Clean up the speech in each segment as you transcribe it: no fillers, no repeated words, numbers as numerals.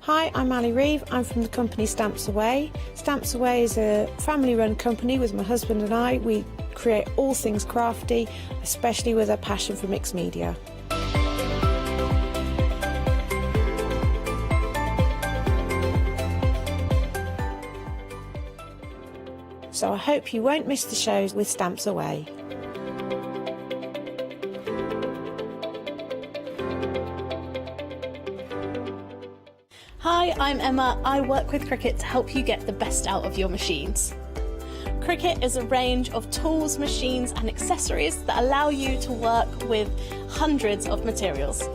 Hi, I'm Ali Reeve. I'm from the company Stamps Away. Stamps Away is a family-run company with my husband and I. We create all things crafty, especially with a passion for mixed media. So I hope you won't miss the shows with Stamps Away. Hi, I'm Emma. I work with Cricut to help you get the best out of your machines. Cricut is a range of tools, machines and accessories that allow you to work with hundreds of materials.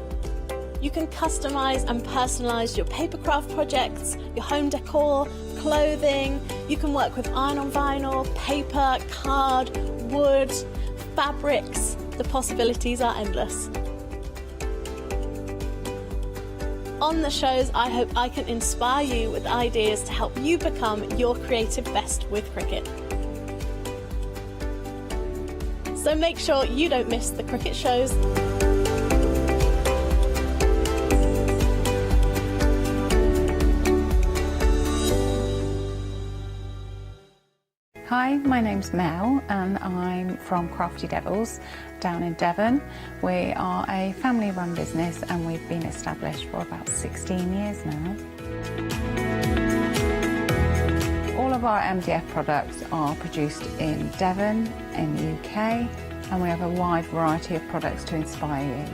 You can customise and personalise your papercraft projects, your home decor, clothing. You can work with iron-on vinyl, paper, card, wood, fabrics. The possibilities are endless. On the shows, I hope I can inspire you with ideas to help you become your creative best with Cricut. So make sure you don't miss the Cricut shows. Hi, my name's Mel and I'm from Crafty Devils down in Devon. We are a family-run business and we've been established for about 16 years now. All of our MDF products are produced in Devon, in the UK, and we have a wide variety of products to inspire you.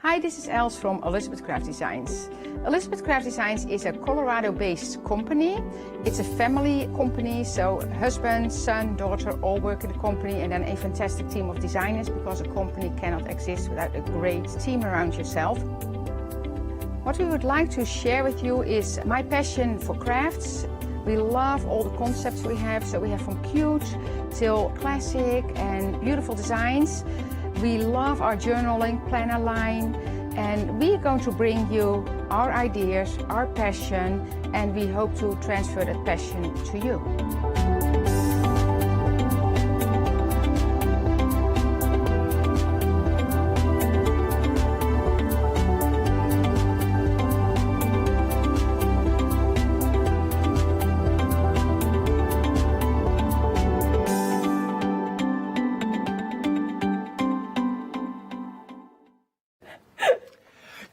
Hi, this is Els from Elizabeth Craft Designs. Elizabeth Craft Designs is a Colorado-based company. It's a family company, so husband, son, daughter all work in the company, and then a fantastic team of designers, because a company cannot exist without a great team around yourself. What we would like to share with you is my passion for crafts. We love all the concepts we have, so we have from cute till classic and beautiful designs. We love our journaling planner line, and we're going to bring you our ideas, our passion, and we hope to transfer that passion to you.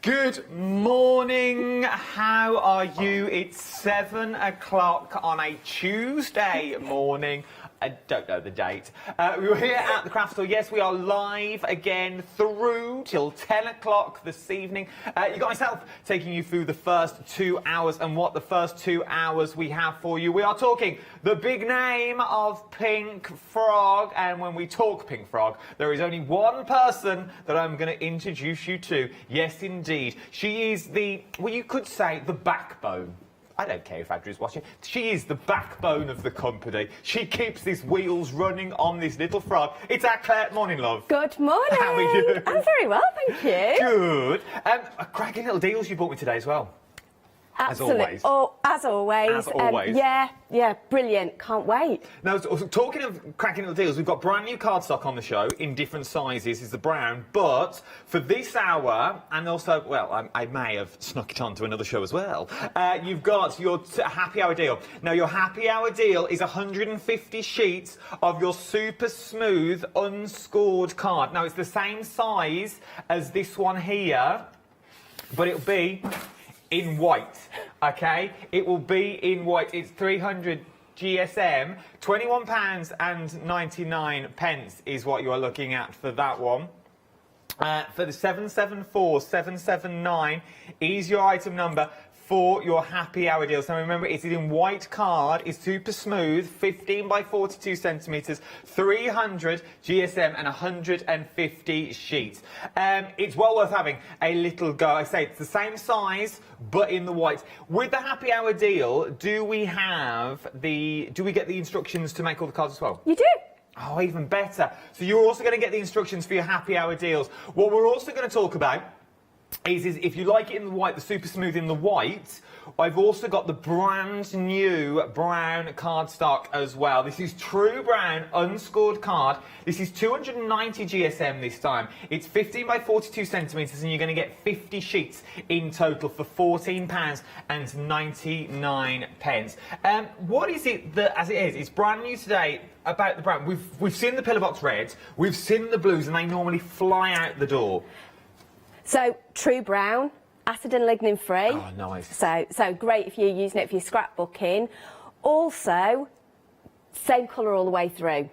Good morning, how are you? It's 7 o'clock on a Tuesday morning. I don't know the date. We're here at the craft store. Yes, we are live again through till 10 o'clock this evening. You got myself taking you through the first 2 hours, and what the first 2 hours we have for you. We are talking the big name of Pink Frog, and when we talk Pink Frog, there is only one person that I'm going to introduce you to. Yes, indeed. She is the, well, you could say the backbone. I don't care if Andrew's watching. She is the backbone of the company. She keeps these wheels running on this little frog. It's our Claire. Morning, love. Good morning. How are you? I'm very well, thank you. Good. Cracking little deals you bought me today as well. Absolutely. As always. Oh, as always. As always. Yeah, brilliant. Can't wait. Now, talking of cracking little deals, we've got brand new cardstock on the show in different sizes. Is the brown, but for this hour, and also, well, I may have snuck it onto another show as well. You've got your happy hour deal. Now, your happy hour deal is 150 sheets of your super smooth, unscored card. Now, it's the same size as this one here, but it'll be in white, okay? It will be in white. It's 300 GSM, £21.99 is what you are looking at for that one. For the 774779 is your item number for your happy hour deal. So remember, it's in white card, it's super smooth, 15 by 42 centimetres, 300 GSM and 150 sheets. It's well worth having a little go. I say it's the same size, but in the white. With the happy hour deal, do we get the instructions to make all the cards as well? You do. Oh, even better. So you're also going to get the instructions for your happy hour deals. What we're also going to talk about is if you like it in the white, the super smooth in the white, I've also got the brand new brown cardstock as well. This is true brown, unscored card. This is 290 GSM this time. It's 15 by 42 centimetres and you're going to get 50 sheets in total for £14.99. What is it that, as it is, it's brand new today about the brown. We've seen the pillar box reds, we've seen the blues, and they normally fly out the door. So, true brown, acid and lignin free. Oh, nice. So great if you're using it for your scrapbooking. Also, same colour all the way through.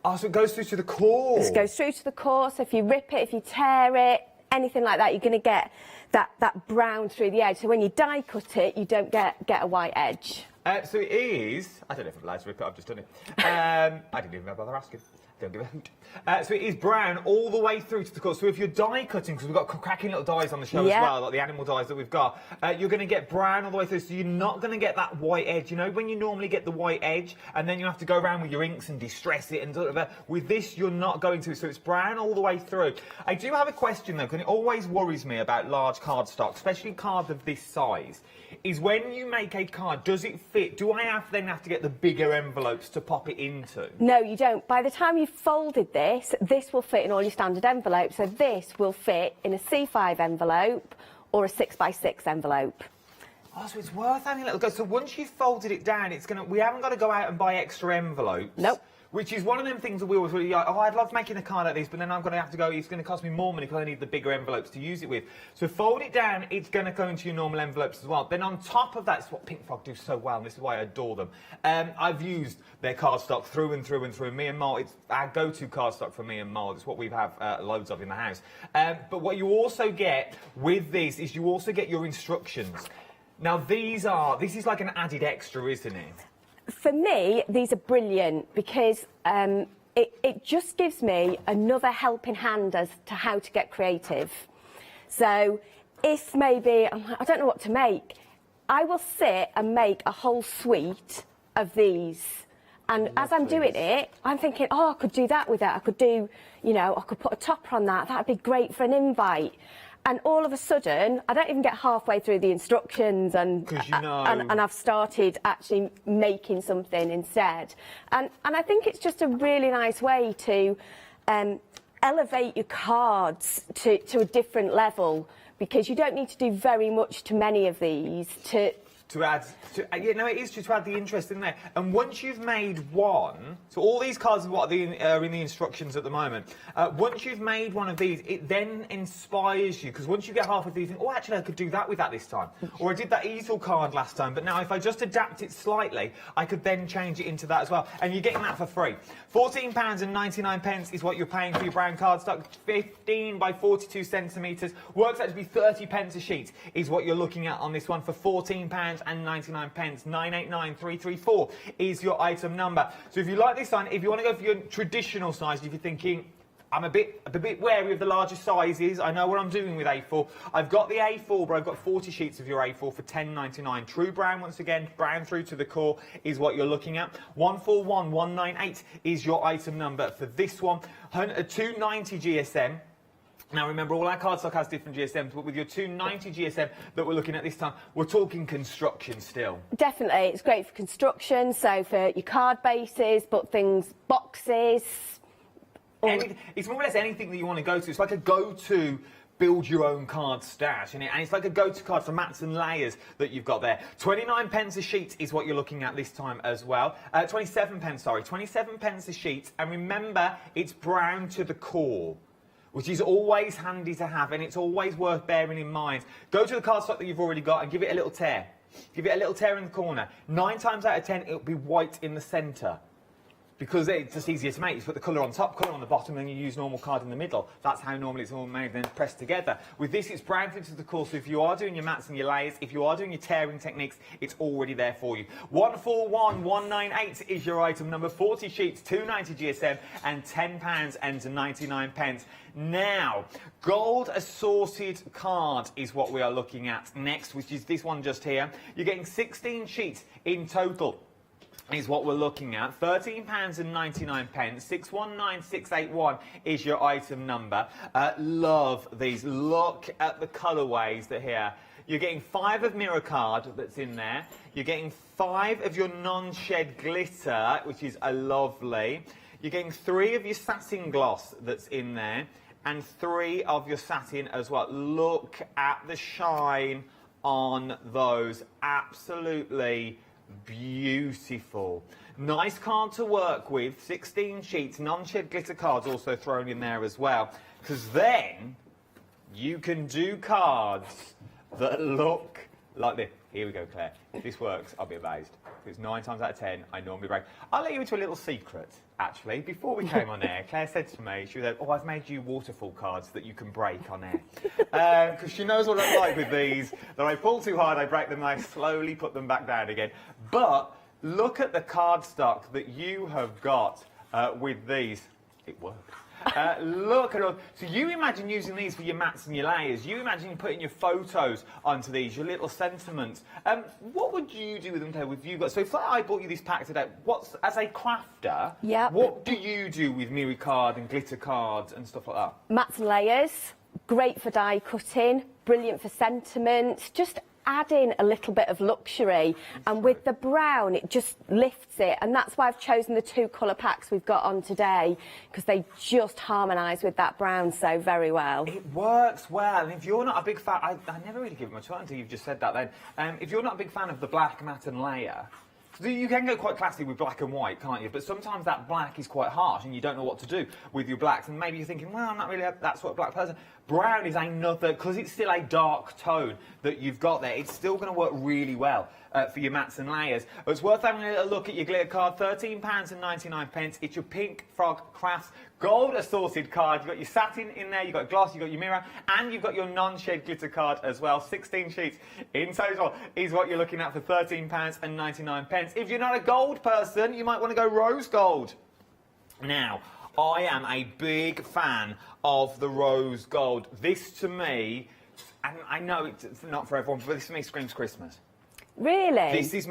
Oh, so it goes through to the core. It goes through to the core, so if you rip it, if you tear it, anything like that, you're going to get that brown through the edge. So when you die cut it, you don't get a white edge. So it is, I don't know if I'm allowed to rip it, I've just done it. I didn't even bother asking. Don't give a hoot. So it is brown all the way through to the core. So if you're die cutting, because we've got cracking little dies on the show as well, like the animal dies that we've got, you're going to get brown all the way through. So you're not going to get that white edge. You know when you normally get the white edge and then you have to go around with your inks and distress it and sort of, with this you're not going to. So it's brown all the way through. I do have a question though, because it always worries me about large cardstock, especially cards of this size, is when you make a card, does it fit? Do I then have to get the bigger envelopes to pop it into? No, you don't. By the time you've folded this will fit in all your standard envelopes. So this will fit in a C5 envelope or a 6x6 envelope. Oh, so it's worth having a little go. So once you've folded it down, we haven't got to go out and buy extra envelopes. Nope. Which is one of them things that we always really like, oh, I'd love making a card like this, but then I'm going to have to go, it's going to cost me more money because I need the bigger envelopes to use it with. So fold it down, it's going to go into your normal envelopes as well. Then on top of that, it's what Pink Frog do so well, and this is why I adore them. I've used their cardstock through and through and through. Me and Mole, it's our go-to cardstock for me and Mole. It's what we have loads of in the house. But what you also get with this is you also get your instructions. Now, this is like an added extra, isn't it? For me, these are brilliant because it just gives me another helping hand as to how to get creative. So if maybe, I don't know what to make, I will sit and make a whole suite of these. And as I'm doing it, I'm thinking, oh, I could do that with it. I could do, I could put a topper on that. That'd be great for an invite. And all of a sudden, I don't even get halfway through the instructions and I've started actually making something instead. And I think it's just a really nice way to elevate your cards to a different level, because you don't need to do very much to many of these to add, it is to add the interest in there. And once you've made one, so all these cards are what are in the instructions at the moment. Once you've made one of these, it then inspires you, because once you get halfway through, you think, oh, actually, I could do that with that this time. Or I did that easel card last time, but now if I just adapt it slightly, I could then change it into that as well. And you're getting that for free. £14.99 is what you're paying for your brown cardstock. 15 by 42 centimetres. Works out to be 30p a sheet is what you're looking at on this one for £14.99. 989334 is your item number. So if you like this one, if you want to go for your traditional size, if you're thinking, I'm a bit wary of the larger sizes, I know what I'm doing with A4. I've got the A4, but I've got 40 sheets of your A4 for £10.99. True brown, once again, brown through to the core is what you're looking at. 141198 is your item number for this one. 290 GSM. Now remember, all our cardstock has different GSMs, but with your 290 GSM that we're looking at this time, we're talking construction still. Definitely, it's great for construction, so for your card bases, but things, boxes. It's more or less anything that you want to go to. It's like a go-to build your own card stash, and it's like a go-to card for mats and layers that you've got there. 29p a sheet is what you're looking at this time as well. 27p, sorry, 27p a sheet, and remember, it's brown to the core, which is always handy to have, and it's always worth bearing in mind. Go to the cardstock that you've already got and give it a little tear. Give it a little tear in the corner. 9 times out of 10, it'll be white in the centre, because it's just easier to make. You put the colour on top, colour on the bottom, and then you use normal card in the middle. That's how normally it's all made, then pressed together. With this, it's brown into the core, so if you are doing your mats and your layers, if you are doing your tearing techniques, it's already there for you. 141198 is your item number. 40 sheets, 290 GSM, and £10.99. Now, gold assorted card is what we are looking at next, which is this one just here. You're getting 16 sheets in total is what we're looking at. £13.99. 619681 is your item number. Love these. Look at the colourways that are here. You're getting 5 of mirror card that's in there. You're getting 5 of your non-shed glitter, which is a lovely. You're getting 3 of your satin gloss that's in there, and 3 of your satin as well. Look at the shine on those. Absolutely beautiful. Nice card to work with. 16 sheets, non-shed glitter cards also thrown in there as well. Because then you can do cards that look like this. Here we go, Claire. If this works, I'll be amazed. Because 9 times out of 10, I normally break. I'll let you into a little secret, actually. Before we came on air, Claire said to me, she was like, oh, I've made you waterfall cards that you can break on air. Because she knows what I'm like with these. That I pull too hard, I break them, and I slowly put them back down again. But look at the cardstock that you have got with these. It works. Look at all. So you imagine using these for your mats and your layers. You imagine putting your photos onto these, your little sentiments. What would you do with them, Claire? With you got so if I bought you this pack today, as a crafter? Yeah. What do you do with mirror card and glitter cards and stuff like that? Mats and layers, great for die cutting, brilliant for sentiments. Just add in a little bit of luxury, and with the brown it just lifts it, and that's why I've chosen the 2 colour packs we've got on today, because they just harmonise with that brown so very well. It works well, and if you're not a big fan, I never really give it much thought until you've just said that then. If you're not a big fan of the black matte and layer, you can go quite classy with black and white, can't you? But sometimes that black is quite harsh and you don't know what to do with your blacks, and maybe you're thinking, well, I'm not really that sort of black person. Brown is another, because it's still a dark tone that you've got there, it's still going to work really well for your mats and layers. It's worth having a little look at your glitter card. £13.99. It's your Pink Frog Crafts gold assorted card. You've got your satin in there, you've got gloss, you've got your mirror, and you've got your non-shed glitter card as well. 16 sheets in total is what you're looking at for £13.99. If you're not a gold person, you might want to go rose gold. Now, I am a big fan of the rose gold. This to me, and I know it's not for everyone, but this to me screams Christmas. Really? These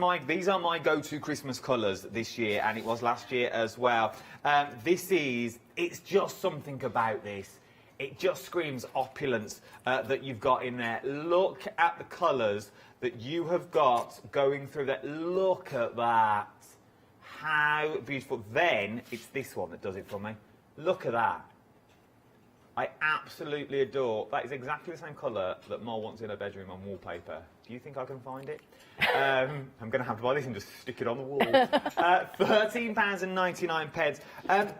are my go-to Christmas colours this year, and it was last year as well. It's just something about this. It just screams opulence that you've got in there. Look at the colours that you have got going through that. Look at that. How beautiful. Then it's this one that does it for me. Look at that. I absolutely adore. That is exactly the same colour that Mol wants in her bedroom on wallpaper. Do you think I can find it? I'm going to have to buy this and just stick it on the wall. £13.99.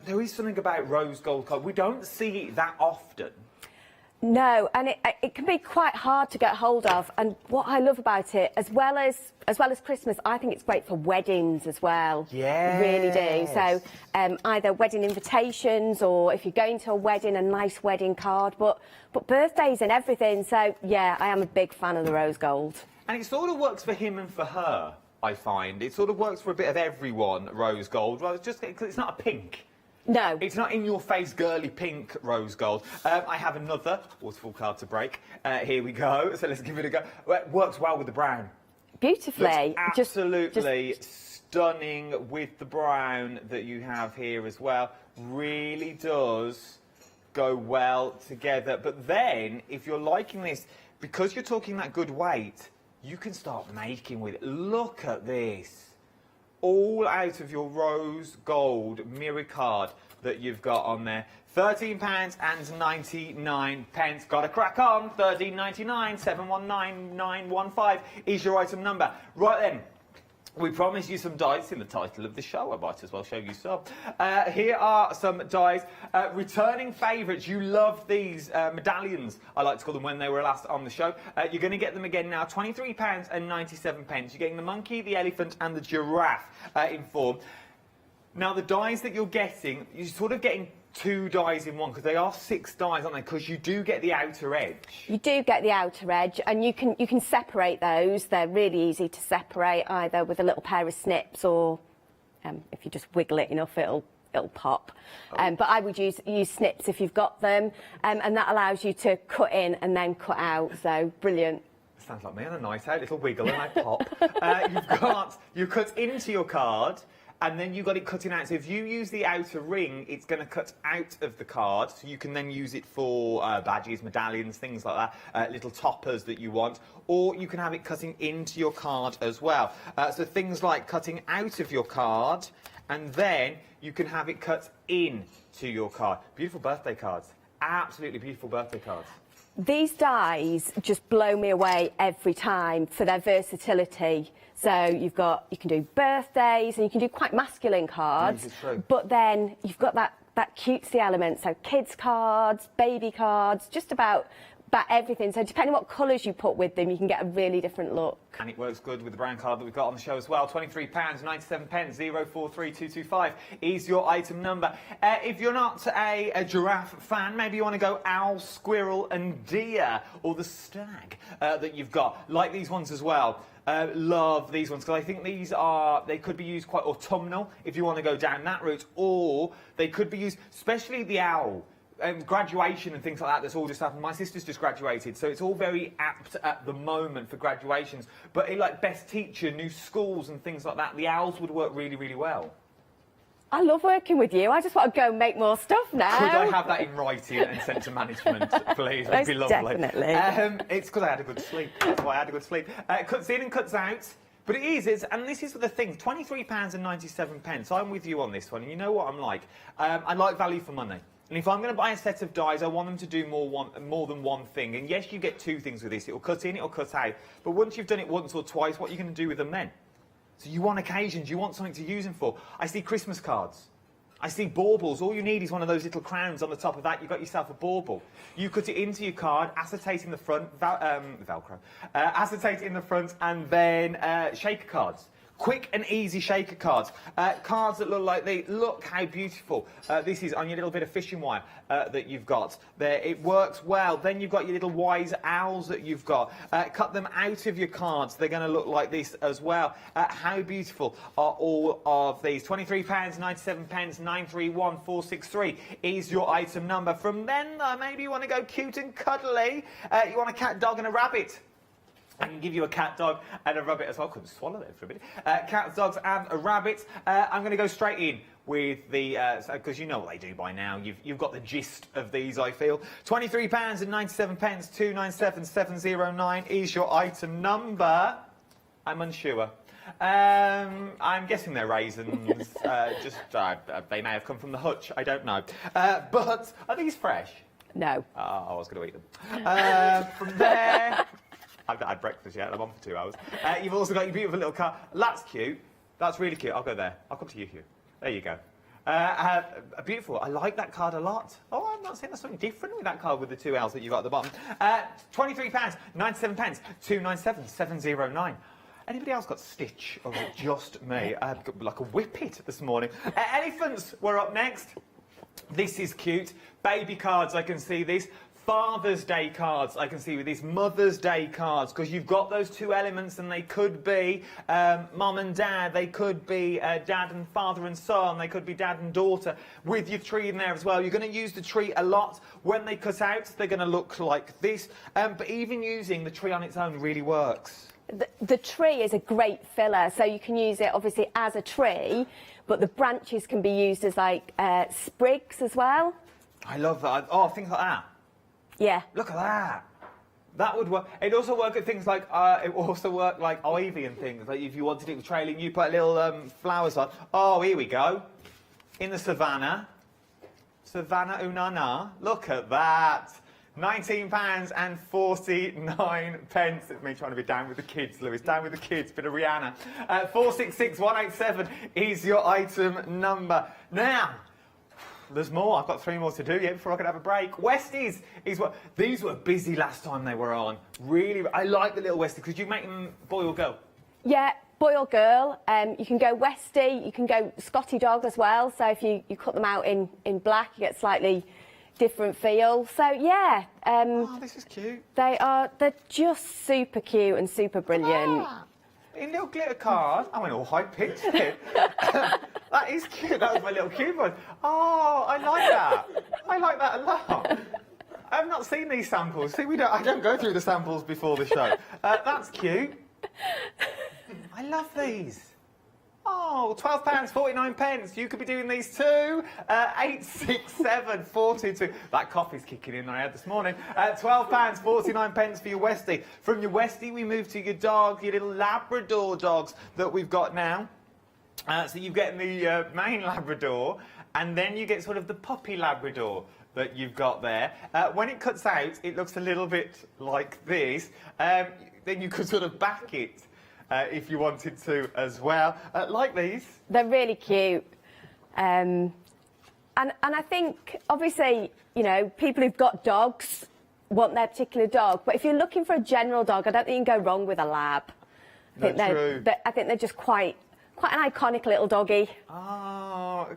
There is something about rose gold colour. We don't see it that often. No, and it can be quite hard to get hold of. And what I love about it, as well as Christmas, I think it's great for weddings as well. Yeah, really do. So either wedding invitations, or if you're going to a wedding, a nice wedding card. But birthdays and everything. So yeah, I am a big fan of the rose gold. And it sort of works for him and for her, I find. It sort of works for a bit of everyone, rose gold. Well, it's not a pink. No. It's not in your face girly pink rose gold. I have another waterfall card to break. Here we go. So let's give it a go. Well, it works well with the brown. Beautifully. Looks absolutely stunning with the brown that you have here as well. Really does go well together. But then, if you're liking this, because you're talking that good weight, you can start making with it. Look at this. All out of your rose gold mirror card that you've got on there. £13.99. Got to crack on. £13.99. 719915 is your item number. Right then. We promised you some dies in the title of the show. I might as well show you some. Here are some dies. Returning favourites. You love these medallions, I like to call them, when they were last on the show. You're going to get them again now. £23.97. You're getting the monkey, the elephant and the giraffe in form. Now, the dies that you're getting, you're sort of getting 2 dies in one, because they are 6 dies, aren't they? Because you do get the outer edge. You do get the outer edge, and you can separate those. They're really easy to separate, either with a little pair of snips, or if you just wiggle it enough, it'll pop. But I would use snips if you've got them, and that allows you to cut in and then cut out. So brilliant. Sounds like me on a night out, little wiggle and I pop. You cut into your card, and then you've got it cutting out. So if you use the outer ring, it's going to cut out of the card, so you can then use it for badges, medallions, things like that, little toppers that you want, or you can have it cutting into your card as well. So things like cutting out of your card, and then you can have it cut in to your card. Beautiful birthday cards. Absolutely beautiful birthday cards. These dies just blow me away every time for their versatility. So you can do birthdays and you can do quite masculine cards, Yes, it's true. but then you've got that cutesy element. So kids cards, baby cards, just about everything. So depending on what colours you put with them, you can get a really different look. And it works good with the brown card that we've got on the show as well. £23.97, 043225 is your item number. If you're not a giraffe fan, maybe you want to go owl, squirrel and deer, or the stag that you've got. Like these ones as well. Love these ones, because I think they could be used quite autumnal if you want to go down that route, or they could be used, especially the owl. Graduation and things like that, that's all just happened. My sister's just graduated, so it's all very apt at the moment for graduations. But like best teacher, new schools and things like that, the owls would work really, really well. I love working with you. I just want to go and make more stuff now. Could I have that in writing and sent to management, please? It'd be lovely. Definitely. It's because I had a good sleep. That's why I had a good sleep. Cuts in and cuts out. But and this is the thing, £23.97. I'm with you on this one, and you know what I'm like. I like value for money. And if I'm going to buy a set of dies, I want them to do more than one thing. And yes, you get two things with this. It'll cut in, it'll cut out. But once you've done it once or twice, what are you going to do with them then? So you want occasions, you want something to use them for. I see Christmas cards. I see baubles. All you need is one of those little crowns on the top of that. You've got yourself a bauble. You cut it into your card, acetate in the front, Velcro, acetate in the front, and then shaker cards. Quick and easy shaker cards. Cards that look like look how beautiful. This is on your little bit of fishing wire that you've got there. It works well. Then you've got your little wise owls that you've got. Cut them out of your cards. They're going to look like this as well. How beautiful are all of these? £23.97, 931463 is your item number. From then, maybe you want to go cute and cuddly. You want a cat, dog and a rabbit. I can give you a cat, dog, and a rabbit as well. I couldn't swallow that for a minute. Cats, dogs, and a rabbit. I'm going to go straight in with the... because you know what they do by now. You've got the gist of these, I feel. £23.97, 297709 is your item number. I'm unsure. I'm guessing they're raisins. They may have come from the hutch. I don't know. But are these fresh? No. Oh, I was going to eat them. From there... I've not had breakfast yet, I'm on for 2 hours. You've also got your beautiful little car. That's cute. That's really cute. I'll go there. I'll come to you, Hugh. There you go. Beautiful. I like that card a lot. Oh, I'm not saying there's something different with that card with the two L's that you've got at the bottom. £23, 97 pence, 297709. Anybody else got Stitch, or is it just me? I've got like a whippet this morning. Elephants were up next. This is cute. Baby cards, I can see this. Father's Day cards, I can see with these Mother's Day cards, because you've got those two elements, and they could be mum and dad, they could be dad and father and son, they could be dad and daughter, with your tree in there as well. You're going to use the tree a lot. When they cut out, they're going to look like this, but even using the tree on its own really works. The tree is a great filler, so you can use it obviously as a tree, but the branches can be used as like sprigs as well. I love that. Oh, things like that. Yeah. Look at that. That would work. It'd also work at things like, it would also work like ivy and things. Like if you wanted it trailing, you put little flowers on. Oh, here we go. In the savannah. Savannah Unana. Look at that. £19.49. It's me trying to be down with the kids, Lewis. Down with the kids. Bit of Rihanna. 466187 is your item number. Now, there's more. I've got 3 more to do yet before I can have a break. Westies is what... These were busy last time they were on. Really, I like the little Westies. Because you make them boy or girl? Yeah, boy or girl. You can go Westie, you can go Scotty dog as well. So if you cut them out in black, you get slightly different feel. So yeah. Oh, this is cute. They're just super cute and super brilliant. Ah, in little glitter card. I went all high-pitched here. That is cute. That was my little cute one. Oh, I like that. I like that a lot. I've not seen these samples. See, I don't go through the samples before the show. That's cute. I love these. Oh, £12.49. You could be doing these too. 867 422. That coffee's kicking in I had this morning. £12.49 for your Westie. From your Westie, we move to your dog, your little Labrador dogs that we've got now. So you get the main Labrador, and then you get sort of the puppy Labrador that you've got there. When it cuts out, it looks a little bit like this. Then you could sort of back it. If you wanted to as well. Like these. They're really cute. And I think, obviously, you know, people who've got dogs want their particular dog. But if you're looking for a general dog, I don't think you can go wrong with a lab. I think they're just quite an iconic little doggy. Oh,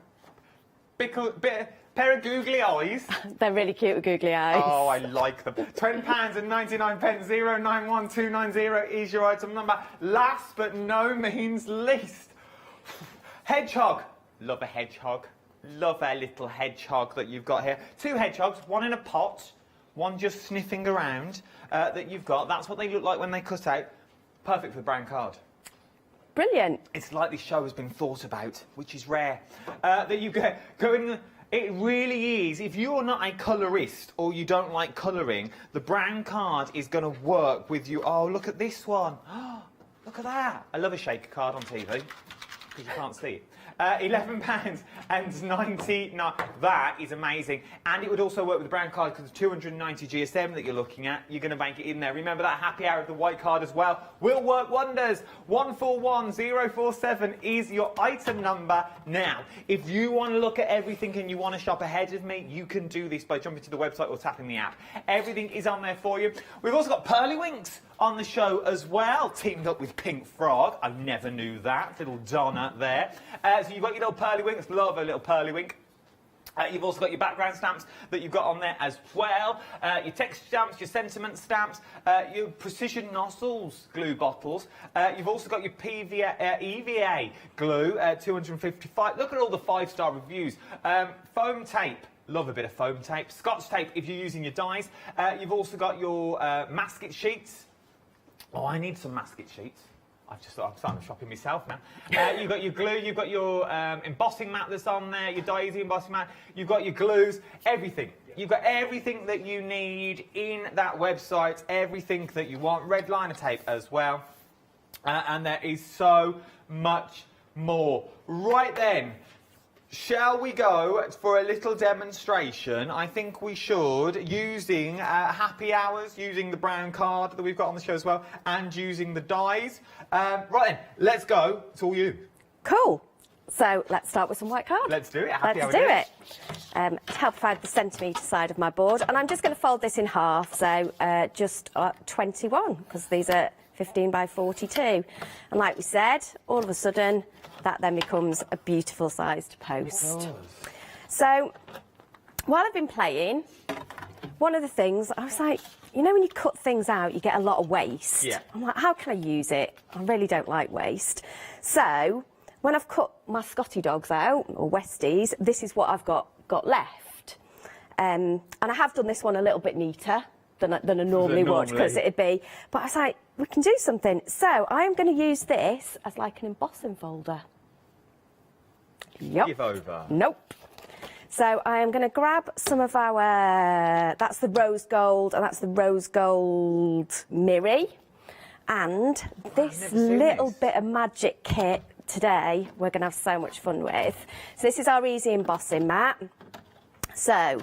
pair of googly eyes. They're really cute with googly eyes. Oh, I like them. £20.99. 091290 is your item number. Last but no means least, hedgehog. Love a hedgehog. Love our little hedgehog that you've got here. 2 hedgehogs, one in a pot, one just sniffing around that you've got. That's what they look like when they cut out. Perfect for the brown card. Brilliant. It's like this show has been thought about, which is rare. That you go in. It really is. If you're not a colourist or you don't like colouring, the brown card is going to work with you. Oh, look at this one. Oh, look at that. I love a shaker card on TV because you can't see it. £11.99. That is amazing. And it would also work with the brown card because the 290 GSM that you're looking at, you're going to bank it in there. Remember that happy hour of the white card as well. Will work wonders. 141047 is your item number. Now, if you want to look at everything and you want to shop ahead of me, you can do this by jumping to the website or tapping the app. Everything is on there for you. We've also got Pearly Winks on the show as well, teamed up with Pink Frog. I never knew that. Little Donna there. So you've got your little Pearly Winks. Love a little Pearly Wink. You've also got your background stamps that you've got on there as well. Your text stamps, your sentiment stamps, your precision nozzles glue bottles. You've also got your EVA glue, 255. Look at all the 5-star reviews. Foam tape. Love a bit of foam tape. Scotch tape if you're using your dies. You've also got your masket sheets. Oh, I need some masket sheets. I'm starting shopping myself now. You've got your glue, you've got your embossing mat that's on there, your Daisy embossing mat, you've got your glues, everything. You've got everything that you need in that website, everything that you want. Red liner tape as well. And there is so much more. Right then. Shall we go for a little demonstration? I think we should, using happy hours, using the brown card that we've got on the show as well, and using the dies. Right then, let's go. It's all you. Cool. So let's start with some white card. Let's do it. Happy let's do it. To help find the centimetre side of my board. And I'm just going to fold this in half, so just 21, because these are 15 by 42. And like we said, all of a sudden, that then becomes a beautiful sized post. So while I've been playing, one of the things, I was like, you know when you cut things out, you get a lot of waste. Yeah. I'm like, how can I use it? I really don't like waste. So when I've cut my Scotty dogs out, or Westies, this is what I've got left. And I have done this one a little bit neater than I normally would, because it'd be, but I was like, we can do something. So I'm going to use this as like an embossing folder. Yep. Give over. Nope. So I am going to grab some of our, that's the rose gold, and that's the rose gold Miri. And this little bit of magic kit today, we're going to have so much fun with. So this is our easy embossing mat. So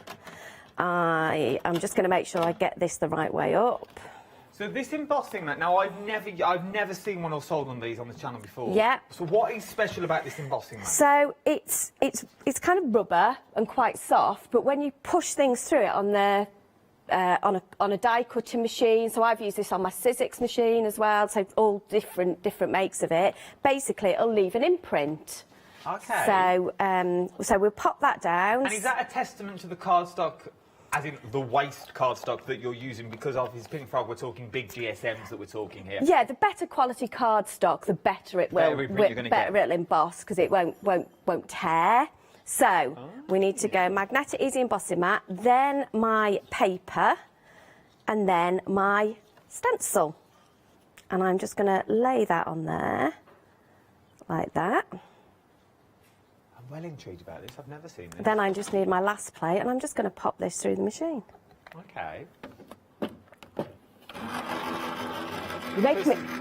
I'm just going to make sure I get this the right way up. So this embossing mat, now I've never seen one or sold one of these on the channel before. Yeah. So what is special about this embossing mat? So it's kind of rubber and quite soft, but when you push things through it on the on a die cutting machine, so I've used this on my Sizzix machine as well, so all different makes of it. Basically, it'll leave an imprint. Okay. So we'll pop that down. And is that a testament to the cardstock, as in the waste cardstock that you're using? Because of his Pink Frog, we're talking big GSMs that we're talking here. Yeah, the better quality cardstock, the better it will. Better it'll emboss, because it won't tear. So we need to go magnetic easy embossing mat, then my paper, and then my stencil. And I'm just going to lay that on there, like that. I'm well intrigued about this. I've never seen this. Then I just need my last plate, and I'm just going to pop this through the machine. Okay. You're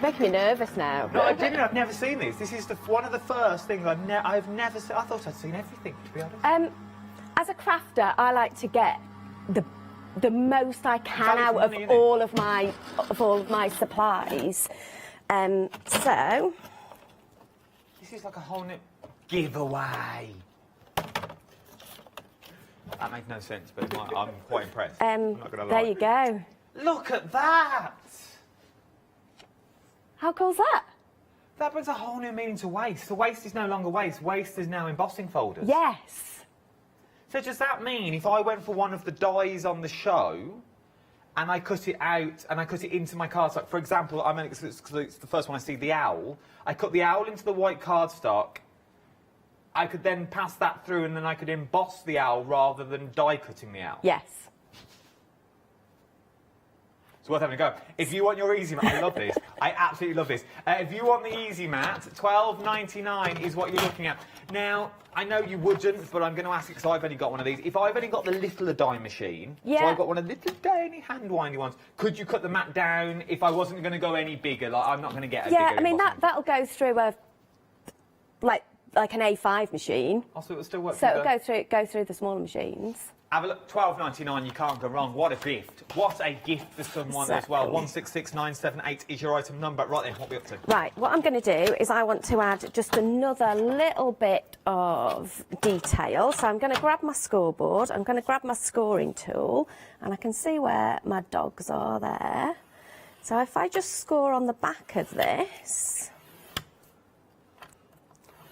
making me nervous now. No, I didn't. I've never seen these. This is one of the first things I've never seen. I thought I'd seen everything, to be honest. As a crafter, I like to get the most I can Value out for of money, innit? all of my supplies. So This is like a whole new giveaway. That makes no sense, but I'm quite impressed. I'm not gonna lie. there you go. Look at that! How cool's that? That brings a whole new meaning to waste. The waste is no longer waste. Waste is now embossing folders. Yes. So does that mean if I went for one of the dies on the show and I cut it out and I cut it into my cards, like for example, I mean, it's the first one I see, the owl. I cut the owl into the white cardstock. I could then pass that through and then I could emboss the owl rather than die cutting the owl. Yes. It's worth having a go. If you want your easy mat, I love this. I absolutely love this. If you want the easy mat, $12.99 is what you're looking at. Now, I know you wouldn't, but I'm going to ask it because I've only got one of these. If I've only got the littler die machine, so I've got one of the little tiny hand-windy ones, could you cut the mat down if I wasn't going to go any bigger? Like, I'm not going to get a bigger I mean, embossing. that'll go through a, like an A5 machine. Oh, so it'll still work. So it'll go through the smaller machines. Have a look, $12.99, you can't go wrong. What a gift. What a gift for someone as well. 166978 is your item number. Right then, what are we up to? Right, what I'm going to do is I want to add just another little bit of detail. So I'm going to grab my scoreboard, I'm going to grab my scoring tool, and I can see where my dogs are there. So if I just score on the back of this,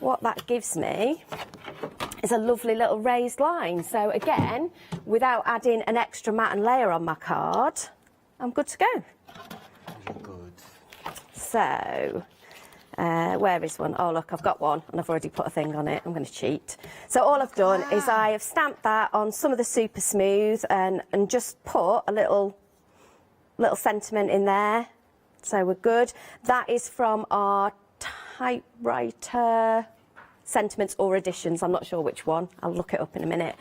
what that gives me is a lovely little raised line. So again, without adding an extra mat and layer on my card, I'm good to go. Good. So, where is one? Oh look, I've got one and I've already put a thing on it. I'm going to cheat. So all I've done is I have stamped that on some of the super smooth and just put a little sentiment in there. So we're good. That is from our typewriter sentiments or editions. I'm not sure which one. I'll look it up in a minute.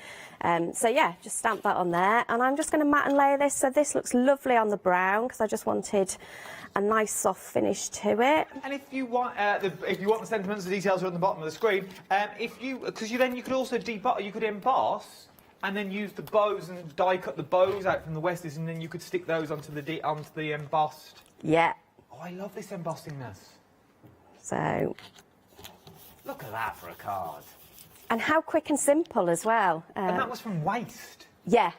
So yeah, just stamp that on there, and I'm just going to mat and layer this. So this looks lovely on the brown because I just wanted a nice soft finish to it. And if you want, the sentiments, the details are on the bottom of the screen. Because you could also you could emboss and then use the bows and die cut the bows out from the Westies, and then you could stick those onto the embossed. Yeah. Oh, I love this embossingness. So. Look at that for a card. And how quick and simple as well. And that was from waste. Yeah.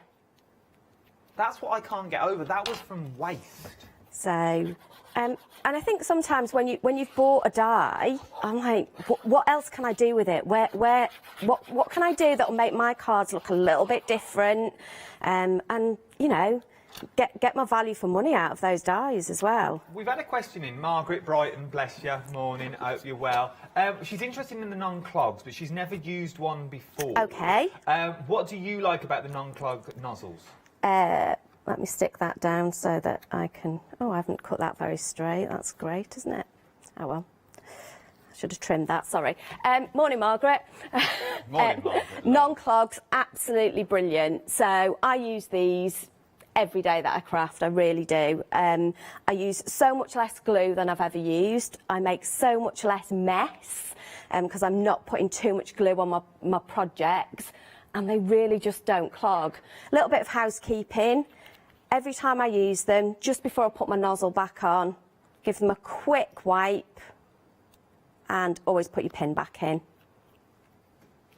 That's what I can't get over. That was from waste. So, and I think sometimes when you've bought a die, I'm like, what else can I do with it? What can I do that'll make my cards look a little bit different? And you know, get my value for money out of those dies as well. We've had a question in. Margaret Brighton, bless you, morning, hope you're well. She's interested in the non-clogs, but she's never used one before. Okay. What do you like about the non-clog nozzles? Let me stick that down so that I can... Oh, I haven't cut that very straight. That's great, isn't it? Oh, well. I should have trimmed that, sorry. Morning, Margaret. Morning, Margaret. Non-clogs, absolutely brilliant. So I use these every day that I craft, I really do. I use so much less glue than I've ever used. I make so much less mess because I'm not putting too much glue on my projects, and they really just don't clog. A little bit of housekeeping. Every time I use them, just before I put my nozzle back on, give them a quick wipe and always put your pin back in.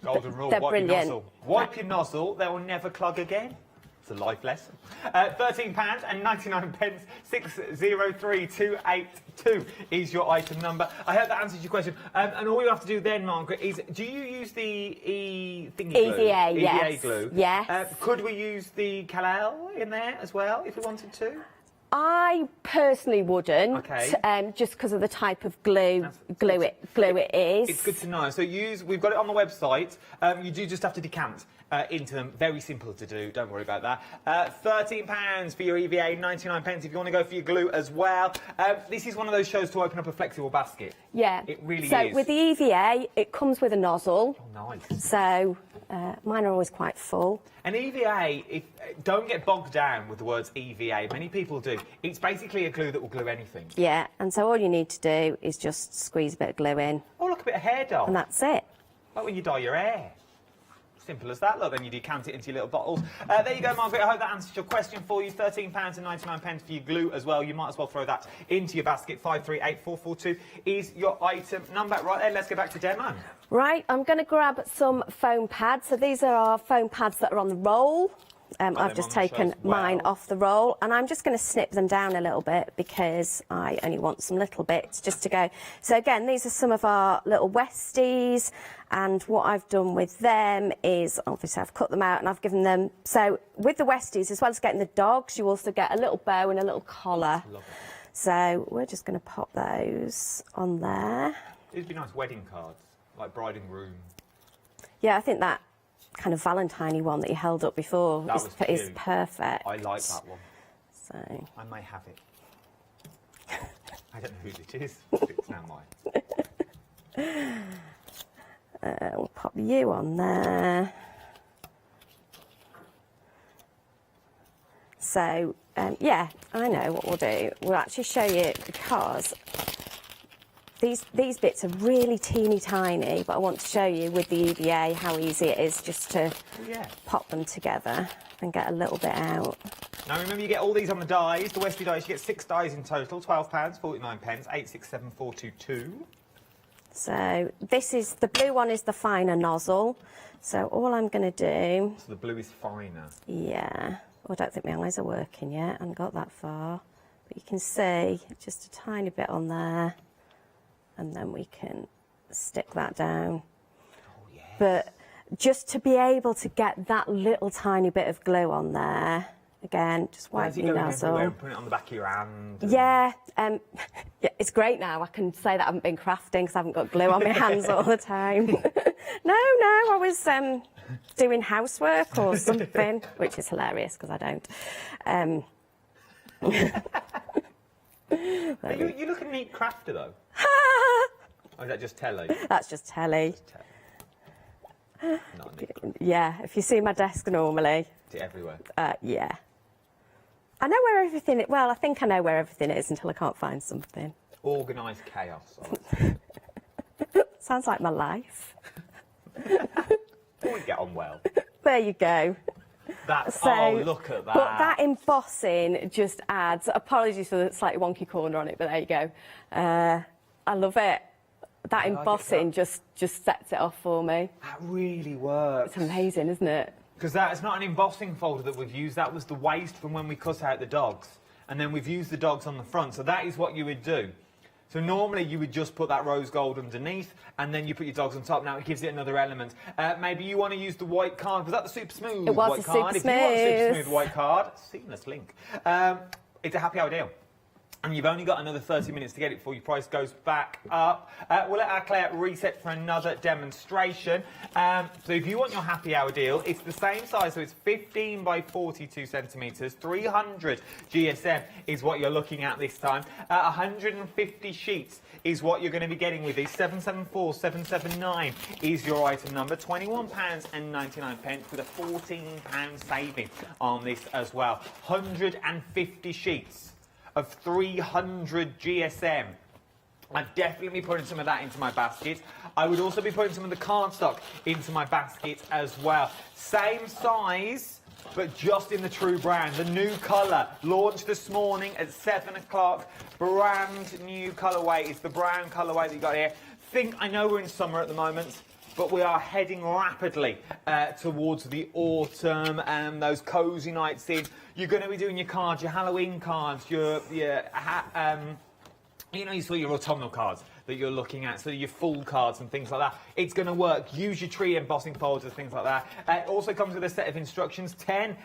Golden rule, They're wipe brilliant. your nozzle. Wipe your nozzle, they will never clog again. It's a life lesson. £13.99, 603282 is your item number. I hope that answers your question. And all you have to do then, Margaret, is do you use the EVA yes. glue? Yes. Could we use the Kalal in there as well if we wanted to? I personally wouldn't, Okay. just because of the type of glue it is. It's good to know. So we've got it on the website. You do just have to decant into them. Very simple to do. Don't worry about that. £13 for your EVA, 99p if you want to go for your glue as well. This is one of those shows to open up a flexible basket. Yeah. It really is. So with the EVA, it comes with a nozzle. Oh, nice. So mine are always quite full. An EVA, don't get bogged down with the words EVA. Many people do. It's basically a glue that will glue anything. Yeah, and so all you need to do is just squeeze a bit of glue in. Oh, look, a bit of hair dye. And that's it. Like when you dye your hair. Simple as that. Look, then you decant it into your little bottles. There you go, Margaret. I hope that answers your question for you. £13.99 for your glue as well. You might as well throw that into your basket. 538442 is your item number. Right then, let's go back to demo. Right, I'm going to grab some foam pads. So these are our foam pads that are on the roll. I've just taken mine off the roll, and I'm just going to snip them down a little bit because I only want some little bits just to go. So again, these are some of our little Westies, and what I've done with them is, obviously I've cut them out and I've given them, so with the Westies, as well as getting the dogs, you also get a little bow and a little collar. So we're just going to pop those on there. These would be nice wedding cards, like bride and groom. Yeah, I think that kind of Valentine-y one that you held up before is perfect. I like that one. So I may have it. I don't know whose it is, but it's now mine. We'll pop you on there. So, yeah, I know what we'll do. We'll actually show you, because these bits are really teeny tiny, but I want to show you with the EVA how easy it is just to pop them together and get a little bit out. Now remember, you get all these on the dies, the Westie dies. You get 6 dies in total, £12, 49 pence, 867422. So this is, the blue one is the finer nozzle. So all I'm going to do... So the blue is finer. Yeah. Oh, I don't think my eyes are working yet. I haven't got that far. But you can see just a tiny bit on there. And then we can stick that down. Oh, yes. But just to be able to get that little tiny bit of glue on there, again, just wipe your nozzle. And put it on the back of your hand. Yeah, yeah, it's great now. I can say that I haven't been crafting because I haven't got glue on my hands all the time. No, I was doing housework or something, which is hilarious because I don't. You look a neat crafter, though. Or is that just telly? That's just telly. Not a neat crafter. Yeah, if you see my desk normally. Is it everywhere? Yeah. I know where everything is. Well, I think I know where everything is until I can't find something. Organised chaos. Sounds like my life. We get on well. There you go. Oh, look at that. But that embossing just adds, apologies for the slightly wonky corner on it, but there you go. I love it. That embossing just sets it off for me. That really works. It's amazing, isn't it? Because that is not an embossing folder that we've used. That was the waste from when we cut out the dogs. And then we've used the dogs on the front. So that is what you would do. So normally you would just put that rose gold underneath and then you put your dogs on top. Now it gives it another element. Maybe you want to use the white card. Was that the super smooth white card? Super If you want a super smooth white card, seamless link. It's a happy hour deal. And you've only got another 30 minutes to get it before your price goes back up. We'll let our Claire reset for another demonstration. So if you want your happy hour deal, it's the same size, so it's 15 by 42 centimetres, 300 GSM is what you're looking at this time. 150 sheets is what you're going to be getting with these. 774 779 is your item number. £21.99 with a £14 saving on this as well. 150 sheets of 300 GSM. I'd definitely be putting some of that into my basket. I would also be putting some of the cardstock into my basket as well. Same size, but just in the true brown. The new colour, launched this morning at 7 o'clock. Brand new colourway. It's the brown colourway that you got here. I know we're in summer at the moment, but we are heading rapidly towards the autumn and those cosy nights in. You're going to be doing your cards, your Halloween cards, your you saw your autumnal cards that you're looking at, so your full cards and things like that. It's going to work. Use your tree embossing folders, things like that. It also comes with a set of instructions. 10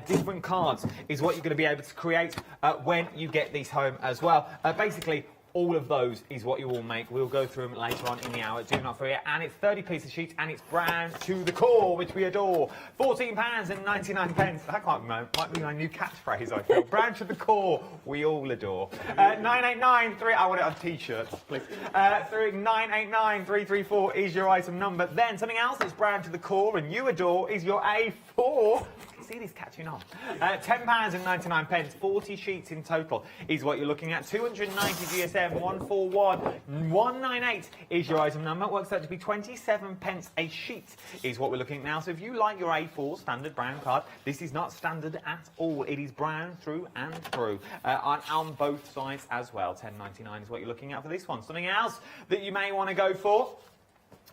different cards is what you're going to be able to create when you get these home as well. Basically, all of those is what you will make. We'll go through them later on in the hour. Do not forget. And it's 30 pieces sheet, and it's brown to the core, which we adore. £14.99. That might be my new catchphrase, I feel. Brown to the core, we all adore. 9893. I want it on t-shirts, please. 989334 is your item number. Then something else that's brown to the core and you adore is your A4. See this catching on. £10.99, 40 sheets in total is what you're looking at. 290 GSM 141 198 is your item number. It works out to be 27 pence a sheet is what we're looking at now. So if you like your A4 standard brown card, this is not standard at all. It is brown through and through on both sides as well. £10.99 is what you're looking at for this one. Something else that you may want to go for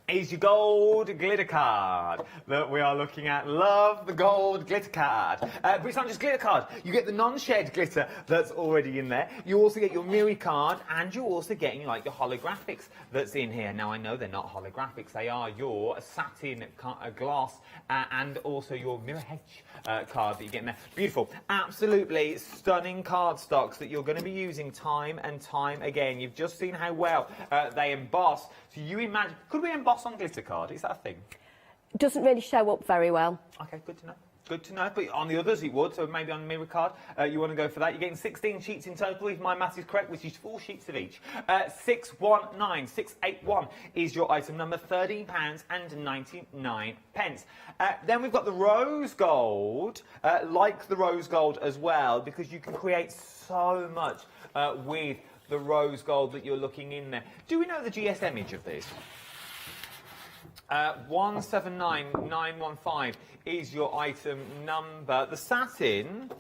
is your gold glitter card that we are looking at. Love the gold glitter card. But it's not just glitter card. You get the non-shed glitter that's already in there. You also get your Miri card, and you're also getting like your holographics that's in here. Now, I know they're not holographics. They are your satin glass and also your mirror hedge card that you get in there. Beautiful. Absolutely stunning card stocks that you're going to be using time and time again. You've just seen how well they emboss. So you imagine, could we emboss on glitter card? Is that a thing? Doesn't really show up very well. Okay, good to know. Good to know, but on the others it would, so maybe on the mirror card you want to go for that. You're getting 16 sheets in total, if my maths is correct, which is 4 sheets of each. 619681 is your item number, £13.99. Then we've got the rose gold, like the rose gold as well, because you can create so much with the rose gold that you're looking in there. Do we know the GS image of this? 179915 is your item number. The satin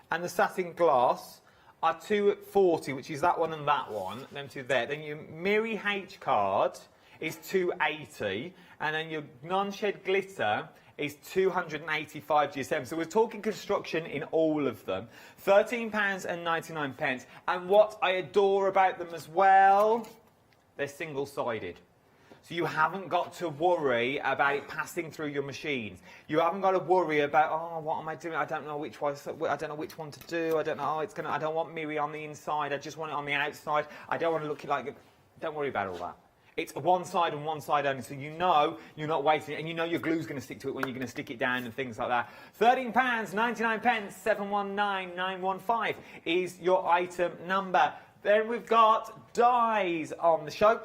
and the satin glass are 240, which is that one and that one, them two there. Then your Miri H card is 280, and then your non-shed glitter is 285 GSM. So we're talking construction in all of them. £13.99. And what I adore about them as well, they're single-sided. So you haven't got to worry about it passing through your machines. You haven't got to worry about, oh, what am I doing? I don't know which one. I don't know which one to do. I don't know. I don't want Miri on the inside. I just want it on the outside. I don't want to look like. Don't worry about all that. It's one side and one side only, so you know you're not wasting it, and you know your glue's going to stick to it when you're going to stick it down and things like that. £13.99, 719915 is your item number. Then we've got dies on the show.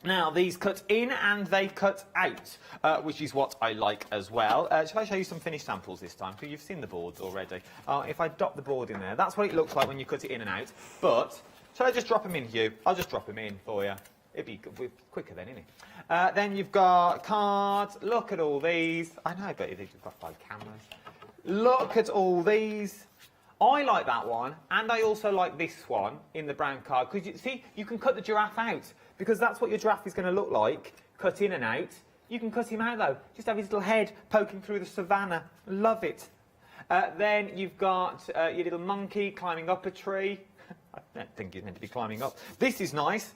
Now, these cut in and they cut out, which is what I like as well. Shall I show you some finished samples this time? Because you've seen the boards already. If I drop the board in there, that's what it looks like when you cut it in and out. But, shall I just drop them in, Hugh? I'll just drop them in for you. It'd be quicker then, isn't it? Then you've got cards. Look at all these. I know, but you've got 5 cameras. Look at all these. I like that one, and I also like this one in the brown card. Because, you see, you can cut the giraffe out, because that's what your giraffe is going to look like, cut in and out. You can cut him out, though. Just have his little head poking through the savannah. Love it. Then you've got your little monkey climbing up a tree. I don't think he's meant to be climbing up. This is nice.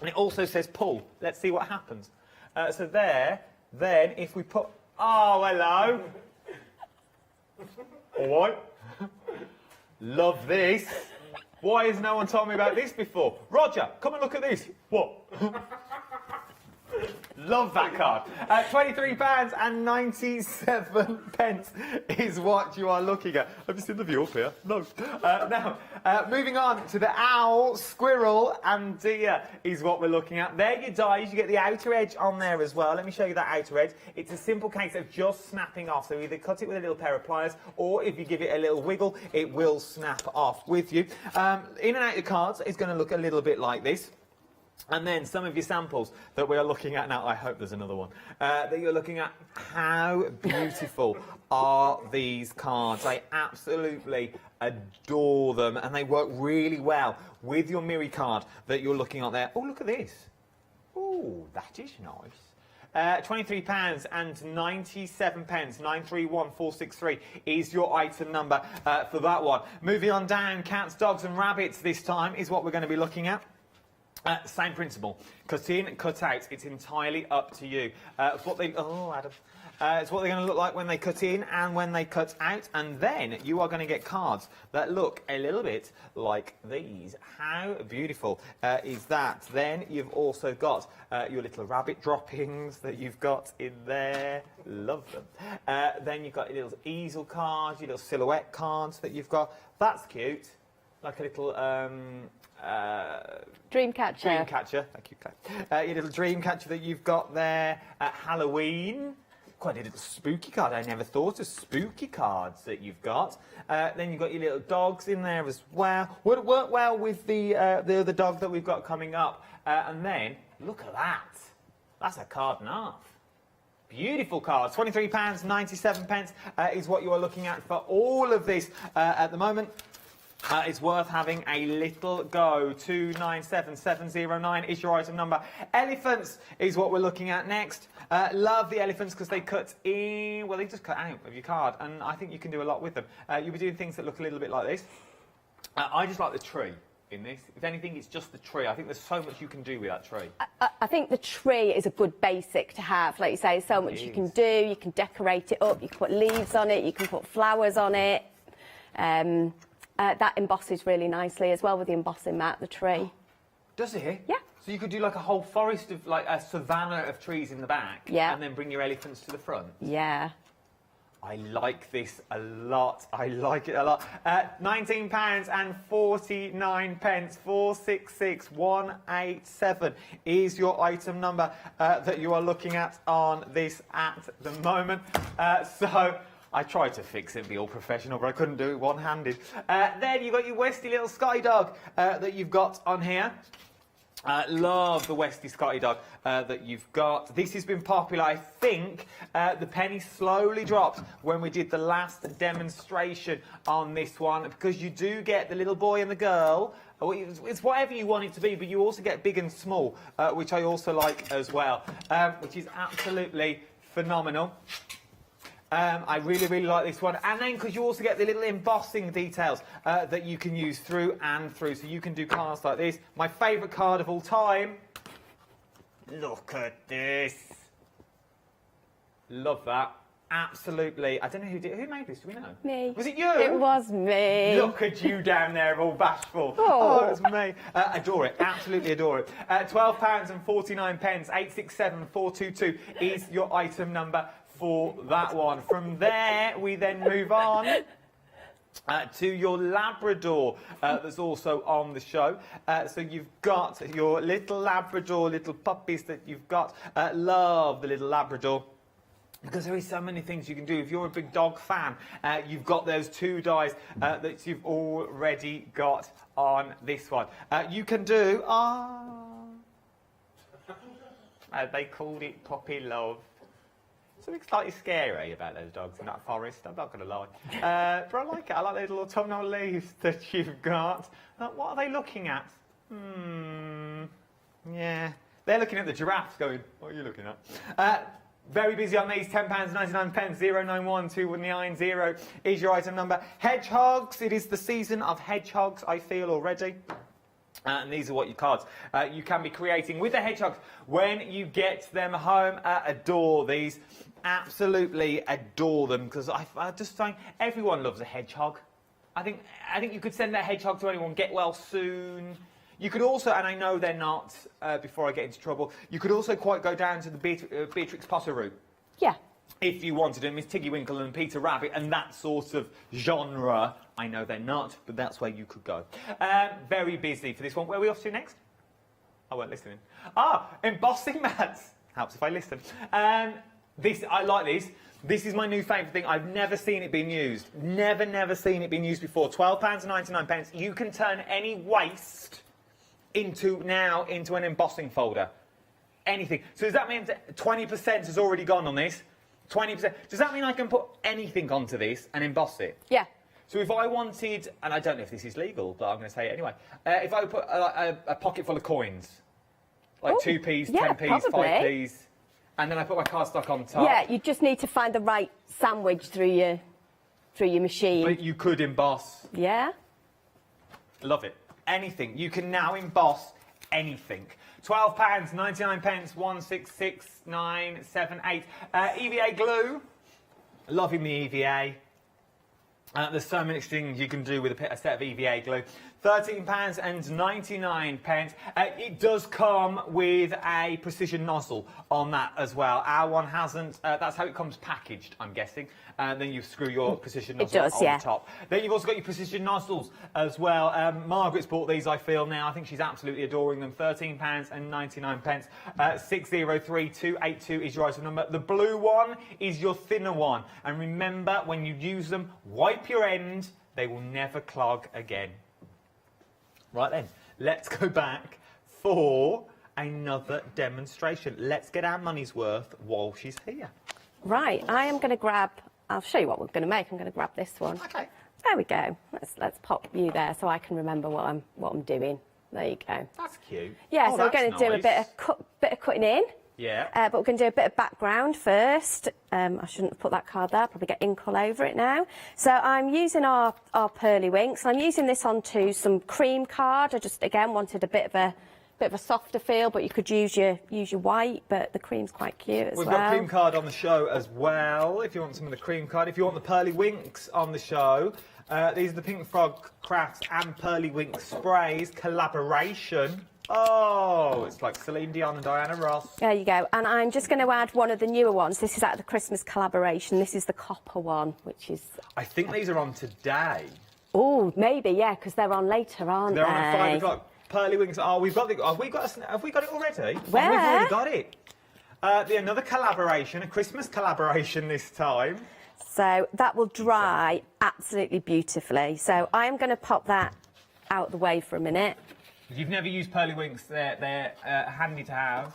And it also says pull. Let's see what happens. So there, then if we put... Oh, hello. All right. Love this. Why has no one told me about this before? Roger, come and look at this. What? Love that card. £23.97 is what you are looking at. Have you seen the view up here? No. Now, moving on to the owl, squirrel and deer is what we're looking at. There you dies. You get the outer edge on there as well. Let me show you that outer edge. It's a simple case of just snapping off. So either cut it with a little pair of pliers, or if you give it a little wiggle, it will snap off with you. In and out the cards is going to look a little bit like this. And then some of your samples that we are looking at now. I hope there's another one that you're looking at. How beautiful are these cards? I absolutely adore them, and they work really well with your Miri card that you're looking at there. Oh, look at this. Oh, that is nice. £23.97, 931463 is your item number for that one. Moving on down, cats, dogs and rabbits this time is what we're going to be looking at. Same principle. Cut in, cut out. It's entirely up to you. It's what they. Oh, Adam. It's what they're going to look like when they cut in and when they cut out, and then you are going to get cards that look a little bit like these. How beautiful is that? Then you've also got your little rabbit droppings that you've got in there. Love them. Then you've got your little easel cards, your little silhouette cards that you've got. That's cute. Like a little Dream catcher. Dream catcher. Thank you, Claire. Your little dream catcher that you've got there at Halloween. Quite a little spooky card. I never thought of spooky cards that you've got. Then you've got your little dogs in there as well. Would work well with the other dog that we've got coming up. And then, look at that. That's a card and a half. Beautiful cards. £23.97 is what you are looking at for all of this at the moment. It's worth having a little go. 297709 is your item number. Elephants is what we're looking at next. Love the elephants because they cut in, well, they just cut out of your card, and I think you can do a lot with them. You'll be doing things that look a little bit like this. I just like the tree in this. If anything, it's just the tree. I think there's so much you can do with that tree. I think the tree is a good basic to have. Like you say, so much you can do. You can decorate it up. You can put leaves on it. You can put flowers on it. That embosses really nicely as well with the embossing mat, the tree. Does it? Yeah. So you could do like a whole forest of, like a savannah of trees in the back. Yeah. And then bring your elephants to the front. Yeah. I like this a lot. I like it a lot. £19.49. 466187 is your item number that you are looking at on this at the moment. So I tried to fix it, be all professional, but I couldn't do it one-handed. Then you've got your Westy little Sky Dog that you've got on here. Love the Westy Scotty Dog that you've got. This has been popular. I think the penny slowly dropped when we did the last demonstration on this one, because you do get the little boy and the girl. It's whatever you want it to be, but you also get big and small, which I also like as well, which is absolutely phenomenal. I really, really like this one. And then, because you also get the little embossing details that you can use through and through. So you can do cards like this. My favourite card of all time. Look at this. Love that. Absolutely. I don't know who made this. Do we know? Me. Was it you? It was me. Look at you down there, all bashful. Oh, it was me. Adore it. Absolutely adore it. £12.49. 867422 is your item number for that one. From there, we then move on to your Labrador that's also on the show. So you've got your little Labrador, little puppies that you've got. Love the little Labrador, because there is so many things you can do. If you're a big dog fan, you've got those two dies that you've already got on this one. You can do... they called it Puppy Love. Something slightly scary about those dogs in that forest, I'm not going to lie. But I like it. I like the little autumnal leaves that you've got. What are they looking at? Yeah. They're looking at the giraffes going, what are you looking at? Very busy on these, £10.99. 091219 is your item number. Hedgehogs. It is the season of hedgehogs, I feel, already. And these are what your cards you can be creating with the hedgehogs when you get them home. Adore these. Absolutely adore them, because I just think everyone loves a hedgehog. I think you could send that hedgehog to anyone. Get well soon. You could also, and I know they're not, before I get into trouble, you could also quite go down to the Beatrix Potter route. Yeah. If you wanted to, Miss Tiggy Winkle and Peter Rabbit and that sort of genre. I know they're not, but that's where you could go. Very busy for this one. Where are we off to next? I weren't listening. Embossing mats. Helps if I listen. This, I like this. This is my new favourite thing. I've never seen it being used. Never seen it being used before. £12.99. You can turn any waste into an embossing folder. Anything. So does that mean that 20% has already gone on this? 20%. Does that mean I can put anything onto this and emboss it? Yeah. So if I wanted, and I don't know if this is legal, but I'm going to say it anyway. If I put a pocket full of coins, like 2p's, 10p's, 5p's, and then I put my cardstock on top. Yeah, you just need to find the right sandwich through your machine. But you could emboss. Yeah. Love it. Anything. You can now emboss anything. £12, 99 pence, 166,978. EVA glue. Loving the EVA. There's so many things you can do with a set of EVA glue. £13.99. It does come with a precision nozzle on that as well. Our one hasn't. That's how it comes packaged, I'm guessing. Then you screw your precision nozzle on the top. Then you've also got your precision nozzles as well. Margaret's bought these, I feel, now. I think she's absolutely adoring them. £13.99. 603282 is your item number. The blue one is your thinner one. And remember, when you use them, wipe your end. They will never clog again. Right then, let's go back for another demonstration. Let's get our money's worth while she's here. Right, I am going to grab, I'll show you what we're going to make. I'm going to grab this one. Okay. There we go. Let's pop you there so I can remember what I'm doing. There you go. That's cute. Yeah, oh, so we're going to do a bit of cutting in. Yeah. But we're going to do a bit of background first. I shouldn't have put that card there. Probably get ink all over it now. So I'm using our pearly winks. I'm using this onto some cream card. I just again wanted a bit of a softer feel, but you could use your white. But the cream's quite cute as well. We've got cream card on the show as well. If you want some of the cream card, if you want the pearly winks on the show, these are the Pink Frog Crafts and Pearly Wink sprays collaboration. Oh, it's like Celine Dion and Diana Ross. There you go. And I'm just going to add one of the newer ones. This is out of the Christmas collaboration. This is the copper one, which is... I think these are on today. Oh, maybe, yeah, because they're on later, aren't they? They're on at 5 o'clock. Pearly Wings. Oh, we've got the... Have we got it already? Where? Oh, we've already got it. Another collaboration, a Christmas collaboration this time. So that will dry absolutely beautifully. So I'm going to pop that out the way for a minute. If you've never used Pearly Winks, they're handy to have.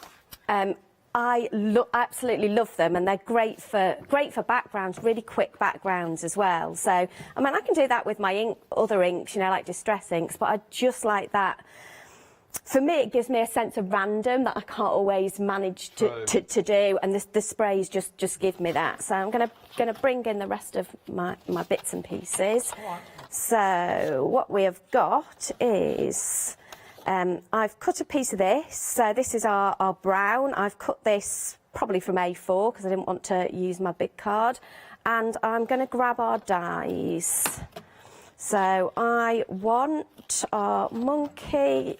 I absolutely love them, and they're great for backgrounds, really quick backgrounds as well. So, I mean, I can do that with my other inks, you know, like distress inks, but I just like that. For me, it gives me a sense of random that I can't always manage to do, and the sprays just give me that. So I'm gonna bring in the rest of my bits and pieces. Right. So what we have got is. I've cut a piece of this, so this is our brown. I've cut this probably from A4 because I didn't want to use my big card. And I'm going to grab our dies. So I want our monkey.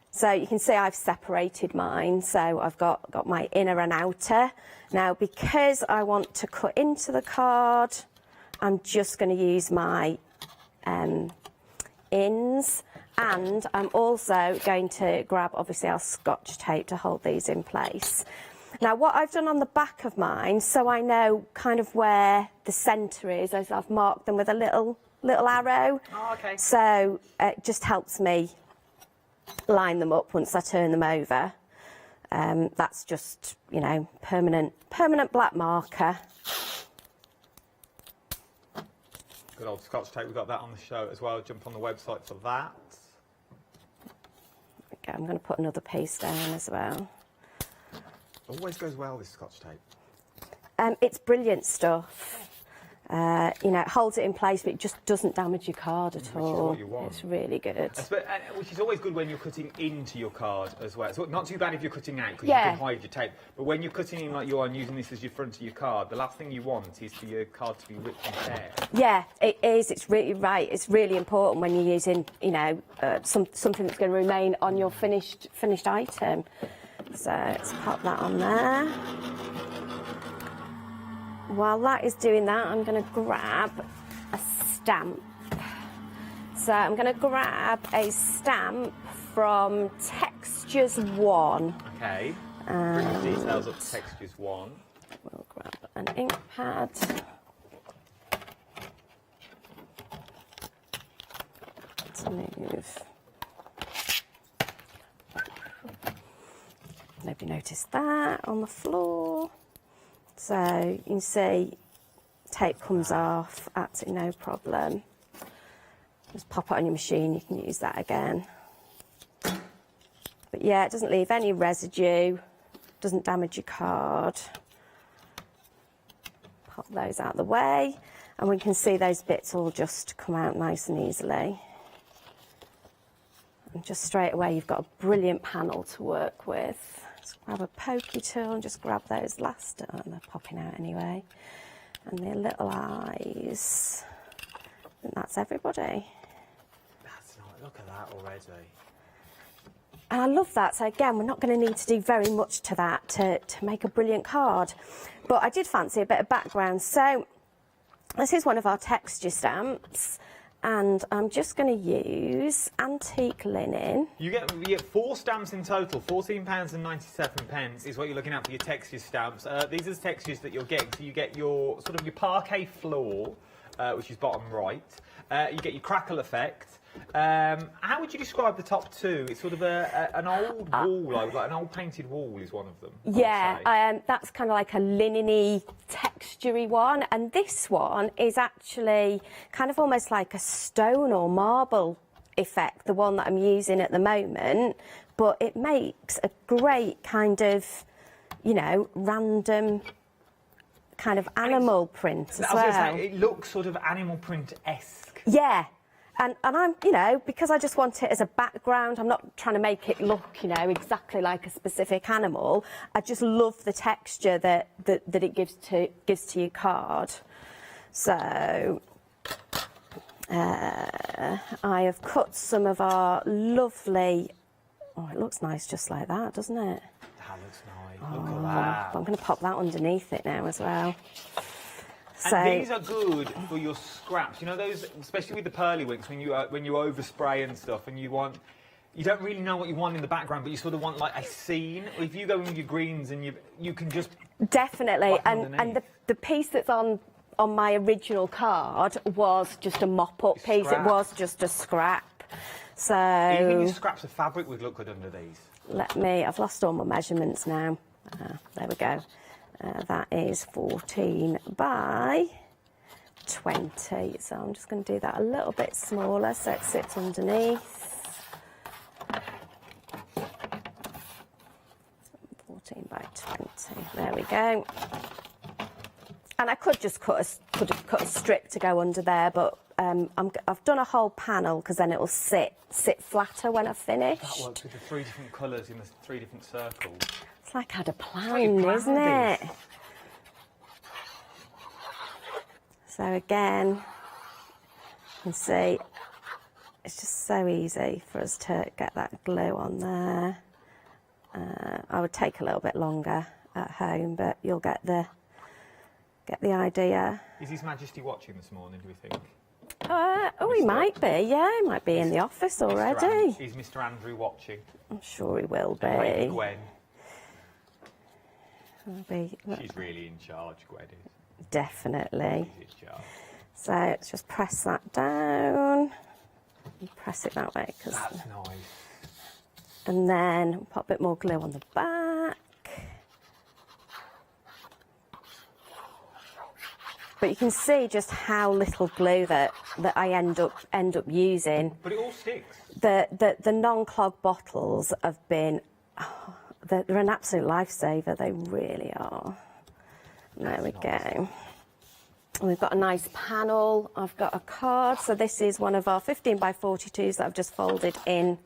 So you can see I've separated mine. So I've got my inner and outer. Now, because I want to cut into the card, I'm just going to use my ins. And I'm also going to grab, obviously, our Scotch tape to hold these in place. Now, what I've done on the back of mine, so I know kind of where the centre is, is I've marked them with a little arrow. Oh, okay. So it just helps me line them up once I turn them over. That's just, you know, permanent black marker. Good old Scotch tape. We've got that on the show as well. Jump on the website for that. Okay, I'm going to put another piece down as well. Always goes well, this Scotch tape. It's brilliant stuff. You know, it holds it in place, but it just doesn't damage your card at all. What you want. It's really good. Which is always good when you're cutting into your card as well. So not too bad if you're cutting out because Yeah. you can hide your tape. But when you're cutting in like you are and using this as your front of your card, the last thing you want is for your card to be ripped and tear. Yeah, it is. It's really right. It's really important when you're using, you know, something that's going to remain on your finished item. So let's pop that on there. While that is doing that, I'm going to grab a stamp. So I'm going to grab a stamp from Textures 1. Okay. Bring the details up to Textures 1. We'll grab an ink pad. Let's move. Nobody noticed that on the floor. So you can see tape comes off, absolutely no problem. Just pop it on your machine, you can use that again. But yeah, it doesn't leave any residue, doesn't damage your card. Pop those out of the way, and we can see those bits all just come out nice and easily. And just straight away, you've got a brilliant panel to work with. Just grab a pokey tool and just grab those last, oh, they're popping out anyway. And their little eyes. And that's everybody. That's nice. Look at that already. And I love that. So again, we're not going to need to do very much to that to make a brilliant card. But I did fancy a bit of background. So this is one of our texture stamps. And I'm just going to use antique linen. You get 4 stamps in total. £14.97 is what you're looking at for your texture stamps. These are the textures that you're getting. So you get your sort of your parquet floor, which is bottom right. You get your crackle effect. How would you describe the top 2? It's sort of an old wall, like an old painted wall is one of them. Yeah, that's kind of like a linen-y, texture-y one. And this one is actually kind of almost like a stone or marble effect, the one that I'm using at the moment. But it makes a great kind of, you know, random kind of animal print as well. I was going to say, it looks sort of animal print-esque. Yeah. And I'm, you know, because I just want it as a background, I'm not trying to make it look, you know, exactly like a specific animal. I just love the texture that it gives to your card. So I have cut some of our lovely, oh, it looks nice just like that, doesn't it? That looks nice. Look at that. I'm going to pop that underneath it now as well. So, and these are good for your scraps. You know those, especially with the pearly winks, when you overspray and stuff, and you don't really know what you want in the background, but you sort of want like a scene. If you go with your greens and you can just definitely. And the piece that's on my original card was just a mop-up piece. Scrap. It was just a scrap. So even your scraps of fabric would look good under these. I've lost all my measurements now. There we go. That is 14 by 20. So I'm just going to do that a little bit smaller so it sits underneath. 14 by 20. There we go. And I could just cut a strip to go under there, but I've done a whole panel because then it will sit flatter when I've finished. That works with the 3 different colours in the 3 different circles. It's like I had a plan, isn't it? So again, you can see it's just so easy for us to get that glue on there. I would take a little bit longer at home, but you'll get the idea. Is His Majesty watching this morning, do we think? He might be, yeah, he might be in the office already. Is Mr. Andrew watching? I'm sure he will be. Lady Gwen. She's really in charge, Gwen is. Definitely. She's in charge. So let's just press that down. And press it that way. That's nice. And then pop a bit more glue on the back. But you can see just how little glue that I end up using. But it all sticks. The non-clog bottles have been, they're an absolute lifesaver. They really are. There we go. And we've got a nice panel. I've got a card. So this is one of our 15 by 42s that I've just folded in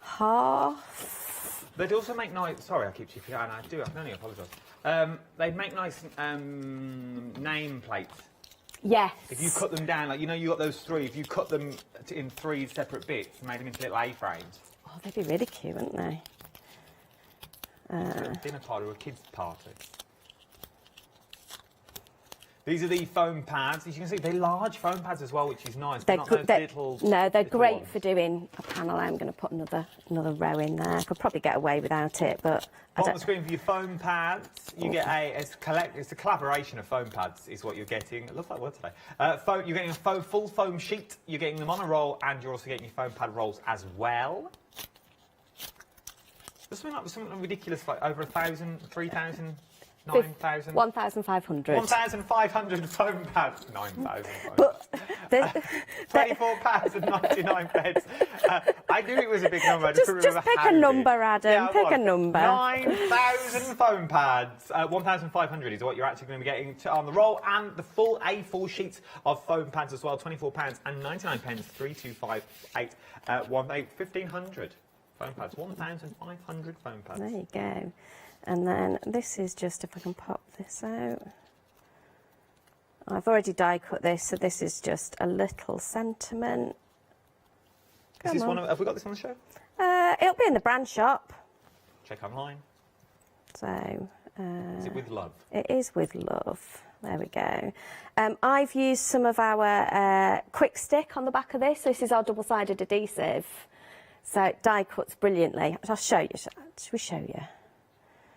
half. They'd also make nice. Sorry, I keep chipping out, and I can only apologise. They'd make nice name plates. Yes. If you cut them down, like you got those 3. If you cut them in 3 separate bits and made them into little A-frames. Oh, they'd be really cute, wouldn't they? A dinner party or a kids' party. These are the foam pads. As you can see, they're large foam pads as well, which is nice. They're They're great ones. For doing a panel. I'm going to put another row in there. I could probably get away without it, but on the screen for your foam pads, you get it's a collaboration of foam pads is what you're getting. It looks like word today. You're getting a full foam sheet. You're getting them on a roll, and you're also getting your foam pad rolls as well. There's something ridiculous, like over 1,000, 3,000 9,000? 1,500. 1,500 foam pads. 9,000 foam But pads. £24.99. I knew it was a big number. I just couldn't remember pick how a big. number, Adam. Yeah, Pick a number. 9,000 foam pads. 1,500 is what you're actually going to be getting on the roll, and the full A4 sheets of foam pads as well. £24.99. 3258. 1,500 foam pads. 1,500 foam pads. There you go. And then this is just, if I can pop this out. I've already die cut this, so this is just a little sentiment. Is this one? Have we got this on the show? It'll be in the brand shop. Check online. So. Is it with love? It is with love. There we go. I've used some of our quick stick on the back of this. This is our double-sided adhesive. So it die cuts brilliantly. I'll show you. Should we show you?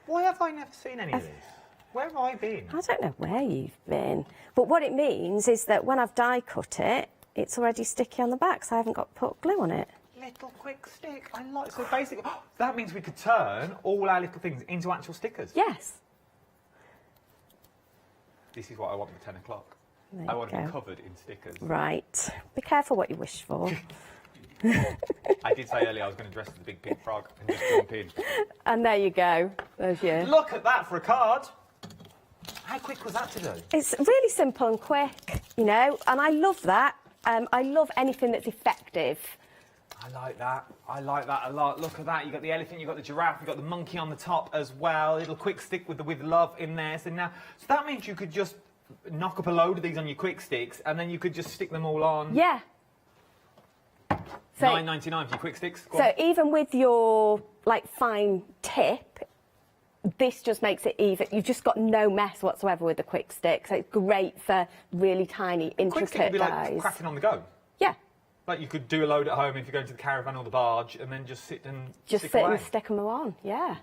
Why have I never seen any of this? Where have I been? I don't know where you've been. But what it means is that when I've die cut it, it's already sticky on the back, so I haven't got to put glue on it. Little quick stick. I like. So basically, that means we could turn all our little things into actual stickers. Yes. This is what I want for 10 o'clock. There I want to you be go. covered in stickers. Right. Be careful what you wish for. I did say earlier I was going to dress as a big pink frog and just jump in. And there you go. There's your... Look at that for a card. How quick was that to do? It's really simple and quick, you know, and I love that. I love anything that's effective. I like that. I like that a lot. Look at that. You've got the elephant, you've got the giraffe, you've got the monkey on the top as well. A little quick stick with the with love in there. So that means you could just knock up a load of these on your quick sticks and then you could just stick them all on. Yeah. So, £9.99 for your quick sticks. Go so on. even with your like fine tip, this just makes it even. You've just got no mess whatsoever with the quick stick. So it's great for really tiny, Quick stick would intricate be like dies. cracking on the go. Yeah. Like you could do a load at home if you're going to the caravan or the barge and then just sit and Just stick sit away. and stick them on. Yeah.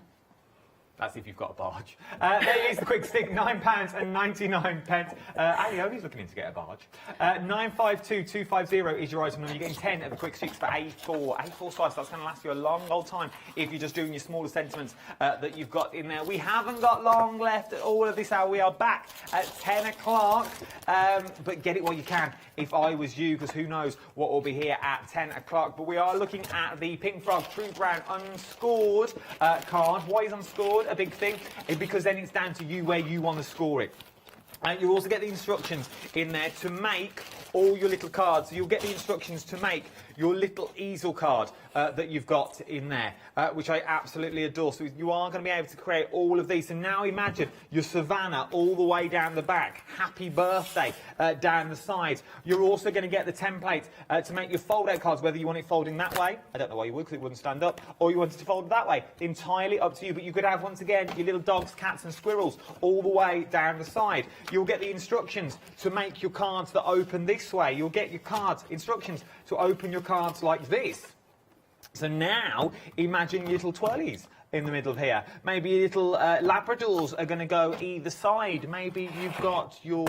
That's if you've got a barge. There is the quick stick, £9.99. Alioni's looking in to get a barge. 952250 is your item number. You're getting 10 of the quick sticks for A4. A4 size, that's going to last you a long old time if you're just doing your smaller sentiments that you've got in there. We haven't got long left at all of this hour. We are back at 10 o'clock. But get it while you can. If I was you, because who knows what will be here at 10 o'clock. But we are looking at the Pink Frog True Brown unscored card. Why is unscored a big thing? It's because then it's down to you where you want to score it. You also get the instructions in there to make all your little cards. So you'll get the instructions to make your little easel card that you've got in there, which I absolutely adore. So you are going to be able to create all of these. And now imagine your Savannah all the way down the back. Happy birthday down the sides. You're also going to get the template to make your fold-out cards, whether you want it folding that way. I don't know why you would, because it wouldn't stand up. Or you want it to fold that way. Entirely up to you. But you could have, once again, your little dogs, cats and squirrels all the way down the side. You'll get the instructions to make your cards that open this way. You'll get your cards, instructions to open your cards like this. So now, imagine your little twirlies in the middle of here. Maybe your little Labradors are going to go either side. Maybe you've got your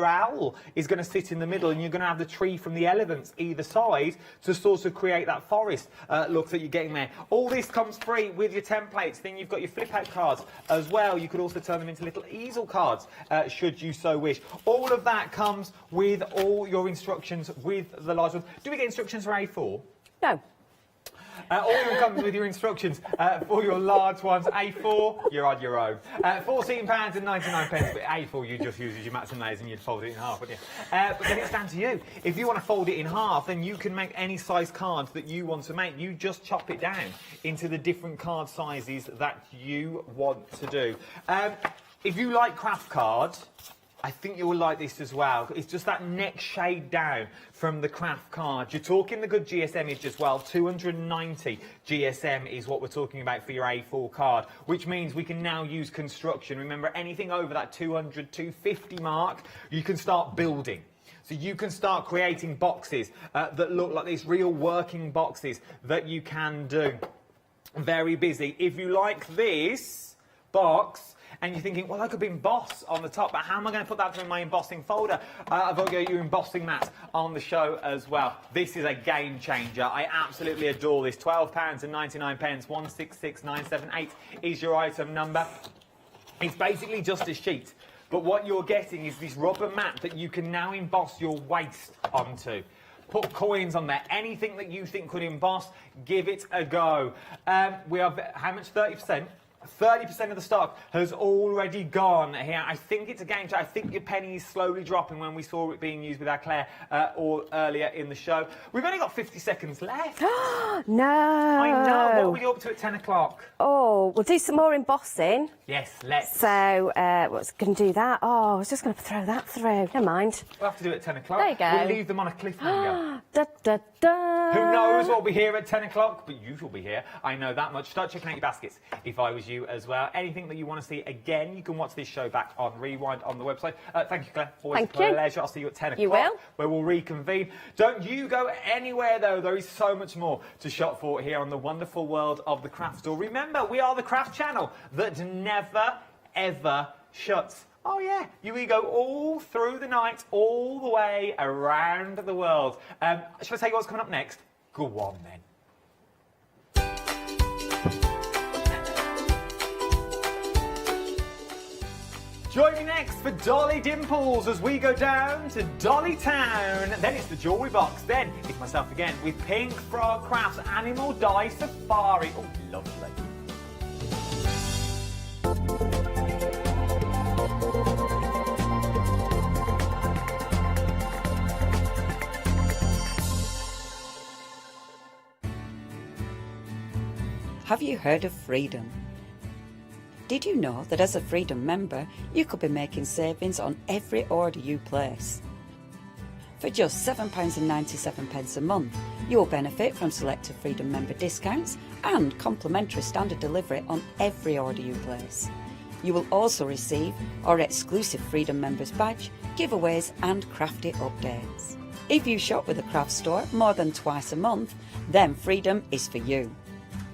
owl is going to sit in the middle, and you're going to have the tree from the elephants either side to sort of create that forest look that you're getting there. All this comes free with your templates. Then you've got your flip out cards as well. You could also turn them into little easel cards should you so wish. All of that comes with all your instructions with the large ones. Do we get instructions for A4? No. All of them comes with your instructions for your large ones. A4, you're on your own. £14.99. But A4 you just use as your mats and layers and you'd fold it in half, wouldn't you? But then it's down to you. If you want to fold it in half, then you can make any size cards that you want to make. You just chop it down into the different card sizes that you want to do. If you like craft cards, I think you will like this as well. It's just that next shade down from the craft card. You're talking the good GSM as well. 290 GSM is what we're talking about for your A4 card, which means we can now use construction. Remember, anything over that 200, 250 mark, you can start building. So you can start creating boxes that look like these, real working boxes that you can do. Very busy. If you like this box, and you're thinking, well, I could be emboss on the top, but how am I going to put that in my embossing folder? I've got your embossing mats on the show as well. This is a game changer. I absolutely adore this. £12.99. 166978 is your item number. It's basically just a sheet, but what you're getting is this rubber mat that you can now emboss your waist onto. Put coins on there. Anything that you think could emboss, give it a go. We have, how much? 30%? 30% of the stock has already gone here. I think it's a game changer. I think your penny is slowly dropping when we saw it being used with our Claire earlier in the show. We've only got 50 seconds left. No. I know. What are we up to at 10 o'clock? Oh, we'll do some more embossing. Yes, let's. So, what's going to do that? Oh, I was just going to throw that through. Never mind. We'll have to do it at 10 o'clock. There you go. We'll leave them on a cliffhanger. Da, da, da. Who knows what will be here at 10 o'clock, but you will be here. I know that much. Start checking out your baskets if I was you as well. Anything that you want to see again, you can watch this show back on Rewind on the website. Thank you, Claire. Always a pleasure. I'll see you at 10 o'clock. You will. Where we'll reconvene. Don't you go anywhere, though. There is so much more to shop for here on the wonderful world of the craft store. Remember, we are the craft channel that never, ever shuts. Oh, yeah, you go all through the night, all the way around the world. Shall I tell you what's coming up next? Go on, then. Join me next for Dolly Dimples as we go down to Dolly Town. Then it's the jewellery box. Then it's myself again with Pink Frog Crafts Animal Die Safari. Oh, lovely. Have you heard of Freedom? Did you know that as a Freedom member, you could be making savings on every order you place? For just £7.97 a month, you'll benefit from selected Freedom member discounts and complimentary standard delivery on every order you place. You will also receive our exclusive Freedom members badge, giveaways and crafty updates. If you shop with a craft store more than twice a month, then Freedom is for you.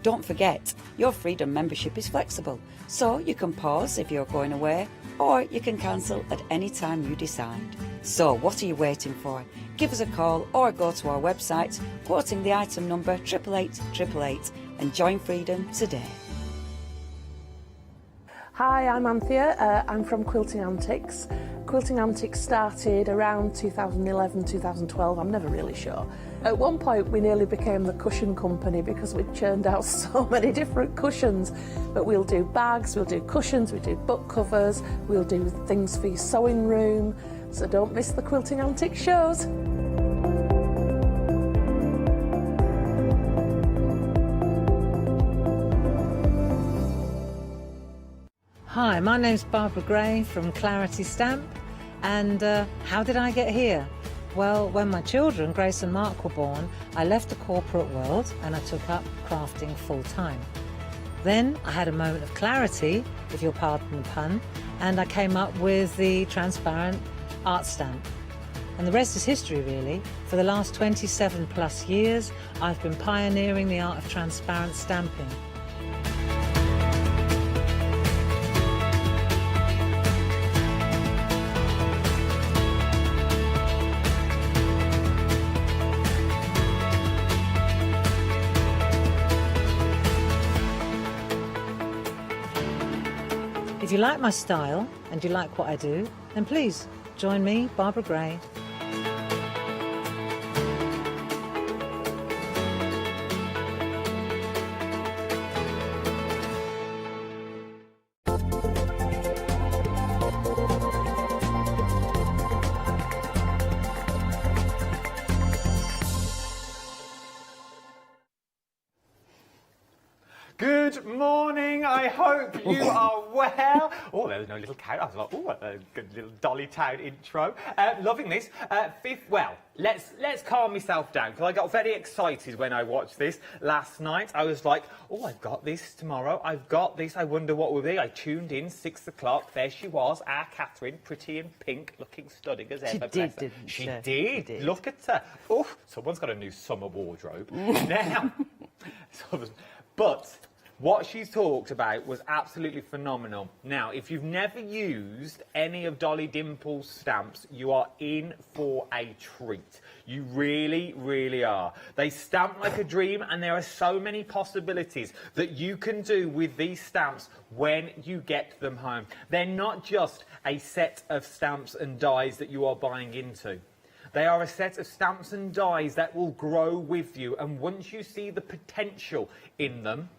Don't forget, your Freedom membership is flexible, so you can pause if you're going away, or you can cancel at any time you decide. So what are you waiting for? Give us a call or go to our website, quoting the item number 88888 and join Freedom today. Hi, I'm Anthea. I'm from Quilting Antics. Quilting Antics started around 2011, 2012, I'm never really sure. At one point we nearly became the cushion company because we churned out so many different cushions. But we'll do bags, we'll do cushions, we do book covers, we'll do things for your sewing room. So don't miss the Quilting Antics shows. Hi, my name's Barbara Gray from Clarity Stamp, and how did I get here? Well, when my children, Grace and Mark, were born, I left the corporate world and I took up crafting full-time. Then I had a moment of clarity, if you'll pardon the pun, and I came up with the transparent art stamp. And the rest is history, really. For the last 27 plus years, I've been pioneering the art of transparent stamping. If you like my style and you like what I do, then please join me, Barbara Gray. Good morning, I hope you are well. Oh, there's no little cow. I was like, oh, a good little Dolly Town intro. Loving this. Well, let's calm myself down, because I got very excited when I watched this last night. I was like, oh, I've got this tomorrow. I've got this. I wonder what will be. I tuned in, 6 o'clock. There she was, our Catherine, pretty in pink, looking stunning as ever. She did. Look at her. Oh, someone's got a new summer wardrobe. Now, but What she's talked about was absolutely phenomenal. Now, if you've never used any of Dolly Dimple's stamps, you are in for a treat. You really, really are. They stamp like a dream, and there are so many possibilities that you can do with these stamps when you get them home. They're not just a set of stamps and dies that you are buying into. They are a set of stamps and dies that will grow with you, and once you see the potential in them,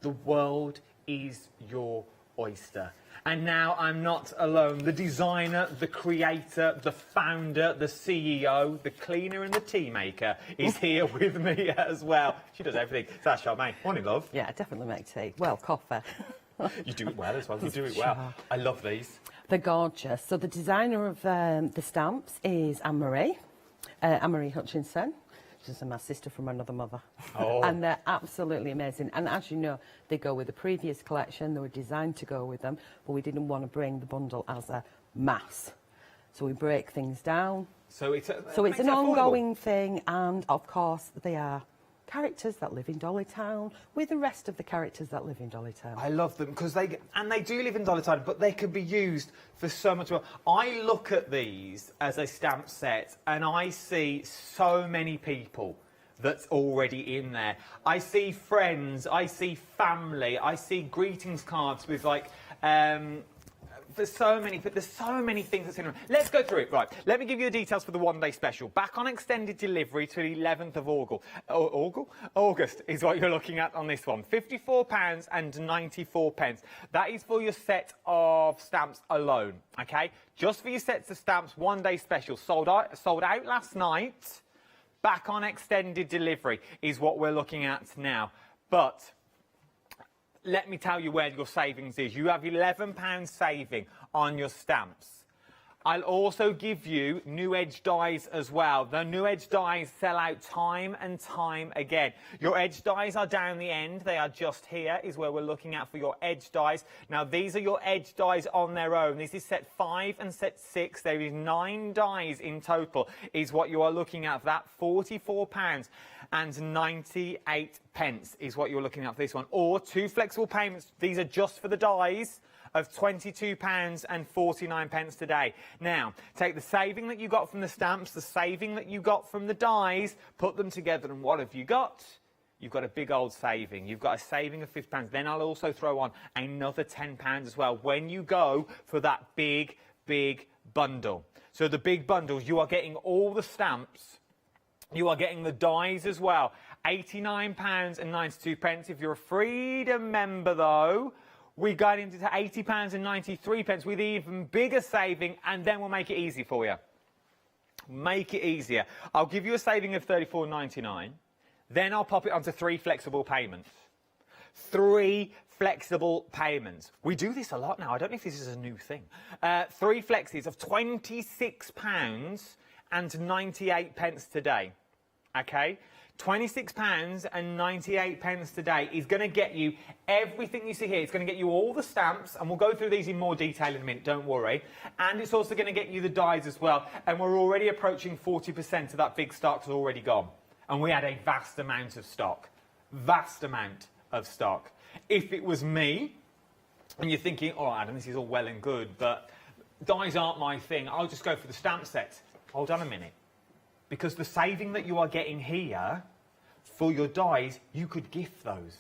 the world is your oyster. And now I'm not alone. The designer, the creator, the founder, the CEO, the cleaner and the tea maker is here with me as well. She does everything. So that's Charmaine. Morning, love. Yeah, I definitely make tea. Well, coffee. You do it well as well. You do it well. I love these. They're gorgeous. So the designer of the stamps is Anne-Marie Hutchinson. She's my sister from another mother. Oh. And they're absolutely amazing. And as you know, they go with the previous collection. They were designed to go with them, but we didn't want to bring the bundle as a mass. So we break things down. So it's an ongoing thing, and of course they are characters that live in Dollytown with the rest of the characters that live in Dollytown. I love them because they do live in Dollytown, but they can be used for so much more. I look at these as a stamp set and I see so many people that's already in there. I see friends, I see family, I see greetings cards with like there's so many things that's in them. Let's go through it. Right, let me give you the details for the one-day special. Back on extended delivery to the 11th of August is what you're looking at on this one. £54.94. That is for your set of stamps alone, okay? Just for your sets of stamps, one-day special. Sold out last night. Back on extended delivery is what we're looking at now. But let me tell you where your savings is. You have £11 saving on your stamps. I'll also give you new edge dies as well. The new edge dies sell out time and time again. Your edge dies are down the end. They are just here is where we're looking at for your edge dies. Now, these are your edge dies on their own. This is set 5 and set 6. There is 9 dies in total is what you are looking at for that. £44.98 is what you're looking at for this one. Or 2 flexible payments. These are just for the dies of £22.49 today. Now, take the saving that you got from the stamps, the saving that you got from the dies, put them together, and what have you got? You've got a big old saving. You've got a saving of £50. Then I'll also throw on another £10 as well when you go for that big, big bundle. So the big bundles, you are getting all the stamps. You are getting the dies as well. £89.92. If you're a Freedom member, though, we got into £80.93 with even bigger saving, and then we'll make it easy for you. Make it easier. I'll give you a saving of £34.99. Then I'll pop it onto 3 flexible payments. 3 flexible payments. We do this a lot now. I don't know if this is a new thing. 3 flexes of £26.98 today. Okay? £26.98 today is going to get you everything you see here. It's going to get you all the stamps, and we'll go through these in more detail in a minute, don't worry. And it's also going to get you the dies as well. And we're already approaching 40% of that big stock's already gone. And we had a vast amount of stock. Vast amount of stock. If it was me, and you're thinking, all right, Adam, this is all well and good, but dies aren't my thing, I'll just go for the stamp sets. Hold on a minute. Because the saving that you are getting here for your dies, you could gift those.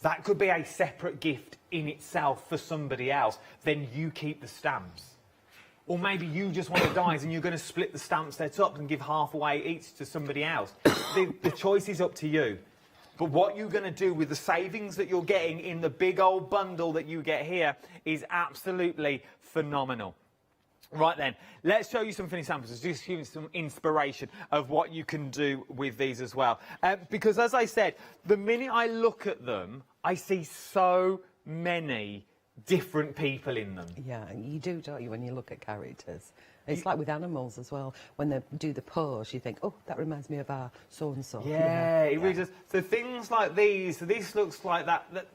That could be a separate gift in itself for somebody else. Then you keep the stamps. Or maybe you just want the dies and you're going to split the stamp sets up and give half away each to somebody else. The choice is up to you. But what you're going to do with the savings that you're getting in the big old bundle that you get here is absolutely phenomenal. Right then, let's show you some funny samples, just give you some inspiration of what you can do with these as well. Because as I said, the minute I look at them, I see so many different people in them. Yeah, you do, don't you, when you look at characters? It's like with animals as well. When they do the pose, you think, oh, that reminds me of our so-and-so. Yeah, it really does. So things like these, so this looks like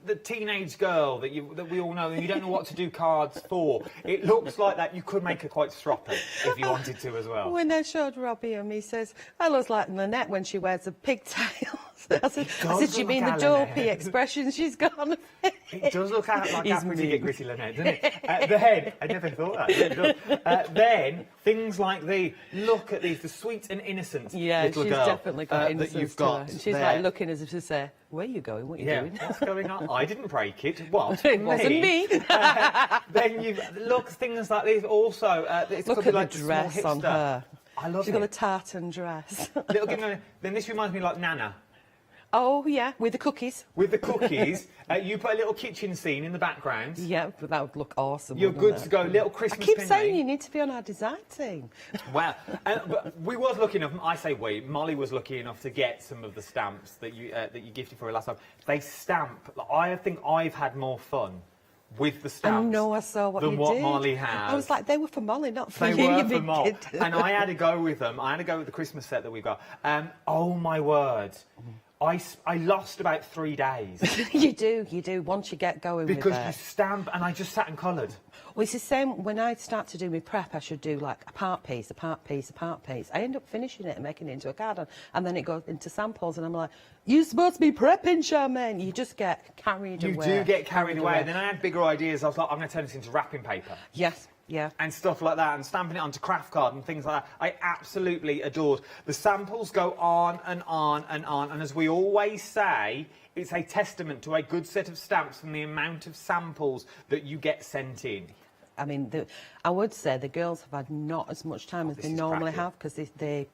the teenage girl that we all know, and you don't know what to do cards for. It looks like that. You could make her quite stroppy if you wanted to as well. When I showed Robbie him, he says, I look like Lynette when she wears the pigtails. I said, do you mean the dopey expression she's got on her face? It does look like He's after you mean. get gritty Lynette, doesn't it? Then, I never thought that. It does. Then, things like look at these, the sweet and innocent little she's girl definitely got innocence that you've to her. got And she's there. like looking as if to say, where are you going? What are you doing? What's going on? I didn't break it. What? It wasn't me. Then you've look things like these. Also, it's Look could at be like the dress small on hipster. her. I love She's it. got a tartan dress. Then this reminds me like Nana. Oh, yeah, with the cookies. With the cookies, you put a little kitchen scene in the background. Yeah, but that would look awesome. You're wouldn't good it? to go. Little Christmas I keep pin saying me. you need to be on our design team. Wow. But we was lucky enough, I say we, Molly was lucky enough to get some of the stamps that you gifted for her last time. They stamp. I think I've had more fun with the stamps I know, I saw what than you what did. Molly has. I was like, they were for Molly, not for They you, were you for big Molly. kid. And I had to go with them. I had to go with the Christmas set that we've got. Oh, my word. I lost about 3 days. You do, once you get going with Because it. you stamp, and I just sat and coloured. Well, it's the same, when I start to do my prep, I should do like a part piece, a part piece, a part piece. I end up finishing it and making it into a garden, and then it goes into samples, and I'm like, you're supposed to be prepping, Charmaine. You just get carried away. You do get carried away. And then I had bigger ideas. I was like, I'm going to turn this into wrapping paper. Yes. Yeah. And stuff like that, and stamping it onto craft card and things like that. I absolutely adored. The samples go on and on and on, and as we always say, it's a testament to a good set of stamps from the amount of samples that you get sent in. I mean, I would say the girls have had not as much time as they normally have, because the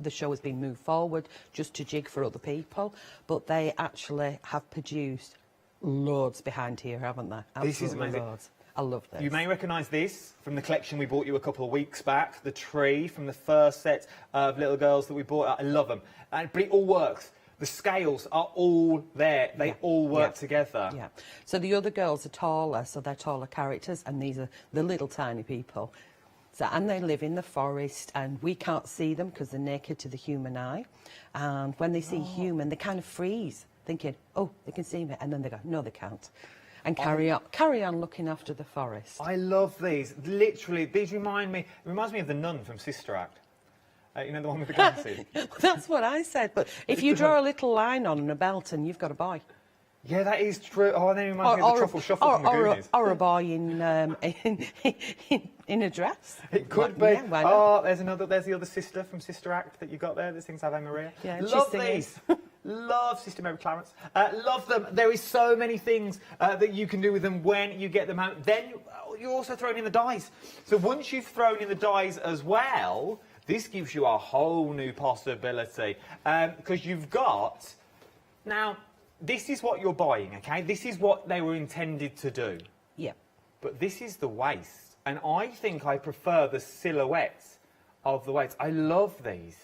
show has been moved forward just to jig for other people, but they actually have produced loads behind here, haven't they? Absolutely, this is amazing. Loads. I love this. You may recognise this from the collection we bought you a couple of weeks back, the tree from the first set of little girls that we bought. I love them. But it all works. The scales are all there. They all work together. Yeah. So the other girls are taller, so they're taller characters, and these are the little tiny people. So, and they live in the forest, and we can't see them because they're naked to the human eye. And when they see human, they kind of freeze, thinking, oh, they can see me. And then they go, no, they can't. And carry on looking after the forest. I love these. Literally, these remind me. It reminds me of the nun from Sister Act. You know, the one with the glasses. That's what I said. But if you draw a little line on a belt, and you've got a boy. Yeah, that is true. Oh, then it reminds me of the truffle shuffle from the Goonies. Or a boy in a dress. It could be. Yeah, why not? There's the other sister from Sister Act that you got there. This thing's Ave Maria. Yeah, love these. Love Sister Mary Clarence. Love them. There is so many things that you can do with them when you get them out. Then you're also throwing in the dies. So once you've thrown in the dies as well, this gives you a whole new possibility. Because you've got... Now, this is what you're buying, OK? This is what they were intended to do. Yeah. But this is the waist. And I think I prefer the silhouette of the waist. I love these.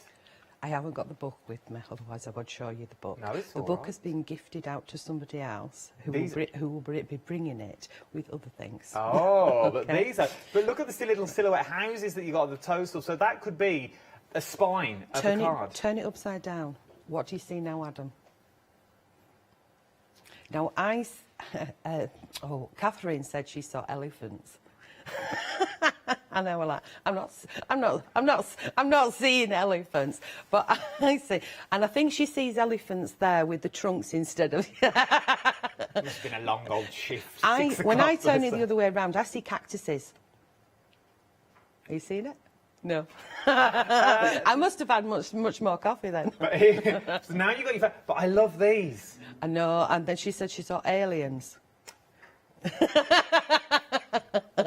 I haven't got the book with me, otherwise I would show you the book. No, it's the all book right. has been gifted out to somebody else who will be bringing it with other things. Oh, but these are... But look at the little silhouette houses that you got on the toadstool. So that could be a spine of a card. Turn it upside down. What do you see now, Adam? Now, Catherine said she saw elephants. And they were like, I'm not seeing elephants, but I see. And I think she sees elephants there with the trunks instead of... It must have been a long old shift. When I turn it the other way around, I see cactuses. Are you seeing it? No. I must have had much more coffee then. So now you got your... But I love these. I know, and then she said she saw aliens.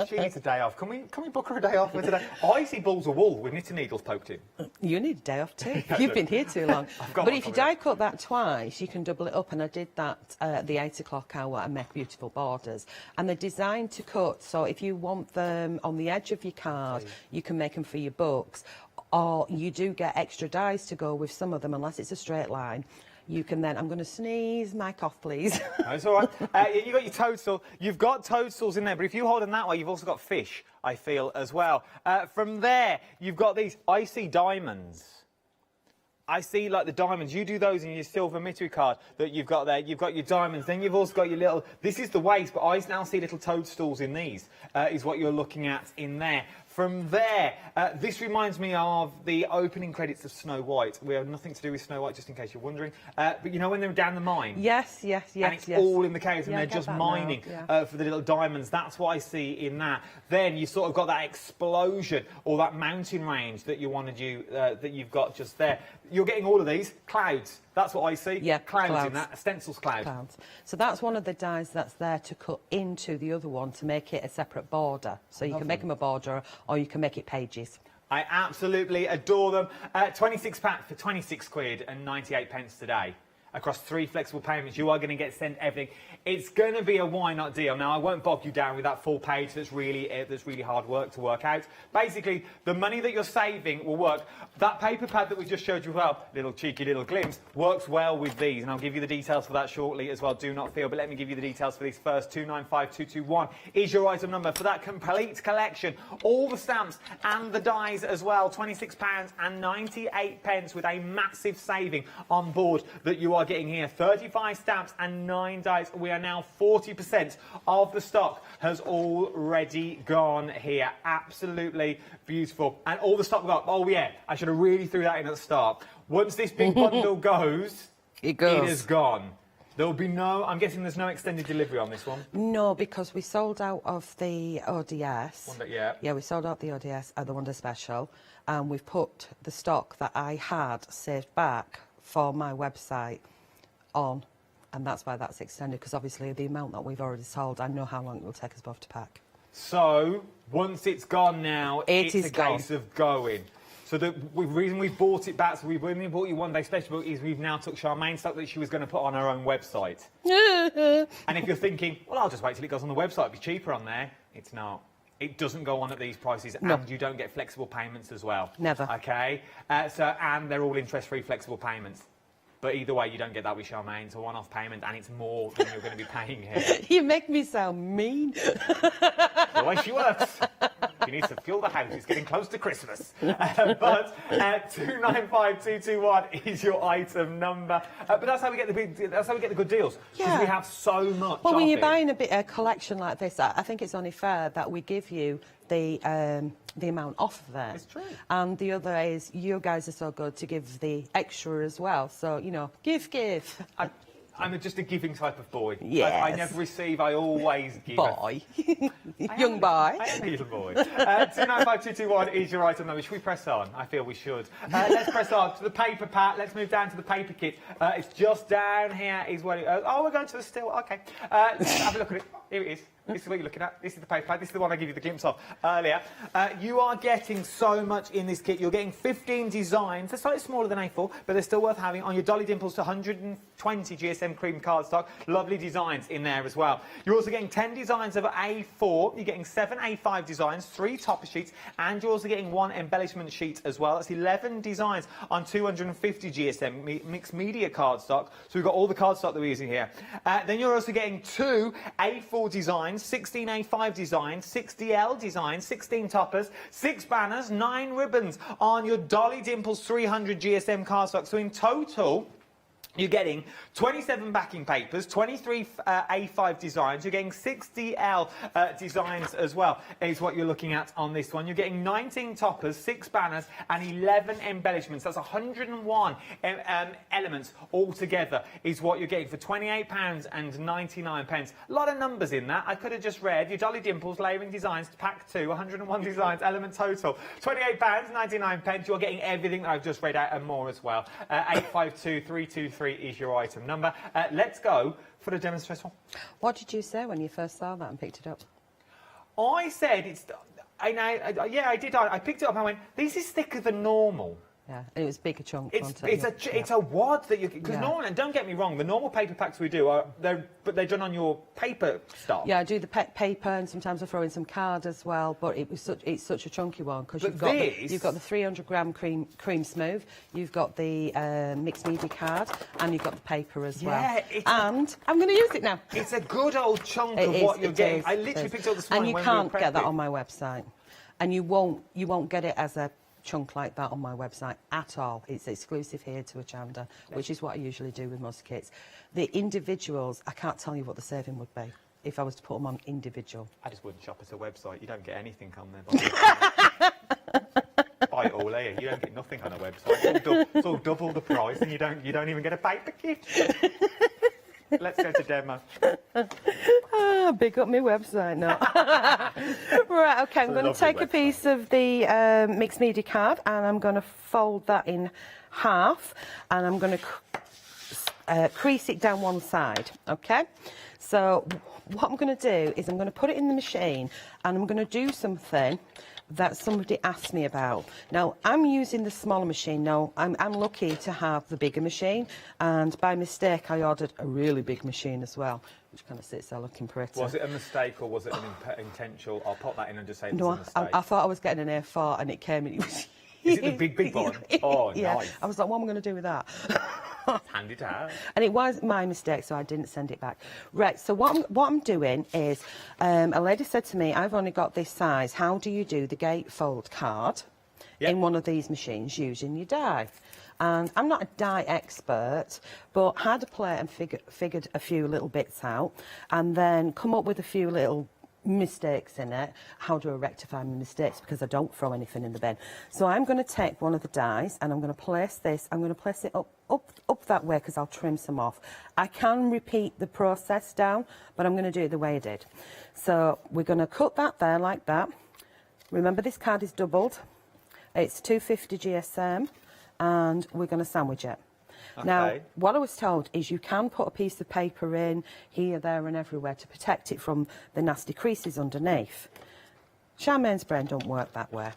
She needs a day off. Can we book her a day off for today? I see balls of wool with knitting needles poked in. You need a day off too. You've been here too long. But if you die cut that twice, you can double it up. And I did that at the 8 o'clock hour and make beautiful borders. And they're designed to cut. So if you want them on the edge of your card, you can make them for your books. Or you do get extra dies to go with some of them, unless it's a straight line. You can then... I'm going to sneeze. Mic off, please. That's all right. You got your toadstool. You've got toadstools in there, but if you hold them that way, you've also got fish, I feel, as well. From there, you've got these icy diamonds. I see, like, the diamonds. You do those in your silver mitri card that you've got there. You've got your diamonds. Then you've also got your little... This is the waist, but I now see little toadstools in these, is what you're looking at in there. From there, this reminds me of the opening credits of Snow White. We have nothing to do with Snow White, just in case you're wondering. But you know when they're down the mine? Yes. And it's all in the caves, and Yeah, I they're get just that mining now, for the little diamonds. That's what I see in that. Then you sort of got that explosion or that mountain range that you wanted that you've got just there. You're getting all of these clouds. That's what I see. Yeah, clouds in that. A stencil's cloud. Clouds. So that's one of the dies that's there to cut into the other one to make it a separate border. So you can make them a border, or you can make it pages. I absolutely adore them. 26 pack for 26 quid and 98 pence today. Across 3 flexible payments, you are going to get sent everything. It's going to be a why not deal. Now, I won't bog you down with that full page that's really hard work to work out. Basically, the money that you're saving will work. That paper pad that we just showed you, well, little cheeky little glimpse, works well with these, and I'll give you the details for that shortly as well. Do not feel, but let me give you the details for these first. 295221 is your item number for that complete collection. All the stamps and the dies as well. £26.98 with a massive saving on board that you are getting here. 35 stamps and 9 dies. We are now 40% of the stock has already gone here. Absolutely beautiful. And all the stock we got, oh yeah, I should have really threw that in at the start. Once this big bundle goes, it is gone. There'll be no, I'm guessing there's no extended delivery on this one? No, because we sold out of the ODS. Yeah, we sold out the ODS at the Wonder Special, and we've put the stock that I had saved back for my website on, and that's why that's extended, because obviously the amount that we've already sold, I know how long it will take us both to pack. So, once it's gone now, it's a case of going. So the reason we bought it back, so we've only bought you one day special, is we've now took Charmaine stock that she was going to put on her own website. And if you're thinking, well, I'll just wait till it goes on the website, it'll be cheaper on there. It's not. It doesn't go on at these prices, and you don't get flexible payments as well. Never. Okay? And they're all interest-free flexible payments. But either way, you don't get that with Charmaine. It's a one-off payment, and it's more than you're going to be paying here. You make me sound mean. The way she works. She needs to fuel the house. It's getting close to Christmas. But 295221 is your item number. But that's how we get the good deals. Because we have so much. Well, when you're buying a collection like this, I think it's only fair that we give you the amount off of it. It's true. And the other is, you guys are so good to give the extra as well. So, you know, give. I'm just a giving type of boy. Yes. I never receive, I always give. Boy. Young boy. I am a little boy. 295221 is your item number. Should we press on? I feel we should. Let's press on to the paper pat. Let's move down to the paper kit. It's just down here is what it... oh, we're going to the still. OK. Let's have a look at it. Here it is. This is what you're looking at. This is the paper pad. This is the one I gave you the glimpse of earlier. You are getting so much in this kit. You're getting 15 designs. They're slightly smaller than A4, but they're still worth having. On your Dolly Dimples to 120 GSM cream cardstock. Lovely designs in there as well. You're also getting 10 designs of A4. You're getting 7 A5 designs, 3 topper sheets, and you're also getting 1 embellishment sheet as well. That's 11 designs on 250 GSM mixed media cardstock. So we've got all the cardstock that we're using here. Then you're also getting 2 A4 designs, 16 A5 designs, 6 DL designs, 16 toppers, 6 banners, 9 ribbons on your Dolly Dimples 300 GSM cardstock. So in total, you're getting 27 backing papers, 23 A5 designs. You're getting 6 DL designs as well, is what you're looking at on this one. You're getting 19 toppers, 6 banners, and 11 embellishments. That's 101 elements altogether is what you're getting for £28.99. A lot of numbers in that. I could have just read your Dolly Dimples layering designs, pack 2, 101 designs, element total. £28.99. You're getting everything that I've just read out and more as well. 852323 is your item number. Let's go for the demonstration. What did you say when you first saw that and picked it up? I said it's... yeah, I did. I picked it up and I went, this is thicker than normal. Yeah, it was bigger chunk. It's a wad that you... Because normally, and don't get me wrong, the normal paper packs we do, they're done on your paper stuff. Yeah, I do the paper, and sometimes I throw in some card as well, but it's such a chunky one, because you've got the 300 gram cream smooth, you've got the mixed media card, and you've got the paper as well. And I'm going to use it now. It's a good old chunk of what you're getting. I literally picked it up this morning. And you can't get that on my website. And you won't get it as a chunk like that on my website at all. It's exclusive here to Hochanda, which is what I usually do with most kits. The individuals, I can't tell you what the saving would be if I was to put them on individual. I just wouldn't shop at a website. You don't get anything on there. buy it all here. You don't get nothing on a website. It's all double the price, and you don't even get a paper kit. Let's go to demo. Big up my website now. Right, okay, I'm going to take a piece of the mixed media card and I'm going to fold that in half and I'm going to crease it down one side, okay? So what I'm going to do is I'm going to put it in the machine and I'm going to do something that somebody asked me about. Now, I'm using the smaller machine. Now, I'm lucky to have the bigger machine, and by mistake, I ordered a really big machine as well, which kind of sits there looking pretty. Was it a mistake or was it an intentional? I'll pop that in and just say it was No, a mistake. I thought I was getting an A4 and it came and it was... Is it the big one? Oh, yeah. nice. I was like, what am I going to do with that? Hand it out. And it was my mistake, so I didn't send it back. Right, so what I'm doing is, a lady said to me, I've only got this size. How do you do the gatefold card in one of these machines using your die? And I'm not a die expert, but had a play and figured a few little bits out, and then come up with a few little mistakes in it. How do I rectify my mistakes, because I don't throw anything in the bin. So I'm going to take one of the dies and I'm going to place this, I'm going to place it up that way because I'll trim some off. I can repeat the process down, but I'm going to do it the way I did. So we're going to cut that there like that. Remember, this card is doubled. It's 250 GSM and we're going to sandwich it. Okay. Now, what I was told is you can put a piece of paper in here, there and everywhere to protect it from the nasty creases underneath. Charmaine's brain don't work that way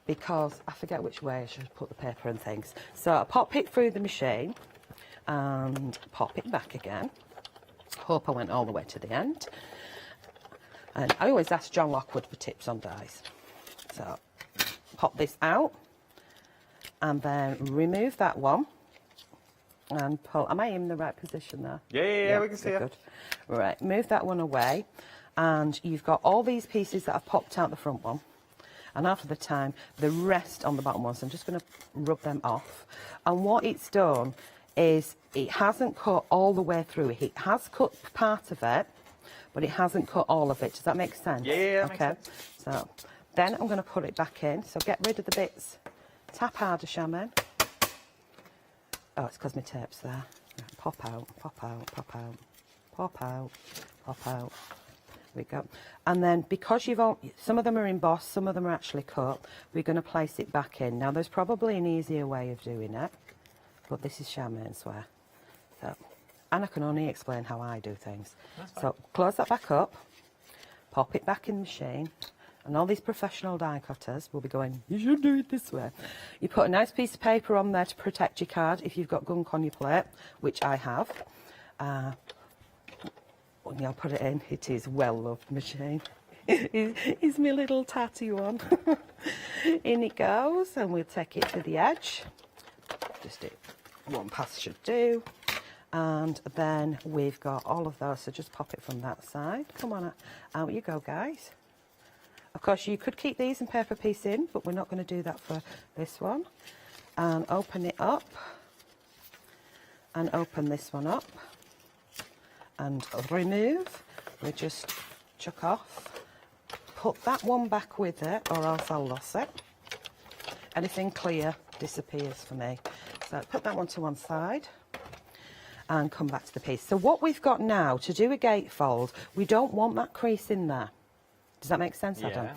because I forget which way I should put the paper and things. So I pop it through the machine and pop it back again. Hope I went all the way to the end. And I always ask John Lockwood for tips on dies. So pop this out and then remove that one. And pull. Am I in the right position there? Yeah, we can see it. Good. Right, move that one away, and you've got all these pieces that have popped out the front one, and after the time, the rest on the bottom one. So I'm just going to rub them off. And what it's done is it hasn't cut all the way through. It has cut part of it, but it hasn't cut all of it. Does that make sense? Yeah, okay. Makes sense. So then I'm going to put it back in. So get rid of the bits. Tap harder, Charmaine. Oh, it's because my tape's there. Pop out, pop out, pop out, pop out, pop out. There we go. And then because some of them are embossed, some of them are actually cut, we're going to place it back in. Now, there's probably an easier way of doing it, but this is Charmaine's way. So, and I can only explain how I do things. So close that back up, pop it back in the machine. And all these professional die cutters will be going, you should do it this way. You put a nice piece of paper on there to protect your card if you've got gunk on your plate, which I have. I'll put it in. It is well-loved machine. It's my little tatty one. In it goes, and we'll take it to the edge. Just do one pass should do. And then we've got all of those, so just pop it from that side. Come on, out you go, guys. Of course, you could keep these and paper piece in, but we're not going to do that for this one. And open it up. And open this one up. And remove. We just chuck off. Put that one back with it, or else I'll lose it. Anything clear disappears for me. So put that one to one side. And come back to the piece. So what we've got now, to do a gatefold, we don't want that crease in there. Does that make sense, Adam?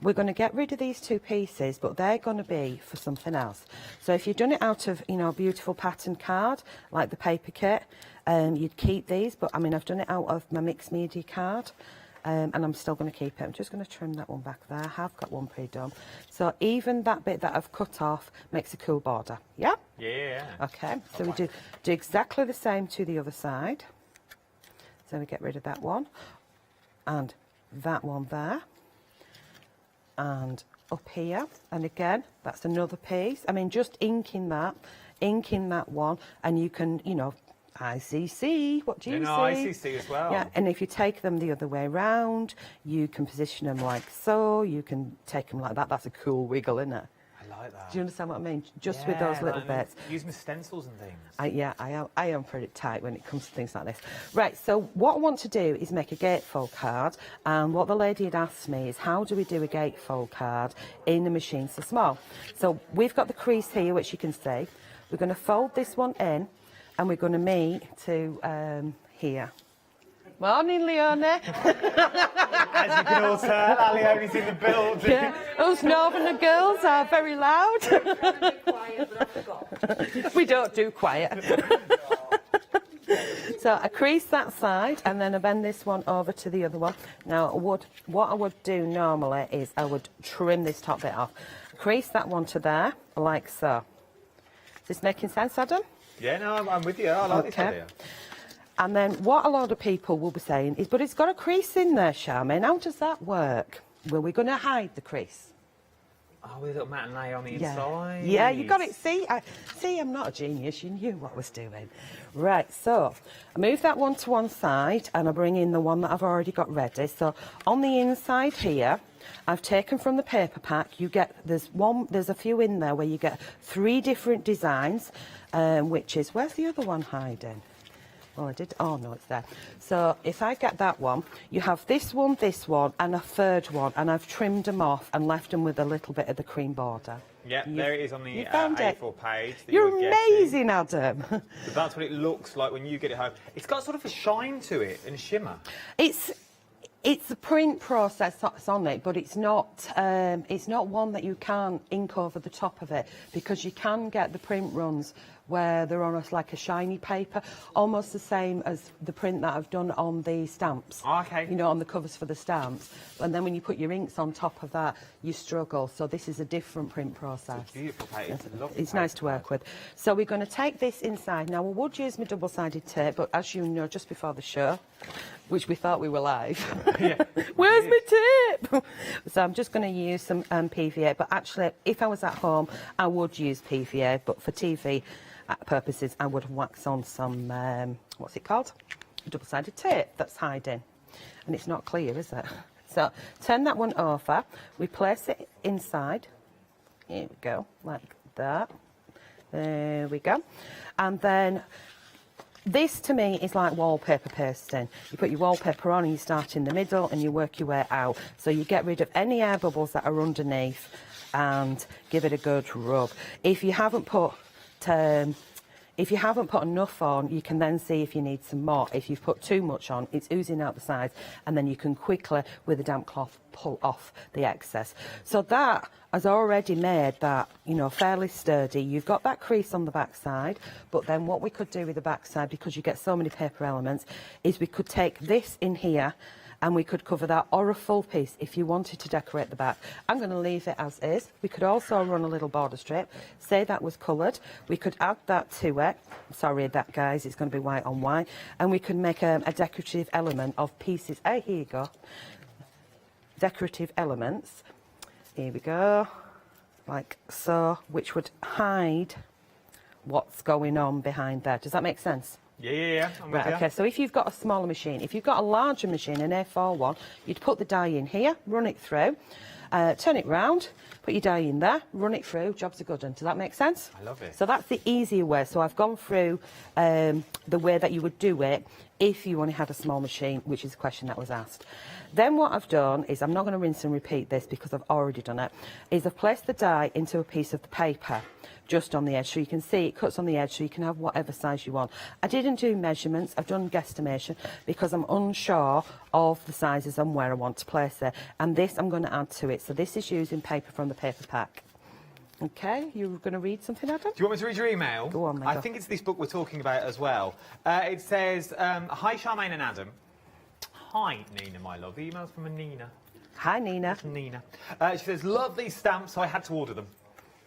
We're going to get rid of these two pieces, but they're going to be for something else. So if you've done it out of, a beautiful pattern card, like the paper kit, you'd keep these. But, I mean, I've done it out of my mixed media card, and I'm still going to keep it. I'm just going to trim that one back there. I have got one pre-done. So even that bit that I've cut off makes a cool border. Yeah? Yeah. Okay, so we do exactly the same to the other side. So we get rid of that one. And that one there, and up here, and again, that's another piece. I mean, just inking that one, and you can, ICC, what do you see? ICC as well. Yeah, and if you take them the other way round, you can position them like so, you can take them like that. That's a cool wiggle, isn't it? I like that. Do you understand what I mean? Just with those little bits. Use them as stencils and things. Yeah, I am pretty tight when it comes to things like this. Right, so what I want to do is make a gatefold card, and what the lady had asked me is how do we do a gatefold card in a machine so small? So we've got the crease here, which you can see. We're going to fold this one in, and we're going to meet to here. Morning, Leonie. As you can all tell, Leonie's in the building. Yeah, those Northerner girls are very loud. We don't do quiet. So I crease that side and then I bend this one over to the other one. Now, what I would do normally is I would trim this top bit off. Crease that one to there, like so. Is this making sense, Adam? Yeah, no, I'm with you. I like this idea. And then what a lot of people will be saying is, but it's got a crease in there, Charmaine. How does that work? Well, we're going to hide the crease. Oh, with a little matinee on the inside. Yeah, you got it. See, I'm not a genius. You knew what I was doing. Right, so I move that one to one side and I bring in the one that I've already got ready. So on the inside here, I've taken from the paper pack. You get there's a few in there where you get 3 different designs, which is where's the other one hiding? Oh, I did. Oh, no, it's there. So if I get that one, you have this one, and a third one, and I've trimmed them off and left them with a little bit of the cream border. Yeah, there it is on the A4 page. You're amazing, Adam. So that's what it looks like when you get it home. It's got sort of a shine to it and a shimmer. It's the print process that's on it, but it's not one that you can ink over the top of it, because you can get the print runs where they're on like a shiny paper, almost the same as the print that I've done on the stamps. Okay. You know, on the covers for the stamps. And then when you put your inks on top of that, you struggle. So this is a different print process. It's a beautiful paper. It's nice to work with. So we're going to take this inside. Now, I would use my double-sided tape, but as you know, just before the show, which we thought we were live, where's my tape? So I'm just going to use some PVA. But actually, if I was at home, I would use PVA. But for TV purposes, I would wax on some, what's it called? Double-sided tape that's hiding. And it's not clear, is it? So turn that one over. We place it inside. Here we go, like that. There we go. And then this to me is like wallpaper pasting. You put your wallpaper on and you start in the middle and you work your way out. So you get rid of any air bubbles that are underneath and give it a good rub. If you haven't put enough on, you can then see if you need some more. If you've put too much on, it's oozing out the sides, and then you can quickly, with a damp cloth, pull off the excess. So that has already made that, you know, fairly sturdy. You've got that crease on the back side, but then what we could do with the back side, because you get so many paper elements, is we could take this in here and we could cover that, or a full piece if you wanted to decorate the back. I'm going to leave it as is. We could also run a little border strip, say that was coloured. We could add that to it. Sorry, that, guys, it's going to be white on white. And we could make a decorative element of pieces. Oh, here you go. Decorative elements. Here we go. Like so, which would hide what's going on behind there. Does that make sense? Yeah. Right, okay, so if you've got a smaller machine, if you've got a larger machine, an A4 one, you'd put the die in here, run it through, turn it round, put your die in there, run it through, job's a good one. Does that make sense? I love it. So that's the easier way. So I've gone through the way that you would do it if you only had a small machine, which is a question that was asked. Then what I've done is, I'm not going to rinse and repeat this because I've already done it, is I've placed the die into a piece of the paper just on the edge, so you can see it cuts on the edge, so you can have whatever size you want. I didn't do measurements, I've done guesstimation because I'm unsure of the sizes and where I want to place it. And this I'm going to add to it. So this is using paper from the paper pack. Okay, you were going to read something, Adam? Do you want me to read your email? Go on, I think it's this book we're talking about as well. It says, hi Charmaine and Adam. Hi Nina, my love. The email's from a Nina. Hi Nina. It's Nina. She says, love these stamps, so I had to order them.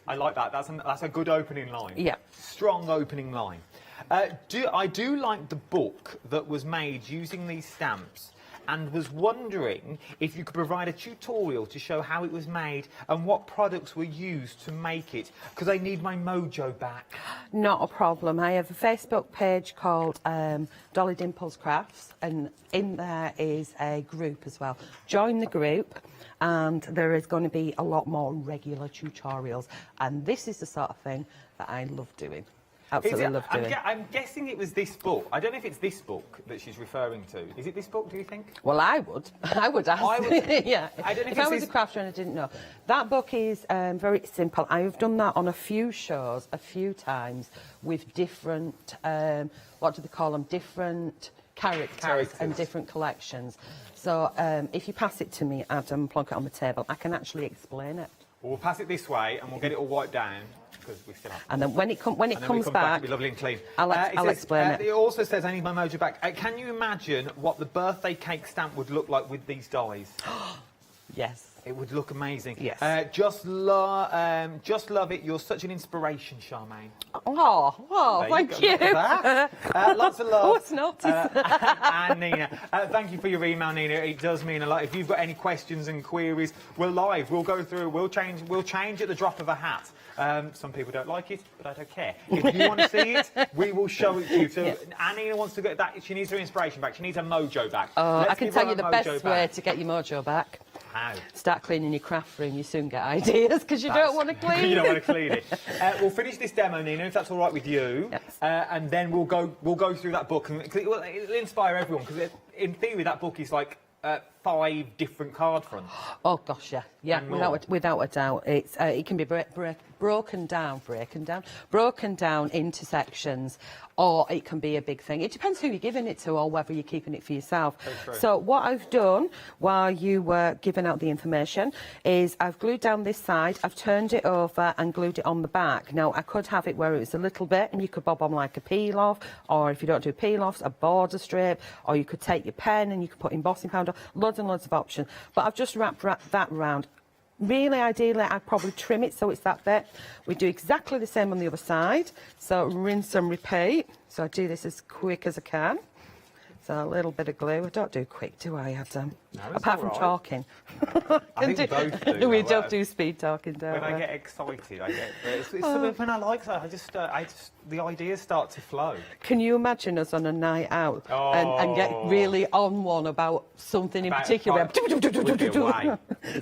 I like that. That's a good opening line. Yeah. Strong opening line. I do like the book that was made using these stamps and was wondering if you could provide a tutorial to show how it was made and what products were used to make it, because I need my mojo back. Not a problem. I have a Facebook page called Dolly Dimples Crafts, and in there is a group as well. Join the group, and there is going to be a lot more regular tutorials, and this is the sort of thing that I love doing. Absolutely love doing. I'm guessing it was this book. I don't know if it's this book that she's referring to. Is it this book, do you think? Well, I would ask. Yeah. I don't know if I was a crafter and I didn't know. That book is very simple. I have done that on a few shows, a few times, with different, what do they call them, different characters and different collections. So if you pass it to me, Adam, plonk it on the table, I can actually explain it. Well, we'll pass it this way and we'll get it all wiped down. We still have and then when it comes back, it'll be lovely and clean. I'll explain it. It also says, I need my mojo back. Can you imagine what the birthday cake stamp would look like with these dollies? Yes. It would look amazing. Yes. Just love it. You're such an inspiration, Charmaine. Oh, thank you. Lots of love. Oh, it's not. And Nina, thank you for your email, Nina. It does mean a lot. If you've got any questions and queries, we're live. We'll go through. We'll change at the drop of a hat. Some people don't like it, but I don't care. If you want to see it, we will show it to you. So, Nina wants to get that. She needs her inspiration back. She needs her mojo back. I can tell you the best way to get your mojo back. How? Start cleaning your craft room. You soon get ideas because you don't want to clean. You don't want to clean it. We'll finish this demo, Nina, if that's all right with you. Yes. And then we'll go through that book, and it'll inspire everyone. Because in theory, that book is like 5 different card fronts. Oh gosh, yeah, without a doubt. It's it can be broken down into sections, or it can be a big thing. It depends who you're giving it to, or whether you're keeping it for yourself. So what I've done while you were giving out the information is I've glued down this side, I've turned it over and glued it on the back. Now I could have it where it was a little bit, and you could bob on like a peel off, or if you don't do peel offs, a border strip, or you could take your pen and you could put embossing powder. Loads and loads of options, but I've just wrapped that round. Really, ideally, I'd probably trim it so it's that bit. We do exactly the same on the other side. So rinse and repeat. So I do this as quick as I can. So a little bit of glue. I don't do quick, do I, Adam? No, apart from talking. I think we both do. We don't do speed talking, don't we? When I get excited, I get. It's something when I like that. I just the ideas start to flow. Can you imagine us on a night out and get really on one about something in particular?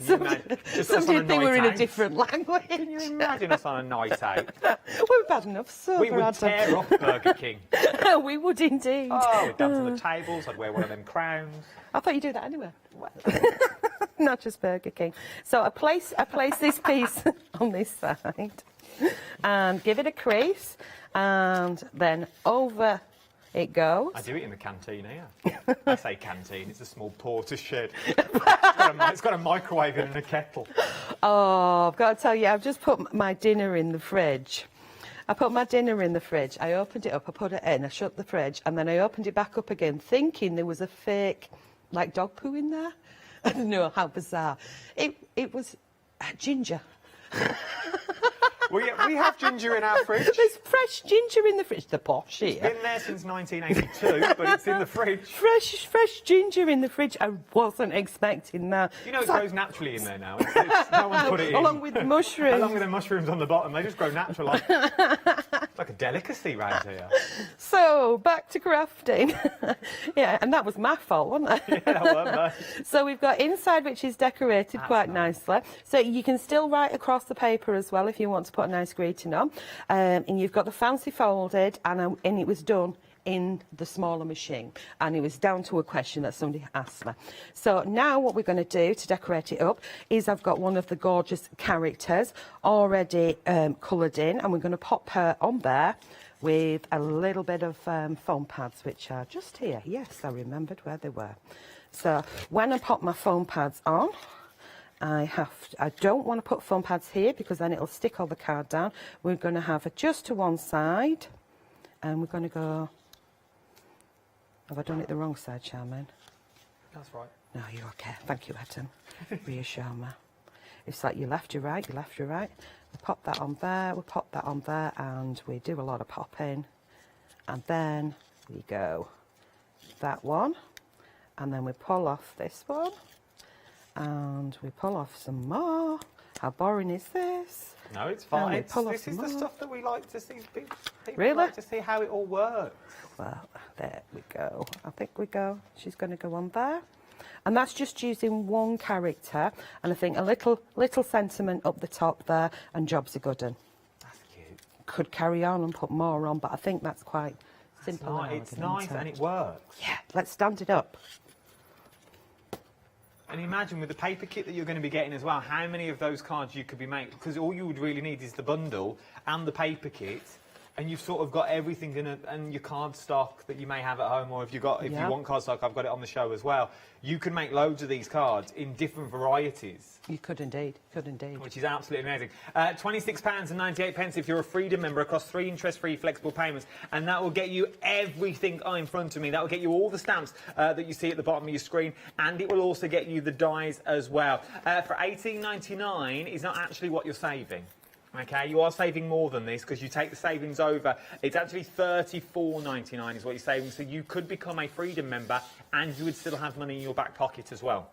Something think we're in a different language. Can you imagine us on a night out? We're bad enough, so we would tear off Burger King. We would indeed. Oh, we'd dance on the tables. I'd wear one of them crowns. I thought you do that anywhere. Not just Burger King. So I place this piece on this side and give it a crease, and then over it goes. I do it in the canteen here. I say canteen, it's a small porter shed. It's got a microwave and a kettle. Oh, I've got to tell you, I've just put my dinner in the fridge. I put my dinner in the fridge, I opened it up, I put it in, I shut the fridge, and then I opened it back up again, thinking there was a fake, like, dog poo in there. I don't know, how bizarre. It was ginger. We have ginger in our fridge. There's fresh ginger in the fridge. The posh here. It's been there since 1982, but it's in the fridge. Fresh ginger in the fridge. I wasn't expecting that. You know, it grows naturally in there now. No one's put it in. Along with mushrooms. Along with the mushrooms on the bottom. They just grow naturally. It's like a delicacy round here. So, back to crafting. Yeah, and that was my fault, wasn't it? Yeah, well, so we've got inside, which is decorated quite nicely. So you can still write across the paper as well if you want to put a nice greeting on. And you've got the fancy folded, and it was done in the smaller machine, and it was down to a question that somebody asked me. So now what we're going to do to decorate it up is I've got one of the gorgeous characters already coloured in, and we're going to pop her on there with a little bit of foam pads, which are just here. Yes, I remembered where they were. So when I pop my foam pads on, I don't want to put foam pads here because then it'll stick all the card down. We're going to have it just to one side, and we're going to go. Have I done it the wrong side, Charmaine? That's right. No, you're okay. Thank you, Adam. Reassure me. It's like you left, you're right, you left, you're right. We pop that on there, we pop that on there, and we do a lot of popping. And then we go that one, And then we pull off this one. And we pull off some more. How boring is this? No, it's fine. This is the stuff that we like to see. People really? like to see how it all works. Well, there we go. I think we go. She's going to go on there. And that's just using one character. And I think a little sentiment up the top there, and jobs are good. That's cute. Could carry on and put more on, but I think that's quite simple. It's nice and it works. Yeah, let's stand it up. And imagine with the paper kit that you're going to be getting as well, how many of those cards you could be making. Because all you would really need is the bundle and the paper kit. And you've sort of got everything in it, and your card stock that you may have at home, or if you want card stock, I've got it on the show as well. You can make loads of these cards in different varieties. You could indeed, Which is absolutely amazing. £26.98 if you're a Freedom member across 3 interest-free flexible payments, and that will get you everything in front of me. That will get you all the stamps that you see at the bottom of your screen, and it will also get you the dies as well. For £18.99 is not actually what you're saving. Okay, you are saving more than this because you take the savings over. It's actually $34.99 is what you're saving, so you could become a Freedom member and you would still have money in your back pocket as well.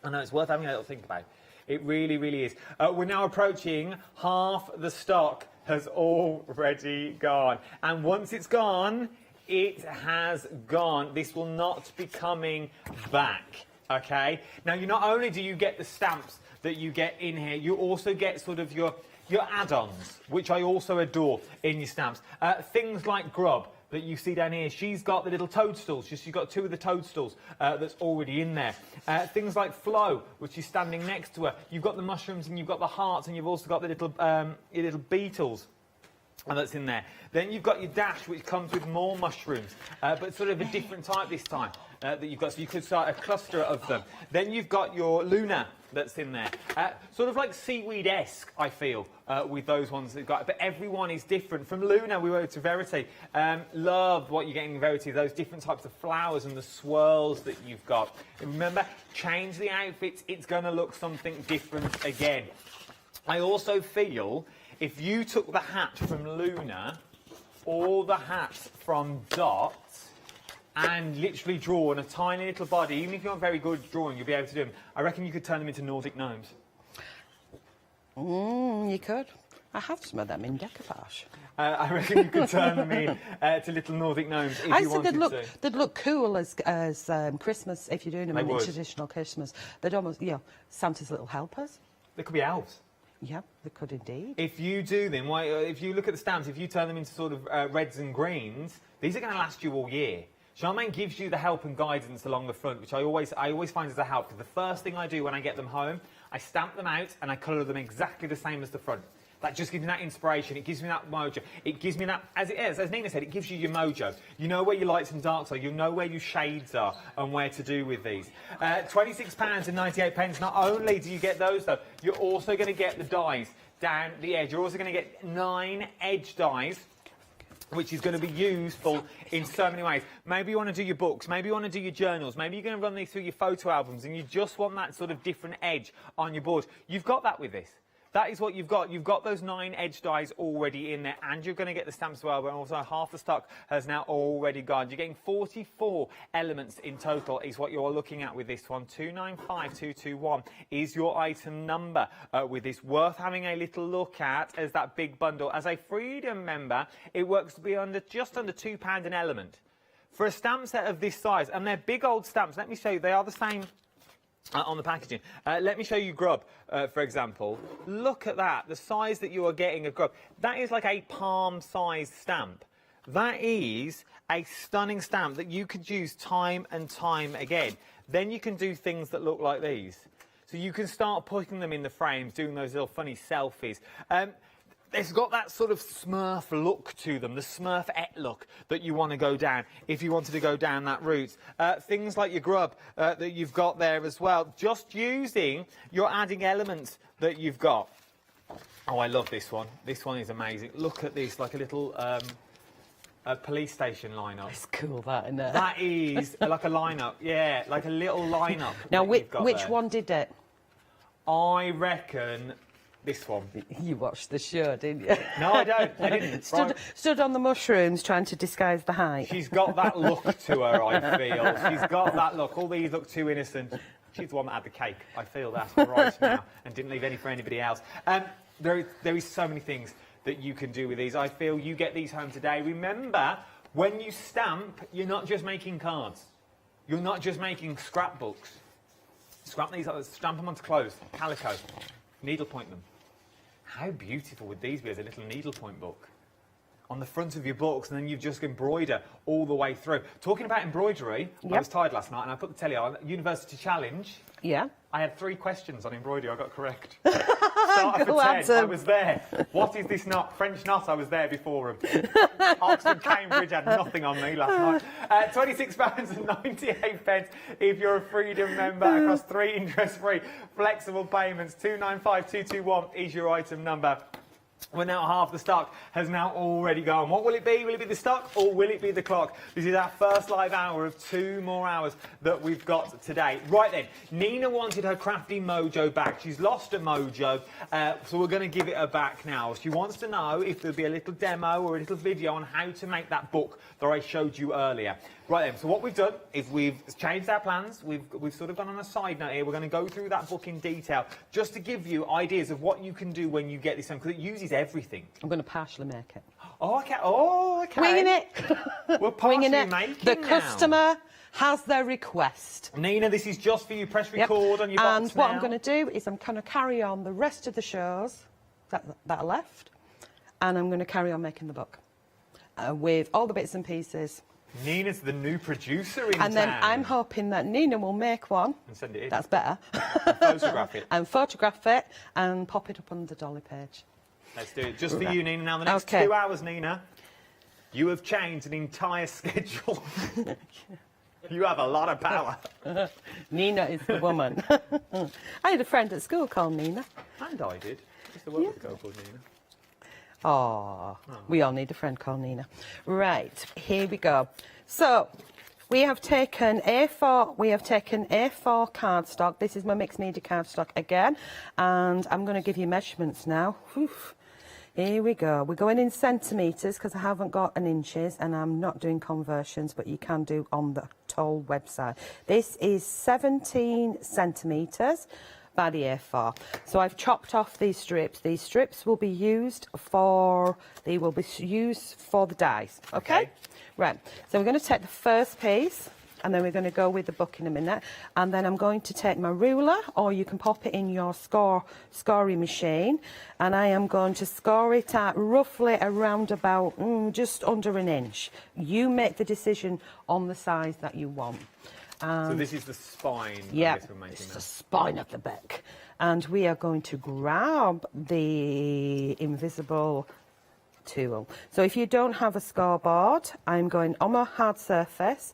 I know, it's worth having a little think about. It really, really is. We're now approaching half the stock has already gone. And once it's gone, it has gone. This will not be coming back. Okay? Now, not only do you get the stamps that you get in here, you also get sort of your add-ons, which I also adore in your stamps. Things like Grub that you see down here. She's got the little toadstools. She's got 2 of the toadstools that's already in there. Things like Flo, which is standing next to her. You've got the mushrooms and you've got the hearts, and you've also got the your little beetles. And that's in there. Then you've got your Dash, which comes with more mushrooms, but sort of a different type this time that you've got. So you could start a cluster of them. Then you've got your Luna that's in there. Sort of like seaweed-esque, I feel, with those ones that you've got. But everyone is different. From Luna, we went to Verity. Love what you're getting in Verity, those different types of flowers and the swirls that you've got. And remember, change the outfits. It's going to look something different again. I also feel if you took the hat from Luna or the hat from Dot and literally drawn a tiny little body, even if you're not very good at drawing, you'll be able to do them. I reckon you could turn them into Nordic gnomes. You could. I have some of them in decoupage. I reckon you could turn them in to little Nordic gnomes if you wanted to. They'd look cool as Christmas, if you're doing them in traditional Christmas. They'd almost, Santa's little helpers. They could be elves. Yeah, they could indeed. If you do them, if you look at the stamps, if you turn them into sort of reds and greens, these are going to last you all year. Charmaine gives you the help and guidance along the front, which I always find as a help, because the first thing I do when I get them home, I stamp them out and I colour them exactly the same as the front. That just gives me that inspiration. It gives me that mojo. It gives me that, as Nina said, it gives you your mojo. You know where your lights and darks are. You know where your shades are and where to do with these. £26.98. Not only do you get those, though, you're also going to get the dies down the edge. You're also going to get 9 edge dies, which is going to be useful in so many ways. Maybe you want to do your books, maybe you want to do your journals, maybe you're going to run these through your photo albums and you just want that sort of different edge on your board. You've got that with this. That is what you've got. You've got those 9 edge dies already in there, and you're going to get the stamps as well, but also half the stock has now already gone. You're getting 44 elements in total is what you're looking at with this one. 295221 is your item number with this. Worth having a little look at as that big bundle. As a Freedom member, it works to be just under £2 an element. For a stamp set of this size, and they're big old stamps, let me show you, they are the same on the packaging. Let me show you Grub, for example. Look at that, the size that you are getting of Grub. That is like a palm-sized stamp. That is a stunning stamp that you could use time and time again. Then you can do things that look like these. So you can start putting them in the frames, doing those little funny selfies. It's got that sort of Smurf look to them, the Smurfette look that you want to go down if you wanted to go down that route. Things like your Grub that you've got there as well, just using your adding elements that you've got. Oh, I love this one. This one is amazing. Look at this, like a little police station lineup. It's cool, that, isn't it? That is like a lineup, yeah, like a little lineup. Now, which one did it? I reckon This one. You watched the show, didn't you? No, I don't. I didn't. Stood on the mushrooms trying to disguise the height. She's got that look to her, I feel. She's got that look. All these look too innocent. She's the one that had the cake. I feel that right now, and didn't leave any for anybody else. There is so many things that you can do with these. I feel you get these home today. Remember, when you stamp, you're not just making cards. You're not just making scrapbooks. Scrap these up, stamp them onto clothes, calico, needlepoint them. How beautiful would these be as a little needlepoint book? On the front of your books, and then you've just embroider all the way through. Talking about embroidery, I was tired last night and I put the telly on. University Challenge. Yeah. I had 3 questions on embroidery. I got correct. Starter for 10. I was there. What is this knot? French knot. I was there before them. Oxford, Cambridge had nothing on me last night. £26.98 if you're a Freedom member across 3 interest-free flexible payments. 295221 is your item number. We're now half the stock has now already gone. What will it be? Will it be the stock or will it be the clock? This is our first live hour of 2 more hours that we've got today. Right then, Nina wanted her crafty mojo back. She's lost her mojo, so we're going to give it her back now. She wants to know if there'll be a little demo or a little video on how to make that book that I showed you earlier. Right then, so what we've done is we've changed our plans. We've sort of gone on a side note here. We're going to go through that book in detail just to give you ideas of what you can do when you get this home, because it uses everything. I'm going to partially make it. Oh, okay. Oh, okay. Winging it. We're partially Winging it. making The now. customer has their request. Nina, this is just for you. Press record on your box And what now. I'm going to do is I'm going to carry on the rest of the shows that are left, and I'm going to carry on making the book with all the bits and pieces. Nina's the new producer in And then town. I'm hoping that Nina will make one. And send it in. That's better. And photograph it. And photograph it and pop it up on the dolly page. Let's do it. Just for you, Nina. Now, the next 2 hours, Nina, you have changed an entire schedule. You have a lot of power. Nina is the woman. I had a friend at school called Nina. And I did. Just to work with a girl called Nina. Oh, we all need a friend called Nina. Right, here we go. So, we have taken A4 cardstock. This is my mixed media cardstock again, and I'm going to give you measurements now. Whew. Here we go. We're going in centimetres because I haven't got an inches, and I'm not doing conversions, but you can do on the Toll website. This is 17 centimetres by the A4. So I've chopped off these strips. These strips will be used for the dies. Okay? Right. So we're going to take the first piece, and then we're going to go with the book in a minute. And then I'm going to take my ruler, or you can pop it in your scoring machine, and I am going to score it at roughly around about just under an inch. You make the decision on the size that you want. So this is the spine. Yeah, we're making it's now. the spine of the back. And we are going to grab the invisible tool. So if you don't have a scoreboard, I'm going on my hard surface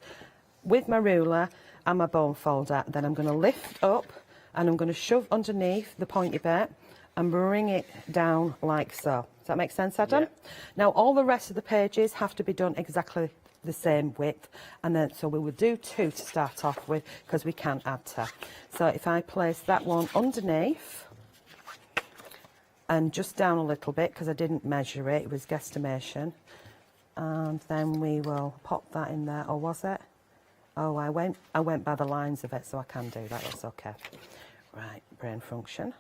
with my ruler and my bone folder. Then I'm going to lift up and I'm going to shove underneath the pointy bit and bring it down like so. Does that make sense, Adam? Yeah. Now all the rest of the pages have to be done exactly the same width, and then so we will do 2 to start off with because we can add to. So if I place that one underneath and just down a little bit because I didn't measure it, it was guesstimation, and then we will pop that in there. Or was it? Oh, I went by the lines of it, so I can do that. That's okay. Right, brain function.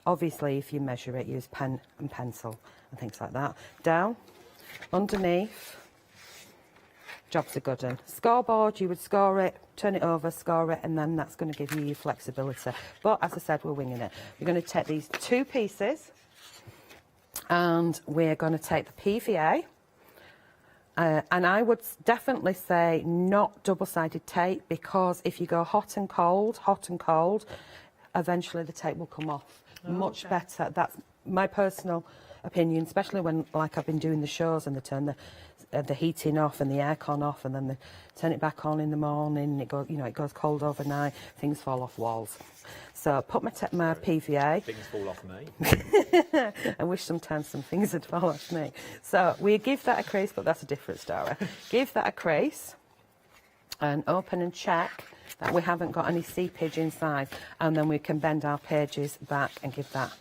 Obviously, if you measure it, use pen and pencil and things like that. Down, underneath. Job's a good one. Scoreboard, you would score it, turn it over, score it, and then that's going to give you your flexibility. But as I said, we're winging it. We're going to take these 2 pieces, and we're going to take the PVA. And I would definitely say not double-sided tape, because if you go hot and cold, eventually the tape will come off. Much better. That's my personal opinion, especially when, like, I've been doing the shows and they turn the heating off and the aircon off, and then they turn it back on in the morning. It goes, it goes cold overnight. Things fall off walls. So put my PVA. Things fall off me. I wish sometimes some things would fall off me. So we give that a crease, but that's a different story. Give that a crease and open and check that we haven't got any seepage inside, and then we can bend our pages back and give that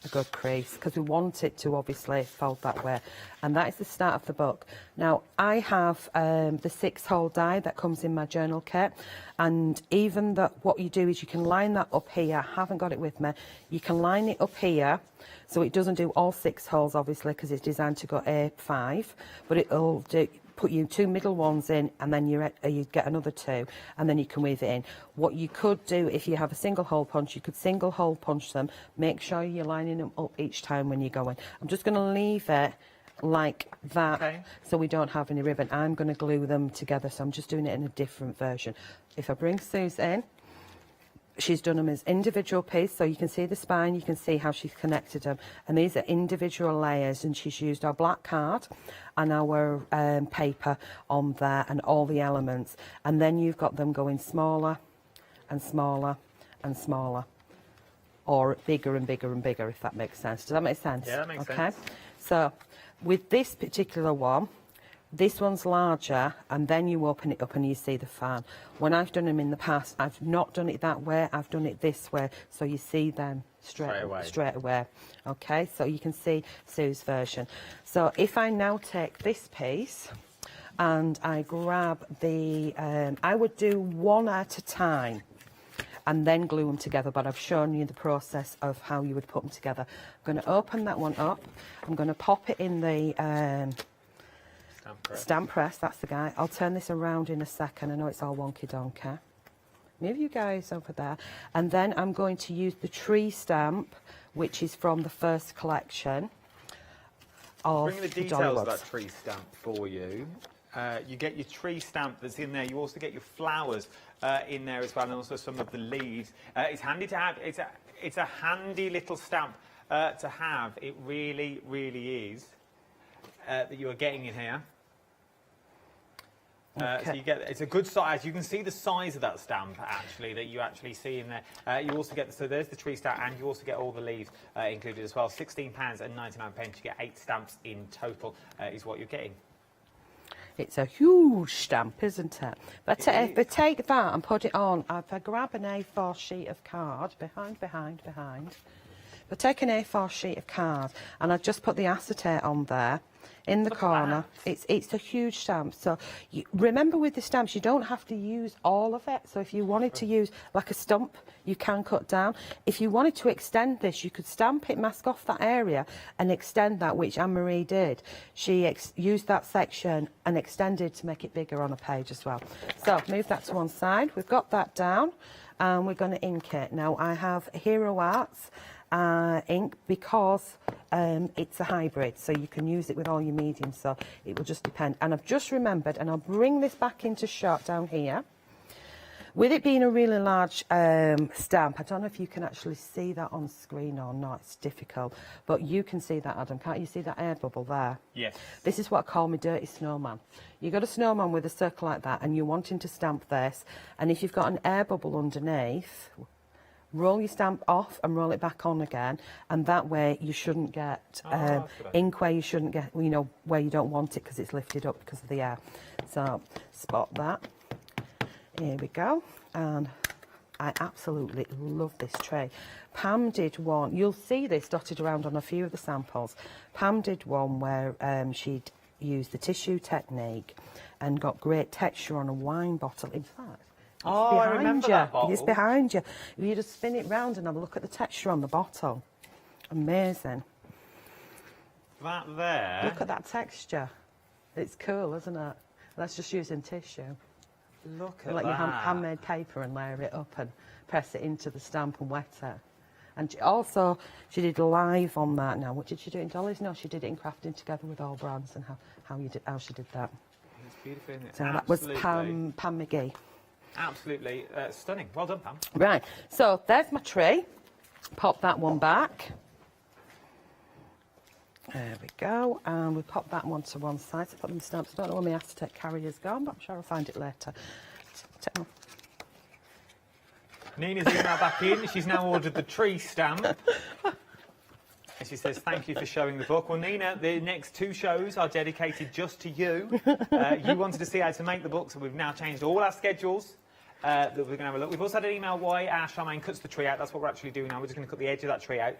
a good crease, because we want it to obviously fold that way. And that is the start of the book. Now, I have the 6-hole die that comes in my journal kit, and even that, what you do is you can line that up here. I haven't got it with me. You can line it up here, so it doesn't do all 6 holes, obviously, because it's designed to go A5, but it'll do, put you 2 middle ones in, and then you get another 2, and then you can weave it in. What you could do, if you have a single hole punch, you could single hole punch them. Make sure you're lining them up each time when you're going. I'm just going to leave it like that, so we don't have any ribbon. I'm going to glue them together, so I'm just doing it in a different version. If I bring Suze in, she's done them as individual pieces, so you can see the spine, you can see how she's connected them, and these are individual layers, and she's used our black card and our paper on there and all the elements, and then you've got them going smaller and smaller and smaller, or bigger and bigger and bigger, if that makes sense. Does that make sense? Yeah, that makes sense. So with this particular one, this one's larger, and then you open it up and you see the fan. When I've done them in the past, I've not done it that way, I've done it this way, so you see them straight away. Okay, so you can see Sue's version. So if I now take this piece and I grab the, I would do one at a time and then glue them together, but I've shown you the process of how you would put them together. I'm going to open that one up, I'm going to pop it in the stamp press, that's the guy. I'll turn this around in a second. I know it's all wonky donkey. Move you guys over there. And then I'm going to use the tree stamp, which is from the first collection of Bring the details of that tree stamp for you. You get your tree stamp that's in there. You also get your flowers in there as well, and also some of the leaves. It's handy to have. It's a handy little stamp to have. It really, really is. That you are getting in here. So you get, it's a good size. You can see the size of that stamp actually that you actually see in there. You also get, so there's the tree stamp, and you also get all the leaves included as well. £16.99. You get 8 stamps in total is what you're getting. It's a huge stamp, isn't it? But if I take that and put it on, if I grab an A4 sheet of card, behind. If I take an A4 sheet of card and I just put the acetate on there, in the corner, it's a huge stamp. So remember, with the stamps, you don't have to use all of it. So if you wanted to use like a stump, you can cut down. If you wanted to extend this, you could stamp it, mask off that area and extend that, which Anne-Marie did. She used that section and extended to make it bigger on a page as well. So move that to one side. We've got that down, and we're going to ink it. Now I have Hero Arts ink, because it's a hybrid, so you can use it with all your mediums, so it will just depend. And I've just remembered, and I'll bring this back into shot down here, with it being a really large stamp. I don't know if you can actually see that on screen or not, it's difficult, but you can see that, Adam, can't you see that air bubble there? Yes. This is what I call my dirty snowman. You've got a snowman with a circle like that, and you're wanting to stamp this, and if you've got an air bubble underneath, roll your stamp off and roll it back on again, and that way you shouldn't get ink where you shouldn't get, you know, where you don't want it, because it's lifted up because of the air. So spot that. Here we go. And I absolutely love this tray. Pam did one, you'll see this dotted around on a few of the samples. Pam did one where she'd used the tissue technique and got great texture on a wine bottle. In fact, oh, I remember that bottle. It's behind you. If you just spin it round and have a look at the texture on the bottle. Amazing. That there. Look at that texture. It's cool, isn't it? That's just using tissue. Look at like that. your handmade paper, and layer it up and press it into the stamp and wet it. And also, she did live on that now. What did she do in Dolly's? No, she did it in Crafting Together with all brands, and how she did that. It's beautiful, isn't it? So that was Pam McGee. Absolutely stunning. Well done, Pam. Right, so there's my tray. Pop that one back. There we go, and we pop that one to one side. So put them stamps. I don't know where my acetate carrier's gone, but I'm sure I'll find it later. Nina's emailed back in. She's now ordered the tree stamp. And she says, thank you for showing the book. Well, Nina, the next 2 shows are dedicated just to you. You wanted to see how to make the book, so we've now changed all our schedules that we're going to have a look. We've also had an email why Charmaine cuts the tree out. That's what we're actually doing now. We're just going to cut the edge of that tree out.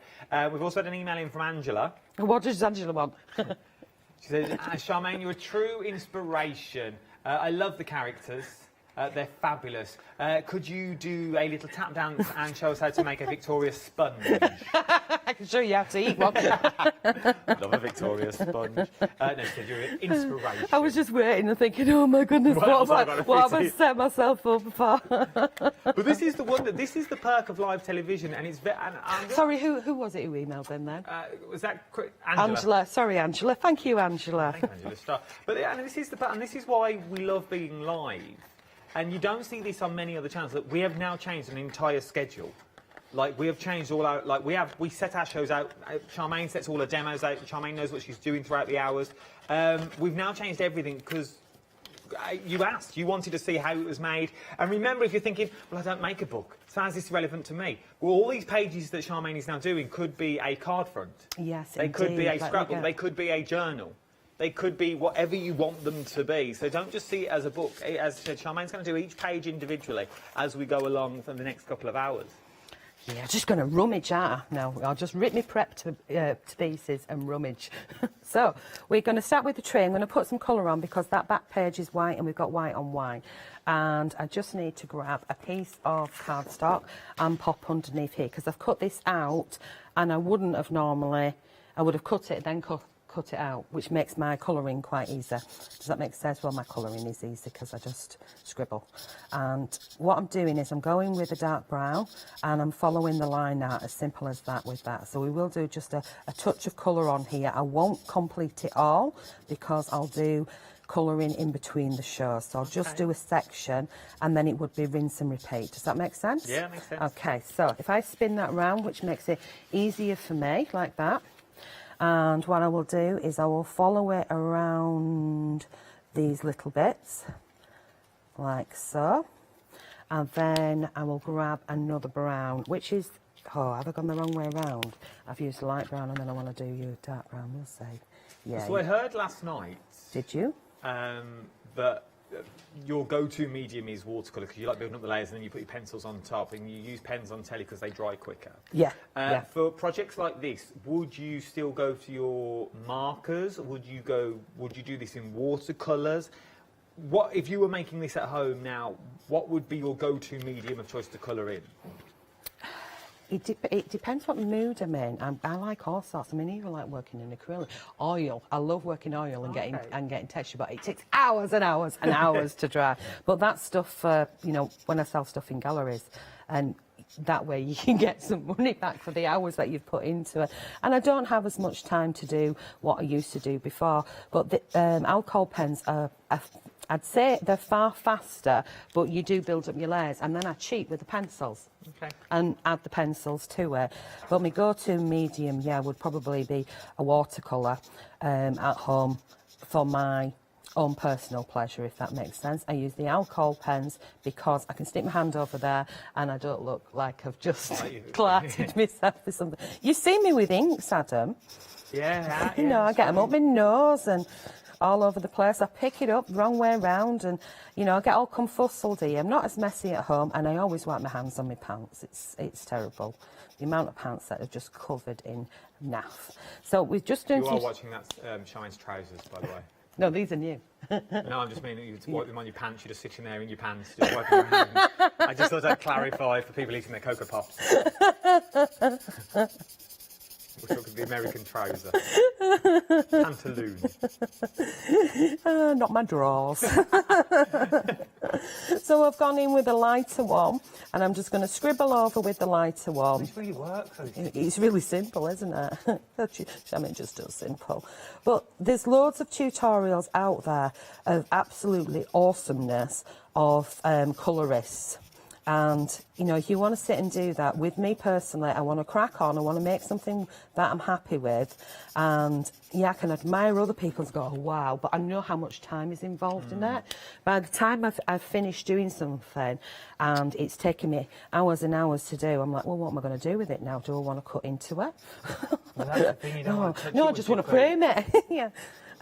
We've also had an email in from Angela. What does Angela want? She says, Charmaine, you're a true inspiration. I love the characters. They're fabulous. Could you do a little tap dance and show us how to make a Victoria sponge? I can show you how to eat one. Love a Victoria sponge. No, she said you're an inspiration. I was just waiting and thinking, oh my goodness, what have I set myself up for? But this is the wonder. This is the perk of live television, and it's Sorry, who was it who emailed them then? Was that Angela? Sorry, Angela. Thank you, Angela. Thank you, Angela Starr. But this is the and this is why we love being live. And you don't see this on many other channels. Look, we have now changed an entire schedule. Like, we have changed all our... Like, we set our shows out. Charmaine sets all her demos out. Charmaine knows what she's doing throughout the hours. We've now changed everything because you asked. You wanted to see how it was made. And remember, if you're thinking, well, I don't make a book, so how's this relevant to me? Well, all these pages that Charmaine is now doing could be a card front. Yes, They could be a scrapbook. They could be a journal. They could be whatever you want them to be. So don't just see it as a book. As I said, Charmaine's going to do each page individually as we go along for the next couple of hours. Yeah, just going to rummage out now. I'll just rip my prep to pieces and rummage. So we're going to start with the tray. I'm going to put some colour on because that back page is white and we've got white on white. And I just need to grab a piece of cardstock and pop underneath here because I've cut this out and I wouldn't have normally... I would have cut it, then cut it out, which makes my colouring quite easy. Does that make sense? Well, my colouring is easy because I just scribble. And what I'm doing is I'm going with a dark brown and I'm following the line out, as simple as that with that. So we will do just a touch of colour on here. I won't complete it all because I'll do colouring in between the shows. So I'll just do a section and then it would be rinse and repeat. Does that make sense? Yeah, makes sense. Okay, so if I spin that round, which makes it easier for me, like that, and what I will do is I will follow it around these little bits, like so. And then I will grab another brown, which is, oh, have I gone the wrong way around? I've used light brown and then I want to do you dark brown, we'll see. Yeah. So I heard last night... Did you? That your go-to medium is watercolour because you like building up the layers and then you put your pencils on top and you use pens on telly because they dry quicker. Yeah, For projects like this, would you still go to your markers? Would you do this in watercolours? What if you were making this at home now? What would be your go-to medium of choice to colour in? It depends what mood I'm in. I like all sorts. I mean, even like working in acrylic. Oil. I love working oil and getting texture, but it takes hours and hours and hours to dry. But that's stuff, you know, when I sell stuff in galleries, and that way you can get some money back for the hours that you've put into it. And I don't have as much time to do what I used to do before. But the alcohol pens are I'd say they're far faster, but you do build up your layers. And then I cheat with the pencils and add the pencils to it. But my go-to medium, would probably be a watercolour at home for my own personal pleasure, if that makes sense. I use the alcohol pens because I can stick my hand over there and I don't look like I've just clattered myself with something. You see me with inks, Adam. Yeah. You know, I get them up my nose and all over the place. I pick it up wrong way around and, you know, I get all confuzzled here. I'm not as messy at home and I always wipe my hands on my pants. It's terrible. The amount of pants that are just covered in naff. So we've just done You are watching that Charmaine's trousers, by the way. No, these are new. No, I'm just meaning you wipe them on your pants. You're just sitting there in your pants, just wiping your hands. I just thought I'd clarify for people eating their Cocoa Pops. We're talking the American trouser. Pantaloon. Not my drawers. So I've gone in with a lighter one and I'm just going to scribble over with the lighter one. This really works. It's really simple, isn't it? I mean, just so simple. But there's loads of tutorials out there of absolutely awesomeness of colourists. And, you know, if you want to sit and do that, with me personally, I want to crack on, I want to make something that I'm happy with. And, yeah, I can admire other people and go, oh, wow, but I know how much time is involved in it. By the time I've finished doing something and it's taken me hours and hours to do, I'm like, well, what am I going to do with it now? Do I want to cut into it? Well, that's the thing, you don't want to touch no, it I just want to frame it. Yeah.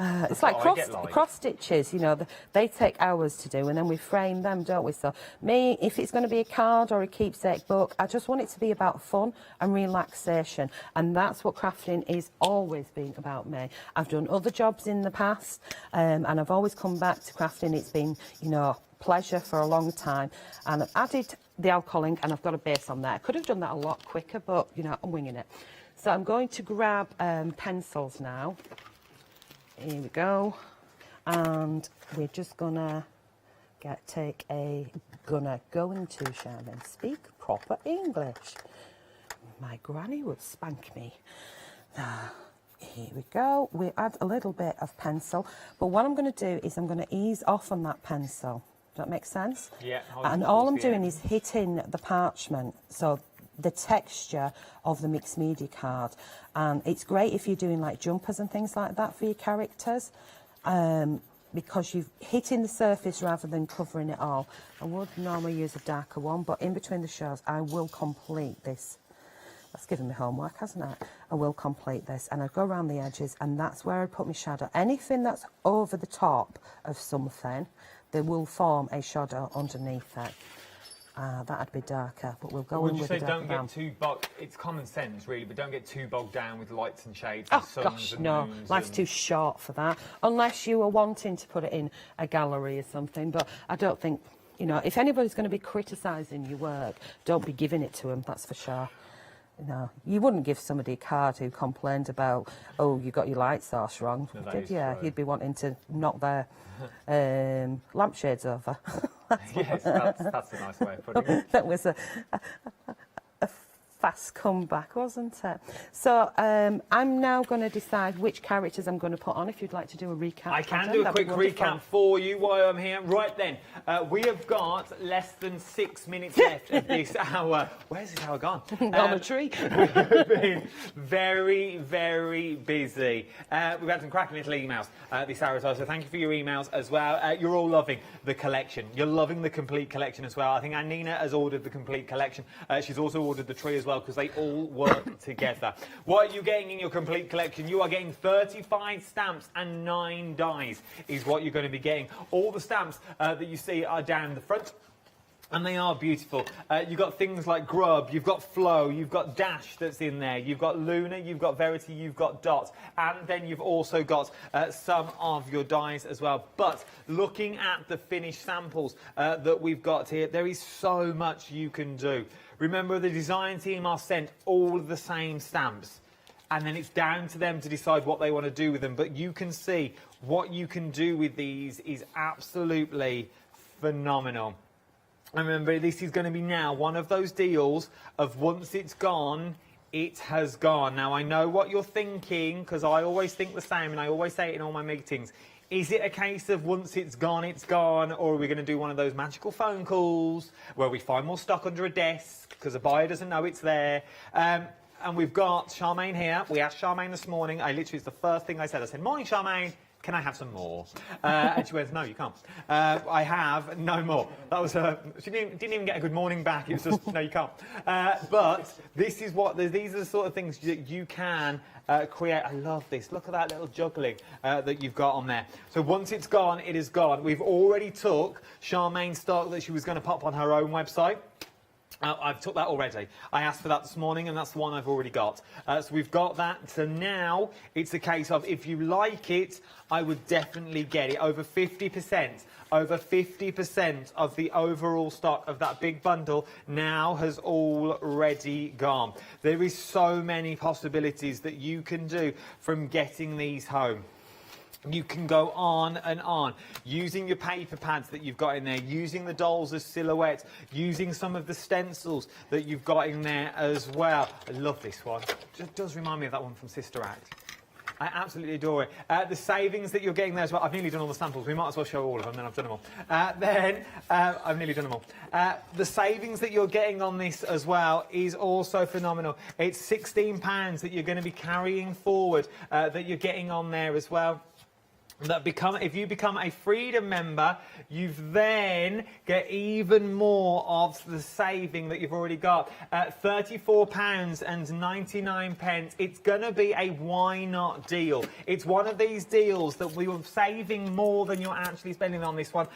It's like cross stitches, you know, they take hours to do, and then we frame them, don't we? So me, if it's going to be a card or a keepsake book, I just want it to be about fun and relaxation, and that's what crafting is always been about me. I've done other jobs in the past, and I've always come back to crafting. It's been, you know, pleasure for a long time, and I've added the alcohol ink, and I've got a base on there. I could have done that a lot quicker, but, you know, I'm winging it. So I'm going to grab pencils now. Here we go, and we're just gonna go into Shannon, speak proper English. My granny would spank me. Here we go. We add a little bit of pencil, but what I'm going to do is I'm going to ease off on that pencil. Does that make sense? Yeah. And all I'm doing is hitting the parchment, so the texture of the mixed media card, and it's great if you're doing like jumpers and things like that for your characters, because you're hitting the surface rather than covering it all. I would normally use a darker one, but in between the shows I will complete this. That's given me homework, hasn't it? I will complete this, and I go around the edges, and that's where I put my shadow. Anything that's over the top of something, they will form a shadow underneath it. That'd be darker, but we'll go in with the darker brown. Don't get too bogged. It's common sense, really, but don't get too bogged down with lights and shades. Oh and gosh, and no, life's too short for that. Unless you were wanting to put it in a gallery or something. But I don't think, you know, if anybody's going to be criticising your work, don't be giving it to them. That's for sure. No, you wouldn't give somebody a card who complained about, oh, you got your light source wrong, did you? You'd be wanting to knock their lampshades over. Yes, that's a nice way of putting it. That was a fast comeback, wasn't it? So I'm now going to decide which characters I'm going to put on. If you'd like to do a recap. I can do a quick recap for you while I'm here. Right then, we have got less than 6 minutes left of this hour. Where's this hour gone? On a tree. We've been very, very busy. We've had some cracking little emails this hour as well, so thank you for your emails as well. You're all loving the collection. You're loving the complete collection as well. I think Nina has ordered the complete collection. She's also ordered the tree as well, because they all work together. What are you getting in your complete collection? You are getting 35 stamps and 9 dies is what you're going to be getting. All the stamps that you see are down the front, and they are beautiful. You've got things like Grub, you've got Flow, you've got Dash that's in there, you've got Luna, you've got Verity, you've got Dot, and then you've also got some of your dies as well. But looking at the finished samples that we've got here, there is so much you can do. Remember, the design team are sent all of the same stamps, and then it's down to them to decide what they want to do with them. But you can see what you can do with these is absolutely phenomenal. And remember, this is going to be now one of those deals of once it's gone, it has gone. Now, I know what you're thinking, because I always think the same, and I always say it in all my meetings. Is it a case of once it's gone, or are we going to do one of those magical phone calls where we find more stock under a desk because a buyer doesn't know it's there? And we've got Charmaine here. We asked Charmaine this morning. It's the first thing I said. I said, morning, Charmaine. Can I have some more? And she went, no, you can't. I have no more. That was she didn't even get a good morning back. It was just, no, you can't. But this is these are the sort of things that you can create. I love this. Look at that little juggling that you've got on there. So once it's gone, it is gone. We've already took Charmaine's stock that she was going to pop on her own website. I've took that already. I asked for that this morning, and that's the one I've already got. So we've got that. So now it's a case of, if you like it, I would definitely get it. Over 50%. Over 50% of the overall stock of that big bundle now has already gone. There is so many possibilities that you can do from getting these home. You can go on and on, using your paper pads that you've got in there, using the dolls as silhouettes, using some of the stencils that you've got in there as well. I love this one. It does remind me of that one from Sister Act. I absolutely adore it. The savings that you're getting there as well. I've nearly done all the samples. We might as well show all of them, then I've done them all. I've nearly done them all. The savings that you're getting on this as well is also phenomenal. It's £16 that you're going to be carrying forward that you're getting on there as well. that if you become a Freedom member, you then get even more of the saving that you've already got. £34.99. It's going to be a why not deal. It's one of these deals that we were saving more than you're actually spending on this one.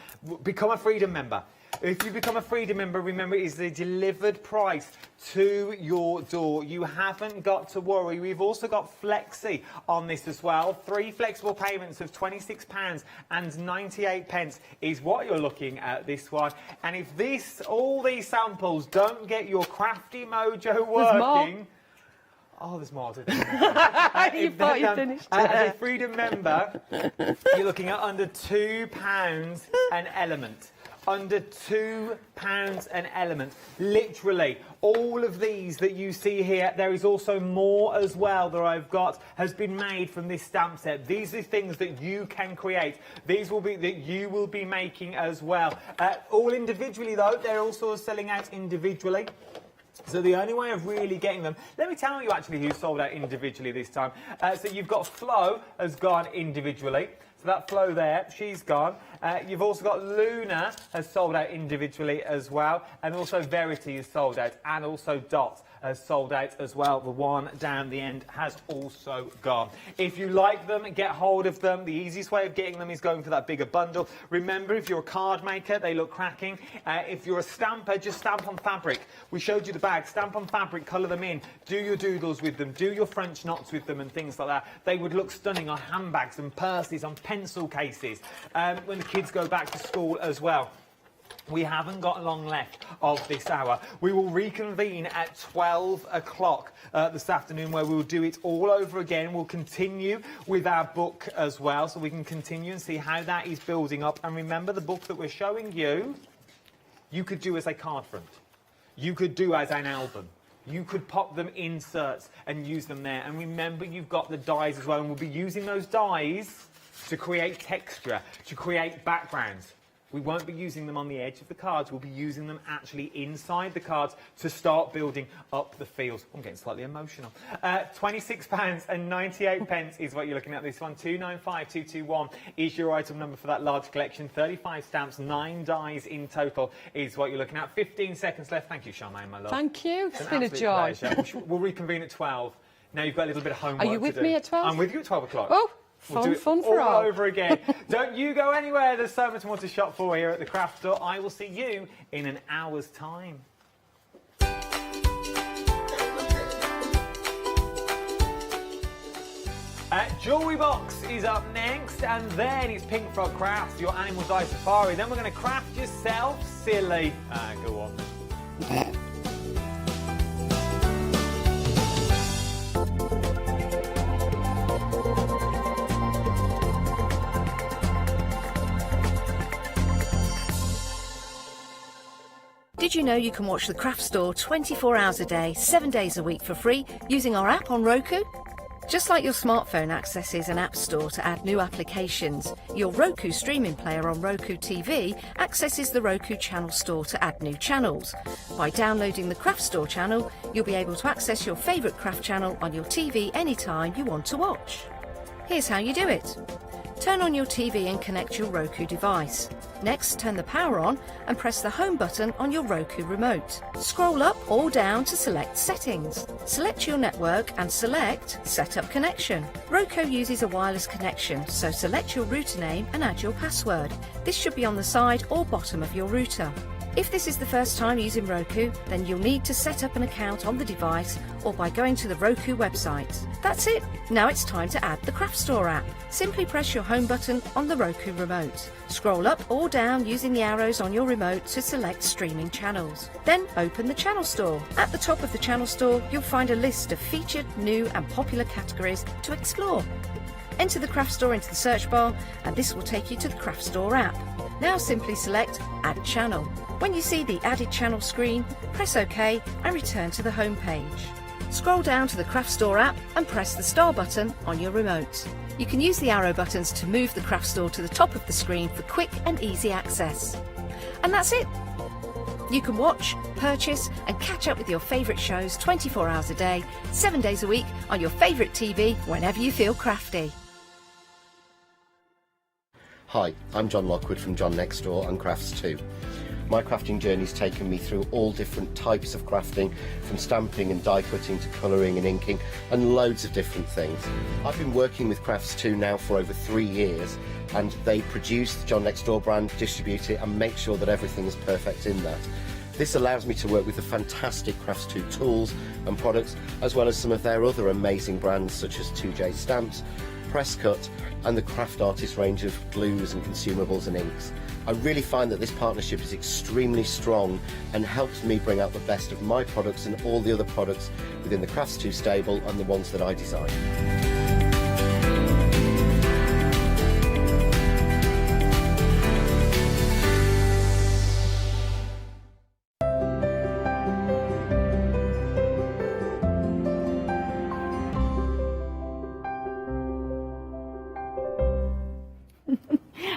Become a Freedom member. If you become a Freedom member, remember, it is the delivered price to your door. You haven't got to worry. We've also got Flexi on this as well. 3 flexible payments of £26.98 is what you're looking at this one. And if all these samples don't get your crafty mojo working... Oh, there's more to do. You thought you finished. As a Freedom member, you're looking at under £2 an element. Under £2 an element. Literally, all of these that you see here, there is also more as well that I've got, has been made from this stamp set. These are things that you can create. These will be that you will be making as well. All individually, though, they're also selling out individually. So the only way of really getting them, let me tell you actually who sold out individually this time. So you've got Flo has gone individually. So that Flo there, she's gone. You've also got Luna has sold out individually as well. And also Verity is sold out. And also Dot has sold out as well. The one down the end has also gone. If you like them, get hold of them. The easiest way of getting them is going for that bigger bundle. Remember, if you're a card maker, they look cracking. If you're a stamper, just stamp on fabric. We showed you the bag. Stamp on fabric, colour them in. Do your doodles with them. Do your French knots with them and things like that. They would look stunning on handbags and purses, on pencil cases, when the kids go back to school as well. We haven't got long left of this hour. We will reconvene at 12 o'clock this afternoon, where we will do it all over again. We'll continue with our book as well, so we can continue and see how that is building up. And remember, the book that we're showing you, you could do as a card front. You could do as an album. You could pop them inserts and use them there. And remember, you've got the dies as well, and we'll be using those dies to create texture, to create backgrounds. We won't be using them on the edge of the cards. We'll be using them actually inside the cards to start building up the feels. I'm getting slightly emotional. £26.98 is what you're looking at this one. 295221 is your item number for that large collection. 35 stamps, 9 dies in total is what you're looking at. 15 seconds left. Thank you, Charmaine, my love. Thank you. It's been a absolute joy. pleasure. We'll reconvene at 12. Now you've got a little bit of homework to do. Are you with me at 12? I'm with you at 12 o'clock. Oh. We'll do it Fun for all all. over again. Don't you go anywhere. There's so much more to shop for here at the craft store. I will see you in an hour's time. Jewellery box is up next, and then it's Pink Frog Crafts, your animal dye safari. Then we're going to craft yourself silly. Go on. Did you know you can watch the craft store 24 hours a day, 7 days a week for free using our app on Roku? Just like your smartphone accesses an app store to add new applications, your Roku streaming player on Roku TV accesses the Roku channel store to add new channels. By downloading the craft store channel, you'll be able to access your favourite craft channel on your TV anytime you want to watch. Here's how you do it. Turn on your TV and connect your Roku device. Next, turn the power on and press the home button on your Roku remote. Scroll up or down to select Settings. Select your network and select Set up Connection. Roku uses a wireless connection, so select your router name and add your password. This should be on the side or bottom of your router. If this is the first time using Roku, then you'll need to set up an account on the device or by going to the Roku website. That's it. Now it's time to add the Craft Store app. Simply press your home button on the Roku remote. Scroll up or down using the arrows on your remote to select streaming channels. Then open the Channel Store. At the top of the Channel Store, you'll find a list of featured, new and popular categories to explore. Enter the Craft Store into the search bar and this will take you to the Craft Store app. Now simply select Add Channel. When you see the Added Channel screen, press OK and return to the home page. Scroll down to the Craft Store app and press the star button on your remote. You can use the arrow buttons to move the Craft Store to the top of the screen for quick and easy access. And that's it. You can watch, purchase and catch up with your favourite shows 24 hours a day, 7 days a week on your favourite TV whenever you feel crafty. Hi, I'm John Lockwood from John Next Door and Crafts 2. My crafting journey's taken me through all different types of crafting, from stamping and die cutting to colouring and inking, and loads of different things. I've been working with Crafts 2 now for over 3 years, and they produce the John Next Door brand, distribute it, and make sure that everything is perfect in that. This allows me to work with the fantastic Crafts 2 tools and products, as well as some of their other amazing brands such as 2J Stamps, Press Cut, and the Craft Artist range of glues and consumables and inks. I really find that this partnership is extremely strong and helps me bring out the best of my products and all the other products within the Crafts 2 stable and the ones that I design.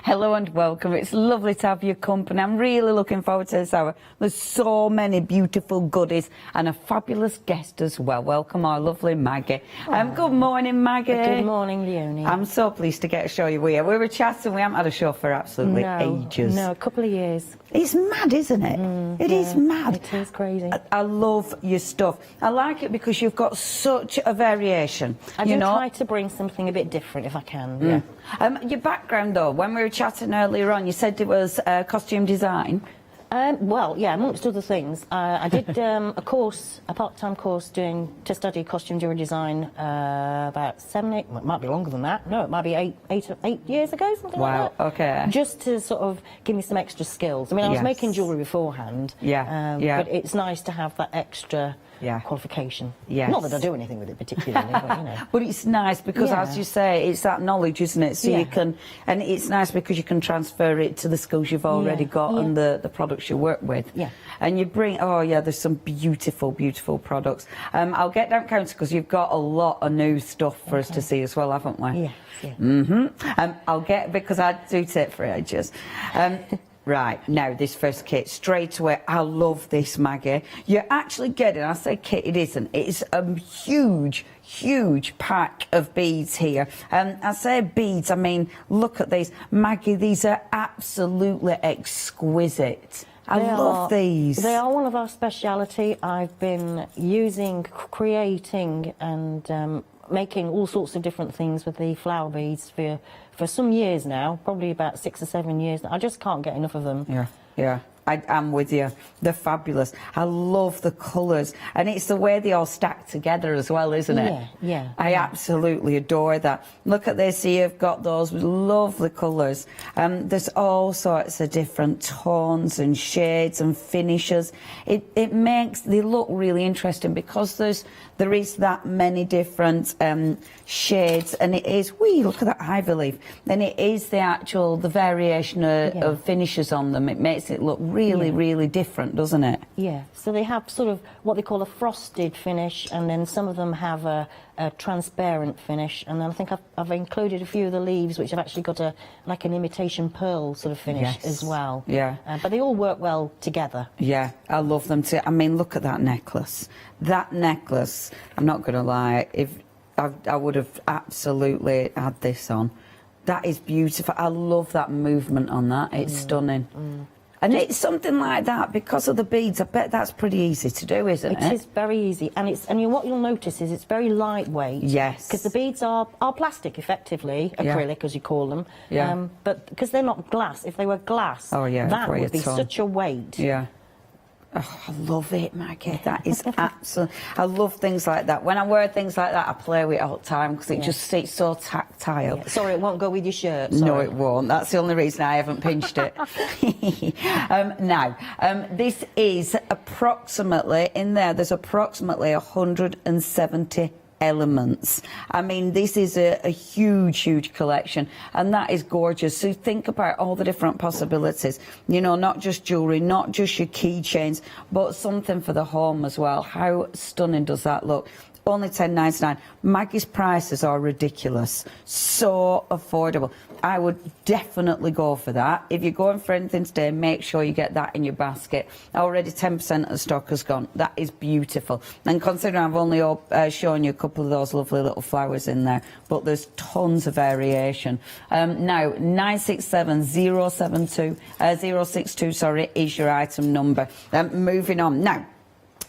Hello and welcome. It's lovely to have your company. I'm really looking forward to this hour. There's so many beautiful goodies and a fabulous guest as well. Welcome our lovely Maggie. Good morning, Maggie. Good morning, Leonie. I'm so pleased to get a show you here. We were chatting, we haven't had a show for absolutely ages. No, a couple of years. It's mad, isn't it? It is mad. It is crazy. I love your stuff. I like it because you've got such a variation. I do try to bring something a bit different if I can. Yeah. Your background, though, when we were chatting earlier on, you said it was costume design. Well, yeah, amongst other things. I did a part-time course to study costume jewellery design about 7, 8, well, it might be longer than that. No, it might be 8 years ago, something like that. Wow, okay. Just to sort of give me some extra skills. I mean, I was making jewellery beforehand. But it's nice to have that extra qualification. Not that I do anything with it particularly, but you know. But it's nice because, as you say, it's that knowledge, isn't it? So you can, and it's nice because you can transfer it to the skills you've already got and the products you work with. And you bring, there's some beautiful, beautiful products. I'll get down counter because you've got a lot of new stuff for us to see as well, haven't we? I'll get, because I do take for ages. Right, now this first kit, straight away, I love this, Maggie. You're actually getting, I say kit, it isn't, it's a huge, huge pack of beads here. I say beads, I mean, look at these. Maggie, these are absolutely exquisite. I love these. They are one of our speciality. I've been creating and making all sorts of different things with the flower beads for some years now, probably about 6 or 7 years. I just can't get enough of them. I'm with you. They're fabulous. I love the colours, and it's the way they all stack together as well, isn't it? I absolutely adore that. Look at this here, you've got those lovely colours. There's all sorts of different tones and shades and finishes. It makes they look really interesting because there is that many different shades, and it is, look at that ivy leaf, and it is the variation of finishes on them. It makes it look really, really different, doesn't it? So they have sort of what they call a frosted finish, and then some of them have a transparent finish, and then I think I've included a few of the leaves which have actually got like an imitation pearl sort of finish as well. But they all work well together. I love them too. I mean, look at that necklace. That necklace, I'm not going to lie, if I would have absolutely had this on. That is beautiful. I love that movement on that. It's stunning. And it's something like that, because of the beads, I bet that's pretty easy to do, isn't it? It is very easy, and what you'll notice is it's very lightweight. Because the beads are plastic, effectively, acrylic, as you call them. But because they're not glass, if they were glass, that would be such a weight. Oh, I love it, Maggie. That is absolutely... I love things like that. When I wear things like that, I play with it all the time because it just it's so tactile. Sorry, it won't go with your shirt. No, it won't. That's the only reason I haven't pinched it. This is approximately, in there's approximately 170 elements. I mean, this is a huge, huge collection, and that is gorgeous. So think about all the different possibilities, you know, not just jewellery, not just your keychains, but something for the home as well. How stunning does that look? Only $10.99. Maggie's prices are ridiculous, so affordable. I would definitely go for that. If you're going for anything today, make sure you get that in your basket. Already 10% of the stock has gone. That is beautiful. And considering I've only shown you a couple of those lovely little flowers in there, but there's tons of variation. Now, 062, sorry, is your item number. Moving on. Now,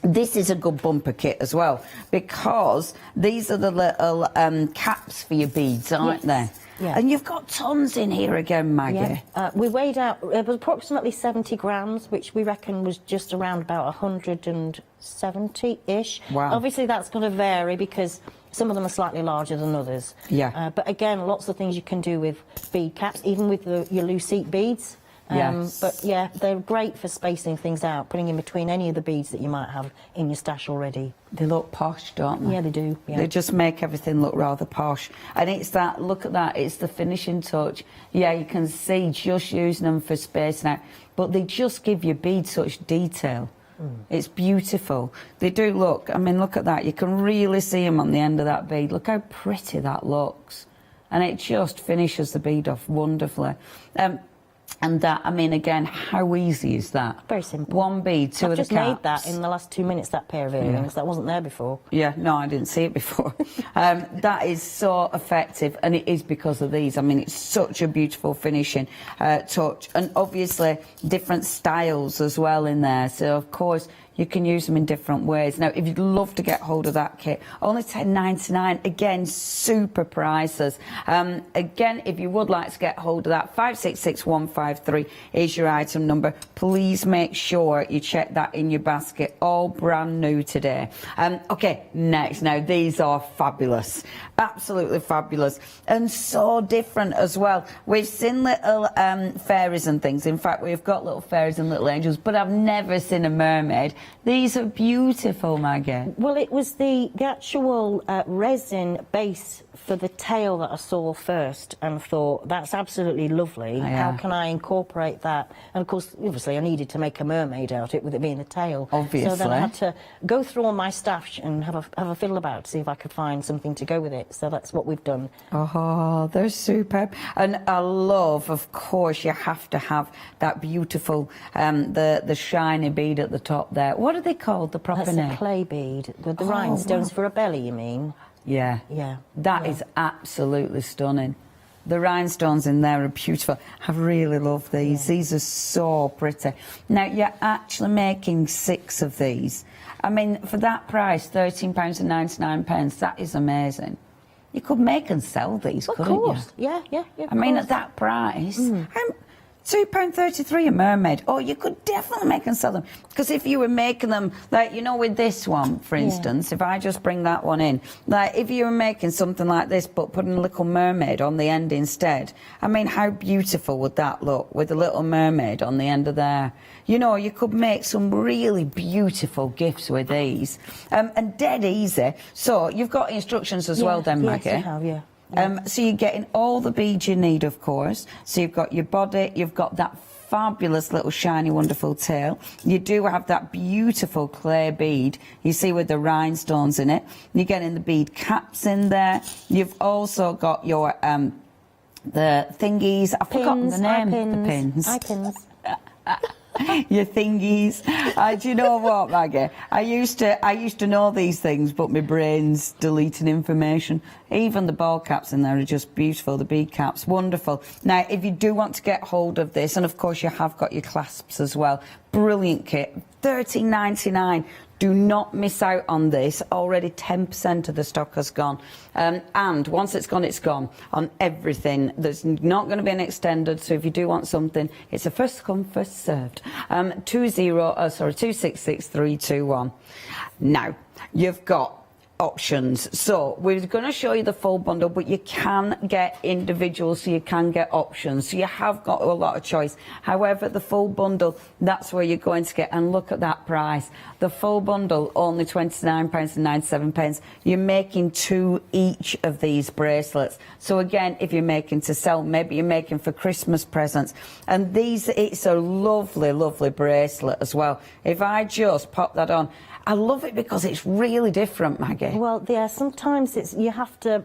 this is a good bumper kit as well, because these are the little caps for your beads, aren't they? Yeah. And you've got tons in here again, Maggie. Yeah. We weighed out, it was approximately 70 grams, which we reckon was just around about 170-ish. Wow. Obviously, that's going to vary because some of them are slightly larger than others. Yeah. But again, lots of things you can do with bead caps, even with your lucite beads. Yes. But yeah, they're great for spacing things out, putting in between any of the beads that you might have in your stash already. They look posh, don't they? Yeah, they do. Yeah. They just make everything look rather posh. And it's that, look at that, it's the finishing touch. Yeah, you can see just using them for spacing out, but they just give your bead such detail. It's beautiful. They do look, I mean, look at that. You can really see them on the end of that bead. Look how pretty that looks. And it just finishes the bead off wonderfully. And that, I mean, again, how easy is that? Very simple. One bead, two of the caps. I've just made that in the last 2 minutes, that pair of earrings. That wasn't there before. Yeah, no, I didn't see it before. That is so effective, and it is because of these. I mean, it's such a beautiful finishing touch. And obviously, different styles as well in there. So, of course, you can use them in different ways. Now, if you'd love to get hold of that kit, only $10.99. Again, super prices. Again, if you would like to get hold of that, 566153 is your item number. Please make sure you check that in your basket. All brand new today. Okay, next. Now, these are fabulous. Absolutely fabulous. And so different as well. We've seen little fairies and things. In fact, we've got little fairies and little angels, but I've never seen a mermaid. These are beautiful, Maggie. Well, it was the actual resin base for the tail that I saw first and thought, that's absolutely lovely. Yeah. How can I incorporate that? And, of course, obviously, I needed to make a mermaid out of it with it being a tail. Obviously. So then I had to go through all my stash and have a fiddle about to see if I could find something to go with it. So that's what we've done. Oh, they're superb. And I love, of course, you have to have that beautiful, the shiny bead at the top there. What are they called, the proper name? That's a clay bead. The rhinestones for a belly, you mean? Yeah. Yeah. That is absolutely stunning. The rhinestones in there are beautiful. I really love these. Yeah. These are so pretty. Now, you're actually making 6 of these. I mean, for that price, £13.99, that is amazing. You could make and sell these, couldn't you? Of course. Yeah. I mean, at that price, £2.33 a mermaid. Oh, you could definitely make and sell them. Because if you were making them, like, you know, with this one, for instance, if I just bring that one in, like, if you were making something like this, but putting a little mermaid on the end instead, I mean, how beautiful would that look with a little mermaid on the end of there? You know, you could make some really beautiful gifts with these. And dead easy. So, you've got instructions as well then, Maggie? Yes, I have, yeah. So you're getting all the beads you need, of course. So you've got your body, you've got that fabulous little shiny, wonderful tail. You do have that beautiful clay bead, you see, with the rhinestones in it. You're getting the bead caps in there. You've also got your the thingies. I've forgotten the name. The pins. Eye pins. Your thingies. Do you know what, Maggie? I used to know these things, but my brain's deleting information. Even the ball caps in there are just beautiful. The bead caps, wonderful. Now, if you do want to get hold of this, and of course you have got your clasps as well, brilliant kit, $13.99. Do not miss out on this. Already 10% of the stock has gone. And once it's gone on everything. There's not going to be an extended, so if you do want something, it's a first come, first served. 266321. Now, you've got options. So we're going to show you the full bundle, but you can get individuals, so you can get options. So you have got a lot of choice. However, the full bundle, that's where you're going to get. And look at that price. The full bundle, only £29.97. You're making 2 each of these bracelets. So again, if you're making to sell, maybe you're making for Christmas presents. And these, it's a lovely, lovely bracelet as well. If I just pop that on, I love it because it's really different, Maggie. Well, yeah, sometimes you have to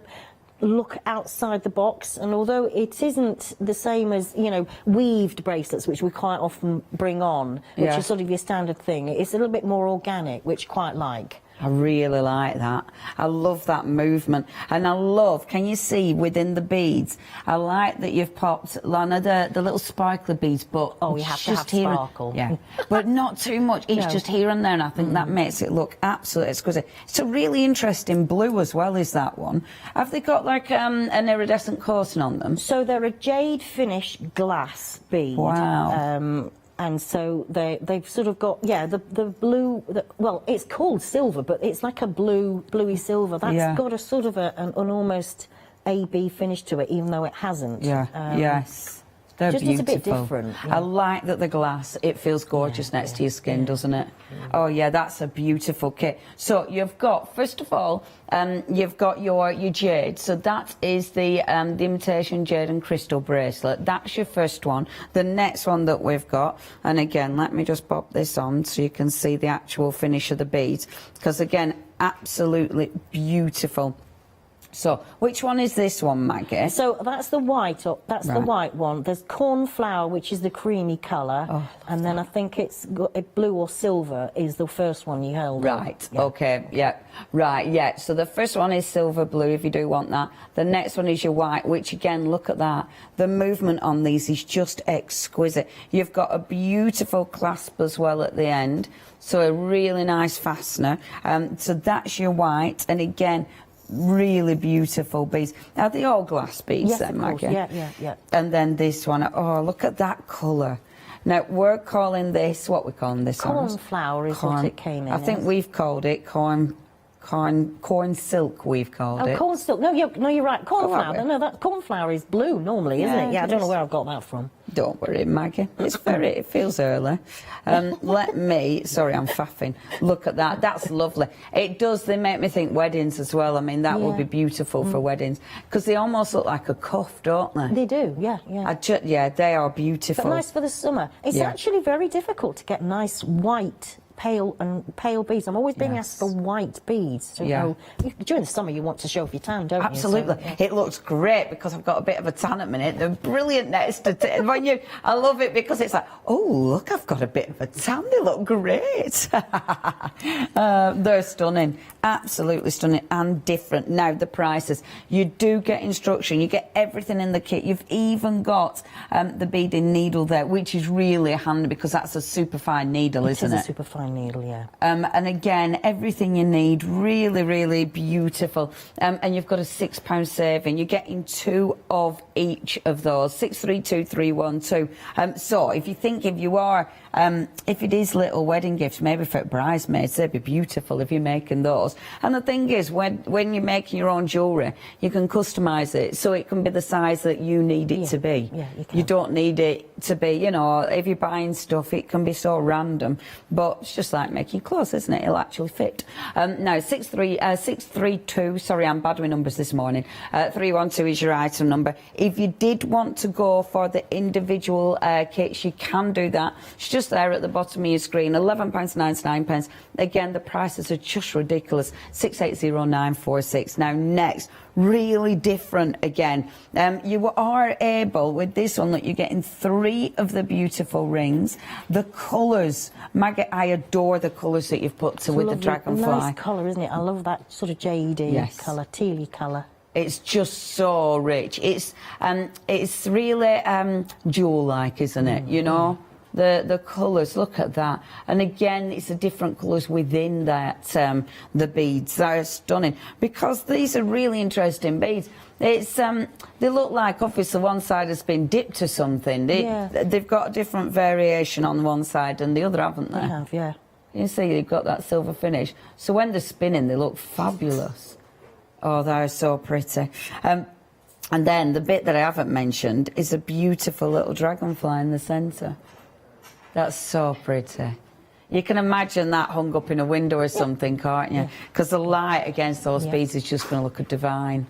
look outside the box, and although it isn't the same as, you know, weaved bracelets, which we quite often bring on, which is sort of your standard thing, it's a little bit more organic, which I quite like. I really like that. I love that movement. And I love, can you see within the beads, I like that you've popped, Lana, the little sparkly beads, but oh, you have to have sparkle. Yeah, but not too much. It's just here and there, and I think that makes it look absolutely exquisite. It's a really interesting blue as well, is that one. Have they got like an iridescent coating on them? So they're a jade finish glass bead. Wow. And so they've sort of got, the blue, well, it's called silver, but it's like a bluey silver. That's got a sort of an almost AB finish to it, even though it hasn't. Yes. They're just beautiful. It's a bit different. I like that the glass, it feels gorgeous next to your skin, doesn't it? Oh, yeah, that's a beautiful kit. So you've got, first of all, you've got your jade. So that is the imitation jade and crystal bracelet. That's your first one. The next one that we've got, and again, let me just pop this on so you can see the actual finish of the beads, because again, absolutely beautiful. So, which one is this one, Maggie? So that's the white. That's the white one. There's cornflower, which is the creamy colour, and then I think it's blue or silver is the first one you held. Right. Okay. Yeah. Right. Yeah. So the first one is silver blue, if you do want that. The next one is your white, which again, look at that. The movement on these is just exquisite. You've got a beautiful clasp as well at the end. So a really nice fastener. So that's your white, and again, really beautiful beads. Are they all glass beads then, Maggie? Yeah. And then this one, oh, look at that colour. Now, we're calling this, what we're calling this one? Cornflower is what it came in I think we've called it corn silk, we've called it. Oh, corn silk. No, you're right. Cornflower. No, that cornflower is blue normally, isn't it? Yeah, I don't know where I've got that from. Don't worry, Maggie. It feels early. Let me, sorry, I'm faffing. Look at that. That's lovely. It does, they make me think weddings as well. I mean, that would be beautiful for weddings, because they almost look like a cuff, don't they? They do, yeah. Yeah, they are beautiful. But nice for the summer. It's actually very difficult to get nice white pale beads. I'm always being asked for white beads. So during the summer you want to show off your tan, don't you? Absolutely. So, it looks great because I've got a bit of a tan at the minute. They're brilliant next to I love it because it's like, oh, look, I've got a bit of a tan. They look great. They're stunning. Absolutely stunning and different. Now, the prices. You do get instruction. You get everything in the kit. You've even got the beading needle there, which is really handy because that's a super fine needle, isn't it? It is a super fine needle, yeah. And again, everything you need, really, really beautiful. And you've got a £6 saving. You're getting 2 of each of those, 632312. So if you think if it is little wedding gifts, maybe for bridesmaids, they'd be beautiful if you're making those. And the thing is, when you're making your own jewellery, you can customise it so it can be the size that you need it to be. Yeah, you can. You don't need it to be, you know, if you're buying stuff, it can be so random. But it's just like making clothes, isn't it? It'll actually fit. Now, 632, sorry, I'm bad with numbers this morning. 312 is your item number. If you did want to go for the individual kits, you can do that. It's just there at the bottom of your screen, £11.99. Again, the prices are just ridiculous. 680946. Now, next, really different again. You are able, with this one, that you're getting 3 of the beautiful rings. The colours, Maggie, I adore the colours that you've put with the dragonfly. Nice colour, isn't it? I love that sort of jadey colour, tealy colour. It's just so rich. It's really jewel-like, isn't it? You know? The colours, look at that. And again, it's the different colours within that, the beads. They're stunning. Because these are really interesting beads. It's they look like, obviously, one side has been dipped to something. They've got a different variation on one side and the other, haven't they? They have, yeah. You see, they've got that silver finish. So when they're spinning, they look fabulous. Oh, they're so pretty. And then the bit that I haven't mentioned is a beautiful little dragonfly in the centre. That's so pretty. You can imagine that hung up in a window or something, can't you? Because the light against those beads is just going to look divine.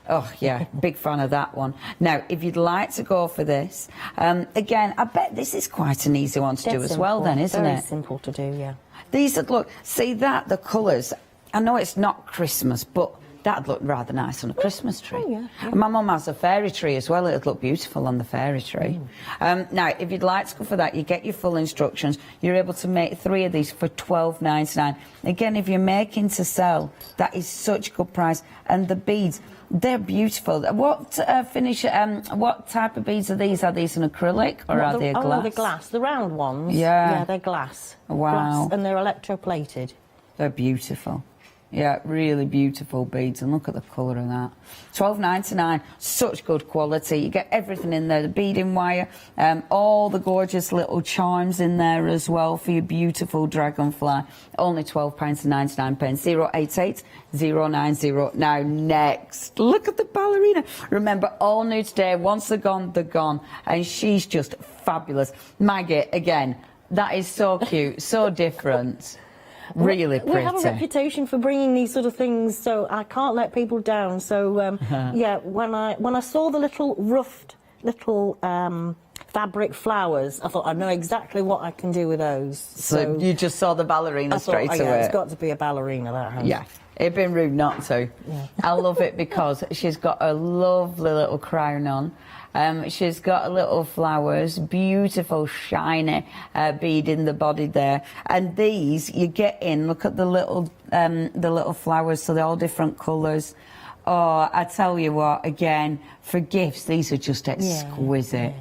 Oh, yeah, big fan of that one. Now, if you'd like to go for this, again, I bet this is quite an easy one to do as well then, isn't it? Very simple to do, yeah. These, look, see that, the colours, I know it's not Christmas, but That'd look rather nice on a Christmas tree. Oh, yeah. And my mum has a fairy tree as well. It'd look beautiful on the fairy tree. Now, if you'd like to go for that, you get your full instructions. You're able to make 3 of these for $12.99. Again, if you're making to sell, that is such a good price. And the beads, they're beautiful. What finish? What type of beads are these? Are these an acrylic or are they glass? Oh, they're glass. The round ones. Yeah. Yeah, they're glass. Wow. Glass, and they're electroplated. They're beautiful. Yeah, really beautiful beads, and look at the colour of that. $12.99, such good quality. You get everything in there, the beading wire, all the gorgeous little charms in there as well for your beautiful dragonfly. Only £12.99. 088 090. Now, next, look at the ballerina. Remember, all new today. Once they're gone, they're gone. And she's just fabulous. Maggie, again, that is so cute, so different. Really pretty. We have a reputation for bringing these sort of things, so I can't let people down. So yeah, when I saw the little ruffed little fabric flowers, I thought I know exactly what I can do with those. So you just saw the ballerina straight away. Yeah, it's got to be a ballerina, that has. Yeah. It'd been rude not to. Yeah. I love it because she's got a lovely little crown on. She's got little flowers, beautiful shiny bead in the body there. And these you get in. Look at the little flowers, so they're all different colours. Oh, I tell you what, again, for gifts, these are just exquisite. Yeah.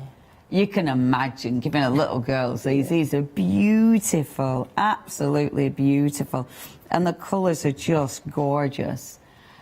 You can imagine giving a little girl these. These are beautiful, absolutely beautiful. And the colours are just gorgeous.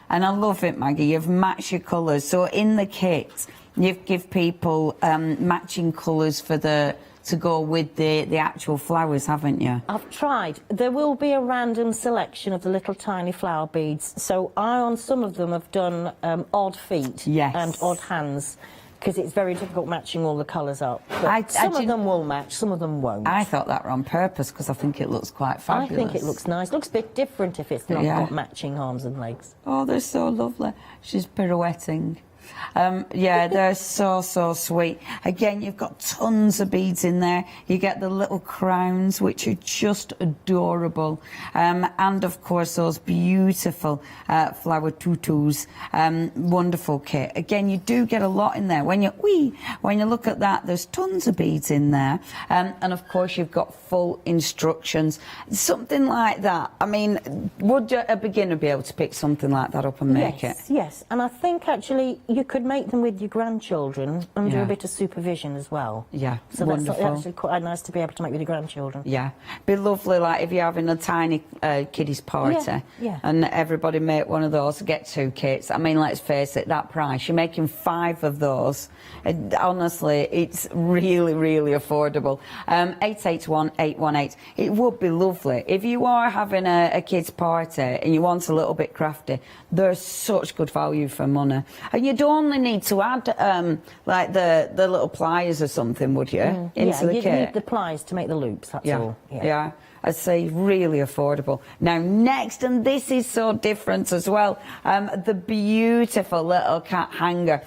And I love it, Maggie. You've matched your colours. So in the kit, you give people matching colours for to go with the actual flowers, haven't you? I've tried. There will be a random selection of the little tiny flower beads. So I, on some of them, have done odd feet and odd hands, because it's very difficult matching all the colours up. But some of them will match, some of them won't. I thought that were on purpose because I think it looks quite fabulous. I think it looks nice. Looks a bit different if it's not got matching arms and legs. Oh, they're so lovely. She's pirouetting. Yeah, they're so sweet. Again, you've got tons of beads in there. You get the little crowns, which are just adorable. And, of course, those beautiful flower tutus. Wonderful kit. Again, you do get a lot in there. When you look at that, there's tons of beads in there. And, of course, you've got full instructions. Something like that. I mean, would a beginner be able to pick something like that up and make it? Yes, and I think, actually, you could make them with your grandchildren and do a bit of supervision as well. Yeah, so wonderful. That's actually quite nice to be able to make with your grandchildren. Yeah, be lovely, like if you're having a tiny kiddies party and everybody make one of those, get 2 kits. I mean, let's face it, that price, you're making 5 of those. Honestly, it's really, really affordable. 881-818. It would be lovely. If you are having a kids party and you want a little bit crafty, there's such good value for money. And you'd only need to add, like the little pliers or something, would you, into the kit? Yeah, you need the pliers to make the loops, that's all. Yeah. I'd say really affordable. Now, next, and this is so different as well, the beautiful little cat hanger.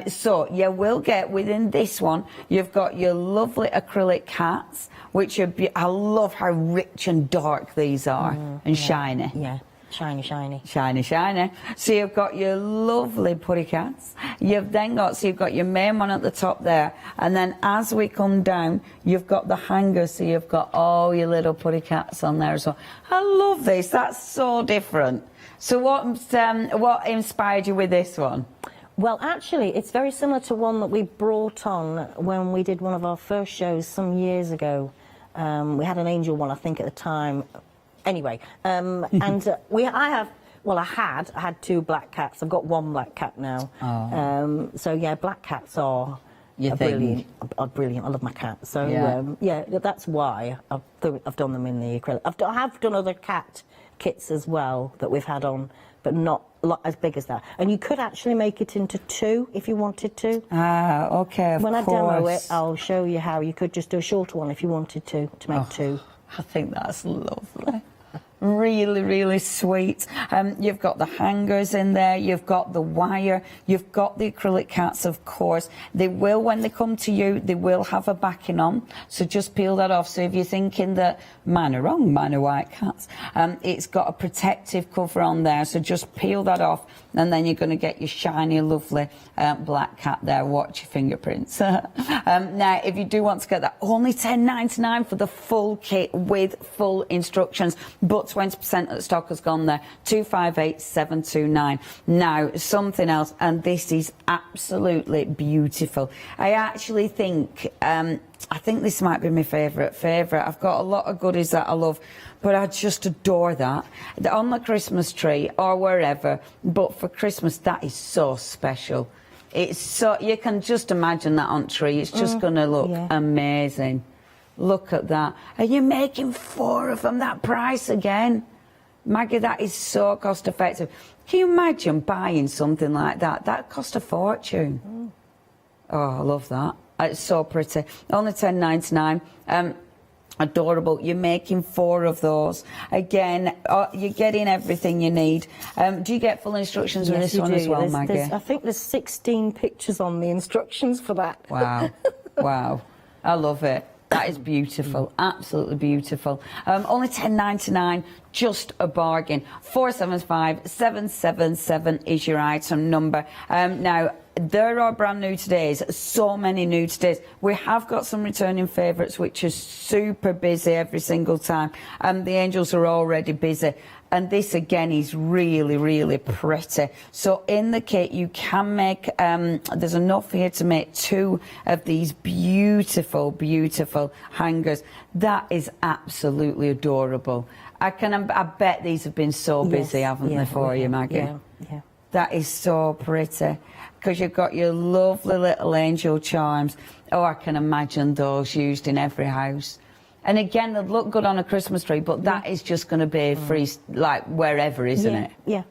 So you will get within this one, you've got your lovely acrylic cats, which are, I love how rich and dark these are, and shiny. Yeah. Shiny, shiny. Shiny, shiny. So you've got your lovely putty cats. You've then got, you've got your main one at the top there. And then as we come down, you've got the hanger. So you've got all your little putty cats on there as well. I love this. That's so different. So what inspired you with this one? Well, actually, it's very similar to one that we brought on when we did one of our first shows some years ago. We had an angel one, I think, at the time. Anyway, and I had 2 black cats. I've got 1 black cat now. Oh. So yeah, black cats are brilliant. I love my cat. So yeah, that's why I've done them in the acrylic. I have done other cat kits as well that we've had on, but not as big as that. And you could actually make it into 2 if you wanted to. Ah, okay. When I demo it, I'll show you how you could just do a shorter one if you wanted to make 2. I think that's lovely. Really, really sweet. You've got the hangers in there, you've got the wire, you've got the acrylic cats, of course. They will, when they come to you, they will have a backing on, so just peel that off. So if you're thinking that mine are wrong, mine are white cats, it's got a protective cover on there, so just peel that off, and then you're going to get your shiny, lovely black cat there. Watch your fingerprints. Now, if you do want to get that, only $10.99 for the full kit with full instructions, but 20% of the stock has gone there. 258,729. Now, something else, and this is absolutely beautiful. I actually think, I think this might be my favourite. I've got a lot of goodies that I love, but I just adore that. On the Christmas tree or wherever, but for Christmas, that is so special. It's so, you can just imagine that on tree. It's just going to look amazing. Look at that. Are you making 4 of them that price again? Maggie, that is so cost effective. Can you imagine buying something like that? That cost a fortune. Oh, I love that. It's so pretty. Only $10.99. Adorable. You're making 4 of those. Again, you're getting everything you need. Do you get full instructions on this one as well, Maggie? I think there's 16 pictures on the instructions for that. Wow. Wow. I love it. That is beautiful, absolutely beautiful. Only $10.99, just a bargain. 475777 is your item number. Now, there are brand new todays, so many new todays. We have got some returning favourites, which are super busy every single time. The angels are already busy. And this, again, is really, really pretty. So in the kit, you can make, there's enough here to make 2 of these beautiful, beautiful hangers. That is absolutely adorable. I bet these have been so busy, haven't they, for you, Maggie? Yeah. That is so pretty. Because you've got your lovely little angel charms. Oh, I can imagine those used in every house. And again, they'd look good on a Christmas tree, but that is just going to be free, like, wherever, isn't it? Yeah.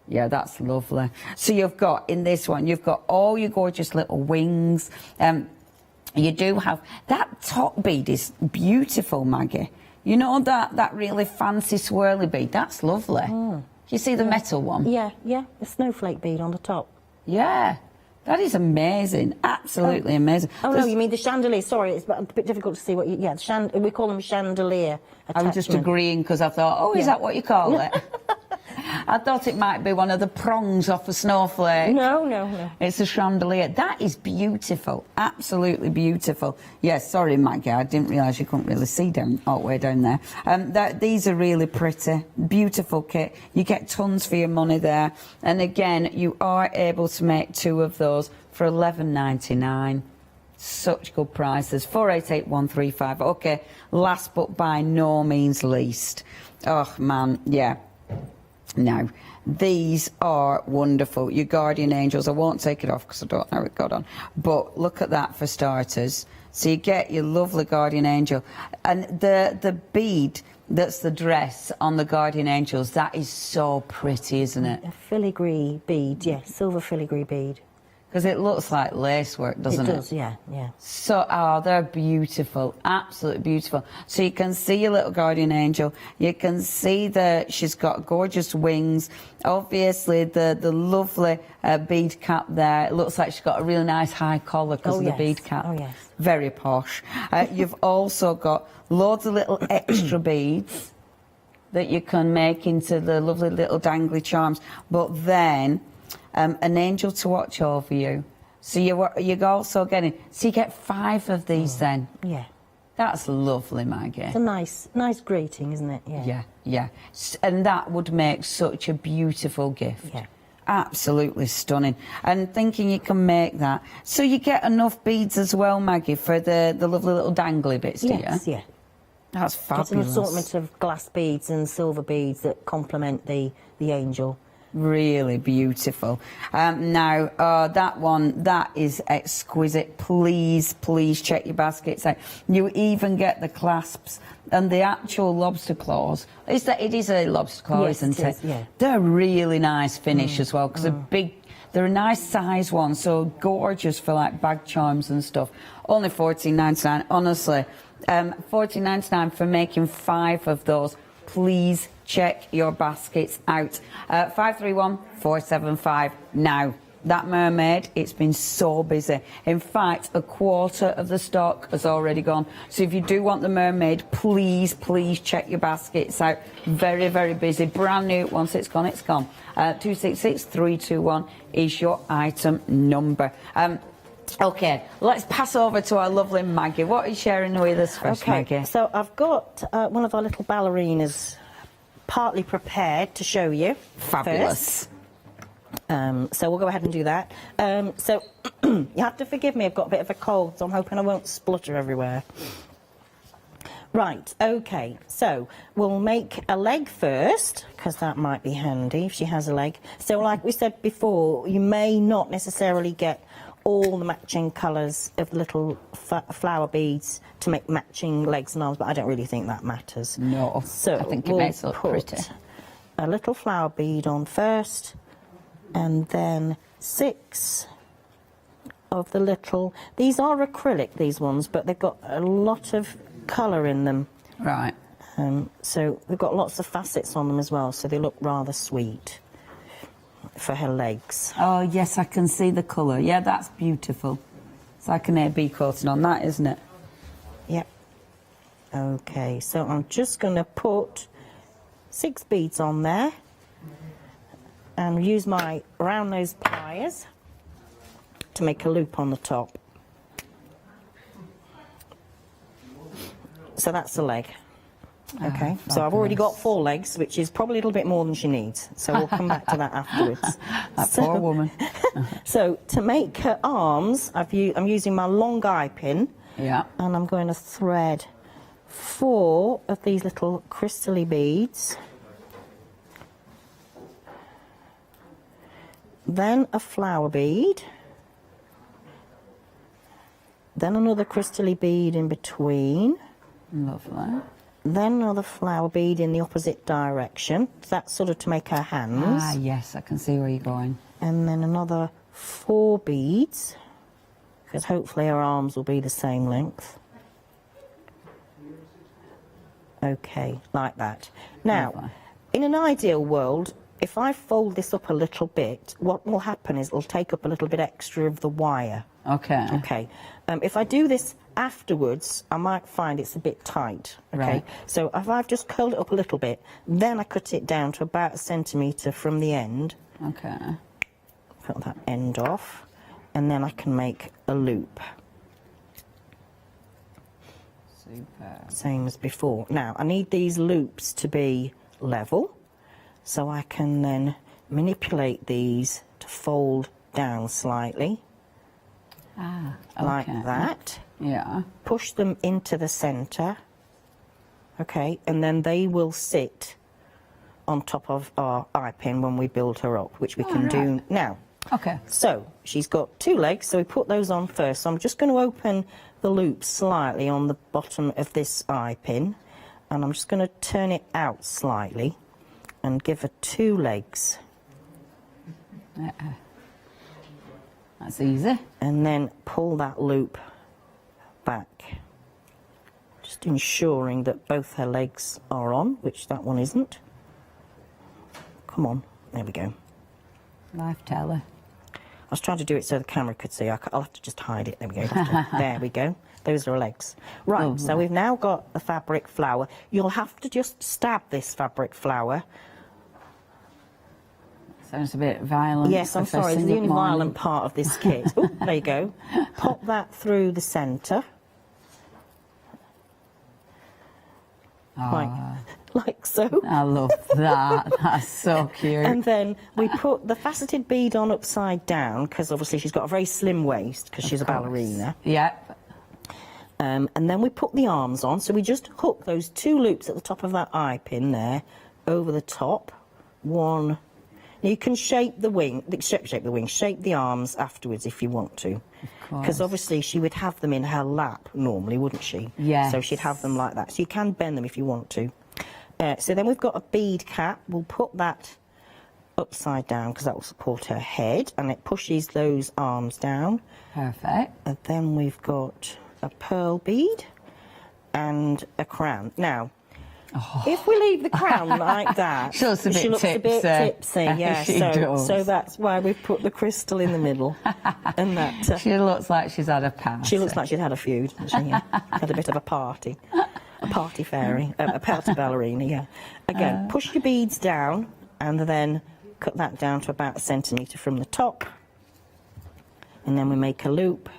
Yeah, that's lovely. So you've got, in this one, you've got all your gorgeous little wings. You do have, that top bead is beautiful, Maggie. You know that really fancy swirly bead? That's lovely. You see the metal one? Yeah, the snowflake bead on the top. Yeah. That is amazing, absolutely amazing. Oh, no, you mean the chandelier. Sorry, it's a bit difficult to see what you... Yeah, we call them chandelier attachment. I was just agreeing because I thought, oh, is that what you call it? I thought it might be one of the prongs off a snowflake. No. It's a chandelier. That is beautiful, absolutely beautiful. Yes, sorry, Maggie, I didn't realise you couldn't really see them all the way down there. These are really pretty, beautiful kit. You get tons for your money there. And again, you are able to make 2 of those for $11.99. Such good prices. 488135. Okay, last but by no means least. Oh, man, yeah. Now, these are wonderful. Your guardian angels. I won't take it off because I don't know how it got on. But look at that for starters. So you get your lovely guardian angel. And the bead that's the dress on the guardian angels, that is so pretty, isn't it? A filigree bead, yes, silver filigree bead. Because it looks like lacework, doesn't it? It does, yeah. So, they're beautiful, absolutely beautiful. So you can see your little guardian angel. You can see that she's got gorgeous wings. Obviously, the lovely bead cap there. It looks like she's got a really nice high collar because of the bead cap. Oh, yes. Very posh. You've also got loads of little extra beads that you can make into the lovely little dangly charms. But then... an angel to watch over you. So you're also getting... So you get 5 of these then. Yeah. That's lovely, Maggie. It's a nice greeting, isn't it? Yeah. And that would make such a beautiful gift. Yeah. Absolutely stunning. And thinking you can make that. So you get enough beads as well, Maggie, for the lovely little dangly bits, do you? Yes, yeah. That's fabulous. It's an assortment of glass beads and silver beads that complement the angel. Really beautiful. Now, that one, that is exquisite. Please check your baskets out. You even get the clasps and the actual lobster claws. It is a lobster claw, isn't it? Yeah. They're really nice finish as well, because they're a nice size one, so gorgeous for like bag charms and stuff. Only $14.99, honestly. $14.99 for making 5 of those. please check your baskets out. 531475 now. That mermaid, it's been so busy. In fact, a quarter of the stock has already gone. So if you do want the mermaid, please, please check your baskets out. Very, very busy. Brand new. Once it's gone, it's gone. 266321 is your item number. Okay, let's pass over to our lovely Maggie. What are you sharing with us first, Maggie? So I've got one of our little ballerinas partly prepared to show you. Fabulous. First. So we'll go ahead and do that. So you have to forgive me, I've got a bit of a cold, so I'm hoping I won't splutter everywhere. Right, okay, so we'll make a leg first, because that might be handy if she has a leg. So like we said before, you may not necessarily get all the matching colours of the little flower beads to make matching legs and arms, but I don't really think that matters. No, so I think it makes it look pretty. A little flower bead on first, and then 6 of the little... These are acrylic, these ones, but they've got a lot of colour in them. Right. So they've got lots of facets on them as well, so they look rather sweet for her legs. Oh, yes, I can see the colour. Yeah, that's beautiful. It's like an AB coating on that, isn't it? Yep. Okay, so I'm just going to put 6 beads on there and use my round nose pliers to make a loop on the top. So that's the leg. Okay, so I've already got 4 legs, which is probably a little bit more than she needs. So we'll come back to that afterwards. That poor woman. So to make her arms, I'm using my long eye pin. Yeah. And I'm going to thread 4 of these little crystally beads. Then a flower bead. Then another crystally bead in between. Lovely. Then another flower bead in the opposite direction. That's sort of to make her hands. Ah, yes, I can see where you're going. And then another 4 beads, because hopefully her arms will be the same length. Okay, like that. Now, Lovely. In an ideal world, if I fold this up a little bit, what will happen is it'll take up a little bit extra of the wire. Okay. Okay. If I do this afterwards, I might find it's a bit tight. Okay. Right. So if I've just curled it up a little bit, then I cut it down to about 1 centimetre from the end. Okay. Cut that end off, and then I can make a loop. Super. Same as before. Now, I need these loops to be level, so I can then manipulate these to fold down slightly. Ah, okay. Like that. Yeah. Push them into the centre. Okay, and then they will sit on top of our eye pin when we build her up, which we can do now. Okay. So, she's got 2 legs, so we put those on first. So I'm just going to open the loop slightly on the bottom of this eye pin, and I'm just going to turn it out slightly and give her 2 legs. That's easy. And then pull that loop back. Just ensuring that both her legs are on, which that one isn't. Come on, there we go. Life teller. I was trying to do it so the camera could see. I'll have to just hide it. There we go. There we go. Those are her legs. Right, so we've now got the fabric flower. You'll have to just stab this fabric flower. Sounds a bit violent. Yes, I'm sorry. It's the only violent part of this kit. Oh, there you go. Pop that through the centre. Like so. I love that. That's so cute. And then we put the faceted bead on upside down, because obviously she's got a very slim waist, because she's a ballerina. Yep. And then we put the arms on, so we just hook those 2 loops at the top of that eye pin there, over the top. 1. You can shape the wing, shape the arms afterwards if you want to. Because obviously she would have them in her lap normally, wouldn't she? Yes. So she'd have them like that. So you can bend them if you want to. So then we've got a bead cap. We'll put that upside down because that will support her head, and it pushes those arms down. Perfect. And then we've got a pearl bead and a crown. Now, If we leave the crown like that, She looks a bit tipsy. Yeah, She does. so that's why we've put the crystal in the middle, and that she looks like she's had a party. She looks like she's had a feud. She had a bit of a party fairy, a party ballerina. Yeah. Again, push your beads down, and then cut that down to about 1 centimetre from the top, and then we make a loop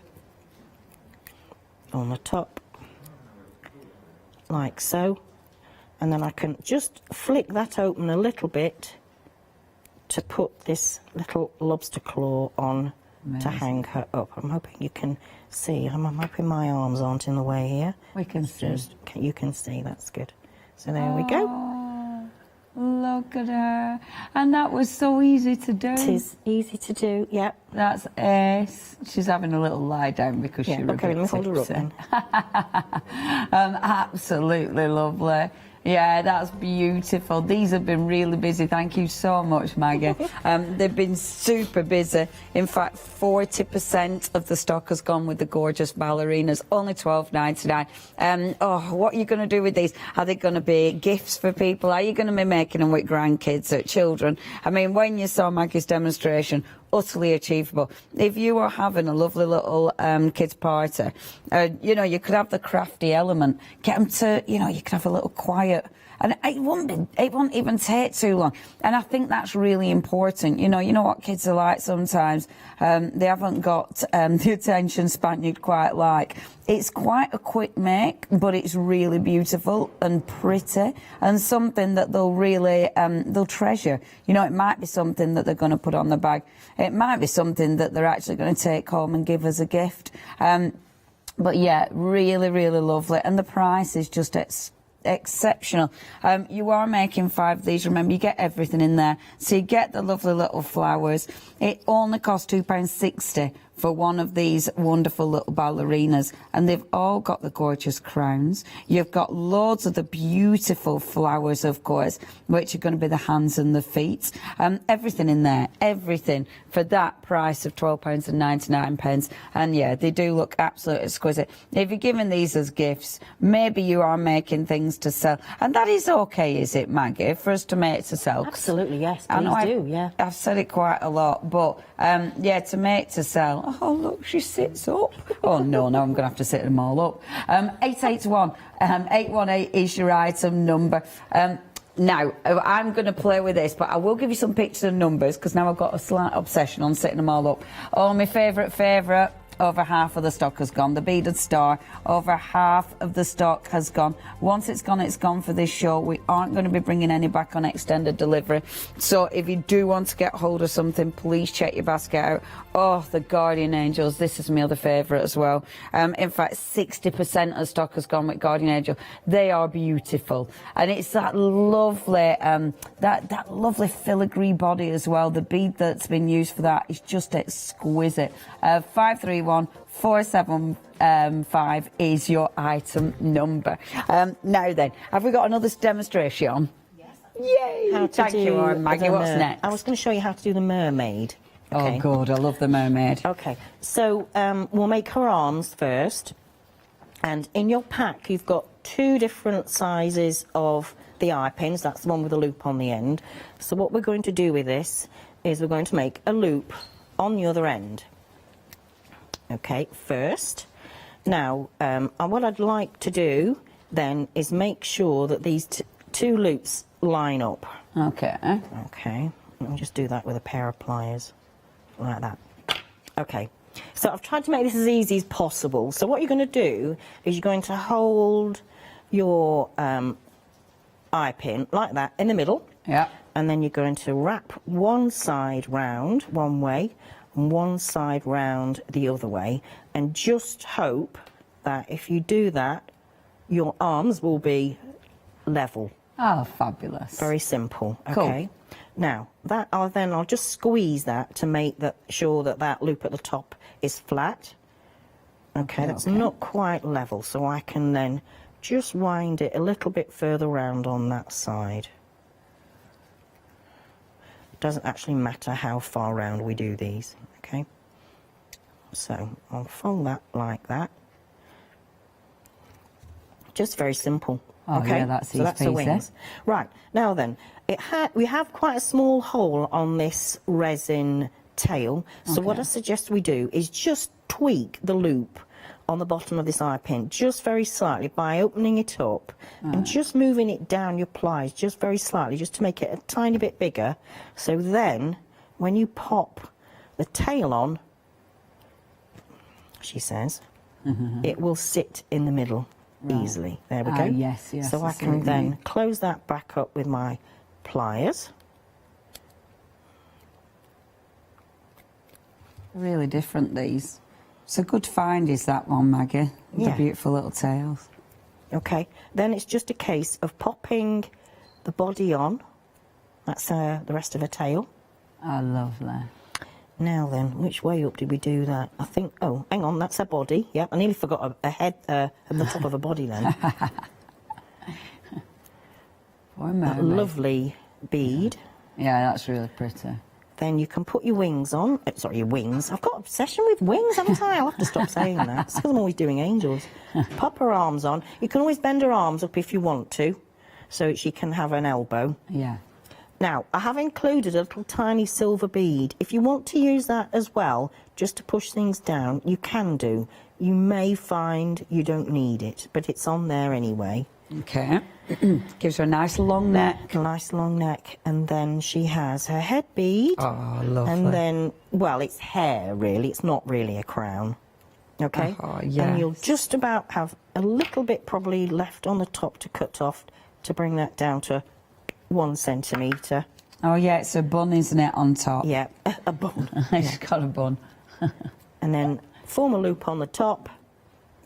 on the top, like so. And then I can just flick that open a little bit to put this little lobster claw on to hang her up. I'm hoping you can see. I'm hoping my arms aren't in the way here. We can see. You can see, that's good. So there we go. Look at her. And that was so easy to do. It is easy to do, yeah. That's ace. She's having a little lie down because she's a bit let me hold her up then. Absolutely lovely. Yeah, that's beautiful. These have been really busy. Thank you so much, Maggie. They've been super busy. In fact, 40% of the stock has gone with the gorgeous ballerinas, only $12.99. What are you going to do with these? Are they going to be gifts for people? Are you going to be making them with grandkids or children? I mean, when you saw Maggie's demonstration, utterly achievable. If you are having a lovely little kids party, you know, you could have the crafty element. Get them to, you know, you could have a little quiet, and it won't even take too long. And I think that's really important. You know what kids are like sometimes. They haven't got the attention span you'd quite like. It's quite a quick make, but it's really beautiful and pretty, and something that they'll really they'll treasure. You know, it might be something that they're going to put on the bag. It might be something that they're actually going to take home and give as a gift. But yeah, really, really lovely, and the price is just exceptional. You are making 5 of these. Remember, you get everything in there. So you get the lovely little flowers. It only costs £2.60 for one of these wonderful little ballerinas, and they've all got the gorgeous crowns. You've got loads of the beautiful flowers, of course, which are going to be the hands and the feet. Everything in there, everything for that price of £12.99. And yeah, they do look absolutely exquisite. If you're giving these as gifts, maybe you are making things to sell, and that is okay, is it, Maggie, for us to make to sell? Absolutely, yes, please do, yeah. I've said it quite a lot, but yeah, to make to sell. Oh, look, she sits up. Oh, no, I'm going to have to sit them all up. 881 818 is your item number. Now, I'm going to play with this, but I will give you some pictures and numbers, because now I've got a slight obsession on sitting them all up. Oh, my favourite. Over half of the stock has gone. The beaded star, over half of the stock has gone. Once it's gone for this show. We aren't going to be bringing any back on extended delivery. So if you do want to get hold of something, please check your basket out. Oh, the Guardian Angels. This is my other favourite as well. In fact, 60% of stock has gone with Guardian Angel. They are beautiful. And it's that lovely, that lovely filigree body as well. The bead that's been used for that is just exquisite. 531475 is your item number. Now then, have we got another demonstration? Yes. Yay! Thank you, Maggie. What's next? I was going to show you how to do the mermaid. Okay. Oh, good. I love the mermaid. Okay. So we'll make her arms first. And in your pack, you've got 2 different sizes of the eye pins. That's the one with a loop on the end. So what we're going to do with this is we're going to make a loop on the other end. Okay, first. Now, what I'd like to do then is make sure that these 2 loops line up. Okay. Okay, let me just do that with a pair of pliers, like that. Okay, so I've tried to make this as easy as possible. So what you're going to do is you're going to hold your eye pin like that in the middle. Yeah. And then you're going to wrap one side round one way, and one side round the other way, and just hope that if you do that, your arms will be level. Oh, fabulous. Very simple. Cool. Okay. Now, I'll just squeeze that to make sure that loop at the top is flat. Okay, that's not quite level, so I can then just wind it a little bit further round on that side. Doesn't actually matter how far round we do these, okay? So I'll fold that like that. Just very simple. Oh, okay, yeah, that's so that's the wings. Right, now then, we have quite a small hole on this resin tail, so what I suggest we do is just tweak the loop on the bottom of this eye pin, just very slightly, by opening it up and just moving it down your plies, just very slightly, just to make it a tiny bit bigger, so then, when you pop the tail on, she says, it will sit in the middle. Easily. There we go. Yes, yes. So I can then close that back up with my pliers. Really different, these. It's a good find, is that one, Maggie? The beautiful little tails. Okay, then it's just a case of popping the body on. That's the rest of her tail. Oh, lovely. Now then, which way up did we do that? I think, oh, hang on, that's her body. Yep, I nearly forgot a head and the top of her body then. That lovely bead. Yeah, that's really pretty. Then you can put your wings on. Sorry, your wings. I've got an obsession with wings, haven't I? I'll have to stop saying that. It's because I'm always doing angels. Pop her arms on. You can always bend her arms up if you want to, so she can have an elbow. Yeah. Now, I have included a little tiny silver bead. If you want to use that as well, just to push things down, you can do. You may find you don't need it, but it's on there anyway. Okay. Gives her a nice long neck. Nice long neck. And then she has her head bead. Oh, lovely. And then, well, it's hair, really. It's not really a crown. Okay? Oh, yes. And you'll just about have a little bit probably left on the top to cut off to bring that down to 1 centimetre. Oh, yeah, it's a bun, isn't it, on top? Yeah, a bun. It's got a bun. And then form a loop on the top.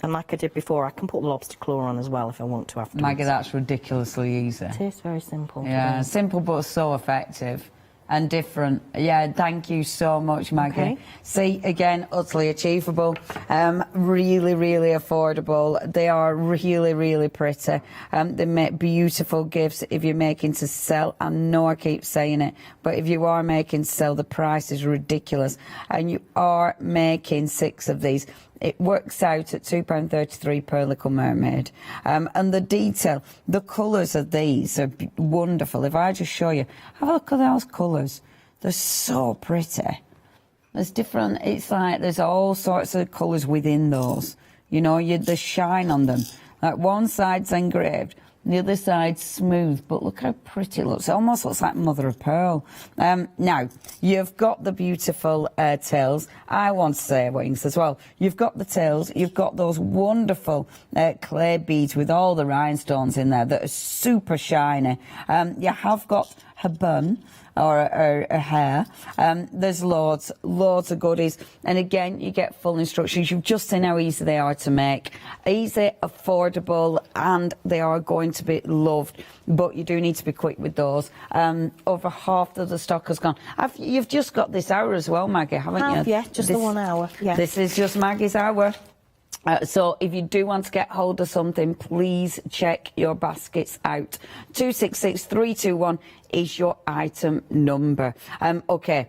And like I did before, I can put the lobster claw on as well if I want to afterwards. Maggie, that's ridiculously easy. It is very simple. Yeah, simple but so effective. And different. Yeah, thank you so much, Maggie. Okay. See, again, utterly achievable. Really, really affordable. They are really, really pretty. They make beautiful gifts if you're making to sell. I know I keep saying it, but if you are making to sell, the price is ridiculous. And you are making 6 of these. It works out at £2.33 per Little Mermaid. And the detail, the colours of these are wonderful. If I just show you, have a look at those colours. They're so pretty. There's different, it's like there's all sorts of colours within those. You know, the shine on them. Like one side's engraved, the other side's smooth, but look how pretty it looks. It almost looks like mother of pearl. Now, you've got the beautiful tails. I want to say wings as well. You've got the tails. You've got those wonderful clay beads with all the rhinestones in there that are super shiny. You have got her bun, or a hair. There's loads of goodies. And again, you get full instructions. You've just seen how easy they are to make. Easy, affordable, and they are going to be loved. But you do need to be quick with those. Over half of the stock has gone. You've just got this hour as well, Maggie, haven't you? Yeah, just the 1 hour. Yeah. This is just Maggie's hour. So if you do want to get hold of something, please check your baskets out. 266321 is your item number. Okay,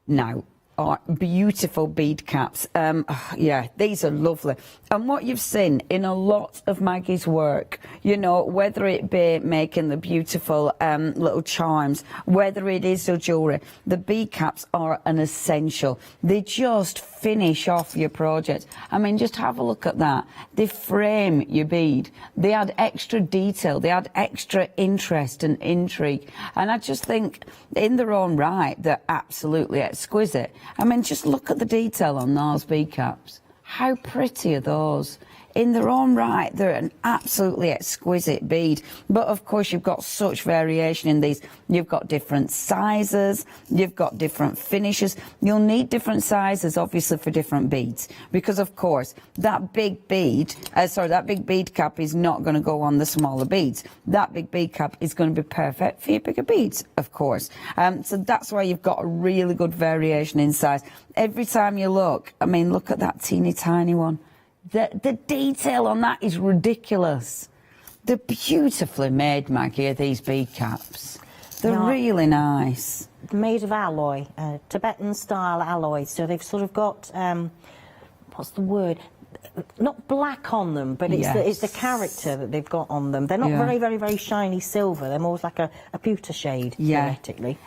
now, our beautiful bead caps. Yeah, these are lovely. And what you've seen in a lot of Maggie's work, you know, whether it be making the beautiful little charms, whether it is the jewellery, the bead caps are an essential. They just finish off your project. I mean, just have a look at that. They frame your bead. They add extra detail. They add extra interest and intrigue. And I just think, in their own right, they're absolutely exquisite. I mean, just look at the detail on those bead caps. How pretty are those? In their own right, they're an absolutely exquisite bead. But, of course, you've got such variation in these. You've got different sizes. You've got different finishes. You'll need different sizes, obviously, for different beads. Because, of course, that big bead, that big bead cap is not going to go on the smaller beads. That big bead cap is going to be perfect for your bigger beads, of course. So that's why you've got a really good variation in size. Every time you look, I mean, look at that teeny tiny one. The detail on that is ridiculous. They're beautifully made, Maggie, these bead caps. They're really nice. Made of alloy, Tibetan-style alloy. So they've sort of got, what's the word? not black on them, but it's the character that they've got on them. They're not very, very, very shiny silver. They're more like a pewter shade, theoretically.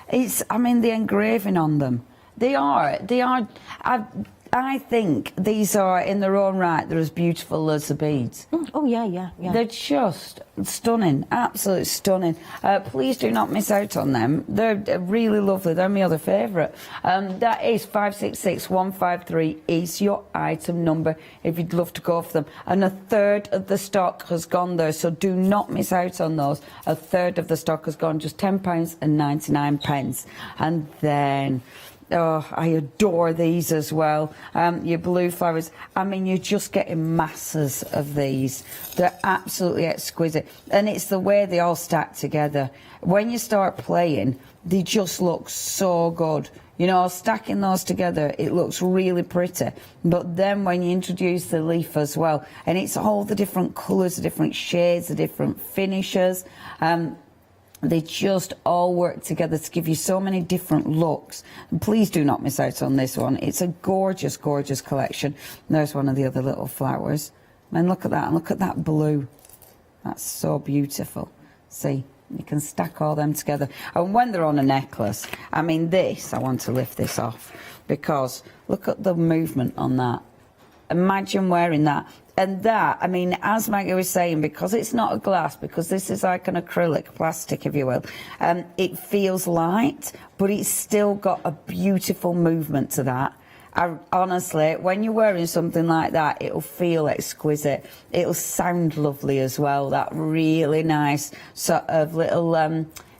I mean, the engraving on them, they are. I think these are, in their own right, they're as beautiful as the beads. Oh, yeah. They're just stunning, absolutely stunning. Please do not miss out on them. They're really lovely. They're my other favourite. That is 566153 is your item number if you'd love to go for them. And a third of the stock has gone there, so do not miss out on those. A third of the stock has gone, just £10.99. And then... oh, I adore these as well. Your blue flowers. I mean, you're just getting masses of these. They're absolutely exquisite. And it's the way they all stack together. When you start playing, they just look so good. You know, stacking those together, it looks really pretty. But then when you introduce the leaf as well, and it's all the different colours, the different shades, the different finishes, they just all work together to give you so many different looks. And please do not miss out on this one. It's a gorgeous, gorgeous collection. And there's one of the other little flowers. And look at that, and look at that blue. That's so beautiful. See, you can stack all them together. And when they're on a necklace, I mean this, I want to lift this off, because look at the movement on that. Imagine wearing that. And that, I mean, as Maggie was saying, because it's not a glass, because this is like an acrylic plastic, if you will, it feels light, but it's still got a beautiful movement to that. Honestly, when you're wearing something like that, it'll feel exquisite. It'll sound lovely as well. That really nice sort of little...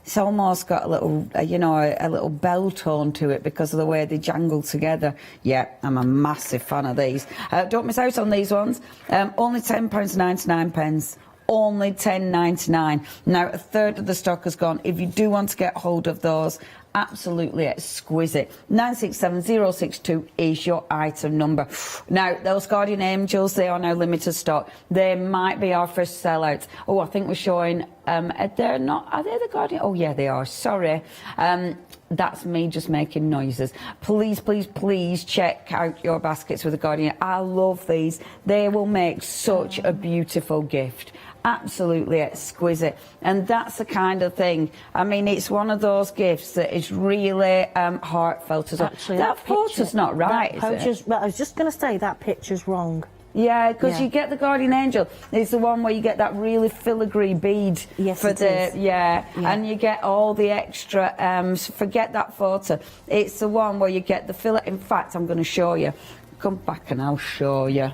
it's almost got a little, you know, a little bell tone to it because of the way they jangle together. Yeah, I'm a massive fan of these. Don't miss out on these ones. Only £10.99. Only £10.99. Now, a third of the stock has gone. If you do want to get hold of those, absolutely exquisite. 967062 is your item number. Now, those Guardian Angels, they are now limited stock. They might be our first sellout. Oh, I think we're showing... they're not... Are they the Guardian? Oh, yeah, they are. Sorry. That's me just making noises. Please, please, please check out your baskets with the Guardian. I love these. They will make such a beautiful gift. Absolutely exquisite. And that's the kind of thing, I mean, it's one of those gifts that is really heartfelt as well. Actually, that photo's not right, is it? Well, I was just going to say that picture's wrong. Yeah, because you get the Guardian Angel. It's the one where you get that really filigree bead. Yes, for it the is. Yeah, and you get all the extra. Forget that photo. It's the one where you get the fillet. In fact, I'm going to show you. Come back and I'll show you.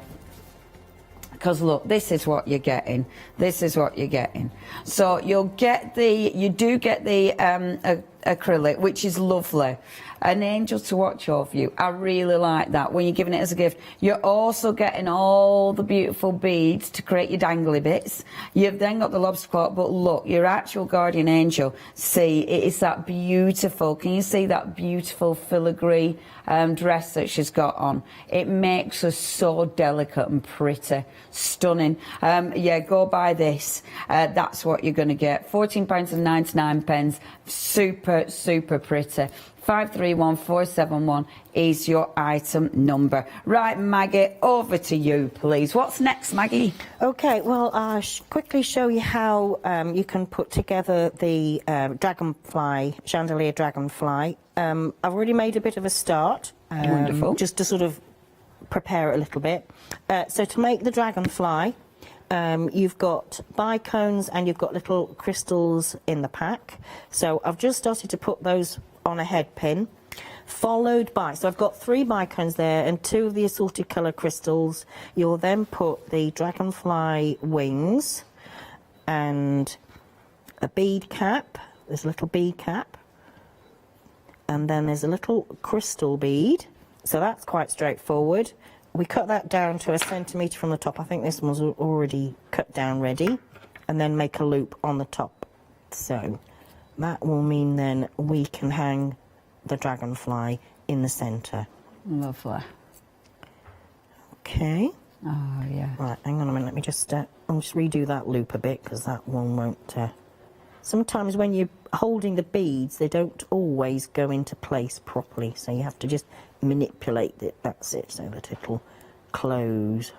Because look, this is what you're getting. This is what you're getting. So you do get the acrylic, which is lovely. An angel to watch over you. I really like that when you're giving it as a gift. You're also getting all the beautiful beads to create your dangly bits. You've then got the lobster claw, but look, your actual Guardian Angel, see, it is that beautiful, can you see that beautiful filigree dress that she's got on? It makes her so delicate and pretty, stunning. Yeah, go buy this. That's what you're going to get. £14.99. Super, super pretty. 531471 is your item number. Right, Maggie, over to you, please. What's next, Maggie? Okay, well, I'll quickly show you how you can put together the dragonfly, chandelier dragonfly. I've already made a bit of a start. Wonderful. Just to sort of prepare it a little bit. So to make the dragonfly, you've got bicones and you've got little crystals in the pack. So I've just started to put those on a head pin, followed by, so I've got 3 bicones there and 2 of the assorted colour crystals. You'll then put the dragonfly wings and a bead cap. There's a little bead cap, and then there's a little crystal bead. So that's quite straightforward. We cut that down to 1 centimetre from the top. I think this one's already cut down ready, and then make a loop on the top. So that will mean then we can hang the dragonfly in the centre. Lovely. Okay. Oh, yeah. Right, hang on a minute. Let me just, I'll just redo that loop a bit, because that one won't... Sometimes when you're holding the beads, they don't always go into place properly, so you have to just manipulate it. That's it, so that it'll close.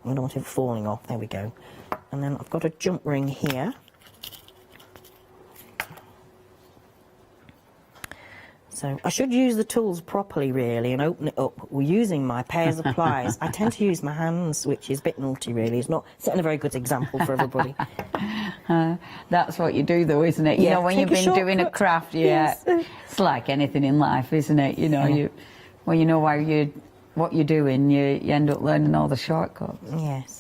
I don't want it falling off. There we go. And then I've got a jump ring here. So I should use the tools properly, really, and open it up. We're using my pairs of pliers. I tend to use my hands, which is a bit naughty, really. It's not setting a very good example for everybody. That's what you do, though, isn't it? You know, when you've been doing a craft, it's like anything in life, isn't it? You know, when you know what you're doing, you end up learning all the shortcuts. Yes.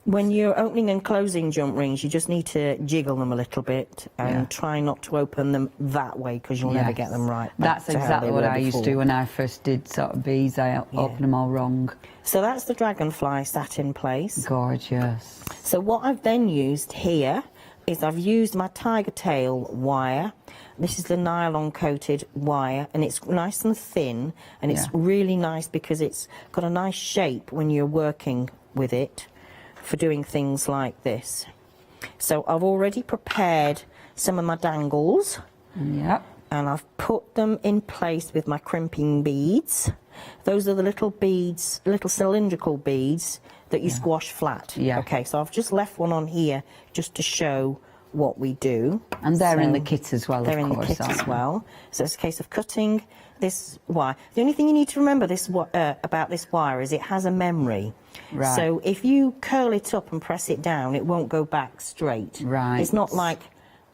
When you're opening and closing jump rings, you just need to jiggle them a little bit and try not to open them that way, because you'll never get them right. That's exactly what I used to do when I first did sort of beads. I opened them all wrong. So that's the dragonfly sat in place. Gorgeous. So what I've then used here is I've used my tiger tail wire. This is the nylon coated wire, and it's nice and thin, and it's really nice because it's got a nice shape when you're working with it for doing things like this. So I've already prepared some of my dangles. Yep. And I've put them in place with my crimping beads. Those are the little beads, little cylindrical beads that you squash flat. Yeah. Okay, so I've just left one on here just to show what we do. And they're in the kit as well, of course. They're in the kit as well. So it's a case of cutting this wire. The only thing you need to remember about this wire is it has a memory. Right. So if you curl it up and press it down, it won't go back straight. Right. It's not like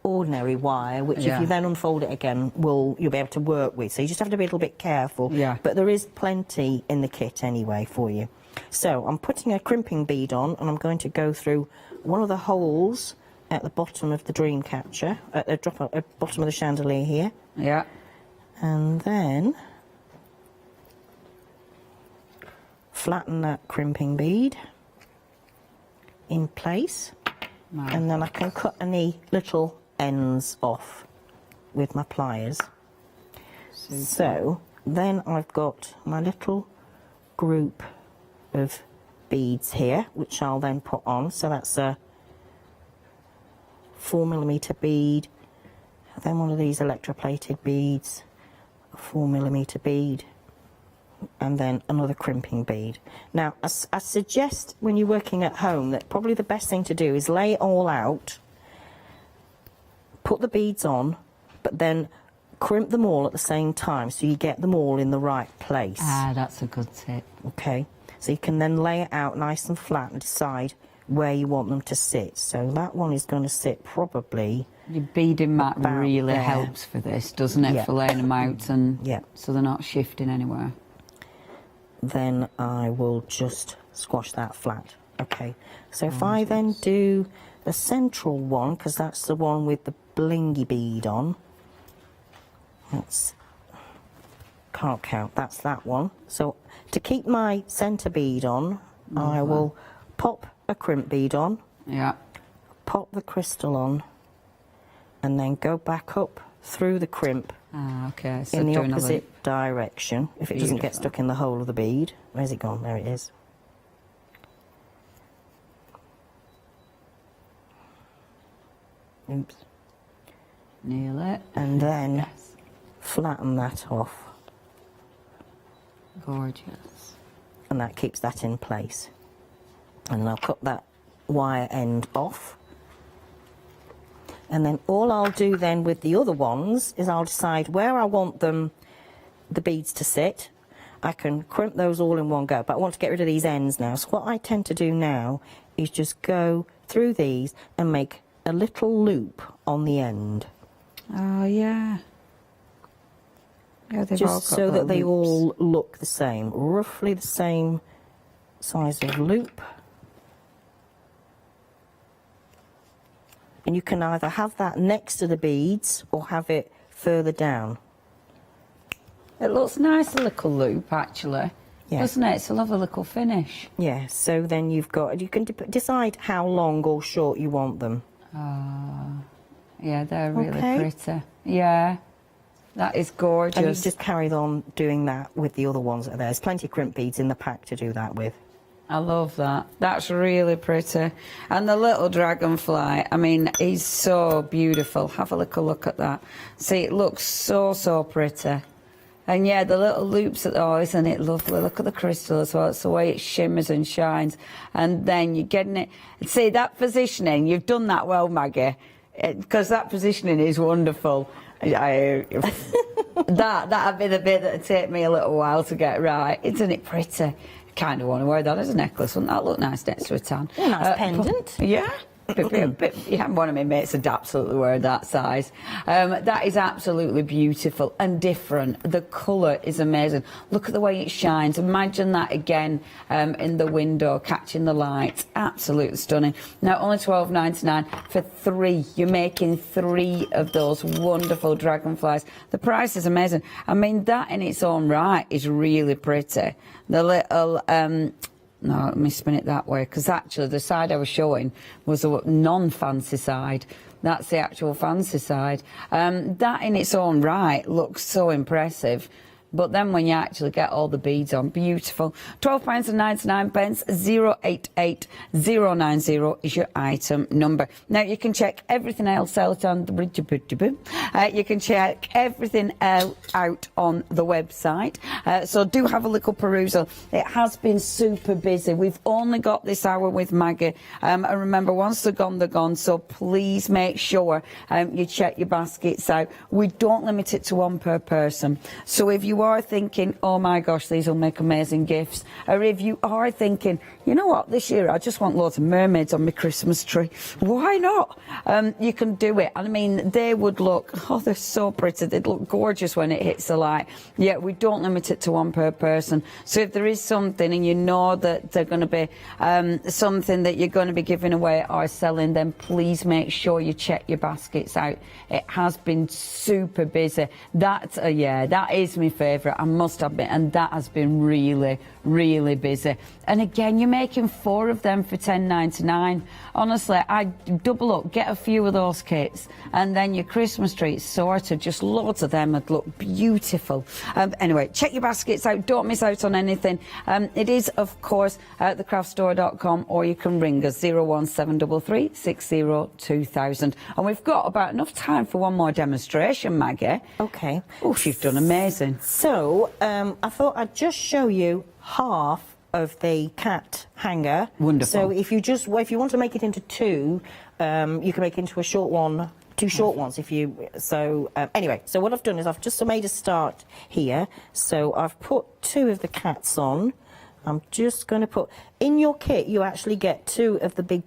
ordinary wire, which if you then unfold it again, you'll be able to work with. So you just have to be a little bit careful. Yeah. But there is plenty in the kit anyway for you. So I'm putting a crimping bead on, and I'm going to go through one of the holes at the bottom of the dream catcher, at the bottom of the chandelier here. Yeah. And then flatten that crimping bead in place. Nice. And then I can cut any little ends off with my pliers. Super. So then I've got my little group of beads here, which I'll then put on. So that's a 4mm bead, then one of these electroplated beads, a 4mm bead, and then another crimping bead. Now, I suggest when you're working at home that probably the best thing to do is lay it all out, put the beads on, but then crimp them all at the same time so you get them all in the right place. Ah, that's a good tip. Okay, so you can then lay it out nice and flat and decide where you want them to sit. So that one is going to sit probably... Your beading mat really helps for this, doesn't it? For laying them out and so they're not shifting anywhere. Then I will just squash that flat. Okay, so if I then do the central one, because that's the one with the blingy bead on, can't count, that's that one. So to keep my centre bead on, I will pop a crimp bead on, pop the crystal on, and then go back up through the crimp so in the opposite direction, if it doesn't get stuck in the hole of the bead. Where's it gone? There it is. Oops. Nail it. And then flatten that off. Gorgeous. And that keeps that in place. And I'll cut that wire end off. And then all I'll do then with the other ones is I'll decide where I want the beads to sit. I can crimp those all in one go, but I want to get rid of these ends now. So what I tend to do now is just go through these and make a little loop on the end. Oh, yeah. Yeah, they've all got just so that they loops. all look the same, roughly the same size of loop. And you can either have that next to the beads or have it further down. It looks nice, a little loop, actually. Yeah. Doesn't it? It's a lovely little finish. Yeah, so then you can decide how long or short you want them. Yeah, they're really pretty. Yeah, that is gorgeous. And you just carry on doing that with the other ones that are there. There's plenty of crimp beads in the pack to do that with. I love that. That's really pretty. And the little dragonfly, I mean, he's so beautiful. Have a little look at that. See, it looks so, so pretty. And yeah, the little loops, oh, isn't it lovely? Look at the crystal as well. It's the way it shimmers and shines. And then you're getting it. See, that positioning, you've done that well, Maggie, because that positioning is wonderful. That'd be the bit that'd take me a little while to get right. Isn't it pretty? Kind of want to wear that as a necklace. Wouldn't that look nice next to a tan? Nice pendant. Yeah. Yeah, one of my mates would absolutely wear that size. That is absolutely beautiful and different. The colour is amazing. Look at the way it shines. Imagine that again in the window, catching the light. Absolutely stunning. Now, only $12.99 for 3. You're making 3 of those wonderful dragonflies. The price is amazing. I mean, that in its own right is really pretty. The little... No, let me spin it that way, because actually the side I was showing was a non-fancy side. That's the actual fancy side. That in its own right looks so impressive. But then when you actually get all the beads on, beautiful. £12.99, 088090 is your item number. Now, you can check everything else out on the... you can check everything out on the website. So do have a little perusal. It has been super busy. We've only got this hour with Maggie. And remember, once they're gone. So please make sure you check your baskets out. We don't limit it to 1 per person. So if you are thinking, oh my gosh, these will make amazing gifts, or if you are thinking, you know what, this year I just want loads of mermaids on my Christmas tree, why not? You can do it. I mean, they would look, oh, they're so pretty, they'd look gorgeous when it hits the light. Yeah, we don't limit it to 1 per person. So if there is something and you know that they're going to be something that you're going to be giving away or selling, then please make sure you check your baskets out. It has been super busy. That is my favourite, I must admit, and that has been really, really busy. And again, you're making 4 of them for $10.99. Honestly, I'd double up, get a few of those kits, and then your Christmas tree sorted, just loads of them would look beautiful. Anyway, check your baskets out, don't miss out on anything. It is, of course, at thecraftstore.com, or you can ring us 01733 60 2000. And we've got about enough time for one more demonstration, Maggie. Okay. Oh, you've done amazing. So, I thought I'd just show you half of the cat hanger. Wonderful. So if you want to make it into 2, you can make it into a short one, 2 short ones if you... So, anyway, so what I've done is I've just made a start here. So I've put 2 of the cats on. I'm just going to put... In your kit, you actually get 2 of the big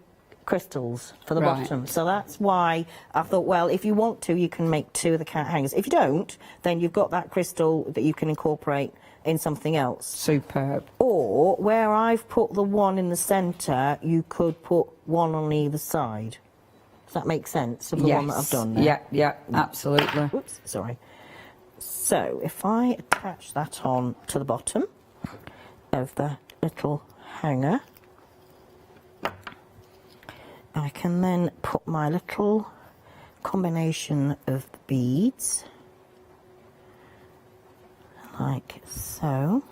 crystals for the bottom. So that's why I thought, well, if you want to, you can make 2 of the cat hangers. If you don't, then you've got that crystal that you can incorporate in something else. Superb. Or, where I've put the one in the centre, you could put 1 on either side. Does that make sense of the one that I've done there? Yeah, absolutely. Oops, sorry. So, if I attach that on to the bottom of the little hanger, I can then put my little combination of the beads, like so.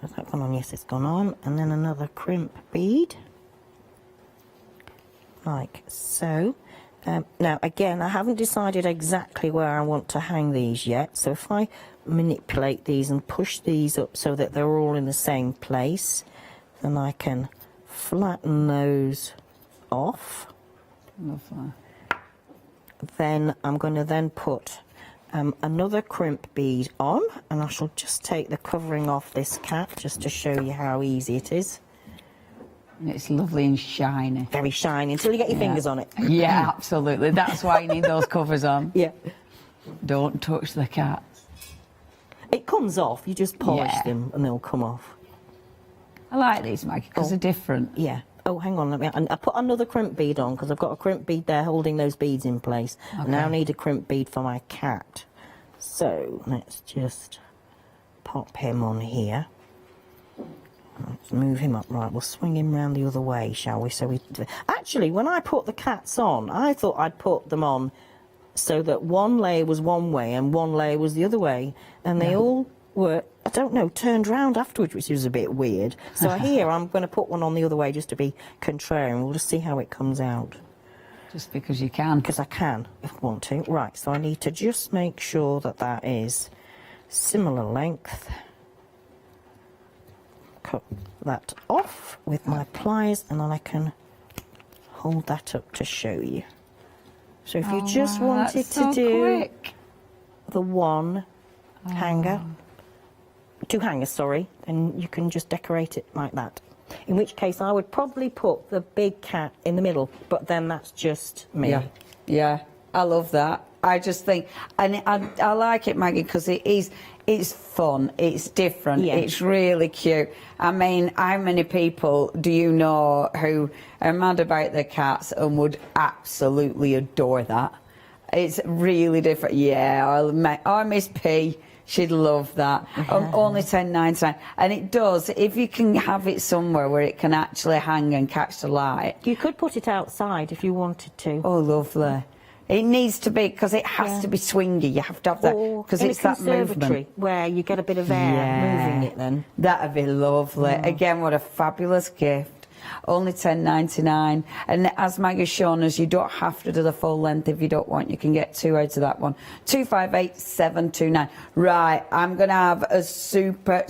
Has that gone on? Yes, it's gone on. And then another crimp bead, like so. Now, again, I haven't decided exactly where I want to hang these yet, so if I manipulate these and push these up so that they're all in the same place, then I can flatten those off. Lovely. Then I'm going to then put another crimp bead on, and I shall just take the covering off this cat just to show you how easy it is. It's lovely and shiny. Very shiny, until you get your fingers on it. Yeah, absolutely. That's why you need those covers on. Yeah. Don't touch the cats. It comes off, you just polish them and they'll come off. I like these, Maggie, because they're different. Yeah. Oh, hang on, I put another crimp bead on, because I've got a crimp bead there holding those beads in place. Okay. I now need a crimp bead for my cat. So, let's just pop him on here. Let's move him up. Right, we'll swing him round the other way, shall we? Actually, when I put the cats on, I thought I'd put them on so that one layer was one way and one layer was the other way, and they all were I don't know, turned round afterwards, which was a bit weird. So here I'm going to put one on the other way just to be contrarian. We'll just see how it comes out. Just because you can. Because I can, if I want to. Right, so I need to just make sure that that is similar length. Cut that off with my pliers, and then I can hold that up to show you. So if you just wanted to do the one hanger, 2 hangers, sorry, then you can just decorate it like that. In which case I would probably put the big cat in the middle, but then that's just me. Yeah, yeah, I love that. I just think, and I like it, Maggie, because it's fun, it's different, it's really cute. I mean, how many people do you know who are mad about their cats and would absolutely adore that? It's really different. Yeah, I Miss P. She'd love that. Only $10.99, and it does. If you can have it somewhere where it can actually hang and catch the light, you could put it outside if you wanted to. Oh, lovely! It needs to be, because it has to be swingy. You have to have that, because it's that movement where you get a bit of air moving it. Then that'd be lovely. Again, what a fabulous gift. Only $10.99, and as Maggie's shown us, you don't have to do the full length. If you don't want, you can get 2 out of that one. 258729. Right, I'm going to have a super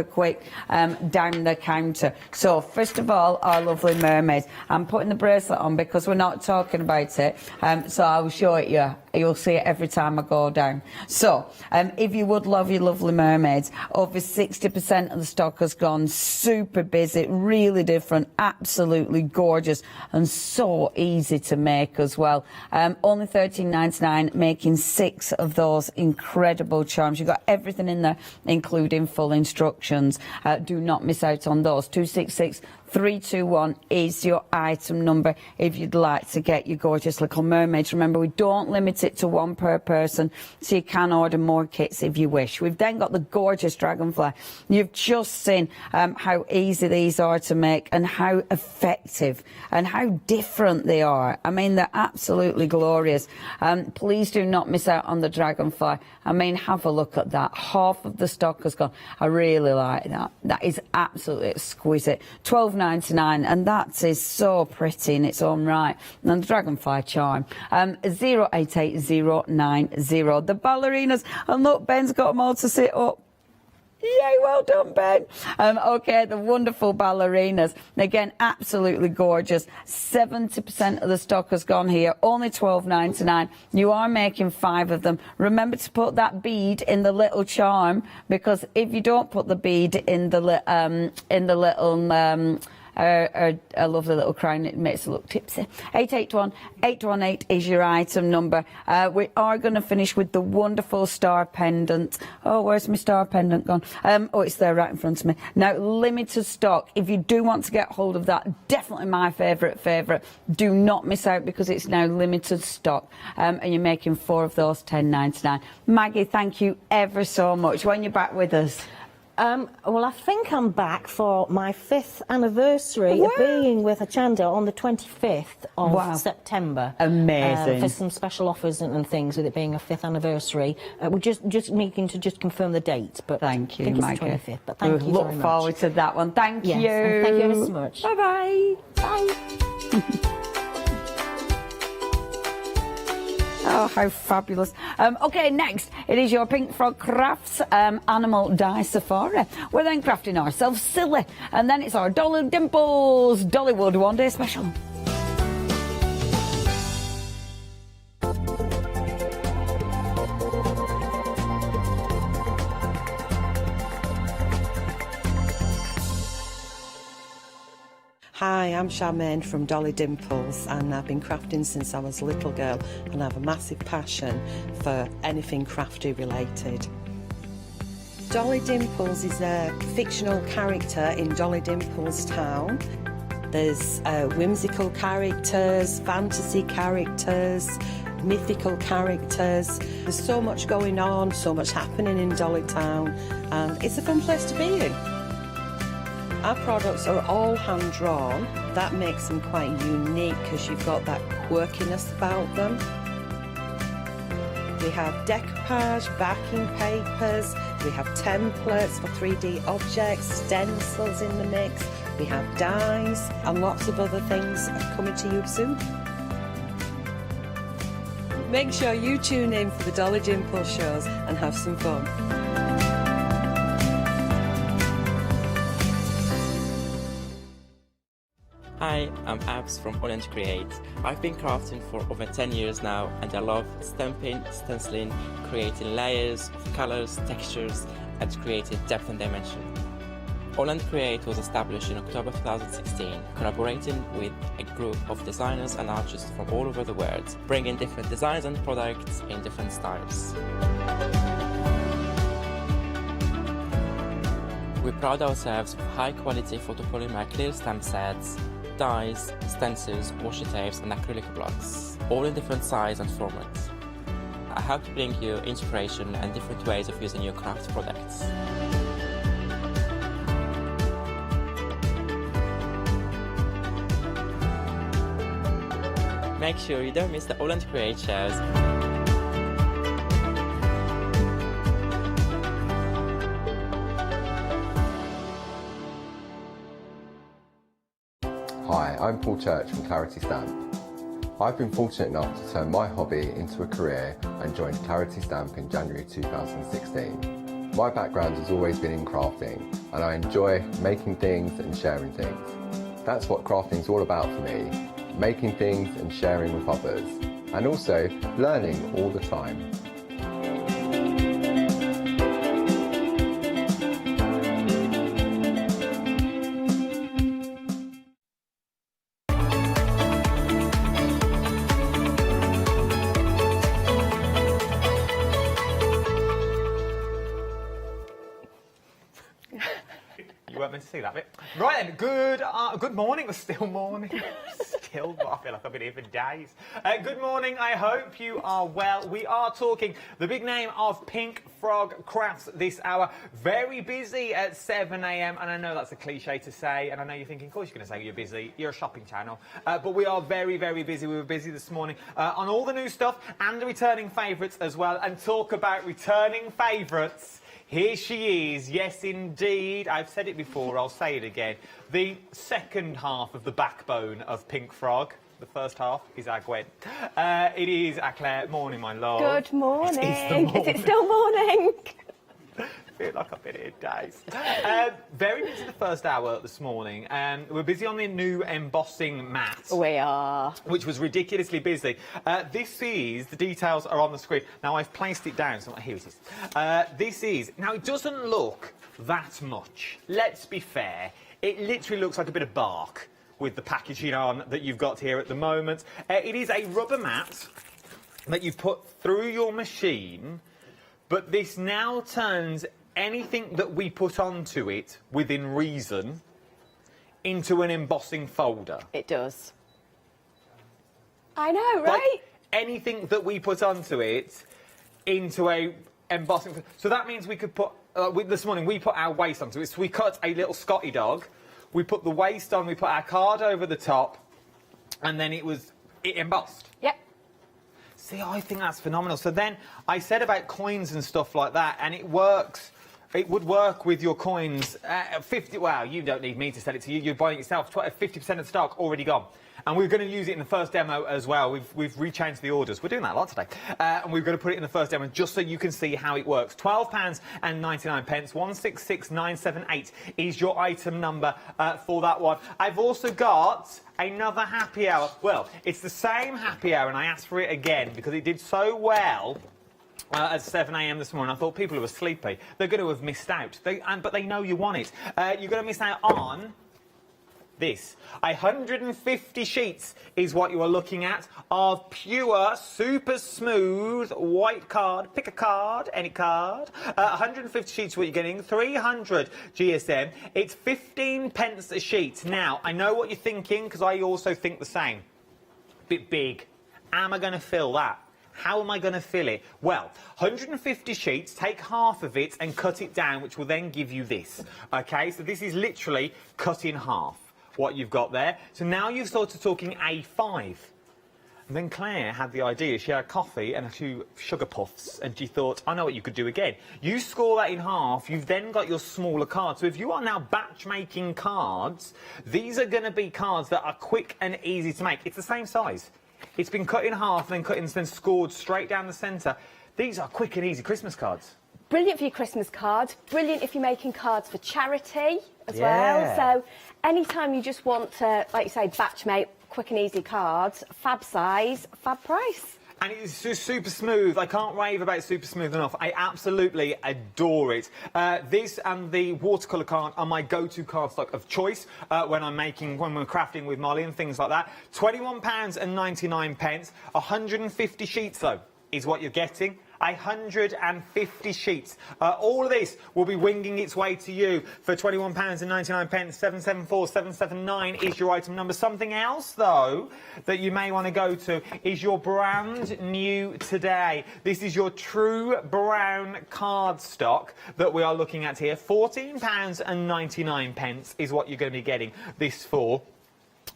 quick down the counter. So first of all, our lovely mermaids. I'm putting the bracelet on because we're not talking about it, so I'll show it you. You'll see it every time I go down. So if you would love your lovely mermaids, over 60% of the stock has gone. Super busy, really different, absolutely gorgeous, and so easy to make as well. Only $13.99, making 6 of those incredible charms. You've got everything in there, including full instructions. Do not miss out on those. 266-321 is your item number if you'd like to get your gorgeous little mermaids. Remember, we don't limit it to 1 per person, so you can order more kits if you wish. We've then got the gorgeous dragonfly. You've just seen how easy these are to make and how effective and how different they are. I mean, they're absolutely glorious. Please do not miss out on the dragonfly. I mean, have a look at that. Half of the stock has gone. I really like that. That is absolutely exquisite. $12.99, and that is so pretty in its own right. And the dragonfly charm. 088090. The ballerinas. And look, Ben's got them all to sit up. Yay, well done, Ben. Okay, the wonderful ballerinas. Again, absolutely gorgeous. 70% of the stock has gone here. Only $12.99. You are making 5 of them. Remember to put that bead in the little charm, because if you don't put the bead in the little a lovely little crown, it makes it look tipsy. 881-818 is your item number. We are going to finish with the wonderful star pendant. Oh, where's my star pendant gone? Oh, it's there right in front of me. Now, limited stock. If you do want to get hold of that, definitely my favourite. Do not miss out, because it's now limited stock. And you're making 4 of those, $10.99. Maggie, thank you ever so much. When you're back with us? Well, I think I'm back for my 5th anniversary of being with Hochanda on the 25th of September. Amazing. For some special offers and things, with it being a 5th anniversary. We're just needing to come the date, but thank you, Maggie. It's the 25th. But thank you very much. Look forward to that one. Thank you. And thank you ever so much. Bye-bye. Bye. Oh, how fabulous. OK, next, it is your Pink Frog Crafts Animal Die Safari. We're then crafting ourselves silly. And then it's our Dolly Dimples Dollywood One Day Special. Hi, I'm Charmaine from Dolly Dimples, and I've been crafting since I was a little girl, and I have a massive passion for anything crafty related. Dolly Dimples is a fictional character in Dolly Dimples Town. There's whimsical characters, fantasy characters, mythical characters. There's so much going on, so much happening in Dolly Town, and it's a fun place to be in. Our products are all hand-drawn. That makes them quite unique, because you've got that quirkiness about them. We have decoupage, backing papers, we have templates for 3D objects, stencils in the mix, we have dies, and lots of other things coming to you soon. Make sure you tune in for the Dollar Impulse shows and have some fun. Hi, I'm Abs from Orange Create. I've been crafting for over 10 years now and I love stamping, stenciling, creating layers, colours, textures and creating depth and dimension. Holland Create was established in October 2016, collaborating with a group of designers and artists from all over the world, bringing different designs and products in different styles. We pride ourselves with high-quality photopolymer clear stamp sets, dies, stencils, washi tapes and acrylic blocks, all in different size and formats. I hope to bring you inspiration and different ways of using your craft products. Make sure you don't miss the Holland Create shows. Hi, I'm Paul Church from Clarity Stamp. I've been fortunate enough to turn my hobby into a career and joined Clarity Stamp in January 2016. My background has always been in crafting and I enjoy making things and sharing things. That's what crafting's all about for me, making things and sharing with others, and also learning all the time. You weren't meant to see that bit. Right then, good morning. It's still morning. Still, I feel like I've been here for days. Good morning, I hope you are well. We are talking the big name of Pink Frog Crafts this hour. Very busy at 7 a.m. and I know that's a cliche to say, and I know you're thinking, of course you're going to say you're busy. You're a shopping channel. But we are very, very busy. We were busy this morning on all the new stuff and the returning favourites as well. And talk about returning favourites. Here she is, yes indeed, I've said it before, I'll say it again. The second half of the backbone of Pink Frog. The first half is our Gwen. It is our Claire. Morning, my love. Good morning. Is it still morning? I feel like I've been here days. Very busy the first hour this morning. We're busy on the new embossing mat. We are. Which was ridiculously busy. The details are on the screen. Now I've placed it down, so here it is. Now it doesn't look that much. Let's be fair. It literally looks like a bit of bark with the packaging on that you've got here at the moment. It is a rubber mat that you put through your machine, but this now turns anything that we put onto it within reason into an embossing folder. It does. I know, right? Like anything that we put onto it into a embossing. So that means we could put. This morning we put our waist onto it. So we cut a little Scotty dog. We put the waist on. We put our card over the top, and then it embossed. Yep. See, I think that's phenomenal. So then I said about coins and stuff like that, and it works. It would work with your coins. 50. Wow, you don't need me to sell it to you. You're buying it yourself. 50% of stock already gone. And we're going to use it in the first demo as well. We've rechanged the orders. We're doing that a lot today. And we're going to put it in the first demo just so you can see how it works. £12.99. 166978 is your item number for that one. I've also got another happy hour. Well, it's the same happy hour, and I asked for it again because it did so well. At 7 a.m. this morning, I thought people who were sleepy, they're going to have missed out. But they know you want it. You're going to miss out on this. 150 sheets is what you are looking at of pure, super smooth white card. Pick a card, any card. 150 sheets is what you're getting. 300 GSM. It's 15p a sheet. Now, I know what you're thinking, because I also think the same. Bit big. Am I going to fill that? How am I going to fill it? Well, 150 sheets, take half of it and cut it down, which will then give you this. OK, so this is literally cut in half, what you've got there. So now you're sort of talking A5. And then Claire had the idea. She had a coffee and a few sugar puffs, and she thought, I know what you could do again. You score that in half, you've then got your smaller cards. So if you are now batch making cards, these are going to be cards that are quick and easy to make. It's the same size. It's been cut in half, then cut in, then scored straight down the centre. These are quick and easy Christmas cards. Brilliant for your Christmas cards. Brilliant if you're making cards for charity as well. So anytime you just want to, like you say, batch make quick and easy cards, fab size, fab price. And it's just super smooth. I can't rave about super smooth enough. I absolutely adore it. This and the watercolour card are my go-to cardstock of choice when we're crafting with Molly and things like that. £21.99. 150 sheets, though, is what you're getting. 150 sheets. All of this will be winging its way to you for £21.99. 774779 is your item number. Something else, though, that you may want to go to is your brand new today. This is your true brown cardstock that we are looking at here. £14.99 is what you're going to be getting this for.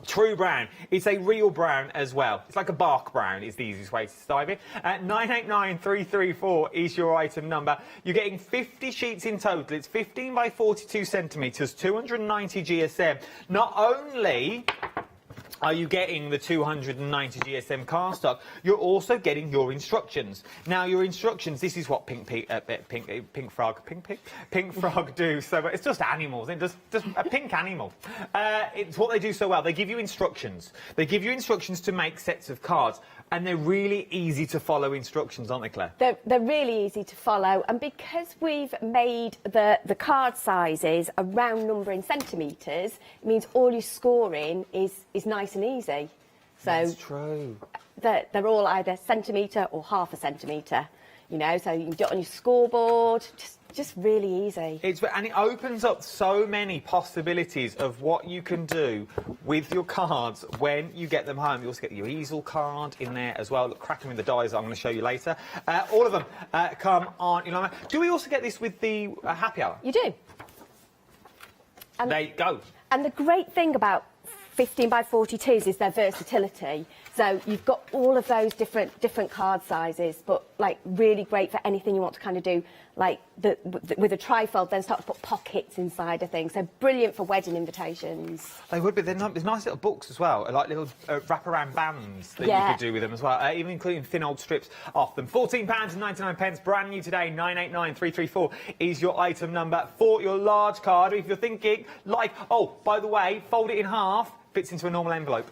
True brown. It's a real brown as well. It's like a bark brown is the easiest way to describe it. 989334 is your item number. You're getting 50 sheets in total. It's 15 by 42 centimetres, 290 GSM. Not only are you getting the 290 GSM cardstock, you're also getting your instructions. Now, your instructions, this is what Pink Frog do. So it's just animals, just a pink animal. It's what they do so well. They give you instructions. They give you instructions to make sets of cards. And they're really easy to follow instructions, aren't they, Claire? They're really easy to follow, and because we've made the card sizes a round number in centimetres, it means all your scoring is nice and easy. So that's true. They're all either centimetre or half a centimetre, you know, so you can do it on your scoreboard, just really easy. And it opens up so many possibilities of what you can do with your cards when you get them home. You also get your easel card in there as well. Look, cracking with the dies I'm going to show you later. All of them come on. You know, do we also get this with the happy hour? You do. And there you go. And the great thing about 15 by 42s is their versatility. So you've got all of those different card sizes, but like really great for anything you want to kind of do, like with a trifold, then start to put pockets inside of things. So brilliant for wedding invitations. They would be. There's nice little books as well, like little wraparound bands that you could do with them as well, even including thin old strips off them. £14.99, brand new today. 989334 is your item number for your large card. If you're thinking, like, oh, by the way, fold it in half, fits into a normal envelope.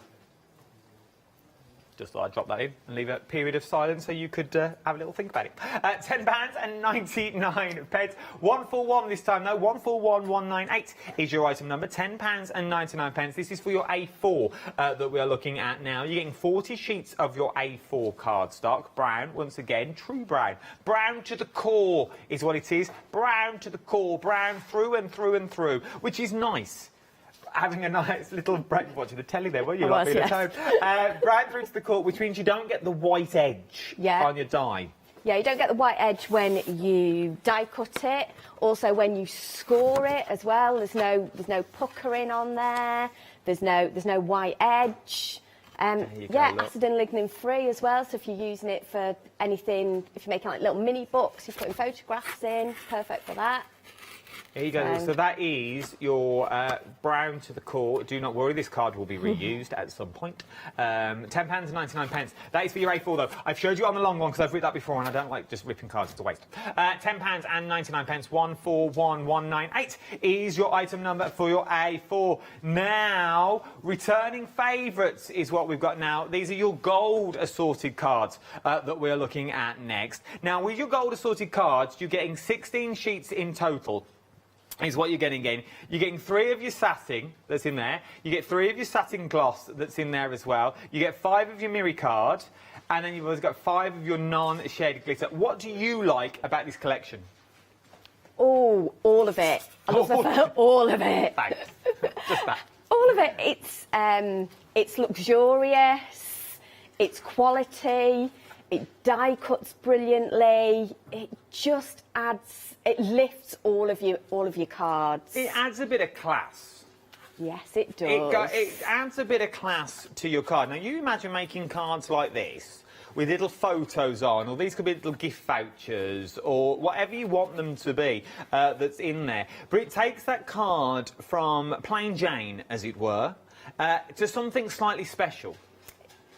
Just thought I'd drop that in and leave a period of silence so you could have a little think about it. £10.99. 141 this time, though. 141198 is your item number. £10.99. This is for your A4 that we are looking at now. You're getting 40 sheets of your A4 cardstock. Brown, once again, true brown. Brown to the core is what it is. Brown to the core. Brown through and through and through, which is nice. Having a nice little break, watching the telly there, were you? Brown through to the core, which means you don't get the white edge on your die. Yeah, you don't get the white edge when you die cut it. Also, when you score it as well, there's no puckering on there. There's no white edge. Acid and lignin free as well. So if you're using it for anything, if you're making like little mini books, you're putting photographs in, perfect for that. Here you go. So that is your brown to the core. Do not worry, this card will be reused at some point. £10.99. That is for your A4, though. I've showed you on the long one because I've ripped that before and I don't like just ripping cards. It's a waste. £10.99. 141198 is your item number for your A4. Now, returning favourites is what we've got now. These are your gold assorted cards that we're looking at next. Now, with your gold assorted cards, you're getting 16 sheets in total. Is what you're getting in. You're getting 3 of your satin that's in there. You get 3 of your satin gloss that's in there as well. You get 5 of your mirror card. And then you've also got 5 of your non-shaded glitter. What do you like about this collection? Oh, all of it. I love all of it. Thanks. Just that. All of it. It's luxurious. It's quality. It die cuts brilliantly. It just adds. It lifts all of your cards. It adds a bit of class. Yes, it does. It adds a bit of class to your card. Now, you imagine making cards like this with little photos on, or these could be little gift vouchers, or whatever you want them to be that's in there. But it takes that card from plain Jane, as it were, to something slightly special.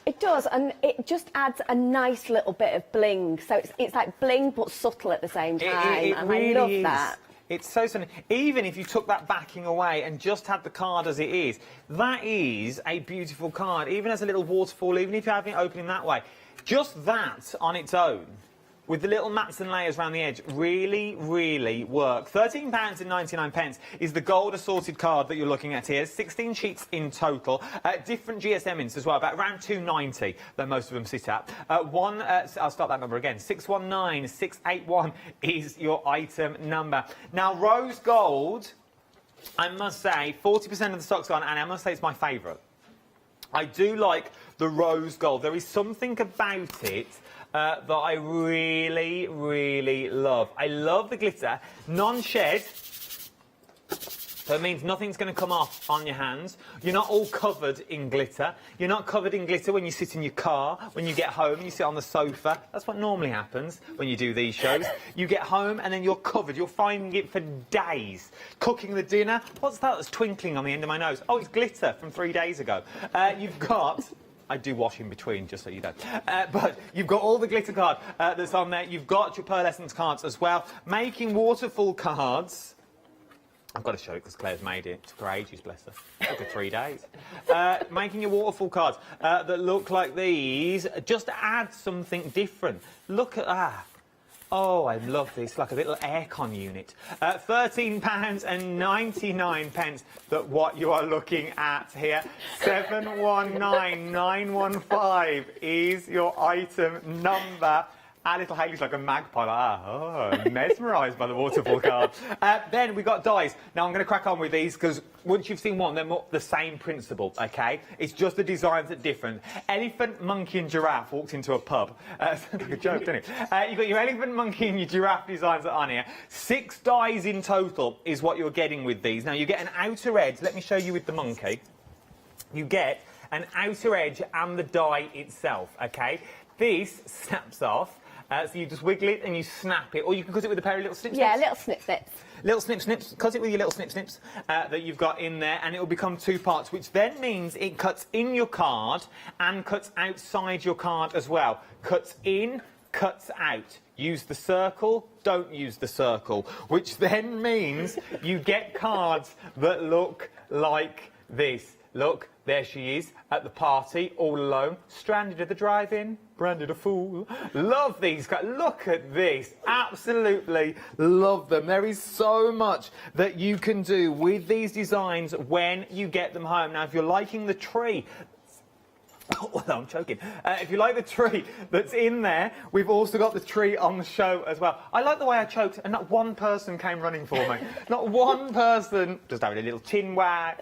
It does, and it just adds a nice little bit of bling. So it's like bling, but subtle at the same time. It and really I love is. that. It's so stunning. Even if you took that backing away and just had the card as it is, that is a beautiful card. Even as a little waterfall, even if you have it opening that way, just that on its own, with the little mats and layers around the edge, really, really work. £13.99 is the gold assorted card that you're looking at here. 16 sheets in total. Different GSM ints as well, about around 290 that most of them sit at. I'll start that number again. 619681 is your item number. Now, rose gold, I must say, 40% of the stock's gone, and I must say it's my favourite. I do like the rose gold. There is something about it that I really, really love. I love the glitter. Non-shed, so it means nothing's going to come off on your hands. You're not all covered in glitter. You're not covered in glitter when you sit in your car, when you get home and you sit on the sofa. That's what normally happens when you do these shows. You get home and then you're covered. You're finding it for days. Cooking the dinner. What's that that's twinkling on the end of my nose? Oh, it's glitter from 3 days ago. You've got... I do wash in between, just so you know. But you've got all the glitter card that's on there. You've got your pearlescence cards as well. Making waterfall cards. I've got to show it because Claire's made it. It took her ages, bless her. It took her 3 days. Making your waterfall cards that look like these. Just add something different. Look at that. Oh, I love this, like a little aircon unit. £13.99, but what you are looking at here, 719915 is your item number. Our little Hayley's like a magpie, like, mesmerised by the waterfall card. Then we got dies. Now I'm going to crack on with these because once you've seen one, they're more the same principle, OK? It's just the designs that are different. Elephant, monkey and giraffe walked into a pub. Sounds like a joke, doesn't it? You've got your elephant, monkey and your giraffe designs that are on here. 6 dies in total is what you're getting with these. Now you get an outer edge. Let me show you with the monkey. You get an outer edge and the die itself, OK? This snaps off. So you just wiggle it and you snap it, or you can cut it with a pair of little snip snips. Yeah, little snip snips. Little snip snips. Cut it with your little snip snips that you've got in there, and it will become 2 parts, which then means it cuts in your card and cuts outside your card as well. Cuts in, cuts out. Use the circle, don't use the circle, which then means you get cards that look like this. Look, there she is at the party, all alone, stranded at the drive-in, branded a fool. Love these guys. Look at this. Absolutely love them. There is so much that you can do with these designs when you get them home. Now, if you're liking the tree... Oh, I'm choking. If you like the tree that's in there, we've also got the tree on the show as well. I like the way I choked, and not one person came running for me. Not one person. Just having a little chin wag.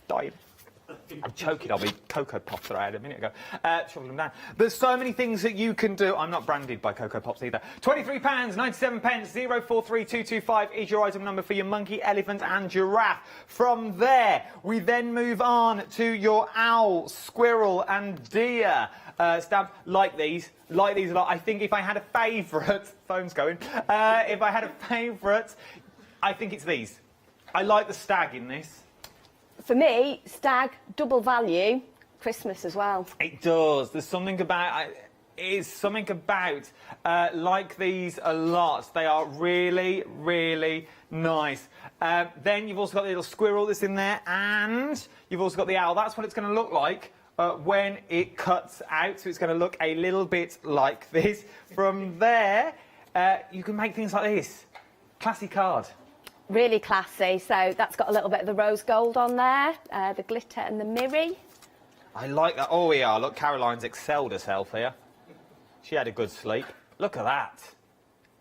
Died. I'm choking on my Cocoa Pops that I had a minute ago. Shoveling them down. There's so many things that you can do. I'm not branded by Cocoa Pops either. £23.97, 043225 is your item number for your monkey, elephant and giraffe. From there, we then move on to your owl, squirrel and deer stamp. Like these a lot. I think if I had a favourite, phone's going, if I had a favourite, I think it's these. I like the stag in this. For me, stag, double value, Christmas as well. It does. There's something about... like these a lot. They are really, really nice. Then you've also got the little squirrel that's in there, and you've also got the owl. That's what it's going to look like when it cuts out. So it's going to look a little bit like this. From there, you can make things like this. Classy card. Really classy. So that's got a little bit of the rose gold on there, the glitter and the mirror. I like that. Oh, yeah, look, Caroline's excelled herself here. She had a good sleep. Look at that.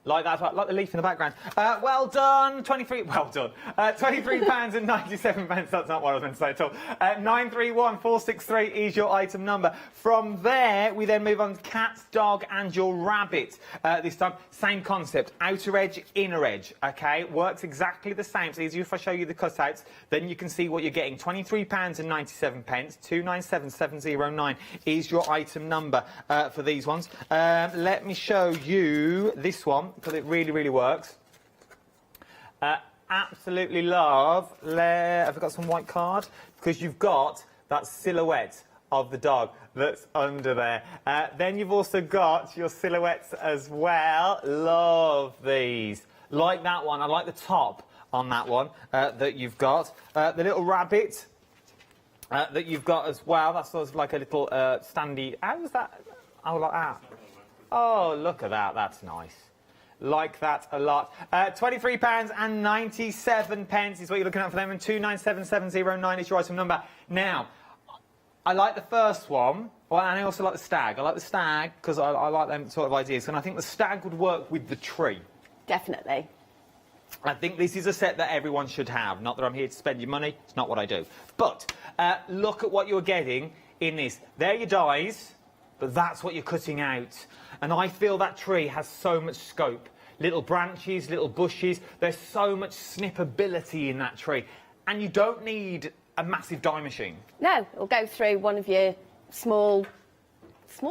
Like that, like the leaf in the background. Well done, well done. £23.97, that's not what I was meant to say at all. 931463 is your item number. From there, we then move on to cat, dog and your rabbit. This time, same concept, outer edge, inner edge, okay? Works exactly the same. It's easier if I show you the cutouts, then you can see what you're getting. £23.97, 297709 is your item number for these ones. Let me show you this one, because it really, really works. Absolutely love. Have I got some white card? Because you've got that silhouette of the dog that's under there. Then you've also got your silhouettes as well. Love these. Like that one. I like the top on that one that you've got. The little rabbit that you've got as well. That's sort of like a little standy. How was that? Oh, like that. Oh, look at that. That's nice. Like that a lot. £23.97 is what you're looking at for them, and 297709 is your item number. Now, I like the first one, and I also like the stag. I like the stag because I like them sort of ideas, and I think the stag would work with the tree. Definitely. I think this is a set that everyone should have. Not that I'm here to spend your money. It's not what I do. But look at what you're getting in this. They're your dies, but that's what you're cutting out. And I feel that tree has so much scope. Little branches, little bushes. There's so much snippability in that tree. And you don't need a massive die machine. No, it'll go through one of your small,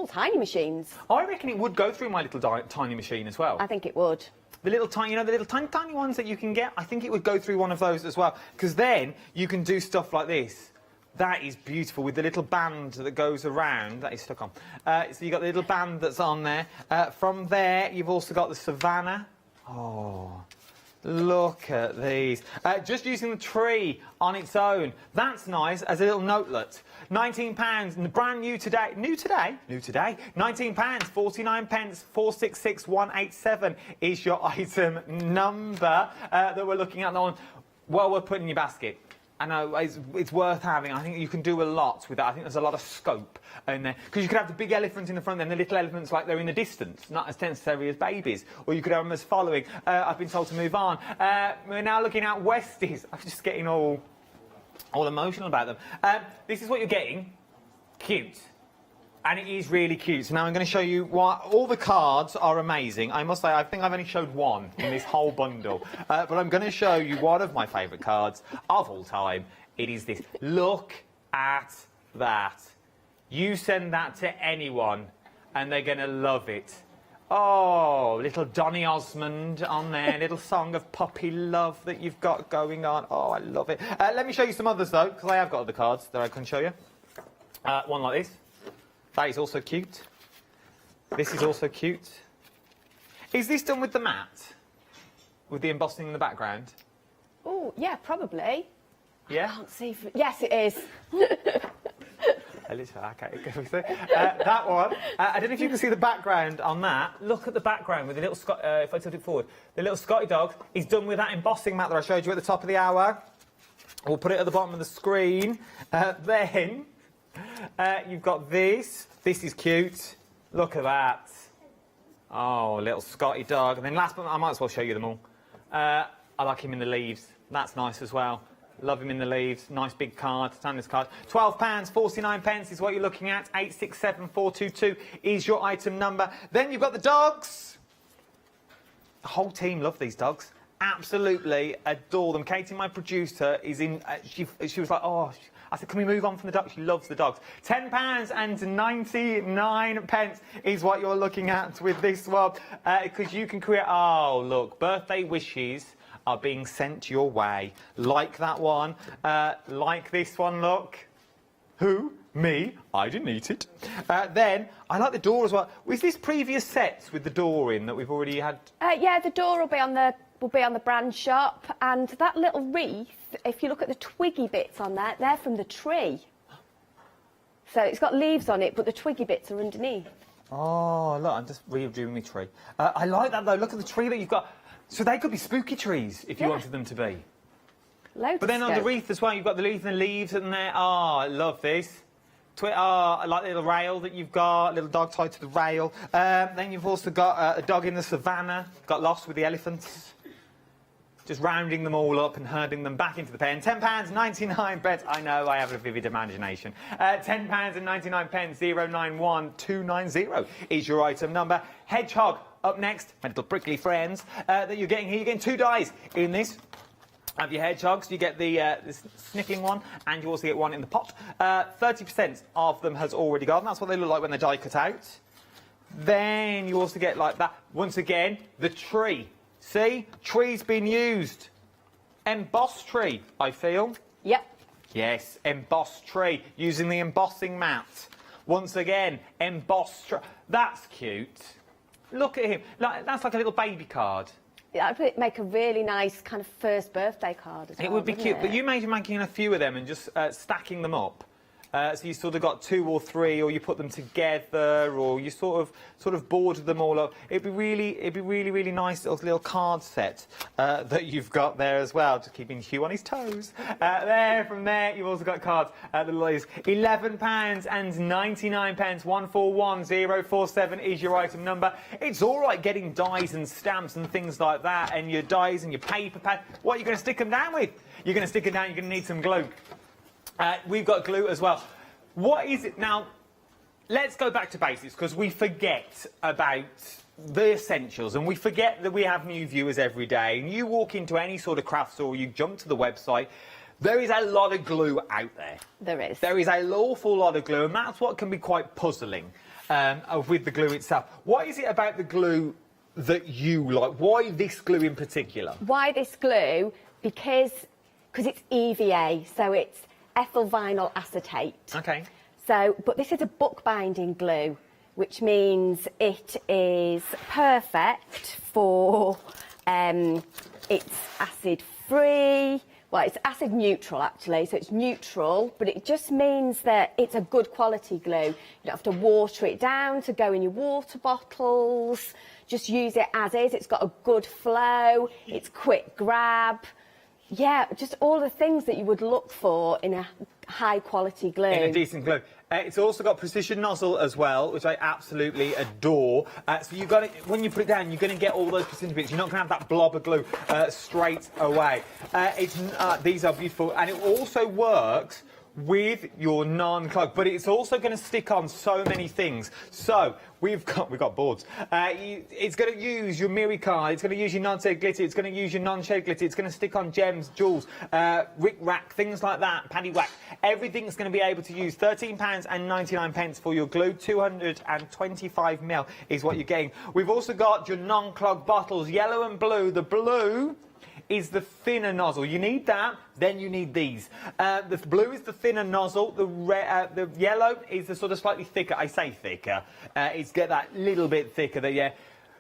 tiny machines. I reckon it would go through my little tiny machine as well. I think it would. The little tiny, you know, the little tiny ones that you can get, I think it would go through one of those as well. Because then you can do stuff like this. That is beautiful, with the little band that goes around. That is stuck on. So you've got the little band that's on there. From there, you've also got the savannah. Oh, look at these. Just using the tree on its own. That's nice as a little notelet. £19, brand new today. New today? New today. £19, 49 pence, 466187 is your item number that we're looking at. That one, well worth putting in your basket. I know, it's worth having. I think you can do a lot with that. I think there's a lot of scope in there. Because you could have the big elephant in the front and the little elephants like they're in the distance, not as necessary as babies. Or you could have them as following. I've been told to move on. We're now looking at Westies. I'm just getting all emotional about them. This is what you're getting. Cute. And it is really cute. So now I'm going to show you why all the cards are amazing. I must say, I think I've only showed one in this whole bundle. But I'm going to show you one of my favourite cards of all time. It is this. Look at that. You send that to anyone and they're going to love it. Oh, little Donny Osmond on there. Little song of puppy love that you've got going on. Oh, I love it. Let me show you some others, though, because I have got other cards that I can show you. One like this. That is also cute. This is also cute. Is this done with the mat? With the embossing in the background? Oh, yeah, probably. Yeah? I can't see if... Yes, it is. Okay, that one. I don't know if you can see the background on that. Look at the background with the little if I tilt it forward. The little Scotty dog is done with that embossing mat that I showed you at the top of the hour. We'll put it at the bottom of the screen. Then... you've got this. This is cute. Look at that. Oh, little Scotty dog. And then last but I might as well show you them all. I like him in the leaves. That's nice as well. Love him in the leaves. Nice big card, standard card. £12, 49 pence is what you're looking at. 867422 is your item number. Then you've got the dogs. The whole team love these dogs. Absolutely adore them. Katie, my producer, is in. She was like, oh. I said, can we move on from the dogs? She loves the dogs. £10.99 is what you're looking at with this one. Because you can create... Oh, look, birthday wishes are being sent your way. Like that one. Like this one, look. Who? Me. I didn't eat it. Then, I like the door as well. Was this previous sets with the door in that we've already had? Yeah, the door will be on the brand shop, and that little wreath, if you look at the twiggy bits on that, they're from the tree. So it's got leaves on it, but the twiggy bits are underneath. Oh, look, I'm just redoing my tree. I like that, though. Look at the tree that you've got. So they could be spooky trees, if you wanted them to be. Loads but then of on the scope. wreath as well, you've got the leaves and the leaves in there. Oh, I love this. like the little rail that you've got, a little dog tied to the rail. Then you've also got a dog in the savannah, got lost with the elephants. Just rounding them all up and herding them back into the pen. £10.99. I know, I have a vivid imagination. £10.99. 091290 is your item number. Hedgehog up next. My little prickly friends that you're getting here. You're getting 2 dies in this. Have your hedgehogs, you get the sniffling one, and you also get one in the pot. 30% of them has already gone. That's what they look like when they're die cut out. Then you also get like that. Once again, the tree. See? Tree's been used. Embossed tree, I feel. Yep. Yes, embossed tree, using the embossing mat. Once again, embossed tree. That's cute. Look at him. That's like a little baby card. That would make a really nice kind of first birthday card as well. It would be cute, but you imagine making a few of them and just stacking them up. So you sort of got 2 or 3, or you put them together, or you sort of border them all up. It'd be really nice little card set that you've got there as well, just keeping Hugh on his toes. From there, you've also got cards. The lawyers, £11.99. 141047 is your item number. It's all right getting dies and stamps and things like that, and your dies and your paper pad. What are you going to stick them down with? You're going to stick them down. You're going to need some glue. We've got glue as well. What is it now? Let's go back to basics, because we forget about the essentials, and we forget that we have new viewers every day. And you walk into any sort of craft store, you jump to the website, there is a lot of glue out there. There is. There is an awful lot of glue, and that's what can be quite puzzling with the glue itself. What is it about the glue that you like? Why this glue in particular? Why this glue? Because it's EVA, so it's ethyl vinyl acetate. Okay. So, but this is a bookbinding glue, which means it is perfect for, it's acid free. Well, it's acid neutral actually, so it's neutral, but it just means that it's a good quality glue. You don't have to water it down to go in your water bottles. Just use it as is. It's got a good flow. It's quick grab. Yeah, just all the things that you would look for in a high-quality glue. In a decent glue. It's also got precision nozzle as well, which I absolutely adore. So you've got it, when you put it down, you're going to get all those precision bits. You're not going to have that blob of glue straight away. These are beautiful, and it also works with your non-clog, but it's also going to stick on so many things. So we've got boards. It's going to use your Miri card. It's going to use your non-shed glitter. It's going to use your non-shed glitter. It's going to stick on gems, jewels, rick-rack, things like that. Paddy whack. Everything's going to be able to use £13.99 for your glue. 225ml is what you're getting. We've also got your non-clog bottles, yellow and blue. The blue is the thinner nozzle. You need that, then you need these. The blue is the thinner nozzle, the yellow is the sort of slightly thicker. I say thicker. It's get that little bit thicker there, yeah.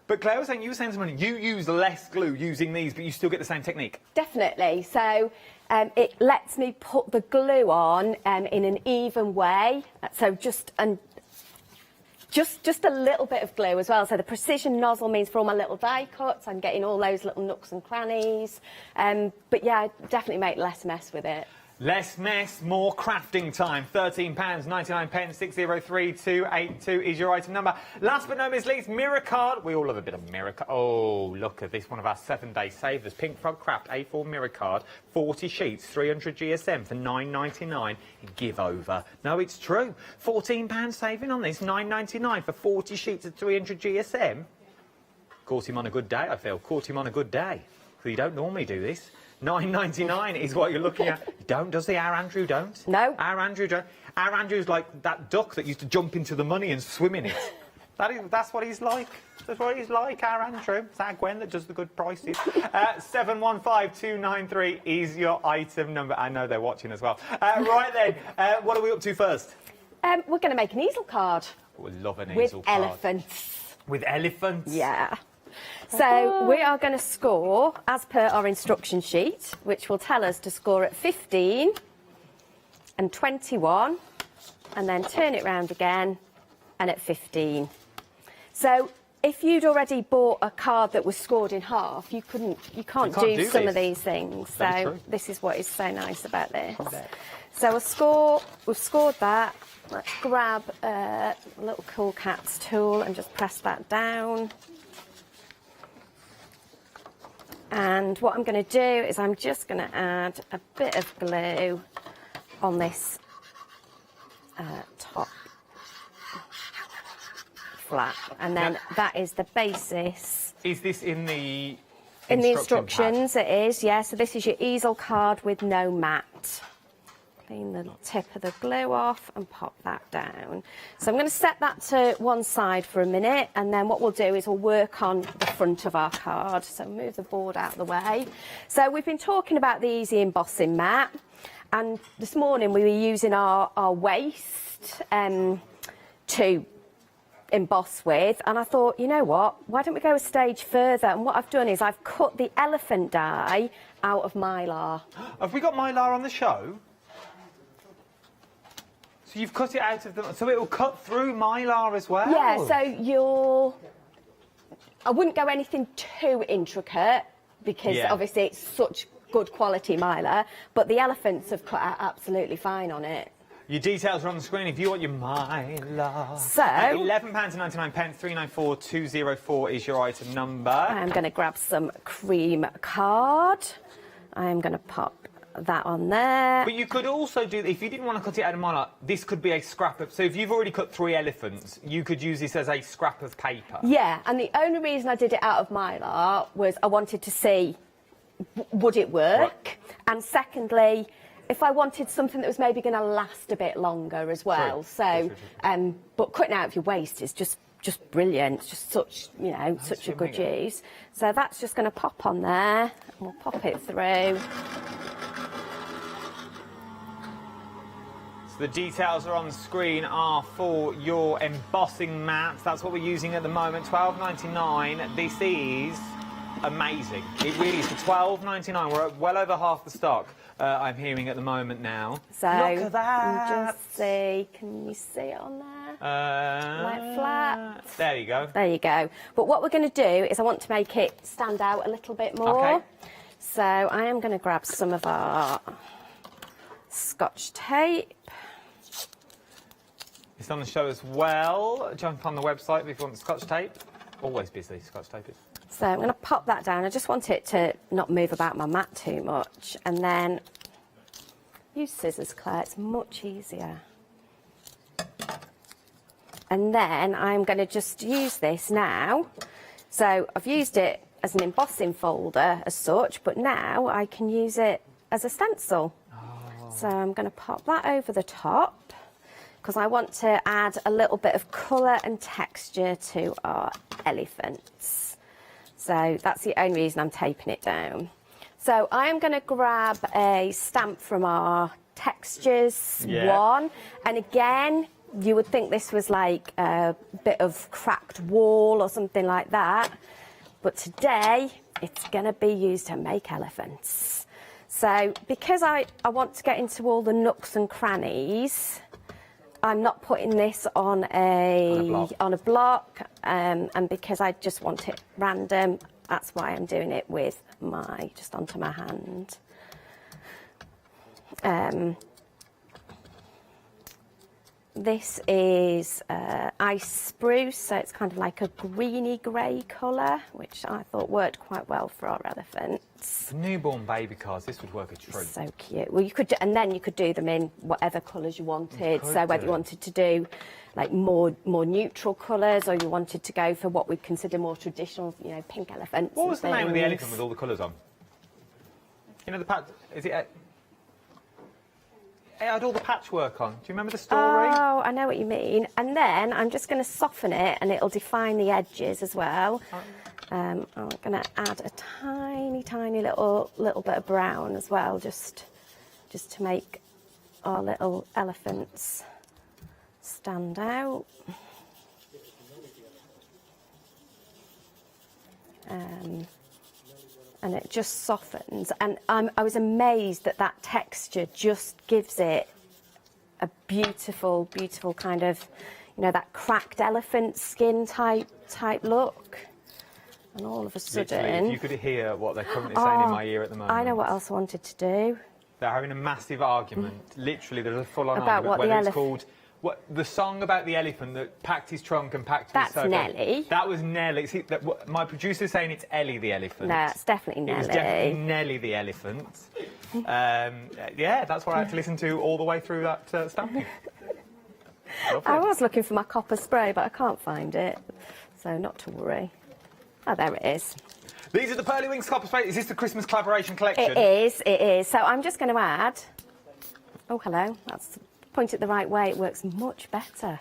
But Claire was saying, you were saying something, you use less glue using these, but you still get the same technique. Definitely. So it lets me put the glue on in an even way. So just a little bit of glue as well. So the precision nozzle means for all my little die cuts, I'm getting all those little nooks and crannies. But yeah, definitely make less mess with it. Less mess, more crafting time. £13.99. 603282 is your item number. Last but not least, mirror card. We all love a bit of mirror card. Oh, look at this, one of our 7-day savers. Pink Frog Craft A4 mirror card, 40 sheets, 300 GSM for £9.99. Give over. No, it's true. £14 saving on this, £9.99 for 40 sheets of 300 GSM. Caught him on a good day, I feel. Caught him on a good day. So you don't normally do this. £9.99 is what you're looking at. Does he? Our Andrew don't? No. Our Andrew don't. Our Andrew's like that duck that used to jump into the money and swim in it. That's what he's like. That's what he's like, our Andrew. It's our Gwen that does the good prices. 715293 is your item number. I know they're watching as well. Right then, what are we up to first? We're going to make an easel card. We love an with easel card. Elephants. With elephants? Yeah. So we are going to score as per our instruction sheet, which will tell us to score at 15 and 21, and then turn it round again and at 15. So if you'd already bought a card that was scored in half, you can't do some of these things. So this is what is so nice about this. So we've scored that. Let's grab a little Cool Cats tool and just press that down. And what I'm going to do is I'm just going to add a bit of glue on this top flap, and then that is the basis. Is this in the instructions? It is, yeah. So this is your easel card with no mat. Clean the tip of the glue off and pop that down. So I'm going to set that to one side for a minute, and then what we'll do is we'll work on the front of our card. So move the board out of the way. So we've been talking about the easy embossing mat, and this morning we were using our waste to emboss with, and I thought, you know what, why don't we go a stage further? And what I've done is I've cut the elephant die out of mylar. Have we got mylar on the show? So you've cut it out of the... So it will cut through mylar as well? Yeah, so I wouldn't go anything too intricate, because obviously it's such good quality mylar, but the elephants have cut out absolutely fine on it. Your details are on the screen if you want your mylar. So £11.99, 394204 is your item number. I'm going to grab some cream card. I'm going to pop that on there. But you could also do, if you didn't want to cut it out of mylar, this could be a scrap of... So if you've already cut 3 elephants, you could use this as a scrap of paper. Yeah, and the only reason I did it out of mylar was I wanted to see, would it work? Right. And secondly, if I wanted something that was maybe going to last a bit longer as well. True. So, but cutting out of your waste is just brilliant. It's just such, such a good use. So that's just going to pop on there. We'll pop it through. So the details are on the screen are for your embossing mats. That's what we're using at the moment. $12.99. This is amazing. It really is. For $12.99, we're at well over half the stock. I'm hearing at the moment now. So look at that. Just see, can you see it on there? Like flat. There you go. There you go. But what we're going to do is I want to make it stand out a little bit more. Okay. So I am going to grab some of our Scotch tape. It's on the show as well. Jump on the website if you want the Scotch tape. Always busy, Scotch tape is. So I'm going to pop that down. I just want it to not move about my mat too much. And then use scissors, Claire. It's much easier. And then I'm going to just use this now. So I've used it as an embossing folder as such, but now I can use it as a stencil. Oh. So I'm going to pop that over the top, because I want to add a little bit of colour and texture to our elephants. So that's the only reason I'm taping it down. So I am going to grab a stamp from our textures one. And again, you would think this was like a bit of cracked wall or something like that. But today, it's going to be used to make elephants. So because I want to get into all the nooks and crannies, I'm not putting this on a block, and because I just want it random, that's why I'm doing it with just onto my hand. This is ice spruce, so it's kind of like a greeny grey colour, which I thought worked quite well for our elephants. For newborn baby cards, this would work a treat. So cute. Well, you could, and then you could do them in whatever colours you wanted. So whether you wanted to do like more neutral colours, or you wanted to go for what we'd consider more traditional, pink elephants. What was the name of the elephant with all the colours on? You know the patch. Is it? It had all the patchwork on. Do you remember the story? Oh, I know what you mean. And then I'm just going to soften it, and it'll define the edges as well. I'm going to add a tiny little bit of brown as well, just to make our little elephants stand out. And it just softens, and I was amazed that texture just gives it a beautiful kind of, you know, that cracked elephant skin type look. And all of a sudden... Literally, if you could hear what they're currently saying in my ear at the moment. I know what else I wanted to do. They're having a massive argument. Literally, there's a full-on About argument. what the Whether it's called... the song about the elephant that packed his trunk and packed his sofa. That's Nelly. That was Nelly. See, my producer's saying it's Ellie the elephant. No, it's definitely Nelly. It was definitely Nelly the elephant. Yeah, that's what I had to listen to all the way through that stamping. I was looking for my copper spray, but I can't find it. So not to worry. Oh, there it is. These are the Pearly Wings copper spray. Is this the Christmas collaboration collection? It is, it is. So I'm just going to add... Oh, hello. That's... Point it the right way, it works much better.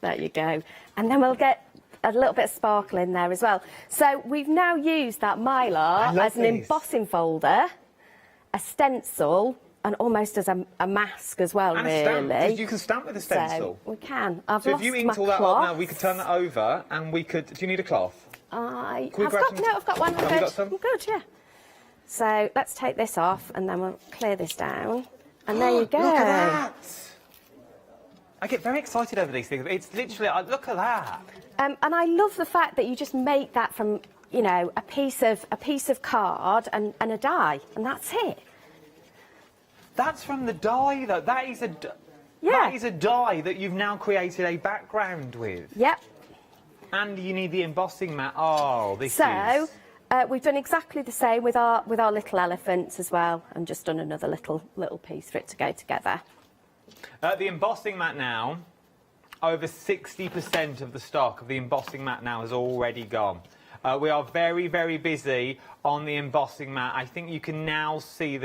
There you go. And then we'll get a little bit of sparkle in there as well. So we've now used that mylar as an embossing folder, a stencil, and almost as a mask as well, and really. A stamp. You can stamp with a stencil. So we can. I've so lost if you my inked all that cloth. up now, we could turn that over and we could... Do you need a cloth? I've got one. Have you got some? I'm good, yeah. So let's take this off and then we'll clear this down. And there you go. Look at that! I get very excited over these things. It's literally, look at that. And I love the fact that you just make that from, you know, a piece of card and a die, and that's it. That's from the die, though. That is a die that you've now created a background with. Yep. And you need the embossing mat. Oh, this is... So, we've done exactly the same with our little elephants as well, and just done another little piece for it to go together. The embossing mat now, over 60% of the stock of the embossing mat now has already gone. We are very, very busy on the embossing mat. I think you can now see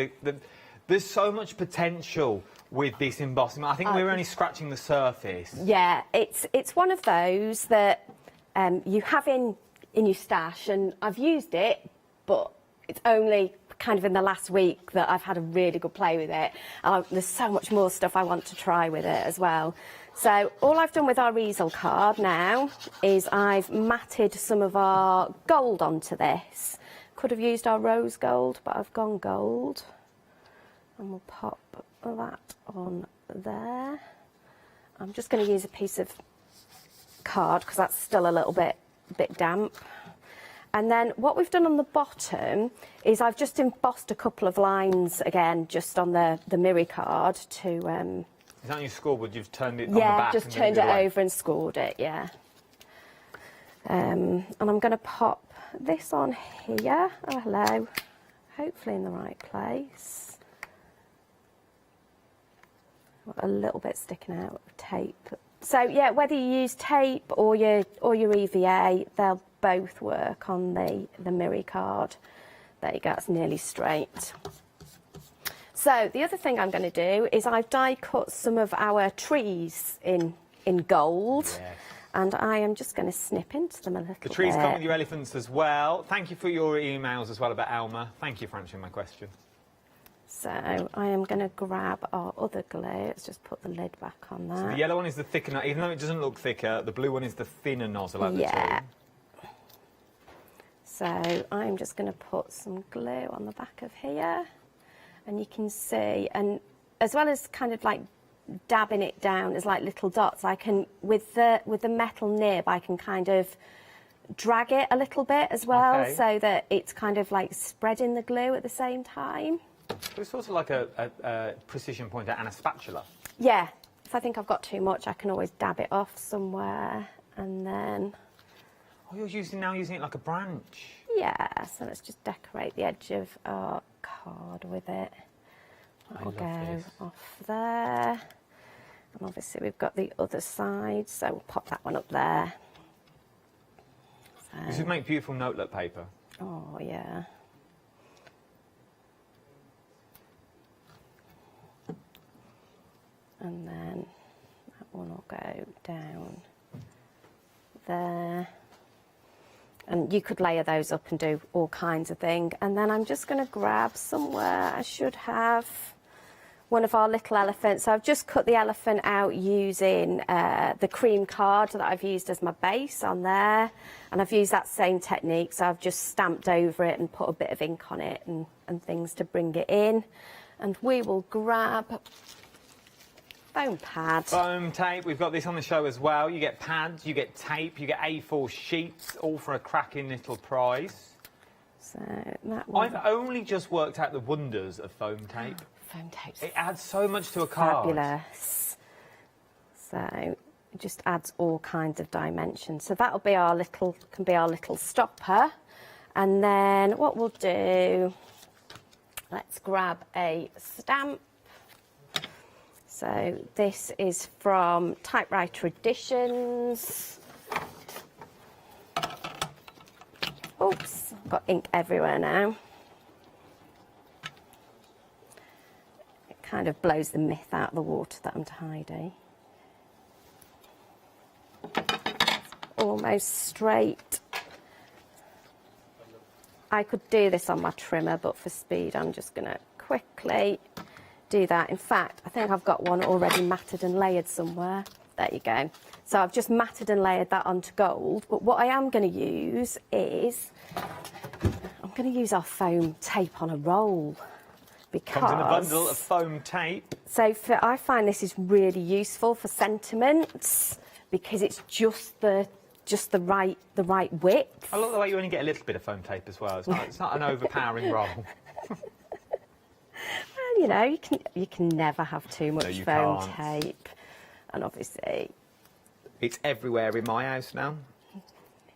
there's so much potential with this embossing mat. I think we're only scratching the surface. Yeah, it's one of those that you have in your stash, and I've used it, but it's only kind of in the last week that I've had a really good play with it. There's so much more stuff I want to try with it as well. So all I've done with our easel card now is I've matted some of our gold onto this. Could have used our rose gold, but I've gone gold. And we'll pop that on there. I'm just going to use a piece of card because that's still a little bit damp. And then what we've done on the bottom is I've just embossed a couple of lines again, just on the mirror card to... Is that on your scoreboard? You've turned it on the back? Yeah, just turned it over and scored it, yeah. And I'm going to pop this on here. Oh, hello. Hopefully in the right place. Got a little bit sticking out of tape. So, yeah, whether you use tape or your EVA, they'll both work on the mirror card. There you go, it's nearly straight. So the other thing I'm going to do is I've die cut some of our trees in gold. Yes. And I am just going to snip into them a little bit. The trees come with your elephants as well. Thank you for your emails as well about Alma. Thank you for answering my question. So I am going to grab our other glue. Let's just put the lid back on that. So the yellow one is the thicker, even though it doesn't look thicker, the blue one is the thinner nozzle out of the two. So I'm just going to put some glue on the back of here, and you can see, and as well as kind of like dabbing it down as like little dots, I can, with the metal nib, I can kind of drag it a little bit as well, so that it's kind of like spreading the glue at the same time. It's sort of like a precision pointer and a spatula. Yeah, if I think I've got too much, I can always dab it off somewhere, and then... Oh, you're now using it like a branch. Yeah, so let's just decorate the edge of our card with it. That'll go off there. And obviously we've got the other side, so we'll pop that one up there. So, this would make beautiful notelet paper. Oh, yeah. And then that one will go down there. And you could layer those up and do all kinds of things. And then I'm just going to grab somewhere, I should have one of our little elephants. So I've just cut the elephant out using the cream card that I've used as my base on there. And I've used that same technique. So I've just stamped over it and put a bit of ink on it and things to bring it in. And we will grab foam pad. Foam tape, we've got this on the show as well. You get pads, you get tape, you get A4 sheets, all for a cracking little price. So that one. I've only just worked out the wonders of foam tape. Foam tape. It adds so much to a card. Fabulous. So it just adds all kinds of dimensions. So that'll be our little, can be our little stopper. And then what we'll do, let's grab a stamp. So this is from Typewriter Editions. Oops, I've got ink everywhere now. It kind of blows the myth out of the water that I'm tidy. Almost straight. I could do this on my trimmer, but for speed I'm just going to quickly do that. In fact, I think I've got one already matted and layered somewhere. There you go. So I've just matted and layered that onto gold, but what I am going to use is, I'm going to use our foam tape on a roll. Because Comes in a bundle of foam tape. So I find this is really useful for sentiments, because it's just the right width. I love the way you only get a little bit of foam tape as well. It's not an overpowering roll. Well, you know, you can never have too much foam can't. tape, and obviously it's everywhere in my house now.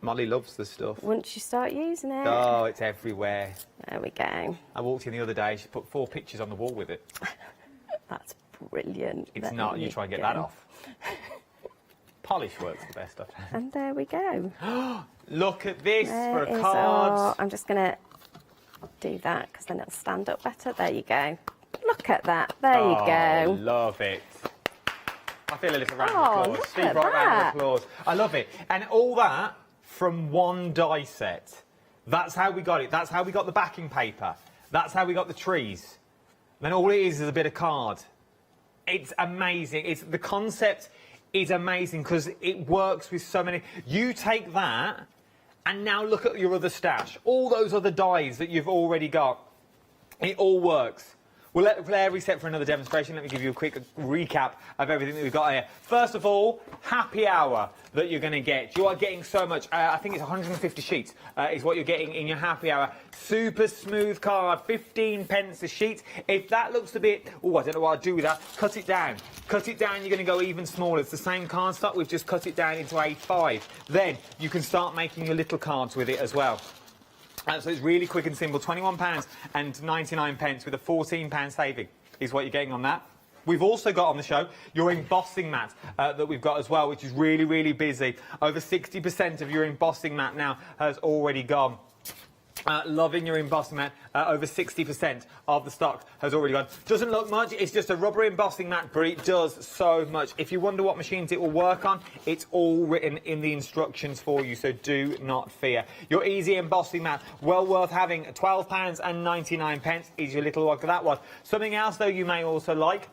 Molly loves the stuff. once you start using it. Oh, it's everywhere. There we go. I walked in the other day, she put 4 pictures on the wall with it. That's brilliant. It's There not, you try and get go. that off. Polish works the best, I've found. And there we go. Look at this There for a is card. our- I'm just going to do that because then it'll stand up better. There you go. Look at that. There you go. Love it. I feel a little round Oh, of applause. look Steve, at right round that. of applause. I love it. And all that from one die set. That's how we got it. That's how we got the backing paper. That's how we got the trees. Then all it is a bit of card. It's amazing. The concept is amazing because it works with so many. You take that and now look at your other stash. All those other dies that you've already got. It all works. We'll let Claire reset for another demonstration. Let me give you a quick recap of everything that we've got here. First of all, happy hour that you're going to get. You are getting so much. I think it's 150 sheets is what you're getting in your happy hour. Super smooth card, 15 pence a sheet. If that looks a bit, oh, I don't know what I'd do with that. Cut it down. Cut it down, you're going to go even smaller. It's the same card stock, we've just cut it down into A5. Then you can start making your little cards with it as well. So it's really quick and simple. £21.99 with a £14 saving is what you're getting on that. We've also got on the show your embossing mat that we've got as well, which is really, really busy. Over 60% of your embossing mat now has already gone. Loving your embossing mat. Over 60% of the stock has already gone. Doesn't look much. It's just a rubber embossing mat, but it does so much. If you wonder what machines it will work on, it's all written in the instructions for you, so do not fear. Your easy embossing mat, well worth having. £12.99 is your little look at that one. Something else, though, you may also like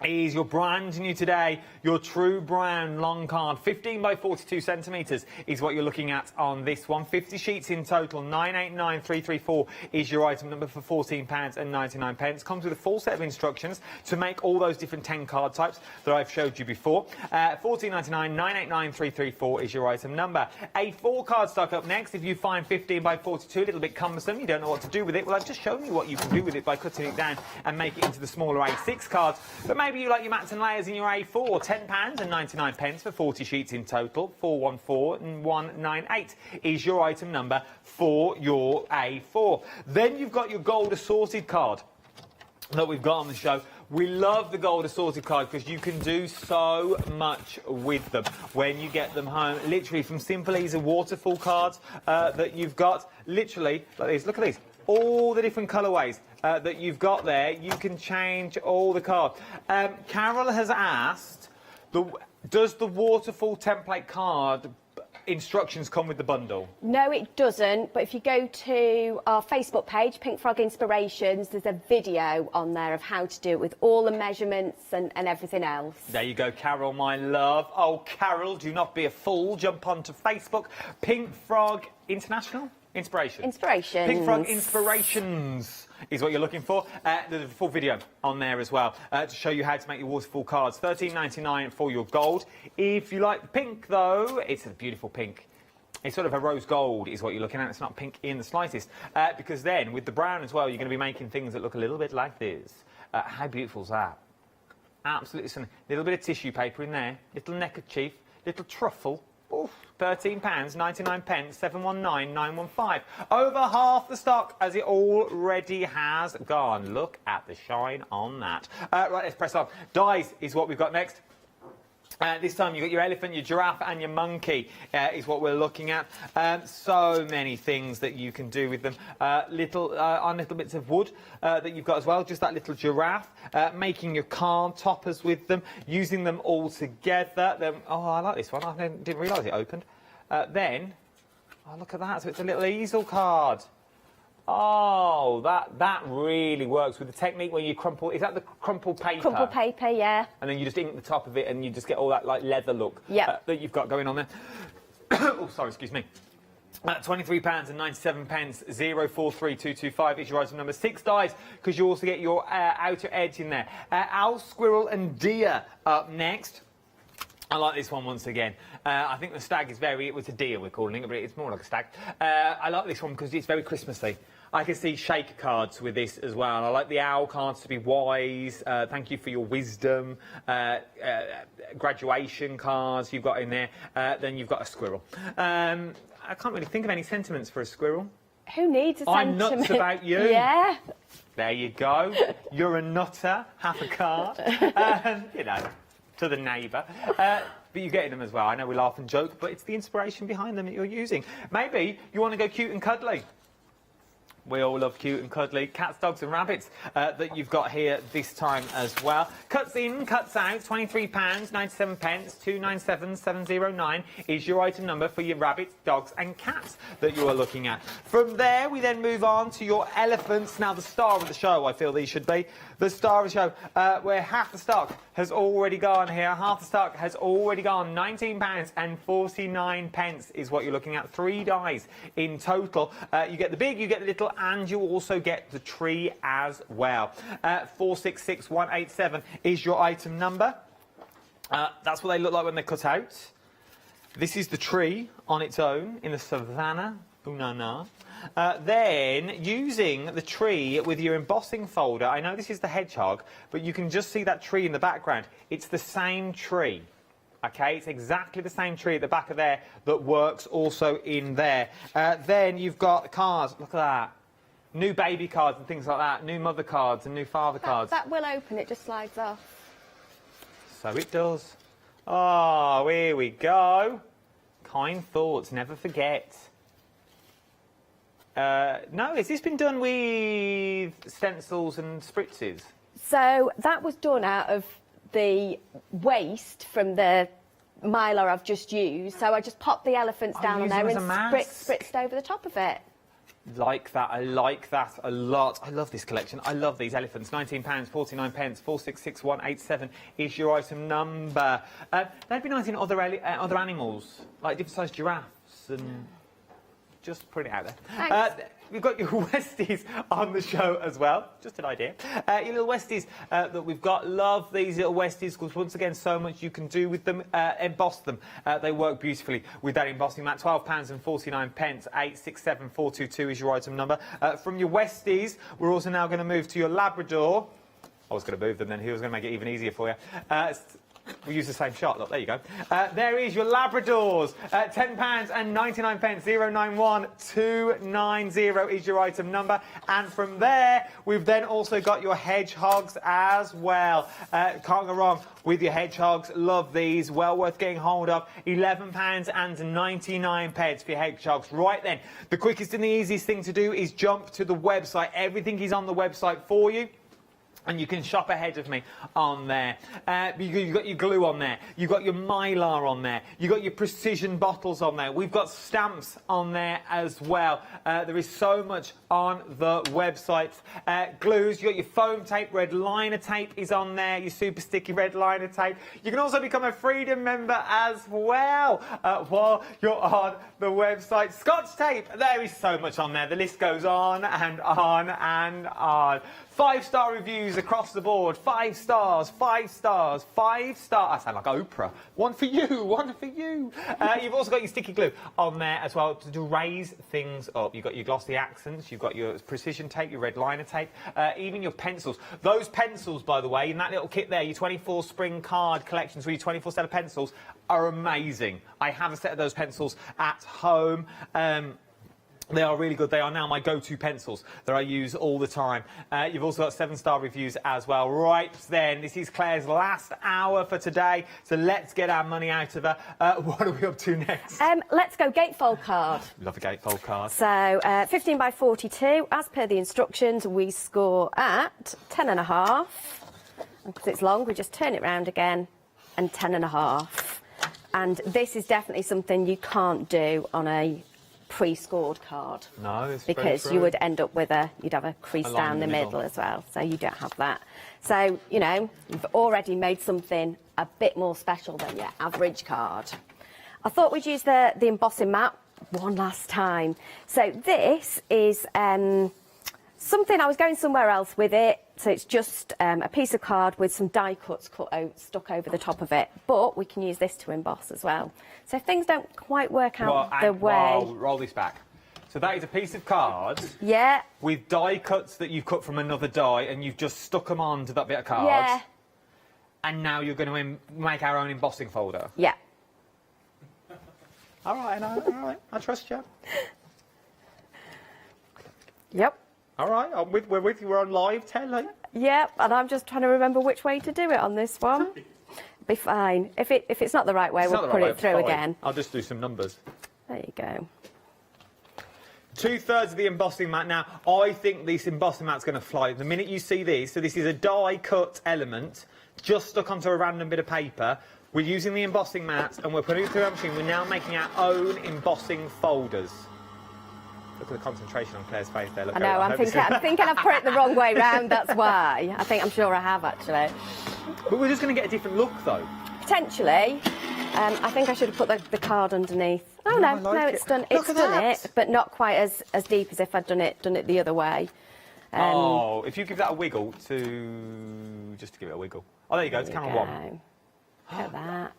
is your brand new today, your True Brown long card. 15 by 42 centimetres is what you're looking at on this one. 50 sheets in total. 989334 is your item number for £14.99. Comes with a full set of instructions to make all those different 10 card types that I've showed you before. £14.99, 989334 is your item number. A4 card stock up next. If you find 15 by 42 a little bit cumbersome, you don't know what to do with it, well, I've just shown you what you can do with it by cutting it down and make it into the smaller A6 cards. But maybe you like your mats and layers in your A4, £10.99 for 40 sheets in total. 414198 is your item number for your A4. Then you've got your gold assorted card that we've got on the show. We love the gold assorted card because you can do so much with them when you get them home. Literally from simple easy waterfall cards that you've got, literally like these. Look at these. All the different colourways that you've got there, you can change all the cards. Carol has asked, does the waterfall template card instructions come with the bundle? No, it doesn't, but if you go to our Facebook page, Pink Frog Inspirations, there's a video on there of how to do it with all the measurements and everything else. There you go, Carol, my love. Oh, Carol, do not be a fool. Jump onto Facebook, Pink Frog International? Inspirations. Inspirations. Pink Frog Inspirations is what you're looking for. There's a full video on there as well to show you how to make your waterfall cards. $13.99 for your gold. If you like the pink, though, it's a beautiful pink. It's sort of a rose gold is what you're looking at. It's not pink in the slightest. Because then, with the brown as well, you're going to be making things that look a little bit like this. How beautiful is that? Absolutely stunning. Little bit of tissue paper in there. Little neckerchief. Little truffle. Oof. £13.99, 719-915. Over half the stock as it already has gone. Look at the shine on that. Right, let's press on. Dies is what we've got next. This time you've got your elephant, your giraffe and your monkey is what we're looking at. So many things that you can do with them. Little bits of wood that you've got as well, just that little giraffe. Making your card toppers with them, using them all together. Oh, I like this one. I didn't realise it opened. Oh, look at that. So it's a little easel card. Oh, that really works with the technique where you crumple. Is that the crumpled paper? Crumpled paper, yeah. And then you just ink the top of it, and you just get all that like leather look that you've got going on there. Oh, sorry, excuse me. £23.97, 043225 is your item number. 6 dies, because you also get your outer edge in there. Owl, squirrel, and deer up next. I like this one once again. I think the stag is it was a deer we're calling it, but it's more like a stag. I like this one because it's very Christmassy. I can see shake cards with this as well. I like the owl cards to be wise. Thank you for your wisdom. Graduation cards you've got in there. Then you've got a squirrel. I can't really think of any sentiments for a squirrel. Who needs a sentiment? I'm nuts about you. Yeah. There you go. You're a nutter. Have a card. You know, to the neighbour. But you're getting them as well. I know we laugh and joke, but it's the inspiration behind them that you're using. Maybe you want to go cute and cuddly. We all love cute and cuddly cats, dogs and rabbits that you've got here this time as well. Cuts in, cuts out, £23.97, 297709 is your item number for your rabbits, dogs and cats that you are looking at. From there, we then move on to your elephants. Now, the star of the show, I feel these should be. The star of the show, where half the stock has already gone here. Half the stock has already gone. £19.49 is what you're looking at. 3 dies in total. You get the big, you get the little, and you also get the tree as well. 466187 is your item number. That's what they look like when they're cut out. This is the tree on its own in the savannah. Ooh, na na. Then, using the tree with your embossing folder, I know this is the hedgehog, but you can just see that tree in the background. It's the same tree. Okay, it's exactly the same tree at the back of there that works also in there. Then you've got cards. Look at that. New baby cards and things like that. New mother cards and new father cards. That will open, it just slides off. So it does. Oh, here we go. Kind thoughts, never forget. No, has this been done with stencils and spritzes? So that was done out of the waste from the mylar I've just used. So I just popped the elephants down on there and spritzed over the top of it. Like that, I like that a lot. I love this collection. I love these elephants. £19.49, 466187 is your item number. They'd be nice in other animals, like different sized giraffes and... Just putting it out there. We've got your Westies on the show as well. Just an idea. Your little Westies that we've got. Love these little Westies because, once again, so much you can do with them. Emboss them. They work beautifully with that embossing mat. £12.49, 867422 is your item number. From your Westies, we're also now going to move to your Labrador. I was going to move them then. He was going to make it even easier for you. We use the same shot. Look, there you go. There is your Labradors. £10.99, 091290 is your item number. And from there, we've then also got your hedgehogs as well. Can't go wrong with your hedgehogs. Love these. Well worth getting hold of. £11.99 for your hedgehogs. Right then, the quickest and the easiest thing to do is jump to the website. Everything is on the website for you. And you can shop ahead of me on there. You've got your glue on there. You've got your mylar on there. You've got your precision bottles on there. We've got stamps on there as well. There is so much on the website. Glues, you've got your foam tape, red liner tape is on there, your super sticky red liner tape. You can also become a Freedom member as well while you're on the website. Scotch tape, there is so much on there. The list goes on and on and on. 5-star reviews across the board. 5 stars, 5 stars, 5 stars. I sound like Oprah. One for you, one for you. You've also got your sticky glue on there as well to raise things up. You've got your glossy accents, you've got your precision tape, your red liner tape, even your pencils. Those pencils, by the way, in that little kit there, your 24 spring card collections with your 24 set of pencils are amazing. I have a set of those pencils at home. They are really good. They are now my go-to pencils that I use all the time. You've also got 7-star reviews as well. Right then, this is Claire's last hour for today, so let's get our money out of her. What are we up to next? Let's go gatefold card. Love a gatefold card. So 15 by 42, as per the instructions, we score at 10.5. Because it's long, we just turn it round again and 10.5. And this is definitely something you can't do on a pre-scored card. No, it's because you would end up with you'd have a crease down the middle as well, so you don't have that. So, you know, you've already made something a bit more special than your average card. I thought we'd use the embossing mat one last time. So this is something, I was going somewhere else with it, so it's just a piece of card with some die cuts stuck over the top of it, but we can use this to emboss as well. So if things don't quite work out the way... Roll this back. So that is a piece of card with die cuts that you've cut from another die and you've just stuck them onto that bit of card. Yeah. And now you're going to make our own embossing folder. Yeah. All right, I trust you. Yep. All right, we're with you. We're on live telly. Yep, and I'm just trying to remember which way to do it on this one. Be fine. If it's not the right way, we'll put it through again. I'll just do some numbers. There you go. 2/3 of the embossing mat. Now, I think this embossing mat's going to fly. The minute you see these, so this is a die cut element just stuck onto a random bit of paper. We're using the embossing mat and we're putting it through our machine. We're now making our own embossing folders. Look at the concentration on Claire's face there. Look, I know, I'm thinking I've put it the wrong way round, that's why. I'm sure I have, actually. But we're just going to get a different look, though. Potentially. I think I should have put the card underneath. Oh, no, it's done it, but not quite as deep as if I'd done it the other way. If you give that a wiggle just to give it a wiggle. Oh, there you go, it's camera 1. Look at that.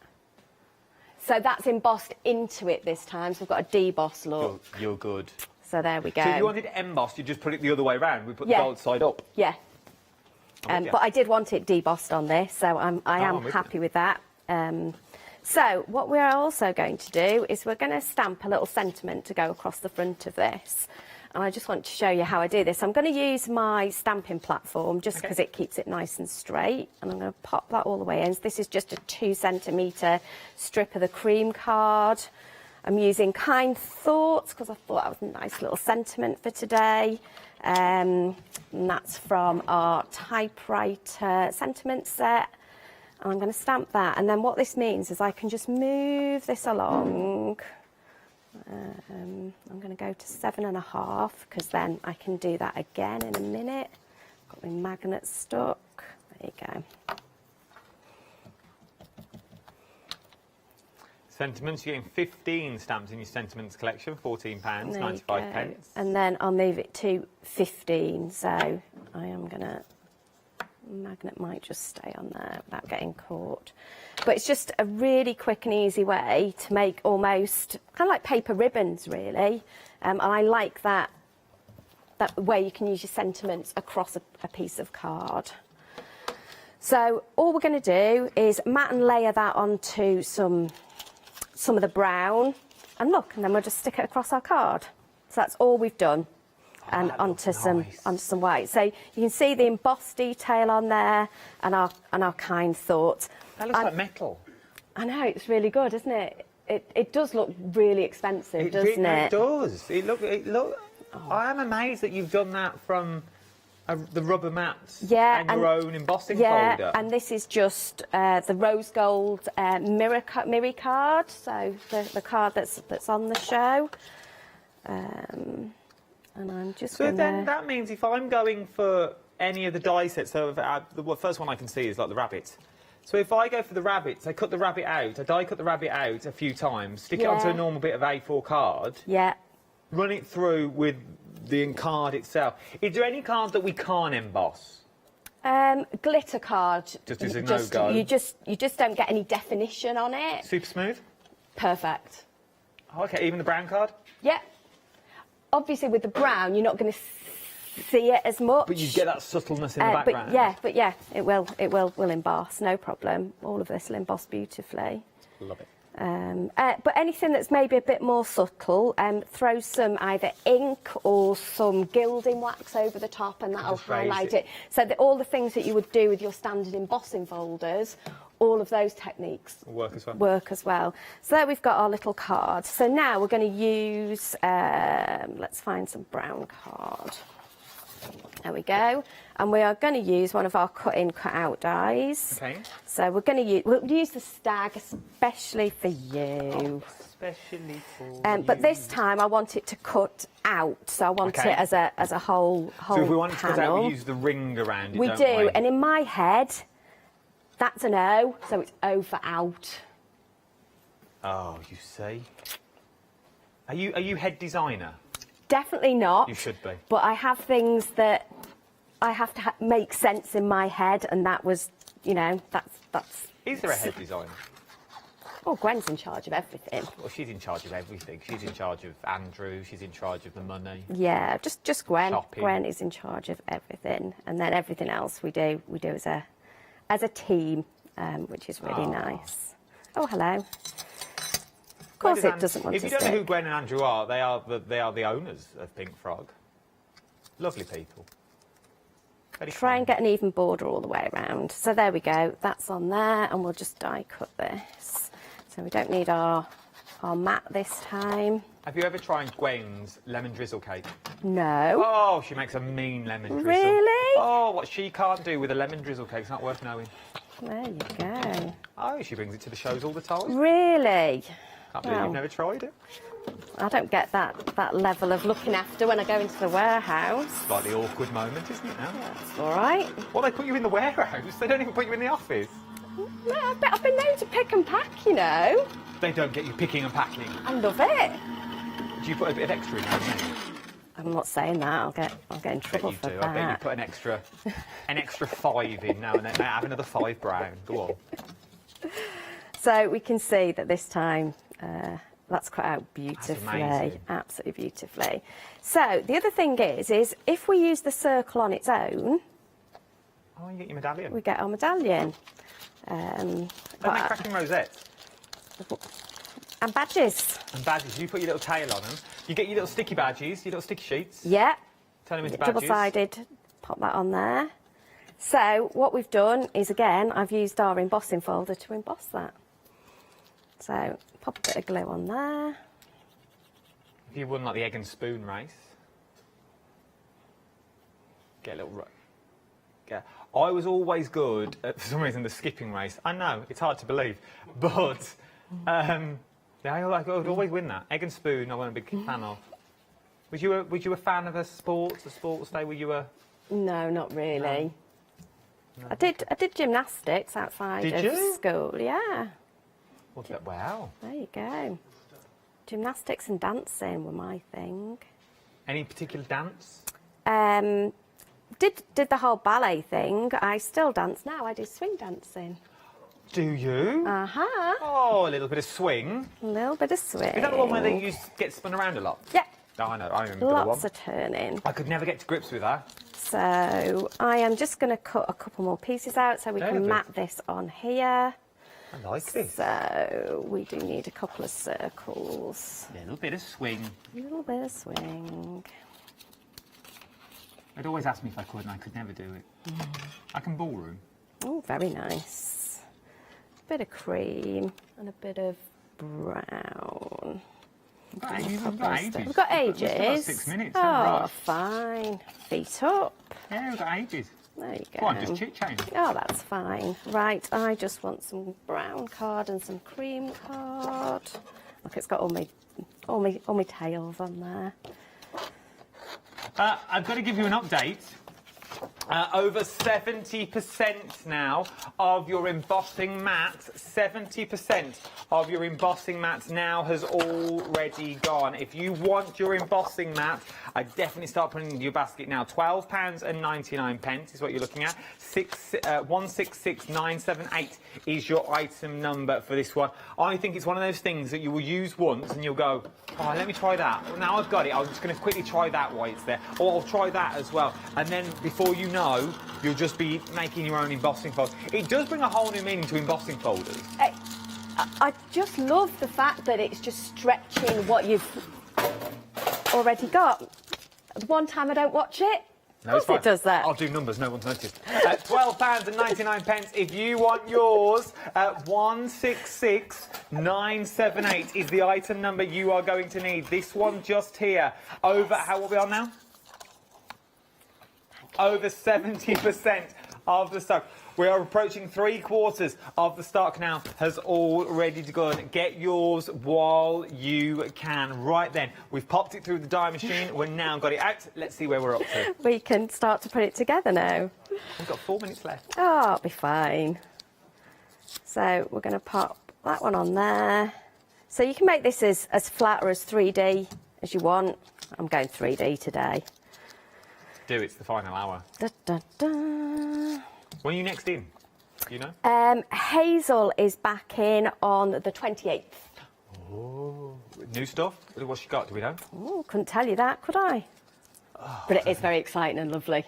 So that's embossed into it this time, so we've got a deboss look. You're good. So there we go. So if you wanted it embossed, you just put it the other way around. We put the gold side up. Yeah. But I did want it debossed on this, so I am happy with that. So what we're also going to do is we're going to stamp a little sentiment to go across the front of this. And I just want to show you how I do this. I'm going to use my stamping platform just because it keeps it nice and straight. And I'm going to pop that all the way in. So this is just a 2cm strip of the cream card. I'm using Kind Thoughts because I thought that was a nice little sentiment for today. And that's from our typewriter sentiment set. And I'm going to stamp that. And then what this means is I can just move this along. I'm going to go to 7.5 because then I can do that again in a minute. Got my magnet stuck. There you go. Sentiments, you're getting 15 stamps in your sentiments collection, £14, 95 pence. And then I'll move it to 15. So I am going to... magnet might just stay on there without getting caught. But it's just a really quick and easy way to make almost kind of like paper ribbons, really. And I like that way you can use your sentiments across a piece of card. So all we're going to do is mat and layer that onto some of the brown, and look, and then we'll just stick it across our card. So that's all we've done. And onto some white. So you can see the embossed detail on there and our Kind Thoughts. That looks like metal. I know, it's really good, isn't it? It does look really expensive, doesn't it? It does. I am amazed that you've done that from The rubber mats? Yeah. And your own embossing folder? And this is just the rose gold mirror card, so the card that's on the show. And I'm just So then that means if I'm going for any of the die sets, so the first one I can see is like the rabbits. So if I go for the rabbits, I cut the rabbit out, I die cut the rabbit out a few times, stick it onto a normal bit of A4 card. Yeah. Run it through with the card itself. Is there any card that we can't emboss? Glitter card. Just as a no-go? You just don't get any definition on it. Super smooth? Perfect. Oh, okay, even the brown card? Yeah. Obviously, with the brown, you're not going to see it as much. But you get that subtleness in the background. But yeah, it will emboss, no problem. All of this will emboss beautifully. Love it. But anything that's maybe a bit more subtle, throw some either ink or some gilding wax over the top, and that'll highlight it. So all the things that you would do with your standard embossing folders, all of those techniques work as well. So there we've got our little card. So now we're going to use, let's find some brown card. There we go. And we are going to use one of our cut-in, cut-out dies. Okay. So we'll use the stag, especially for you. Especially for you. But this time I want it to cut out, so I want it as a whole So if we want it to cut out, panel. we use the ring around it, We don't do, and in my head, that's an O, so it's O for out. Oh, you see. Are you head designer? Definitely not. You should be. But I have things that I have to make sense in my head, and that was, that's. Is there a head designer? Oh, Gwen's in charge of everything. Well, she's in charge of everything. She's in charge of Andrew. She's in charge of the money. Yeah, just Gwen. Shopping. Gwen is in charge of everything, and then everything else we do as a team, which is really nice. Oh, hello. Of course, it doesn't want to If you don't know stick. who Gwen and Andrew are, they are the owners of Pink Frog. Lovely people. Try and get an even border all the way around. So there we go. That's on there, and we'll just die cut this. So we don't need our mat this time. Have you ever tried Gwen's lemon drizzle cake? No. Oh, she makes a mean lemon drizzle. Really? Oh, what she can't do with a lemon drizzle cake is not worth knowing. There you go. Oh, she brings it to the shows all the time. Really? Can't believe you've never tried it. I don't get that level of looking after when I go into the warehouse. Slightly awkward moment, isn't it now? That's all right. Well, they put you in the warehouse. They don't even put you in the office. No, I've been known to pick and pack, you know. They don't get you picking and packing. I love it. Do you put a bit of extra in there? I'm not saying that. I'll get in trouble for that. I bet you put an extra 5 in now and then. Have another 5 brown. Go on. So we can see that this time that's cut out beautifully, amazing. absolutely beautifully. So the other thing is if we use the circle on its own, oh, you get your medallion. we get our medallion. Don't they cracking rosettes? And badges. And badges. You put your little tail on them. You get your little sticky badges, your little sticky sheets. Yeah. Turn them into badges. Double-sided. Pop that on there. So what we've done is, again, I've used our embossing folder to emboss that. So pop a bit of glue on there. If you won like the egg and spoon race, get a little. I was always good at, for some reason, the skipping race. I know it's hard to believe, but yeah, I would always win that. Egg and spoon, I wasn't a big fan of. Was you a fan of a sports day? Were you a? No, not really. No. I did gymnastics outside Did of you? school. Yeah. Wow. There you go. Gymnastics and dancing were my thing. Any particular dance? Did the whole ballet thing. I still dance now. I do swing dancing. Do you? Uh-huh. Oh, a little bit of swing. A little bit of swing. Is that the one where they get spun around a lot? Yeah. Oh, I know. I remember the one. Lots of turning. I could never get to grips with that. So I am just going to cut a couple more pieces out so we can map this on here. I like this. So we do need a couple of circles. A little bit of swing. A little bit of swing. They'd always ask me if I could, and I could never do it. I can ballroom. Oh, very nice. A bit of cream and a bit of brown. We've got ages. We've got 6 minutes. Oh, Right. fine. Feet up. Yeah, we've got ages. There you go. Go on, just chit-chat. Oh, that's fine. Right, I just want some brown card and some cream card. Look, it's got all my tails on there. I've got to give you an update. Over 70% now of your embossing mats, 70% of your embossing mats now has already gone. If you want your embossing mat, I definitely start putting it into your basket now. £12.99 is what you're looking at. 166978 is your item number for this one. I think it's one of those things that you will use once and you'll go, oh, let me try that. Well, now I've got it, I'm just going to quickly try that while it's there. Or I'll try that as well. And then before you know, you'll just be making your own embossing folders. It does bring a whole new meaning to embossing folders. I just love the fact that it's just stretching what you've already got. One time I don't watch it. No, it's fine. It does that. I'll do numbers, no one's noticed. £12.99. If you want yours, 166978 is the item number you are going to need. This one just here. Over, how are we on now? Over 70% of the stock. We are approaching 3/4 of the stock now has already gone. Get yours while you can. Right then, we've popped it through the die machine. We've now got it out. Let's see where we're up to. We can start to put it together now. We've got 4 minutes left. Oh, it'll be fine. So we're going to pop that one on there. So you can make this as flat or as 3D as you want. I'm going 3D today. Do it's the final hour. Da, da, da. When are you next in? Do you know? Hazel is back in on the 28th. Oh, new stuff? What's she got? Do we know? Oh, couldn't tell you that, could I? Oh, but it is very exciting and lovely.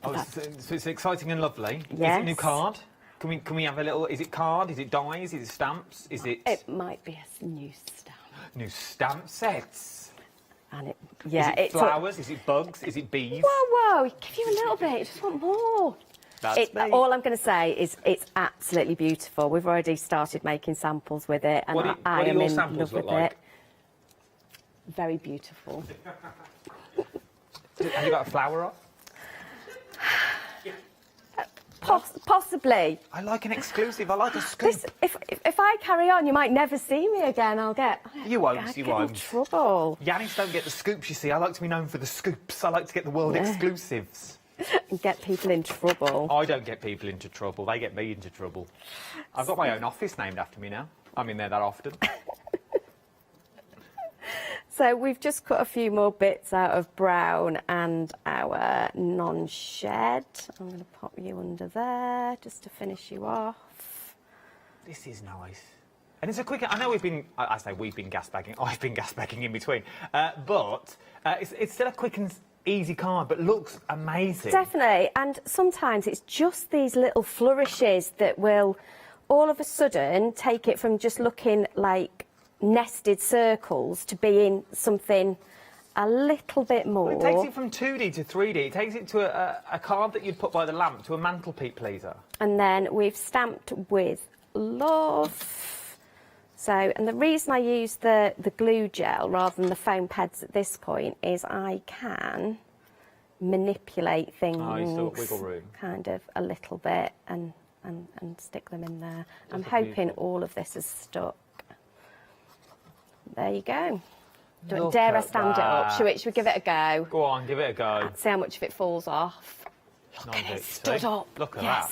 Oh, so it's exciting and lovely. Yes. Is it a new card? Can we have a little? Is it card? Is it dies? Is it stamps? Is it? It might be a new stamp. New stamp sets. And it, yeah, is it flowers? Is it bugs? Is it bees? Whoa! Give you a little bit. You just want more. All I'm going to say is it's absolutely beautiful. We've already started making samples with it, and I am in love with it. Very beautiful. Have you got a flower off? Possibly. I like an exclusive. I like a scoop. If I carry on, you might never see me again. You won't. You won't. In trouble. Yannis don't get the scoops, you see. I like to be known for the scoops. I like to get the world exclusives. And get people in trouble. I don't get people into trouble. They get me into trouble. I've got my own office named after me now. I'm in there that often. So we've just cut a few more bits out of brown and our non-shed. I'm going to pop you under there just to finish you off. This is nice. And it's a quick... I know we've been... I say we've been gas bagging. I've been gas bagging in between. But it's still a quick and easy card, but looks amazing. Definitely. And sometimes it's just these little flourishes that will all of a sudden take it from just looking like nested circles to being something a little bit more. Well, it takes it from 2D to 3D. It takes it to a card that you'd put by the lamp, to a mantelpiece pleaser. And then we've stamped with love. So, and the reason I use the glue gel rather than the foam pads at this point is I can manipulate things wiggle room. Kind of a little bit and stick them in there. I'm hoping all of this is stuck. There you go. Dare I stand it up? Should we give it a go? Go on, give it a go. See how much of it falls off. Look at it, stood up. Look at that.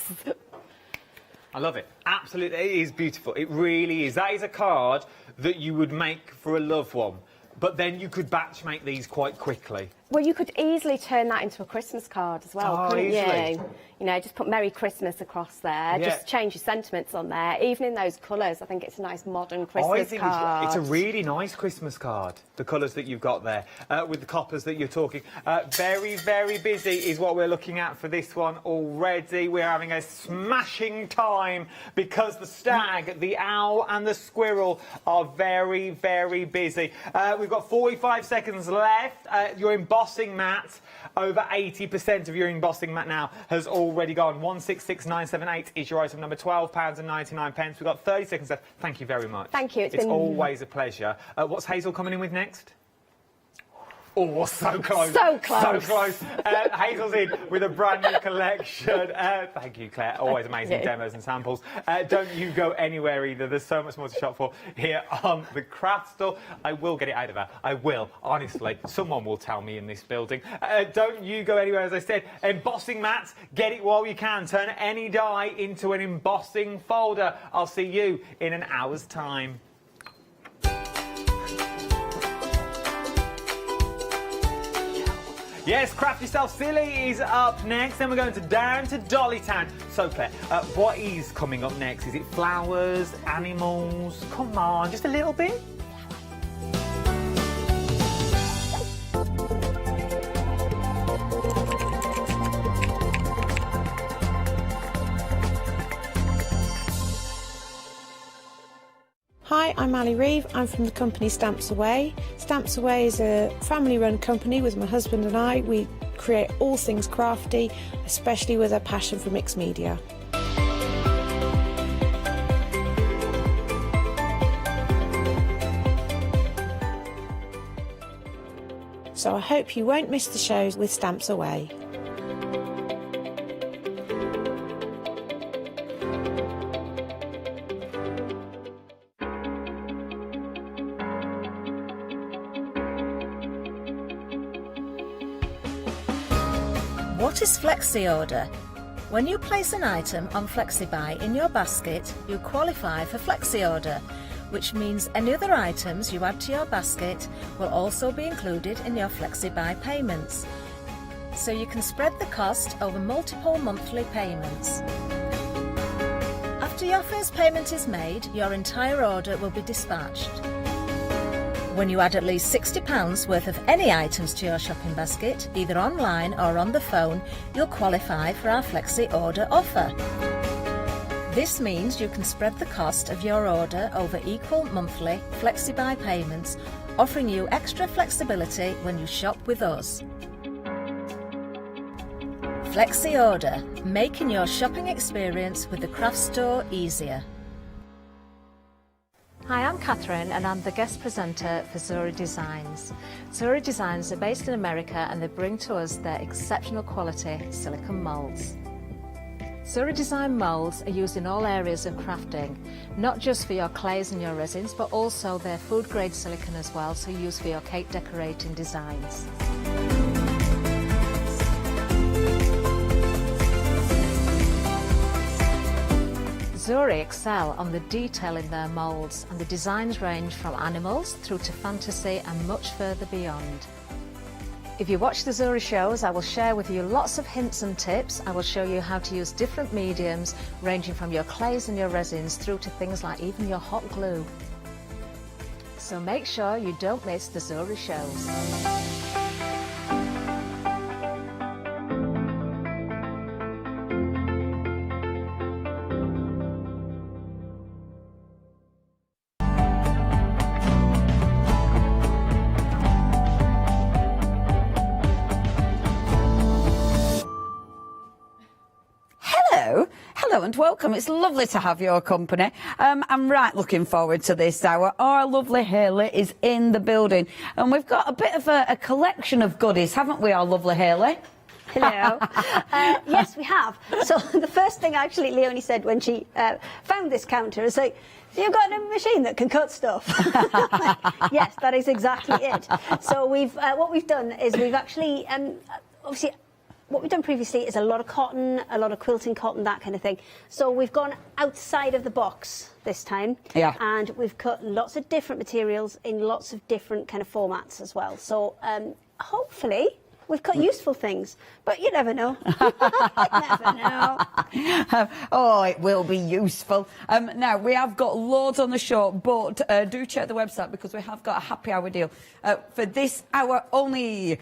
I love it. Absolutely, it is beautiful. It really is. That is a card that you would make for a loved one. But then you could batch make these quite quickly. Well, you could easily turn that into a Christmas card as well, couldn't you? You know, just put Merry Christmas across there. Yeah. Just change your sentiments on there. Even in those colours, I think it's a nice modern Christmas card. It's a really nice Christmas card, the colours that you've got there, with the coppers that you're talking. Very, very busy is what we're looking at for this one already. We're having a smashing time because the stag, the owl and the squirrel are very, very busy. We've got 45 seconds left. Your embossing embossing mat. Over 80% of your embossing mat now has already gone. 166978 is your item number, £12.99. We've got 30 seconds left. Thank you very much. Thank you. It's always a pleasure. What's Hazel coming in with next? Oh, so close. So close. So close. Hazel's in with a brand new collection. Thank you, Claire. Always amazing demos and samples. Don't you go anywhere either. There's so much more to shop for here on the craft store. I will get it out of her. I will, honestly. Someone will tell me in this building. Don't you go anywhere, as I said. Embossing mats, get it while you can. Turn any die into an embossing folder. I'll see you in an hour's time. Yes, Craft Yourself Silly is up next. Then we're going down to Dollytown. So, Claire, what is coming up next? Is it flowers, animals? Come on, just a little bit? Hi, I'm Ali Reeve. I'm from the company Stamps Away. Stamps Away is a family-run company with my husband and I. We create all things crafty, especially with a passion for mixed media. So I hope you won't miss the shows with Stamps Away. What is Flexi Order? When you place an item on FlexiBuy in your basket, you qualify for Flexi Order, which means any other items you add to your basket will also be included in your FlexiBuy payments. So you can spread the cost over multiple monthly payments. After your first payment is made, your entire order will be dispatched. When you add at least £60 worth of any items to your shopping basket, either online or on the phone, you'll qualify for our Flexi Order offer. This means you can spread the cost of your order over equal monthly FlexiBuy payments, offering you extra flexibility when you shop with us. Flexi Order, making your shopping experience with the craft store easier. Hi, I'm Catherine and I'm the guest presenter for Zuri Designs. Zuri Designs are based in America and they bring to us their exceptional quality silicone moulds. Zuri Design moulds are used in all areas of crafting, not just for your clays and your resins, but also their food grade silicone as well, so used for your cake decorating designs. Zuri excel on the detail in their moulds, and the designs range from animals through to fantasy and much further beyond. If you watch the Zuri shows, I will share with you lots of hints and tips. I will show you how to use different mediums, ranging from your clays and your resins through to things like even your hot glue. So make sure you don't miss the Zuri shows. Hello and welcome. It's lovely to have your company. I'm right looking forward to this hour. Our lovely Hayley is in the building and we've got a bit of a collection of goodies, haven't we, our lovely Hayley? Hello. Yes, we have. So the first thing actually Leonie said when she found this counter is like, you've got a machine that can cut stuff. Yes, that is exactly it. So what we've done is we've actually, obviously, what we've done previously is a lot of cotton, a lot of quilting cotton, that kind of thing. So we've gone outside of the box this time. Yeah. And we've cut lots of different materials in lots of different kind of formats as well. So hopefully we've cut useful things, but you never know. You never know. Oh, it will be useful. Now, we have got loads on the show, but do check the website because we have got a happy hour deal. For this hour only,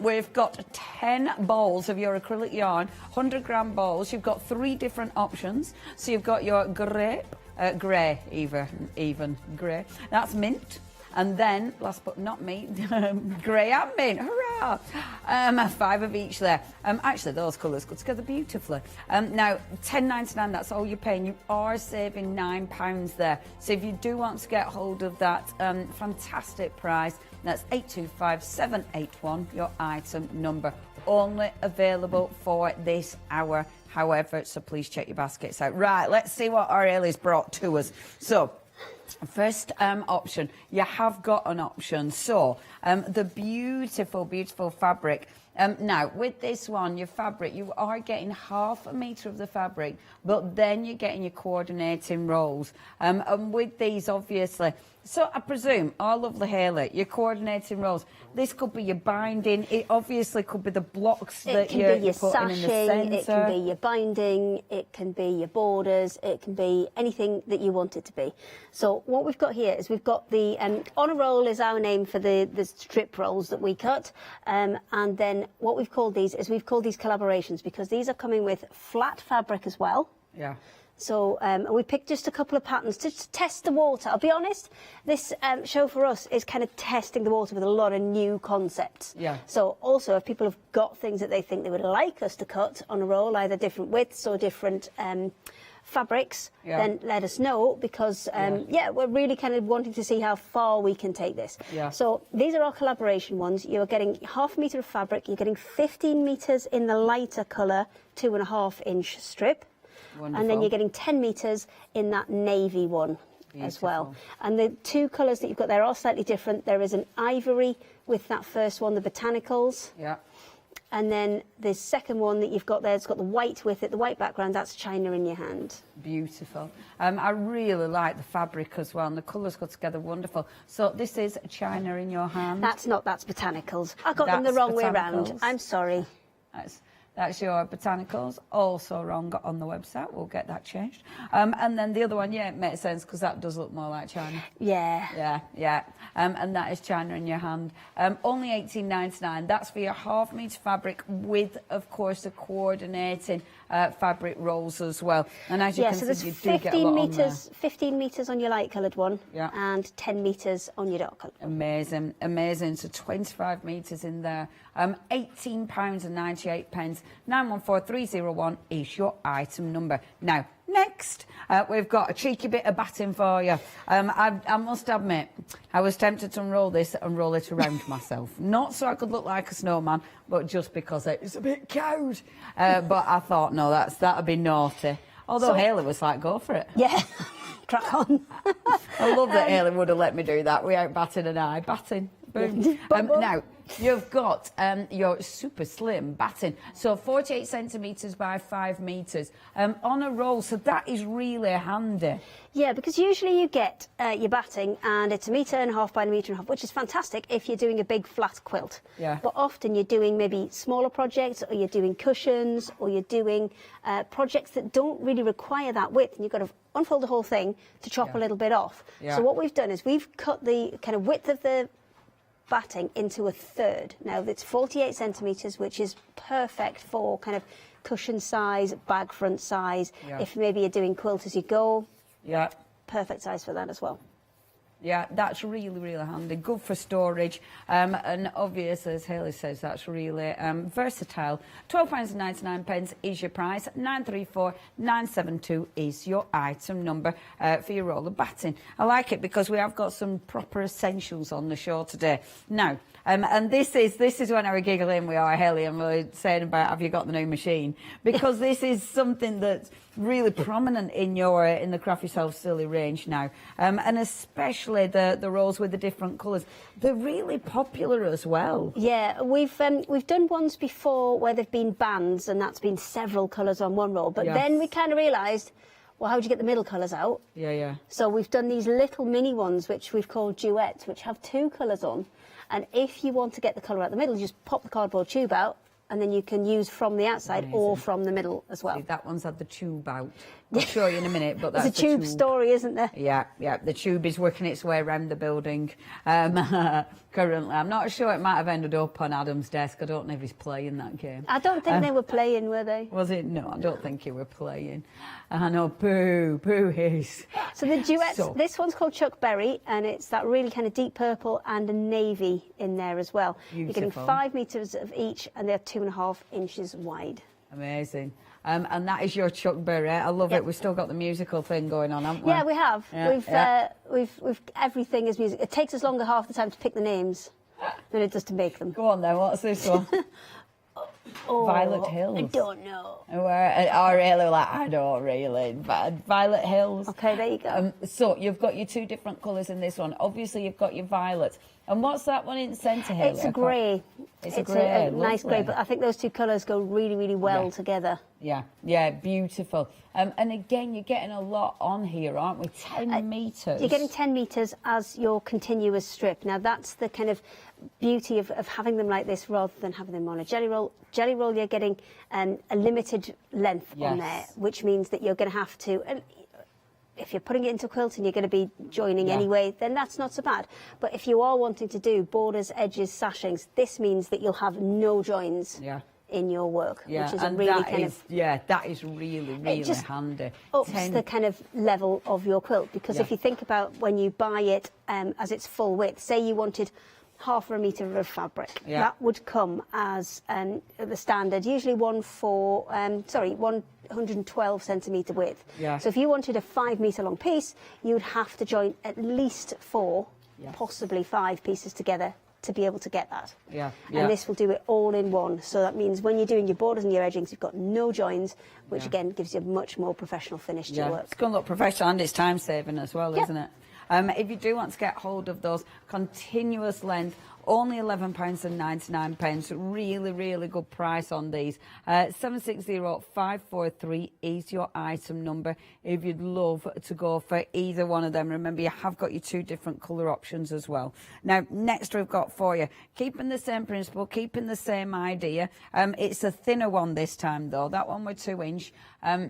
we've got 10 balls of your acrylic yarn, 100-gram balls. You've got 3 different options. So you've got your grey, even grey. That's mint. And then, last but not me, grey admin, hurrah! 5 of each there. Actually, those colours go together beautifully. Now, £10.99, that's all you're paying. You are saving £9 there. So if you do want to get hold of that fantastic price, that's 825781, your item number. Only available for this hour, however, so please check your baskets out. Right, let's see what our Ailey's brought to us. So, first option, you have got an option. So, the beautiful, beautiful fabric. Now, with this one, your fabric, you are getting half a metre of the fabric, but then you're getting your coordinating rolls. And with these, obviously, so I presume, our lovely Hayley, your coordinating rolls, this could be your binding, it obviously could be the blocks that you're putting in the centre. It can be your binding, it can be your borders, it can be anything that you want it to be. So what we've got here is we've got the, on a roll is our name for the strip rolls that we cut, and then what we've called these is we've called these collaborations because these are coming with flat fabric as well. Yeah. So we picked just a couple of patterns to test the water. I'll be honest, this show for us is kind of testing the water with a lot of new concepts. Yeah. So also if people have got things that they think they would like us to cut on a roll, either different widths or different fabrics, then let us know because, we're really kind of wanting to see how far we can take this. Yeah. So these are our collaboration ones. You're getting half a metre of fabric. You're getting 15 metres in the lighter colour, 2.5-inch strip. Wonderful. And then you're getting 10 metres in that navy one as well. And the two colours that you've got there are slightly different. There is an ivory with that first one, the botanicals. Yeah. And then the second one that you've got there, it's got the white with it, the white background, that's China in your hand. Beautiful. I really like the fabric as well, and the colours go together wonderful. So this is China in your hand. That's botanicals. I got them the wrong way around. I'm sorry. That's your botanicals, also wrong on the website. We'll get that changed. And then the other one, it makes sense because that does look more like China. Yeah. Yeah. And that is China in your hand. Only $18.99. That's for your half-metre fabric with, of course, the coordinating fabric rolls as well. And as you can so see, there's you do get a lot on there. 15 metres on your light-coloured one and 10 metres on your dark-coloured one. Amazing, amazing. So 25 metres in there. £18.98. 914301 is your item number. Now, next, we've got a cheeky bit of batting for you. I must admit, I was tempted to unroll this and roll it around myself. Not so I could look like a snowman, but just because it's a bit cold. But I thought, no, that'd be naughty. Although Hayley was like, go for it. Yeah, crack on. I love that Hayley would have let me do that without batting an eye. Batting. Boom. Now, you've got your super slim batting, so 48 centimetres by 5 metres on a roll, so that is really handy. Yeah, because usually you get your batting and it's 1.5 metres by 1.5 metres, which is fantastic if you're doing a big flat quilt. Yeah. But often you're doing maybe smaller projects, or you're doing cushions, or you're doing projects that don't really require that width, and you've got to unfold the whole thing to chop a little bit off. Yeah. So what we've done is we've cut the kind of width of the batting into a third. Now it's 48 centimetres, which is perfect for kind of cushion size, bag front size. Yeah. If maybe you're doing quilt as you go, perfect size for that as well. Yeah, that's really, really handy. Good for storage. And obviously, as Hayley says, that's really versatile. £12.99 is your price. 934972 is your item number for your roll of batting. I like it because we have got some proper essentials on the show today. Now, and this is when I was giggling with our Hayley and we were saying about, have you got the new machine? Because this is something that's really prominent in the Craft Yourself Silly range now, and especially the rolls with the different colours. They're really popular as well. Yeah, we've done ones before where they've been bands, and that's been several colours on one roll. But then we kind of realised, well, how do you get the middle colours out? Yeah. So we've done these little mini ones, which we've called duets, which have 2 colours on. And if you want to get the colour out the middle, you just pop the cardboard tube out and then you can use from the outside or from the middle as well. See, that one's had the tube out. I'll show you in a minute, but that's There's a tube story, isn't there? Yeah, yeah. The tube is working its way around the building currently. I'm not sure, it might have ended up on Adam's desk. I don't know if he's playing that game. I don't think they were playing, were they? Was it? No, I don't think you were playing. I know, boo is. So the duets, this one's called Chuck Berry, and it's that really kind of deep purple and a navy in there as well. You're getting 5 metres of each, and they're 2.5 inches wide. Amazing. And that is your Chuck Berry. I love it. We've still got the musical thing going on, haven't we? Yeah, we have. Yeah, We've everything is music. It takes us longer half the time to pick the names than it does to make them. Go on then, what's this one? Violet Hills. I don't know. I don't really. Violet Hills. Okay, there you go. So you've got your two different colours in this one. Obviously, you've got your violet. And what's that one in the centre here? It's a grey. It's a grey. A nice grey, but I think those two colours go really, really well together. Yeah, yeah, beautiful. And again, you're getting a lot on here, aren't we? 10 metres. You're getting 10 metres as your continuous strip. Now, that's the kind of beauty of having them like this rather than having them on a jelly roll. Jelly roll, you're getting a limited length on there, which means that you're going to have to... if you're putting it into quilting, you're going to be joining anyway, then that's not so bad. But if you are wanting to do borders, edges, sashings, this means that you'll have no joins in your work, which is a really kind of... Yeah, that is really, really handy. Ups the kind of level of your quilt, because if you think about when you buy it as its full width, say you wanted half a metre of fabric, that would come as the standard, usually 112 centimetre width. So if you wanted a 5 metre long piece, you would have to join at least 4, possibly 5 pieces together to be able to get that. And this will do it all in one. So that means when you're doing your borders and your edgings, you've got no joins, which again gives you a much more professional finish to your work. It's going to look professional and it's time saving as well, isn't it? If you do want to get hold of those continuous length, only £11.99. Really, really good price on these. 760543 is your item number if you'd love to go for either one of them. Remember, you have got your two different colour options as well. Now, next we've got for you, keeping the same principle, keeping the same idea. It's a thinner one this time, though. That one was 2 inch.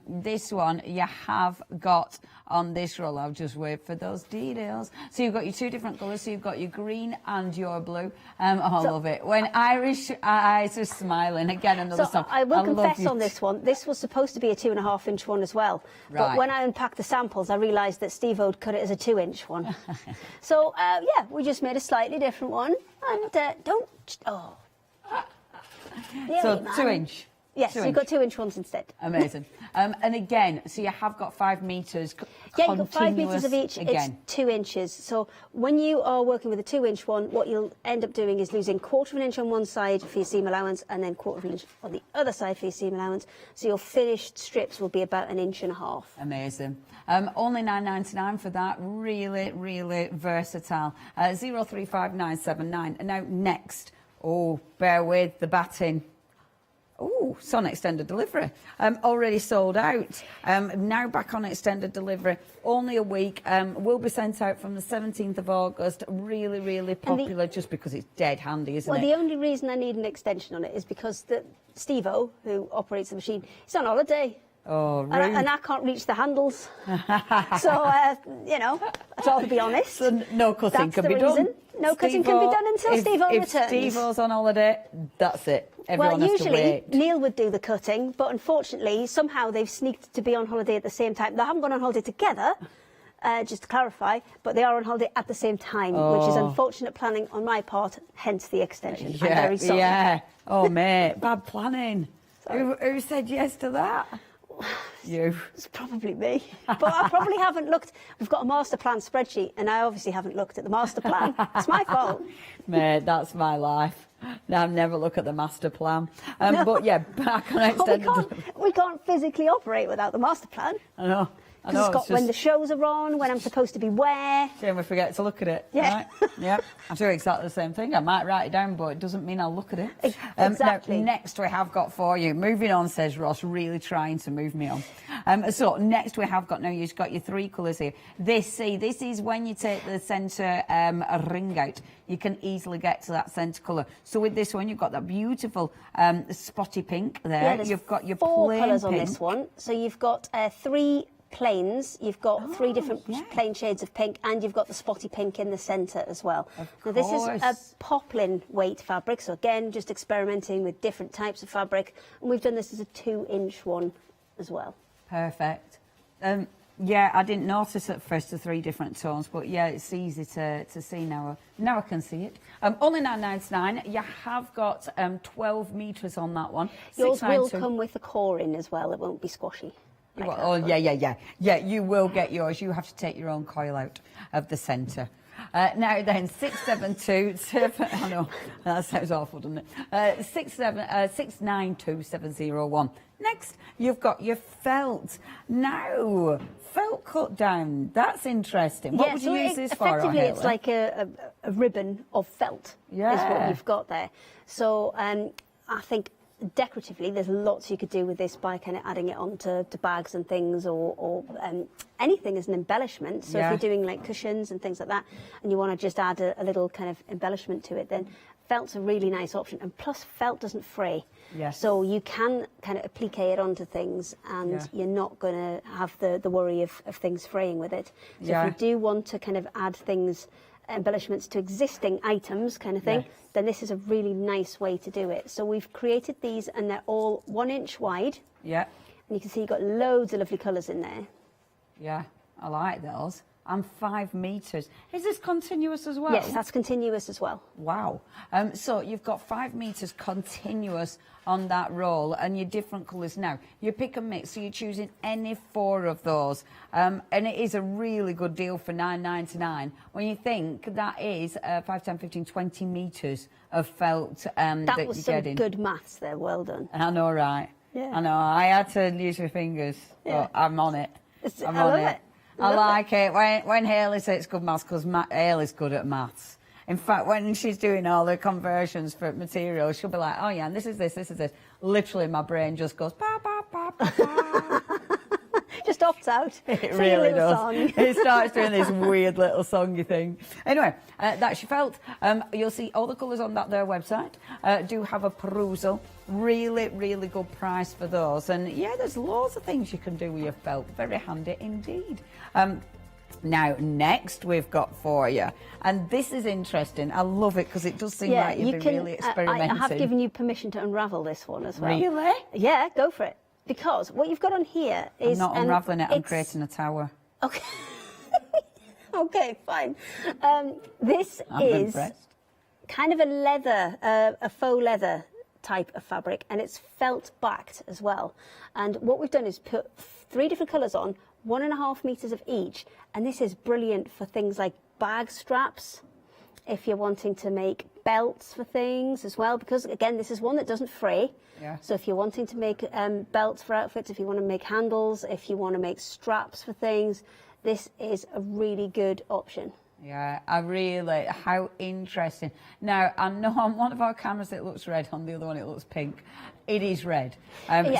This one you have got on this roll. I'll just wait for those details. So you've got your two different colours. So you've got your green and your blue. I love it. When Irish eyes are smiling. Again, another song. I will confess on this one, this was supposed to be a 2.5 inch one as well. But when I unpacked the samples, I realised that Steve O'd cut it as a 2 inch one. So, yeah, we just made a slightly different one. And so 2 inch. Yes, you've got 2 inch ones instead. Amazing. And again, so you have got 5 metres. Yeah, you've got 5 metres of each. Again. It's 2 inches. So when you are working with a 2 inch one, what you'll end up doing is losing 1/4 inch on one side for your seam allowance and then 1/4 inch on the other side for your seam allowance. So your finished strips will be about 1.5 inches. Amazing. Only £9.99 for that. Really, really versatile. 035979. And now next, bear with the batting. Oh, it's on extended delivery. Already sold out. Now back on extended delivery. Only a week. Will be sent out from the 17th of August. Really, really popular just because it's dead handy, isn't it? Well, the only reason I need an extension on it is because Steve-O, who operates the machine, he's on holiday. Oh, rude. And I can't reach the handles. So, you know, I'd rather be honest. So no cutting can be done. No cutting can be done until Steve-O returns. If Steve-O's on holiday, that's it. Everyone has to usually wait. Neil would do the cutting, but unfortunately, somehow they've sneaked to be on holiday at the same time. They haven't gone on holiday together, just to clarify, but they are on holiday at the same time, which is unfortunate planning on my part, hence the extension. I'm very sorry. Yeah. Oh, mate, bad planning. Who said yes to that? You. It's probably me. But I probably haven't looked. We've got a master plan spreadsheet, and I obviously haven't looked at the master plan. It's my fault. Mate, that's my life. I'll never look at the master plan. No. But yeah, back on extended. We can't physically operate without the master plan. I know. It's got when the shows are on, when I'm supposed to be where. Shame we forget to look at it. Yeah. Right? Yeah. I do exactly the same thing. I might write it down, but it doesn't mean I'll look at it. Exactly. Now, next we have got for you. Moving on, says Ross, really trying to move me on. So next we have got, now you've got your 3 colours here. This is when you take the centre ring out, you can easily get to that centre colour. So with this one, you've got that beautiful spotty pink there. Yeah, there's You've got your 4 plain colours on pink. this one. So you've got 3 plains, you've got 3 different plain shades of pink, and you've got the spotty pink in the centre as well. Now this is a poplin weight fabric, so again, just experimenting with different types of fabric, and we've done this as a 2-inch one as well. Perfect. Yeah, I didn't notice at first the 3 different tones, but yeah, it's easy to see now. Now I can see it. Only £9.99. You have got 12 metres on that one. Yours will come with the core in as well, it won't be squashy. Yeah, you will get yours. You have to take your own coil out of the centre. Now then, 672, I know, that sounds awful, doesn't it? 692701. Next, you've got your felt. Now, felt cut down, that's interesting. What would you use this for? Effectively, it's like a ribbon of felt is what you've got there. So I think decoratively, there's lots you could do with this by kind of adding it onto bags and things, or anything as an embellishment. So if you're doing like cushions and things like that, and you want to just add a little kind of embellishment to it, then felt's a really nice option. And plus, felt doesn't fray. Yes. So you can kind of applique it onto things, and you're not going to have the worry of things fraying with it. So if you do want to kind of add things, embellishments to existing items kind of thing, then this is a really nice way to do it. So we've created these, and they're all 1 inch wide. Yeah. And you can see you've got loads of lovely colours in there. Yeah, I like those. And 5 metres. Is this continuous as well? Yes, that's continuous as well. Wow. So you've got 5 metres continuous on that roll, and your different colours. Now, you pick and mix, so you're choosing any 4 of those. And it is a really good deal for $9.99. When you think that is 5, 10, 15, 20 metres of felt that was you're some getting. good maths there, well done. I know, right? Yeah. I know, I had to use my fingers, but I'm on it. I'm I on love it. it. I like it. When Hayley says it's good maths, because Hayley's good at maths. In fact, when she's doing all the conversions for materials, she'll be like, oh yeah, and this is this, this is this. Literally, my brain just goes, ba, ba, ba, ba, ba. Just opts out. It really does. It starts doing this weird little songy thing. Anyway, that's your felt. You'll see all the colours on their website. Do have a perusal. Really, really good price for those. And yeah, there's loads of things you can do with your felt. Very handy indeed. Now, next we've got for you, and this is interesting. I love it because it does seem like you've been really experimenting. I have given you permission to unravel this one as well. Really? Yeah, go for it. Because what you've got on here is... I'm not unraveling it, I'm creating a tower. Okay. Okay, fine. This I'm is impressed. kind of a leather, a faux leather type of fabric, and it's felt backed as well. And what we've done is put 3 different colours on, 1.5 metres of each, and this is brilliant for things like bag straps, if you're wanting to make belts for things as well, because again, this is one that doesn't fray. Yeah. So if you're wanting to make belts for outfits, if you want to make handles, if you want to make straps for things, this is a really good option. Yeah, how interesting. Now, I know on one of our cameras it looks red, on the other one it looks pink. It is red.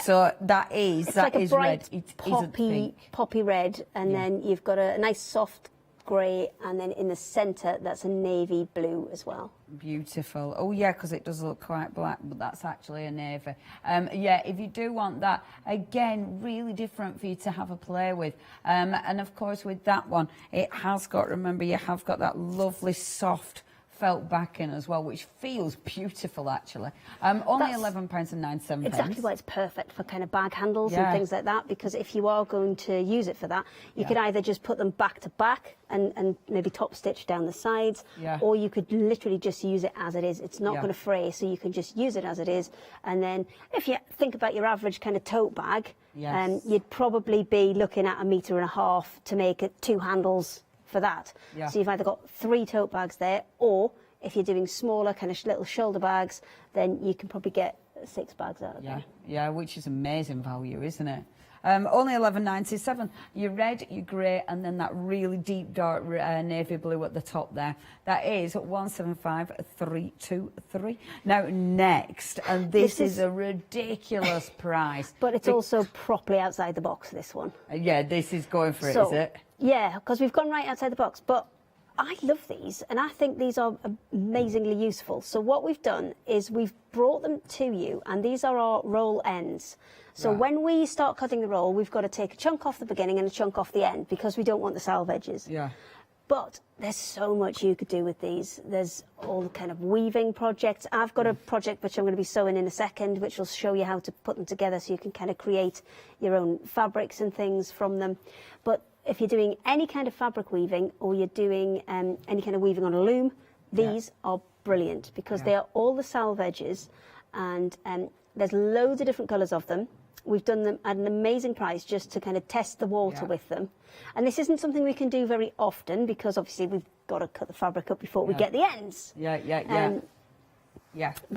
So that is like a bright red. It isn't pink. Poppy red, and then you've got a nice soft grey, and then in the centre that's a navy blue as well. Beautiful. Oh yeah, because it does look quite black, but that's actually a navy. Yeah, if you do want that, again, really different for you to have a play with. And of course with that one, it has got, remember, you have got that lovely soft felt backing as well, which feels beautiful actually. Only £11.97. Exactly why it's perfect for kind of bag handles and things like that, because if you are going to use it for that, you could either just put them back to back and maybe top stitch down the sides, or you could literally just use it as it is. It's not going to fray, so you can just use it as it is. And then if you think about your average kind of tote bag, you'd probably be looking at 1.5 meters to make it 2 handles for that. So you've either got 3 tote bags there, or if you're doing smaller kind of little shoulder bags, then you can probably get 6 bags out of there. Yeah, which is amazing value, isn't it? Only £11.97. Your red, your grey, and then that really deep dark navy blue at the top there. That is 175,323. Now next, and this is a ridiculous price. But it's also properly outside the box, this one. Yeah, this is going for it, is it? Yeah, because we've gone right outside the box. But I love these, and I think these are amazingly useful. So what we've done is we've brought them to you, and these are our roll ends. So when we start cutting the roll, we've got to take a chunk off the beginning and a chunk off the end because we don't want the salve edges. Yeah. But there's so much you could do with these. There's all the kind of weaving projects. I've got a project which I'm going to be sewing in a second, which will show you how to put them together so you can kind of create your own fabrics and things from them. But if you're doing any kind of fabric weaving or you're doing any kind of weaving on a loom, these are brilliant because they are all the salve edges, and there's loads of different colours of them. We've done them at an amazing price just to kind of test the water with them. And this isn't something we can do very often because obviously we've got to cut the fabric up before we get the ends. But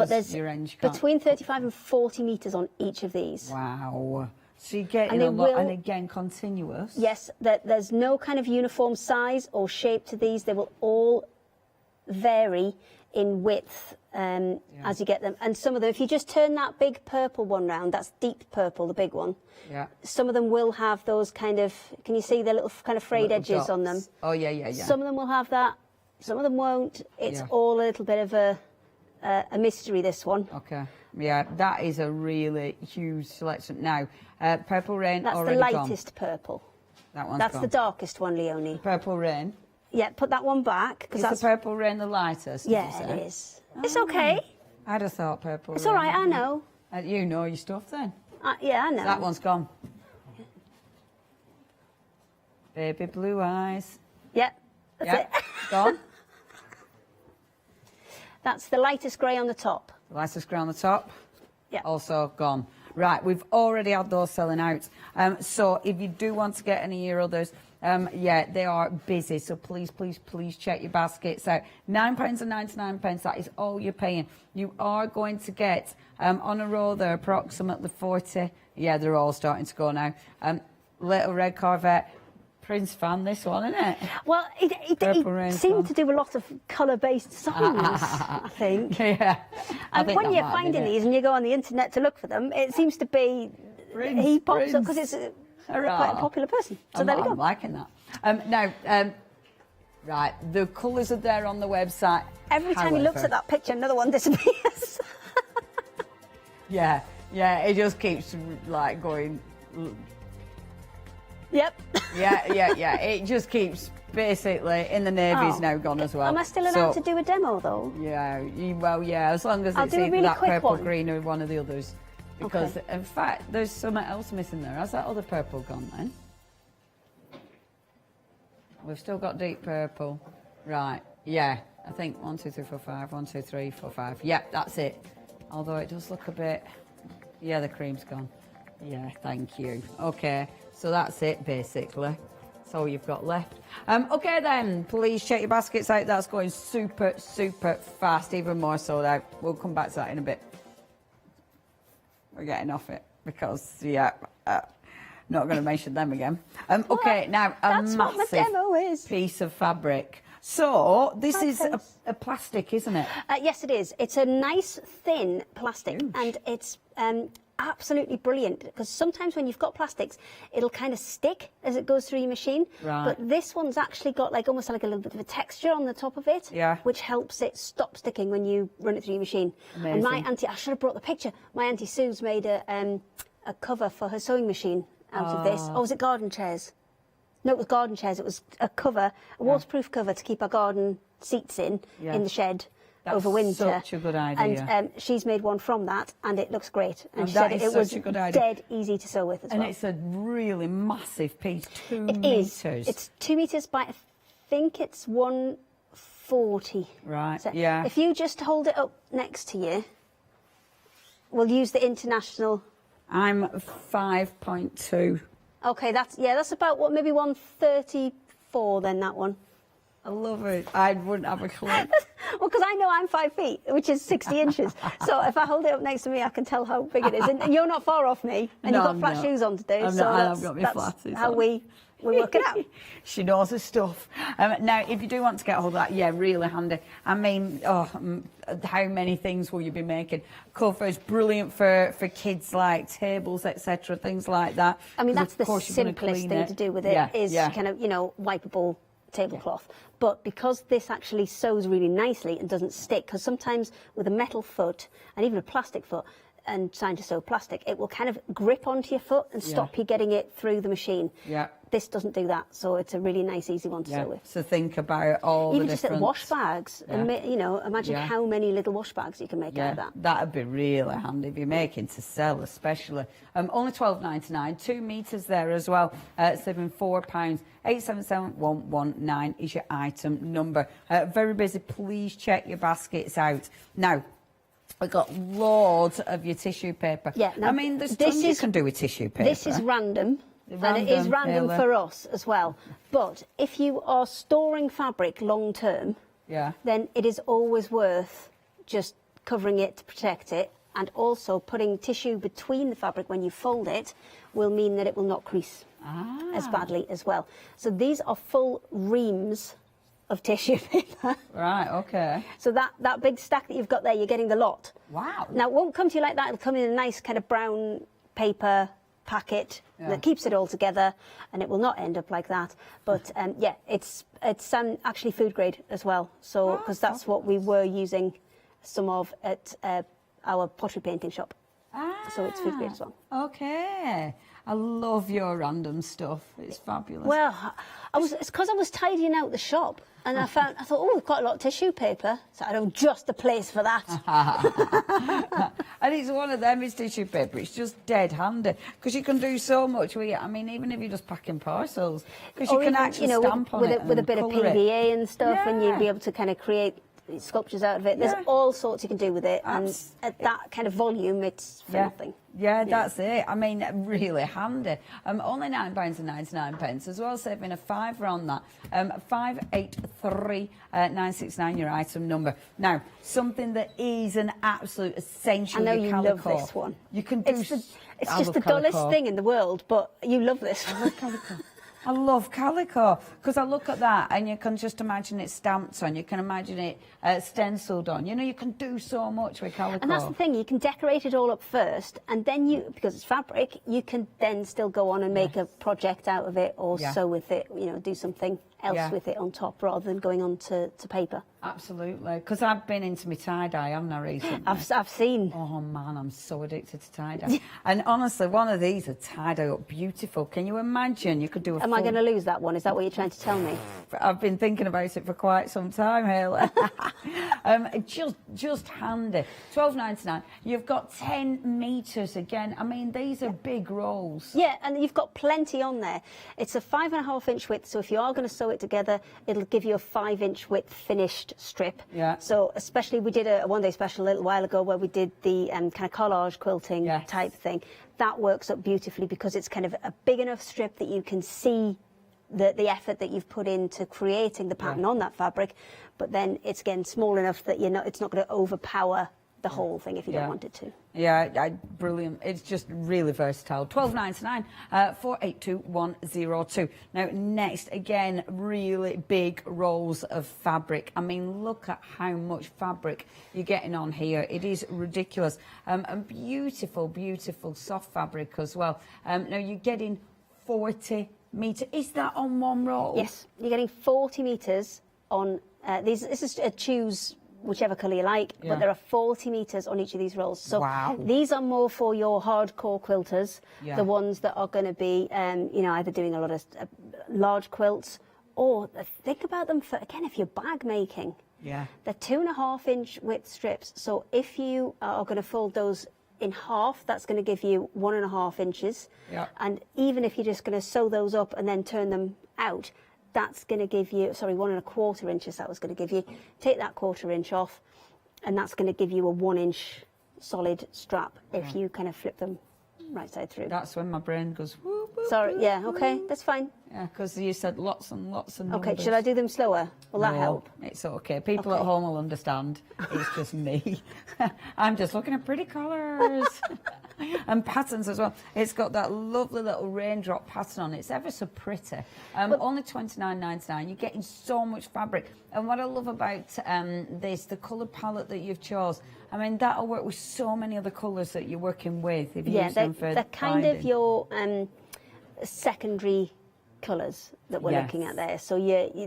there's between 35 and 40 metres on each of these. Wow. So you're getting a lot, and again, continuous. Yes, there's no kind of uniform size or shape to these. They will all vary in width as you get them. And some of them, if you just turn that big purple one round, that's deep purple, the big one. Yeah. Some of them will have those kind of, can you see the little kind of frayed edges dots on them? Oh, yeah. Some of them will have that, some of them won't. It's all a little bit of a mystery, this one. Okay. Yeah, that is a really huge selection. Now, Purple Rain that's already the lightest purple. That one's That's gone. the darkest one, Leonie. Purple Rain. Yeah, put that one back. Is that's the Purple Rain the lightest? Yeah, it is. It's okay. I'd have thought Purple It's Rain. all right, I know. You know your stuff then. Yeah, I know. That one's gone. Baby Blue Eyes. Yeah, that's it. Gone. That's the lightest grey on the top. The lightest grey on the top. Yeah. Also gone. Right, we've already had those selling out. So if you do want to get any of your others, they are busy. So please check your baskets out. £9.99, that is all you're paying. You are going to get, on a row there, approximately 40. Yeah, they're all starting to go now. Little Red Corvette. Prince fan, this one, isn't it? Well, it seemed to do a lot of colour-based songs, I think. Yeah. And when you're finding these and you go on the internet to look for them, it seems to be he pops up because it's quite a popular person. So there we go. I'm liking that. Right, the colours are there on the website. Every time he looks at that picture, another one disappears. Yeah, it just keeps like going. Yep. Yeah. It just keeps basically in the navy's now gone as well. Am I still allowed to do a demo though? Yeah. As long as I'll it's do a either really that quick purple, one. green, or one of the others. Because in fact, there's something else missing there. Has that other purple gone then? We've still got deep purple. Right. Yeah. I think 1, 2, 3, 4, 5. 1, 2, 3, 4, 5. Yeah, that's it. Although it does look a bit. Yeah, the cream's gone. Yeah, thank you. Okay. So that's it, basically. That's all you've got left. Okay, then. Please check your baskets out. That's going super fast, even more so now. We'll come back to that in a bit. We're getting off it because, not going to mention them again. Okay, now, a That's what my massive demo is. piece of fabric. So, this is a plastic, isn't it? Yes, it is. It's a nice, thin plastic, and it's absolutely brilliant because sometimes when you've got plastics, it'll kind of stick as it goes through your machine. Right. But this one's actually got almost like a little bit of a texture on the top of it, which helps it stop sticking when you run it through your machine. Amazing. And my auntie, I should have brought the picture. My auntie Sue's made a cover for her sewing machine out of this. Oh, was it garden chairs? No, it was garden chairs. It was a cover, a waterproof cover to keep our garden seats in the shed. That's over winter. such a good idea. And she's made one from that, and it looks great. And she that said is it was such a good idea. dead easy to sew with as And well. it's a really massive piece, 2 It metres. is. It's 2 metres by, I think it's 140. Right, So yeah. if you just hold it up next to you, we'll use the international. I'm 5.2. Okay, that's about maybe 134 then, that one. I love it. I wouldn't have a clue. Well, because I know I'm 5 feet, which is 60 inches. So if I hold it up next to me, I can tell how big it is. And you're not far off me, and No, you've got I'm flat not. shoes on to do. I'm so not, that's, I've got my that's flatties how on. we work it out. She knows her stuff. Now, if you do want to get hold of that, yeah, really handy. I mean, how many things will you be making? Covers, brilliant for kids, like tables, etc., things like that. I mean, 'Cause that's of the course you're gonna simplest clean thing it. to do with it is kind of, wipeable tablecloth. But because this actually sews really nicely and doesn't stick, because sometimes with a metal foot and even a plastic foot and trying to sew plastic, it will kind of grip onto your foot and stop you getting it through the machine. Yeah. This doesn't do that, so it's a really nice, easy one to sew with. So think about all Even the just different... little wash bags, and imagine how many little wash bags you can make out of that. That'd be really handy if you're making to sell, especially. Only £12.99, 2 metres there as well, saving £4. 877119 is your item number. Very busy. Please check your baskets out. Now, I've got loads of your tissue paper. Yeah, now, I mean, there's tons you can do with tissue paper. This is random. And it is random for us as well. But if you are storing fabric long term, then it is always worth just covering it to protect it, and also putting tissue between the fabric when you fold it will mean that it will not crease as badly as well. So these are full reams of tissue paper. Right, okay. So that big stack that you've got there, you're getting the lot. Wow. Now, it won't come to you like that. It'll come in a nice kind of brown paper packet that keeps it all together, and it will not end up like that. But it's actually food grade as well. So because that's what we were using some of at our pottery painting shop. So it's food grade as well. Okay. I love your random stuff. It's fabulous. Well, it's because I was tidying out the shop, and I thought, oh, we've got a lot of tissue paper, so I don't just a place for that. And it's one of them, it's tissue paper. It's just dead handy because you can do so much with it. I mean, even if you're just packing parcels, because you can actually stamp on it with a bit of PVA and stuff, and you'd be able to kind of create sculptures out of it. There's all sorts you can do with it, and at that kind of volume, it's for nothing. Yeah, that's it. I mean, really handy. Only £9.99 as well, saving a £5 on that. 583969, your item number. Now, something that is an absolute essential. I know you calico. love this one. You can do. It's just the dullest thing in the world, but you love this. I love calico. I love calico because I look at that and you can just imagine it stamped on, you can imagine it stenciled on. You know, you can do so much with calico. And that's the thing, you can decorate it all up first, and then because it's fabric, you can then still go on and make a project out of it, or sew with it, do something else with it on top rather than going on to paper. Absolutely, because I've been into my tie-dye, haven't I, recently? I've seen. Oh man, I'm so addicted to tie-dye. And honestly, one of these are tie-dye up beautiful. Can you imagine? You could do a Am I going to lose that one? Is that what you're trying to tell me? I've been thinking about it for quite some time, Hayley. Just handy. £12.99. You've got 10 metres again. I mean, these are big rolls. Yeah, and you've got plenty on there. It's a 5.5 inch width, so if you are going to sew it together, it'll give you a 5 inch width finished strip. Yeah. So especially, we did a one-day special a little while ago where we did the kind of collage quilting type thing. That works up beautifully because it's kind of a big enough strip that you can see the effort that you've put into creating the pattern on that fabric, but then it's again small enough that it's not going to overpower the whole thing if you don't want it to. Yeah, brilliant. It's just really versatile. £12.99, 482102. Now, next, again, really big rolls of fabric. I mean, look at how much fabric you're getting on here. It is ridiculous. And beautiful, beautiful soft fabric as well. Now, you're getting 40 metre. Is that on one roll? Yes, you're getting 40 metres on these. This is choose whichever colour you like, but there are 40 metres on each of these rolls. So these are more for your hardcore quilters, the ones that are going to be, either doing a lot of large quilts, or think about them for, again, if you're bag making. Yeah. They're 2.5 inch width strips. So if you are going to fold those in half, that's going to give you 1.5 inches. Yeah. And even if you're just going to sew those up and then turn them out, that's going to give you, 1.25 inches that was going to give you. Take that 1/4 inch off, and that's going to give you a 1 inch solid strap if you kind of flip them right side through. That's when my brain goes, whoop, whoop, Sorry, whoop, yeah, okay, that's fine. Yeah, because you said lots and lots of numbers. Okay, should I do them slower? Will that No, help? It's okay. People at home will understand. It's just me. I'm just looking at pretty colours. And patterns as well. It's got that lovely little raindrop pattern on it. It's ever so pretty. Only $29.99. You're getting so much fabric. And what I love about the colour palette that you've chose, I mean, that'll work with so many other colours that you're working with. If you use them for they're kind binding. of your secondary colours that we're looking at there. So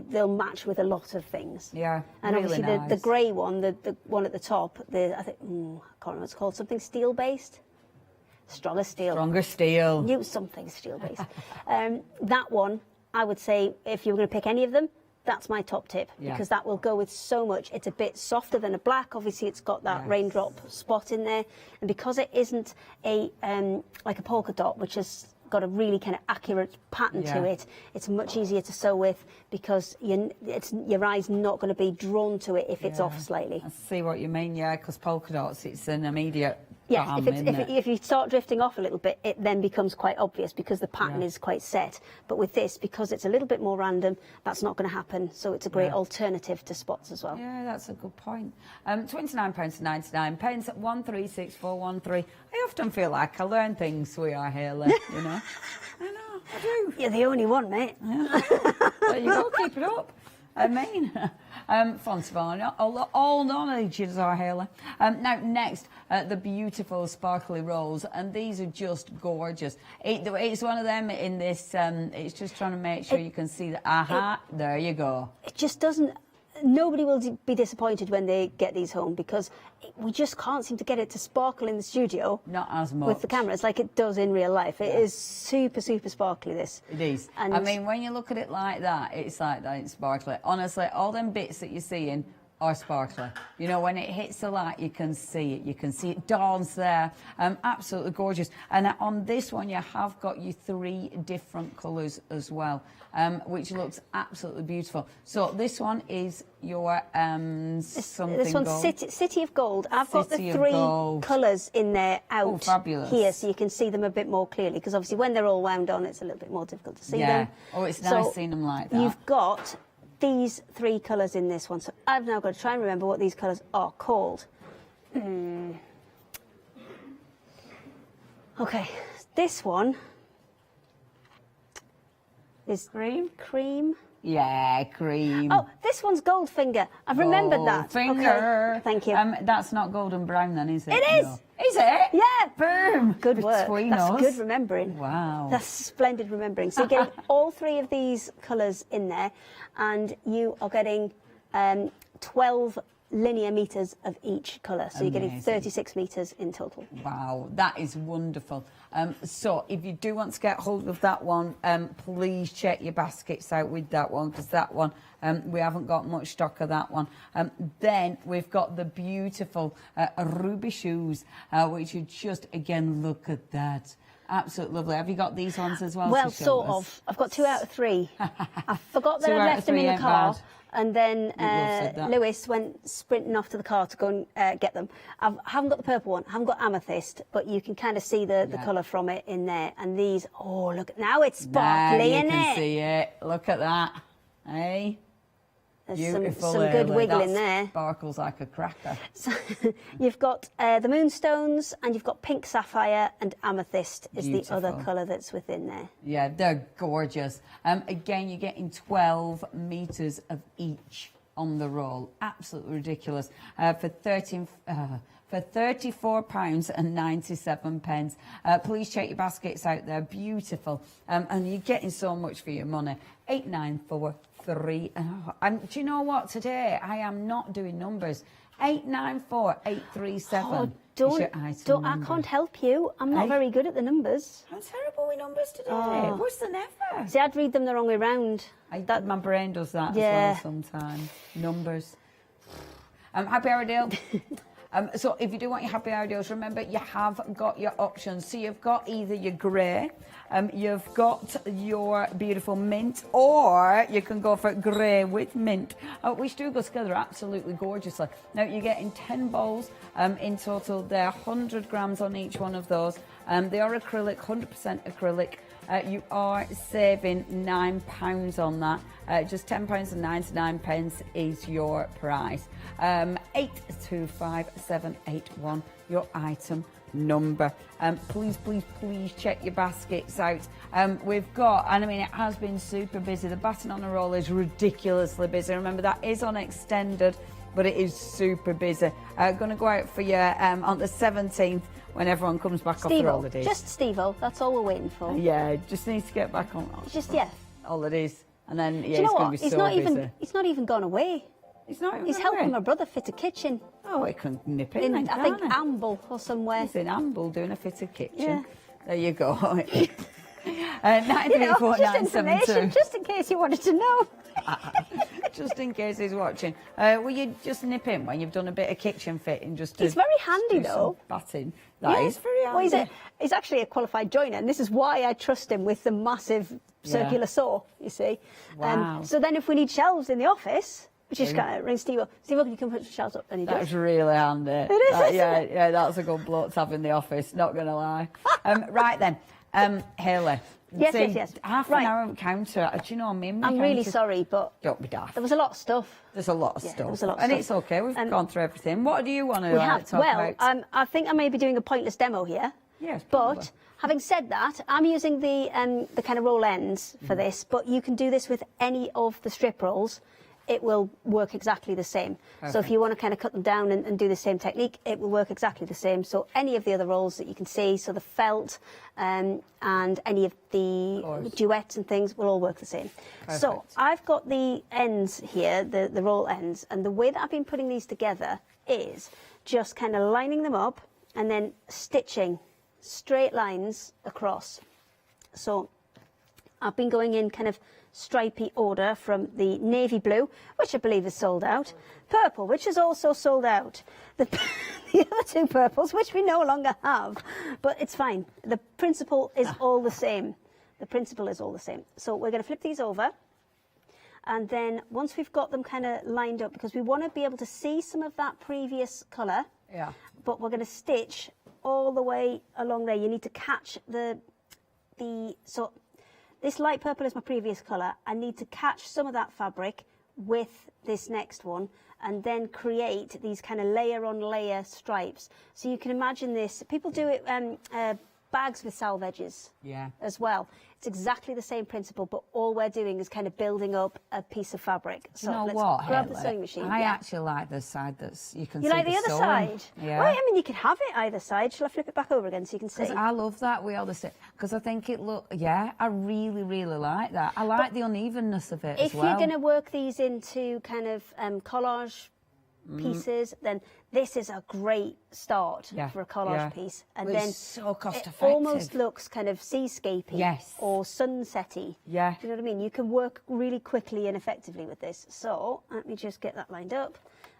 they'll match with a lot of things. Yeah, and really obviously nice. the grey one, the one at the top, I think I can't remember what it's called, something steel based. Stronger steel. Stronger steel. Use something steel based. That one, I would say, if you were going to pick any of them, that's my top tip, because that will go with so much. It's a bit softer than a black. Obviously, it's got that raindrop spot in there, and because it isn't a like a polka dot, which has got a really kind of accurate pattern to it, it's much easier to sew with, because your eye's not going to be drawn to it if it's off slightly. I see what you mean, because polka dots, it's an immediate Yes, bam, if you start drifting off a little bit, it then becomes quite obvious because the pattern is quite set. But with this, because it's a little bit more random, that's not going to happen. So it's a great alternative to spots as well. Yeah, that's a good point. £29.99, 136413. I often feel like I learn things, sweetheart Haley, you know. I know, I do. You're the only one, mate. Yeah. There you go, keep it up. I mean, Fonstavana, all knowledges are Haley. Now, next, the beautiful sparkly rolls, and these are just gorgeous. It's one of them in this, it's just trying to make sure you can see that. There you go. It just doesn't, nobody will be disappointed when they get these home, because we just can't seem to get it to sparkle in the studio. Not as much. With the cameras like it does in real life. It is super, super sparkly, this. It is. And I mean, when you look at it like that, it's like that, it's sparkly. Honestly, all them bits that you're seeing are sparkly. You know, when it hits the light, you can see it. You can see it dance there. Absolutely gorgeous. And on this one, you have got your 3 different colours as well, which looks absolutely beautiful. So this one is your something This one's gold. City of Gold. I've got the City of 3 Gold. colours in there out fabulous. here, so you can see them a bit more clearly, because obviously when they're all wound on, it's a little bit more difficult to see them. Oh, it's nice seeing them like that. You've got these 3 colours in this one, so I've now got to try and remember what these colours are called. Okay, this one is cream. Yeah, cream. Oh, this one's Goldfinger. I've remembered that. Goldfinger. Okay, thank you. That's not golden brown then, is it? It is. No. Is it? Yeah. Boom. Good work. Between That's us. good remembering. Wow. That's splendid remembering. So you're getting all 3 of these colours in there, and you are getting 12 linear metres of each colour. So you're getting 36 metres in total. Wow, that is wonderful. So if you do want to get hold of that one, please check your baskets out with that one, because that one, we haven't got much stock of that one. Then we've got the beautiful ruby shoes, which you just, again, look at that. Absolutely lovely. Have you got these ones as well? Well, to show sort us? of. I've got 2 out of 3. I forgot that 2 I out of left them 3 in the ain't car. bad. And then said that. Lewis went sprinting off to the car to go and get them. I haven't got the purple one. I haven't got amethyst, but you can kind of see the colour from it in there. And these, oh, look, now it's sparkly, Now you isn't can it? see it. Look at that. Hey? There's Beautiful, some good Haley. wiggling That there. Sparkles like a cracker. So you've got the moonstones, and you've got pink sapphire, and amethyst is the other Beautiful. colour that's within there. Yeah, they're gorgeous. Again, you're getting 12 metres of each on the roll. Absolutely ridiculous. For £34.97. Please check your baskets out. They're beautiful. And you're getting so much for your money. 8943. And do you know what? Today, I am not doing numbers. 894837. Oh, I can't help you. I'm not very good at the numbers. I'm terrible with numbers today. Oh. Worse than ever. See, I'd read them the wrong way round. My brain does that Yeah. as well sometimes. Numbers. Happy hour deal. So if you do want your happy hour deals, remember you have got your options. So you've got either your grey, you've got your beautiful mint, or you can go for grey with mint, which do go together absolutely gorgeously. Now you're getting 10 bowls in total. They're 100 grams on each one of those. They are acrylic, 100% acrylic. you are saving £9 on that. Just £10.99 is your price. 825781, your item number. Please check your baskets out. We've got, and I mean, it has been super busy. The batting on a roll is ridiculously busy. Remember, that is on extended, but it is super busy. Going to go out for you on the 17th when everyone comes back off their holidays. Just Steve-O, that's all we're waiting for. Yeah, just needs to get back on holidays. And then, yeah, it's going to be so busy. He's not even gone away. He's not even He's helping my brother fit a kitchen. Oh, he can nip in then, I think Amble or somewhere. He's in Amble doing a fitted kitchen. Yeah. There you go. 934 just in case you wanted to know. Just in case he's watching. Will you just nip in when you've done a bit of kitchen fitting? He's very handy though. Batting. That is very handy. Well, he's actually a qualified joiner, and this is why I trust him with the massive circular saw, you see. Wow. So then if we need shelves in the office, we just gotta ring Steve-O. Steve-O, can you come put the shelves up? And he does. That's really handy. It is, isn't it? Yeah, that's a good bloke to have in the office, not going to lie. Right then, Hayley. Yes. Half an hour counter. Do you know what I mean? I'm really sorry, but don't be daft. There was a lot of stuff. There's a lot of stuff. There was a lot of and stuff. it's okay. We've gone through everything. What do you want to talk about? I think I may be doing a pointless demo here. Yes, but having said that, I'm using the kind of roll ends for this, but you can do this with any of the strip rolls. It will work exactly the same. Perfect. So if you want to kind of cut them down and do the same technique, it will work exactly the same. So any of the other rolls that you can see, so the felt and any of the duets and things will all work the same. Perfect. So I've got the ends here, the roll ends, and the way that I've been putting these together is just kind of lining them up and then stitching straight lines across. So I've been going in kind of stripy order from the navy blue, which I believe is sold out, purple, which is also sold out, the other two purples, which we no longer have, but it's fine. The principle is all the same. The principle is all the same. So we're going to flip these over, and then once we've got them kind of lined up, because we want to be able to see some of that previous colour, but we're going to stitch all the way along there. You need to catch so this light purple is my previous colour. I need to catch some of that fabric with this next one and then create these kind of layer on layer stripes. So you can imagine this. People do it bags with salve edges as well. It's exactly the same principle, but all we're doing is kind of building up a piece of fabric. So you know let's what, grab the sewing machine. I actually like the side that's you can see. You like the other sewing. side? Yeah. Right, I mean, you can have it either side. Shall I flip it back over again so you can see? Because I love that we all the same. Because I think it I really, really like that. I like the unevenness of it as well. If you're going to work these into kind of collage pieces, then this is a great start for a collage piece. And then so cost effective. It almost looks kind of seascapey or sunsetty. Yeah. Do you know what I mean? You can work really quickly and effectively with this. So let me just get that lined up.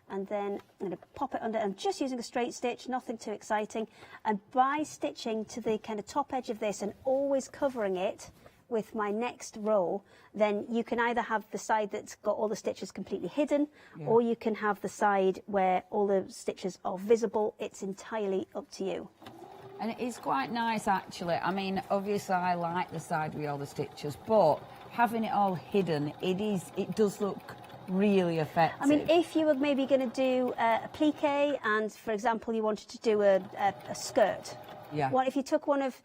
And then I'm going to pop it under. I'm just using a straight stitch, nothing too exciting. And by stitching to the kind of top edge of this and always covering it with my next row, then you can either have the side that's got all the stitches completely hidden, or you can have the side where all the stitches are visible. It's entirely up to you. And it is quite nice, actually. I mean, obviously I like the side with all the stitches, but having it all hidden, it does look really effective. I mean, if you were maybe going to do a plique and, for example, you wanted to do a skirt, if you took one of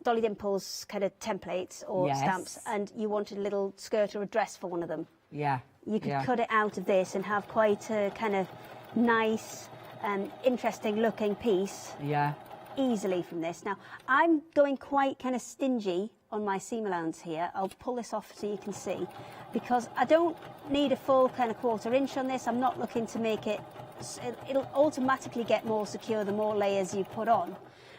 Dolly Dimple's kind of templates or stamps and you wanted a little skirt or a dress for one of them, you could cut it out of this and have quite a kind of nice, interesting looking piece easily from this. Now, I'm going quite kind of stingy on my seam allowance here. I'll pull this off so you can see, because I don't need a full kind of 1/4 inch on this. I'm not looking to make it, it'll automatically get more secure the more layers you put on.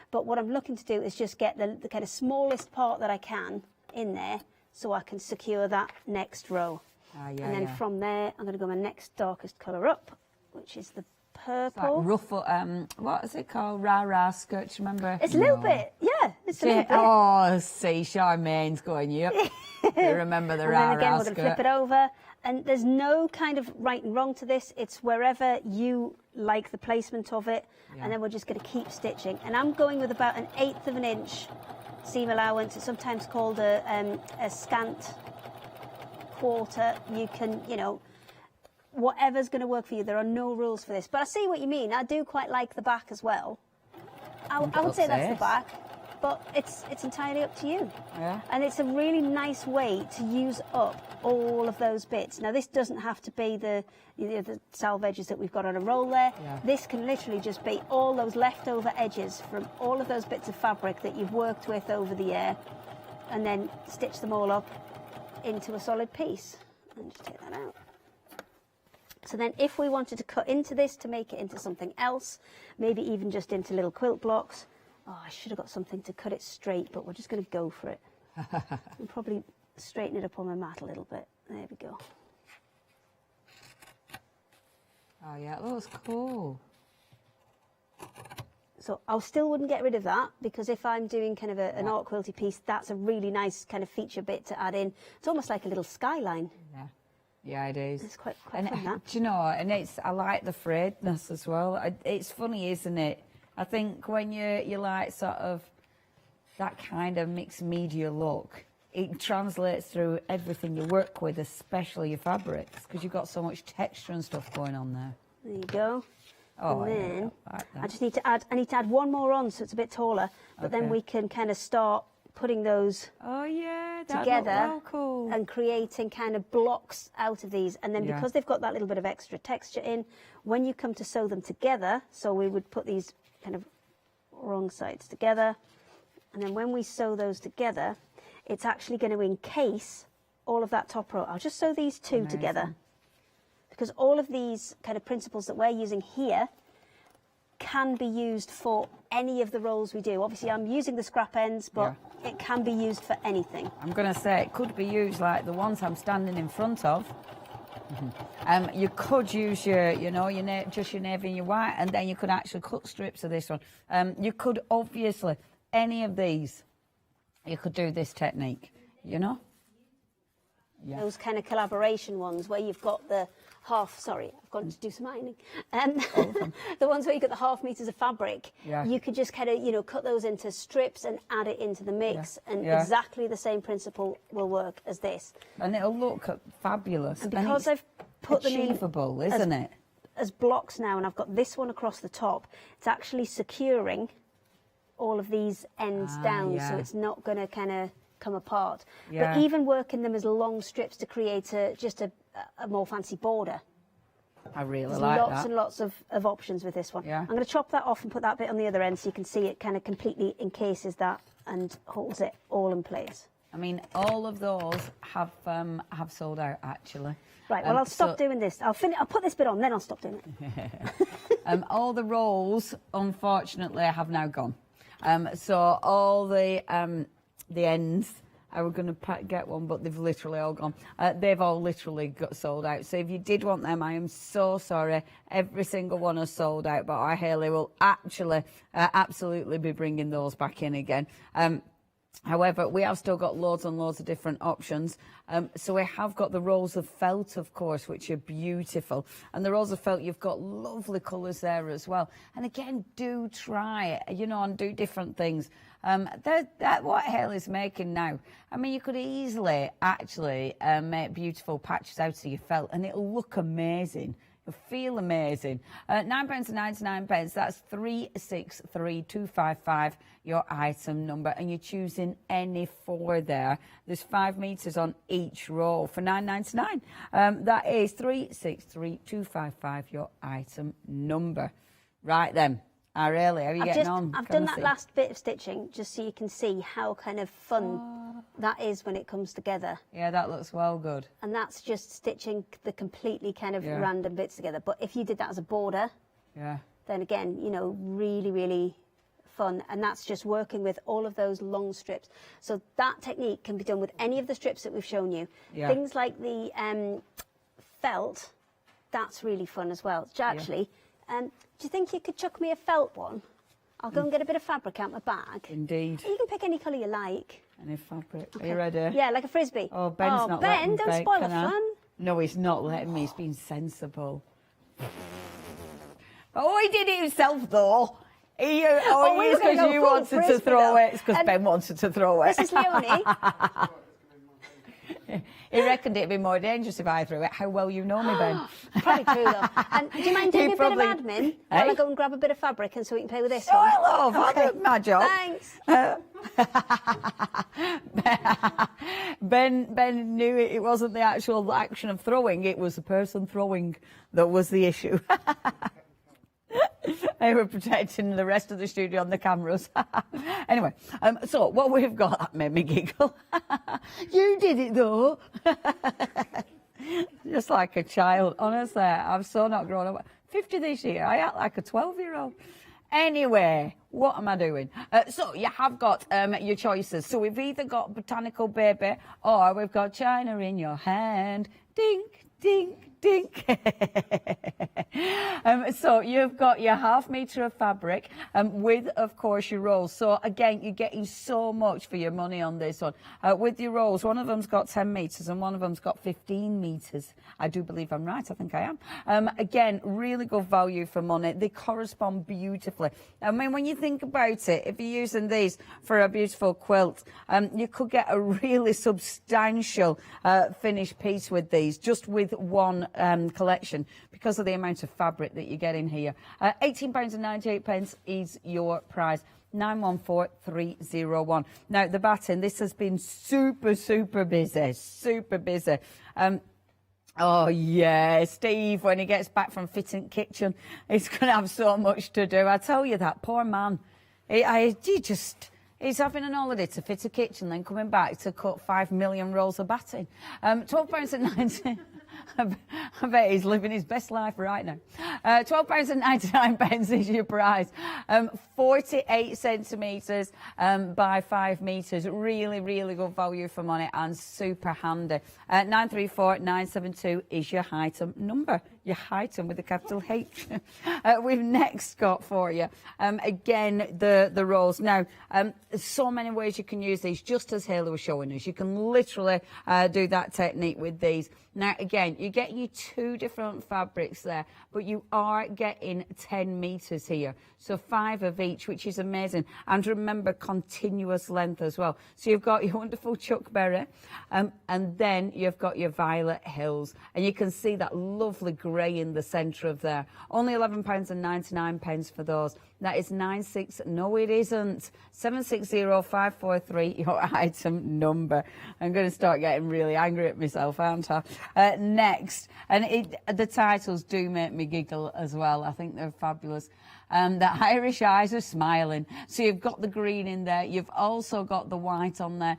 But what I'm looking to do is just get the kind of smallest part that I can in there so I can secure that next row. And then from there, I'm going to go my next darkest colour up, which is the purple. Like ruffle, what is it called? Rah-rah skirt, do you remember? It's a little bit, it's a little bit. Oh, see, Charmaine's going, yep. You remember the rah-rah skirt. And then again, we're going to flip it over. And there's no kind of right and wrong to this. It's wherever you like the placement of it. And then we're just going to keep stitching. And I'm going with about 1/8 of an inch seam allowance. It's sometimes called a scant quarter. You can, you know, whatever's going to work for you. There are no rules for this. But I see what you mean. I do quite like the back as well. I would say that's the back, but it's entirely up to you. Yeah. And it's a really nice way to use up all of those bits. Now, this doesn't have to be the salve edges that we've got on a roll there. Yeah. This can literally just be all those leftover edges from all of those bits of fabric that you've worked with over the year, and then stitch them all up into a solid piece. And just take that out. So then if we wanted to cut into this to make it into something else, maybe even just into little quilt blocks. Oh, I should have got something to cut it straight, but we're just going to go for it. And probably straighten it up on my mat a little bit. There we go. Oh yeah, that looks cool. So I still wouldn't get rid of that, because if I'm doing kind of an art quilty piece, that's a really nice kind of feature bit to add in. It's almost like a little skyline. Yeah. Yeah, it is. It's quite and fun, that. Do you know, and I like the frayedness as well. It's funny, isn't it? I think when you like sort of that kind of mixed media look, it translates through everything you work with, especially your fabrics, because you've got so much texture and stuff going on there. There you go. Oh, and then I like that. I just need to add one more on, so it's a bit taller, but then we can kind of start putting those together cool. and creating kind of blocks out of these. And then because they've got that little bit of extra texture in, when you come to sew them together, so we would put these kind of wrong sides together, and then when we sew those together, it's actually going to encase all of that top row. I'll just sew these two together, because all of these kind of principles that we're using here can be used for any of the rolls we do. Obviously, I'm using the scrap ends, but it can be used for anything. I'm going to say it could be used like the ones I'm standing in front of. You could use your just your navy and your white, and then you could actually cut strips of this one. You could obviously, any of these, you could do this technique, you know? Yeah. Those kind of collaboration ones where you've got the half, sorry, I've gone to do some ironing. The ones where you've got the half meters of fabric, you could just kind of, cut those into strips and add it into the mix, and exactly the same principle will work as this. And it'll look fabulous. And because I've put them in achievable, isn't it? As blocks now, and I've got this one across the top, it's actually securing all of these ends down, so it's not going to kind of come apart. But even working them as long strips to create just a more fancy border. I really There's like lots that. and lots of options with this one. Yeah. I'm going to chop that off and put that bit on the other end so you can see it kind of completely encases that and holds it all in place. I mean, all of those have sold out, actually. Right, well, I'll stop doing this. I'll put this bit on, then I'll stop doing it. All the rolls, unfortunately, have now gone. So all the ends, I was going to get one, but they've literally all gone. They've all literally got sold out. So if you did want them, I am so sorry. Every single one has sold out, but I, Hayley, will actually absolutely be bringing those back in again. However, we have still got loads and loads of different options. So we have got the rolls of felt, of course, which are beautiful. And the rolls of felt, you've got lovely colours there as well. And again, do try, and do different things. That what Hayley's making now. I mean, you could easily actually make beautiful patches out of your felt, and it'll look amazing. You'll feel amazing. £9.99, that's 363255, your item number, and you're choosing any four there. There's 5 meters on each row for £9.99. That is 363255, your item number. Right then. Really, are you getting on? I've done that last bit of stitching just so you can see how kind of fun that is when it comes together. Yeah, that looks well good. And that's just stitching the completely kind of random bits together. But if you did that as a border, then again, really, really fun. And that's just working with all of those long strips. So that technique can be done with any of the strips that we've shown you. Things like the felt, that's really fun as well. Actually, do you think you could chuck me a felt one? I'll go and get a bit of fabric out my bag. Indeed. You can pick any colour you like. Any fabric. Okay. Are you ready? Yeah, like a frisbee. Oh, Ben's not letting me. Ben, don't spoil the fun. No, he's not letting me. He's being sensible. Oh, he did it himself, though. It's because you wanted to throw it. It's because Ben wanted to throw it. Mrs. Leonie. He reckoned it'd be more dangerous if I threw it. How well you know me, Ben. Probably true, though. And do you mind doing a bit of admin while I go and grab a bit of fabric and so we can play with this one? I love. I'll do my job. Thanks. Ben knew it wasn't the actual action of throwing, it was the person throwing that was the issue. They were protecting the rest of the studio on the cameras. Anyway, so what we've got, that made me giggle. You did it though. Just like a child, honestly. I'm so not grown up. 50 this year, I act like a 12-year-old. Anyway, what am I doing? So you have got your choices. So we've either got Botanical Baby or we've got China in your hand. Dink, dink, dink. So you've got your ½ metre of fabric with, of course, your rolls. So again, you're getting so much for your money on this one. With your rolls, one of them's got 10 metres and one of them's got 15 metres. I do believe I'm right. I think I am. Again, really good value for money. They correspond beautifully. I mean, when you think about it, if you're using these for a beautiful quilt, you could get a really substantial finished piece with these, just with one collection, because of the amount of fabric that you get in here. £18.98 is your price. 914301. Now the batting, this has been super busy. Oh yeah, Steve, when he gets back from fitting kitchen, he's going to have so much to do. I tell you, that poor man, he's having an holiday to fit a kitchen, then coming back to cut 5 million rolls of batting. £12.90. I bet he's living his best life right now. £12.99 is your price. 48 centimetres by 5 metres. Really good value for money and super handy. 934972 is your item number. Your item with a capital H. We've next got for you, again, the rolls. Now, so many ways you can use these, just as Haley was showing us. You can literally do that technique with these. Now, again, you're getting your 2 different fabrics there, but you are getting 10 metres here. So 5 of each, which is amazing. And remember, continuous length as well. So you've got your wonderful chuckberry, and then you've got your violet hills. And you can see that lovely grey in the centre of there. Only £11.99 for those. That is 96. No, it isn't. 760543, your item number. I'm going to start getting really angry at myself, aren't I? Next, and the titles do make me giggle as well. I think they're fabulous. The Irish eyes are smiling. So you've got the green in there. You've also got the white on there.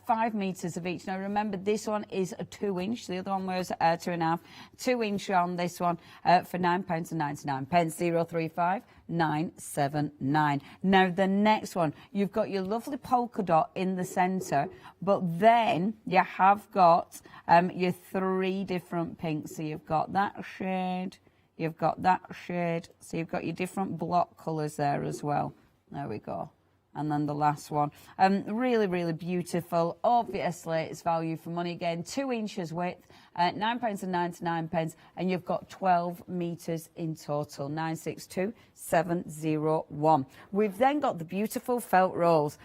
5 metres of each. Now remember, this one is a 2-inch. The other one was 2.5. 2-inch on this one for £9.99. 035979. Now the next one, you've got your lovely polka dot in the centre, but then you have got your 3 different pinks. So you've got that shade. You've got that shade, so you've got your different block colours there as well. There we go. And then the last one. Really beautiful. Obviously, it's value for money again. 2 inches width, £9.99, and you've got 12 metres in total. 962701. We've then got the beautiful felt rolls.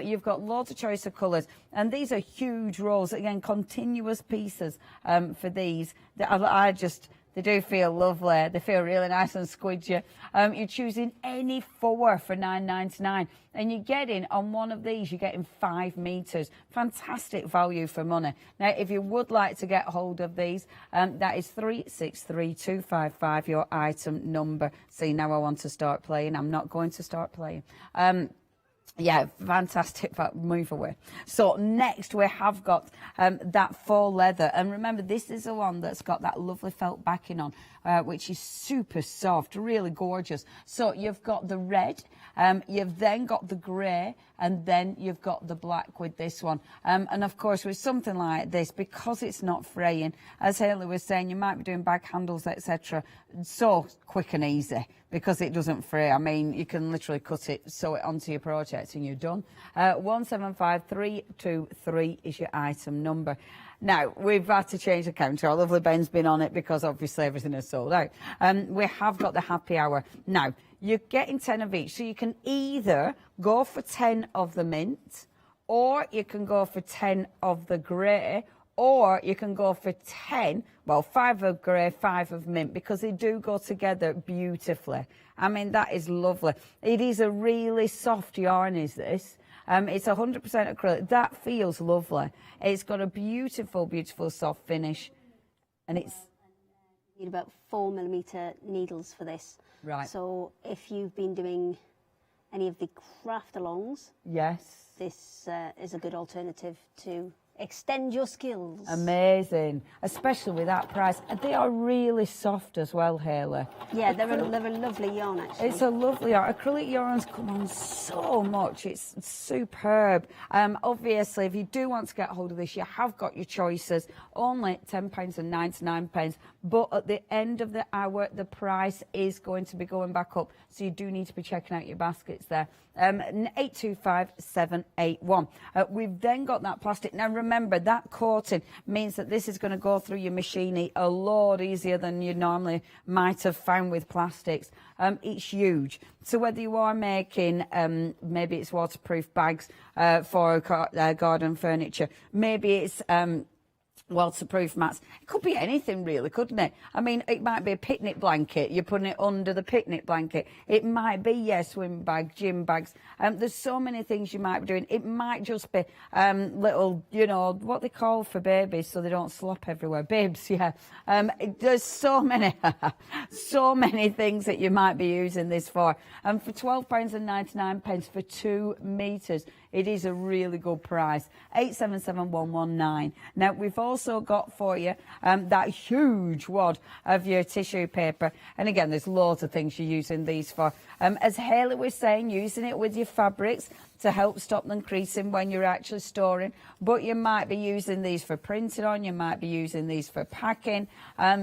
You've got loads of choice of colours, and these are huge rolls. Again, continuous pieces for these. They do feel lovely. They feel really nice and squidgy. You're choosing any 4 for £9.99, and you're getting, on one of these, you're getting 5 metres. Fantastic value for money. Now, if you would like to get hold of these, that is 363255, your item number. See, now I want to start playing. I'm not going to start playing. Yeah, fantastic. Move away. So next we have got that faux leather, and remember, this is the one that's got that lovely felt backing on, which is super soft, really gorgeous. So you've got the red, you've then got the grey, and then you've got the black with this one. And of course, with something like this, because it's not fraying, as Haley was saying, you might be doing bag handles, etc. So quick and easy, because it doesn't fray. I mean, you can literally cut it, sew it onto your project, and you're done. 175323 is your item number. Now, we've had to change the counter. Our lovely Ben's been on it because obviously everything is sold out. We have got the happy hour. Now, You're getting 10 of each. So you can either go for 10 of the mint, or you can go for 10 of the grey, or you can go for 10, well, 5 of grey, 5 of mint, because they do go together beautifully. I mean, that is lovely. It is a really soft yarn, is this. It's 100% acrylic. That feels lovely. It's got a beautiful, beautiful soft finish. And it's... You need about 4mm needles for this. Right. So if you've been doing any of the craft alongs, yes, this is a good alternative to extend your skills. Amazing, especially with that price. And they are really soft as well, Hayley. Yeah, they're a lovely yarn, actually. It's a lovely yarn. Acrylic yarns come on so much. It's superb. Obviously, if you do want to get hold of this, you have got your choices. Only £10.99, but at the end of the hour, the price is going to be going back up. So you do need to be checking out your baskets there. 825781. We've then got that plastic. Now remember, that coating means that this is going to go through your machine a lot easier than you normally might have found with plastics. It's huge. So whether you are making maybe it's waterproof bags for garden furniture, maybe it's waterproof mats. It could be anything really, couldn't it? I mean, it might be a picnic blanket. You're putting it under the picnic blanket. It might be, yes, swim bag, gym bags. There's so many things you might be doing. It might just be little, you know, what they call for babies so they don't slop everywhere. Bibs, yeah. There's so many, so many things that you might be using this for. For £12.99 for 2 metres, it is a really good price. 877119. Now, we've also got for you that huge wad of your tissue paper. And again, there's loads of things you're using these for. As Hayley was saying, using it with your fabrics to help stop them creasing when you're actually storing. But you might be using these for printing on, you might be using these for packing.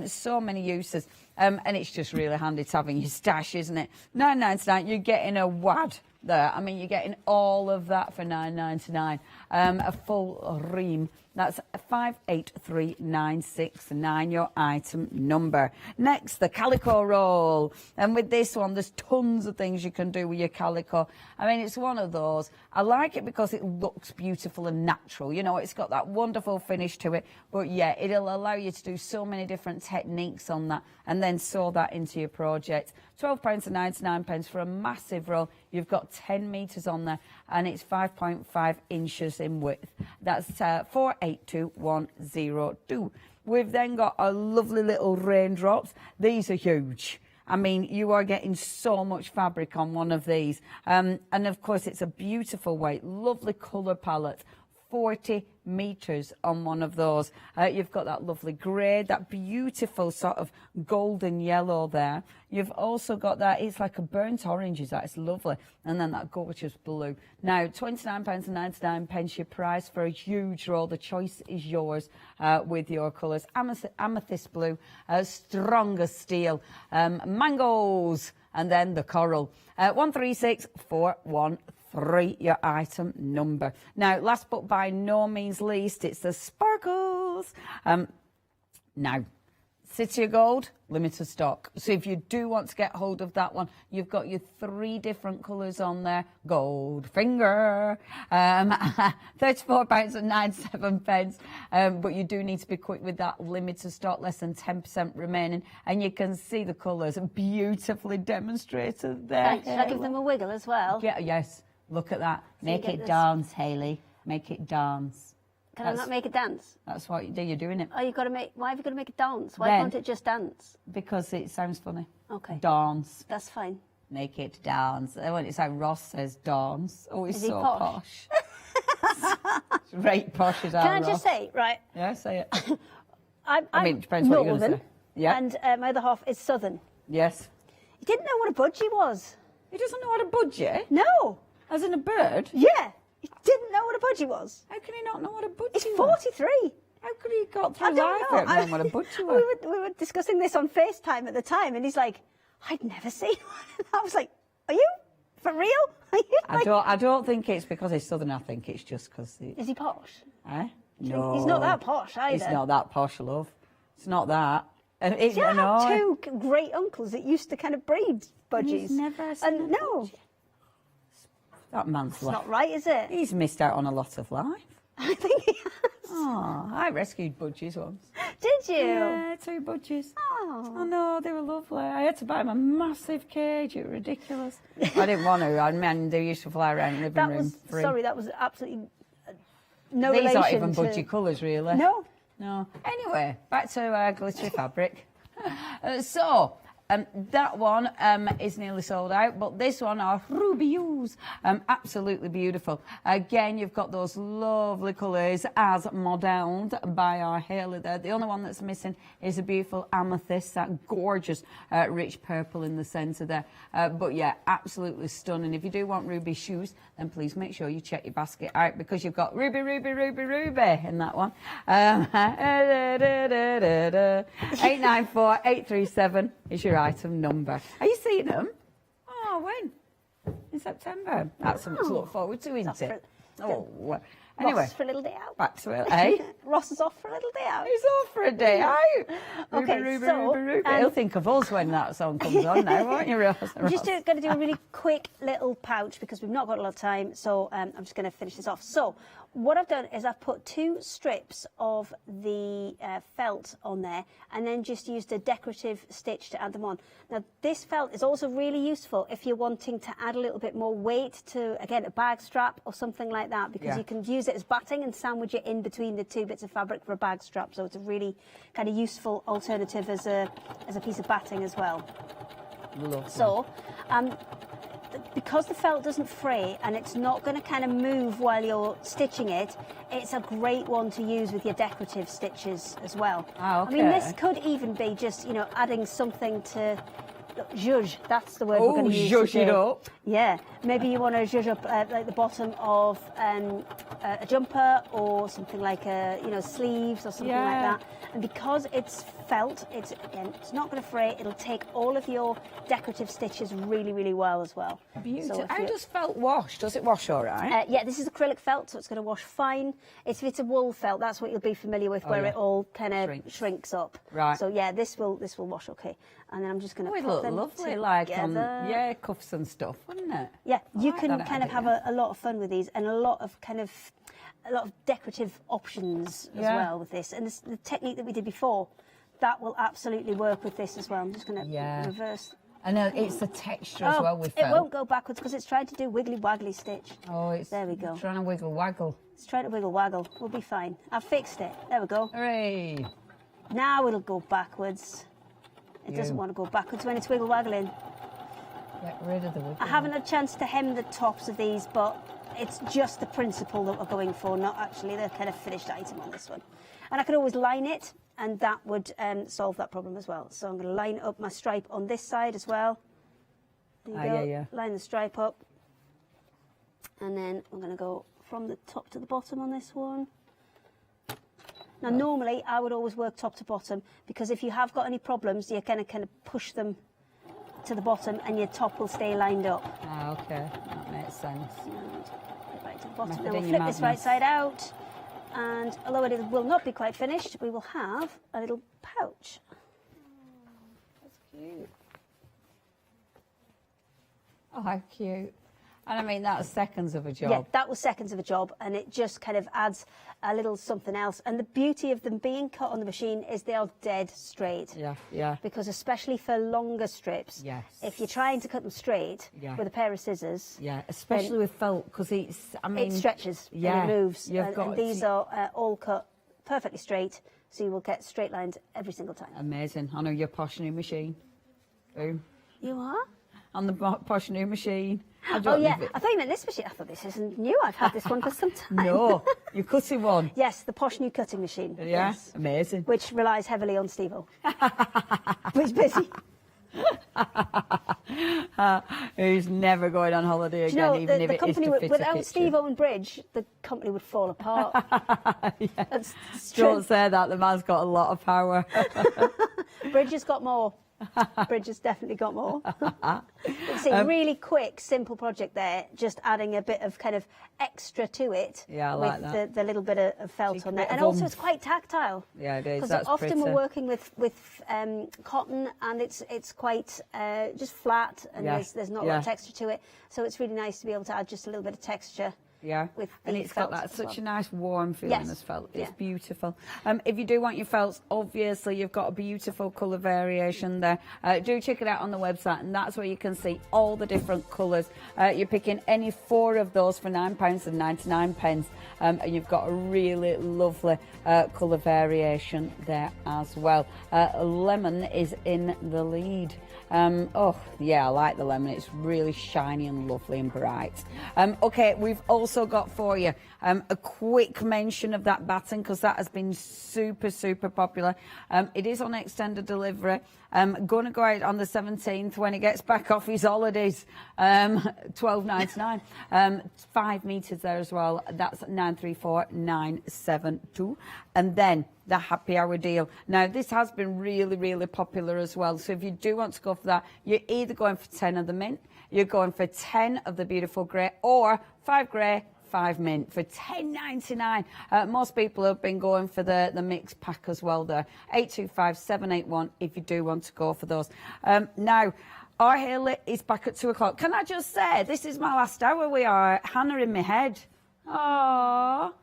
So many uses. And it's just really handy to have in your stash, isn't it? £9.99, you're getting a wad there. I mean, you're getting all of that for £9.99. A full ream. That's 583969, your item number. Next, the calico roll. And with this one, there's tons of things you can do with your calico. I mean, it's one of those. I like it because it looks beautiful and natural. You know, it's got that wonderful finish to it. But yeah, it'll allow you to do so many different techniques on that and then sew that into your project. £12.99 for a massive roll. You've got 10 metres on there and it's 5.5 inches in width. That's 482102. We've then got a lovely little raindrops. These are huge. I mean, you are getting so much fabric on one of these. And of course, it's a beautiful weight, lovely colour palette. 40 metres on one of those. You've got that lovely grey, that beautiful sort of golden yellow there. You've also got that, it's like a burnt orange, is that? It's lovely. And then that gorgeous blue. Now, £29.99 your price for a huge roll. The choice is yours with your colours. Amethyst blue, stronger steel, mangoes, and then the coral. 136413. Your item number. Now, last but by no means least, it's the sparkles. Now, City of Gold, limited stock. So if you do want to get hold of that one, you've got your 3 different colours on there. Gold finger, £34.97. But you do need to be quick with that limited stock, less than 10% remaining. And you can see the colours beautifully demonstrated there. Should I give them a wiggle as well? Yeah, yes. Look at that. So Make it dance, Hayley. Make it dance. Can I not make it dance? That's what you do. You're doing it. Oh, you've got to make. Why have you got to make it dance? Why Then- can't it just dance? Because it sounds funny. Okay. Dance. That's fine. Make it dance. It's how Ross says dance. Oh, he's Is he so posh? It's right posh as our Can I Ross. just say, right? Yeah, say it. I'm mean, it depends what you're northern, gonna say. Yeah. and my other half is southern. Yes. He didn't know what a budgie was. He doesn't know what a budgie? No. As in a bird? Yeah. He didn't know what a budgie was. How can he not know what a budgie He's was? 43. How could he got through I don't life know. without knowing what a budgie was? We were discussing this on FaceTime at the time, and he's like, I'd never seen one. I was like, are you? For real? Are you? I don't think it's because he's southern. I think it's just because... Is he posh? Eh? No. He's not that posh either. He's not that posh, love. It's not that. See, I have two great uncles that used to kind of breed budgies. He's never seen and no. That man's It's not right, is it? He's missed out on a lot of life. I think he has. Oh, I rescued budgies once. Did you? Yeah, 2 budgies. Oh. No, they were lovely. I had to buy them a massive cage. It was ridiculous. I didn't want to. I mean, they used to fly around the living room free. Sorry, that was absolutely no These relation aren't even to... budgie colours, really. No. No. Anyway, back to glittery fabric. That one is nearly sold out, but this one are ruby hues. Absolutely beautiful. Again, you've got those lovely colours as modelled by our Haley there. The only one that's missing is a beautiful amethyst, that gorgeous rich purple in the centre there. But yeah, absolutely stunning. If you do want ruby shoes, then please make sure you check your basket out, because you've got ruby, ruby, ruby, ruby in that one. 894-837 is your item number. Are you seeing them? Oh, when? In September. That's something to look forward to, isn't it? Oh, anyway. Ross for a little day out. Back to it, eh? Ross is off for a little day out. He's off for a day out. Okay, Ruby, so... Ruby, Ruby. He'll think of us when that song comes on now, won't you, Ross? I'm just going to do a really quick little pouch because we've not got a lot of time, so I'm just going to finish this off. So what I've done is I've put 2 strips of the felt on there and then just used a decorative stitch to add them on. Now this felt is also really useful if you're wanting to add a little bit more weight to, again, a bag strap or something like that, because you can use it as batting and sandwich it in between the 2 bits of fabric for a bag strap. So it's a really kind of useful alternative as a piece of batting as well. Lovely. So because the felt doesn't fray and it's not going to kind of move while you're stitching it, it's a great one to use with your decorative stitches as well. Oh, okay. I mean, this could even be just, you know, adding something to zhuzh. That's the word we're going to use. Zhuzh it up. Yeah, maybe you want to zhuzh up like the bottom of a jumper or something like sleeves or something like that. And because it's felt, it's not going to fray. It'll take all of your decorative stitches really, really well as well. Beautiful. So How does felt wash? Does it wash all right? Yeah, this is acrylic felt, so it's going to wash fine. If it's a wool felt, that's what you'll be familiar with, where it all kind of shrinks up. Right. So yeah, this will wash okay. And then I'm just going to It put look them lovely, together. like on cuffs and stuff, wouldn't it? Yeah, you like can that kind of have a lot of fun with these and a lot of decorative options as well with this. And the technique that we did before, that will absolutely work with this as well. I'm just going to reverse. And it's the texture as well with it felt. won't go backwards because it's trying to do wiggly waggly stitch. Oh, it's there we go. Trying to wiggle waggle. It's trying to wiggle waggle. We'll be fine. I've fixed it. There we go. Hooray! Now it'll go backwards. It doesn't want to go backwards when it's wiggle waggling. Get rid of the wiggle. I haven't had a chance to hem the tops of these, but it's just the principle that we're going for, not actually the kind of finished item on this one. And I could always line it, and that would solve that problem as well. So I'm going to line up my stripe on this side as well. There you go. Yeah. Line the stripe up. And then I'm going to go from the top to the bottom on this one. Now, normally, I would always work top to bottom, because if you have got any problems, you're going to kind of push them to the bottom and your top will stay lined up. Ah, okay. That makes sense. And right to the bottom. Then we'll flip this right side out. And although it will not be quite finished, we will have a little pouch. That's cute. Oh, how cute. And I mean, that's seconds of a job. Yeah, that was seconds of a job, and it just kind of adds a little something else. And the beauty of them being cut on the machine is they are dead straight. Yeah. Because especially for longer strips, if you're trying to cut them straight with a pair of scissors... Yeah, especially with felt, because it stretches and it moves. And these are all cut perfectly straight, so you will get straight lines every single time. Amazing. I know your posh new machine. Boom. You are? On the posh new machine. Oh, yeah. I thought you meant this machine. I thought this isn't new. I've had this one for some time. No, you're cutting one. Yes, the posh new cutting machine. Yeah, yes. Amazing. Which relies heavily on Steve-O. Who's busy. Who's never going on holiday again, you know, even if the it is company to fit without a Steve-O and Bridge, the company would fall apart. That's Don't say that. The man's got a lot of power. Bridge has got more. Bridget's definitely got more. It's a really quick, simple project there, just adding a bit of kind of extra to it. Yeah, I with like that. the little bit of felt on there. bit And of also oomph. it's quite tactile. Yeah, it is. Because That's often pretty. we're working with cotton and it's quite just flat and Yeah. there's not a lot of texture to it. So it's really nice to be able to add just a little bit of texture. Yeah, with and the it's got felt that as such a well. nice warm feeling Yes. as felt. It's Yeah. beautiful. If you do want your felts, obviously you've got a beautiful colour variation there. Do check it out on the website, and that's where you can see all the different colours. You're picking any 4 of those for £9.99, and you've got a really lovely colour variation there as well. Lemon is in the lead. Oh yeah, I like the lemon. It's really shiny and lovely and bright. Okay, we've also got for you a quick mention of that baton, because that has been super popular. It is on extended delivery. Going to go out on the 17th when he gets back off his holidays. $12.99. 5 metres there as well. That's 934,972. And then the happy hour deal. Now, this has been really popular as well. So if you do want to go for that, you're either going for 10 of the mint, you're going for 10 of the beautiful grey, or 5 grey, 5 mint for $10.99. Most people have been going for the mixed pack as well there. 825-781 if you do want to go for those. Now, our hair is back at 2 o'clock. Can I just say, this is my last hour. We are Hannah in my head. Oh,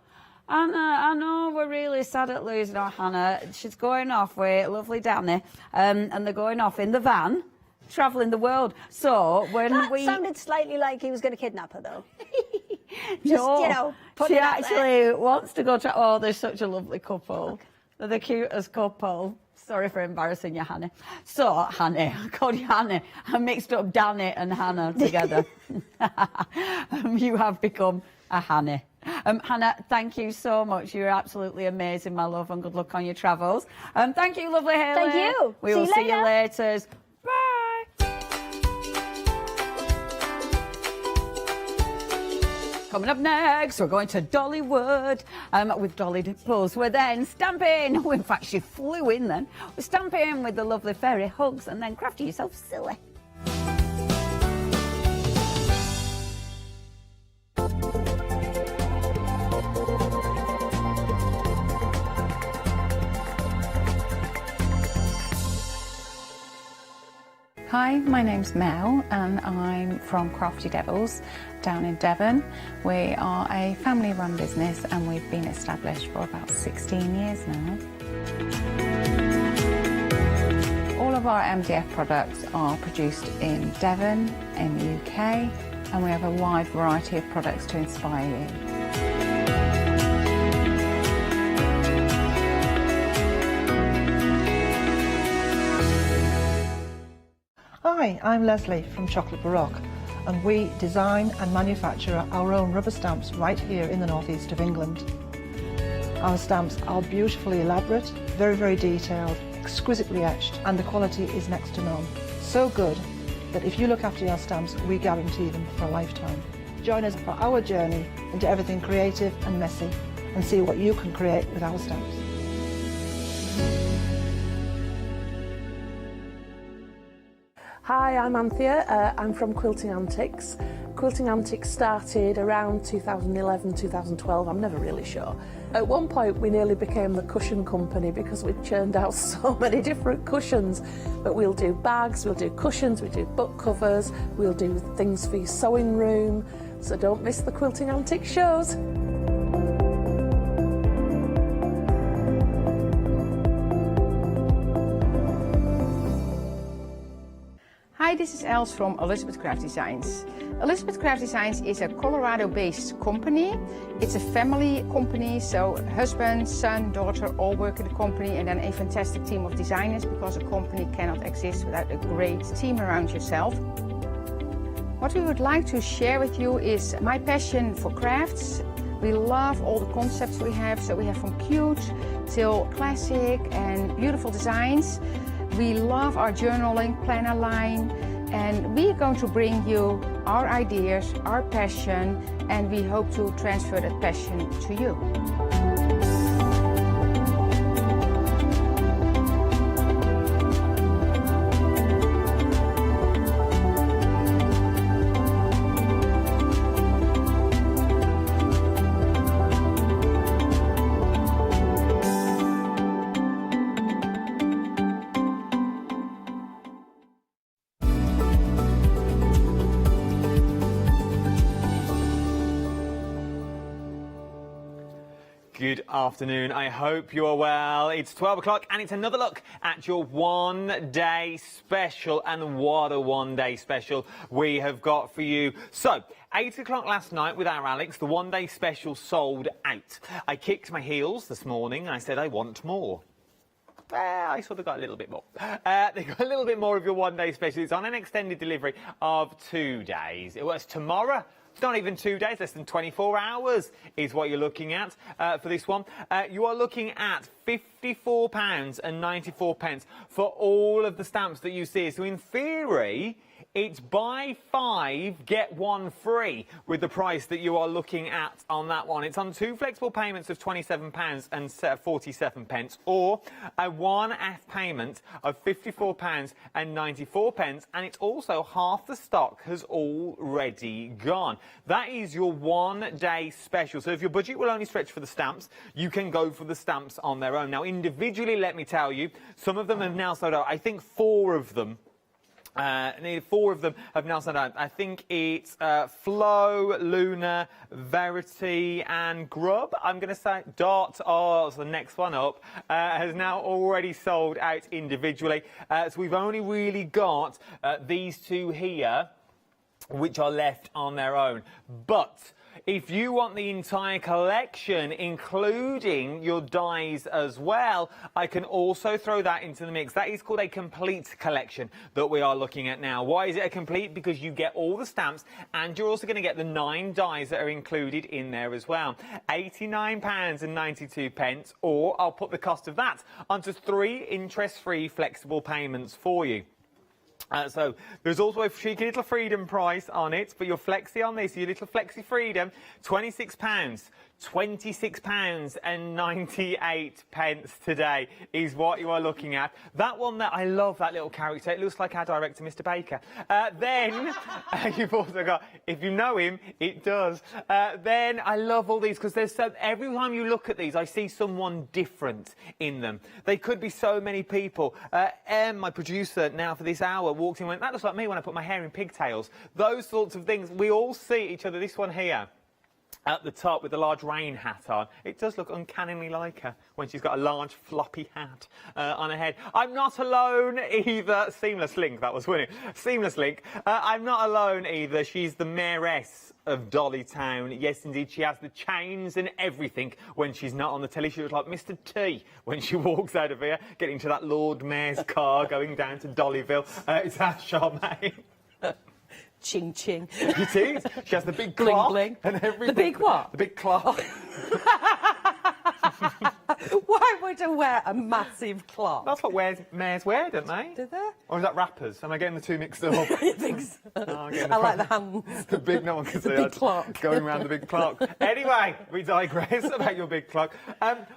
Anna, I know we're really sad at losing our Hannah. She's going off with lovely Danny, and they're going off in the van, travelling the world. So when that we sounded slightly like he was going to kidnap her, though. No, put she it out actually wants to go to. Oh, they're such a lovely couple. They're the cutest couple. Sorry for embarrassing you, Hannah. So, Hannah, I called you Hannah. I mixed up Danny and Hannah together. You have become a Hannah. Hannah, thank you so much. You're absolutely amazing, my love, and good luck on your travels. Thank you, lovely Hayley. Thank you. We will see you later. Bye. Coming up next, we're going to Dollywood with Dolly Dimples. We're then stamping. In fact, she flew in then. We're stamping with the lovely fairy Hugs, and then crafting yourself silly. Hi, my name's Mel and I'm from Crafty Devils down in Devon. We are a family-run business and we've been established for about 16 years now. All of our MDF products are produced in Devon, in the UK, and we have a wide variety of products to inspire you. Hi, I'm Leslie from Chocolate Baroque, and we design and manufacture our own rubber stamps right here in the northeast of England. Our stamps are beautifully elaborate, very detailed, exquisitely etched, and the quality is next to none. So good that if you look after your stamps, we guarantee them for a lifetime. Join us for our journey into everything creative and messy, and see what you can create with our stamps. Hi, I'm Anthea. I'm from Quilting Antics. Quilting Antics started around 2011, 2012, I'm never really sure. At one point we nearly became the cushion company because we churned out so many different cushions. But we'll do bags, we'll do cushions, we do book covers, we'll do things for your sewing room. So don't miss the Quilting Antics shows. Hi, this is Els from Elizabeth Craft Designs. Elizabeth Craft Designs is a Colorado-based company. It's a family company, so husband, son, daughter all work in the company, and then a fantastic team of designers, because a company cannot exist without a great team around yourself. What we would like to share with you is my passion for crafts. We love all the concepts we have, so we have from cute till classic and beautiful designs. We love our journaling planner line, and we are going to bring you our ideas, our passion, and we hope to transfer that passion to you. Good afternoon. I hope you're well. It's 12 o'clock and it's another look at your one-day special. And what a one-day special we have got for you. So, 8 o'clock last night with our Alex, the one-day special sold out. I kicked my heels this morning and I said I want more. I sort of got a little bit more. They got a little bit more of your one-day special. It's on an extended delivery of 2 days. It was tomorrow. It's not even 2 days, less than 24 hours is what you're looking at for this one. You are looking at £54.94 for all of the stamps that you see. So in theory, it's buy 5, get 1 free with the price that you are looking at on that one. It's on 2 flexible payments of £27.47 or a one-off payment of £54.94, and it's also half the stock has already gone. That is your one-day special. So if your budget will only stretch for the stamps, you can go for the stamps on their own. Now, individually, let me tell you, some of them have now sold out. I think 4 of them. 4 of them have now sold out. I think it's Flow, Luna, Verity and Grub. I'm going to say Dot, so the next one up, has now already sold out individually. So we've only really got these 2 here, which are left on their own. But if you want the entire collection, including your dies as well, I can also throw that into the mix. That is called a complete collection that we are looking at now. Why is it a complete? Because you get all the stamps and you're also going to get the 9 dies that are included in there as well. £89.92, or I'll put the cost of that onto 3 interest-free flexible payments for you. So there's also a cheeky little freedom price on it, but your flexi on this, your little flexi freedom, £26. £26.98 today is what you are looking at. That one that I love, that little character, it looks like our director, Mr. Baker. Then you've also got, if you know him, it does. Then I love all these because there's so, every time you look at these, I see someone different in them. They could be so many people. Em, my producer now for this hour, walked in and went, that looks like me when I put my hair in pigtails. Those sorts of things. We all see each other. This one here, at the top with the large rain hat on. It does look uncannily like her when she's got a large floppy hat on her head. I'm not alone either. Seamless link, that was, wasn't it? Seamless link. I'm not alone either. She's the mayoress of Dollytown. Yes, indeed, she has the chains and everything when she's not on the telly. She looks like Mr. T when she walks out of here, getting to that Lord Mayor's car, going down to Dollyville. It's our Charmaine. Ching ching. It is. She has the big clock bling. And everything. The big what? The big clock. Why would I wear a massive clock? That's what mayors wear, don't they? Do they? Or is that rappers? Am I getting the 2 mixed up? I think so. I like the hands. The big, no one can see the big that. clock. Going around the big clock. Anyway, we digress about your big clock.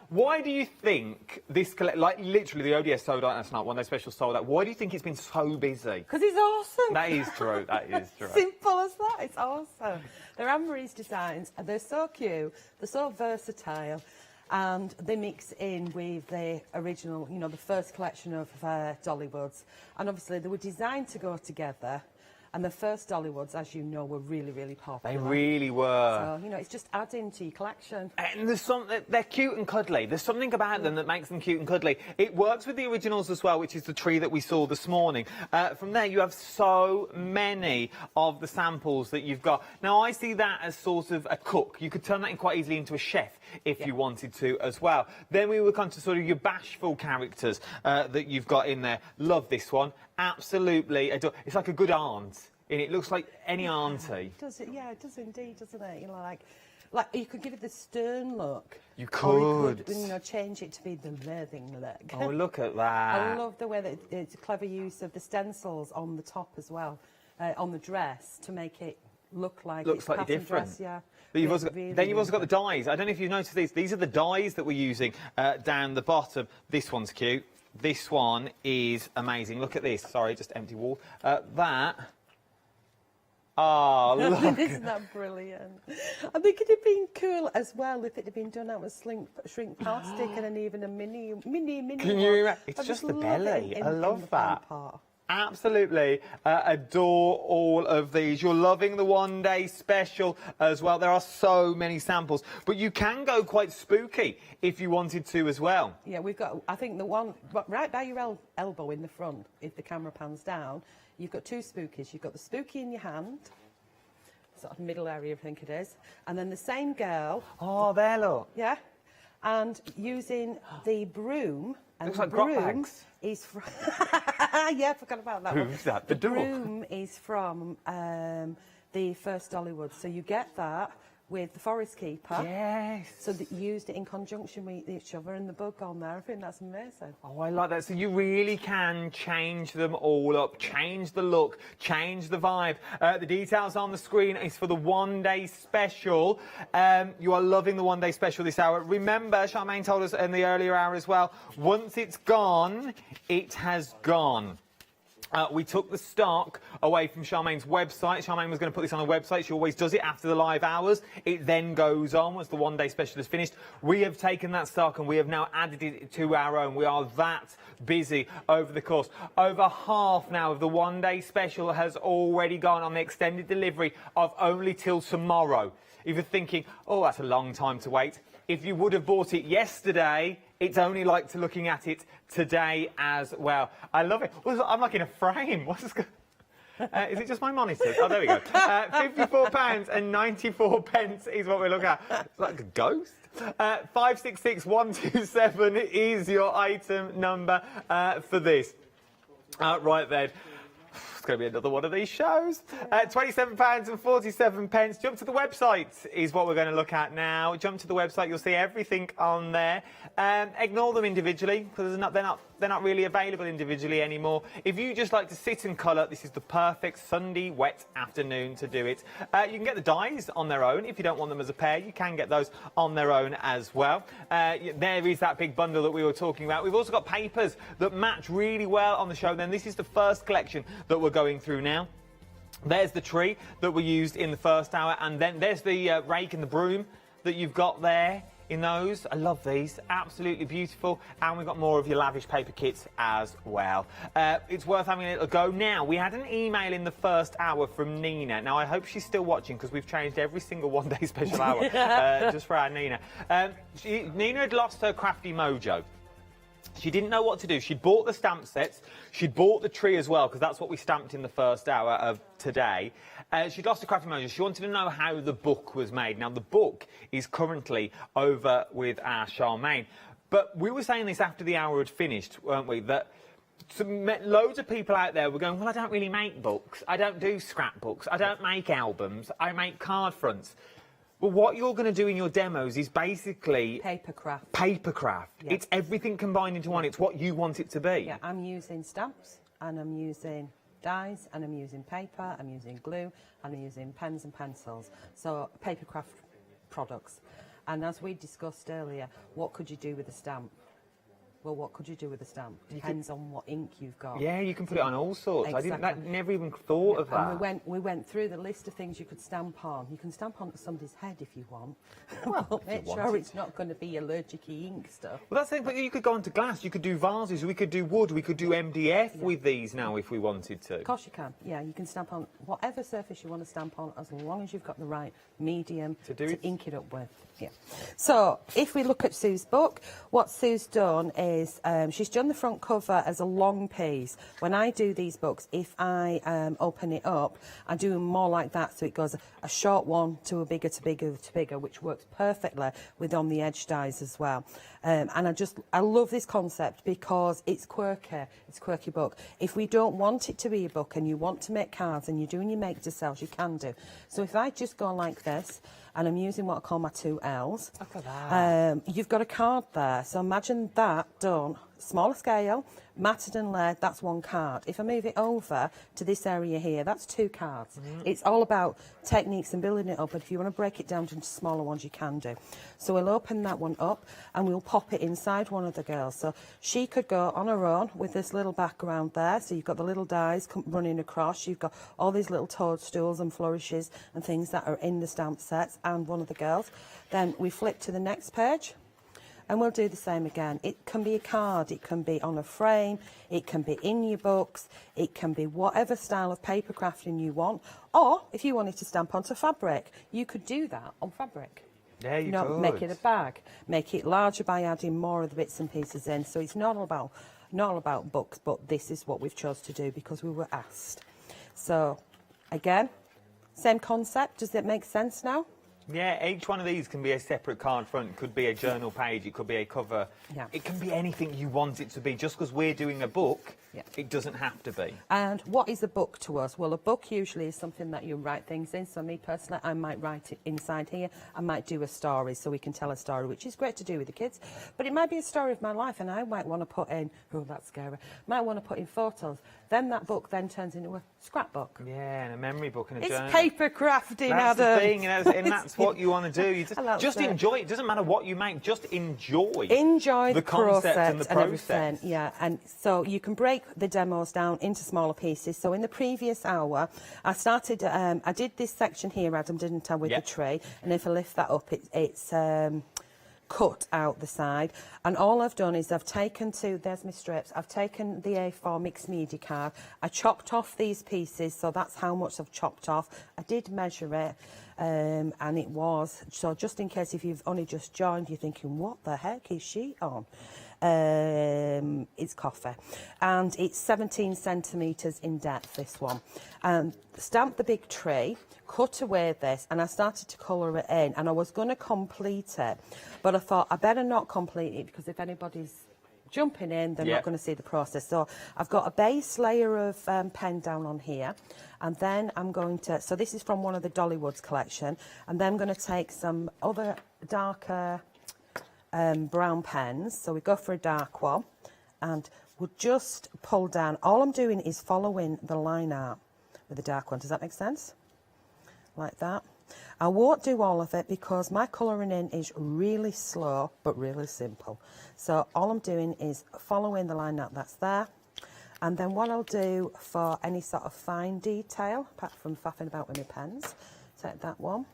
Why do you think this, like literally the ODS sold out last night, one day special sold out, why do you think it's been so busy? Because it's awesome. That is true, that is true. Simple as that, it's awesome. They're Anne-Marie's designs, and they're so cute, they're so versatile, and they mix in with the original, you know, the first collection of Dollywoods. And obviously they were designed to go together. And the first Dollywoods, as you know, were really, really popular. They really were. So, you know, it's just adding to your collection. And there's something, they're cute and cuddly. There's something about them that makes them cute and cuddly. It works with the originals as well, which is the tree that we saw this morning. From there, you have so many of the samples that you've got. Now, I see that as sort of a cook. You could turn that in quite easily into a chef if you wanted to as well. Then we will come to sort of your bashful characters that you've got in there. Love this one. Absolutely adore. It's like a good aunt. And it looks like any auntie. Does it? Yeah, it does indeed, doesn't it? You know, like you could give it the stern look. You could. Or you could, you know, change it to be the leathering look. Oh, look at that. I love the way that it's a clever use of the stencils on the top as well, on the dress to make it look like looks it's slightly different. Dress, yeah. But you've also got, really, then you've also got the dies. I don't know if you've noticed these. These are the dies that we're using down the bottom. This one's cute. This one is amazing. Look at this. Sorry, just empty wall. That. Oh, look. Isn't that brilliant? I think it'd have been cool as well if it had been done out with shrink plastic and then even a mini. Can you imagine? It's just the belly. I love that. Absolutely adore all of these. You're loving the one-day special as well. There are so many samples, but you can go quite spooky if you wanted to as well. Yeah, we've got, I think the one right by your elbow in the front, if the camera pans down, you've got two spookies. You've got the spooky in your hand, sort of middle area, I think it is, and then the same girl. Oh, there, look. Yeah, and using the broom. And looks the like grot broom bags. is from... yeah, I forgot about that one. Who's that? The dog? Broom is from the first Dollywood. So you get that with the Forest Keeper. Yes. So that you used it in conjunction with each other and the bug on there. I think that's amazing. Oh, I like that. So you really can change them all up, change the look, change the vibe. The details on the screen is for the one-day special. You are loving the one-day special this hour. Remember, Charmaine told us in the earlier hour as well, once it's gone, it has gone. We took the stock away from Charmaine's website. Charmaine was going to put this on a website. She always does it after the live hours. It then goes on once the one-day special is finished. We have taken that stock and we have now added it to our own. We are that busy over the course. Over half now of the one-day special has already gone on the extended delivery of only till tomorrow. If you're thinking, oh, that's a long time to wait. If you would have bought it yesterday, it's only like to looking at it today as well. I love it. I'm like in a frame. What's this? Is it just my monitor? Oh, there we go. £54.94 is what we're looking at. It's like a ghost. 566127 is your item number for this. Right then. It's going to be another one of these shows. £27.47. Jump to the website is what we're going to look at now. Jump to the website. You'll see everything on there. Ignore them individually because they're not really available individually anymore. If you just like to sit and colour, this is the perfect Sunday wet afternoon to do it. You can get the dies on their own. If you don't want them as a pair, you can get those on their own as well. There is that big bundle that we were talking about. We've also got papers that match really well on the show. Then this is the first collection that we're going through now. There's the tree that we used in the first hour, and then there's the rake and the broom that you've got there in those. I love these, absolutely beautiful. And we've got more of your lavish paper kits as well. It's worth having a little go. Now, we had an email in the first hour from Nina. Now, I hope she's still watching because we've changed every single one-day special hour just for our Nina. Nina had lost her crafty mojo. She didn't know what to do. She'd bought the stamp sets. She'd bought the tree as well, because that's what we stamped in the first hour of today. She'd lost the crafty mojo. She wanted to know how the book was made. Now, the book is currently over with our Charmaine. But we were saying this after the hour had finished, weren't we, that loads of people out there were going, well, I don't really make books. I don't do scrapbooks. I don't make albums. I make card fronts. Well, what you're going to do in your demos is basically... Papercraft. Papercraft. Yeah. It's everything combined into one. It's what you want it to be. Yeah, I'm using stamps, and I'm using dies, and I'm using paper, I'm using glue, and I'm using pens and pencils. So, papercraft products. And as we discussed earlier, what could you do with a stamp? Well, what could you do with a stamp? Depends on what ink you've got. Yeah, you can put it on all sorts. Exactly. I never even thought of that. And we went through the list of things you could stamp on. You can stamp on somebody's head if you want. Well, make sure it's not going to be allergic-y ink stuff. Well, that's the thing, but you could go onto glass, you could do vases, we could do wood, we could do MDF with these now if we wanted to. Of course you can. Yeah, you can stamp on whatever surface you want to stamp on, as long as you've got the right medium to ink it up with. Yeah. So, if we look at Sue's book, what Sue's done is she's done the front cover as a long piece. When I do these books, if I open it up, I do them more like that, so it goes a short one to a bigger to bigger to bigger, which works perfectly with on the edge dies as well. And I love this concept because it's quirky. It's a quirky book. If we don't want it to be a book and you want to make cards and you're doing your make to sells, you can do. So if I just go like this, and I'm using what I call my 2 L's. Look at that. You've got a card there. So imagine that done, smaller scale, matted and laid, that's 1 card. If I move it over to this area here, that's 2 cards. It's all about techniques and building it up, but if you want to break it down into smaller ones, you can do. So we'll open that one up and we'll pop it inside one of the girls. So she could go on her own with this little background there. So you've got the little dies running across. You've got all these little toadstools and flourishes and things that are in the stamp sets and one of the girls. Then we flip to the next page. And we'll do the same again. It can be a card, it can be on a frame, it can be in your books, it can be whatever style of paper crafting you want. Or if you wanted to stamp onto fabric, you could do that on fabric. Yeah, you could. Make it a bag, make it larger by adding more of the bits and pieces in. So it's not all about books, but this is what we've chose to do because we were asked. So again, same concept. Does it make sense now? Yeah, each one of these can be a separate card front. It could be a journal page. It could be a cover. Yeah. It can be anything you want it to be. Just because we're doing a book, it doesn't have to be. And what is a book to us? Well, a book usually is something that you write things in. So me personally, I might write it inside here. I might do a story so we can tell a story, which is great to do with the kids. But it might be a story of my life, and I might want to put in, oh, that's scary, might want to put in photos. Then that book then turns into a scrapbook. Yeah, and a memory book and a journal. It's paper crafting, That's Adam. the thing, and that's what you want to do. You just enjoy it. It doesn't matter what you make, just enjoy. Enjoy the concept and the process. Everything. Yeah, and so you can break the demos down into smaller pieces. So in the previous hour, I started, I did this section here, Adam, didn't I, with the tray. And if I lift that up, it's cut out the side, and all I've done is I've taken there's my strips, I've taken the A4 mixed media card, I chopped off these pieces, so that's how much I've chopped off. I did measure it, and it was, so just in case if you've only just joined, you're thinking, what the heck is she on? It's coffee, and it's 17 centimetres in depth, this one. Stamped the big tree, cut away this, and I started to colour it in, and I was going to complete it, but I thought I better not complete it because if anybody's jumping in, they're not going to see the process. So I've got a base layer of pen down on here, and then I'm going to, so this is from one of the Dollywoods collection, and then I'm going to take some other darker brown pens, so we go for a dark one, and we'll just pull down. All I'm doing is following the line art with the dark one. Does that make sense? Like that. I won't do all of it because my colouring in is really slow but really simple. So all I'm doing is following the line art that's there, and then what I'll do for any sort of fine detail, apart from faffing about with my pens, take that one.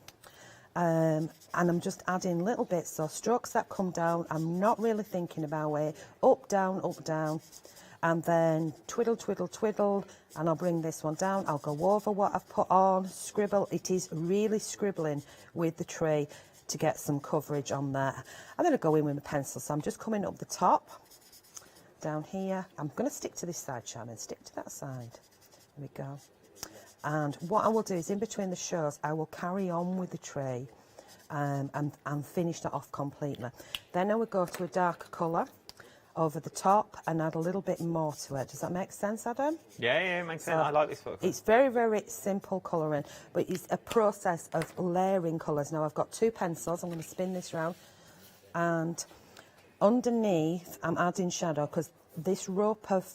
And I'm just adding little bits, so strokes that come down, I'm not really thinking about it, up, down, and then twiddle, twiddle, twiddle, and I'll bring this one down, I'll go over what I've put on, scribble, it is really scribbling with the tree to get some coverage on there. I'm going to go in with my pencil, so I'm just coming up the top, down here, I'm going to stick to this side, Shannon, stick to that side, there we go. And what I will do is in between the shows, I will carry on with the tree and finish that off completely. Then I will go to a darker colour over the top and add a little bit more to it. Does that make sense, Adam? Yeah, it makes sense. I like this photo. It's very, very simple colouring, but it's a process of layering colours. Now I've got two pencils. I'm going to spin this round, and underneath I'm adding shadow because this rope of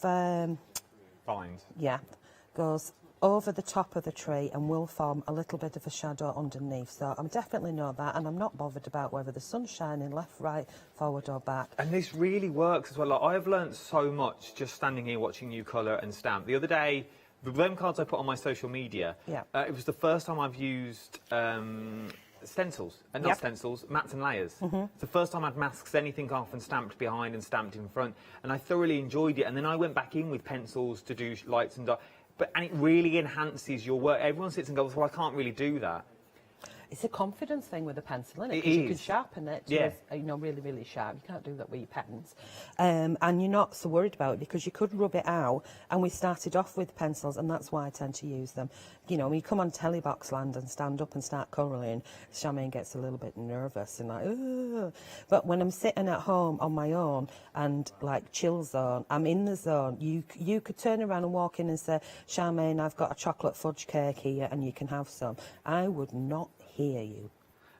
vines, goes over the top of the tree and will form a little bit of a shadow underneath. So I'm definitely know that, and I'm not bothered about whether the sun's shining left, right, forward or back. And this really works as well. Like, I've learnt so much just standing here watching you colour and stamp. The other day, the them cards I put on my social media, it was the first time I've used stencils, and not stencils, mats and layers. It's the first time I've masked anything off and stamped behind and stamped in front, and I thoroughly enjoyed it. And then I went back in with pencils to do lights and dark. And it really enhances your work. Everyone sits and goes, well, I can't really do that. It's a confidence thing with a pencil, isn't it? It Because you is. can sharpen it to, really, really sharp. You can't do that with your pens. And you're not so worried about it because you could rub it out. And we started off with pencils, and that's why I tend to use them. You know, when you come on Telebox Land and stand up and start colouring, Charmaine gets a little bit nervous and like, ugh. But when I'm sitting at home on my own and like chill zone, I'm in the zone. You could turn around and walk in and say, Charmaine, I've got a chocolate fudge cake here and you can have some. I would not hear you.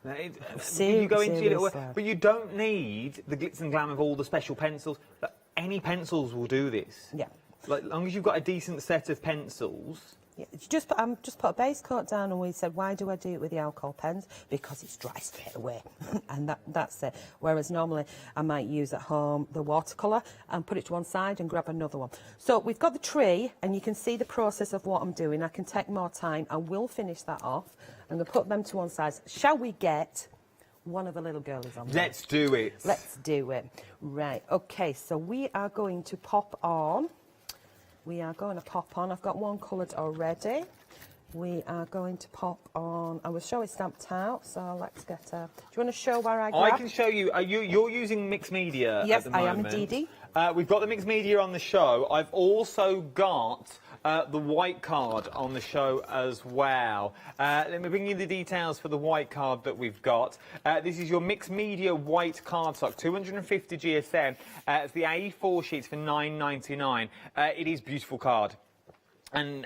You go into your little, but you don't need the glitz and glam of all the special pencils. But any pencils will do this. Yeah. Like, as long as you've got a decent set of pencils. Yeah, just put a base coat down, and we said, why do I do it with the alcohol pens? Because it's dry straight away, and that's it. Whereas normally I might use at home the watercolour and put it to one side and grab another one. So we've got the tree, and you can see the process of what I'm doing. I can take more time. I will finish that off. I'm going to put them to one side. Shall we get one of the little girlies on. Let's do it. Let's do it. Right, okay, so we are going to pop on. I've got one coloured already. We are going to pop on. I will show it stamped out, so let's get a... Do you want to show where I grab? I can show you. You're using mixed media Yes, at the moment. I am indeed. We've got the mixed media on the show. I've also got the white card on the show as well. Let me bring you the details for the white card that we've got. This is your mixed media white cardstock, 250 GSM. It's the A4 sheets for $9.99. It is a beautiful card. And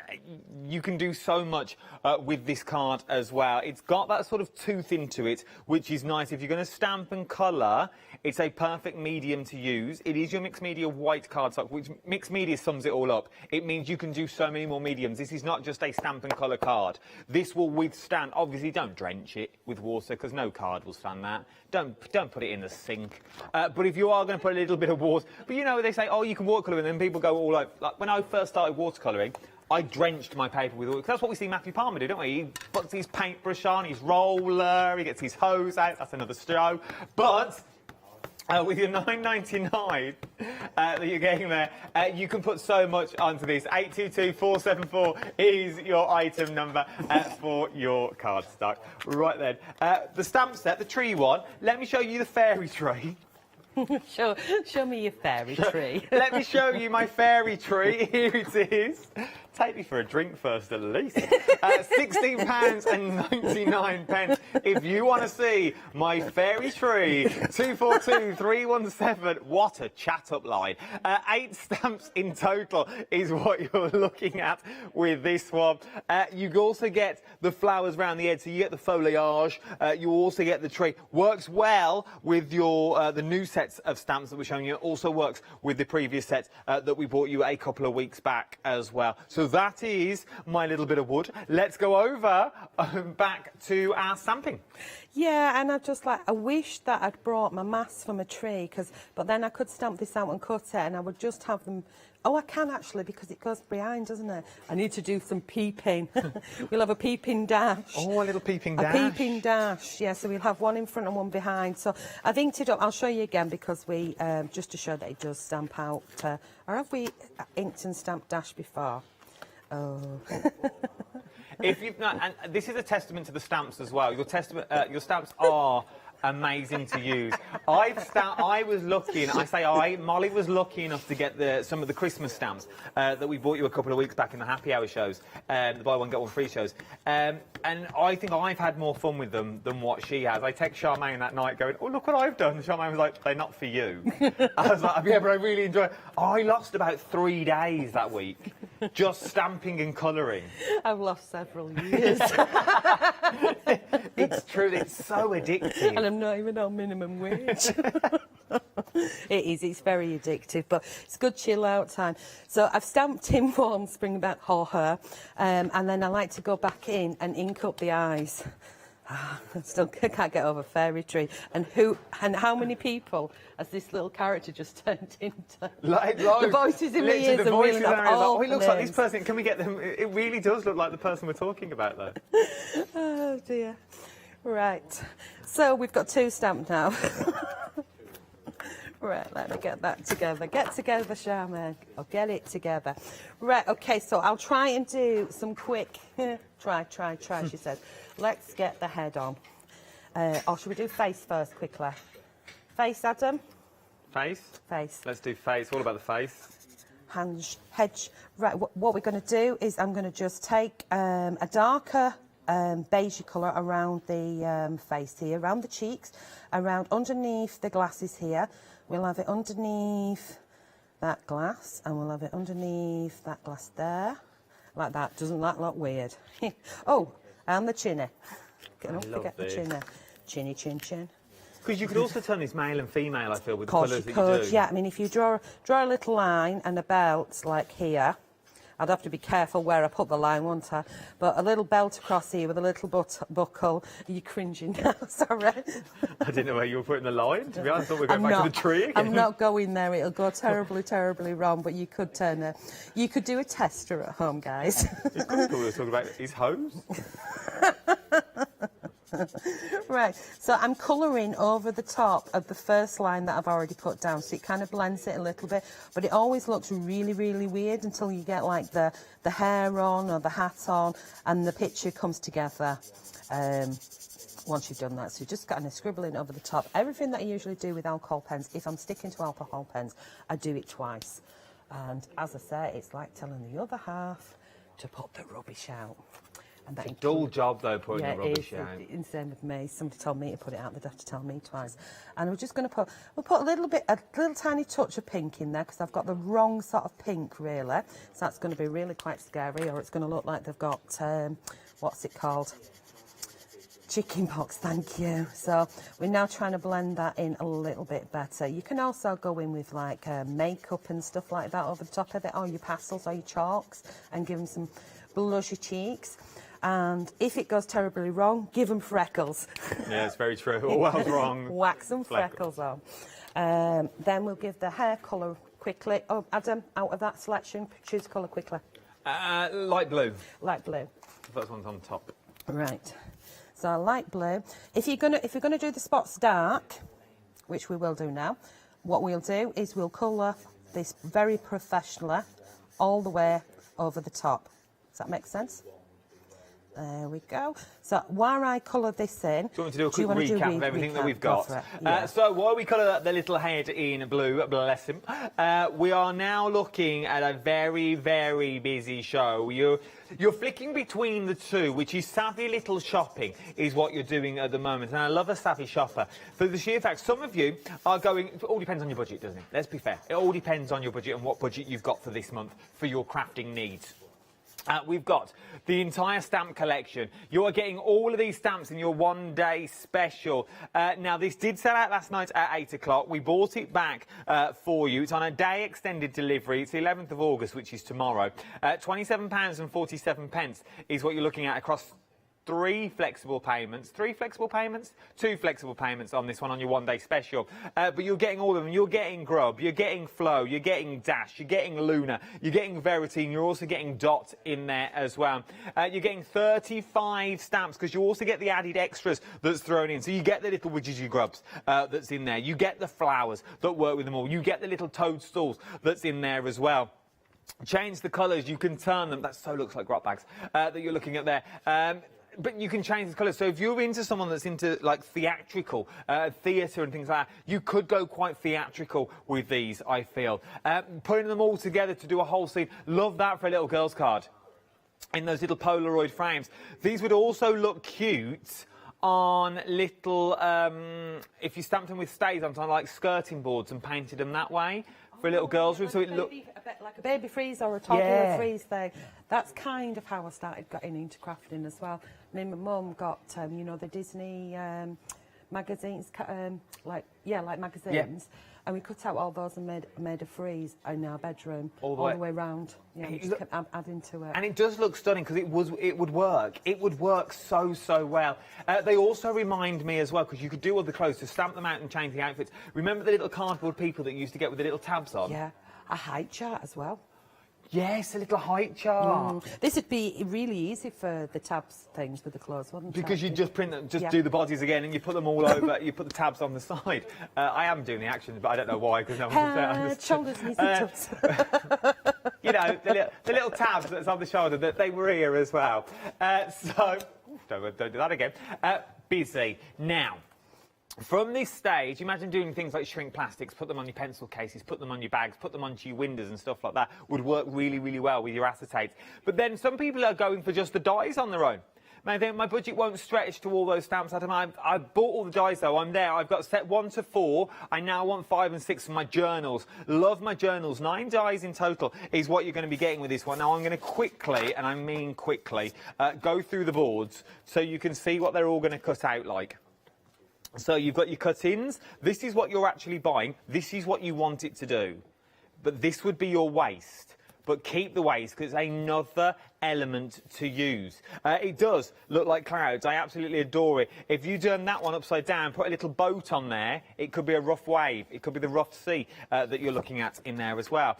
you can do so much with this card as well. It's got that sort of tooth into it, which is nice. If you're going to stamp and colour, it's a perfect medium to use. It is your mixed media white cardstock, which mixed media sums it all up. It means you can do so many more mediums. This is not just a stamp and colour card. This will withstand, obviously don't drench it with water, because no card will stand that. Don't put it in the sink. But if you are going to put a little bit of water, but you know, they say, oh, you can watercolour, and then people go all like when I first started watercolouring, I drenched my paper with oil, because that's what we see Matthew Palmer do, don't we? He puts his paintbrush on, his roller, he gets his hose out, that's another show. But with your $9.99 that you're getting there, you can put so much onto this. 822474 is your item number for your cardstock. Right then, the stamp set, the tree one, let me show you the fairy tree. show me your fairy tree. Let me show you my fairy tree. Here it is. Take me for a drink first, at least. £16.99. If you want to see my fairy tree, 242317. What a chat-up line. 8 stamps in total is what you're looking at with this one. You also get the flowers around the edge, so you get the foliage. You also get the tree. Works well with your the new sets of stamps that we're showing you. It also works with the previous set that we bought you a couple of weeks back as well. So that is my little bit of wood. Let's go over back to our stamping. Yeah, and I wish that I'd brought my mass from a tree, but then I could stamp this out and cut it, and I would just have them. Oh, I can actually, because it goes behind, doesn't it? I need to do some peeping. We'll have a peeping dash. Oh, a little peeping dash. A peeping dash, yeah, so we'll have one in front and one behind. So I think I'll show you again, because we, just to show that it does stamp out. Or have we inked and stamped dash before? Oh. If you've not, and this is a testament to the stamps as well. Your stamps are amazing to use. I was lucky, and I say Molly was lucky enough to get some of the Christmas stamps that we bought you a couple of weeks back in the happy hour shows, the buy one get one free shows. And I think I've had more fun with them than what she has. I text Charmaine that night going, oh, look what I've done. And Charmaine was like, they're not for you. I was like, yeah, but I really enjoyed it. I lost about 3 days that week just stamping and colouring. I've lost several years. It's true, it's so addictive. And I'm not even on minimum wage. It's very addictive, but it's good chill out time. So I've stamped in one, bring back her, and then I like to go back in and ink up the eyes. I still can't get over fairy tree. And how many people has this little character just turned into? Like the voices in my ears are really oh, he looks like this person. Can we get them? It really does look like the person we're talking about, though. Oh dear. Right. So we've got 2 stamped now. Right, let me get that together. Get together, Charmaine. I'll get it together. Right, okay, so I'll try and do some quick... try, she says. Let's get the head on. Or should we do face first, quickly? Face, Adam? Face? Face. Let's do face. All about the face. Hands, hedge. Right, what we're going to do is I'm going to just take a darker beige colour around the face here, around the cheeks, around underneath the glasses here. We'll have it underneath that glass, and we'll have it underneath that glass there, like that. Doesn't that look weird? Oh, and the chinny. Don't forget the chinny. Chinny, chin, chin. Because you could also turn this male and female, I feel, with the colours that you do. Yeah, I mean, if you draw a little line and a belt, like here, I'd have to be careful where I put the line, wouldn't I? But a little belt across here with a little buckle. Are you cringing now? Sorry. I didn't know where you were putting the line. To be honest, I thought we were going back to the tree again. I'm not going there. It'll go terribly, terribly wrong. But you could you could do a tester at home, guys. You could we were talking about his hose. Right, so I'm colouring over the top of the first line that I've already put down, so it kind of blends it a little bit, but it always looks really, really weird until you get like the hair on or the hat on and the picture comes together once you've done that. So you're just kind of scribbling over the top. Everything that I usually do with alcohol pens, if I'm sticking to alcohol pens, I do it twice. And as I say, it's like telling the other half to put the rubbish out. And it's a dull job, though, putting the rubbish out. Yeah, it's same with me. Somebody told me to put it out, they'd have to tell me twice. And we're just going to we'll put a little tiny touch of pink in there, because I've got the wrong sort of pink, really. So that's going to be really quite scary, or it's going to look like they've got, what's it called? Chicken pox, thank you. So we're now trying to blend that in a little bit better. You can also go in with like makeup and stuff like that over the top of it, or your pastels or your chalks, and give them some blushy cheeks. And if it goes terribly wrong, give them freckles. Yeah, it's very true. Always wrong. Wax some freckles on. Then we'll give the hair colour quickly. Oh, Adam, out of that selection, choose colour quickly. Light blue. Light blue. The first one's on top. Right. So light blue. If you're gonna do the spots dark, which we will do now, what we'll do is we'll colour this very professionally all the way over the top. Does that make sense? There we go. So while I colour this in... Do you want me to do a quick recap of everything that we've got? Yeah. So while we colour the little head in blue, bless him, we are now looking at a very, very busy show. You're flicking between the two, which is savvy little shopping, is what you're doing at the moment. And I love a savvy shopper. For the sheer fact, some of you are going... It all depends on your budget, doesn't it? Let's be fair. It all depends on your budget and what budget you've got for this month for your crafting needs. We've got the entire stamp collection. You are getting all of these stamps in your one-day special. Now, this did sell out last night at 8 o'clock. We bought it back for you. It's on a day extended delivery. It's the 11th of August, which is tomorrow. £27.47 is what you're looking at across two flexible payments on this one on your one-day special. But you're getting all of them. You're getting Grub, you're getting Flow, you're getting Dash, you're getting Luna, you're getting Verity, and you're also getting Dot in there as well. You're getting 35 stamps, because you also get the added extras that's thrown in. So you get the little widgety grubs that's in there. You get the flowers that work with them all. You get the little toadstools that's in there as well. Change the colours. You can turn them. That so looks like grot bags that you're looking at there. But you can change the colours. So if you're into someone that's into, like, theatrical, theatre and things like that, you could go quite theatrical with these, I feel. Putting them all together to do a whole scene. Love that for a little girl's card in those little Polaroid frames. These would also look cute on little, if you stamped them with stays on like skirting boards and painted them that way for a little girl's room. So it looked like a baby freeze or a toddler freeze thing. That's kind of how I started getting into crafting as well. Me and my mum got, you know, the Disney magazines, like magazines. Yeah. And we cut out all those and made a frieze in our bedroom all the way round. Yeah, we just kept adding to it. And it does look stunning, because it would work. It would work so well. They also remind me as well, because you could do all the clothes to stamp them out and change the outfits. Remember the little cardboard people that you used to get with the little tabs on? Yeah, a height chart as well. Yes, a little height chart. This would be really easy for the tabs things with the clothes, wouldn't it? Because you just print them, do the bodies again, and you put them all over. You put the tabs on the side. I am doing the actions, but I don't know why, because no one's there. Shoulders, knees, and toes. You know, the little tabs that's on the shoulder, that they were here as well. So don't do that again. Busy now. From this stage, imagine doing things like shrink plastics, put them on your pencil cases, put them on your bags, put them onto your windows and stuff like that. Would work really, really well with your acetates. But then some people are going for just the dies on their own. Man, I think my budget won't stretch to all those stamps. I bought all the dies though. I'm there. I've got set 1 to 4. I now want 5 and 6 for my journals. Love my journals. 9 dies in total is what you're going to be getting with this one. Now I'm going to quickly, and I mean quickly, go through the boards so you can see what they're all going to cut out like. So you've got your cut-ins. This is what you're actually buying. This is what you want it to do. But this would be your waste. But keep the waste, because it's another element to use. It does look like clouds. I absolutely adore it. If you turn that one upside down, put a little boat on there, it could be a rough wave. It could be the rough sea that you're looking at in there as well.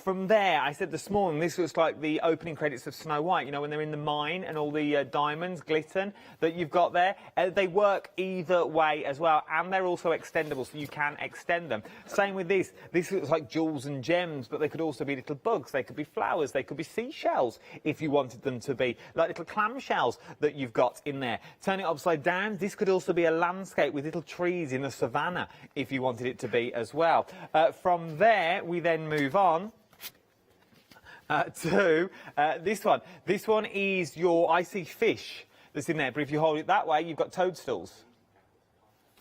From there, I said this morning, this looks like the opening credits of Snow White, you know, when they're in the mine and all the diamonds glisten that you've got there. They work either way as well, and they're also extendable, so you can extend them. Same with this. This looks like jewels and gems, but they could also be little bugs. They could be flowers. They could be seashells if you wanted them to be, like little clam shells that you've got in there. Turn it upside down. This could also be a landscape with little trees in the savannah if you wanted it to be as well. From there, we then move on to this one. This one is your icy fish that's in there, but if you hold it that way, you've got toadstools.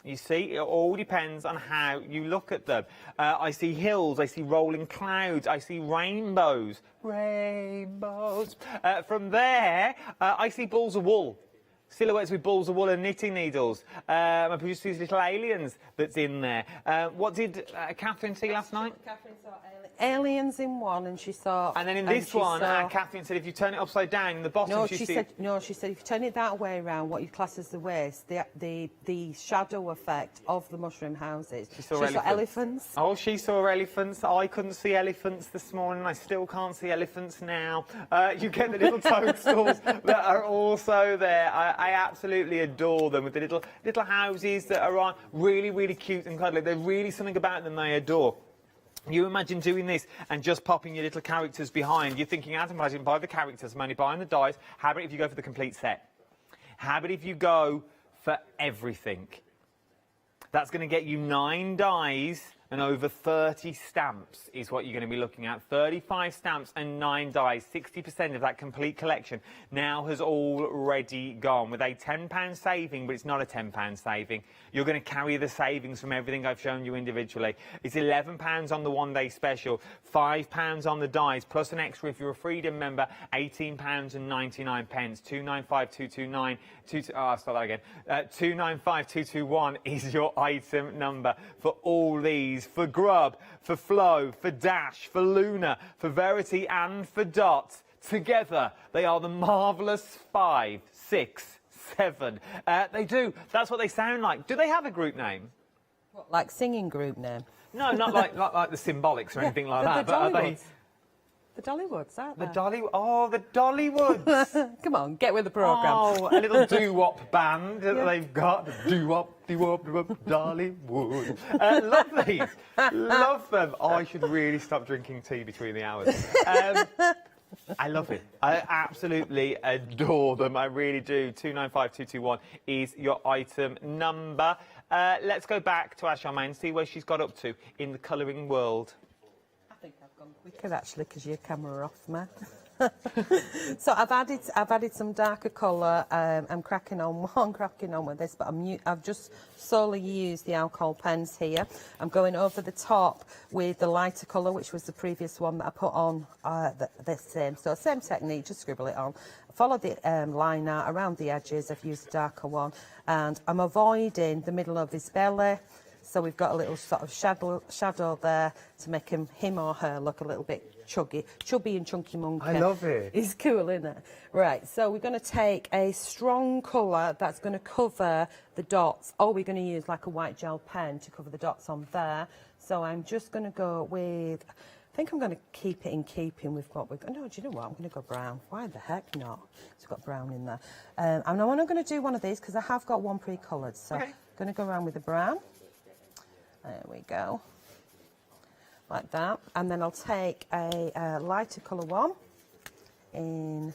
You see, it all depends on how you look at them. I see hills, I see rolling clouds, I see rainbows. Rainbows. From there, I see balls of wool. Silhouettes with balls of wool and knitting needles. I produced these little aliens that's in there. What did Catherine see last night? Catherine saw aliens in one, and she saw. And then in this one, Catherine said if you turn it upside down in the bottom, she said if you turn it that way around, what you class as the waist, the shadow effect of the mushroom houses. She saw elephants. Oh, she saw elephants. I couldn't see elephants this morning. I still can't see elephants now. You get the little toadstools that are also there. I absolutely adore them with the little houses that are on really, really cute and cuddly. There's really something about them I adore. You imagine doing this and just popping your little characters behind. You're thinking, Adam, I didn't buy the characters, I'm only buying the dies. How about if you go for the complete set? How about if you go for everything? That's going to get you 9 dies and over 30 stamps is what you're going to be looking at. 35 stamps and 9 dies. 60% of that complete collection now has already gone with a £10 saving, but it's not a £10 saving. You're going to carry the savings from everything I've shown you individually. It's £11 on the one-day special, £5 on the dies, plus an extra if you're a Freedom member, £18.99. 295229. I'll start that again. 295221 is your item number for all these. For Grub, for Flow, for Dash, for Luna, for Verity and for Dot. Together, they are the marvellous 5, 6, 7. They do. That's what they sound like. Do they have a group name? What, like singing group name? No, not like the Symbolics or anything like that. The But are they... The Dollywoods, aren't they? The Dollywoods. Come on, get with the programme. Oh, a little doo-wop band that they've got. Doo-wop, doo-wop, doo-wop, Dollywood. Love these. Love them. Oh, I should really stop drinking tea between the hours. I love it. I absolutely adore them. I really do. 295221 is your item number. Let's go back to Asha and see where she's got up to in the colouring world. Quicker actually because your camera off, man. So I've added some darker colour. I'm cracking on with this, but I've just solely used the alcohol pens here. I'm going over the top with the lighter colour, which was the previous one that I put on this same. So same technique, just scribble it on. Follow the line art around the edges. I've used a darker one, and I'm avoiding the middle of his belly. So we've got a little sort of shadow there to make him or her look a little bit chubby and chunky monkey. I love it. It's cool, isn't it? Right, so we're going to take a strong colour that's going to cover the dots. Or we're going to use like a white gel pen to cover the dots on there. So I'm just going to go with, I think I'm going to keep it in keeping with what we've got. No, do you know what? I'm going to go brown. Why the heck not? It's got brown in there. And I'm going to do one of these because I have got one pre-coloured. So I'm going to go around with the brown. There we go, like that, and then I'll take a lighter colour one in.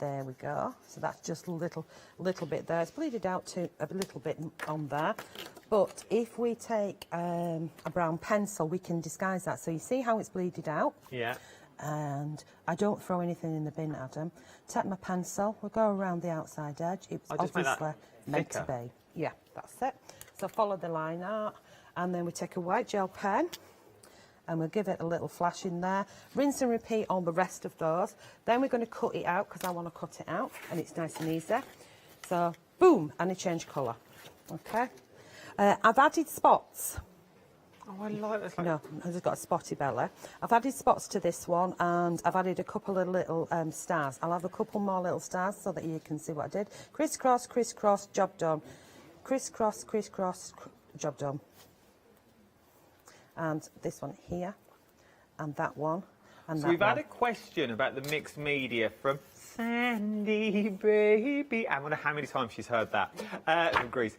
There we go. So that's just a little bit there. It's bleeded out to a little bit on there. But if we take a brown pencil, we can disguise that. So you see how it's bleeded out? Yeah. And I don't throw anything in the bin, Adam. Take my pencil. We'll go around the outside edge. It's obviously meant to be. Yeah, that's it. So follow the line art. And then we take a white gel pen and we'll give it a little flash in there. Rinse and repeat on the rest of those. Then we're going to cut it out because I want to cut it out and it's nice and easy. So, boom, and I change colour. Okay. I've added spots Oh, I like this. No, I've just got a spotty belly. I've added spots to this one, and I've added a couple of little stars. I'll have a couple more little stars so that you can see what I did. Crisscross, crisscross, job done. Crisscross, crisscross, job done. And this one here, and that one, and so that we've one. had a question about the mixed media from Sandy Baby. I wonder how many times she's heard that from Greece.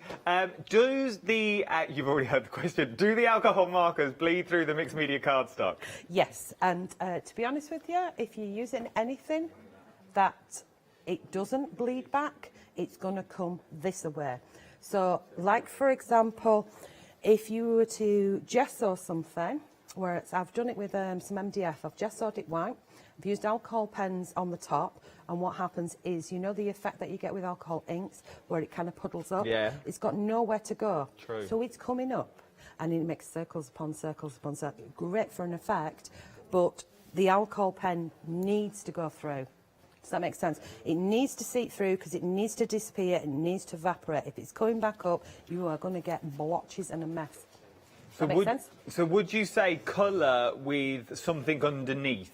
Does the, you've already heard the question, do the alcohol markers bleed through the mixed media cardstock? Yes, and to be honest with you, if you're using anything that it doesn't bleed back, it's going to come this way. So, like for example, if you were to gesso something, where I've done it with some MDF, I've gessoed it white, I've used alcohol pens on the top, and what happens is, you know the effect that you get with alcohol inks, where it kind of puddles up? Yeah. It's got nowhere to go. True. So it's coming up, and it makes circles upon circles upon circles. Great for an effect, but the alcohol pen needs to go through. Does that make sense? It needs to seep through because it needs to disappear, it needs to evaporate. If it's coming back up, you are going to get blotches and a mess. Does that make sense? So would you say colour with something underneath?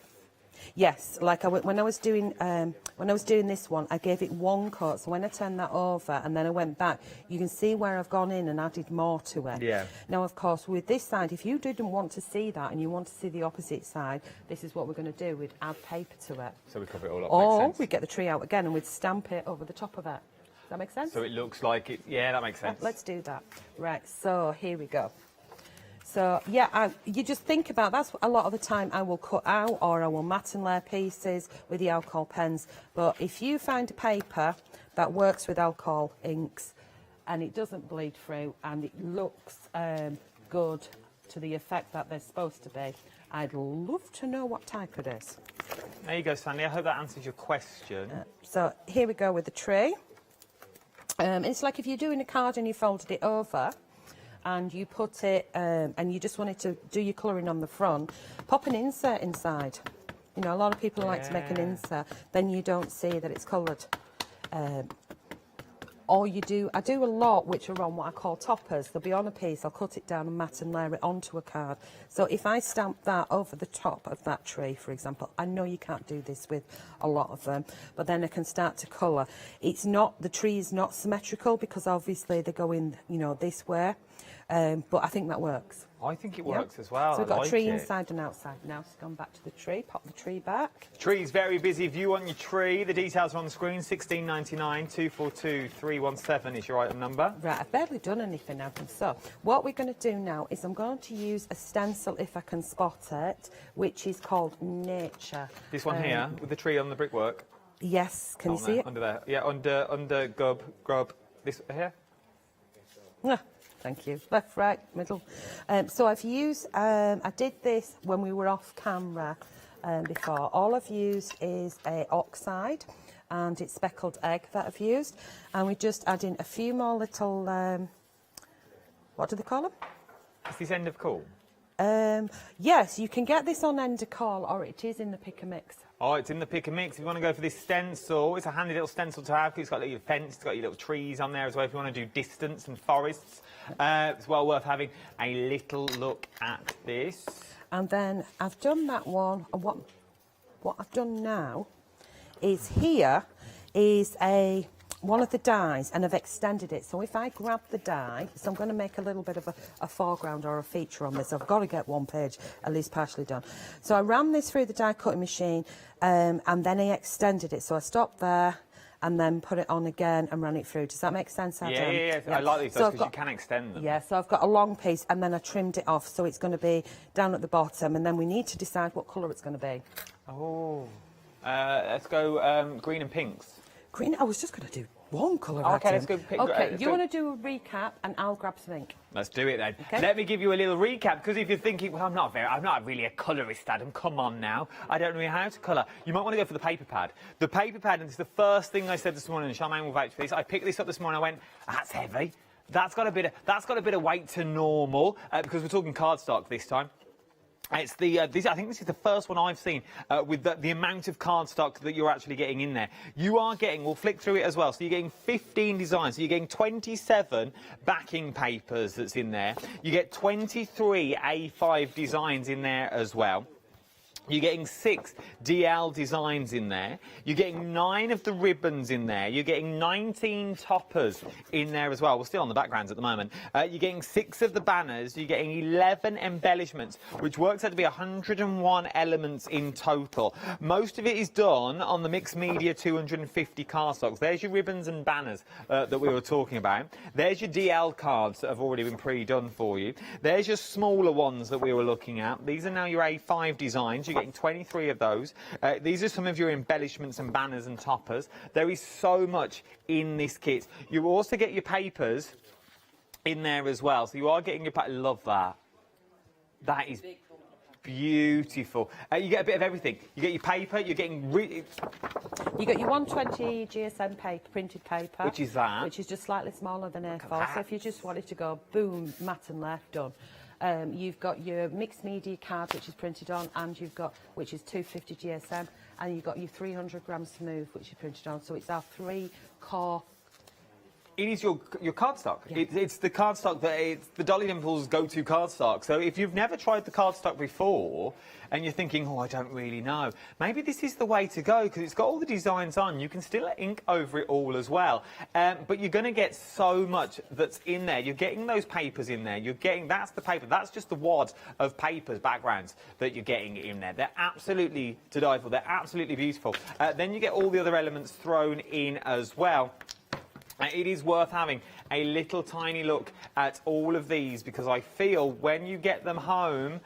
Yes, like when I was doing this one, I gave it one coat. So when I turned that over and then I went back, you can see where I've gone in and added more to it. Yeah. Now, of course, with this side, if you didn't want to see that and you want to see the opposite side, this is what we're going to do. We'd add paper to it. So we cover it all up. Or Makes sense. we'd get the tree out again and we'd stamp it over the top of it. Does that make sense? So it looks like it. Yeah, that makes sense. Let's do that. Right, so here we go. So, yeah, you just think about, that's a lot of the time I will cut out or I will mat and layer pieces with the alcohol pens. But if you find a paper that works with alcohol inks and it doesn't bleed through and it looks good to the effect that they're supposed to be, I'd love to know what type it is. There you go, Sandy. I hope that answers your question. So here we go with the tray. It's like if you're doing a card and you folded it over, and you put it, and you just wanted to do your colouring on the front, pop an insert inside. You know, a lot of people like to make an insert, then you don't see that it's coloured. Or you do, I do a lot which are on what I call toppers. They'll be on a piece, I'll cut it down and mat and layer it onto a card. So if I stamp that over the top of that tree, for example, I know you can't do this with a lot of them, but then I can start to colour. It's not, the tree is not symmetrical because obviously they go in, you know, this way. But I think that works. I think it works as well. So we've got I a tree like it. inside and outside. Now it's gone back to the tree. Pop the tree back. Tree's very busy. If you want your tree, the details are on the screen. 1699 242 317 is your item number. Right, I've barely done anything now. So what we're going to do now is I'm going to use a stencil, if I can spot it, which is called Nature. This one here, with the tree on the brickwork. Yes, can you see it? Under there. Yeah, under grub. This here. Ah, thank you. Left, right, middle. So I've used, I did this when we were off camera before. All I've used is a oxide and it's speckled egg that I've used. And we just add in a few more little, what do they call them? Is this end of cool? Yes, you can get this on end of call or it is in the pick and mix. Oh, it's in the pick and mix. If you want to go for this stencil, it's a handy little stencil to have. It's got your fence, it's got your little trees on there as well. If you want to do distance and forests, it's well worth having a little look at this. And then I've done that one. And what I've done now is here is one of the dies, and I've extended it. So if I grab the die, so I'm going to make a little bit of a foreground or a feature on this. I've got to get one page at least partially done. So I ran this through the die cutting machine, and then I extended it. So I stopped there and then put it on again and ran it through. Does that make sense, Adam? Yeah. I like these because you can extend them. Yeah, so I've got a long piece and then I trimmed it off. So it's going to be down at the bottom, and then we need to decide what colour it's going to be. Oh. Let's go green and pinks. Green? I was just going to do one colour. Okay, let's go pick. Okay, you want to do a recap and I'll grab some ink. Let's do it then. Okay. Let me give you a little recap, because if you're thinking, well, I'm not really a colourist, Adam, come on now. I don't know how to colour. You might want to go for the paper pad. The paper pad, and it's the first thing I said this morning, and Charmaine will vouch for this. I picked this up this morning, I went, that's heavy. That's got a bit of weight to normal, because we're talking cardstock this time. It's the, I think this is the first one I've seen with the amount of cardstock that you're actually getting in there. You are getting, we'll flick through it as well, so you're getting 15 designs, so you're getting 27 backing papers that's in there. You get 23 A5 designs in there as well. You're getting 6 DL designs in there. You're getting 9 of the ribbons in there. You're getting 19 toppers in there as well. We're still on the backgrounds at the moment. You're getting 6 of the banners. You're getting 11 embellishments, which works out to be 101 elements in total. Most of it is done on the mixed media 250 cardstocks. There's your ribbons and banners that we were talking about. There's your DL cards that have already been pre-done for you. There's your smaller ones that we were looking at. These are now your A5 designs. You're getting 23 of those. These are some of your embellishments and banners and toppers. There is so much in this kit. You also get your papers in there as well. So you are getting your paper. Love that. That is beautiful. You get a bit of everything. You get your paper. You're getting. You got your 120 GSM paper, printed paper. Which is that? Which is just slightly smaller than A4. So if you just wanted to go boom, matte and left, done. You've got your mixed media card, which is printed on, and you've got, which is 250 GSM, and you've got your 300 gram smooth, which is printed on. So it's our 3 core. It is your cardstock. Yeah. It's the cardstock that it's the Dolly Dimples go-to cardstock. So if you've never tried the cardstock before and you're thinking, oh, I don't really know, maybe this is the way to go because it's got all the designs on. You can still ink over it all as well. But you're going to get so much that's in there. You're getting those papers in there. You're getting, that's the paper. That's just the wad of papers, backgrounds that you're getting in there. They're absolutely to die for. They're absolutely beautiful. Then you get all the other elements thrown in as well. It is worth having a little tiny look at all of these because I feel when you get them home,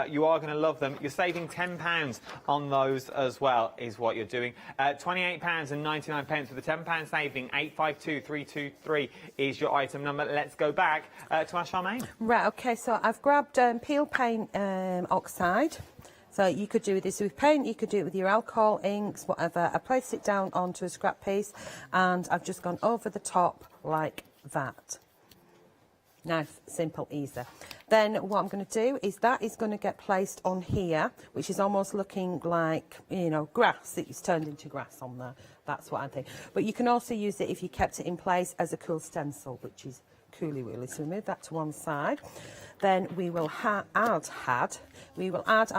you are going to love them. You're saving £10 on those as well, is what you're doing. £28.99 with a £10 saving. 852323 is your item number. Let's go back to our Charmaine. Right, okay, so I've grabbed peel paint oxide. So you could do this with paint, you could do it with your alcohol, inks, whatever. I placed it down onto a scrap piece and I've just gone over the top like that. Nice, simple, easy. Then what I'm going to do is that is going to get placed on here, which is almost looking like, you know, grass. It's turned into grass on there. That's what I think. But you can also use it if you kept it in place as a cool stencil, which is cooly wheelie. So we move that to one side. Then we will add our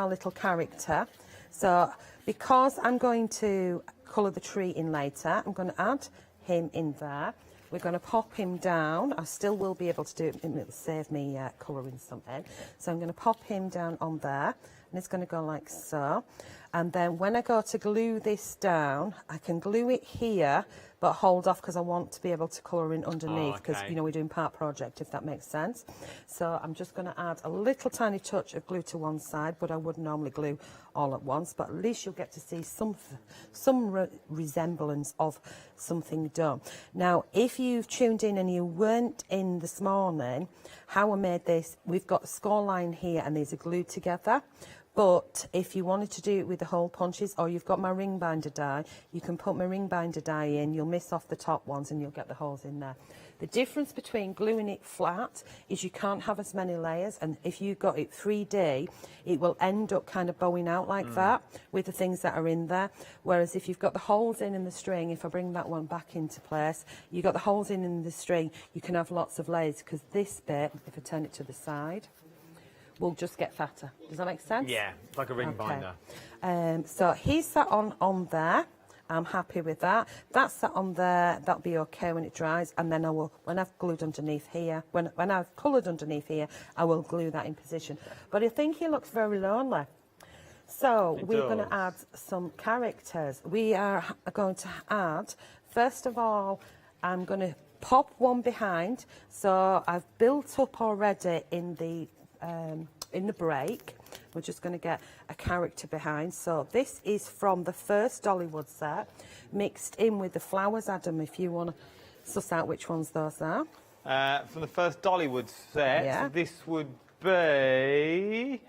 little character. So because I'm going to colour the tree in later, I'm going to add him in there. We're going to pop him down. I still will be able to do it. It'll save me colouring something. So I'm going to pop him down on there. And it's going to go like so. And then when I go to glue this down, I can glue it here, but hold off because I want to be able to colour in underneath because, you know, we're doing part project, if that makes sense. So I'm just going to add a little tiny touch of glue to one side, but I wouldn't normally glue all at once. But at least you'll get to see some resemblance of something done. Now, if you've tuned in and you weren't in this morning, how I made this, we've got a score line here and these are glued together. But if you wanted to do it with the hole punches or you've got my ring binder die, you can put my ring binder die in, you'll miss off the top ones and you'll get the holes in there. The difference between gluing it flat is you can't have as many layers, and if you got it 3D, it will end up kind of bowing out like that with the things that are in there. Whereas if you've got the holes in the string, if I bring that one back into place, you've got the holes in the string, you can have lots of layers because this bit, if I turn it to the side, will just get fatter. Does that make sense? Yeah, it's like a ring binder. So he's sat on there. I'm happy with that. That's sat on there. That'll be okay when it dries. And then I will, when I've glued underneath here, when I've coloured underneath here, I will glue that in position. But I think he looks very lonely. So we're going to add some characters. We are going to add, first of all, I'm going to pop one behind. So I've built up already in the break. We're just going to get a character behind. So this is from the first Dollywood set, mixed in with the flowers. Adam, if you want to suss out which ones those are. From the first Dollywood set, yeah. This would be...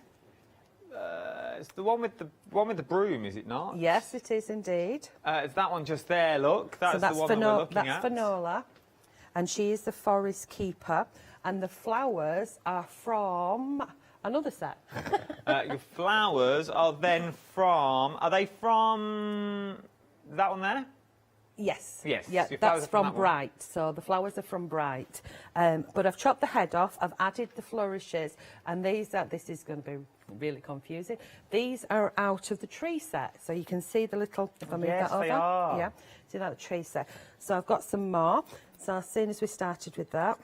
it's the one with the broom, is it not? Yes, it is indeed. It's that one just there, look. That's the one that we're looking at. That's Finola, and she is the forest keeper. And the flowers are from Another set. Your flowers are then from... Are they from that one there? Yes. Yes. Yeah, your flowers that's are from that one. Bright. So the flowers are from Bright. But I've chopped the head off. I've added the flourishes, and this is going to be really confusing. These are out of the tree set. So you can see the little, if I move that over. They are. Yeah, see that, the tree set. So I've got some more. So as soon as we started with that.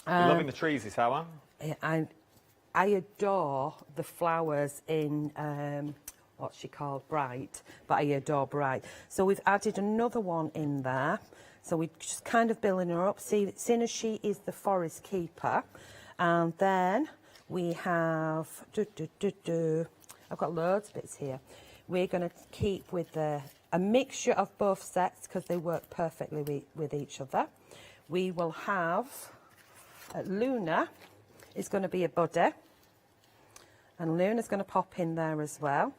You're loving the trees this hour. I adore the flowers in what's she called, Bright, but I adore Bright. So we've added another one in there. So we're just kind of building her up, seeing as she is the forest keeper. And then we have, I've got loads of bits here. We're going to keep with a mixture of both sets because they work perfectly with each other. We will have Luna is going to be a buddy, and Luna's going to pop in there as well.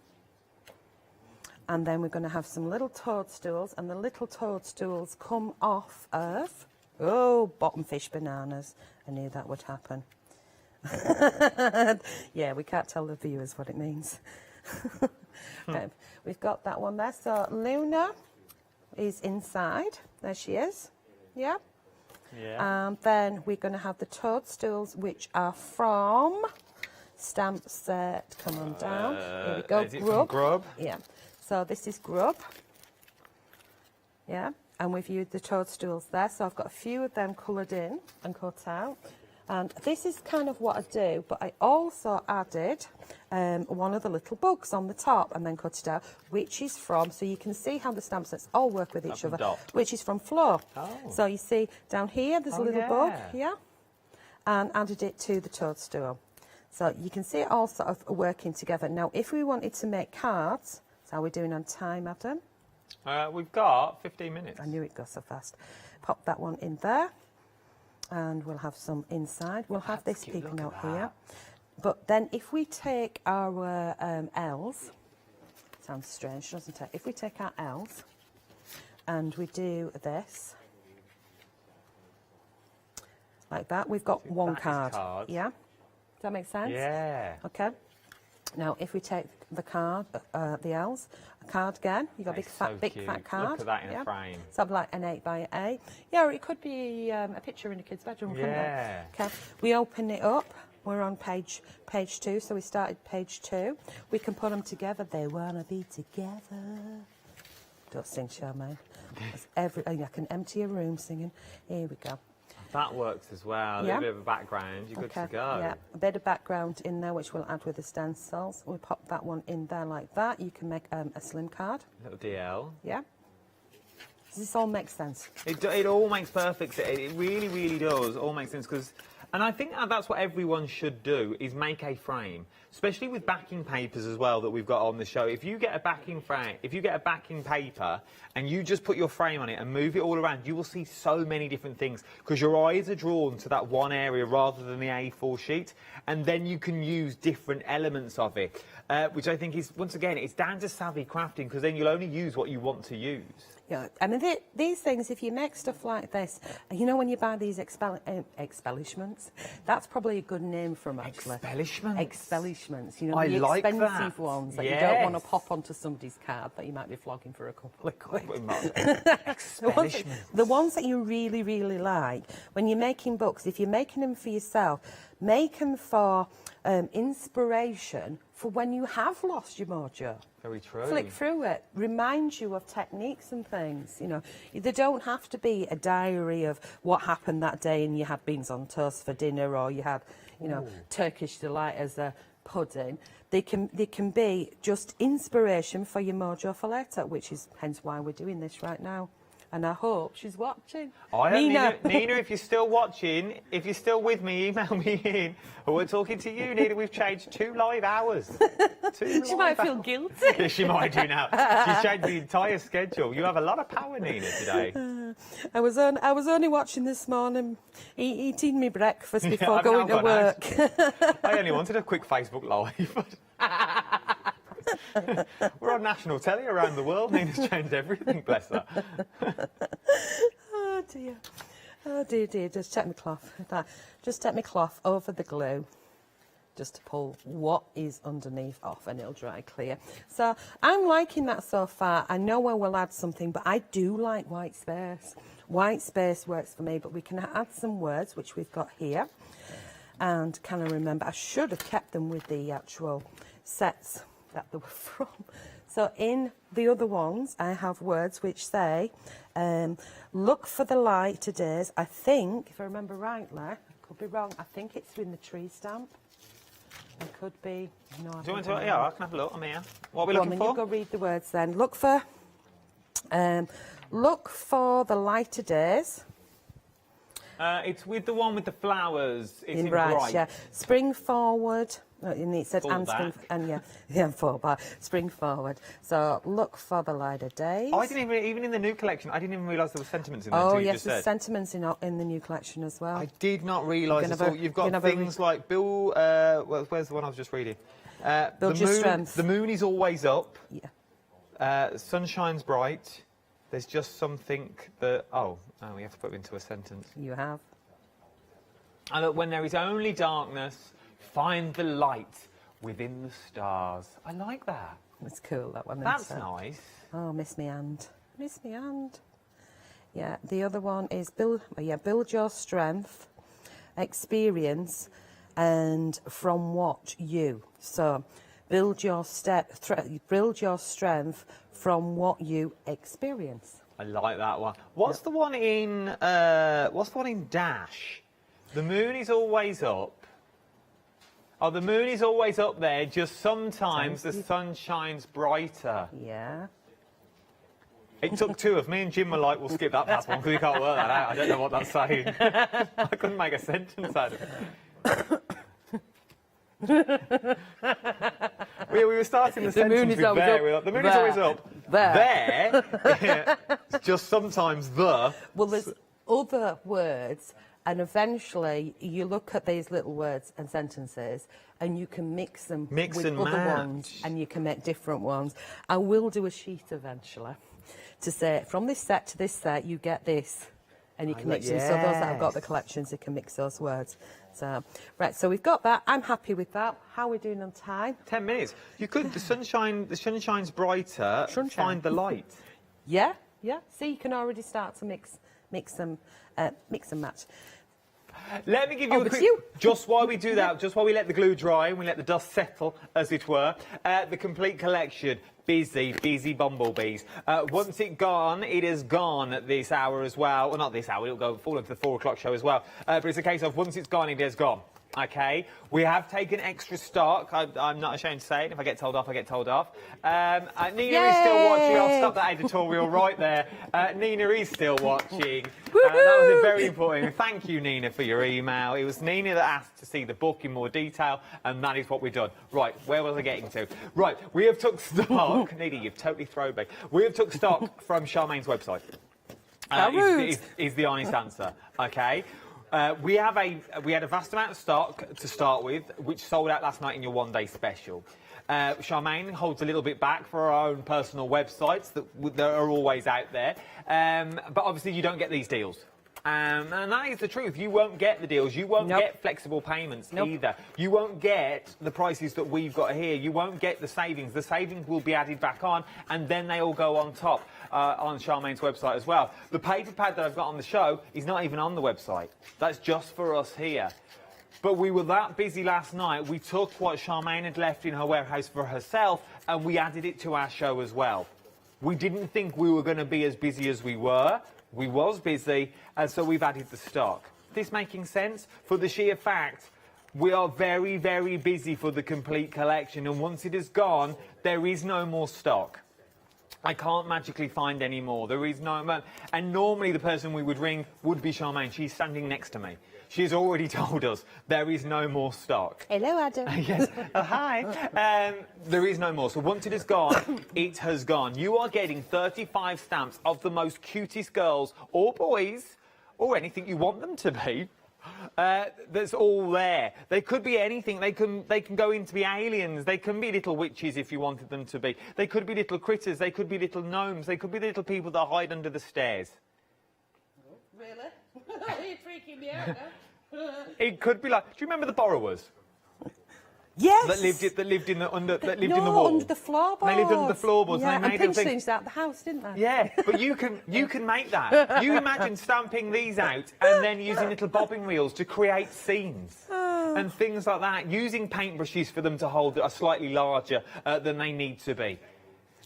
And then we're going to have some little toadstools, and the little toadstools come off of, bottom fish bananas. I knew that would happen. Yeah, we can't tell the viewers what it means. We've got that one there. So Luna is inside. There she is. Yeah. Yeah. And then we're going to have the toadstools, which are from Stamp Set. Come on down. Here we go. Is it from Grub? Yeah. So this is Grub. Yeah. And we've used the toadstools there. So I've got a few of them coloured in and cut out. And this is kind of what I do, but I also added one of the little bugs on the top and then cut it out, which is from, so you can see how the stamp sets all work with each other, which is from Flo. Oh. So you see down here, there's a little bug, yeah, and added it to the toadstool. So you can see it all sort of working together. Now, if we wanted to make cards, so how are we doing on time, Adam? We've got 15 minutes. I knew it'd go so fast. Pop that one in there. And we'll have some inside. We'll have this peeping out here. But then if we take our L's, sounds strange, doesn't it? If we take our L's and we do this, like that, we've got one card. Yeah? Does that make sense? Yeah. Okay. Now, if we take the card, the L's, a card again, you've got a big fat card. Look at that in a frame. Something like an 8 by 8. Yeah, or it could be a picture in a kid's bedroom, couldn't it? Okay. We open it up. We're on page 2, so we started page 2. We can put them together. They wanna be together. Don't sing, Charmaine. I can empty a room singing. Here we go. That works as well. A little bit of a background. You're good to go. Yeah, a bit of background in there, which we'll add with the stencils. We pop that one in there like that. You can make a slim card. Little DL. Yeah. Does this all make sense? It all makes perfect sense. It really, really does all make sense because, and I think that's what everyone should do is make a frame, especially with backing papers as well that we've got on the show. If you get a backing frame, if you get a backing paper and you just put your frame on it and move it all around, you will see so many different things because your eyes are drawn to that one area rather than the A4 sheet, and then you can use different elements of it, which I think is, once again, it's down to savvy crafting because then you'll only use what you want to use. Yeah, I mean, these things, if you make stuff like this, you know when you buy these embellishments, that's probably a good name for them, actually. Embellishments? Embellishments, you know, I the like expensive that. ones that you don't want to pop onto somebody's card that you might be flogging for a couple of quid. The ones that you really, really like, when you're making books, if you're making them for yourself, make them for inspiration for when you have lost your mojo. Very true. Flick through it, remind you of techniques and things, you know. They don't have to be a diary of what happened that day and you had beans on toast for dinner or you had, you know, Turkish delight as a pudding. They can be just inspiration for your mojo for later, which is hence why we're doing this right now. And I hope she's watching. Nina, if you're still watching, if you're still with me, email me in. We're talking to you, Nina. We've changed 2 live hours. She might feel guilty. Yeah, she might do now. She's changed the entire schedule. You have a lot of power, Nina, today. I was only watching this morning, eating my breakfast before going to work. I only wanted a quick Facebook Live. We're on national telly around the world. Nina's changed everything, bless her. Oh dear. Oh dear. Just take my cloth. Just take my cloth over the glue. just to pull what is underneath off and it'll dry clear. So I'm liking that so far. I know I will add something, but I do like white space. White space works for me, but we can add some words, which we've got here. And can I remember, I should have kept them with the actual sets that they were from. So in the other ones, I have words which say, look for the light today. I think, if I remember rightly, I could be wrong, I think it's in the tree stamp. It could be. No, Do you want to? Yeah, I can have a look. I'm here. What are we Go looking on, for? then you go read the words then. Look for the lighter days. It's with the one with the flowers. It's in bright, bright. yeah. Spring forward. And it said Fall and spring, back. and yeah, fall back. Spring forward. So look for the lighter days. I didn't even in the new collection, I didn't even realise there were sentiments in there. Oh you yes, just there's said. sentiments in the new collection as well. I did not realise at all. You've got things like Bill. Where's the one I was just reading? Build your strength. The moon is always up. Yeah. Sun shines bright. There's just something that. Oh, we have to put it into a sentence. You have. And that when there is only darkness, find the light within the stars. I like that. It's cool, that one. That's nice. Oh, miss me hand. Miss me hand. Yeah, the other one is build your strength, experience, and from what you. So, build your strength from what you experience. I like that one. What's the one in? What's the one in Dash? The moon is always up. Oh, the moon is always up there, just sometimes the sun shines brighter. Yeah. It took two of me and Jim were like, we'll skip that last one because we can't work that out. I don't know what that's saying. I couldn't make a sentence out of it. we were starting the sentence with there. The moon is always up. There. It's just sometimes the. Well, there's other words. And eventually, you look at these little words and sentences, and you can mix them with and other match. ones, and you can make different ones. I will do a sheet eventually to say, from this set to this set, you get this, and you can mix them. So those that have got the collections, you can mix those words. So, right, so we've got that. I'm happy with that. How are we doing on time? 10 minutes. You could, the sun shines brighter, find the light. Yeah, yeah. See, you can already start to mix and match. Let me give you a quick... Just while we do that, just while we let the glue dry and we let the dust settle, as it were, the complete collection, busy bumblebees. Once it's gone, it is gone at this hour as well. Well, not this hour, it'll fall into the 4 o'clock show as well. But it's a case of once it's gone, it is gone. Okay, we have taken extra stock. I'm not ashamed to say it. If I get told off, I get told off. Nina is still watching. I'll stop that editorial right there. Nina is still watching. That was a very important. Thank you, Nina, for your email. It was Nina that asked to see the book in more detail, and that is what we've done. Right, where was I getting to? Right, we have took stock. Nina, you've totally thrown me. We have took stock from Charmaine's website. Is the honest answer. Okay. We had a vast amount of stock to start with, which sold out last night in your one-day special. Charmaine holds a little bit back for our own personal websites that are always out there, but obviously you don't get these deals. And that is the truth. You won't get the deals. You won't get flexible payments either. You won't get the prices that we've got here. You won't get the savings. The savings will be added back on, and then they all go on top on Charmaine's website as well. The paper pad that I've got on the show is not even on the website. That's just for us here. But we were that busy last night, we took what Charmaine had left in her warehouse for herself, and we added it to our show as well. We didn't think we were going to be as busy as we were. We was busy, and so we've added the stock. This making sense? For the sheer fact, we are very, very busy for the complete collection, and once it is gone, there is no more stock. I can't magically find any more. There is no... And normally the person we would ring would be Charmaine. She's standing next to me. She's already told us there is no more stock. Hello, Adam. Yes. Oh, hi. There is no more. So once it is gone, it has gone. You are getting 35 stamps of the most cutest girls or boys or anything you want them to be. That's all there. They could be anything. They can go in to be aliens. They can be little witches if you wanted them to be. They could be little critters. They could be little gnomes. They could be little people that hide under the stairs. Really? You're freaking me out now. It could be like... Do you remember the Borrowers? Yes. That lived in the under the floorboards. They lived under the floorboards. Yeah, and they made pinched things. things out the house, didn't they? Yeah, but you can make that. You imagine stamping these out and then using little bobbing reels to create scenes and things like that. Using paintbrushes for them to hold are slightly larger than they need to be.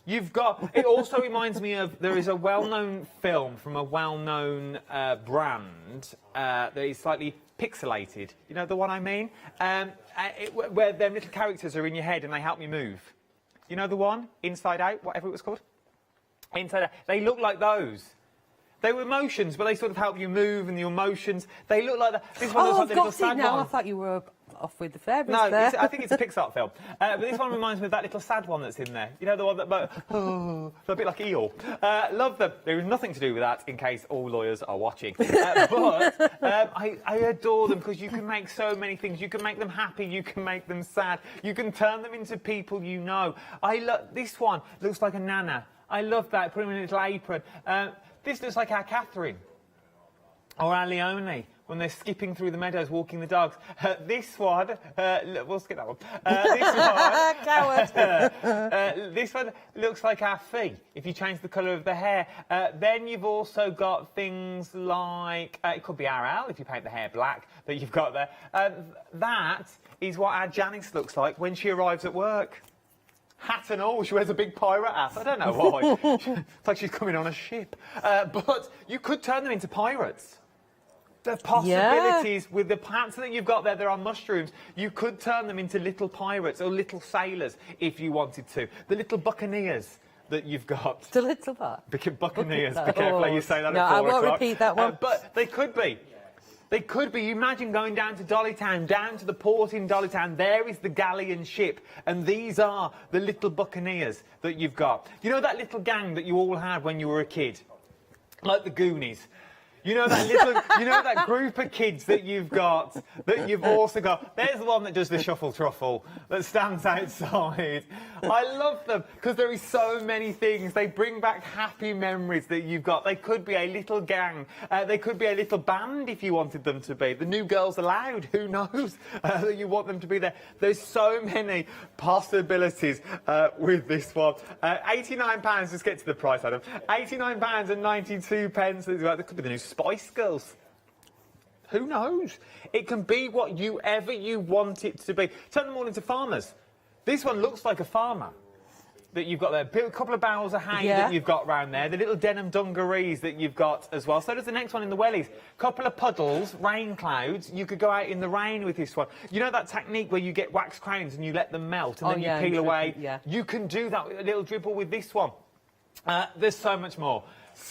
You've got. It also reminds me of there is a well-known film from a well-known brand that is slightly pixelated. You know the one I mean? Where their little characters are in your head and they help you move. You know the one? Inside Out, whatever it was called? Inside Out. They look like those. They were emotions, but they sort of help you move and the emotions. They look like that. This one looks like the little sad now. one. I thought you were off with the fairies No, there. I think it's a Pixar film. But this one reminds me of that little sad one that's in there. You know, the one that... a bit like Eeyore. Love them. There is nothing to do with that, in case all lawyers are watching. I adore them because you can make so many things. You can make them happy. You can make them sad. You can turn them into people you know. This one looks like a nana. I love that. Put him in a little apron. This looks like our Catherine. Or our Leonie. When they're skipping through the meadows, walking the dogs. This one, we'll skip that one. This one looks like our Fee, if you change the colour of the hair. Then you've also got things like, it could be our Al, if you paint the hair black, that you've got there. That is what our Janice looks like when she arrives at work. Hat and all, she wears a big pirate hat. I don't know why. It's like she's coming on a ship. But you could turn them into pirates. The possibilities with the plants that you've got there are mushrooms. You could turn them into little pirates or little sailors if you wanted to. The little buccaneers that you've got. The little what? Buccaneers. Be careful how you say that at 4 I won't o'clock. repeat that one. But they could be. They could be. You imagine going down to Dollytown, down to the port in Dollytown. There is the galleon ship, and these are the little buccaneers that you've got. You know that little gang that you all had when you were a kid? Like the Goonies. You know that that group of kids that you've got, that you've also got. There's the one that does the shuffle truffle, that stands outside. I love them because there is so many things. They bring back happy memories that you've got. They could be a little gang. They could be a little band if you wanted them to be. The New Girls Aloud, who knows that you want them to be there. There's so many possibilities with this one. £89, let's get to the price, Adam. £89.92. That could be the new Spice Girls. Who knows? It can be whatever you want it to be. Turn them all into farmers. This one looks like a farmer that you've got there. A couple of barrels of hay that you've got round there. The little denim dungarees that you've got as well. So does the next one in the wellies. Couple of puddles, rain clouds. You could go out in the rain with this one. You know that technique where you get wax crowns and you let them melt and then you peel away? Yeah. You can do that with a little dribble with this one. There's so much more.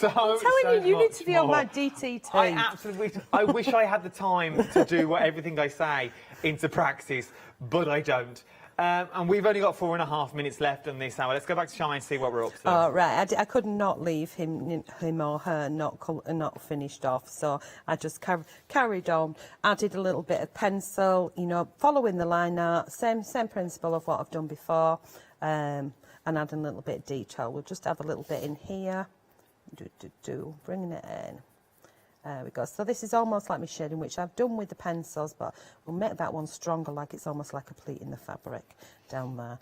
I'm telling you need to be on my DTT. I wish I had the time to do everything I say into practice, but I don't. And we've only got 4.5 minutes left on this hour. Let's go back to Shine and see what we're up to. Oh, right. I could not leave him or her not finished off, so I just carried on. Added a little bit of pencil, you know, following the line art, same principle of what I've done before, and add a little bit of detail. We'll just have a little bit in here. Bringing it in. There we go. So this is almost like my shading, which I've done with the pencils, but we'll make that one stronger, like it's almost like a pleat in the fabric down there.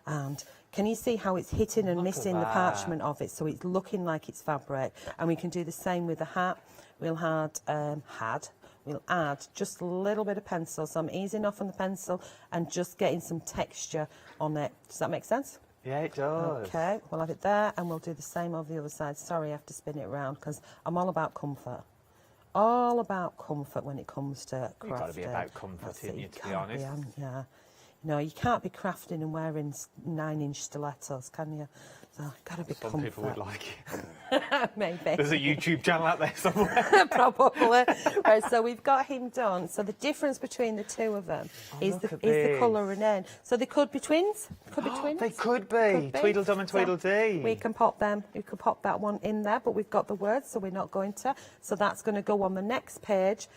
And can you see how it's hitting and missing the parchment of it? So it's looking like it's fabric. And we can do the same with the hat. We'll add just a little bit of pencil. So I'm easing off on the pencil and just getting some texture on it. Does that make sense? Yeah, it does. Okay, we'll have it there, and we'll do the same over the other side. Sorry, I have to spin it around, because I'm all about comfort. All about comfort when it comes to crafting. You've got to be about comfort, haven't you, to be honest? Yeah. You know, you can't be crafting and wearing 9-inch stilettos, can you? So, got to be comfort. Some people would like it. Maybe. There's a YouTube channel out there somewhere. Probably. Right, so we've got him done. So the difference between the two of them is the colouring in. So they could be twins. Could be twins. They could be. Tweedledum and Tweedledee. So we can pop them. We could pop that one in there, but we've got the words, so we're not going to. So that's going to go on the next page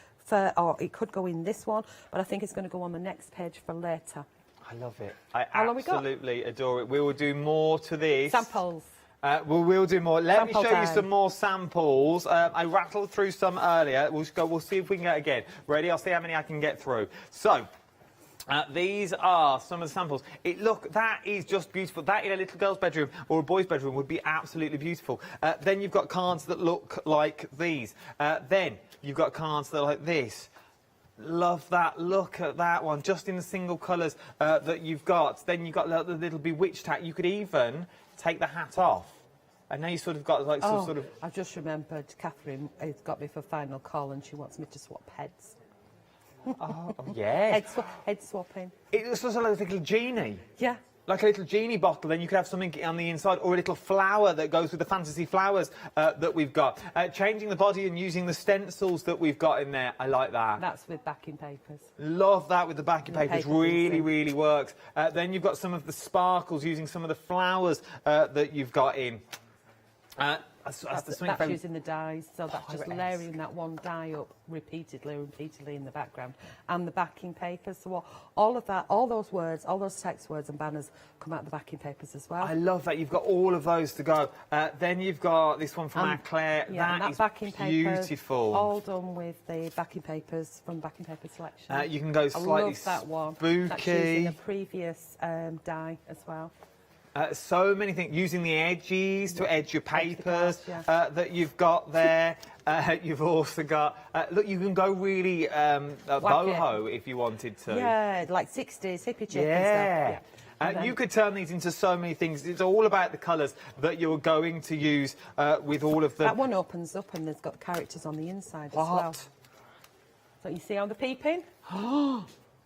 or it could go in this one, but I think it's going to go on the next page for later. I love it. I absolutely adore it. We will do more to this. Samples. We will do more. Let me show time. you some more samples. I rattled through some earlier. We'll see if we can get again. Ready? I'll see how many I can get through. So, These are some of the samples. Look, that is just beautiful. That in a little girl's bedroom or a boy's bedroom would be absolutely beautiful. Then you've got cards that look like these. Then you've got cards that are like this. Love that. Look at that one, just in the single colours that you've got. Then you've got the little bewitched hat. You could even take the hat off. And now you sort of got like some sort of... I've just remembered Catherine has got me for final call and she wants me to swap heads. Oh, yeah. Head swapping. It looks like a little genie. Yeah. Like a little genie bottle, then you could have something on the inside, or a little flower that goes with the fantasy flowers that we've got. Changing the body and using the stencils that we've got in there, I like that. That's with backing papers. Love that with the backing papers, really works. Then you've got some of the sparkles using some of the flowers that you've got in. That's using the dyes, so that's just layering that one dye up repeatedly in the background, and the backing papers. So all of that, all those words, all those text words and banners come out the backing papers as well. I love that. You've got all of those to go. Then you've got this one from our Claire. Yeah, that is backing beautiful. Papers, all done with the backing papers from Backing Paper Selection. You can go slightly I love that one. spooky. That's using a previous dye as well. So many things, using the edges to edge your papers that you've got there. You've also got, look, you can go really boho if you wanted to. Yeah, like 60s, hippie chick and stuff. You could turn these into so many things. It's all about the colours that you're going to use with all of them. That one opens up and there's got characters on the inside as well. So you see how they're peeping?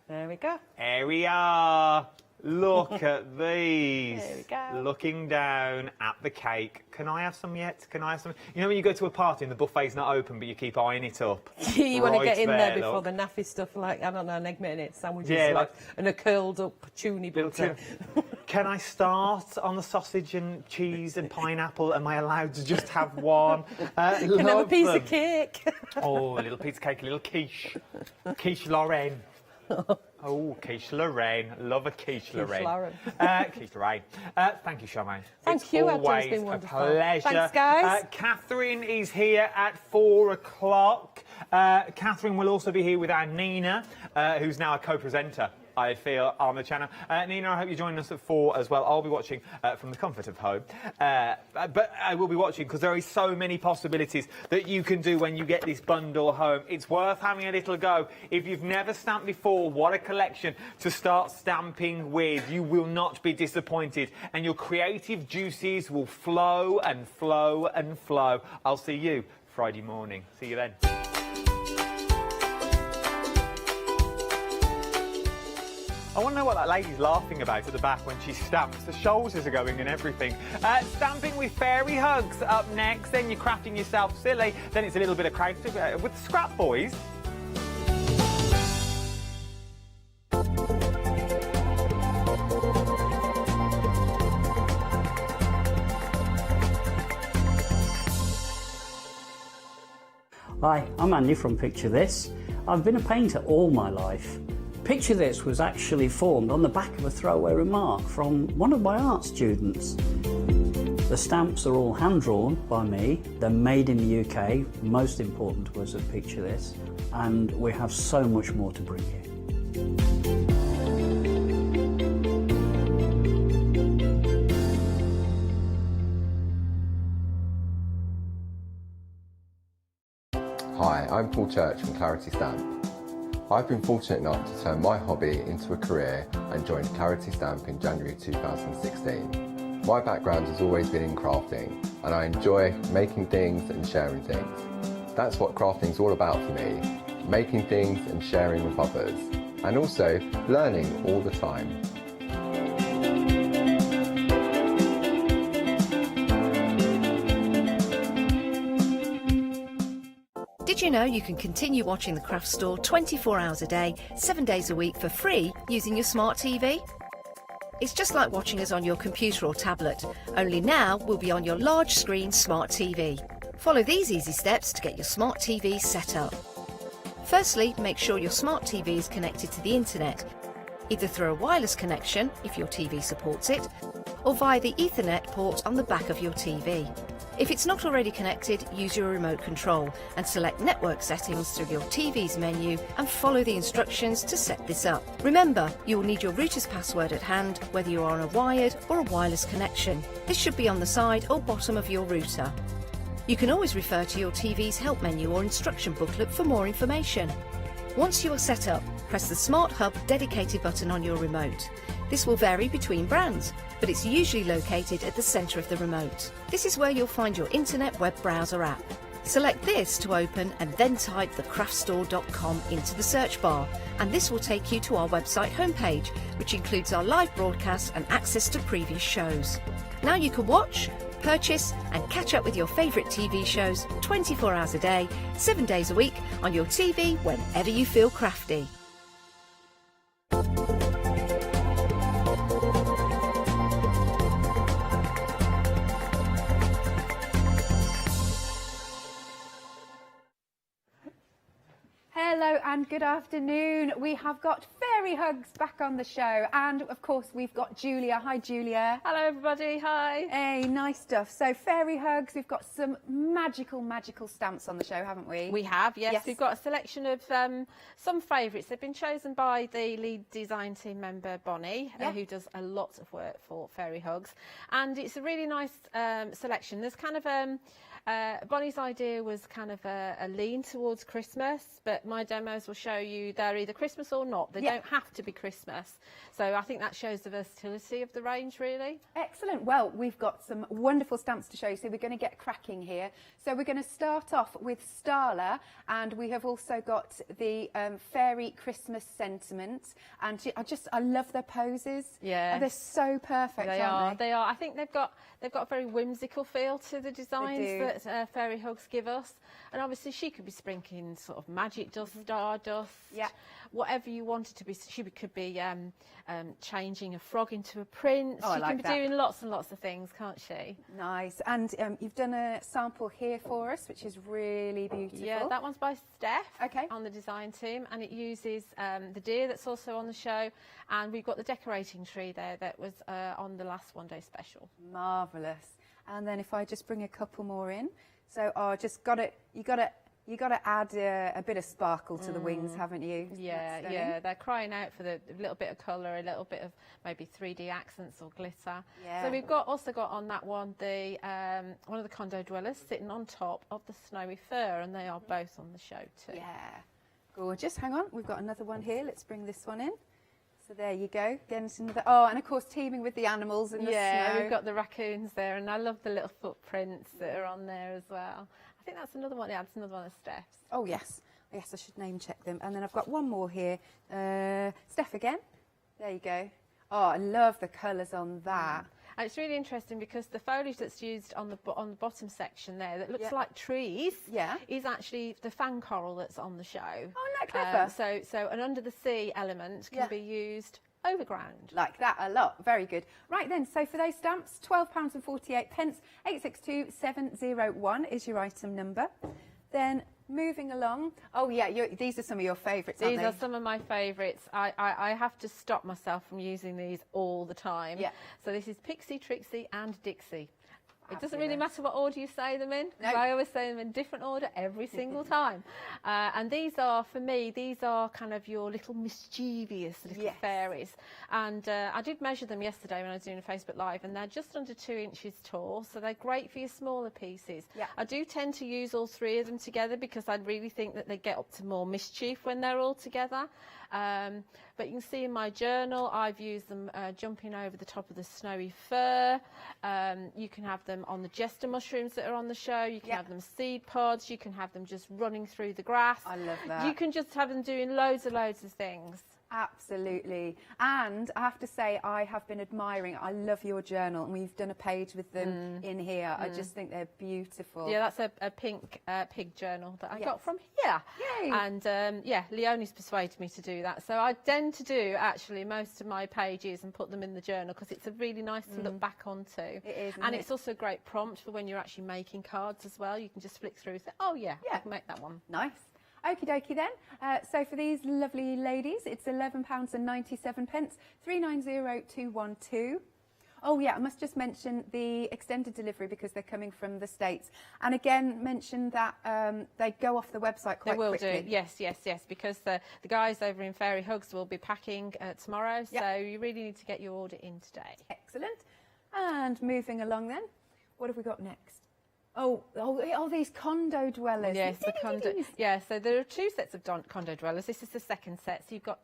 There we go. There we are. Look at these. There we go. Looking down at the cake. Can I have some yet? Can I have some? You know when you go to a party and the buffet's not open, but you keep eyeing it up? You want to get in there before look. the naffy stuff, like, I don't know, an egg minute sandwiches and a curled up tuny butter. Can I start on the sausage and cheese and pineapple? Am I allowed to just have one? You can have a piece of cake. Oh, a little piece of cake, a little quiche. Quiche Lorraine. Oh, quiche Lorraine. Love a quiche Lorraine. Quiche Lorraine. Thank you, Charmaine. Thank you, always it's been a wonderful. pleasure. Thanks, guys. Catherine is here at 4 o'clock. Catherine will also be here with our Nina, who's now a co-presenter, I feel, on the channel. Nina, I hope you join us at 4 as well. I'll be watching from the comfort of home. But I will be watching because there are so many possibilities that you can do when you get this bundle home. It's worth having a little go. If you've never stamped before, what a collection to start stamping with. You will not be disappointed and your creative juices will flow and flow and flow. I'll see you Friday morning. See you then. I want to know what that lady's laughing about at the back when she stamps. The shoulders are going and everything. Stamping with fairy hugs up next. Then you're crafting yourself silly. Then it's a little bit of crafting with the Scrap Boys. Hi, I'm Andy from Picture This. I've been a painter all my life. Picture This was actually formed on the back of a throwaway remark from one of my art students. The stamps are all hand-drawn by me. They're made in the UK. Most important to us at Picture This. And we have so much more to bring you. Hi, I'm Paul Church from Clarity Stamp. I've been fortunate enough to turn my hobby into a career and joined Clarity Stamp in January 2016. My background has always been in crafting and I enjoy making things and sharing things. That's what crafting's all about for me, making things and sharing with others, and also learning all the time. Did you know you can continue watching the Craft Store 24 hours a day, 7 days a week for free using your smart TV? It's just like watching us on your computer or tablet, only now we'll be on your large screen smart TV. Follow these easy steps to get your smart TV set up. Firstly, make sure your smart TV is connected to the internet, either through a wireless connection if your TV supports it, or via the Ethernet port on the back of your TV. If it's not already connected, use your remote control and select network settings through your TV's menu and follow the instructions to set this up. Remember, you will need your router's password at hand, whether you are on a wired or a wireless connection. This should be on the side or bottom of your router. You can always refer to your TV's help menu or instruction booklet for more information. Once you are set up, press the Smart Hub dedicated button on your remote. This will vary between brands, but it's usually located at the centre of the remote. This is where you'll find your internet web browser app. Select this to open and then type thecraftstore.com into the search bar, and this will take you to our website homepage, which includes our live broadcast and access to previous shows. Now you can watch, purchase and catch up with your favourite TV shows 24 hours a day, 7 days a week on your TV whenever you feel crafty. Hello and good afternoon. We have got Fairy Hugs back on the show, and of course we've got Julia. Hi Julia. Hello everybody, hi. Hey, nice stuff. So Fairy Hugs, we've got some magical stamps on the show, haven't we? We have, yes. We've got a selection of some favourites. They've been chosen by the lead design team member Bonnie, who does a lot of work for Fairy Hugs, and it's a really nice selection. There's kind of Bonnie's idea was kind of a lean towards Christmas, but my demos will show you they're either Christmas or not. They don't have to be Christmas. So I think that shows the versatility of the range, really. Excellent. Well, we've got some wonderful stamps to show you, so we're going to get cracking here. So we're going to start off with Starla, and we have also got the Fairy Christmas Sentiment, and I love their poses. Yeah. They're so perfect, aren't they? They are. I think they've got a very whimsical feel to the designs that Fairy Hugs give us, and obviously she could be sprinkling sort of magic dust, stardust, whatever you want it to be. She could be changing a frog into a prince. She can be doing lots and lots of things, can't she? Nice. And you've done a sample here for us, which is really beautiful. Yeah, that one's by Steph on the design team, and it uses the deer that's also on the show, and we've got the decorating tree there that was on the last one day special. Marvellous. And then if I just bring a couple more in. So you got to add a bit of sparkle to the wings, haven't you? Yeah, they're crying out for the little bit of colour, a little bit of maybe 3D accents or glitter. Yeah. So we've also got on that one the one of the condo dwellers sitting on top of the snowy fir, and they are both on the show too. Yeah, gorgeous. Hang on, we've got another one here. Let's bring this one in. So there you go. Getting another. Oh, and of course teeming with the animals in the snow. We've got the raccoons there, and I love the little footprints that are on there as well. I think that's another one. Yeah, that's another one of Steph's. Oh yes, I should name check them. And then I've got one more here. Steph again. There you go. Oh, I love the colours on that. And it's really interesting because the foliage that's used on the bottom section there that looks like trees is actually the fan coral that's on the show. Oh, isn't that clever? So an under the sea element can be used overground. Like that a lot. Very good. Right then, so for those stamps, £12.48, 862701 is your item number. Then moving along. Oh yeah, these are some of your favourites, aren't they? These are some of my favourites. I have to stop myself from using these all the time. Yeah. So this is Pixie, Trixie and Dixie. It doesn't really matter what order you say them in. No. I always say them in different order every single time. And these are, for me, these are kind of your little mischievous little fairies. And I did measure them yesterday when I was doing a Facebook Live, and they're just under 2 inches tall, so they're great for your smaller pieces. Yeah. I do tend to use all three of them together because I really think that they get up to more mischief when they're all together. But you can see in my journal I've used them jumping over the top of the snowy fir. You can have them on the jester mushrooms that are on the show. You can have them seed pods. You can have them just running through the grass. I love that. You can just have them doing loads of things. Absolutely. And I have to say, I have been admiring, I love your journal, and we've done a page with them in here. I just think they're beautiful. Yeah, that's a pink pig journal that I got from here. Yay. And yeah, Leonie's persuaded me to do that. So I tend to do actually most of my pages and put them in the journal because it's a really nice to look back onto. It is, and it's also a great prompt for when you're actually making cards as well. You can just flick through and say, oh yeah, I can make that one. Nice. Okie dokie then. So for these lovely ladies, it's £11.97, 390212. Oh yeah, I must just mention the extended delivery because they're coming from the States. And again, mention that they go off the website quite quickly. They will do, yes, because the guys over in Fairy Hugs will be packing tomorrow, so you really need to get your order in today. Excellent. And moving along then, what have we got next? Oh, these condo dwellers. Yes, the condo. Yeah, so there are 2 sets of condo dwellers. This is the second set. So you've got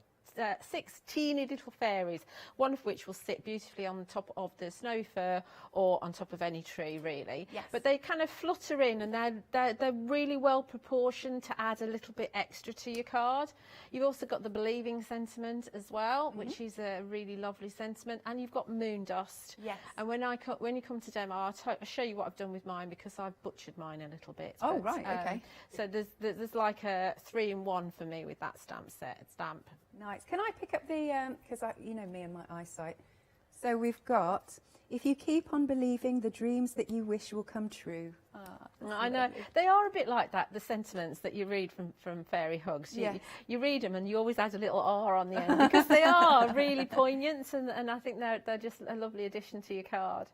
6 teeny little fairies, one of which will sit beautifully on the top of the snowy fir or on top of any tree, really. Yes. But they kind of flutter in, and they're really well proportioned to add a little bit extra to your card. You've also got the believing sentiment as well, which is a really lovely sentiment, and you've got moon dust. Yes. And when you come to demo, I'll show you what I've done with mine because I've butchered mine a little bit. Oh, right, okay. So there's like a 3-in-1 for me with that stamp. Nice. Can I pick up the, because you know me and my eyesight. So we've got, if you keep on believing, the dreams that you wish will come true. I know. They are a bit like that, the sentiments that you read from Fairy Hugs. You read them and you always add a little R on the end because they are really poignant, and I think they're just a lovely addition to your card.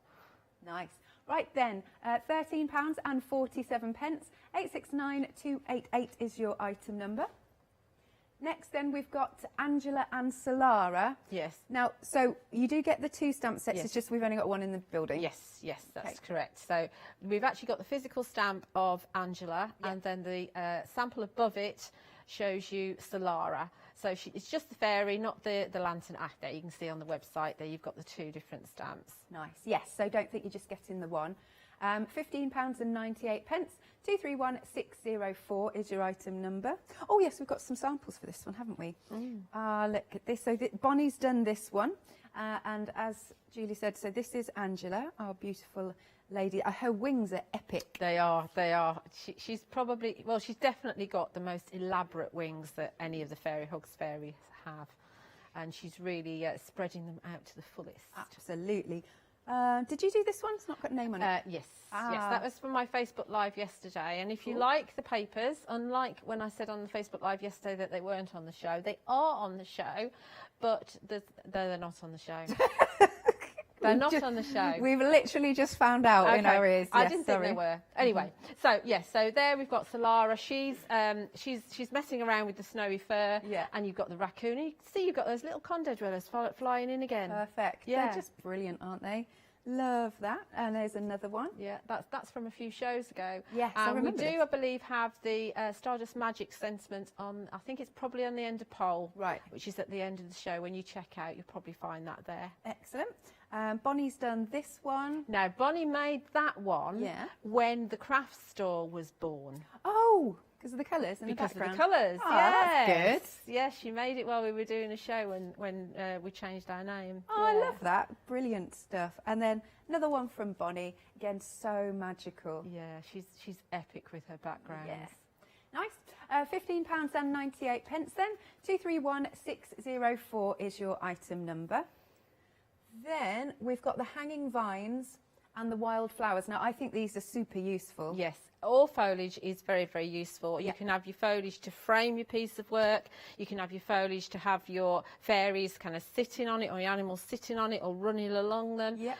Nice. Right then, £13.47. 869288 is your item number. Next then we've got Angela and Solara. Yes. Now, so you do get the 2 stamp sets, it's just we've only got one in the building. Yes, that's correct. So we've actually got the physical stamp of Angela, and then the sample above it shows you Solara. So it's just the fairy, not the lantern. There you can see on the website there you've got the 2 different stamps. Nice, yes, so don't think you're just getting the one. £15.98. 231604 is your item number. Oh yes, we've got some samples for this one, haven't we? Look at this. So Bonnie's done this one, and as Julie said, so this is Angela, our beautiful lady. Her wings are epic. They are. She's definitely got the most elaborate wings that any of the Fairy Hugs fairies have, and she's really spreading them out to the fullest. Absolutely. Did you do this one? It's not got a name on it. Yes, that was from my Facebook Live yesterday. And if you like the papers, unlike when I said on the Facebook Live yesterday that they weren't on the show, they are on the show, but they're not on the show. They're not on the show. We've literally just found out in our ears. I didn't think they were. Anyway, so there we've got Solara. She's messing around with the snowy fur. Yeah. And you've got the raccoon. You see, you've got those little condo dwellers flying in again. Perfect. Yeah. They're just brilliant, aren't they? Love that. And there's another one. Yeah, that's from a few shows ago. Yes, I remember we do, I believe, have the Stardust Magic sentiment on, I think it's probably on the end of poll. Right. Which is at the end of the show. When you check out, you'll probably find that there. Excellent. Bonnie's done this one. Now, Bonnie made that one when the craft store was born. Oh, because of the colours and because the background. Of the colours, that's good. Yes, she made it while we were doing a show when we changed our name. Oh, I love that. Brilliant stuff. And then another one from Bonnie. Again, so magical. Yeah, she's epic with her background. Yes. Nice. £15.98 then. 231604 is your item number. Then we've got the hanging vines and the wildflowers. Now, I think these are super useful. Yes, all foliage is very, very useful. You can have your foliage to frame your piece of work. You can have your foliage to have your fairies kind of sitting on it, or your animals sitting on it, or running along them. You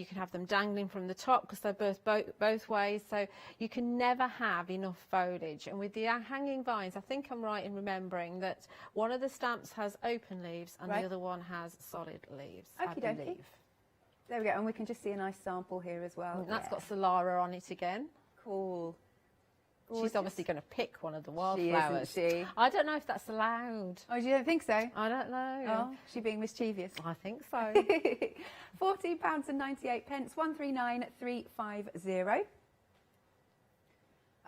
can have them dangling from the top because they're both ways. So you can never have enough foliage. And with the hanging vines, I think I'm right in remembering that one of the stamps has open leaves and the other one has solid leaves, I believe. There we go, and we can just see a nice sample here as well. And that's got Solara on it again. Cool. Gorgeous. She's obviously going to pick one of the wildflowers. She is, isn't she? I don't know if that's allowed. Oh, you don't think so? I don't know. Oh, she being mischievous. I think so. £14.98. 139350.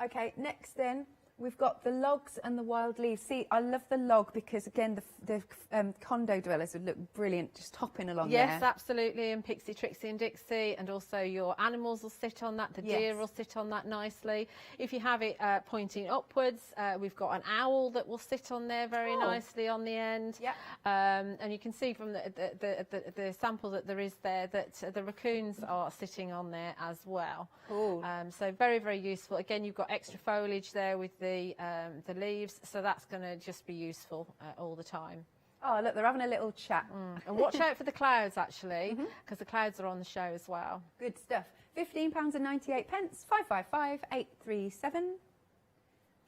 Okay, next then. We've got the logs and the wild leaves. See, I love the log because, again, the condo dwellers would look brilliant just hopping along there. Yes, absolutely, and Pixie, Trixie and Dixie, and also your animals will sit on that, the deer will sit on that nicely. If you have it pointing upwards, we've got an owl that will sit on there very nicely on the end. And you can see from the sample that there is there that the raccoons are sitting on there as well. So very, very useful. Again, you've got extra foliage there with the leaves, so that's going to just be useful all the time. Oh, look, they're having a little chat. And watch out for the clouds, actually, because the clouds are on the show as well. Good stuff. £15.98, 555 837.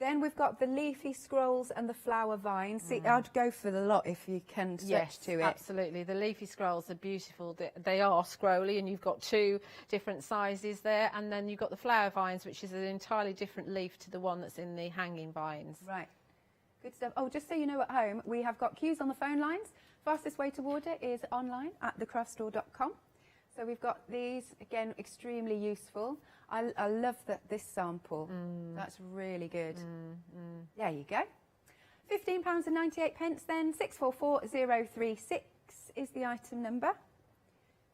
Then we've got the leafy scrolls and the flower vines. See, I'd go for the lot if you can stretch to it. Absolutely. The leafy scrolls are beautiful. They are scrolly, and you've got 2 different sizes there. And then you've got the flower vines, which is an entirely different leaf to the one that's in the hanging vines. Right. Good stuff. Oh, just so you know at home, we have got queues on the phone lines. Fastest way to order is online at thecraftstore.com. So we've got these, again, extremely useful. I love this sample. That's really good. There you go. £15.98 then, 644036 is the item number.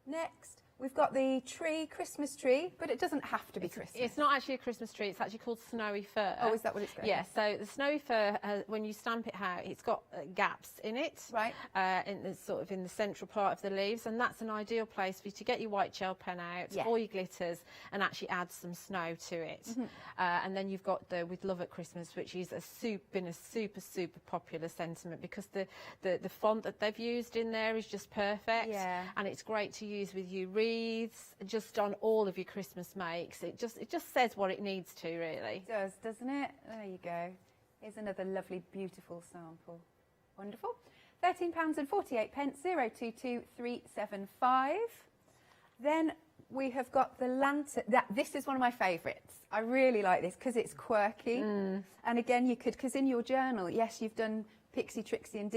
Next, we've got the Christmas tree, but it doesn't have to be Christmas. It's not actually a Christmas tree, it's actually called snowy fir. Oh, is that what it's called? Yeah, so the snowy fir, when you stamp it out, it's got gaps in it. Right. In the central part of the leaves, and that's an ideal place for you to get your white gel pen out, or your glitters, and actually add some snow to it. And then you've got the With Love at Christmas, which is been a super popular sentiment, because the font that they've used in there is just perfect. Yeah. And it's great to use with your wreaths, just on all of your Christmas makes. It just says what it needs to, really. It does, doesn't it? There you go. Here's another lovely, beautiful sample. Wonderful. £13.48, 022375. Then we have got the lantern. This is one of my favourites. I really like this because it's quirky. And again, you could, because in your journal, yes, you've done Pixie, Trixie and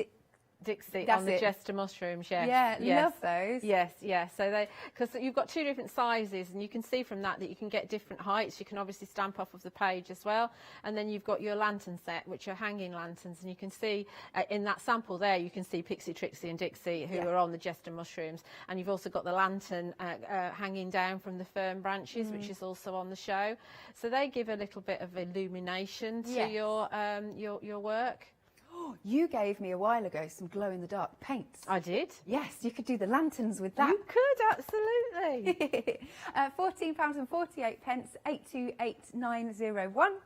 Dixie on the Jester mushrooms, yes. Yeah, love those. Yes, so because you've got 2 different sizes, and you can see from that you can get different heights. You can obviously stamp off of the page as well, and then you've got your lantern set, which are hanging lanterns, and you can see in that sample there, you can see Pixie, Trixie and Dixie, who are on the Jester mushrooms, and you've also got the lantern hanging down from the fern branches, which is also on the show. So they give a little bit of illumination to your work. You gave me a while ago some glow-in-the-dark paints. I did? Yes, you could do the lanterns with that. You could, absolutely. £14.48, 828901.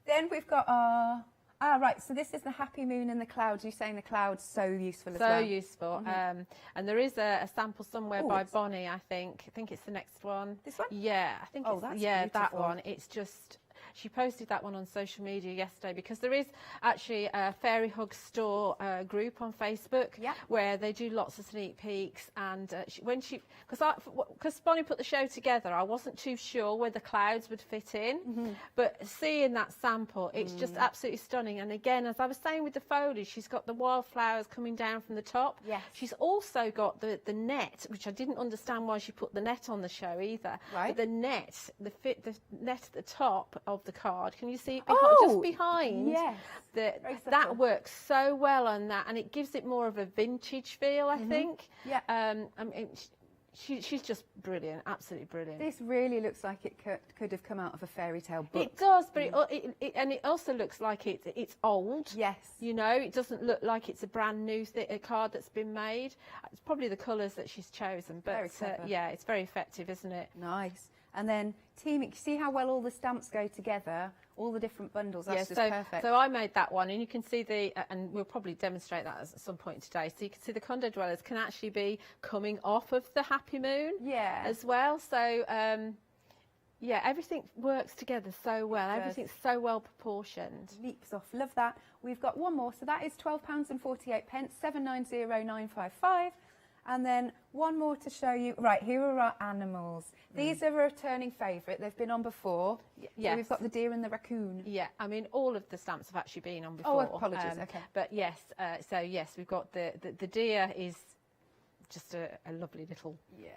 Then we've got our... right, so this is the Happy Moon and the Clouds. You're saying the clouds so useful as well. So useful. And there is a sample somewhere by Bonnie, I think. I think it's the next one. This one? Yeah, I think it's... that's yeah, beautiful. that one. It's just... She posted that one on social media yesterday, because there is actually a Fairy Hug Store group on Facebook where they do lots of sneak peeks. And because Bonnie put the show together, I wasn't too sure where the clouds would fit in, but seeing that sample, it's just absolutely stunning. And again, as I was saying with the foliage, she's got the wildflowers coming down from the top. Yes. She's also got the net, which I didn't understand why she put the net on the show either. Right. But the net at the top of the card, can you see it just behind? Yes. That works so well on that, and it gives it more of a vintage feel, I think. Yeah. She's just brilliant, absolutely brilliant. This really looks like it could have come out of a fairy tale book. It does, but it also looks like it's old. Yes. You know, it doesn't look like it's a brand new card that's been made. It's probably the colours that she's chosen, but yeah, it's very effective, isn't it? Nice. And then teaming, see how well all the stamps go together, all the different bundles, that's just perfect. So I made that one, and you can see and we'll probably demonstrate that at some point today. So you can see the condo dwellers can actually be coming off of the Happy Moon as well. So, yeah, everything works together so well. Everything's so well proportioned. Leaps off, love that. We've got one more, so that is £12.48, 790955. And then one more to show you. Right, here are our animals. These are a returning favourite. They've been on before. Yes. So we've got the deer and the raccoon. Yeah, I mean, all of the stamps have actually been on before. Oh, apologies, okay. But yes, so yes, we've got the deer is just a lovely little... Yeah.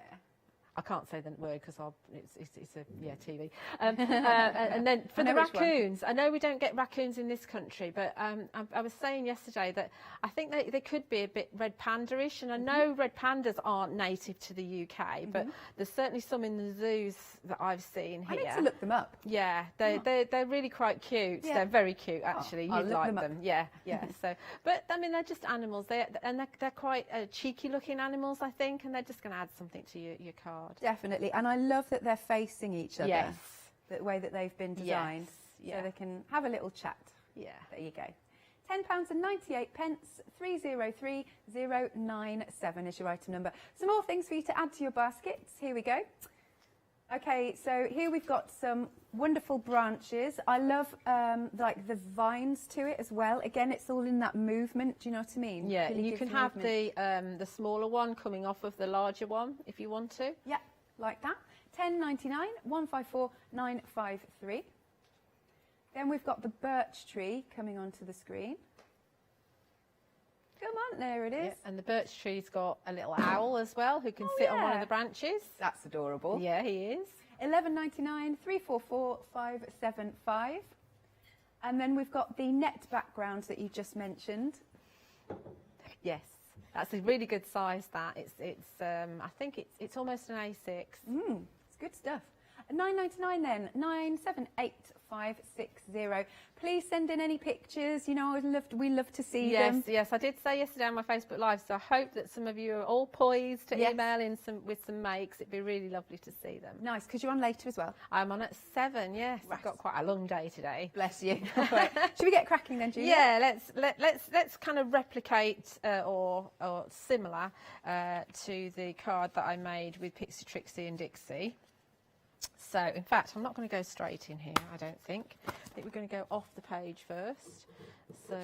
I can't say the word because it's a TV. And then for the raccoons, I know we don't get raccoons in this country, but I was saying yesterday that I think they could be a bit red panda-ish, and I know red pandas aren't native to the UK, but there's certainly some in the zoos that I've seen here. I need to look them up. Yeah, they're really quite cute. Yeah. They're very cute, actually. You'd like them. Yeah. So, but I mean, they're just animals. They're quite cheeky-looking animals, I think, and they're just going to add something to your card. Definitely, and I love that they're facing each other. Yes. The way that they've been designed, so they can have a little chat. Yeah. There you go. £10.98, 303097 is your item number. Some more things for you to add to your baskets. Here we go. Okay, so here we've got some wonderful branches. I love like the vines to it as well. Again, it's all in that movement. Do you know what I mean? Yeah, Really you gives can have movement. the smaller one coming off of the larger one if you want to. Yeah, like that. £10.99, 154953. Then we've got the birch tree coming onto the screen. Come on, there it is. Yeah, and the birch tree's got a little owl as well who can sit on one of the branches. That's adorable. Yeah, he is. £11.99, 344575. And then we've got the net background that you just mentioned. Yes, that's a really good size. That I think it's almost an A6. It's good stuff. £9.99 then, 978560. Please send in any pictures. You know, we love to see them. Yes, I did say yesterday on my Facebook Live, so I hope that some of you are all poised to email in with some makes. It'd be really lovely to see them. Nice, because you're on later as well. I'm on at 7, yes. Right. I've got quite a long day today. Bless you. Right. Should we get cracking then, Julia? Yeah, let's kind of replicate or similar to the card that I made with Pixie, Trixie and Dixie. So, in fact, I'm not going to go straight in here, I don't think. I think we're going to go off the page first. So,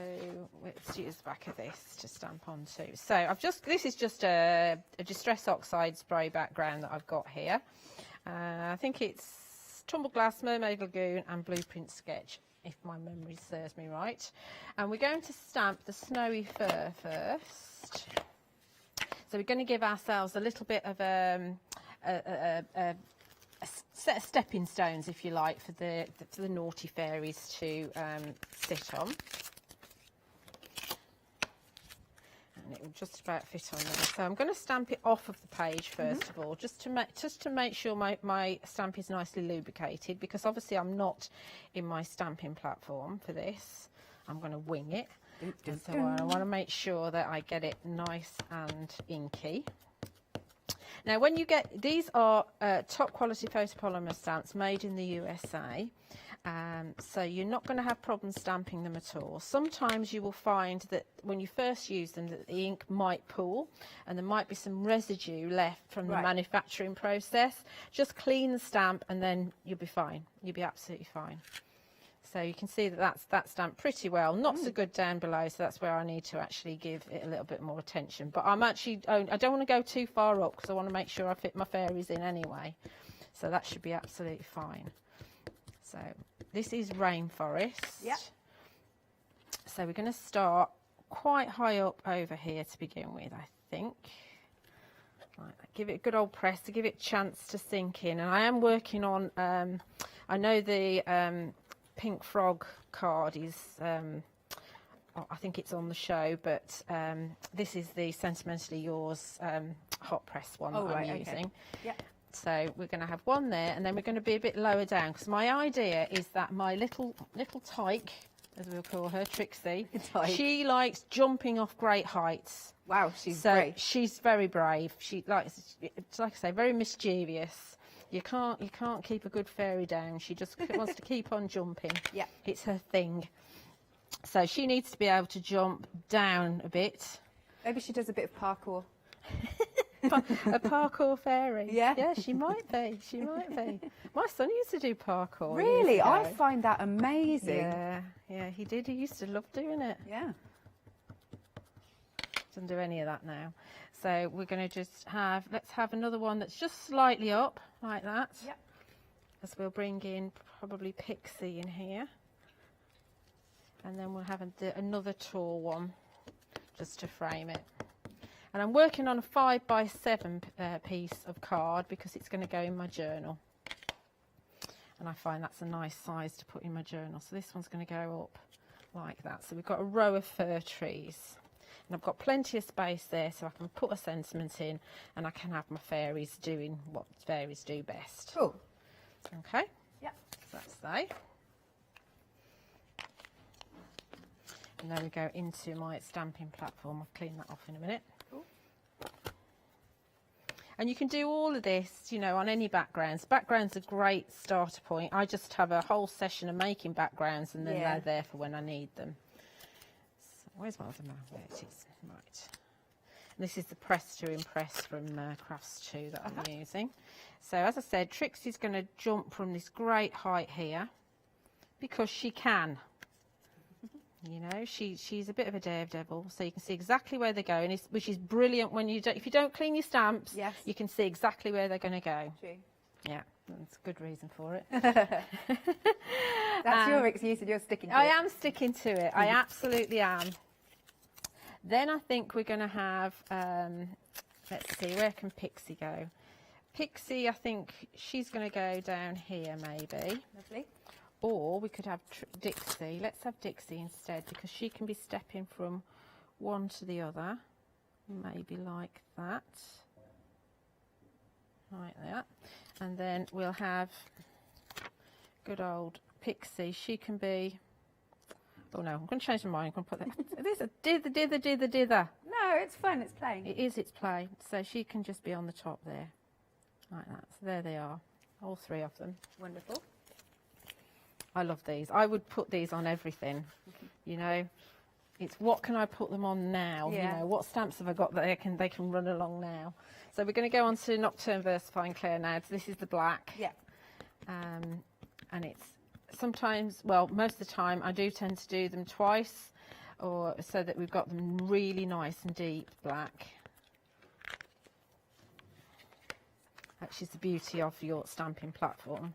let's use the back of this to stamp onto. So, this is just a Distress Oxide spray background that I've got here. I think it's Tumbled Glass, Mermaid Lagoon and Blueprint Sketch, if my memory serves me right. And we're going to stamp the Snowy Fur first. So, we're going to give ourselves a little bit of a set of stepping stones, if you like, for the naughty fairies to sit on. And it will just about fit on there. So I'm going to stamp it off of the page first of all, just to make sure my stamp is nicely lubricated, because obviously I'm not in my stamping platform for this. I'm going to wing it. And so I want to make sure that I get it nice and inky. Now, when you get, these are top quality photopolymer stamps made in the USA, so you're not going to have problems stamping them at all. Sometimes you will find that when you first use them that the ink might pool and there might be some residue left from the manufacturing process. Just clean the stamp and then you'll be fine. You'll be absolutely fine. So you can see that that's stamped pretty well. Not so good down below, so that's where I need to actually give it a little bit more attention. But I don't want to go too far up because I want to make sure I fit my fairies in anyway. So that should be absolutely fine. So this is Rainforest. Yep. So we're going to start quite high up over here to begin with, I think. Right, give it a good old press to give it a chance to sink in. And I am working on, I know the Pink Frog card is, I think it's on the show, but this is the Sentimentally Yours hot press one that I'm using. Okay. Yep. So we're going to have one there, and then we're going to be a bit lower down, because my idea is that my little tyke, as we'll call her, Trixie, she likes jumping off great heights. Wow, she's brave. She's very brave. She likes, like I say, very mischievous. You can't keep a good fairy down. She just wants to keep on jumping. Yeah, it's her thing. So she needs to be able to jump down a bit. Maybe she does a bit of parkour. A parkour fairy. Yeah, she might be. She might be. My son used to do parkour. Really, I find that amazing. Yeah, he did. He used to love doing it. Yeah. Doesn't do any of that now. So we're going to just let's have another one that's just slightly up, like that. Yep. As we'll bring in probably Pixie in here. And then we'll have another tall one, just to frame it. And I'm working on a 5x7 piece of card, because it's going to go in my journal. And I find that's a nice size to put in my journal. So this one's going to go up like that. So we've got a row of fir trees. And I've got plenty of space there, so I can put a sentiment in and I can have my fairies doing what fairies do best. Cool. Okay. Yep. So that's they. And then we go into my stamping platform. I'll clean that off in a minute. Cool. And you can do all of this, you know, on any backgrounds. Backgrounds are a great starter point. I just have a whole session of making backgrounds, and then they're there for when I need them. Where's my other map? There it is. Right. This is the Press to Impress from Crafts 2 that I'm using. So as I said, Trixie's going to jump from this great height here because she can. You know, she's a bit of a daredevil, so you can see exactly where they're going, which is brilliant when you don't, if you don't clean your stamps, you can see exactly where they're going to go. True. Yeah, that's a good reason for it. That's your excuse and you're sticking to it. I am sticking to it. I absolutely am. Then I think we're going to have, let's see, where can Pixie go? Pixie, I think she's going to go down here maybe. Lovely. Or we could have Dixie. Let's have Dixie instead because she can be stepping from one to the other. Maybe like that. Like that. And then we'll have good old Pixie. She can be... Oh no, I'm going to change my mind. I'm going to put that... There's a dither. No, it's fun. It's playing. It is, it's play. So she can just be on the top there. Like that. So there they are. All three of them. Wonderful. I love these. I would put these on everything, you know. It's what can I put them on now? Yeah. You know, what stamps have I got that they can run along now? So we're going to go on to Nocturne Versifying Claire now. So this is the black. Yeah. And it's sometimes, well, most of the time I do tend to do them twice, or so that we've got them really nice and deep black. That's just the beauty of your stamping platform.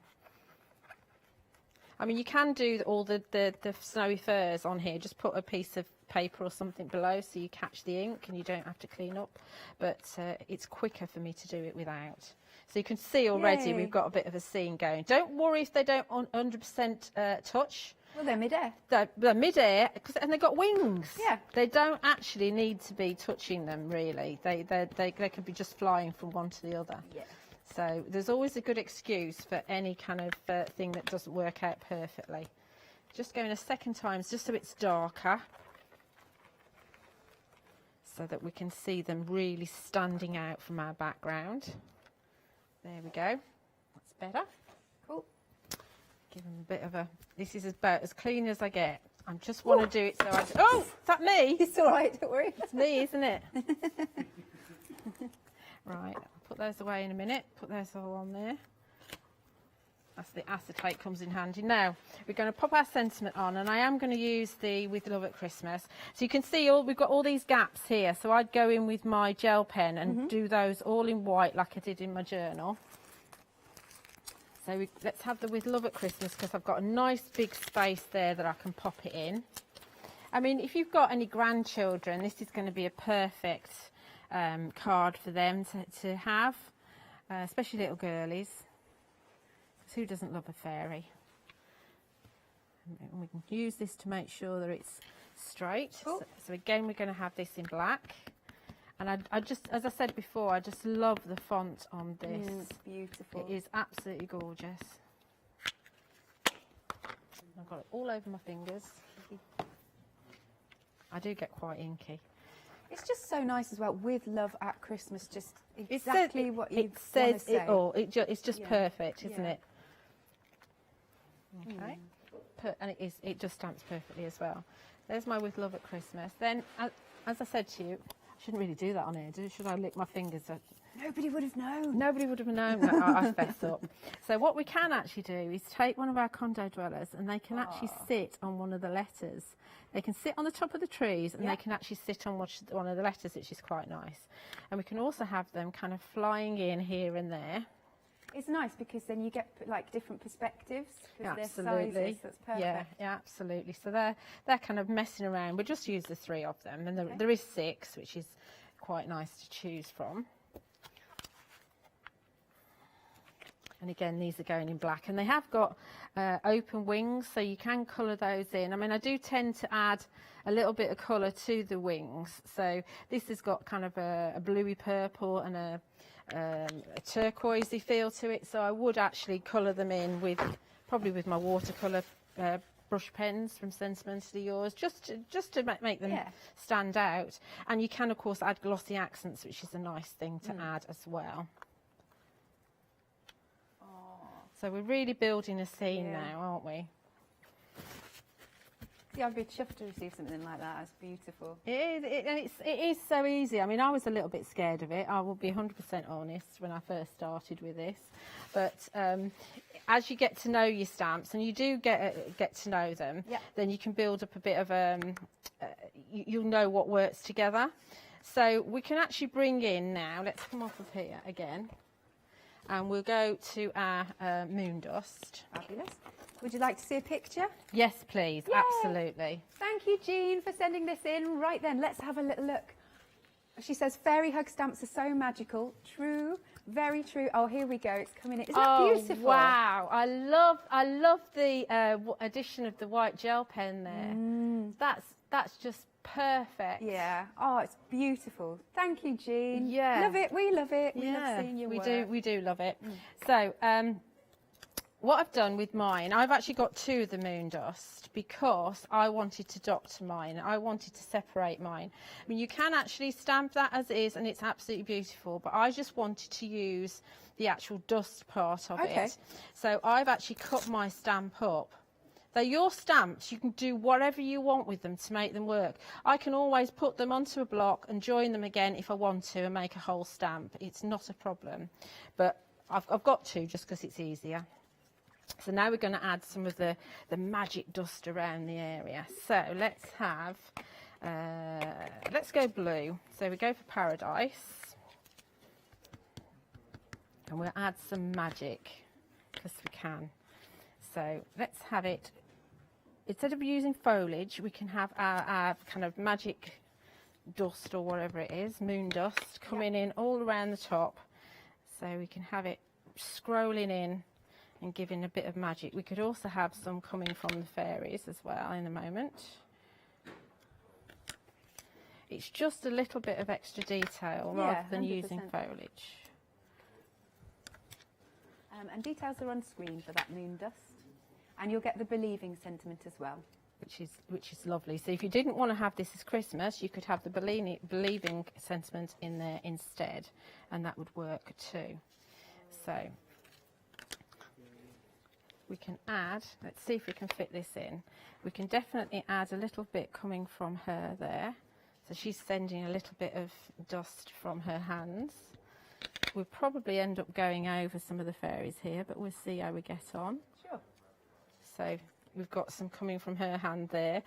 I mean, you can do all the snowy furs on here. Just put a piece of paper or something below so you catch the ink and you don't have to clean up. But it's quicker for me to do it without. So you can see already we've got a bit of a scene going. Don't worry if they don't 100% touch. Well, they're mid-air. They're mid-air, and they've got wings. Yeah. They don't actually need to be touching them, really. They could be just flying from one to the other. Yeah. So there's always a good excuse for any kind of thing that doesn't work out perfectly. Just going a second time, just so it's darker, so that we can see them really standing out from our background. There we go. That's better. Cool. Give them a bit of a... This is about as clean as I get. I just want to do it so I... Oh, is that me? It's all right, don't worry. It's me, isn't it? Right. Put those away in a minute. Put those all on there. That's the acetate comes in handy. Now we're going to pop our sentiment on, and I am going to use the With Love at Christmas. So you can see we've got all these gaps here. So I'd go in with my gel pen and do those all in white like I did in my journal. So let's have the With Love at Christmas because I've got a nice big space there that I can pop it in. I mean, if you've got any grandchildren, this is going to be a perfect card for them to have, especially little girlies. Who doesn't love a fairy? And we can use this to make sure that it's straight. So again, we're going to have this in black. And I just, as I said before, I just love the font on this. It's beautiful. It is absolutely gorgeous. I've got it all over my fingers. I do get quite inky. It's just so nice as well. With Love at Christmas, just exactly what you says want to say. it all. It's just perfect, isn't it? Okay. And it just stamps perfectly as well. There's my With Love at Christmas. Then, as I said to you, I shouldn't really do that on here, should I? Lick my fingers. Nobody would have known. Nobody would have known that I fess up. So what we can actually do is take one of our condo dwellers, and they can actually sit on one of the letters. They can sit on the top of the trees, and they can actually sit on one of the letters, which is quite nice. And we can also have them kind of flying in here and there. It's nice because then you get like different perspectives because they're Absolutely. sizes. That's perfect. Yeah, absolutely. So they're kind of messing around. We'll just use the 3 of them, and there is 6, which is quite nice to choose from. And again, these are going in black, and they have got open wings, so you can colour those in. I mean, I do tend to add a little bit of colour to the wings. So this has got kind of a bluey purple and a turquoisey feel to it. So I would actually colour them in probably with my watercolour brush pens from Sentimentally Yours, just to make them stand out. And you can, of course, add glossy accents, which is a nice thing to add as well. So we're really building a scene now, aren't we? See, I'd be chuffed to receive something like that. It's beautiful. It is so easy. I mean, I was a little bit scared of it. I will be 100% honest when I first started with this. But as you get to know your stamps, and you do get to know them, then you can build up a bit of you'll know what works together. So we can actually bring in now, let's come off of here again, and we'll go to our moon dust. Fabulous. Would you like to see a picture? Yes, please. Yay. Absolutely. Thank you, Jean, for sending this in. Right then, let's have a little look. She says, fairy hug stamps are so magical. True, very true. Oh, here we go. It's coming in. Isn't that beautiful? Wow. I love the addition of the white gel pen there. That's just perfect. Yeah. Oh, it's beautiful. Thank you, Jean. Yeah. Love it. We love it. We love seeing your work. We do love it. So, what I've done with mine, I've actually got 2 of the moon dust because I wanted to doctor mine. I wanted to separate mine. I mean, you can actually stamp that as is and it's absolutely beautiful, but I just wanted to use the actual dust part of it. So I've actually cut my stamp up. They're your stamps. You can do whatever you want with them to make them work. I can always put them onto a block and join them again if I want to and make a whole stamp. It's not a problem. But I've got to just because it's easier. So now we're going to add some of the magic dust around the area. So let's have, let's go blue. So we go for Paradise. And we'll add some magic because we can. So let's have it, instead of using foliage, we can have our kind of magic dust or whatever it is, moon dust, coming in all around the top. So we can have it scrolling in and giving a bit of magic. We could also have some coming from the fairies as well in a moment. It's just a little bit of extra detail rather than 100%. Using foliage. And details are on screen for that moon dust. And you'll get the believing sentiment as well. Which is lovely. So if you didn't want to have this as Christmas, you could have the believing sentiment in there instead, and that would work too. So we can add, let's see if we can fit this in. We can definitely add a little bit coming from her there. So she's sending a little bit of dust from her hands. We'll probably end up going over some of the fairies here, but we'll see how we get on. Sure. So we've got some coming from her hand there.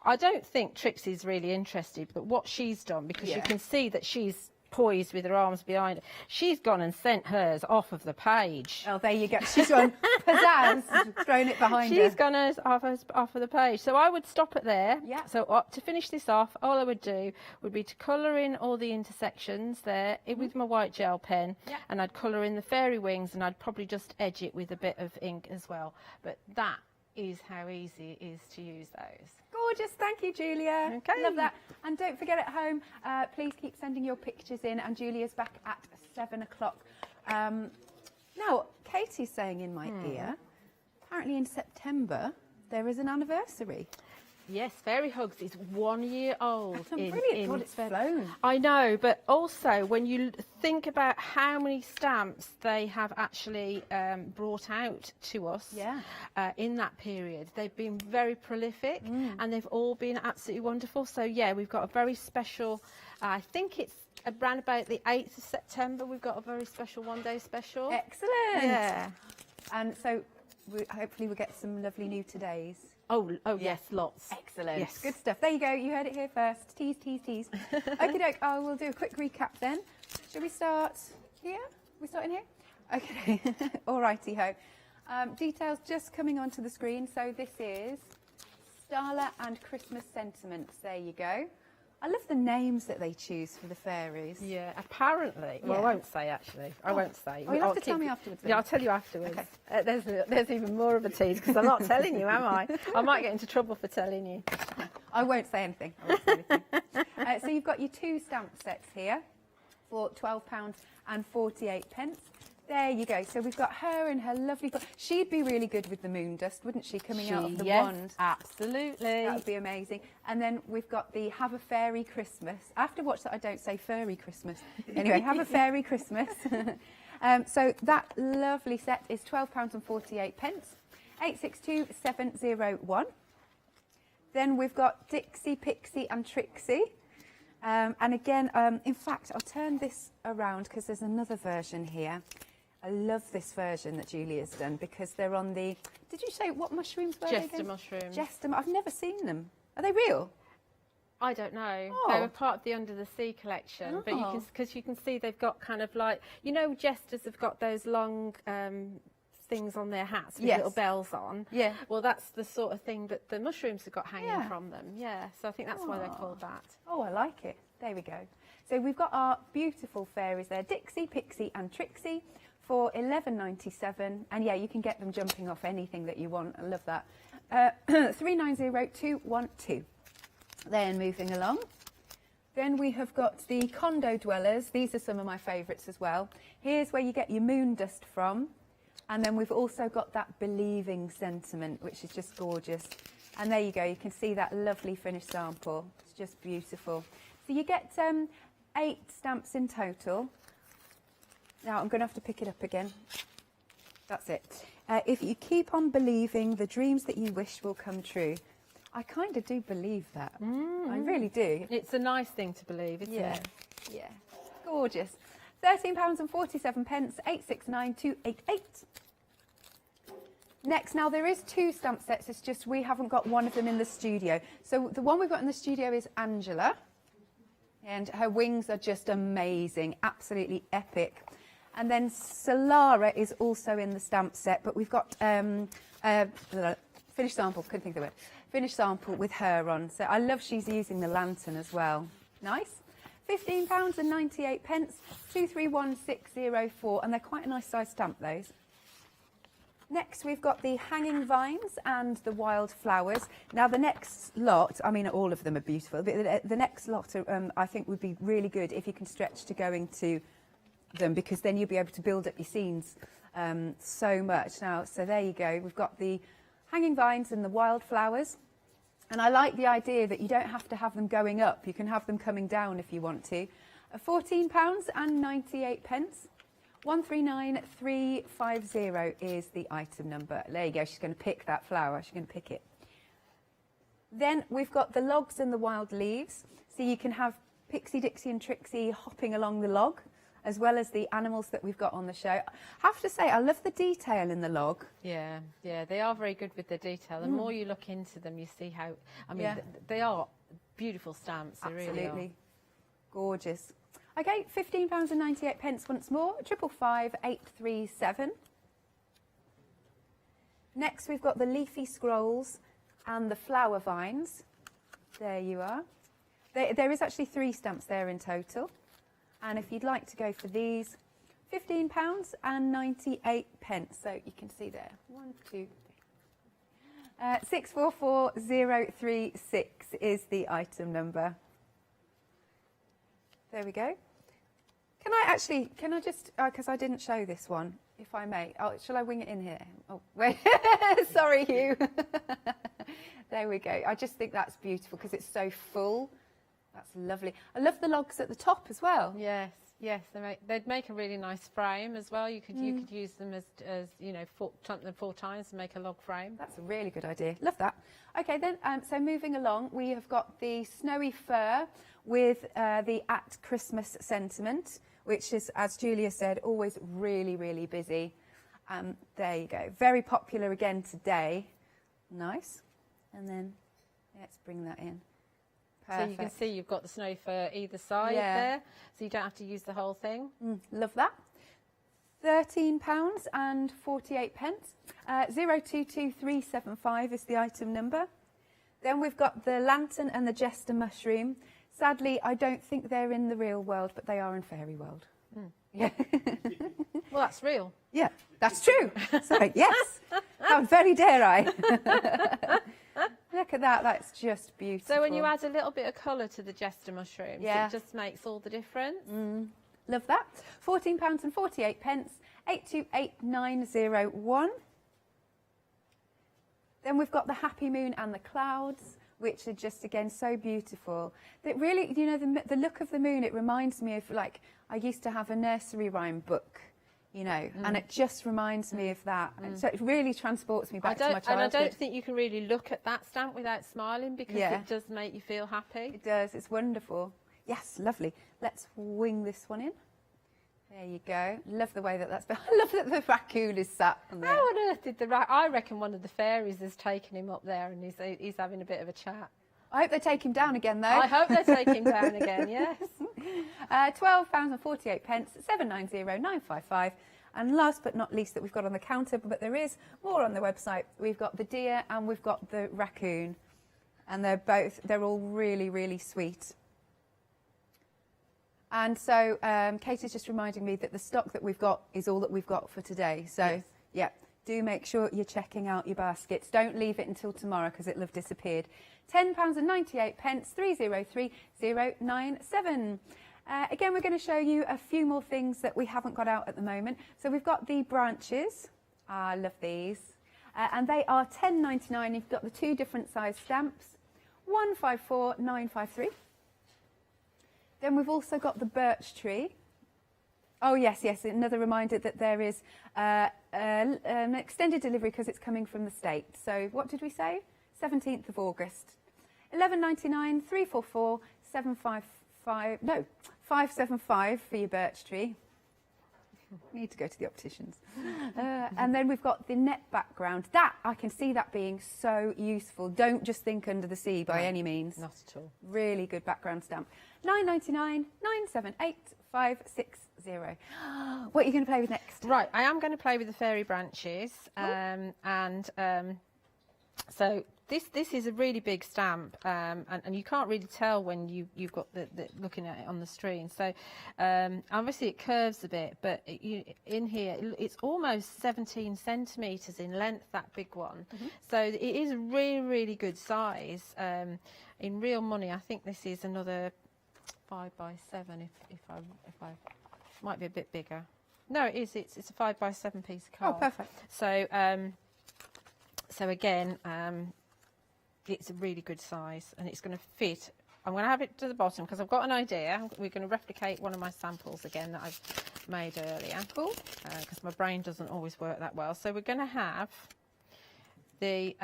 I don't think Trixie's really interested, but what she's done, because you can see that she's poised with her arms behind her, she's gone and sent hers off of the page. Oh, there you go. She's gone pizzazz, thrown it behind her. She's gone off of the page. So I would stop it there. Yeah. So to finish this off, all I would do would be to colour in all the intersections there with my white gel pen, and I'd colour in the fairy wings, and I'd probably just edge it with a bit of ink as well. But that is how easy it is to use those. Gorgeous, thank you, Julia. Okay. Love that. And don't forget at home, please keep sending your pictures in, and Julia's back at 7 o'clock. Now, Katie's saying in my ear, apparently in September, there is an anniversary. Yes, Fairy Hugs is 1 year old. Brilliant, God, it's flown. I know, but also when you think about how many stamps they have actually brought out to us in that period, they've been very prolific and they've all been absolutely wonderful. So yeah, we've got a very special, I think it's around about the 8th of September, we've got a very special one-day special. Excellent. Yeah. And so hopefully we'll get some lovely new todays. Oh yes, lots. Excellent. Yes. Good stuff. There you go. You heard it here first. Tease, tease, tease. Okie doke. Oh, we'll do a quick recap then. Shall we start here? We start in here? Okay. All righty ho. Details just coming onto the screen. So this is Starla and Christmas Sentiments. There you go. I love the names that they choose for the fairies. Yeah, apparently. Well, I won't say, actually. I won't say. Oh, you'll have to tell me afterwards. Yeah, I'll tell you afterwards. Okay. There's even more of a tease, because I'm not telling you, am I? I might get into trouble for telling you. I won't say anything. I won't say anything. So you've got your 2 stamp sets here for £12.48. There you go. So we've got her and her lovely... She'd be really good with the moon dust, wouldn't she, coming out of the wand? Absolutely. That would be amazing. And then we've got the Have a Fairy Christmas. I have to watch that I don't say furry Christmas. Anyway, Have a Fairy Christmas. So that lovely set is £12.48. 862701. Then we've got Dixie, Pixie and Trixie. And again, in fact, I'll turn this around because there's another version here. I love this version that Julia's done because they're on the... Did you say what mushrooms were they Jester again? mushrooms. Jester. I've never seen them. Are they real? I don't know. Oh. They were part of the Under the Sea collection, but because you can see they've got kind of like, you know, jesters have got those long things on their hats with little bells on. Yeah. Well, that's the sort of thing that the mushrooms have got hanging from them. Yeah. So I think that's why they're called that. Oh, I like it. There we go. So we've got our beautiful fairies there, Dixie, Pixie and Trixie for $11.97. And yeah, you can get them jumping off anything that you want. I love that. 390212. Then moving along. Then we have got the condo dwellers. These are some of my favourites as well. Here's where you get your moon dust from. And then we've also got that believing sentiment, which is just gorgeous. And there you go. You can see that lovely finished sample. It's just beautiful. So you get 8 stamps in total. Now I'm going to have to pick it up again. That's it. If you keep on believing, the dreams that you wish will come true. I kind of do believe that. I really do. It's a nice thing to believe, isn't it? Yeah. Gorgeous. £13.47, 869288. Next, now there is 2 stamp sets, it's just we haven't got one of them in the studio. So the one we've got in the studio is Angela, and her wings are just amazing, absolutely epic. And then Solara is also in the stamp set, but we've got finished sample, couldn't think of it, finished sample with her on. So I love she's using the lantern as well. Nice. £15.98, 231604, and they're quite a nice size stamp, those. Next, we've got the hanging vines and the wild flowers. Now, the next lot, I mean, all of them are beautiful, but the next lot, I think, would be really good if you can stretch to going to them, because then you'll be able to build up your scenes so much. Now, so there you go. We've got the hanging vines and the wild flowers. And I like the idea that you don't have to have them going up. You can have them coming down if you want to. £14.98. 139350 is the item number. There you go. She's going to pick that flower. She's going to pick it. Then we've got the logs and the wild leaves. So you can have Pixie, Dixie and Trixie hopping along the log, as well as the animals that we've got on the show. I have to say, I love the detail in the log. Yeah, they are very good with the detail. The more you look into them, you see how, I mean, they are beautiful stamps. They Absolutely. really are. Gorgeous. Okay, £15.98 once more, 555,837. Next, we've got the leafy scrolls and the flower vines. There you are. There is actually 3 stamps there in total. And if you'd like to go for these, £15.98. So you can see there. 1, 2, 3. 644036 is the item number. There we go. Can I just, because I didn't show this one, if I may. Oh, shall I wing it in here? Oh, wait. Sorry, Hugh. There we go. I just think that's beautiful because it's so full. That's lovely. I love the logs at the top as well. Yes, they'd make a really nice frame as well. You could use them as you know, chunk them 4 times and make a log frame. That's a really good idea. Love that. Okay then, so moving along, we have got the snowy fur with the At Christmas sentiment, which is, as Julia said, always really, really busy. There you go. Very popular again today. Nice. And then let's bring that in. Perfect. So you can see you've got the snow fur either side there, so you don't have to use the whole thing. Love that. £13.48. 022375 is the item number. Then we've got the lantern and the jester mushroom. Sadly, I don't think they're in the real world, but they are in fairy world. Yeah. Well, that's real. Yeah, that's true. So, yes, how very dare I? Look at that, that's just beautiful. So when you add a little bit of colour to the jester mushrooms, it just makes all the difference. Love that. £14.48, 828901. Then we've got the happy moon and the clouds, which are just, again, so beautiful. That really, you know, the look of the moon, it reminds me of, like, I used to have a nursery rhyme book you know, and it just reminds me of that. And so it really transports me back to my childhood. And I don't think you can really look at that stamp without smiling, because it does make you feel happy. It does. It's wonderful. Yes, lovely. Let's wing this one in. There you go. Love the way that that's... I love that the raccoon is sat on there. How on earth did I reckon one of the fairies has taken him up there and he's having a bit of a chat. I hope they take him down again, though. I hope they take him down again, yes. £12.48, 790 And last but not least that we've got on the counter, but there is more on the website, we've got the deer and we've got the raccoon. And they're all really, really sweet. And so Kate is just reminding me that the stock that we've got is all that we've got for today. So, yeah, do make sure you're checking out your baskets. Don't leave it until tomorrow because it'll have disappeared. £10.98, 303097. Again, we're going to show you a few more things that we haven't got out at the moment. So we've got the branches. I love these. And they are £10.99. You've got the two different size stamps, 154953. Then we've also got the birch tree. Oh, yes, another reminder that there is an extended delivery because it's coming from the States. So what did we say? 17th of August. £11.99, 344 755, no, 575 for your birch tree. Need to go to the opticians. And then we've got the net background. That, I can see that being so useful. Don't just think under the sea by any means. Not at all. Really good background stamp. £9.99, 978 560. What are you going to play with next? Right, I am going to play with the fairy branches. So this is a really big stamp, and you can't really tell when you've got the looking at it on the screen. So obviously it curves a bit, but in here it's almost 17 centimetres in length, that big one. So it is really, really good size. In real money, I think this is another 5x7. If I might be a bit bigger. No, it is. It's a 5x7 piece of card. Oh, perfect. So so again, it's a really good size, and it's going to fit. I'm going to have it to the bottom because I've got an idea. We're going to replicate one of my samples again that I've made earlier. Cool. Because my brain doesn't always work that well. So we're going to have the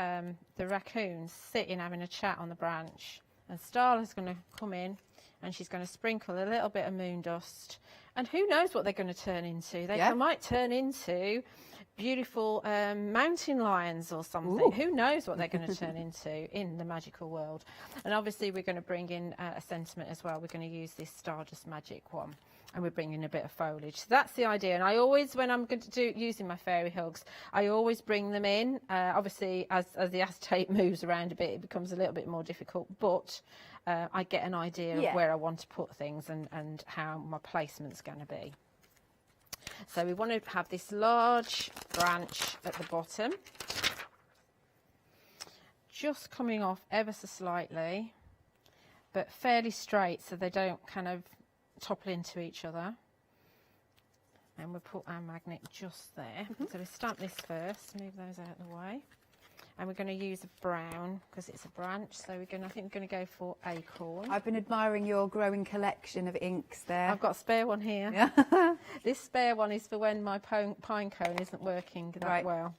raccoons sitting having a chat on the branch, and Starla's going to come in, and she's going to sprinkle a little bit of moon dust. And who knows what they're going to turn into? They might turn into beautiful mountain lions or something. Ooh. Who knows what they're going to turn into in the magical world. And obviously we're going to bring in a sentiment as well. We're going to use this Stardust Magic one, and we're bringing a bit of foliage. So that's the idea. And I always, when I'm going to using my fairy hugs, I always bring them in. Obviously as the acetate moves around a bit, it becomes a little bit more difficult, but I get an idea of where I want to put things and how my placement's going to be. So we want to have this large branch at the bottom, just coming off ever so slightly, but fairly straight so they don't kind of topple into each other. And we'll put our magnet just there. So we stamp this first, move those out of the way. And we're going to use a brown because it's a branch. So I think we're going to go for acorn. I've been admiring your growing collection of inks there. I've got a spare one here. Yeah. This spare one is for when my pine cone isn't working that well.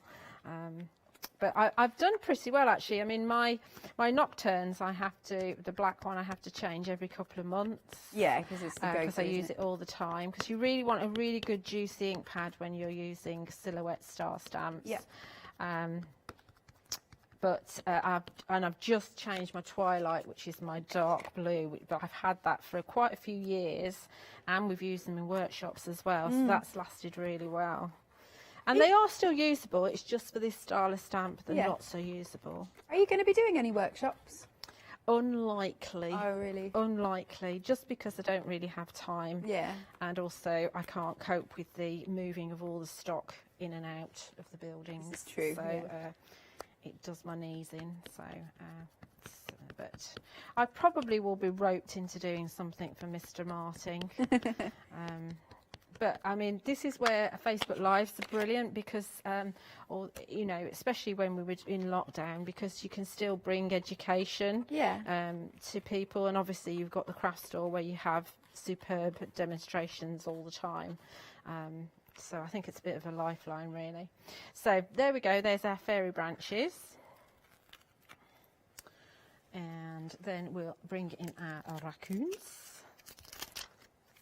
But I've done pretty well actually. I mean, my nocturnes, the black one I have to change every couple of months. Yeah, because it's the go-to, because I use it all the time. Because you really want a really good juicy ink pad when you're using silhouette star stamps. Yeah. But I've just changed my Twilight, which is my dark blue. But I've had that for quite a few years, and we've used them in workshops as well. So that's lasted really well. And they are still usable. It's just for this style of stamp they're not so usable. Are you going to be doing any workshops? Unlikely. Oh, really? Unlikely, just because I don't really have time. Yeah. And also I can't cope with the moving of all the stock in and out of the buildings. This is true. So it does my knees in. So, but I probably will be roped into doing something for Mr. Martin. But I mean, this is where Facebook Lives are brilliant because, or you know, especially when we were in lockdown, because you can still bring education to people, and obviously you've got the craft store where you have superb demonstrations all the time. So I think it's a bit of a lifeline, really. So there we go. There's our fairy branches. And then we'll bring in our raccoons.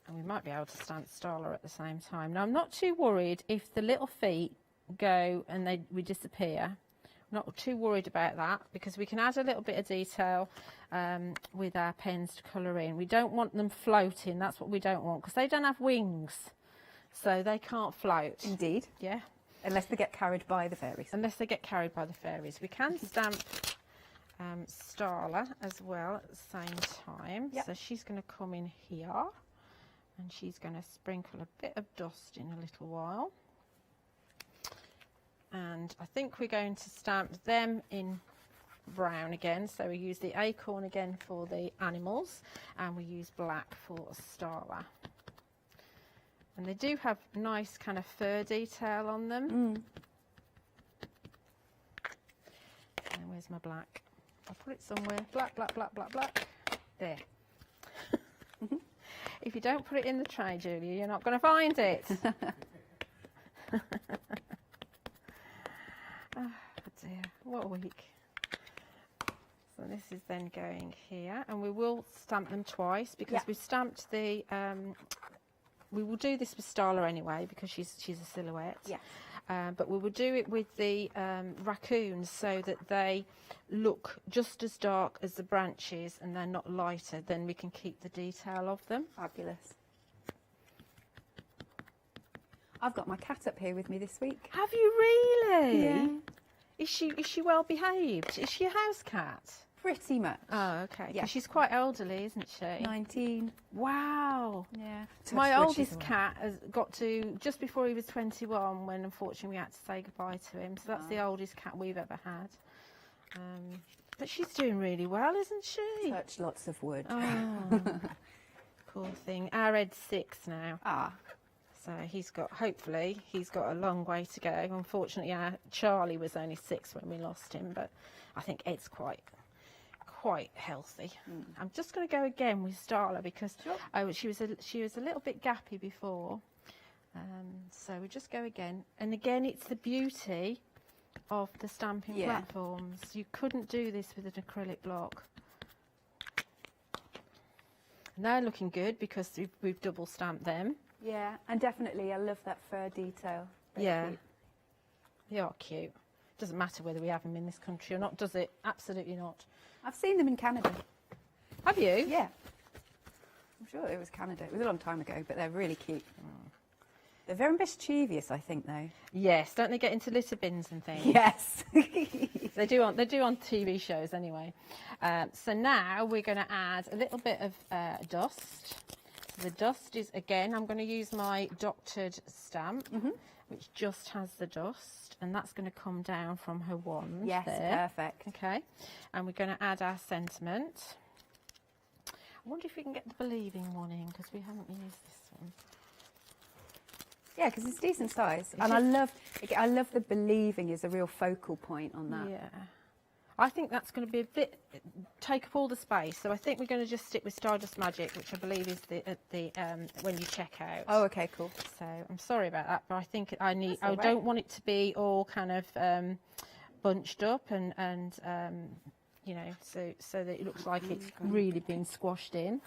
And we might be able to stamp Starla at the same time. Now, I'm not too worried if the little feet go and we disappear. I'm not too worried about that, because we can add a little bit of detail with our pens to colour in. We don't want them floating. That's what we don't want, because they don't have wings. So they can't float. Indeed. Yeah. Unless they get carried by the fairies. Unless they get carried by the fairies. We can stamp Starla as well at the same time. Yep. So she's going to come in here, and she's going to sprinkle a bit of dust in a little while. And I think we're going to stamp them in brown again. So we use the acorn again for the animals, and we use black for Starla. And they do have nice kind of fur detail on them. And where's my black? I'll put it somewhere. Black, black, black, black, black. There. If you don't put it in the tray, Julia, you're not going to find it. Oh dear, what a week. So this is then going here, and we will stamp them twice, because we've stamped the we will do this with Starla anyway, because she's a silhouette. Yeah. But we will do it with the raccoons, so that they look just as dark as the branches and they're not lighter. Then we can keep the detail of them. Fabulous. I've got my cat up here with me this week. Have you really? Yeah. Is she well behaved? Is she a house cat? Pretty much. Oh, okay. Yeah. She's quite elderly, isn't she? 19. Wow. Yeah. My oldest cat has got to just before he was 21, when unfortunately we had to say goodbye to him. So that's the oldest cat we've ever had. But she's doing really well, isn't she? Touch lots of wood. Oh, poor thing. Our Ed's 6 now. Ah. So hopefully he's got a long way to go. Unfortunately, our Charlie was only 6 when we lost him, but I think Ed's quite healthy. I'm just going to go again with Starla, because she was a little bit gappy before. So we just go again, and again it's the beauty of the stamping platforms. You couldn't do this with an acrylic block. And they're looking good because we've double stamped them. Yeah, and definitely I love that fur detail. Yeah, they are cute. Doesn't matter whether we have them in this country or not, does it? Absolutely not. I've seen them in Canada. Have you? Yeah. I'm sure it was Canada. It was a long time ago, but they're really cute. They're very mischievous, I think, though. Yes, don't they get into litter bins and things? Yes. They do on TV shows anyway. So now we're going to add a little bit of dust. So the dust is, again, I'm going to use my doctored stamp, which just has the dust, and that's going to come down from her wand. Yes, there. perfect. Okay, and we're going to add our sentiment. I wonder if we can get the believing one in, because we haven't used this one. Yeah, because it's decent size, and I love the believing is a real focal point on that. Yeah, I think that's going to be a bit take up all the space. So I think we're going to just stick with Stardust Magic, which I believe is the when you check out. Oh, okay, cool. So I'm sorry about that, but I think I right. don't want it to be all kind of bunched up and you know, so that it looks like it's really been squashed in.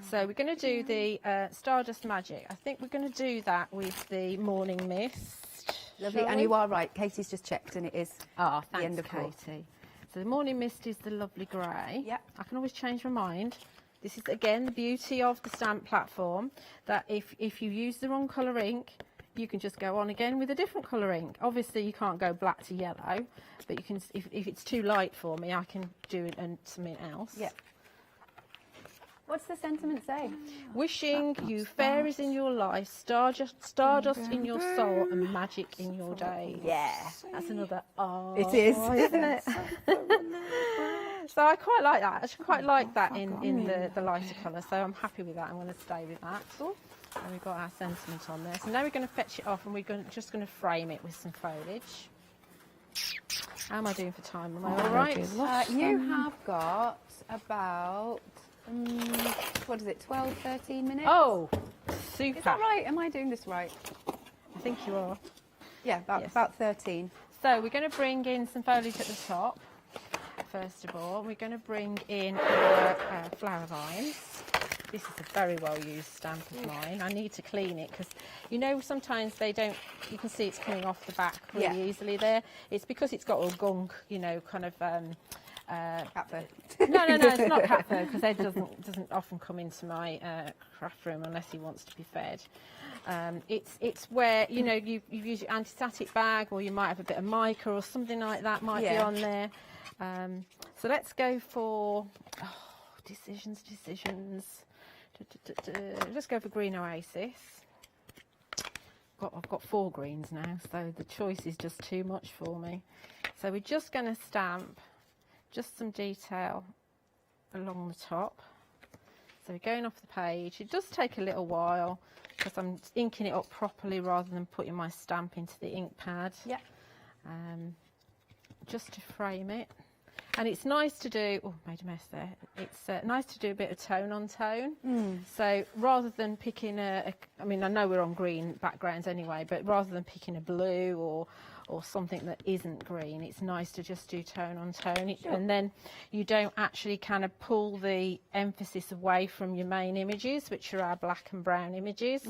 So we're going to do the Stardust Magic. I think we're going to do that with the Morning Mist. Lovely, and you are right. Katie's just checked, and it is thanks, the end of Katie. So the Morning Mist is the lovely grey. Yep. I can always change my mind. This is, again, the beauty of the stamp platform, that if you use the wrong colour ink, you can just go on again with a different colour ink. Obviously, you can't go black to yellow, but you can. If it's too light for me, I can do it and something else. Yeah. What's the sentiment say? Wishing you fairies in your life, stardust in your soul, and magic in your days. Yeah. That's another It is, isn't it? So I quite like that. I quite like that in the lighter colour, so I'm happy with that. I'm going to stay with that. And we've got our sentiment on there. So now we're going to fetch it off, and we're just going to frame it with some foliage. How am I doing for time? Am I all right? You have got about, what is it, 12, 13 minutes? Oh, super. Is that right? Am I doing this right? I think you are. Yeah, about 13. So we're going to bring in some foliage at the top. First of all, we're going to bring in our flower vines. This is a very well used stamp of mine. I need to clean it because, you know, sometimes they don't, you can see it's coming off the back really easily there. It's because it's got all gunk, you know, kind of... cat fur. No, it's not cat fur because Ed doesn't often come into my craft room unless he wants to be fed. It's where, you know, you've used your anti-static bag, or you might have a bit of mica or something like that might be on there. So let's go for decisions. Let's go for Green Oasis. I've got 4 greens now, so the choice is just too much for me. So we're just going to stamp just some detail along the top. So we're going off the page. It does take a little while because I'm inking it up properly rather than putting my stamp into the ink pad. Yeah. Just to frame it. And it's nice to do, oh, made a mess there. It's nice to do a bit of tone on tone. So rather than picking I mean, I know we're on green backgrounds anyway, but rather than picking a blue or something that isn't green, it's nice to just do tone on tone. And then you don't actually kind of pull the emphasis away from your main images, which are our black and brown images.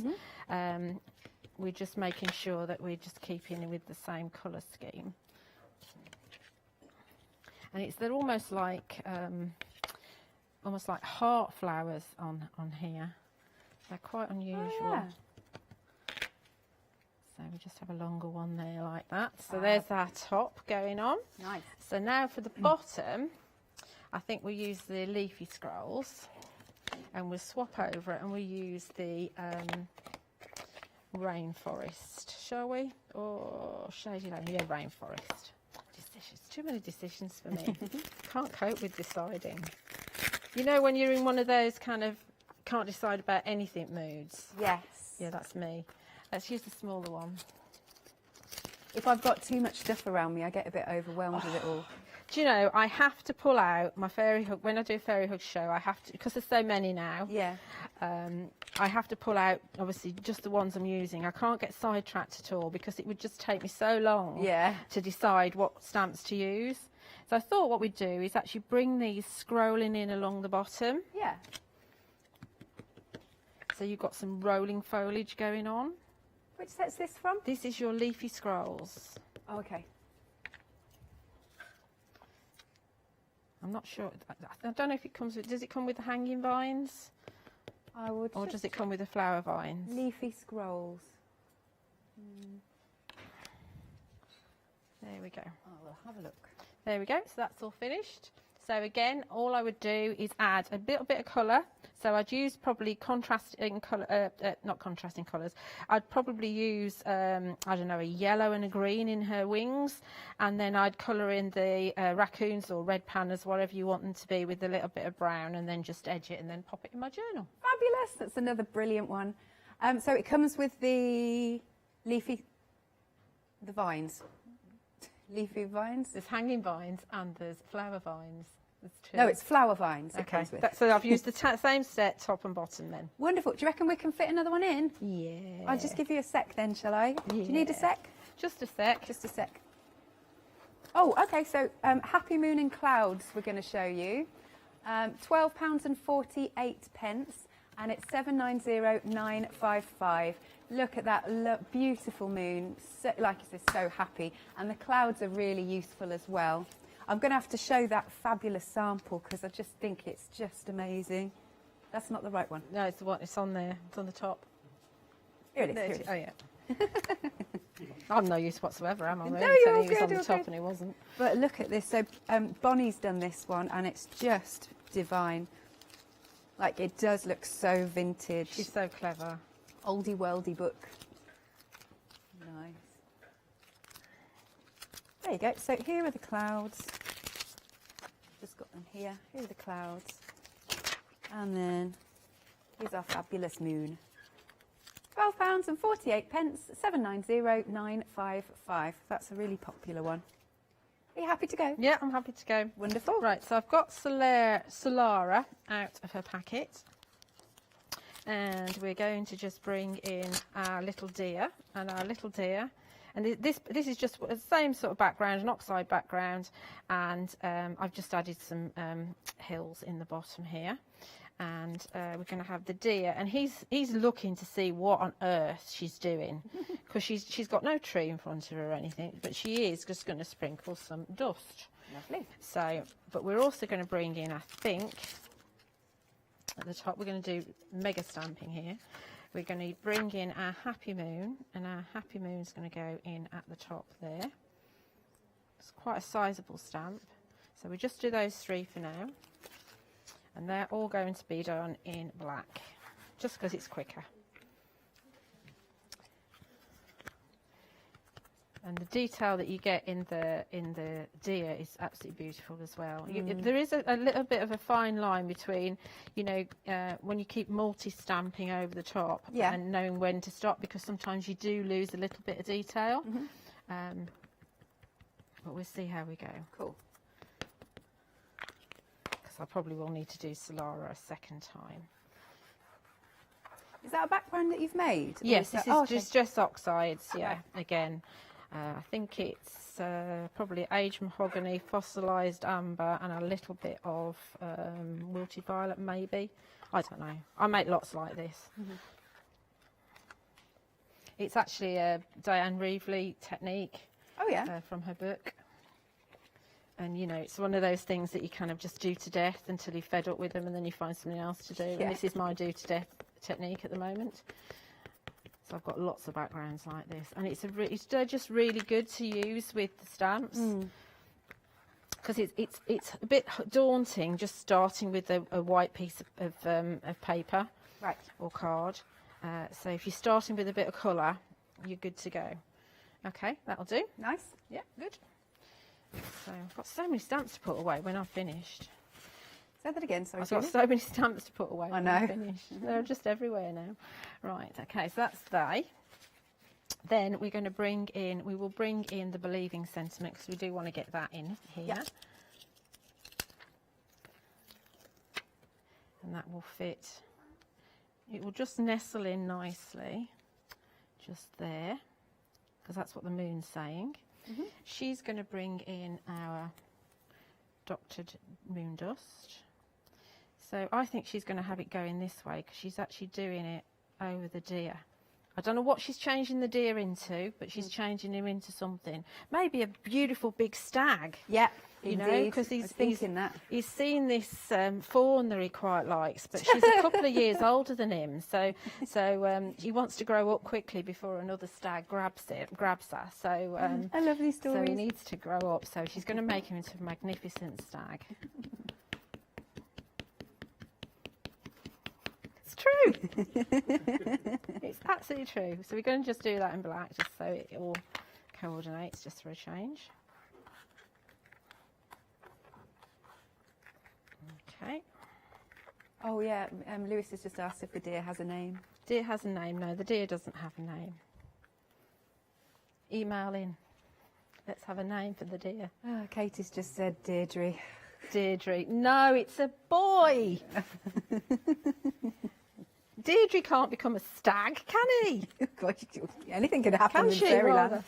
We're just making sure that we're just keeping with the same colour scheme. And they're almost like heart flowers on here. They're quite unusual. Oh, yeah. So we just have a longer one there like that. So there's our top going on. Nice. So now for the bottom, I think we'll use the leafy scrolls, and we'll swap over it and we'll use the rainforest, shall we? Or shady lemon? Yeah, rainforest. Too many decisions for me. Can't cope with deciding. You know when you're in one of those kind of can't decide about anything moods? Yes. Yeah, that's me. Let's use the smaller one. If I've got too much stuff around me, I get a bit overwhelmed with it all. Do you know, I have to pull out my fairy hug. When I do a fairy hug show, I have to, because there's so many now. Yeah. I have to pull out, obviously, just the ones I'm using. I can't get sidetracked at all because it would just take me so long to decide what stamps to use. So I thought what we'd do is actually bring these scrolling in along the bottom. Yeah. So you've got some rolling foliage going on. Which set's this from? This is your leafy scrolls. Oh, okay. I'm not sure. I don't know if it comes with... Does it come with the hanging vines? I would. Or does it come with the flower vines? Leafy scrolls. There we go. Oh, we'll have a look. There we go. So that's all finished. So again, all I would do is add a little bit of colour. So I'd use probably contrasting colour, not contrasting colours. I'd probably use, I don't know, a yellow and a green in her wings. And then I'd colour in the raccoons or red pandas, whatever you want them to be, with a little bit of brown, and then just edge it and then pop it in my journal. Fabulous. That's another brilliant one. So it comes with the the vines. Leafy vines? There's hanging vines and there's flower vines. There's 2. No, it's flower vines. Okay, so I've used the same set, top and bottom then. Wonderful. Do you reckon we can fit another one in? Yeah. I'll just give you a sec then, shall I? Yeah. Do you need a sec? Just a sec. Just a sec. Oh, okay, so Happy Moon and Clouds we're going to show you. £12.48, and it's 790955. Look at that beautiful moon, so, like I said, so happy. And the clouds are really useful as well. I'm going to have to show that fabulous sample because I just think it's just amazing. That's not the right one. No, it's the one. It's on there. It's on the top. Here it is. Here it is. Oh, yeah. I'm no use whatsoever, am I? No, you're all he was good, on the all top good. and he wasn't. But look at this. So Bonnie's done this one and it's just divine. Like, it does look so vintage. She's so clever. Oldie worldy book. Nice. There you go. So here are the clouds. Just got them here. Here are the clouds. And then here's our fabulous moon. £12.48, 790955. That's a really popular one. Are you happy to go? Yeah, I'm happy to go. Wonderful. Right, so I've got Solara out of her packet. and we're going to just bring in our little deer, and our little deer, and this is just the same sort of background, an oxide background, and I've just added some hills in the bottom here, and we're going to have the deer, and he's looking to see what on earth she's doing, because she's got no tree in front of her or anything, but she is just going to sprinkle some dust. Lovely. So, but we're also going to bring in, I think, at the top, we're going to do mega stamping here. We're going to bring in our Happy Moon, and our Happy Moon's going to go in at the top there. It's quite a sizable stamp. So we just do those 3 for now. And they're all going to be done in black, just because it's quicker. And the detail that you get in the deer is absolutely beautiful as well. There is a little bit of a fine line between, you know, when you keep multi-stamping over the top and knowing when to stop, because sometimes you do lose a little bit of detail. But we'll see how we go. Cool. Because I probably will need to do Solara a second time. Is that a background that you've made? Yes, this is just oxides, again. I think it's probably aged mahogany, fossilised amber, and a little bit of wilted violet, maybe. I don't know. I make lots like this. It's actually a Diane Reevely technique. Oh, yeah. From her book. And, you know, it's one of those things that you kind of just do to death until you're fed up with them, and then you find something else to do. Yeah. And this is my do to death technique at the moment. So I've got lots of backgrounds like this, and they're just really good to use with the stamps, because it's a bit daunting just starting with a white piece of paper, or card. So if you're starting with a bit of colour, you're good to go. Okay, that'll do. Nice. Yeah, good. So I've got so many stamps to put away when I've finished. Say that again, sorry. I've got so many stamps to put away when I I'm finished. They're just everywhere now. Right, okay, so that's they. Then we're going to we will bring in the believing sentiment, because we do want to get that in here. Yeah. And that will fit. It will just nestle in nicely, just there, because that's what the moon's saying. She's going to bring in our doctored moon dust. So I think she's going to have it going this way, because she's actually doing it over the deer. I don't know what she's changing the deer into, but she's changing him into something. Maybe a beautiful big stag. Yeah, you indeed. know, because he's thinking that. He's seen this fawn that he quite likes, but she's a couple of years older than him, so he wants to grow up quickly before another stag grabs her. So I love these stories. So he needs to grow up. So she's going to make him into a magnificent stag. True. It's absolutely true. So we're going to just do that in black, just so it all coordinates, just for a change. Okay. Oh yeah, Lewis has just asked if the deer has a name. Deer has a name. No, the deer doesn't have a name. Email in. Let's have a name for the deer. Oh, Katie's just said Deirdre. Deirdre. No, it's a boy. Deirdre can't become a stag, can he? Anything can happen in fairyland.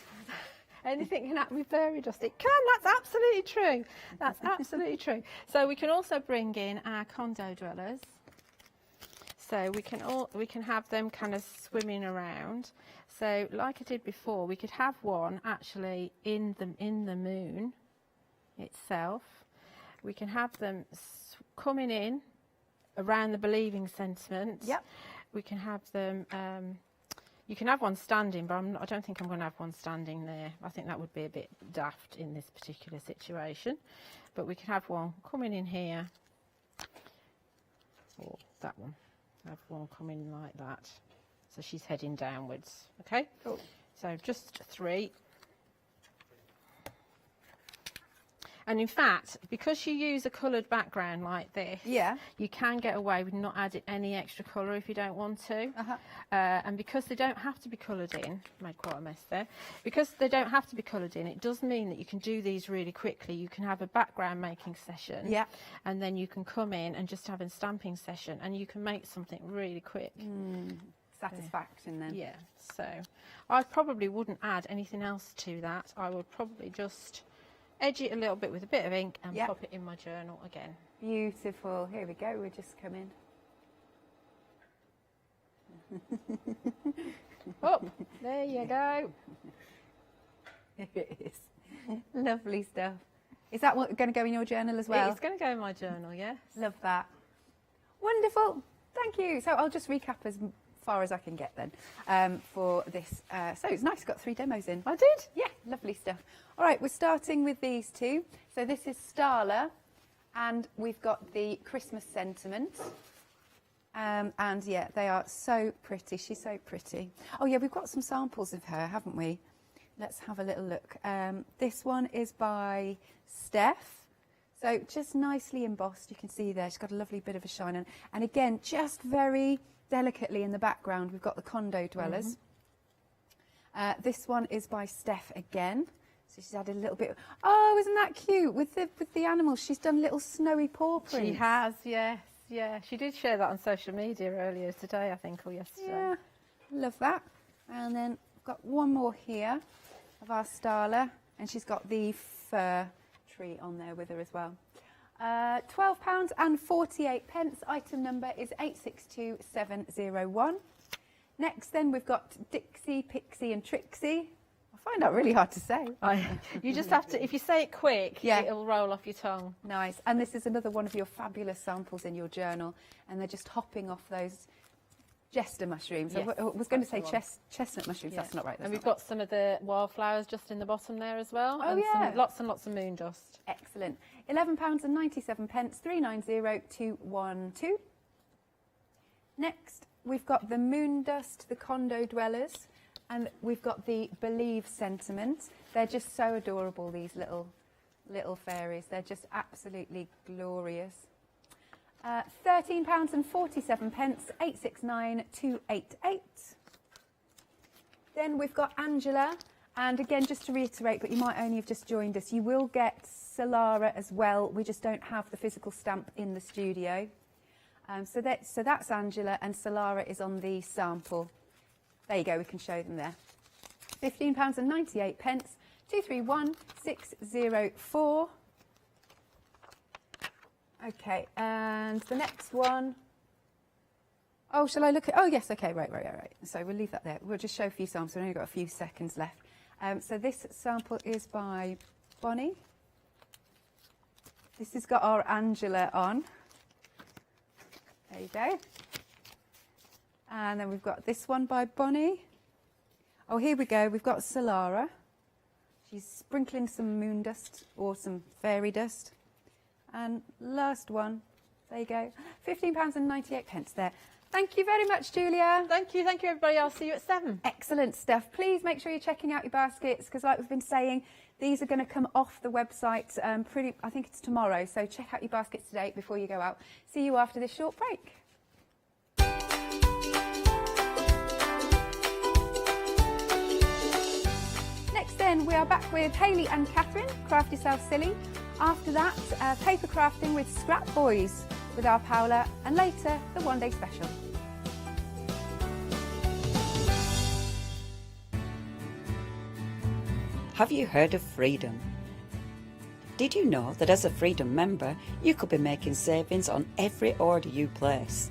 Anything can happen with fairy dust. It can. That's absolutely true. That's absolutely true. So we can also bring in our condo dwellers. So we can have them kind of swimming around. So like I did before, we could have one actually in the moon itself. We can have them coming in around the believing sentiment. Yep. We can have them. You can have one standing, but I don't think I'm going to have one standing there. I think that would be a bit daft in this particular situation. But we can have one coming in here, or that one. Have one coming like that. So she's heading downwards. Okay. Cool. So just 3. And in fact, because you use a coloured background like this, you can get away with not adding any extra colour if you don't want to. And because they don't have to be coloured in, made quite a mess there, because they don't have to be coloured in, it does mean that you can do these really quickly. You can have a background making session, and then you can come in and just have a stamping session, and you can make something really quick. Satisfaction then. Yeah, so I probably wouldn't add anything else to that. I would probably just edge it a little bit with a bit of ink and pop it in my journal again. Beautiful. Here we go. We're just coming. Oh, there you go. Here it is. Lovely stuff. Is that what going to go in your journal as well? It's going to go in my journal, yes. Love that. Wonderful. Thank you. So I'll just recap as far as I can get then for this. So it's nice, got 3 demos in. I did? Yeah, lovely stuff. All right, we're starting with these 2. So this is Starla, and we've got the Christmas sentiment. And yeah, they are so pretty. She's so pretty. Oh yeah, we've got some samples of her, haven't we? Let's have a little look. This one is by Steph. So just nicely embossed, you can see there. She's got a lovely bit of a shine on. And again, just very delicately in the background, we've got the condo dwellers. This one is by Steph again. So she's added a little bit. Oh, isn't that cute? With the animals, she's done little snowy paw prints. She has, yes. Yeah, she did share that on social media earlier today, I think, or yesterday. Yeah, love that. And then I've got one more here of our Starla, and she's got the fir tree on there with her as well. £12.48. Item number is 862701. Next then we've got Dixie, Pixie and Trixie. I find that really hard to say. You just have to, if you say it quick, it'll roll off your tongue. Nice. And this is another one of your fabulous samples in your journal, and they're just hopping off those jester mushrooms. Yes, I was going to say chestnut mushrooms. That's not right. And we've got some of the wildflowers just in the bottom there as well. Oh, and yeah. lots and lots of moon dust. Excellent. £11.97, 390212. Next, we've got the moon dust, the condo dwellers, and we've got the believe sentiment. They're just so adorable, these little fairies. They're just absolutely glorious. £13.47, 869288. Then we've got Angela, and again, just to reiterate, but you might only have just joined us, you will get Solara as well. We just don't have the physical stamp in the studio. So that's Angela, and Solara is on the sample. There you go, we can show them there. £15.98, 231604. Okay, and the next one. Oh, shall I look at? Oh, yes. Okay, right. So we'll leave that there. We'll just show a few samples. We've only got a few seconds left. So this sample is by Bonnie. This has got our Angela on. There you go. And then we've got this one by Bonnie. Oh, here we go. We've got Solara. She's sprinkling some moon dust or some fairy dust. And last one, there you go, £15.98 there. Thank you very much, Julia. Thank you, everybody. I'll see you at 7. Excellent stuff. Please make sure you're checking out your baskets, because like we've been saying, these are going to come off the website I think it's tomorrow. So check out your baskets today before you go out. See you after this short break. Next then, we are back with Hayley and Catherine, Craft Yourself Silly. After that, paper crafting with Scrap Boys with our Paola, and later, the One Day Special. Have you heard of Freedom? Did you know that as a Freedom member, you could be making savings on every order you place?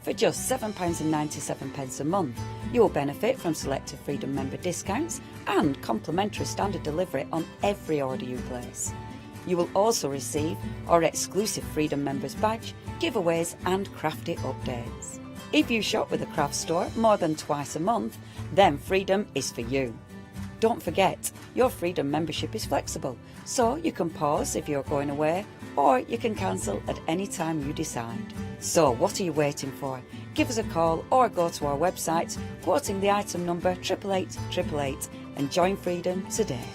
For just £7.97 a month, you will benefit from selected Freedom member discounts and complimentary standard delivery on every order you place. You will also receive our exclusive Freedom Members badge, giveaways and crafty updates. If you shop with a craft store more than twice a month, then Freedom is for you. Don't forget, your Freedom membership is flexible, so you can pause if you're going away, or you can cancel at any time you decide. So what are you waiting for? Give us a call or go to our website, quoting the item number 88888, and join Freedom today.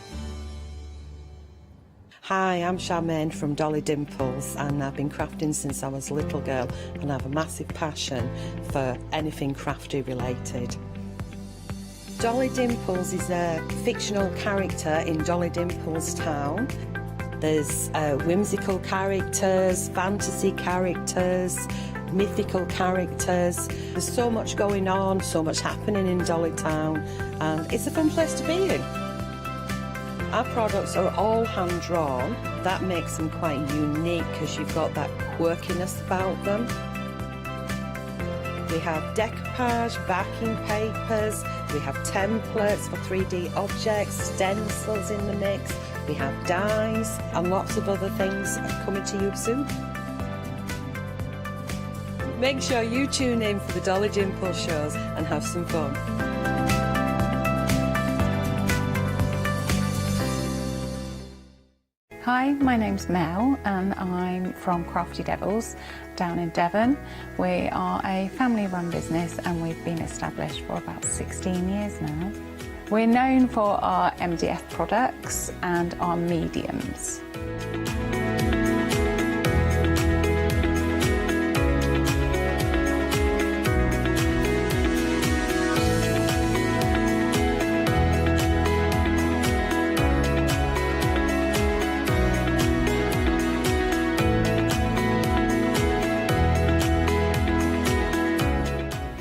Hi, I'm Charmaine from Dolly Dimples, and I've been crafting since I was a little girl, and I have a massive passion for anything crafty related. Dolly Dimples is a fictional character in Dolly Dimples Town. There's whimsical characters, fantasy characters, mythical characters. There's so much going on, so much happening in Dolly Town, and it's a fun place to be in. Our products are all hand-drawn. That makes them quite unique because you've got that quirkiness about them. We have decoupage, backing papers, we have templates for 3D objects, stencils in the mix, we have dies, and lots of other things coming to you soon. Make sure you tune in for the Dolly Dimples shows and have some fun. Hi, my name's Mel and I'm from Crafty Devils down in Devon. We are a family-run business and we've been established for about 16 years now. We're known for our MDF products and our mediums.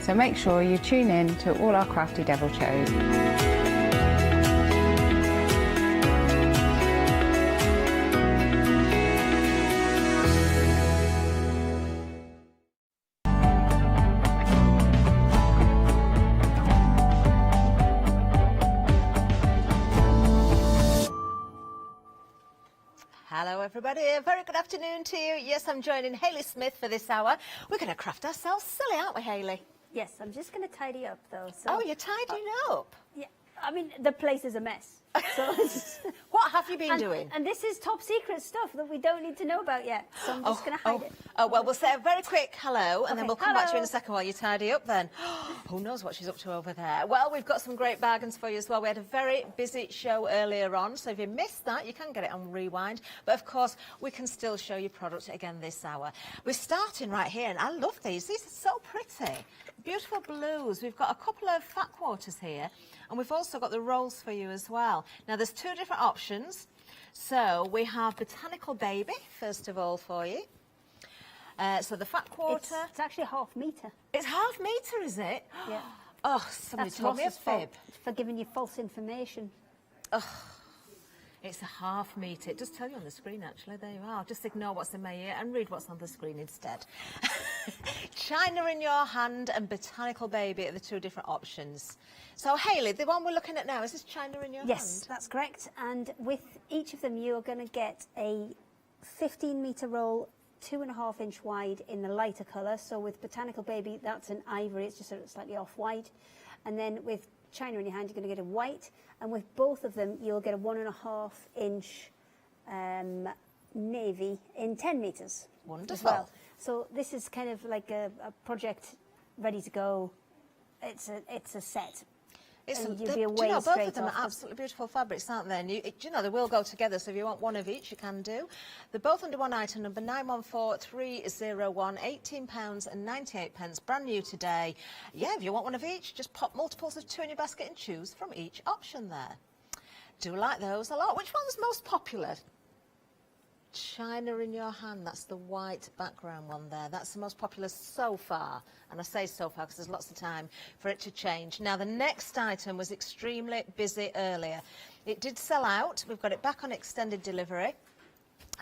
So make sure you tune in to all our Crafty Devil shows. Hello everybody, a very good afternoon to you. Yes, I'm joining Hayley Smith for this hour. We're going to craft ourselves silly, aren't we, Hayley? Yes, I'm just going to tidy up though. So, oh, you're tidying up? Yeah, I mean, the place is a mess. So what have you been doing? And this is top secret stuff that we don't need to know about yet. So I'm just going to hide it. Oh, well, we'll say a very quick hello and then Okay, we'll come back to you in hello. a second while you tidy up then. Who knows what she's up to over there? Well, we've got some great bargains for you as well. We had a very busy show earlier on, so if you missed that, you can get it on rewind. But of course, we can still show you product again this hour. We're starting right here, and I love these. These are so pretty. Beautiful blues. We've got a couple of fat quarters here, and we've also got the rolls for you as well. Now, there's two different options. So we have Botanical Baby, first of all, for you. So the fat quarter. It's actually a half metre. It's half metre, is it? Yeah. Oh, somebody That's told me a Ross's fault fib. for giving you false information. Oh, it's a half metre. It does tell you on the screen, actually. There you are. Just ignore what's in my ear and read what's on the screen instead. China in Your Hand and Botanical Baby are the two different options. So, Hayley, the one we're looking at now, is this China in Your Hand? Yes, that's correct. And with each of them, you're going to get a 15-metre roll, 2.5 inch wide in the lighter colour. So with Botanical Baby, that's an ivory. It's just slightly off-white. And then with China in Your Hand, you're going to get a white. And with both of them, you'll get a 1.5 inch navy in 10 metres. Wonderful. As well. So this is kind of like a project ready to go. It's a set. And you'll be away do you know, both straight of them off. are absolutely beautiful fabrics, aren't they? And you know, they will go together, so if you want one of each, you can do. They're both under one item, number 914301, £18.98, brand new today. Yeah, if you want one of each, just pop multiples of 2 in your basket and choose from each option there. Do like those a lot. Which one's most popular? China in Your Hand, that's the white background one there. That's the most popular so far. And I say so far because there's lots of time for it to change. Now, the next item was extremely busy earlier. It did sell out. We've got it back on extended delivery.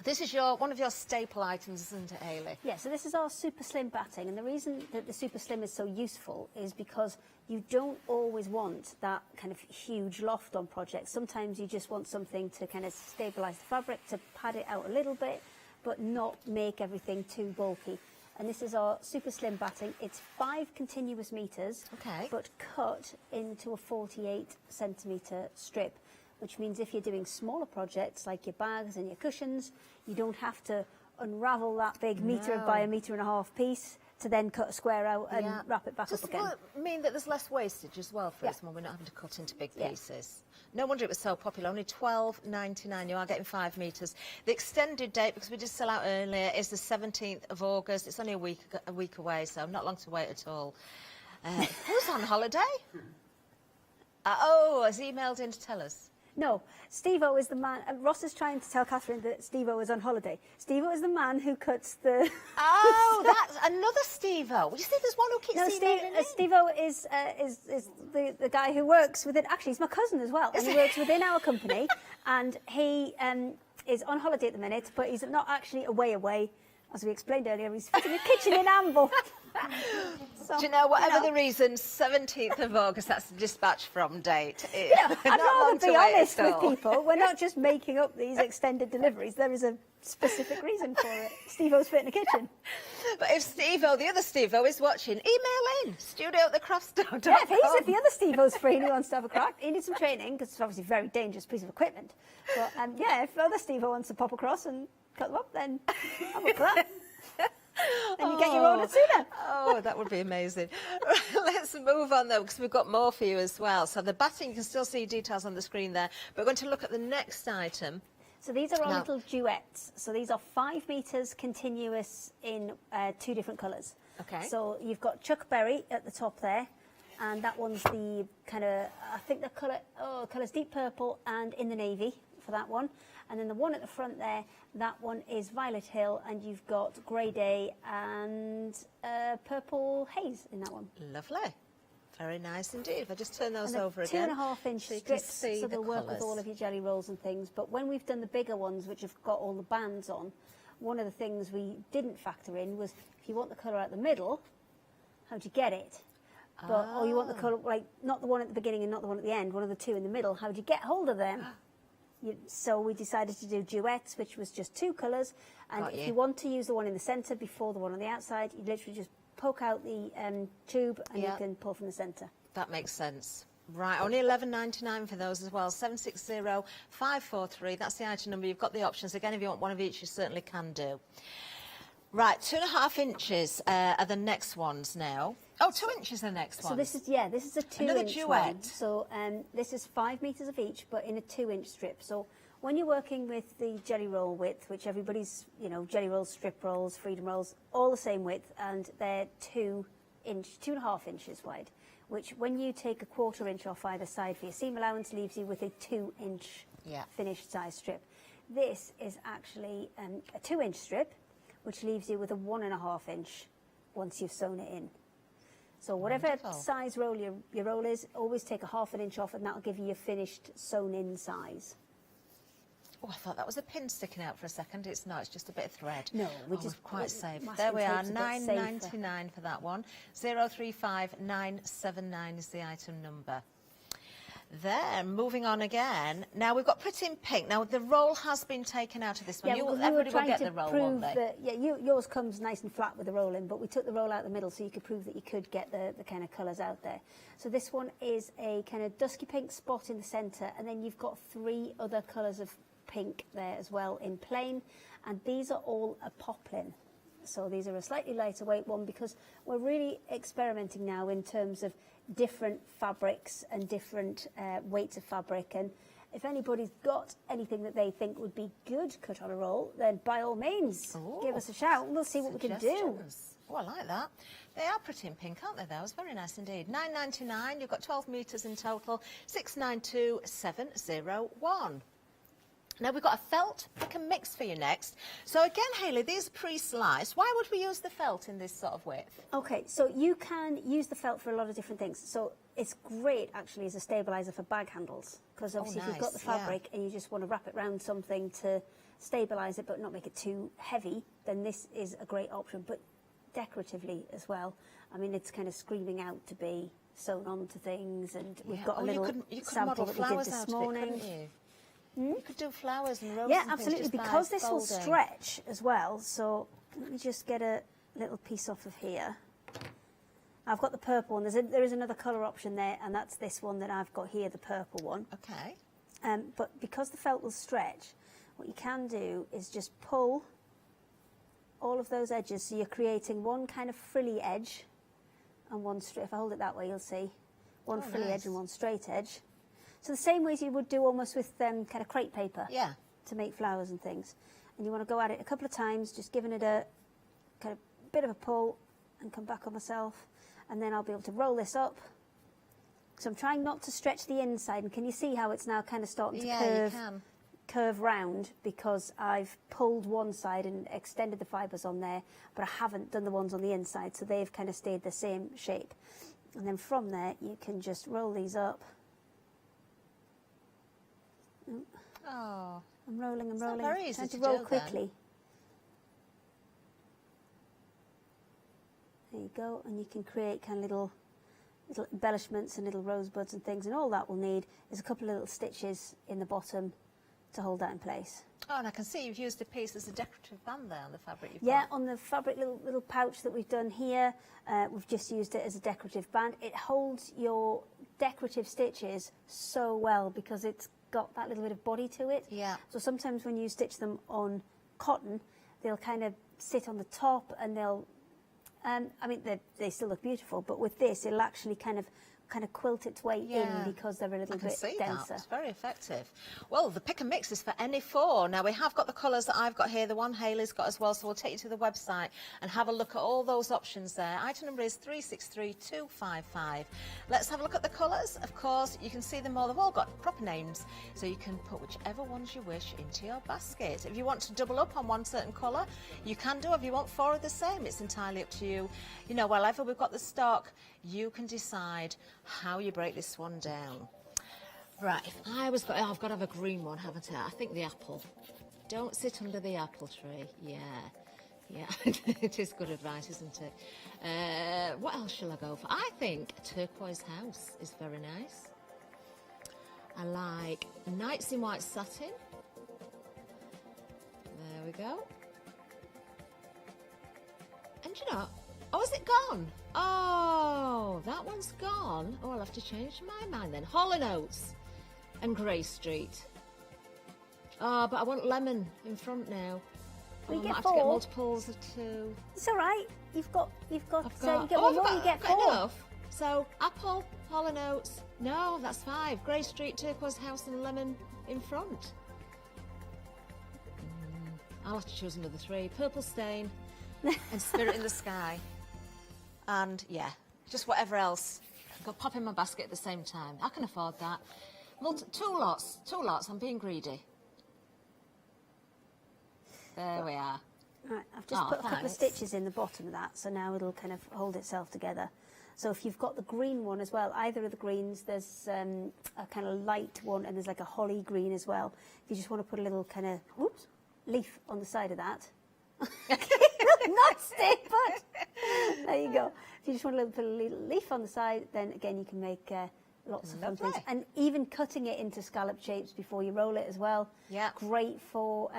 This is one of your staple items, isn't it, Hayley? Yeah, so this is our super slim batting, and the reason that the super slim is so useful is because you don't always want that kind of huge loft on projects. Sometimes you just want something to kind of stabilise the fabric, to pad it out a little bit, but not make everything too bulky. And this is our super slim batting. It's 5 continuous metres, but cut into a 48 centimetre strip, which means if you're doing smaller projects like your bags and your cushions, you don't have to unravel that big metre by a metre and a half piece. to then cut a square out and wrap it back Does up again. it mean that there's less wastage as well for us when we're not having to cut into big pieces? No wonder it was so popular. Only $12.99. You are getting 5 metres. The extended date, because we did sell out earlier, is the 17th of August. It's only a week away, so not long to wait at all. Who's on holiday? Has he emailed in to tell us? No, Steve-O is the man. Ross is trying to tell Catherine that Steve-O is on holiday. Steve-O is the man who cuts the... Oh, that's another Steve-O. You see, there's one who keeps emailing in. Steve-O is the guy who works within... Actually, he's my cousin as well. And he works within our company. And he is on holiday at the minute, but he's not actually away. As we explained earlier, he's fitting a kitchen in Amble. Do you know, whatever the reason, 17th of August, that's the dispatch from date. I'd rather be honest with people. We're not just making up these extended deliveries. There is a specific reason for it. Steve-O's fit in a kitchen. But if Steve-O, the other Steve-O, is watching, email in, studio@thecraftstore.com. Yeah, if the other Steve-O's free and he wants to have a crack, he needs some training, because it's obviously a very dangerous piece of equipment. But if the other Steve-O wants to pop across and cut them up, then I'm up for that. And you get your order sooner. Oh, that would be amazing. Let's move on, though, because we've got more for you as well. So the batting, you can still see details on the screen there. But we're going to look at the next item. So these are our little duets. So these are 5 metres continuous in 2 different colours. Okay. So you've got Chuck Berry at the top there. And that one's the kind of, I think the colour's deep purple and in the navy for that one. And then the one at the front there, that one is Violet Hill, and you've got Grey Day and Purple Haze in that one. Lovely. Very nice indeed. If I just turn those and over again. 2.5-inch strips, so they'll work with all of your jelly rolls and things. But when we've done the bigger ones, which have got all the bands on, one of the things we didn't factor in was if you want the colour out the middle, how do you get it? Or you want the colour, like, not the one at the beginning and not the one at the end, one of the two in the middle, how do you get hold of them? So we decided to do duets, which was just 2 colours. And if you want to use the one in the centre before the one on the outside, you literally just poke out the tube and you can pull from the centre. That makes sense. Right, only $11.99 for those as well. 760-543. That's the item number. You've got the options. Again, if you want one of each, you certainly can do. Right, 2.5 inches are the next ones now. Oh, 2 inches are the next one. So this is a 2-inch Another duet. one. So this is 5 metres of each, but in a 2-inch strip. So when you're working with the jelly roll width, which everybody's, jelly rolls, strip rolls, freedom rolls, all the same width, and they're 2.5 inches wide, which when you take a 1/4 inch off either side for your seam allowance, leaves you with a 2-inch finished size strip. This is actually a 2-inch strip, which leaves you with a 1.5 inch once you've sewn it in. So whatever size roll your roll is, always take a 1/2 inch off, and that'll give you your finished sewn-in size. Oh, I thought that was a pin sticking out for a second. It's not, it's just a bit of thread. No, we just quite safe. There we are, $9.99 for that one. 035979 is the item number. Then, moving on again. Now, we've got Pretty in Pink. Now, the roll has been taken out of this one. Everybody will get the roll, won't they? Yours comes nice and flat with the roll in, but we took the roll out the middle so you could prove that you could get the kind of colours out there. So this one is a kind of dusky pink spot in the centre, and then you've got 3 other colours of pink there as well in plain, and these are all a poplin. So these are a slightly lighter weight one, because we're really experimenting now in terms of different fabrics and different weights of fabric. And if anybody's got anything that they think would be good cut on a roll, then by all means, give us a shout and we'll see what we can do. Oh, I like that. They are Pretty in Pink, aren't they, those? Very nice indeed. $9.99. You've got 12 metres in total. 692-701. Now, we've got a felt pick and mix for you next. So again, Hayley, these are pre-sliced. Why would we use the felt in this sort of width? Okay, so you can use the felt for a lot of different things. So it's great, actually, as a stabiliser for bag handles. Because obviously if you've got the fabric and you just want to wrap it around something to stabilise it but not make it too heavy, then this is a great option. But decoratively as well. I mean, it's kind of screaming out to be sewn onto things. And we've got a little sample that we did this morning. You could do flowers and roses. Yeah, absolutely, because this will stretch as well. So let me just get a little piece off of here. I've got the purple one. There is another colour option there, and that's this one that I've got here, the purple one. Okay. But because the felt will stretch, what you can do is just pull all of those edges. So you're creating one kind of frilly edge and one straight. If I hold it that way, you'll see one frilly edge and one straight edge. So the same ways you would do almost with kind of crepe paper to make flowers and things. And you want to go at it a couple of times, just giving it a kind of bit of a pull and come back on myself. And then I'll be able to roll this up. So I'm trying not to stretch the inside. And can you see how it's now kind of starting to curve round, because I've pulled one side and extended the fibres on there, but I haven't done the ones on the inside, so they've kind of stayed the same shape. And then from there, you can just roll these up. Oh, I'm rolling, it's not very easy to roll do quickly. There you go, and you can create kind of little embellishments and little rosebuds and things, and all that we'll need is a couple of little stitches in the bottom to hold that in place. Oh, and I can see you've used a piece as a decorative band there on the fabric you've Yeah, got. on the fabric little pouch that we've done here, we've just used it as a decorative band. It holds your decorative stitches so well because it's got that little bit of body to it. Yeah. So sometimes when you stitch them on cotton, they'll kind of sit on the top and they'll, I mean, they still look beautiful, but with this, it'll actually kind of quilt its way in because they're a little bit denser. It's very effective. Well, the pick and mix is for any four. Now, we have got the colours that I've got here, the one Hayley's got as well, so we'll take you to the website and have a look at all those options there. Item number is 363255. Let's have a look at the colours. Of course, you can see them all. They've all got proper names, so you can put whichever ones you wish into your basket. If you want to double up on one certain colour, you can do. If you want four of the same, it's entirely up to you. You know, wherever we've got the stock, you can decide how you break this one down. Right, if I've got to have a green one, haven't I? I think the apple. Don't sit under the apple tree. Yeah, it is good advice, isn't it? What else shall I go for? I think a turquoise house is very nice. I like Nights in White Satin. There we go. And you know, oh, is it gone? Oh, that one's gone. Oh, I'll have to change my mind then. Hall & Oates and Grey Street. Oh, but I want lemon in front now. We I get might have four. to get multiples of two. It's all right. You've got. You get Oh, one more. I've You get got four. enough. So apple, Hall & Oates. No, that's 5. Grey Street, turquoise house, and lemon in front. I'll have to choose another 3. Purple stain And Spirit in the Sky. And, yeah, just whatever else. Go pop in my basket at the same time. I can afford that. Two lots. I'm being greedy. There we are. Right, I've just put a couple of stitches in the bottom of that, so now it'll kind of hold itself together. So if you've got the green one as well, either of the greens, there's a kind of light one and there's like a holly green as well. If you just want to put a little kind of leaf on the side of that. Nasty, but there you go. If you just want to put a little leaf on the side, then again you can make lots of fun things. And even cutting it into scallop shapes before you roll it as well. Yeah. Great for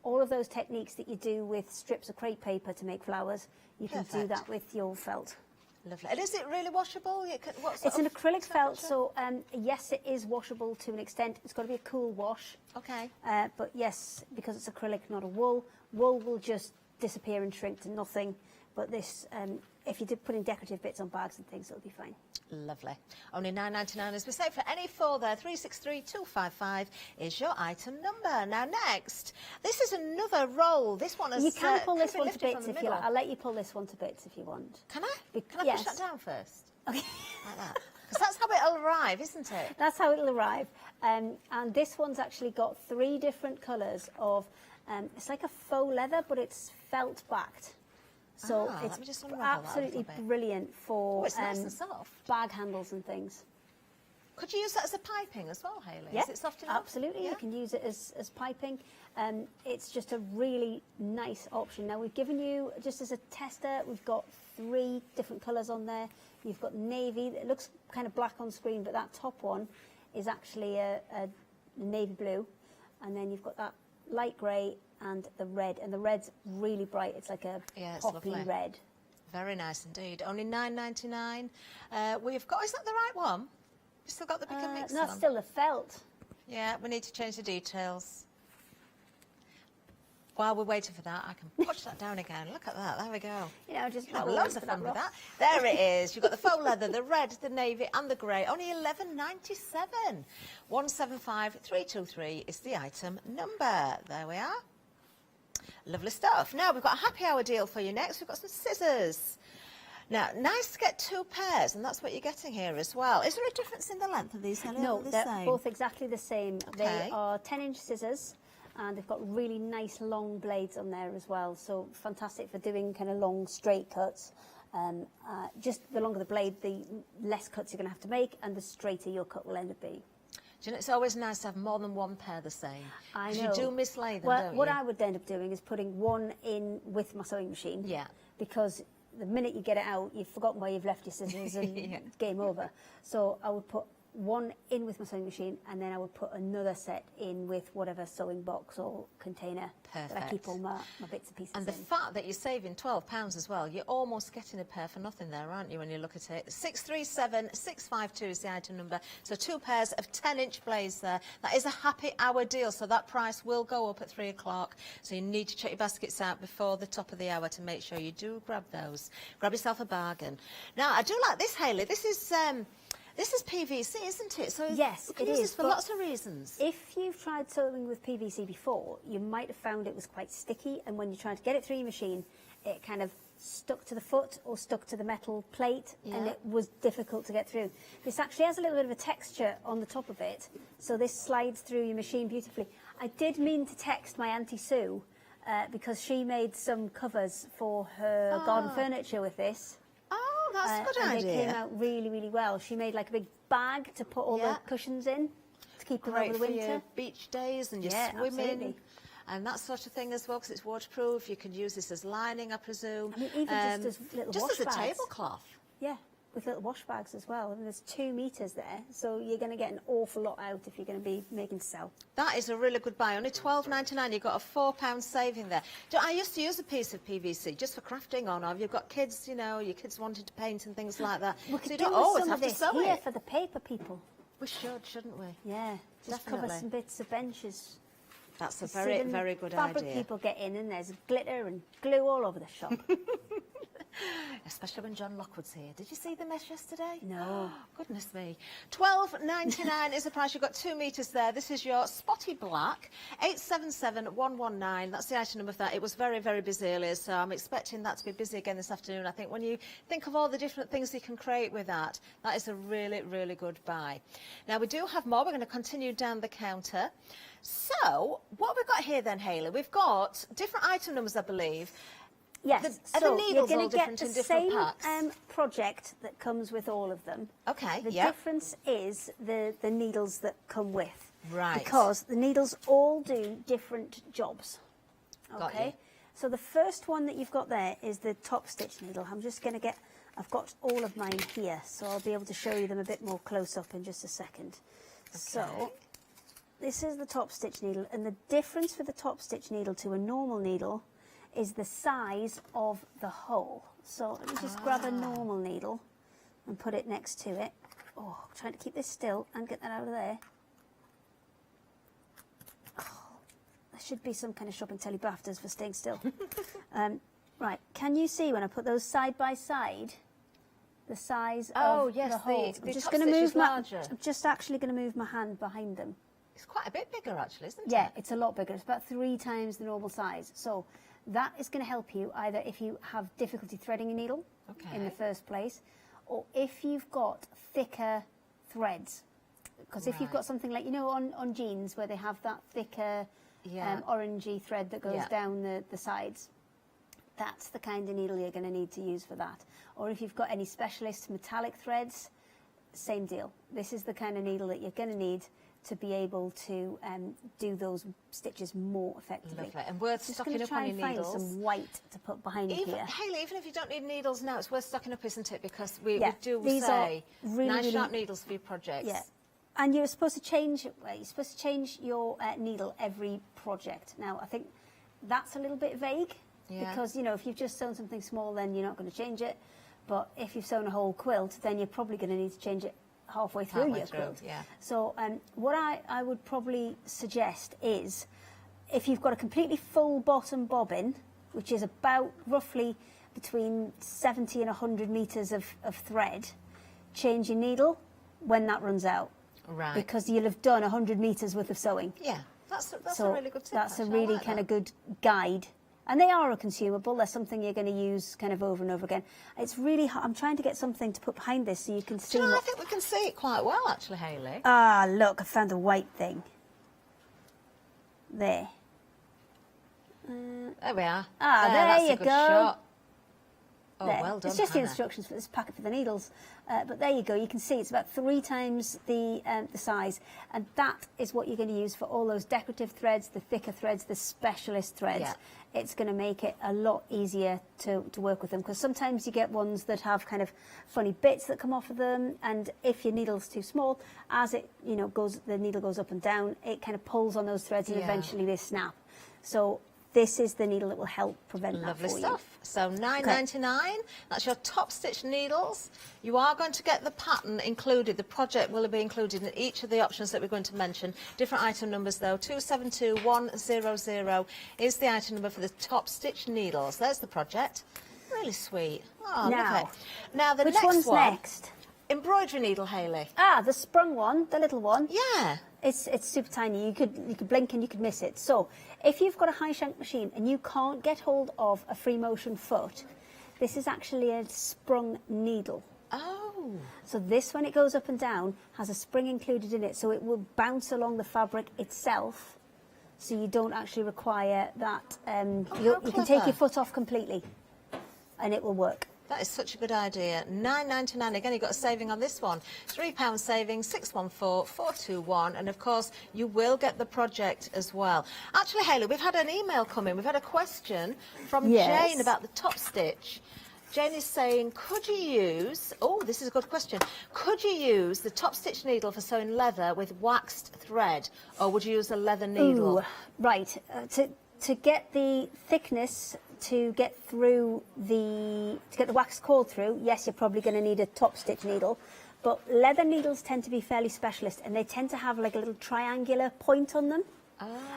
all of those techniques that you do with strips of crepe paper to make flowers. You can do that with your felt. Lovely. And is it really washable? It's an acrylic felt, so yes, it is washable to an extent. It's got to be a cool wash. Okay. But yes, because it's acrylic, not a wool, wool will just disappear and shrink to nothing. But this, if you did put in decorative bits on bags and things, it'll be fine. Lovely. Only £9.99 as we say for any four there. 363255 is your item number. Now next, this is another roll. This one is. You can pull this one to bits if you like. I'll let you pull this one to bits if you want. Can I? Can I yes. push that down first? Okay. Like that. Because that's how it'll arrive, isn't it? That's how it'll arrive. And this one's actually got 3 different colours of. It's like a faux leather, but it's felt backed. So it's absolutely brilliant for it's nice and soft. Bag handles and things. Could you use that as a piping as well, Hayley? Yeah, Is it soft enough? absolutely. You can use it as piping. It's just a really nice option. Now, we've given you, just as a tester, we've got 3 different colours on there. You've got navy. It looks kind of black on screen, but that top one is actually a navy blue. And then you've got that light grey and the red, and the red's really bright. It's like a poppy red. Very nice indeed. Only £9.99. We've got. Is that the right one? We've still got the pick and mix. No, still the felt. Yeah, we need to change the details. while we're waiting for that, I can push that down again. Look at that. There we go. You know, just have loads of fun with that. There it is. You've got the faux leather, the red, the navy, and the grey. Only $11.97. 175323 is the item number. There we are. Lovely stuff. Now we've got a happy hour deal for you next. We've got some scissors. Now, nice to get 2 pairs, and that's what you're getting here as well. Is there a difference in the length of these, Helen? No, Are they they're same? both exactly the same. Okay. They are 10-inch scissors, and they've got really nice long blades on there as well. So fantastic for doing kind of long straight cuts. Just the longer the blade, the less cuts you're going to have to make, and the straighter your cut will end up being. Do you know, it's always nice to have more than one pair the same. I 'Cause know. you do mislay them, well, don't what you? I would end up doing is putting one in with my sewing machine. Yeah. Because the minute you get it out, you've forgotten where you've left your scissors and Yeah. game over. So I would put one in with my sewing machine, and then I would put another set in with whatever sewing box or container that I keep all my bits and pieces And the in. fact that you're saving £12 as well, you're almost getting a pair for nothing there, aren't you, when you look at it? 637652 is the item number. So 2 pairs of 10-inch blades there. That is a happy hour deal, so that price will go up at 3 o'clock. So you need to check your baskets out before the top of the hour to make sure you do grab those. Grab yourself a bargain. Now, I do like this, Hayley. This is PVC, isn't it? So Yes, you can it use is, this for but lots of reasons. If you've tried sewing with PVC before, you might have found it was quite sticky, and when you tried to get it through your machine, it kind of stuck to the foot or stuck to the metal plate, and Yeah. it was difficult to get through. This actually has a little bit of a texture on the top of it, so this slides through your machine beautifully. I did mean to text my Auntie Sue, because she made some covers for her garden furniture with this. Oh, that's a good and idea. they came out really, really well. She made like a big bag to put all the cushions in to keep them Great over the for winter. your beach days and your Yeah, swimming absolutely. and that sort of thing as well, because it's waterproof. You can use this as lining, I presume. I mean, even just as little just wash as a bags. tablecloth. Yeah, with little wash bags as well. And there's 2 metres there, so you're going to get an awful lot out if you're going to be making to sell. That is a really good buy. Only £12.99. You've got a £4 saving there. I used to use a piece of PVC just for crafting on. Or if you've got kids, you know, your kids wanted to paint and things like that. We So could you do don't with always some have of to this sew here it. for the paper people. We should, shouldn't we? Yeah, just Definitely. cover some bits of benches. That's a You see very, them very good fabric idea. people get in, and there's glitter and glue all over the shop. Especially when John Lockwood's here. Did you see the mesh yesterday? No. Goodness me. £12.99 is the price. You've got 2 metres there. This is your spotty black. 877119. That's the item number for that. It was very, very busy earlier, so I'm expecting that to be busy again this afternoon. I think when you think of all the different things you can create with that, that is a really, really good buy. Now, we do have more. We're going to continue down the counter. So, what we've got here then, Hayley? We've got different item numbers, I believe. Yes, Are so the you're needles going all to get different the in different same packs? project that comes with all of them. Okay, The yep. difference is the needles that come with. Right. Because the needles all do different jobs. Got Okay. you. So the first one that you've got there is the top stitch needle. I'm just going to get, I've got all of mine here, so I'll be able to show you them a bit more close up in just a second. So this is the top stitch needle, and the difference for the top stitch needle to a normal needle is the size of the hole. So let me just grab a normal needle and put it next to it. Oh, I'm trying to keep this still and get that out of there. Oh, there should be some kind of shopping telly BAFTAs for staying still. Right, can you see when I put those side by side, the size of the holes? the I'm just top going to stitch move is my. larger. I'm just actually going to move my hand behind them. It's quite a bit bigger, actually, isn't it? Yeah, it's a lot bigger. It's about 3 times the normal size. So that is going to help you either if you have difficulty threading a needle in the first place, or if you've got thicker threads. Because if you've got something like, you know, on jeans where they have that thicker orangey thread that goes down the sides, that's the kind of needle you're going to need to use for that. Or if you've got any specialist metallic threads, same deal. This is the kind of needle that you're going to need to be able to do those stitches more effectively. Lovely. And worth Just stocking gonna up try on and your find needles. some white to put behind Even, here. Hayley, even if you don't need needles now, it's worth stocking up, isn't it? Because we do these say are really, nice really, sharp needles for your projects. Yeah. And you're supposed to change. You're supposed to change your needle every project. Now, I think that's a little bit vague because you know if you've just sewn something small, then you're not going to change it. But if you've sewn a whole quilt, then you're probably going to need to change it halfway through your quilt. Yeah. So what I would probably suggest is if you've got a completely full bottom bobbin, which is about roughly between 70 and 100 metres of thread, change your needle when that runs out. Right. Because you'll have done 100 metres worth of sewing. Yeah, that's So a really good tip. that's a actually. I really like kind that. of good guide. And they are a consumable. They're something you're going to use kind of over and over again. It's really hard. I'm trying to get something to put behind this so you can see Do you know, I what... think we can see it quite well, actually, Hayley. Ah, look, I found the white thing. There. There we are. There that's you a good go. shot. Oh, There. well done, It's just the Hannah. instructions for this packet for the needles. But there you go. You can see it's about 3 times the size. And that is what you're going to use for all those decorative threads, the thicker threads, the specialist threads. Yeah. It's going to make it a lot easier to work with them, because sometimes you get ones that have kind of funny bits that come off of them, and if your needle's too small, as it the needle goes up and down, it kind of pulls on those threads and Yeah. eventually they snap. So this is the needle that will help prevent Lovely that for stuff. So £9.99. That's your top stitch needles. You are going to get the pattern included. The project will be included in each of the options that we're going to mention. Different item numbers though. 272100 is the item number for the top stitch needles. There's the project. Really sweet. Oh, Now, love it. Now the which next one's one. next? Embroidery needle, Hayley. Ah, the sprung one, the little one. Yeah. It's super tiny. You could blink and you could miss it. So if you've got a high shank machine and you can't get hold of a free motion foot, this is actually a sprung needle. Oh. So this, when it goes up and down, has a spring included in it, so it will bounce along the fabric itself. So you don't actually require that. You can take your foot off completely, and it will work. That is such a good idea. £9.99. Again, you've got a saving on this one. £3 saving, 614-421. And, of course, you will get the project as well. Actually, Hayley, we've had an email come in. We've had a question from Yes. Jane about the top stitch. Jane is saying, could you use... Oh, this is a good question. Could you use the top stitch needle for sewing leather with waxed thread? Or would you use a leather needle? Ooh, right. To get the thickness to get through to get the wax cord through, yes, you're probably going to need a top stitch needle. But leather needles tend to be fairly specialist, and they tend to have like a little triangular point on them.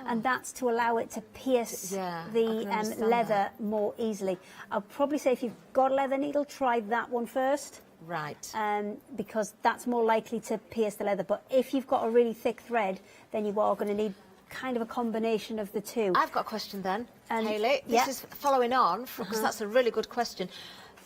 And that's to allow it to pierce the leather more easily. I'll probably say if you've got a leather needle, try that one first. Right. Because that's more likely to pierce the leather. But if you've got a really thick thread, then you are going to need kind of a combination of the two. I've got a question then, Hayley. This is following on, because that's a really good question.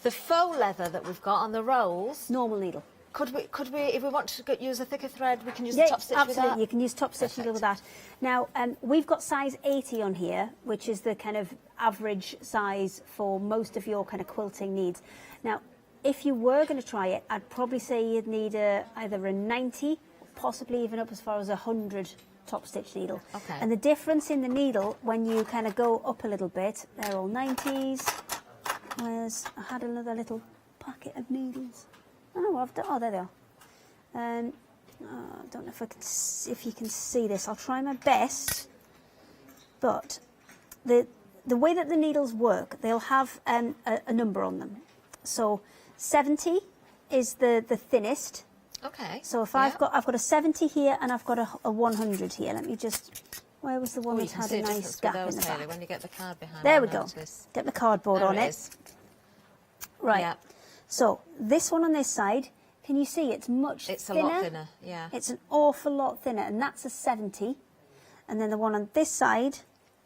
The faux leather that we've got on the rolls... Normal needle. Could we, if we want to use a thicker thread, we can use the top stitch absolutely. with that? You can use top stitch needle with that. Now, we've got size 80 on here, which is the kind of average size for most of your kind of quilting needs. Now, if you were going to try it, I'd probably say you'd need either a 90, possibly even up as far as 100 top stitch needle. Okay. And the difference in the needle, when you kind of go up a little bit, they're all 90s. Whereas I had another little packet of needles. Oh, there they are. I don't know if you can see this. I'll try my best. But the way that the needles work, they'll have a number on them. So 70 is the thinnest. Okay. So if I've got a 70 here and I've got a 100 here. Let me just... Where was the one that had a nice gap in the back? When you get the card behind. There we go. Get the cardboard on it. Right. Yeah. So this one on this side, can you see it's much It's thinner? a lot thinner, yeah. It's an awful lot thinner, and that's a 70. And then the one on this side,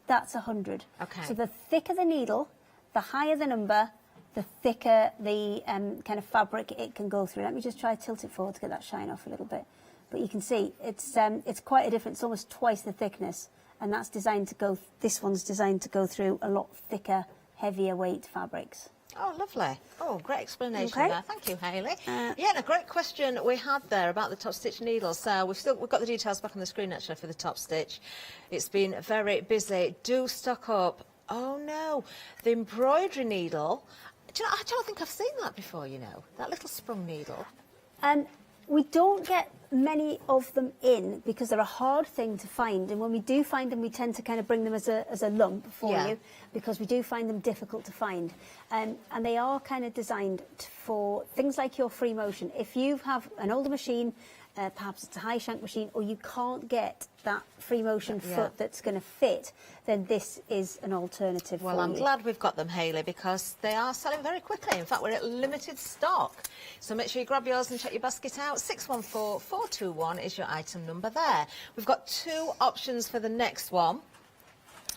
that's 100. Okay. So the thicker the needle, the higher the number, the thicker the kind of fabric it can go through. Let me just try to tilt it forward to get that shine off a little bit. But you can see it's quite a difference. It's almost twice the thickness, and that's designed to go. This one's designed to go through a lot thicker, heavier weight fabrics. Oh, lovely. Oh, great explanation Okay. there. Thank you, Hayley. Yeah, and a great question we had there about the top stitch needles. So we've got the details back on the screen, actually, for the top stitch. It's been very busy. Do stock up. Oh, no. The embroidery needle. Do you know, I don't think I've seen that before, you know, that little sprung needle. We don't get many of them in because they're a hard thing to find, and when we do find them, we tend to kind of bring them as a lump for you, because we do find them difficult to find. And they are kind of designed for things like your free motion. If you have an older machine, perhaps it's a high shank machine, or you can't get that free motion foot that's going to fit, then this is an alternative for you. Well, I'm glad we've got them, Hayley, because they are selling very quickly. In fact, we're at limited stock. So make sure you grab yours and check your basket out. 614421 is your item number there. We've got 2 options for the next one.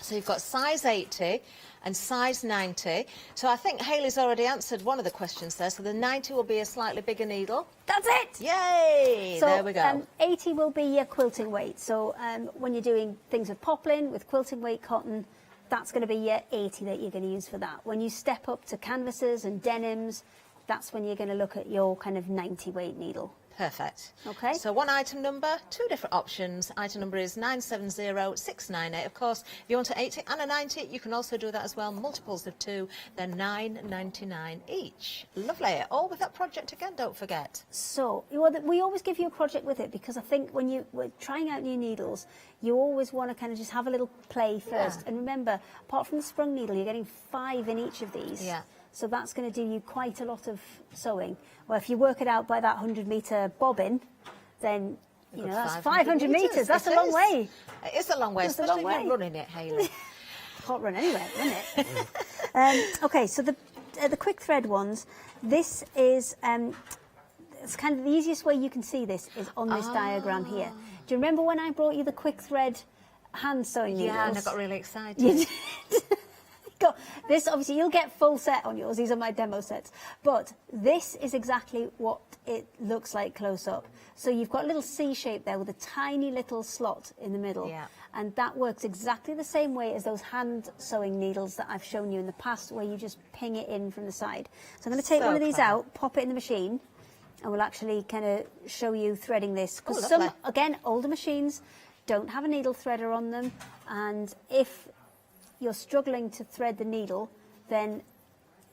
So you've got size 80 and size 90. So I think Hayley's already answered one of the questions there. So the 90 will be a slightly bigger needle. That's it! Yay! So, there we go. 80 will be your quilting weight. So when you're doing things with poplin, with quilting weight cotton, that's going to be your 80 that you're going to use for that. When you step up to canvases and denims, that's when you're going to look at your kind of 90 weight needle. Perfect. Okay. So one item number, 2 different options. Item number is 970698. Of course, if you want an 80 and a 90, you can also do that as well. Multiples of 2, they're $9.99 each. Lovely. All with that project again, don't forget. So we always give you a project with it, because I think when we're trying out new needles, you always want to kind of just have a little play first. And remember, apart from the sprung needle, you're getting 5 in each of these. Yeah. So that's going to do you quite a lot of sewing. Well, if you work it out by that 100-metre bobbin, then you know that's 500 metres. That's a long way. It is a long way, especially if you're running it, Hayley. Can't run anywhere, run it. Okay, so the quick thread ones. This is it's kind of the easiest way you can see this is on this diagram here. Do you remember when I brought you the quick thread hand sewing needles? Yeah, and I got really excited. You did. This, obviously, you'll get full set on yours. These are my demo sets. But this is exactly what it looks like close up. So you've got a little C shape there with a tiny little slot in the middle. Yeah. And that works exactly the same way as those hand sewing needles that I've shown you in the past, where you just ping it in from the side. So I'm going to take one of these out, pop it in the machine, and we'll actually kind of show you threading this. Because some, again, older machines don't have a needle threader on them. And if you're struggling to thread the needle, then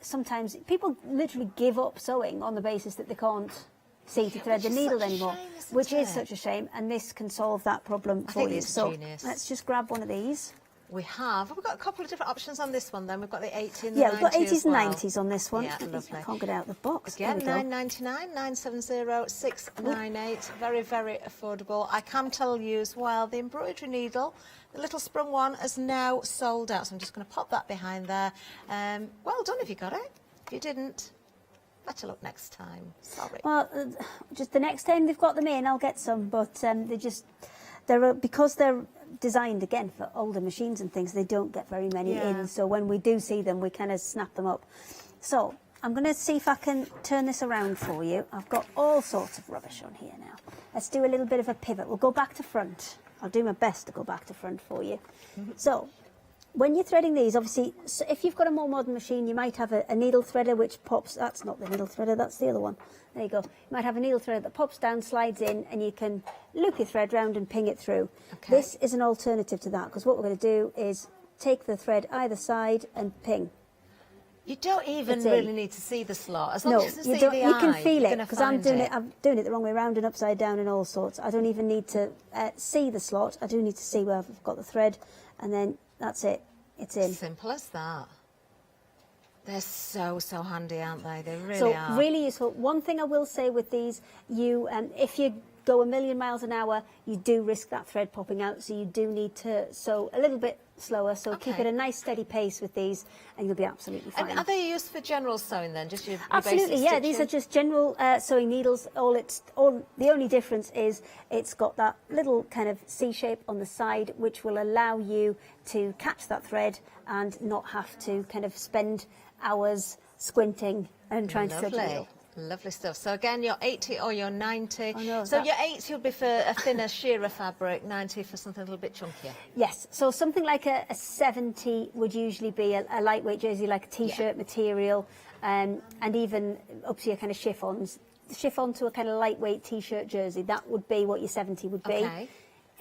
sometimes people literally give up sewing on the basis that they can't see to thread the needle anymore, which is such a shame, and this can solve that problem for you. So let's just grab one of these. We've got a couple of different options on this one then. We've got the 80 and the 90 we've got 80s as well. and 90s on this one. Yeah, lovely. I can't get it out of the box. Again, $9.99, 970 698. Very, very affordable. I can tell you as well, the embroidery needle, the little sprung one, has now sold out. So I'm just going to pop that behind there. Well done if you got it. If you didn't, better luck next time. Sorry. Well, just the next time they've got them in, I'll get some. But because they're designed again for older machines and things, they don't get very many in. So when we do see them, we kind of snap them up. So I'm going to see if I can turn this around for you. I've got all sorts of rubbish on here now. Let's do a little bit of a pivot. We'll go back to front. I'll do my best to go back to front for you. So when you're threading these, obviously, so if you've got a more modern machine, you might have a needle threader which pops. That's not the needle threader, that's the other one. There you go. You might have a needle threader that pops down, slides in, and you can loop your thread round and ping it through. Okay. This is an alternative to that, because what we're going to do is take the thread either side and ping. You don't even really need to see the slot. As long as you see the eye, you can feel it, because I'm doing it. I'm doing it the wrong way around and upside down and all sorts. I don't even need to see the slot. I do need to see where I've got the thread, and then that's it. It's in. Simple as that. They're so handy, aren't they? They really so are. Really useful. One thing I will say with these, if you go a million miles an hour, you do risk that thread popping out, so you do need to sew a little bit slower. So keep it a nice steady pace with these, and you'll be absolutely fine. And are they used for general sewing then? Just your absolutely, basic yeah. stitching? These are just general sewing needles. The only difference is it's got that little kind of C shape on the side, which will allow you to catch that thread and not have to kind of spend hours squinting and trying to thread the needle. Lovely stuff. So again, your 80 or your 90. So your 80 would be for a thinner, sheerer fabric, 90 for something a little bit chunkier. Yes. So something like a 70 would usually be a lightweight jersey, like a T-shirt material, and even up to your kind of chiffons. Chiffon to a kind of lightweight T-shirt jersey, that would be what your 70 would be. Okay.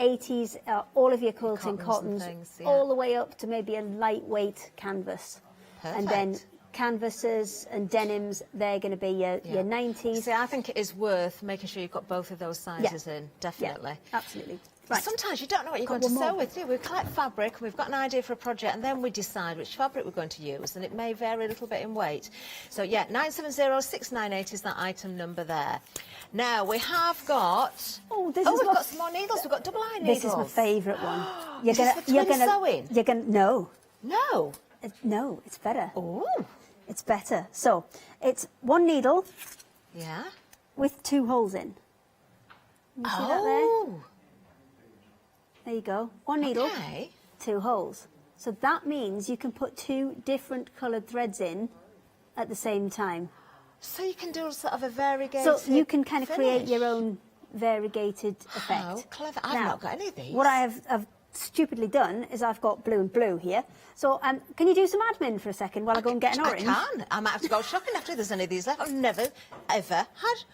80s are all of your quilting cottons, all the way up to maybe a lightweight canvas. Perfect. And then canvases and denims, they're going to be your 90s. See, I think it is worth making sure you've got both of those sizes in, definitely. Yeah, absolutely. Right. Sometimes you don't know what you're going to sew with, do you? We collect fabric and we've got an idea for a project and then we decide which fabric we're going to use, and it may vary a little bit in weight. So yeah, 970698 is that item number there. Now we have got... we've got some more needles. We've got double-eye needles. This is my favourite one. Is this for twin sewing? No. No? No, it's better. Oh. It's better. So, it's one needle. Yeah. With 2 holes in. You see that there? There you go. One needle, 2 holes. So that means you can put 2 different coloured threads in at the same time. So you can do sort of a variegated So you can kind of create finish. your own variegated effect. How clever. I've not got any of these. What I've stupidly done is I've got blue and blue here. So can you do some admin for a second while I go and get an orange? I can. I might have to go shopping after there's any of these left. I've never, ever had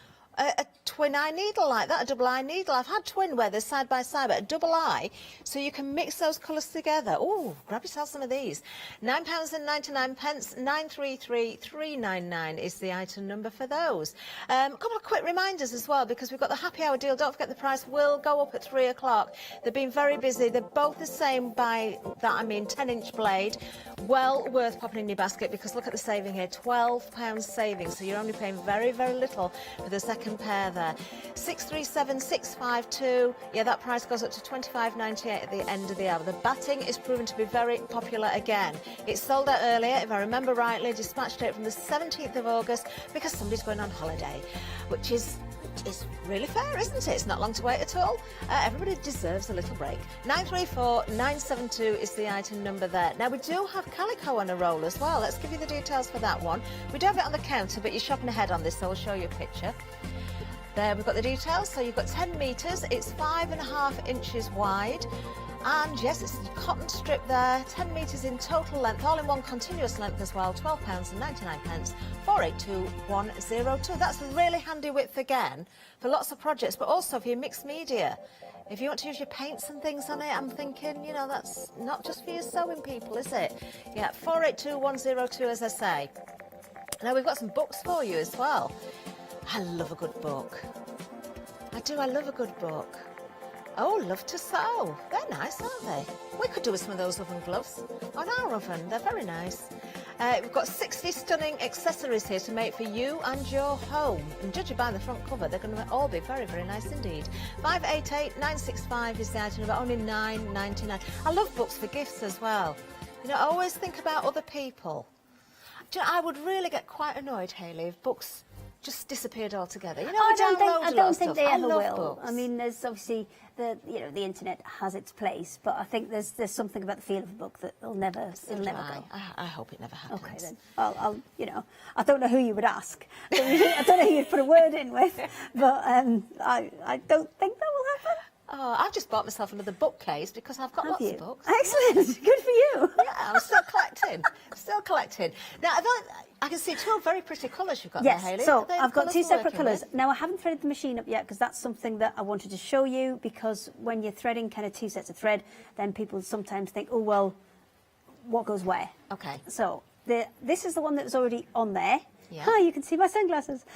a twin-eye needle like that, a double-eye needle. I've had twin where they're side by side, but a double eye, so you can mix those colours together. Oh, grab yourself some of these. £9.99, 933,399 is the item number for those. A couple of quick reminders as well, because we've got the happy hour deal. Don't forget the price will go up at 3 o'clock. They've been very busy. They're both the same by that, I mean 10-inch blade. Well worth popping in your basket, because look at the saving here, £12 saving, so you're only paying very, very little for the second pair there. 637,652. Yeah, that price goes up to £25.98 at the end of the hour. The batting is proven to be very popular again. It sold out earlier, if I remember rightly, dispatch date from the 17th of August, because somebody's going on holiday, which is really fair, isn't it? It's not long to wait at all. Everybody deserves a little break. 934,972 is the item number there. Now, we do have calico on a roll as well. Let's give you the details for that one. We do have it on the counter, but you're shopping ahead on this, so I'll show you a picture. There, we've got the details. So you've got 10 metres. It's 5.5 inches wide. And yes, it's a cotton strip there, 10 metres in total length, all in one continuous length as well, £12.99, 482102. That's a really handy width again for lots of projects, but also for your mixed media. If you want to use your paints and things on it, I'm thinking, you know, that's not just for your sewing people, is it? Yeah, 482102, as I say. Now, we've got some books for you as well. I love a good book. I do, I love a good book. Oh, love to sew. They're nice, aren't they? We could do with some of those oven gloves on our oven. They're very nice. We've got 60 stunning accessories here to make for you and your home. And judging by the front cover, they're going to all be very, very nice indeed. 588965 is the item number, only £9.99. I love books for gifts as well. You know, I always think about other people. Do you know, I would really get quite annoyed, Hayley, if books just disappeared altogether. You know, I don't think they ever will. Books. I mean, there's obviously the internet has its place, but I think there's something about the feel of a book that it'll never go. I hope it never happens. Okay then. I'll I don't know who you would ask. I don't know who you'd put a word in with, but I don't think that will happen. Oh, I've just bought myself another bookcase because I've got lots of books. Excellent. Good for you. Yeah, I'm still collecting. Still collecting. Now, I can see 2 very pretty colours you've got there, Hayley. Yes, so I've got 2 separate colours. Now, I haven't threaded the machine up yet because that's something that I wanted to show you, because when you're threading kind of 2 sets of thread, then people sometimes think, oh, well, what goes where? Okay. So this is the one that's already on there. Yeah. Hi, you can see my sunglasses.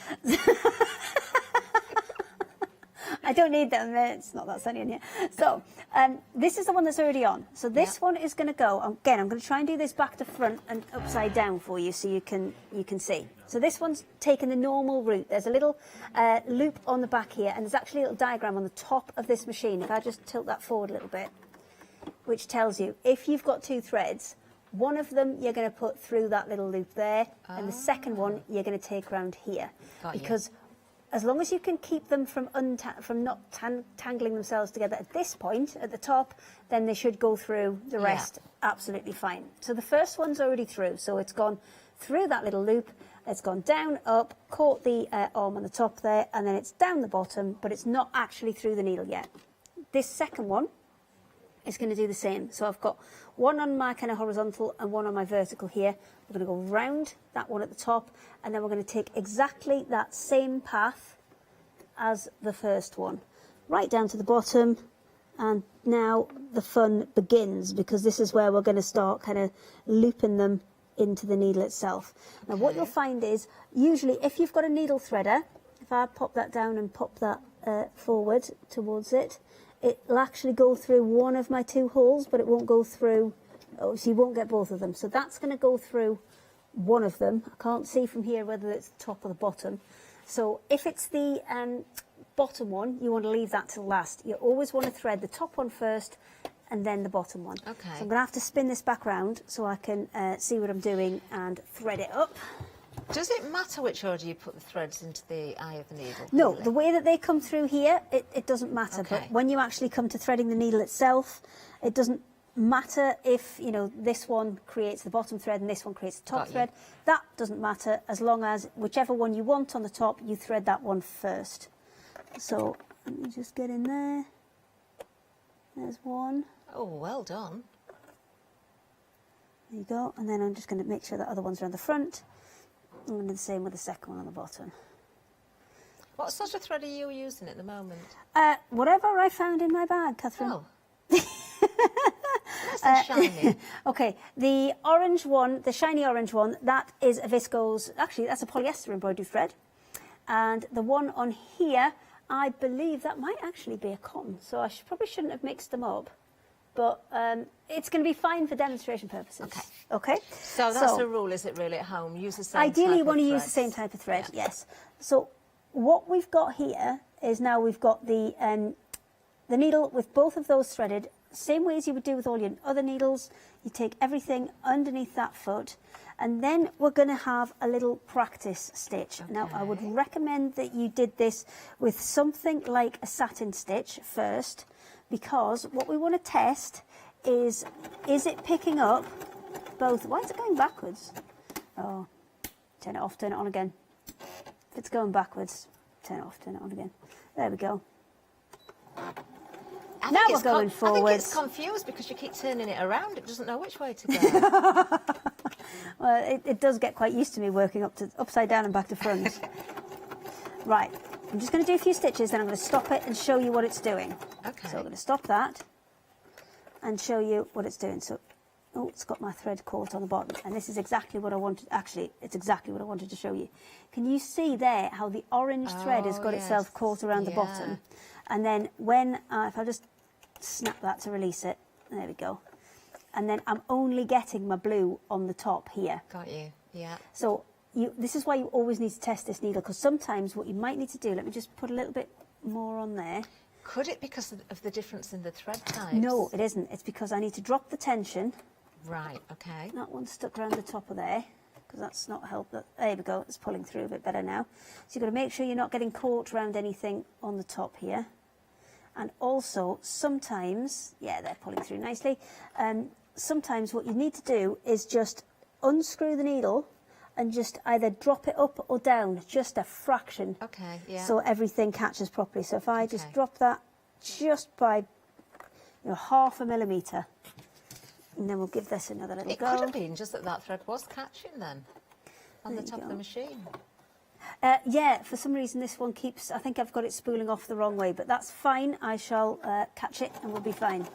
I don't need them, it's not that sunny in here. So, this is the one that's already on. So this one is going to go, again, I'm going to try and do this back to front and upside down for you so you can see. So this one's taken the normal route. There's a little loop on the back here, and there's actually a little diagram on the top of this machine. If I just tilt that forward a little bit, which tells you, if you've got 2 threads, one of them you're going to put through that little loop there, and the second one you're going to take around here. Because as long as you can keep them from not tangling themselves together at this point, at the top, then they should go through the rest absolutely fine. So the first one's already through, so it's gone through that little loop, it's gone down, up, caught the arm on the top there, and then it's down the bottom, but it's not actually through the needle yet. This second one is going to do the same. So I've got one on my kind of horizontal and one on my vertical here. We're going to go round that one at the top, and then we're going to take exactly that same path as the first one, right down to the bottom. And now the fun begins, because this is where we're going to start kind of looping them into the needle itself. Now what you'll find is, usually if you've got a needle threader, if I pop that down and pop that forward towards it, it'll actually go through one of my 2 holes, but it won't go through, so you won't get both of them. So that's going to go through one of them. I can't see from here whether it's the top or the bottom. So if it's the bottom one, you want to leave that till last. You always want to thread the top one first and then the bottom one. Okay. So I'm going to have to spin this back round so I can see what I'm doing and thread it up. Does it matter which order you put the threads into the eye of the needle? No, really? the way that they come through here, it doesn't matter. Okay. But when you actually come to threading the needle itself, it doesn't matter if, you know, this one creates the bottom thread and this one creates the top thread. That doesn't matter, as long as whichever one you want on the top, you thread that one first. So let me just get in there. There's one. Oh, well done. There you go. And then I'm just going to make sure that other ones are on the front. I'm going to do the same with the second one on the bottom. What sort of thread are you using at the moment? Whatever I found in my bag, Catherine. Oh. Nice and shiny. Okay, the orange one, the shiny orange one, that is a viscose, actually that's a polyester embroidery thread. And the one on here, I believe that might actually be a cotton, so I probably shouldn't have mixed them up. But it's going to be fine for demonstration purposes. Okay. So that's the rule, is it really, at home? Use the same Ideally, type you want to of use the same threads. type of thread, yes. So what we've got here is now we've got the needle with both of those threaded, same way as you would do with all your other needles. You take everything underneath that foot, and then we're going to have a little practice stitch. Okay. Now, I would recommend that you did this with something like a satin stitch first, because what we want to test is it picking up both? Why is it going backwards? Oh, turn it off, turn it on again. If it's going backwards, turn it off, turn it on again. There we go. Now we're going forwards. I think it's confused because you keep turning it around. It doesn't know which way to go. Well, it does get quite used to me working upside down and back to front. Right, I'm just going to do a few stitches, then I'm going to stop it and show you what it's doing. Okay. So I'm going to stop that and show you what it's doing. So, oh, it's got my thread caught on the bottom, and this is exactly what I wanted. Actually, it's exactly what I wanted to show you. Can you see there how the orange thread has got itself caught around the bottom? And then when, if I just snap that to release it, there we go. And then I'm only getting my blue on the top here. Got you, yeah. So this is why you always need to test this needle, because sometimes what you might need to do, let me just put a little bit more on there. Could it because of the difference in the thread types? No, it isn't. It's because I need to drop the tension. Right, okay. That one's stuck around the top of there, because that's not helped. There we go, it's pulling through a bit better now. So you've got to make sure you're not getting caught around anything on the top here. And also, sometimes, yeah, they're pulling through nicely. Sometimes what you need to do is just unscrew the needle and just either drop it up or down, just a fraction. Okay, yeah. So everything catches properly. So if I just drop that just by half a millimetre, and then we'll give this another little go. It could have been just that thread was catching then, on the top of the machine. Yeah, for some reason this one keeps, I think I've got it spooling off the wrong way, but that's fine. I shall catch it and we'll be fine.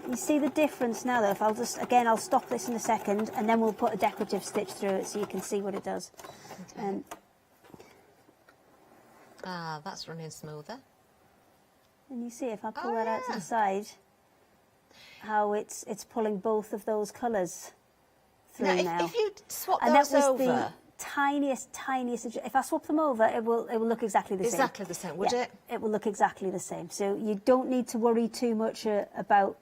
You see the difference now though, if I'll just, again, I'll stop this in a second and then we'll put a decorative stitch through it so you can see what it does. Okay. That's running smoother. And you see if I pull that out to the side, how it's pulling both of those colours through now. If you swap and those that was over, the tiniest. If I swap them over, it will look exactly the same. Exactly the same, would it? It will look exactly the same. So you don't need to worry too much about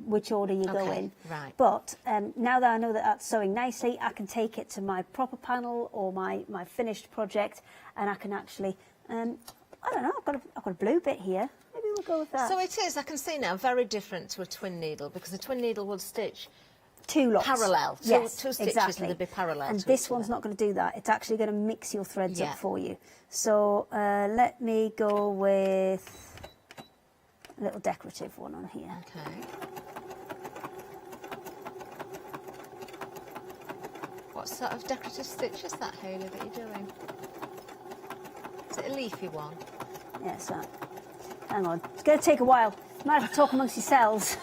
which order you go in. Right. But now that I know that that's sewing nicely, I can take it to my proper panel or my finished project, and I can actually, I don't know, I've got a blue bit here. Maybe we'll go with that. So it is, I can see now, very different to a twin needle, because a twin needle would stitch two lots. Parallel. Yes, two stitches exactly. and they'd be parallel. And to this each one's other. not going to do that. It's actually going to mix your threads up for you. So let me go with a little decorative one on here. Okay. What sort of decorative stitch is that, Hayley, that you're doing? Is it a leafy one? Yes, hang on. It's going to take a while. You might have to talk amongst yourselves.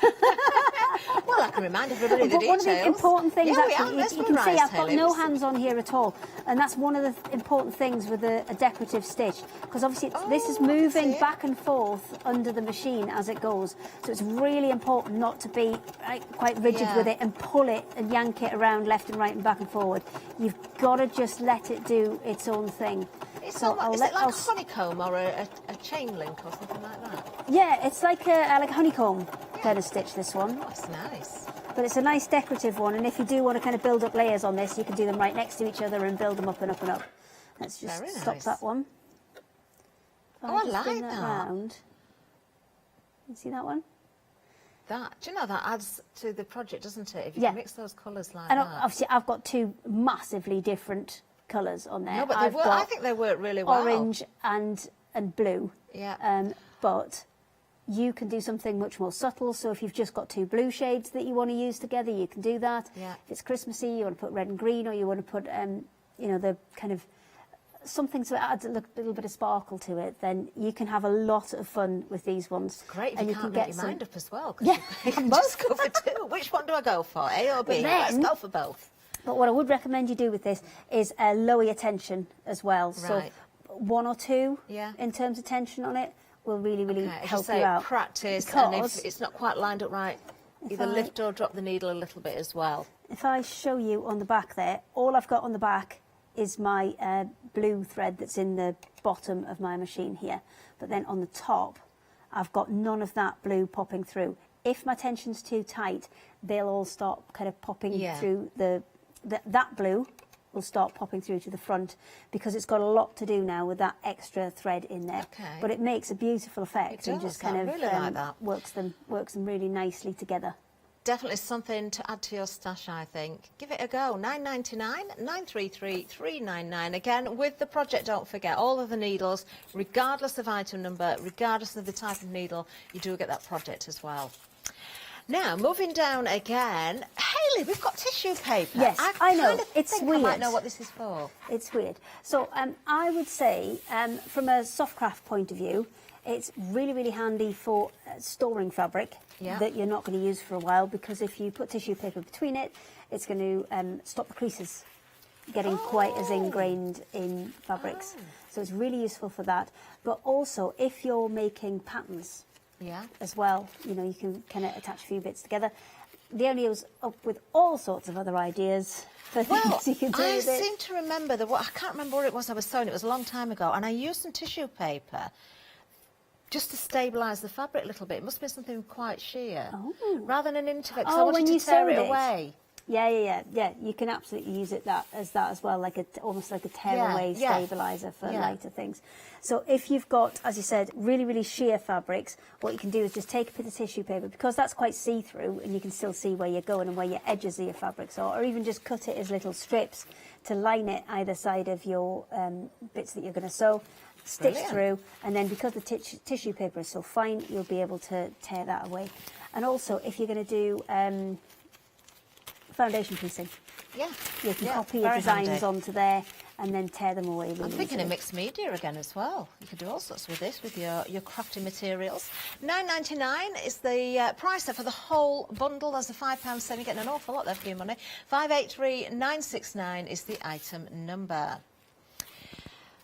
Well, Well, I can remind everybody of the But details. one of the important things, yeah, actually, you can see I've got no hands on here at all, and that's one of the important things with a decorative stitch, because obviously this is moving back and forth under the machine as it goes, so it's really important not to be quite rigid with it and pull it and yank it around left and right and back and forward. You've got to just let it do its own thing. Is So it like a honeycomb or a chain link or something like that? Yeah, it's like a honeycomb kind of stitch, this one. Oh, that's nice. But it's a nice decorative one, and if you do want to kind of build up layers on this, you can do them right next to each other and build them up and up and up. Let's just Very stop nice. that one. Oh, I just like bring that. Round. You see that one? That, do you know, that adds to the project, doesn't it? If you Yeah. can mix those colours like And that. obviously, I've got two massively different colours on there. No, but I've I got think they work really well. orange and blue. Yeah. But you can do something much more subtle. So if you've just got two blue shades that you want to use together, you can do that. Yeah. If it's Christmassy, you want to put red and green, or you want to put, you know, the kind of something to add a little bit of sparkle to it, then you can have a lot of fun with these ones. Great, and you can can't get make your mind up as well. Yeah, you can just go for two. Which one do I go for, A or B? But Let's then- go for both. But what I would recommend you do with this is lower your tension as well. Right. So 1 or 2 Yeah. in terms of tension on it will really, really Okay, as help you say, you out. practice, Because and if it's not quite lined up right, either lift or drop the needle a little bit as well. if I show you on the back there, all I've got on the back is my blue thread that's in the bottom of my machine here. But then on the top, I've got none of that blue popping through. If my tension's too tight, they'll all start kind of popping Yeah. through that blue will start popping through to the front, because it's got a lot to do now with that extra thread in there. Okay. But it makes a beautiful effect It and does, just kind I of really like that. works them really nicely together. Definitely something to add to your stash, I think. Give it a go. £9.99, 933 399. Again, with the project, don't forget, all of the needles, regardless of item number, regardless of the type of needle, you do get that project as well. Now, moving down again, Hayley, we've got tissue paper. Yes, I know. kind of It's think weird. I might know what this is for. It's weird. So I would say, from a soft craft point of view, it's really, really handy for storing fabric that you're not going to use for a while, because if you put tissue paper between it, it's going to stop the creases getting quite as ingrained in fabrics. So it's really useful for that. But also, if you're making patterns as well, you know, you can kind of attach a few bits together. Leonie was up with all sorts of other ideas for things you can do I with it. seem to remember I can't remember what it was I was sewing. It was a long time ago, and I used some tissue paper just to stabilise the fabric a little bit. It must be something quite sheer, rather than an interfix, because I wanted to tear it away. Yeah. You can absolutely use it as well, like almost like a tear-away stabiliser for lighter things. So if you've got, as you said, really, really sheer fabrics, what you can do is just take a bit of tissue paper, because that's quite see-through, and you can still see where you're going and where your edges of your fabrics are, or even just cut it as little strips to line it either side of your bits that you're going to sew. Stitch through, and then because the tissue paper is so fine, you'll be able to tear that away. And also, if you're going to do foundation piecing, you can copy your designs onto there and then tear them away. Really I'm thinking easily. of mixed media again as well. You could do all sorts with this, with your crafting materials. £9.99 is the price there for the whole bundle. There's a £5 sale. You're getting an awful lot there for your money. 583969 is the item number.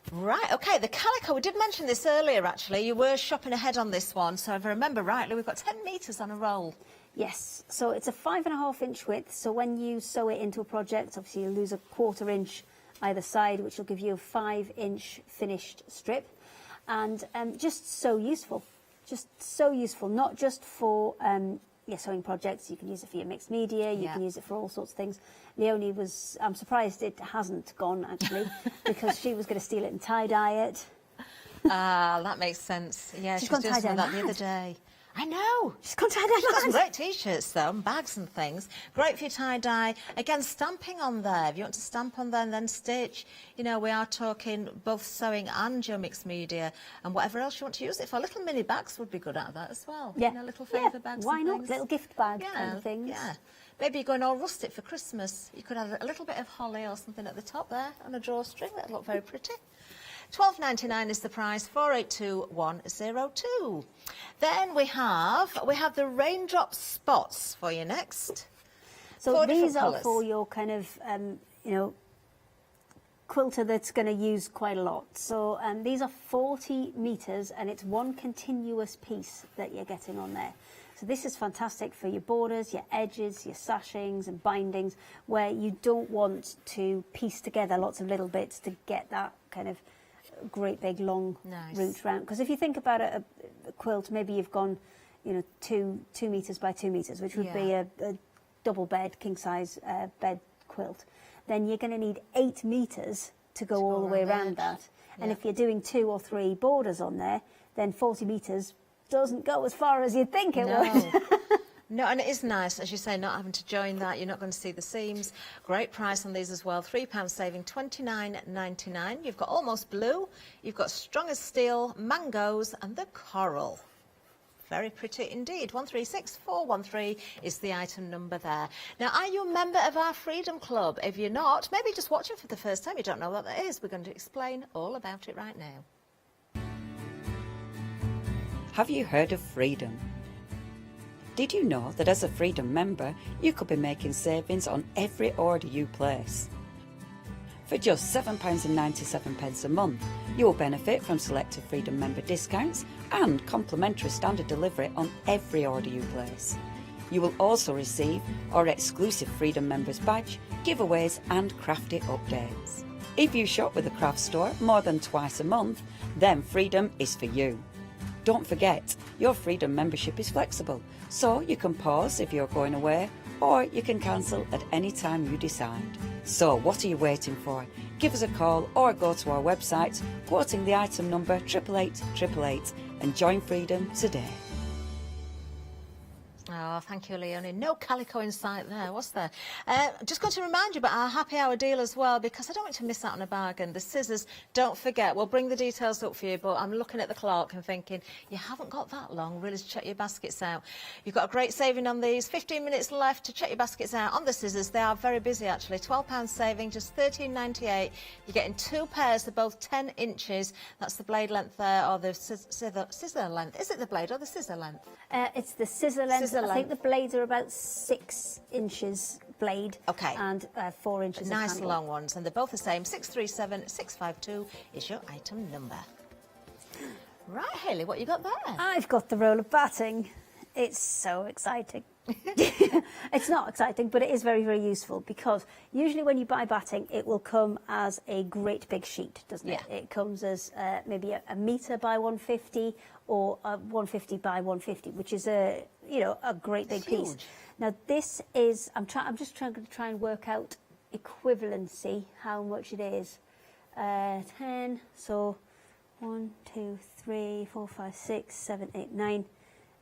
Right, OK, the calico, we did mention this earlier, actually. You were shopping ahead on this one, so if I remember rightly, we've got 10 metres on a roll. Yes, so it's a 5.5 inch width, so when you sew it into a project, obviously you'll lose a 1/4 inch either side, which will give you a 5 inch finished strip. And just so useful, not just for your sewing projects. You can use it for your mixed media, you can use it for all sorts of things. Leonie I'm surprised it hasn't gone, actually, because she was going to steal it and tie-dye it. That makes sense. Yeah, She's she was gone doing some of tie-dye that the other day. I know. She's gone tie-dye. She's got some great T-shirts, though, and bags and things. Great for your tie-dye. Again, stamping on there. If you want to stamp on there and then stitch, you know, we are talking both sewing and your mixed media and whatever else you want to use it for. Little mini bags would be good out of that as well. Yeah. You know, little favour bags Why and not? things. Little gift bag kind of things. Yeah. Maybe you're going all rustic for Christmas. You could have a little bit of holly or something at the top there and a drawstring. That'd look very pretty. £12.99 is the price, 482102. Then we have the raindrop spots for you next. So 4 different these are colours. for your kind of, you know, quilter that's going to use quite a lot. So these are 40 metres and it's one continuous piece that you're getting on there. So this is fantastic for your borders, your edges, your sashings and bindings, where you don't want to piece together lots of little bits to get that kind of great big long route round. Because if you think about a quilt, maybe you've gone, you know, 2 metres by 2 metres, which would be a double bed, king size bed quilt. Then you're going to need 8 metres to go all the way around that. And if you're doing 2 or 3 borders on there, then 40 metres doesn't go as far as you'd think it would. No, and it is nice, as you say, not having to join that. You're not going to see the seams. Great price on these as well. £3 saving, £29.99. You've got almost blue. You've got strong as steel, mangoes, and the coral. Very pretty indeed. 136413 is the item number there. Now, are you a member of our Freedom Club? If you're not, maybe just watching for the first time. You don't know what that is. We're going to explain all about it right now. Have you heard of Freedom? Did you know that as a Freedom member, you could be making savings on every order you place? For just £7.97 a month, you will benefit from selected Freedom member discounts and complimentary standard delivery on every order you place. You will also receive our exclusive Freedom members badge, giveaways and crafty updates. If you shop with the craft store more than twice a month, then Freedom is for you. Don't forget, your Freedom membership is flexible, so you can pause if you're going away, or you can cancel at any time you decide. So what are you waiting for? Give us a call or go to our website, quoting the item number 88888 and join Freedom today. Oh, thank you, Leonie. No calico in sight there, was there? Just got to remind you about our happy hour deal as well, because I don't want you to miss out on a bargain. The scissors, don't forget, we'll bring the details up for you, but I'm looking at the clock and thinking, you haven't got that long, really, to check your baskets out. You've got a great saving on these. 15 minutes left to check your baskets out on the scissors. They are very busy, actually. £12 saving, just £13.98. You're getting 2 pairs. They're both 10 inches. That's the blade length there, or the scissor length. Is it the blade or the scissor length? It's the scissor length. I think the blades are about 6 inches blade. Okay. And 4 inches nice of handle. long ones, and they're both the same. 637652 is your item number. Right, Hayley, what you got there? I've got the roll of batting. It's so exciting. It's not exciting, but it is very, very useful, because usually when you buy batting, it will come as a great big sheet, doesn't it? It comes as maybe a metre by 150 or a 150 by 150, which is a great big piece. Now this is, I'm just trying to try and work out equivalency, how much it is. 10, so 1, 2, 3, 4, 5, 6, 7, 8, 9.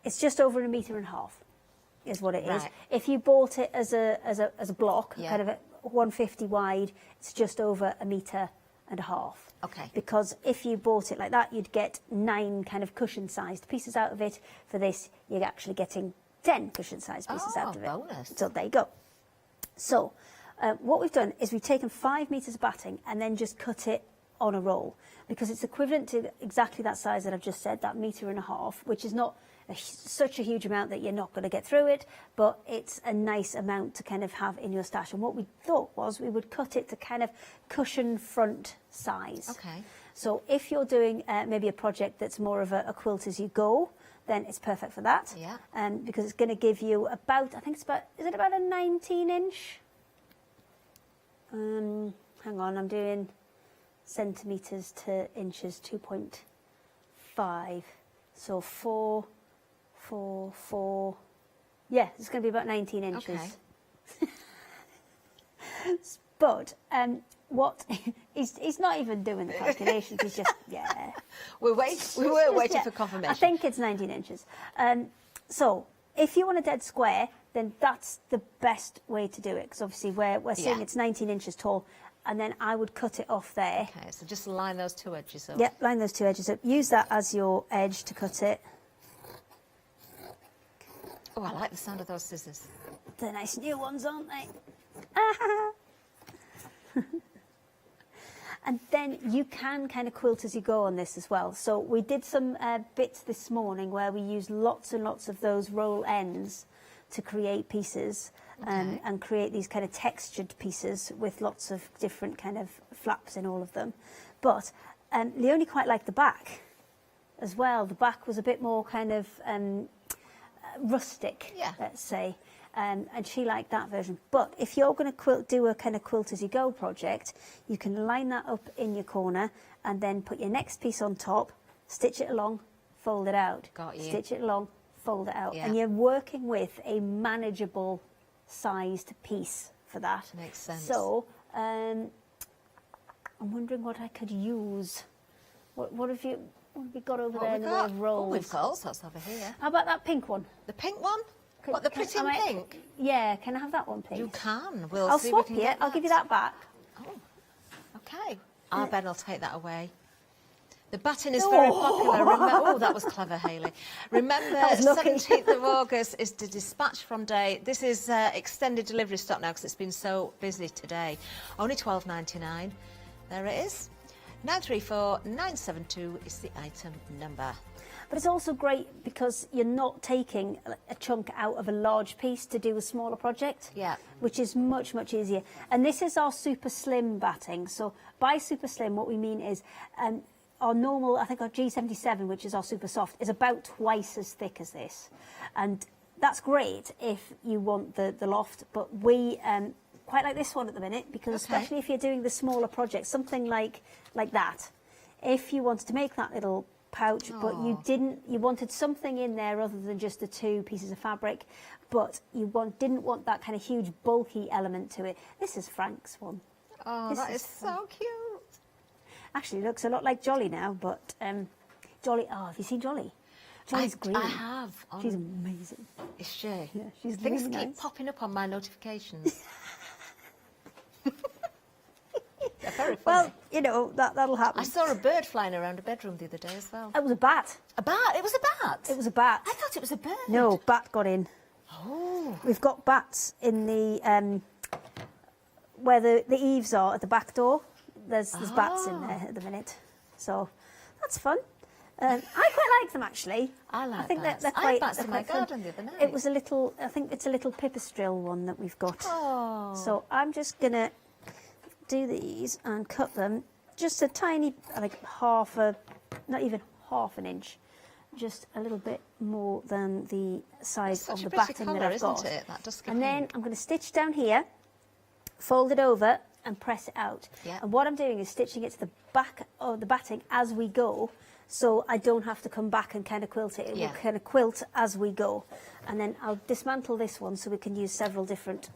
It's just over 1.5 meters. Is what it is. If you bought it as a block, kind of 150 wide, it's just over 1.5 meters. Okay. Because if you bought it like that, you'd get 9 kind of cushion-sized pieces out of it. For this, you're actually getting 10 cushion-sized pieces out of it. Bonus. So there you go. So what we've done is we've taken 5 meters of batting and then just cut it on a roll, because it's equivalent to exactly that size that I've just said, that 1.5 meters, which is not such a huge amount that you're not going to get through it, but it's a nice amount to kind of have in your stash. And what we thought was we would cut it to kind of cushion front size. Okay. So if you're doing maybe a project that's more of a quilt as you go, then it's perfect for that. Yeah. Because it's going to give you about, I think it's about, is it about a 19 inch? Hang on, I'm doing centimetres to inches, 2.5. So 4, yeah, it's going to be about 19 inches. Okay. But what he's not even doing the calculations. He's just we were waiting for confirmation. I think it's 19 inches. So if you want a dead square, then that's the best way to do it, because obviously we're saying it's 19 inches tall. And then I would cut it off there. Okay, so just line those 2 edges up. Yep, line those 2 edges up. Use that as your edge to cut it. Oh, I like the sound of those scissors. They're nice new ones, aren't they? And then you can kind of quilt as you go on this as well. So we did some bits this morning where we used lots and lots of those roll ends to create pieces. And create these kind of textured pieces with lots of different kind of flaps in all of them. But Leonie quite liked the back as well. The back was a bit more kind of rustic, let's say, and she liked that version. But if you're going to do a kind of quilt as you go project, you can line that up in your corner and then put your next piece on top, stitch it along, fold it out. Got you. Stitch it along, fold it out. Yeah. And you're working with a manageable sized piece for that. Makes sense. So I'm wondering what I could use. What have you got over there in the way of rolls? Oh, we've got all sorts over here. How about that pink one? The pink one? What, the pretty pink? Yeah, can I have that one, please? You can. I'll swap it. I'll give you that back. Oh, okay. Our Ben will take that away. The batting is very popular. Oh, that was clever, Hayley. Remember, 17th of August is the dispatch from day. This is extended delivery stock now because it's been so busy today. Only $12.99. There it is. 934972 is the item number. But it's also great because you're not taking a chunk out of a large piece to do a smaller project, which is much, much easier. And this is our super slim batting. So by super slim, what we mean is our normal, I think our G77, which is our super soft, is about twice as thick as this. And that's great if you want the loft, but we quite like this one at the minute because especially if you're doing the smaller projects, something like that. If you wanted to make that little pouch, but you wanted something in there other than just the two pieces of fabric, but you didn't want that kind of huge bulky element to it. This is Frank's one. Oh, this that is so cute. Actually, looks a lot like Jolly now, but Jolly. Oh, have you seen Jolly? Jolly's green. I have. She's amazing. Is she? Yeah, she's Things really keep nice. popping up on my notifications. They're very funny. Well, you know, that'll happen. I saw a bird flying around a bedroom the other day as well. It was a bat. A bat? It was a bat? It was a bat. I thought it was a bird. No, bat got in. Oh. We've got bats in the where the eaves are at the back door. There's bats in there at the minute, so that's fun. I quite like them actually. I think bats. they're I quite. had bats in my quite fun. garden the other night. It was a little. I think it's a little pipistrelle one that we've got. Oh. So I'm just gonna do these and cut them just a tiny, like not even half an inch, just a little bit more than the size of the batting that I've got. Isn't it? That dusky And then pink. I'm going to stitch down here, fold it over and press it out. Yeah. And what I'm doing is stitching it to the back of the batting as we go, so I don't have to come back and kind of quilt it. It will kind of quilt as we go. And then I'll dismantle this one so we can use several different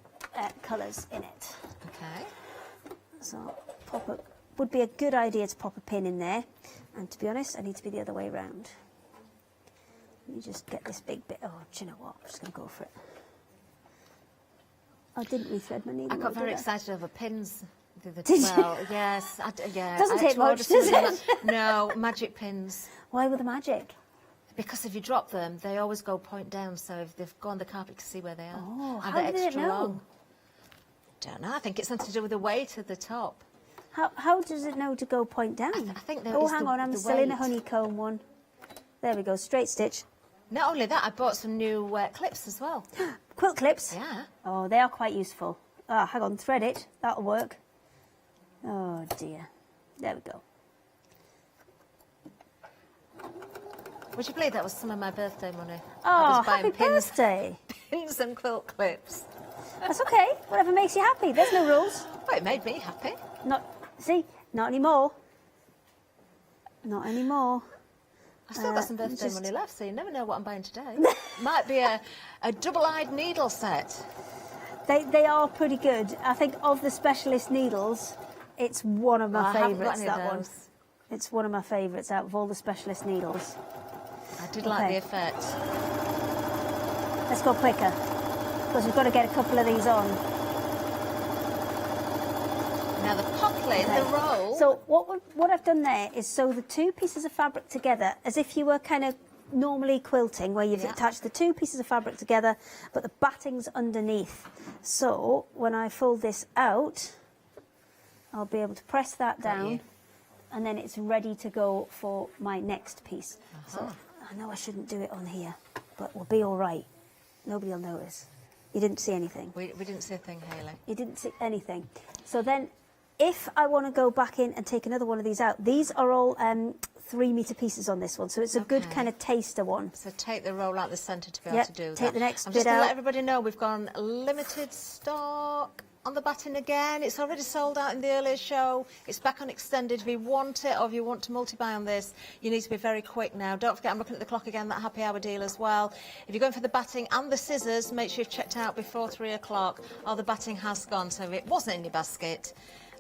colours in it. Okay. So would be a good idea to pop a pin in there. And to be honest, I need to be the other way around. Let me just get this big bit. Oh, do you know what? I'm just going to go for it. I didn't rethread my needle. I got very excited over pins the other Did day. you? Well, yes. Doesn't take much, does it? No, magic pins. Why with the magic? Because if you drop them, they always go point down. So if they've gone on the carpet, you can see where they are. Oh, and how they're did it extra know? long. Don't know. I think it's something to do with the weight at the top. How does it know to go point down? I think that oh, is hang on, I'm the still in a weight. honeycomb one. There we go, straight stitch. Not only that, I bought some new clips as well. Quilt clips? Yeah. Oh, they are quite useful. Ah, hang on, thread it. That'll work. Oh dear. There we go. Would you believe that was some of my birthday money? Oh, I was buying happy birthday. Pins and quilt clips. That's okay. Whatever makes you happy. There's no rules. Well, it made me happy. Not anymore. Not anymore. I've still got some birthday money left, so you never know what I'm buying today. Might be a double-eyed needle set. They are pretty good. I think of the specialist needles, it's one of my favourites, that one. It's one of my favourites out of all the specialist needles. I did like the effect. Let's go quicker, because we've got to get a couple of these on. Now the poplin, the roll. So what I've done there is sew the two pieces of fabric together as if you were kind of normally quilting, where you've attached the two pieces of fabric together, but the batting's underneath. So when I fold this out, I'll be able to press that down, and then it's ready to go for my next piece. So I know I shouldn't do it on here, but we'll be all right. Nobody will notice. You didn't see anything. We didn't see a thing, Hayley. You didn't see anything. So then, if I want to go back in and take another one of these out, these are all 3 metre pieces on this one, so it's a good kind of taster one. So take the roll out the centre to be able to do that. Take the next I'm bit just going to out. let everybody know we've gone limited stock on the batting again. It's already sold out in the earlier show. It's back on extended. If you want it or if you want to multi-buy on this, you need to be very quick now. Don't forget, I'm looking at the clock again, that happy hour deal as well. If you're going for the batting and the scissors, make sure you've checked out before 3 o'clock. Oh, the batting has gone, so if it wasn't in your basket,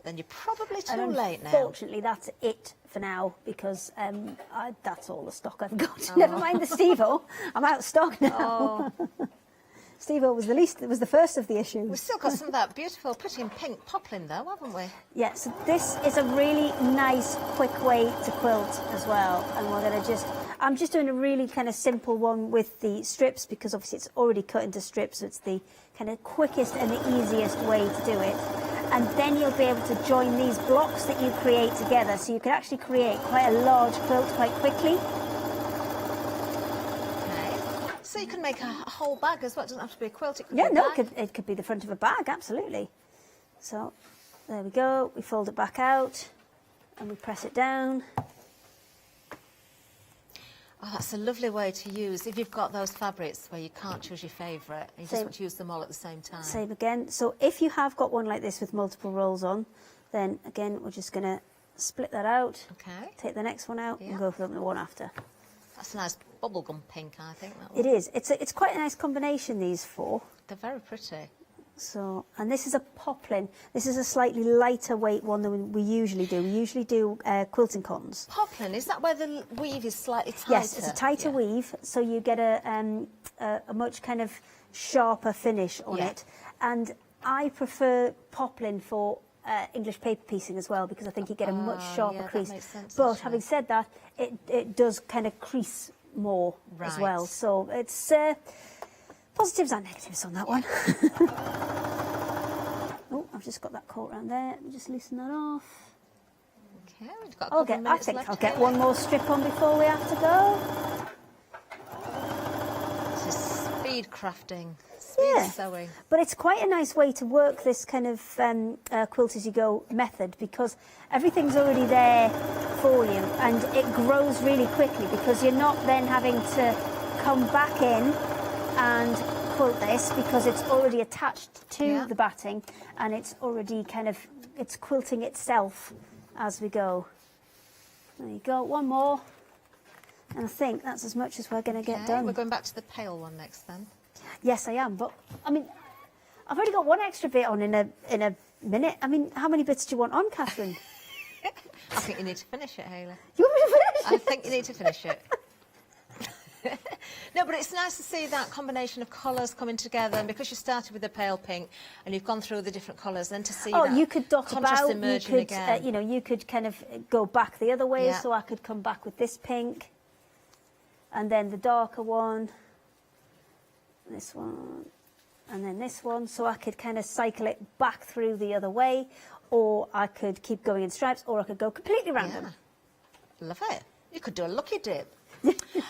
then you're probably too late now. Unfortunately, that's it for now, because that's all the stock I've got. Never mind the Steve-O. I'm out of stock now. Steve-O was the first of the issues. We've still got some of that beautiful, pretty in pink poplin though, haven't we? Yeah, so this is a really nice, quick way to quilt as well. And we're going to I'm just doing a really kind of simple one with the strips, because obviously it's already cut into strips, so it's the kind of quickest and the easiest way to do it. And then you'll be able to join these blocks that you create together, so you can actually create quite a large quilt quite quickly. So you can make a whole bag as well. It doesn't have to be a quilt. It could Yeah, be a no, bag. it could be the front of a bag, absolutely. So there we go. We fold it back out and we press it down. Oh, that's a lovely way to use if you've got those fabrics where you can't choose your favourite. You just want to use them all at the same time. Same again. So if you have got one like this with multiple rolls on, then again we're just going to split that out. Okay. Take the next one out and go for the one after. That's a nice bubblegum pink, I think. That one. It is. It's quite a nice combination, these four. They're very pretty. So, and this is a poplin. This is a slightly lighter weight one than we usually do. We usually do quilting cottons. Poplin, is that where the weave is slightly tighter? Yes, it's a tighter weave, so you get a much kind of sharper finish on it. And I prefer poplin for English paper piecing as well, because I think you get a much sharper crease. That makes sense, but actually. having said that, it does kind of crease more as well. So it's positives and negatives on that one. Oh, I've just got that caught around there. Let me just loosen that off. Okay, we've got a couple of minutes I think left I'll get here. one more strip on before we have to go. This is speed crafting, speed sewing. But it's quite a nice way to work this kind of quilt as you go method, because everything's already there for you and it grows really quickly, because you're not then having to come back in and quilt this, because it's already attached to the batting and it's already it's quilting itself as we go. There you go, one more. And I think that's as much as we're going to get done. We're going back to the pale one next then. Yes, I am, but I mean, I've already got one extra bit on in a minute. I mean, how many bits do you want on, Catherine? I think you need to finish it, Hayley. You want me to finish it? I think you need to finish it. No, but it's nice to see that combination of colours coming together, and because you started with the pale pink and you've gone through the different colours, then to see that you could dot contrast about, emerging you could, again. you could kind of go back the other way, Yeah. so I could come back with this pink, and then the darker one, this one, and then this one, so I could kind of cycle it back through the other way, or I could keep going in stripes, or I could go completely random. Love it. You could do a lucky dip.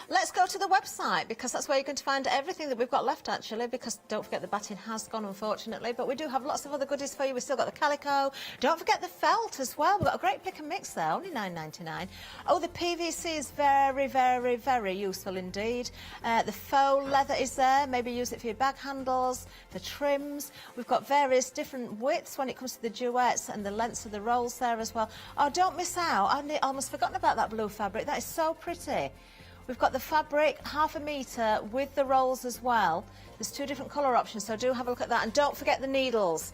Let's go to the website, because that's where you're going to find everything that we've got left, actually, because don't forget the batting has gone, unfortunately, but we do have lots of other goodies for you. We've still got the calico. Don't forget the felt as well. We've got a great pick and mix there, only $9.99. Oh, the PVC is very, very, very useful indeed. The faux leather is there. Maybe use it for your bag handles, for trims. We've got various different widths when it comes to the duets and the lengths of the rolls there as well. Oh, don't miss out. I'd almost forgotten about that blue fabric. That is so pretty. We've got the fabric, 1/2 metre, with the rolls as well. There's 2 different colour options, so do have a look at that. And don't forget the needles.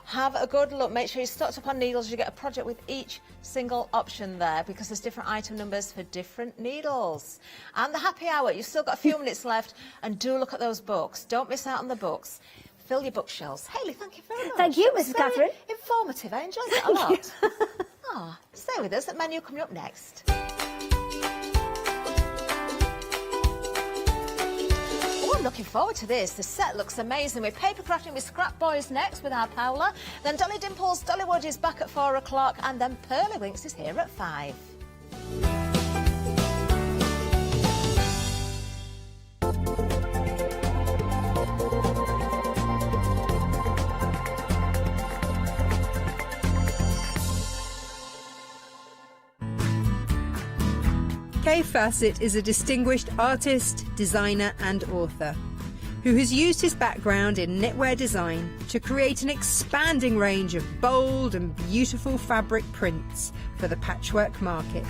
Have a good look. Make sure you're stocked up on needles. You get a project with each single option there, because there's different item numbers for different needles. And the happy hour, you've still got a few minutes left, and do look at those books. Don't miss out on the books. Fill your bookshelves. Hayley, thank you very much. Thank you, That was Mrs. very Catherine. informative. I enjoyed it a lot. Stay with us. That menu coming up next. I'm looking forward to this. The set looks amazing. We're paper crafting with Scrap Boys next with our Paola. Then Dolly Dimples, Dollywood is back at 4 o'clock, and then Pearly Winks is here at 5. Kay Fassett is a distinguished artist, designer and author who has used his background in knitwear design to create an expanding range of bold and beautiful fabric prints for the patchwork market.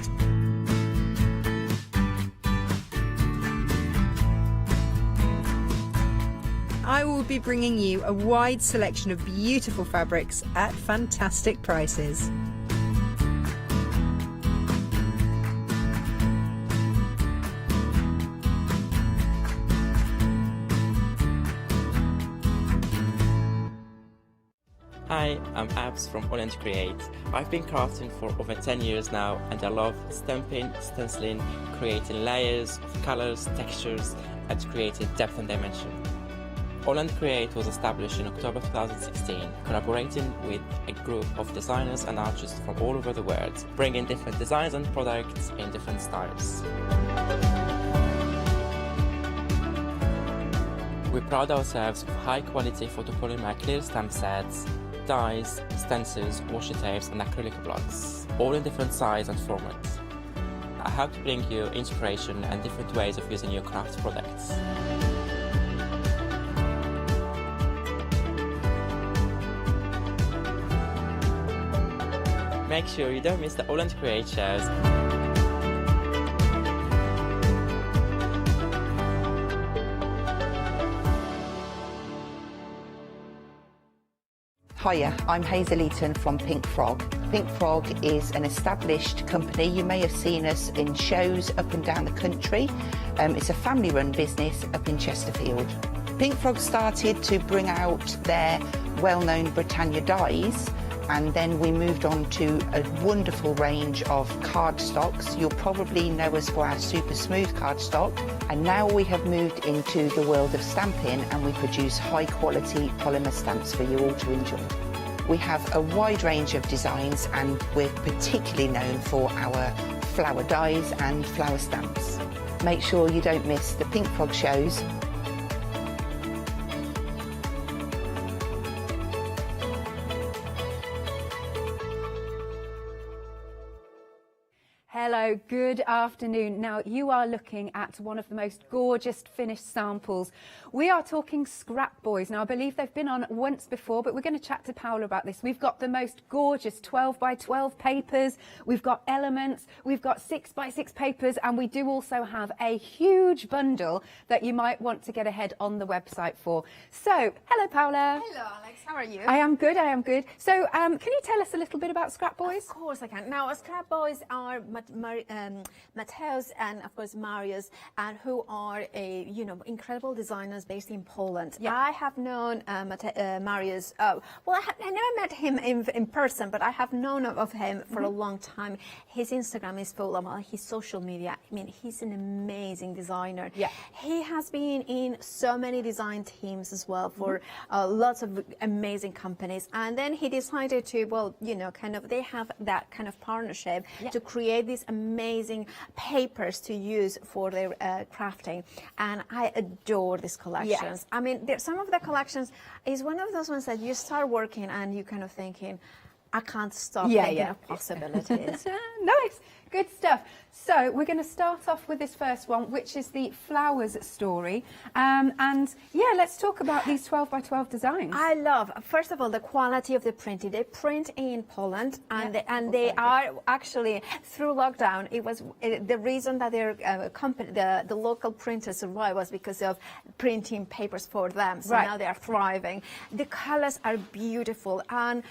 I will be bringing you a wide selection of beautiful fabrics at fantastic prices. Hi, I'm Abs from Holland Create. I've been crafting for over 10 years now, and I love stamping, stenciling, creating layers of colours, textures and creating depth and dimension. Holland Create was established in October 2016, collaborating with a group of designers and artists from all over the world, bringing different designs and products in different styles. We pride ourselves with high quality photopolymer clear stamp sets, dyes, stencils, washi tapes and acrylic blocks, all in different sizes and formats. I hope to bring you inspiration and different ways of using your craft products. Make sure you don't miss the Holland Create shows. Hiya, I'm Hazel Eaton from Pink Frog. Pink Frog is an established company. You may have seen us in shows up and down the country. It's a family-run business up in Chesterfield. Pink Frog started to bring out their well-known Britannia dyes, and then we moved on to a wonderful range of cardstocks. You'll probably know us for our super smooth cardstock. And now we have moved into the world of stamping, and we produce high quality polymer stamps for you all to enjoy. We have a wide range of designs, and we're particularly known for our flower dyes and flower stamps. Make sure you don't miss the Pink Frog shows. Hello, good afternoon. Now, you are looking at one of the most gorgeous finished samples. We are talking Scrap Boys. Now, I believe they've been on once before, but we're going to chat to Paola about this. We've got the most gorgeous 12 by 12 papers. We've got elements. We've got 6 by 6 papers, and we do also have a huge bundle that you might want to get ahead on the website for. So, hello, Paola. Hello, Alex. How are you? I am good. I am good. So, can you tell us a little bit about Scrap Boys? Of course I can. Now, Scrap Boys are Mateus and of course Marius, and who are incredible designers based in Poland. Yeah. I have known Marius. Well, I never met him in person, but I have known of him for a long time. His Instagram is full of his social media. I mean, he's an amazing designer. Yeah. He has been in so many design teams as well for lots of amazing companies, and then he decided to, they have that kind of partnership to create these amazing papers to use for their crafting, and I adore these collections. Yeah. I mean, some of the collections is one of those ones that you start working and you kind of thinking, I can't stop thinking of possibilities. Nice, good stuff. So we're going to start off with this first one, which is the flowers story. And yeah, let's talk about these 12 by 12 designs. I love, first of all, the quality of the printing. They print in Poland, and they are actually, through lockdown, it was the reason that their company, the local printers survived was because of printing papers for them. So now they are thriving. The colors are beautiful, and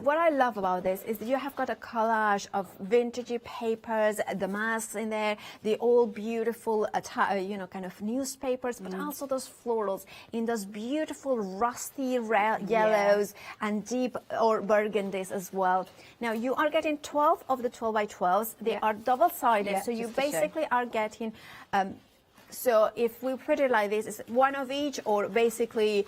what I love about this is that you have got a collage of vintagey papers, the masks in there, the all beautiful, kind of newspapers, but also those florals in those beautiful rusty yellows and deep or burgundies as well. Now you are getting 12 of the 12 by 12s. They are double-sided, so you basically are getting So if we put it like this, it's one of each, or basically,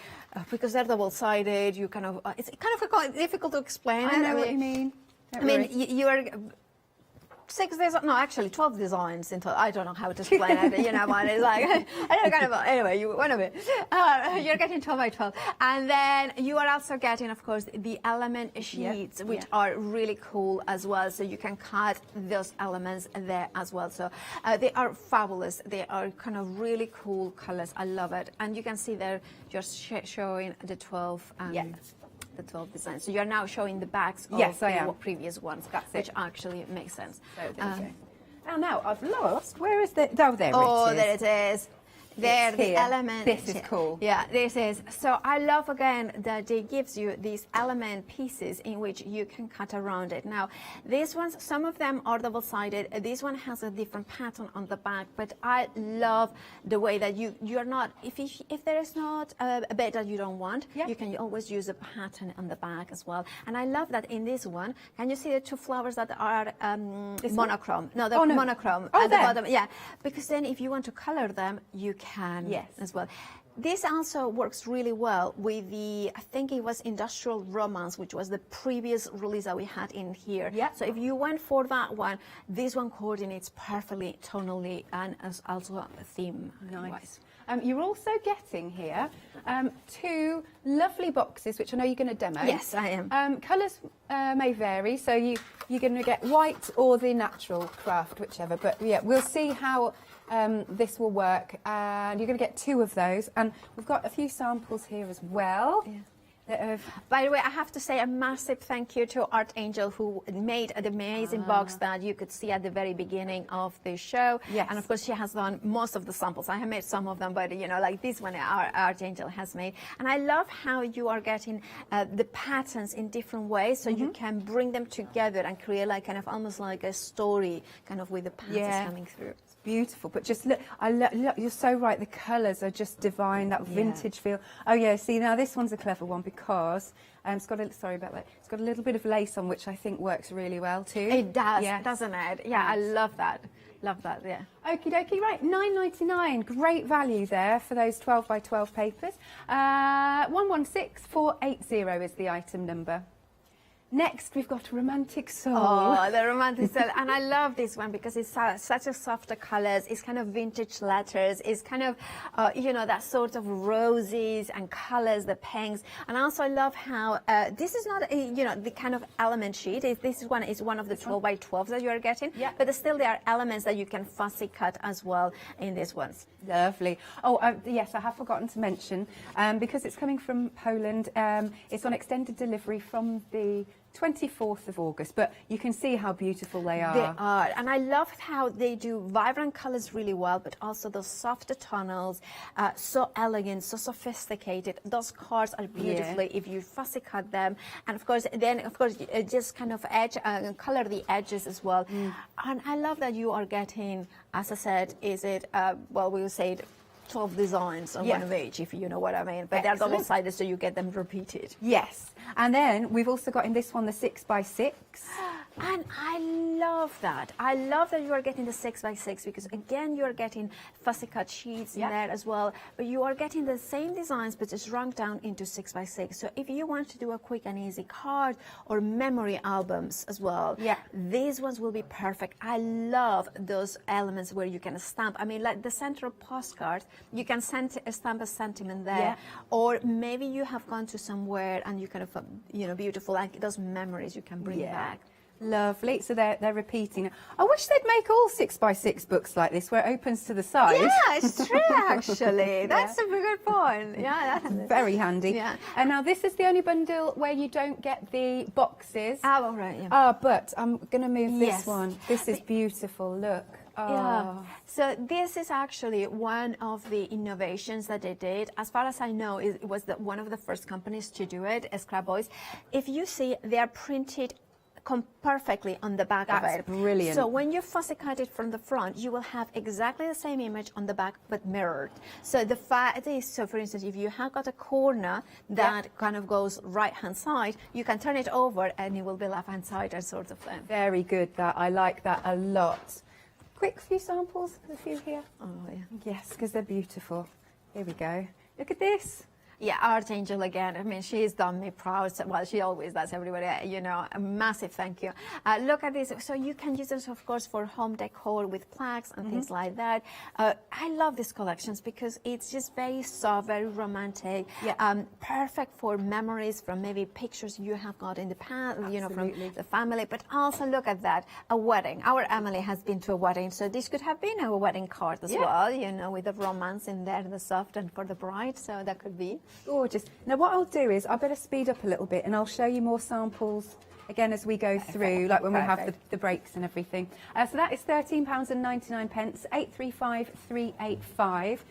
because they're double-sided, you kind of, it's kind of difficult to explain. I know what you mean. I mean, you are 6 days, no, actually 12 designs into, I don't know how to explain it, you know, but it's like, I don't know, kind of, anyway, one of it. You're getting 12 by 12. And then you are also getting, of course, the element sheets, which are really cool as well. So you can cut those elements there as well. So they are fabulous. They are kind of really cool colors. I love it. And you can see they're just showing the 12. The 12 designs. So you're now showing the backs of the previous ones, which actually makes sense. So there you go. Oh, now I've lost. Where is the? Oh, there it is. There it is. There, the element. This is cool. Yeah, this is. So I love, again, that it gives you these element pieces in which you can cut around it. Now, these ones, some of them are double-sided. This one has a different pattern on the back, but I love the way that you're not, if there is not a bit that you don't want, you can always use a pattern on the back as well. And I love that in this one, can you see the two flowers that are monochrome? No, they're monochrome at the bottom. Yeah, because then if you want to color them, you can as well. This also works really well with the, I think it was Industrial Romance, which was the previous release that we had in here. So if you went for that one, this one coordinates perfectly tonally and as also a theme. Nice. You're also getting here 2 lovely boxes, which I know you're going to demo. Yes, I am. Colours may vary, so you're going to get white or the natural craft, whichever. But yeah, we'll see how this will work. And you're going to get 2 of those. And we've got a few samples here as well. By the way, I have to say a massive thank you to Art Angel, who made an amazing box that you could see at the very beginning of the show. And of course, she has done most of the samples. I have made some of them, but you know, like this one, Art Angel has made. And I love how you are getting the patterns in different ways, so you can bring them together and create like kind of almost like a story, kind of with the patterns coming through. Beautiful, but just look, look, you're so right, the colours are just divine, that vintage feel. Oh yeah, see now this one's a clever one because it's got a, sorry about that, it's got a little bit of lace on, which I think works really well too. It does, doesn't it? Yeah, I love that. Love that, yeah. Okie dokie, right, £9.99, great value there for those 12 by 12 papers. 116480 is the item number. Next, we've got Romantic Soul. Oh, the Romantic Soul. And I love this one because it's such a softer colours. It's kind of vintage letters. It's kind of, you know, that sort of roses and colours, the pinks. And also I love how this is not, you know, the kind of element sheet. This one is one of the 12 by 12s that you are getting. But still there are elements that you can fussy cut as well in these ones. Lovely. Oh, yes, I have forgotten to mention, because it's coming from Poland, it's on extended delivery from the 24th of August, but you can see how beautiful they are. They are, and I love how they do vibrant colours really well, but also those softer tonals, so elegant, so sophisticated. Those cards are beautifully if you fussy cut them, and of course, then of course just kind of color the edges as well. And I love that you are getting, as I said, is it well, we will say it, 12 designs on one of each, if you know what I mean. But they're double-sided, so you get them repeated. Yes. And then we've also got in this one the 6x6. And I love that. I love that you are getting the 6x6 because, again, you are getting fussy cut sheets in there as well. But you are getting the same designs, but it's shrunk down into 6x6. So if you want to do a quick and easy card or memory albums as well, these ones will be perfect. I love those elements where you can stamp. I mean, like the central postcard, you can stamp a sentiment there. Or maybe you have gone to somewhere and you kind of, you know, beautiful, like those memories you can bring back. Lovely. So they're repeating. I wish they'd make all 6x6 books like this, where it opens to the side. Yeah, it's true, actually. That's a good point. Yeah, that's very handy. Yeah. And now this is the only bundle where you don't get the boxes. Oh, all right. Yeah. Oh, but I'm going to move this one. This is beautiful. Look. Oh. Yeah. So this is actually one of the innovations that they did. As far as I know, it was one of the first companies to do it, Scrap Boys. If you see, they are printed perfectly on the back of it. That's brilliant. So when you fussy cut it from the front, you will have exactly the same image on the back, but mirrored. So the fact is, so for instance, if you have got a corner that kind of goes right-hand side, you can turn it over and it will be left-hand side, and sort of thing. Very good. That I like that a lot. quick few samples, a few here. Oh, yeah. Yes, because they're beautiful. Here we go. Look at this. Yeah, Archangel again. I mean, she's done me proud. Well, she always does everybody, you know, a massive thank you. Look at this. So you can use this, of course, for home decor with plaques and things like that. I love these collections because it's just very soft, very romantic, perfect for memories from maybe pictures you have got in the past, you know, from the family. But also look at that, a wedding. Our Emily has been to a wedding, so this could have been a wedding card as well, you know, with the romance in there, the soft, and for the bride. So that could be. Gorgeous. Now what I'll do is I better speed up a little bit and I'll show you more samples again as we go through, like when we have the breaks and everything. So that is £13.99, 835385.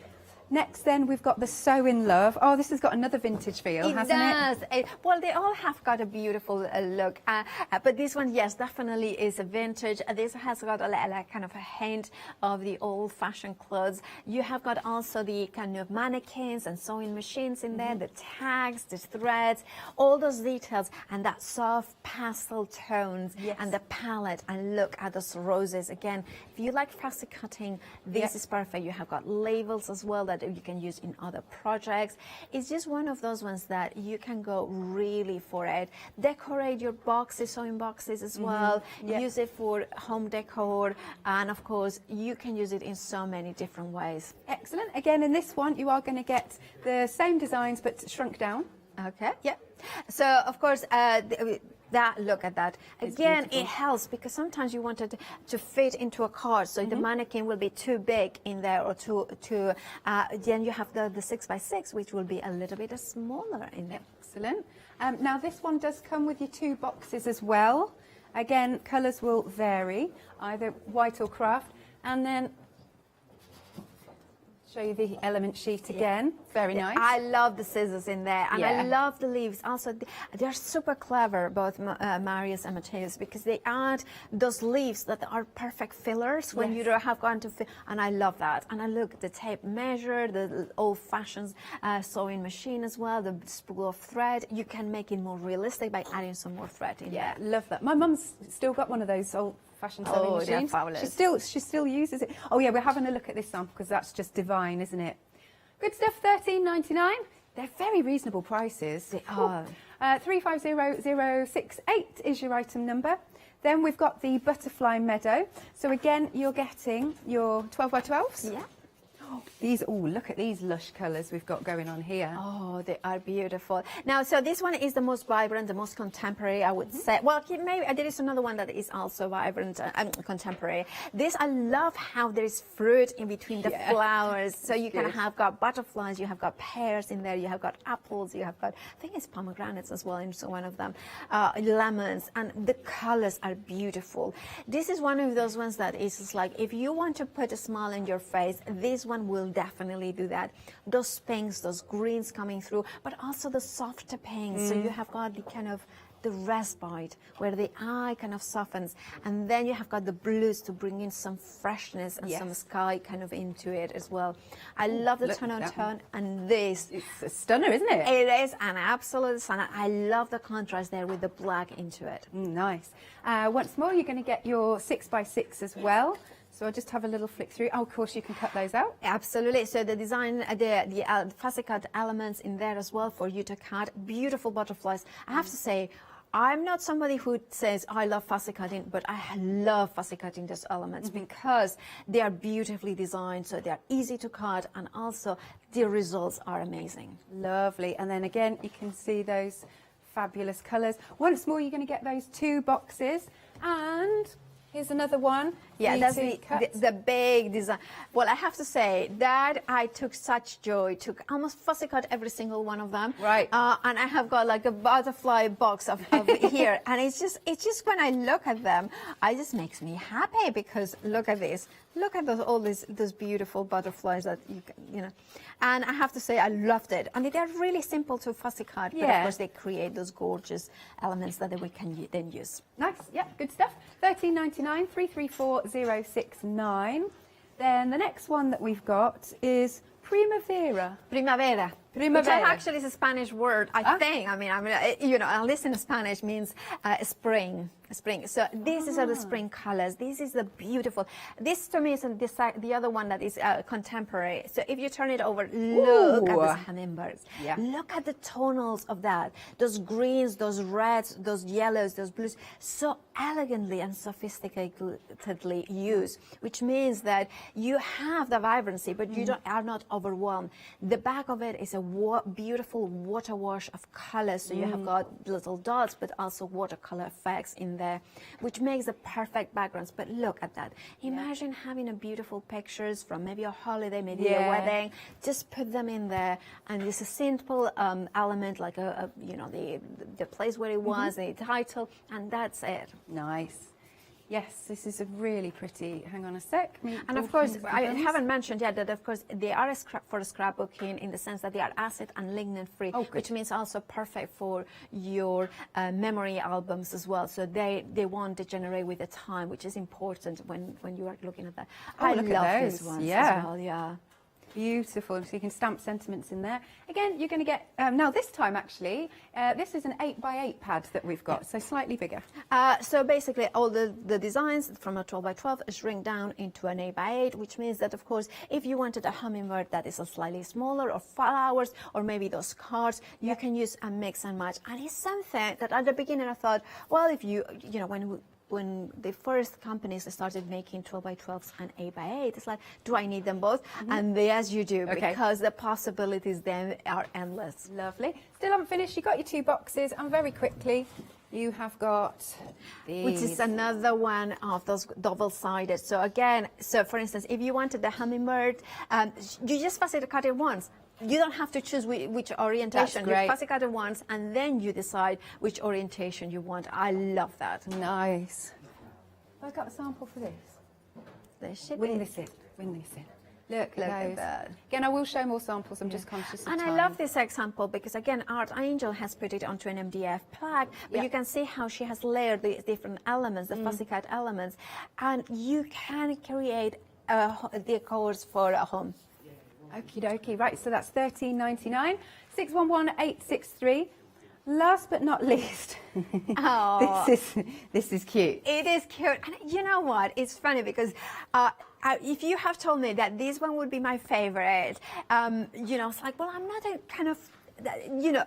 Next then we've got the So In Love. Oh, this has got another vintage feel, hasn't it? Well, they all have got a beautiful look, but this one, yes, definitely is a vintage. This has got a kind of a hint of the old-fashioned clothes. You have got also the kind of mannequins and sewing machines in there, the tags, the threads, all those details, and that soft pastel tones and the palette. And look at those roses again. If you like fussy cutting, this is perfect. You have got labels as well that you can use in other projects. It's just one of those ones that you can go really for it. Decorate your boxes, sewing boxes as well. Use it for home decor, and of course you can use it in so many different ways. Excellent. Again, in this one you are going to get the same designs but shrunk down. Okay. Yeah. So of course look at that. Again, it helps because sometimes you want it to fit into a card, so the mannequin will be too big in there, or then you have the 6x6, which will be a little bit smaller in there. Excellent. Now this one does come with your 2 boxes as well. Again, colours will vary, either white or craft, and then show you the element sheet again. Very nice. I love the scissors in there, and I love the leaves. Also, they're super clever, both Marius and Mateus, because they add those leaves that are perfect fillers when you don't have gone to fill, and I love that. And I look at the tape measure, the old-fashioned sewing machine as well, the spool of thread. You can make it more realistic by adding some more thread in there. Love that. My mum's still got one of those old-fashioned sewing machines. Fabulous. She still uses it. Oh yeah, we're having a look at this sample because that's just divine, isn't it? Good stuff. £13.99. They're very reasonable prices. They are. 350068 is your item number. Then we've got the butterfly meadow. So again, you're getting your 12x12s. Yeah. Look at these lush colours we've got going on here. Oh, they are beautiful. Now, so this one is the most vibrant, the most contemporary, I would say. Well, maybe there is another one that is also vibrant and contemporary. This, I love how there is fruit in between the flowers. So you can have got butterflies, you have got pears in there, you have got apples, you have got, I think it's pomegranates as well in one of them, lemons, and the colors are beautiful. This is one of those ones that is just like, if you want to put a smile on your face, this one will definitely do that. Those pinks, those greens coming through, but also the softer pinks. So you have got the kind of the respite where the eye kind of softens, and then you have got the blues to bring in some freshness and some sky kind of into it as well. I love the tone on tone, and this it's a stunner, isn't it? It is an absolute stunner. I love the contrast there with the black into it. Nice. Once more, you're going to get your 6x6 as well. So I'll just have a little flick through. Oh, of course, you can cut those out. Absolutely. So the design, the fussy cut elements in there as well for you to cut. Beautiful butterflies. I have to say, I'm not somebody who says I love fussy cutting, but I love fussy cutting those elements because they are beautifully designed, so they are easy to cut, and also the results are amazing. Lovely. And then again, you can see those fabulous colours. Once more, you're going to get those 2 boxes, and here's another one. Yeah, that's the big design. Well, I have to say that I took such joy to almost fussy cut every single one of them. Right. And I have got like a butterfly box of here, and it's just when I look at them, it just makes me happy because look at this. Look at all those beautiful butterflies that you know. And I have to say I loved it. I mean, they're really simple to fussy cut, but of course they create those gorgeous elements that we can then use. Nice. Yeah, good stuff. £13.99, 334069. Then the next one that we've got is Primavera. Primavera. Which actually is a Spanish word, I think. I mean, you know, at least in Spanish means spring. Spring. So these are the spring colors. This is the beautiful. This to me is the other one that is contemporary. So if you turn it over, look at these hummingbirds. Yeah. Look at the tonals of that. Those greens, those reds, those yellows, those blues. So elegantly and sophisticatedly used, which means that you have the vibrancy, but you are not overwhelmed. The back of it is a beautiful water wash of colors. So you have got little dots, but also watercolor effects in there, which makes the perfect backgrounds. But look at that. Imagine having a beautiful pictures from maybe a holiday, maybe a wedding. Just put them in there, and it's a simple element like the place where it was, the title, and that's it. Nice. Yes, this is a really pretty. Hang on a sec. And of course, I haven't mentioned yet that of course they are for scrapbooking in the sense that they are acid and lignin free, which means also perfect for your memory albums as well. So they won't degenerate with the time, which is important when you are looking at that. I look love at these those. ones Yeah. as well. Yeah. Beautiful. So you can stamp sentiments in there. Again, you're going to get, now this time actually, this is an 8x8 pad that we've got, so slightly bigger. So basically all the designs from a 12x12 shrink down into an 8x8, which means that of course if you wanted a hummingbird that is a slightly smaller, or flowers, or maybe those cards, you can use a mix and match. And it's something that at the beginning I thought, well, if you know, when the first companies started making 12x12s and 8x8, it's like, do I need them both? And yes, you do, because the possibilities then are endless. Lovely. Still haven't finished. You got your 2 boxes, and very quickly, you have got these. Which is another one of those double-sided. So again, so for instance, if you wanted the hummingbird, you just fussy cut it once. You don't have to choose which orientation. That's great. You fussy cut it once, and then you decide which orientation you want. I love that. Nice. I've got a sample for this. There should Wing be. this in. Wing this in. Look at those. that. Again, I will show more samples. I'm just conscious of And time. I love this example because, again, Art Angel has put it onto an MDF plaque, but you can see how she has layered the different elements, the fussy cut elements, and you can create decors for a home. Okie dokie. Right, so that's $13.99. 611863. Last but not least, this is cute. It is cute, and you know what? It's funny because if you have told me that this one would be my favorite, you know, it's like, well, I'm not a kind of, you know.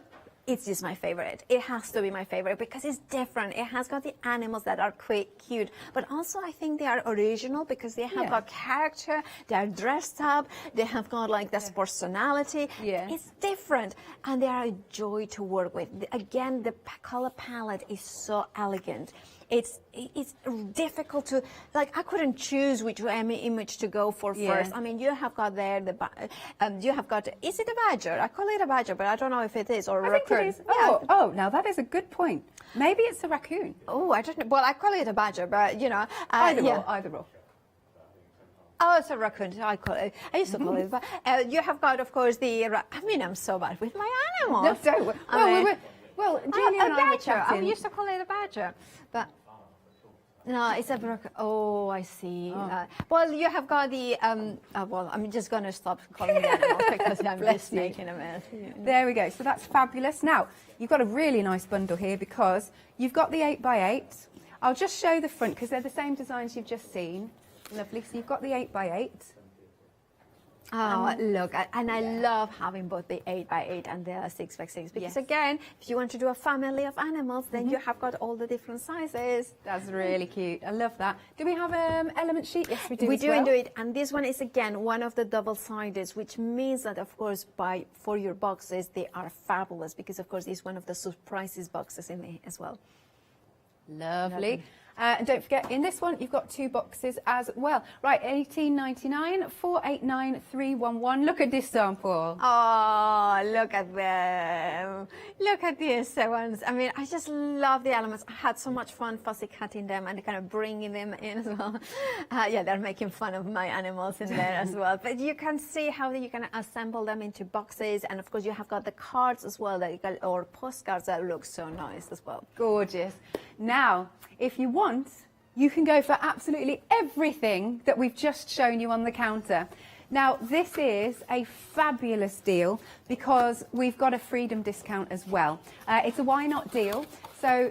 It's just my favorite. It has to be my favorite because it's different. It has got the animals that are cute, but also I think they are original because they have got character. They are dressed up. They have got like this personality. It's different, and they are a joy to work with. Again, the color palette is so elegant. It's difficult to, like, I couldn't choose which image to go for first. I mean, you have got there you have got, is it a badger? I call it a badger, but I don't know if it is, or a raccoon. I think it is. Oh, now that is a good point. Maybe it's a raccoon. Oh, I don't know. Well, I call it a badger, but you know. Either or. Oh, it's a raccoon. I used to call it. But you have got, of course, I mean, I'm so bad with my animals. No, don't. Well, Julia and I were chatting. I used to call it a badger, but no, it's a raccoon. Oh, I see. Well, you have got the. Well, I'm just going to stop calling it animals because I'm just making a mess. There we go. So that's fabulous. Now you've got a really nice bundle here because you've got the 8x8. I'll just show the front because they're the same designs you've just seen. Lovely. So you've got the 8x8. Oh, look, and I love having both the 8x8 and the 6x6 because again, if you want to do a family of animals, then you have got all the different sizes. That's really cute. I love that. Do we have element sheet? Yes, we do. We do it, and this one is again one of the double-sided, which means that of course for your boxes they are fabulous because of course it's one of the surprises boxes in there as well. Lovely. And don't forget, in this one, you've got 2 boxes as well. Right, $18.99, 489311. Look at this sample. Oh, look at them. Look at these ones. I mean, I just love the elements. I had so much fun fussy cutting them and kind of bringing them in as well. Yeah, they're making fun of my animals in there as well. But you can see how you can assemble them into boxes. And of course, you have got the cards as well, that you can, or postcards that look so nice as well. Gorgeous. Now, if you want, you can go for absolutely everything that we've just shown you on the counter. Now, this is a fabulous deal because we've got a freedom discount as well. It's a why not deal. So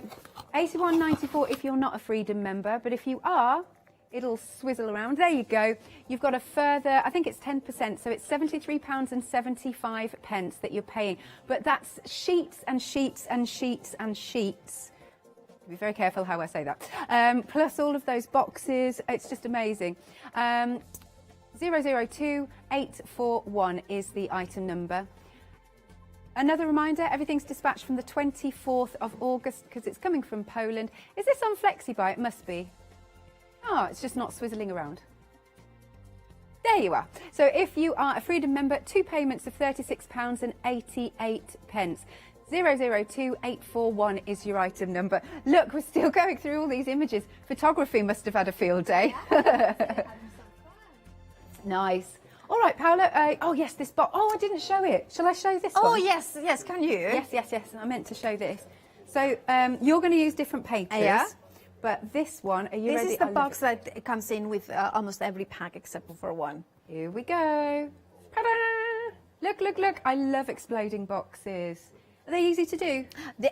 £81.94 if you're not a Freedom member, but if you are, it'll swizzle around. There you go. You've got a further, I think it's 10%, so it's £73.75 that you're paying. But that's sheets and sheets and sheets and sheets. Be very careful how I say that. Plus all of those boxes. It's just amazing. 002841 is the item number. Another reminder, everything's dispatched from the 24th of August because it's coming from Poland. Is this on FlexiBuy? It must be. Oh, it's just not swizzling around. There you are. So if you are a Freedom member, 2 payments of £36.88. 002841 is your item number. Look, we're still going through all these images. Photography must have had a field day. Nice. All right, Paola. Oh, yes, this box. Oh, I didn't show it. Shall I show this one? Oh, yes, yes, can you? Yes. I meant to show this. So you're going to use different papers. Yeah. But this one, are you ready? This is the box that comes in with almost every pack except for one. Here we go. Ta-da! Look. I love exploding boxes. Are they easy to do?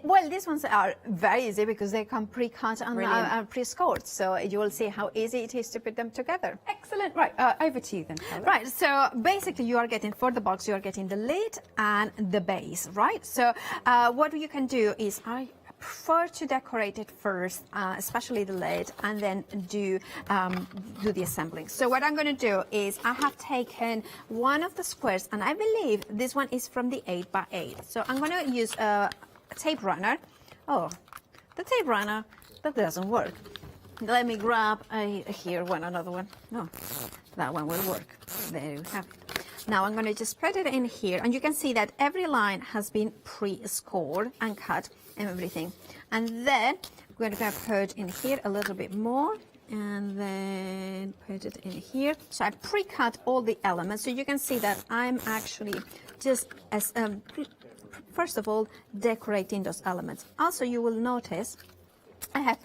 Well, these ones are very easy because they come pre-cut and pre-scored. So you will see how easy it is to put them together. Excellent. Right, over to you then, Paola. Right, so basically you are getting, for the box, you are getting the lid and the base, right? So what you can do is, I prefer to decorate it first, especially the lid, and then do the assembling. So what I'm going to do is, I have taken one of the squares, and I believe this one is from the 8x8. So I'm going to use a tape runner. Oh, the tape runner, that doesn't work. Let me grab another one. No, that one will work. There you have it. Now I'm going to just put it in here, and you can see that every line has been pre-scored and cut and everything. And then we're going to put in here a little bit more, and then put it in here. So I pre-cut all the elements, so you can see that I'm actually just first of all decorating those elements. Also, you will notice I have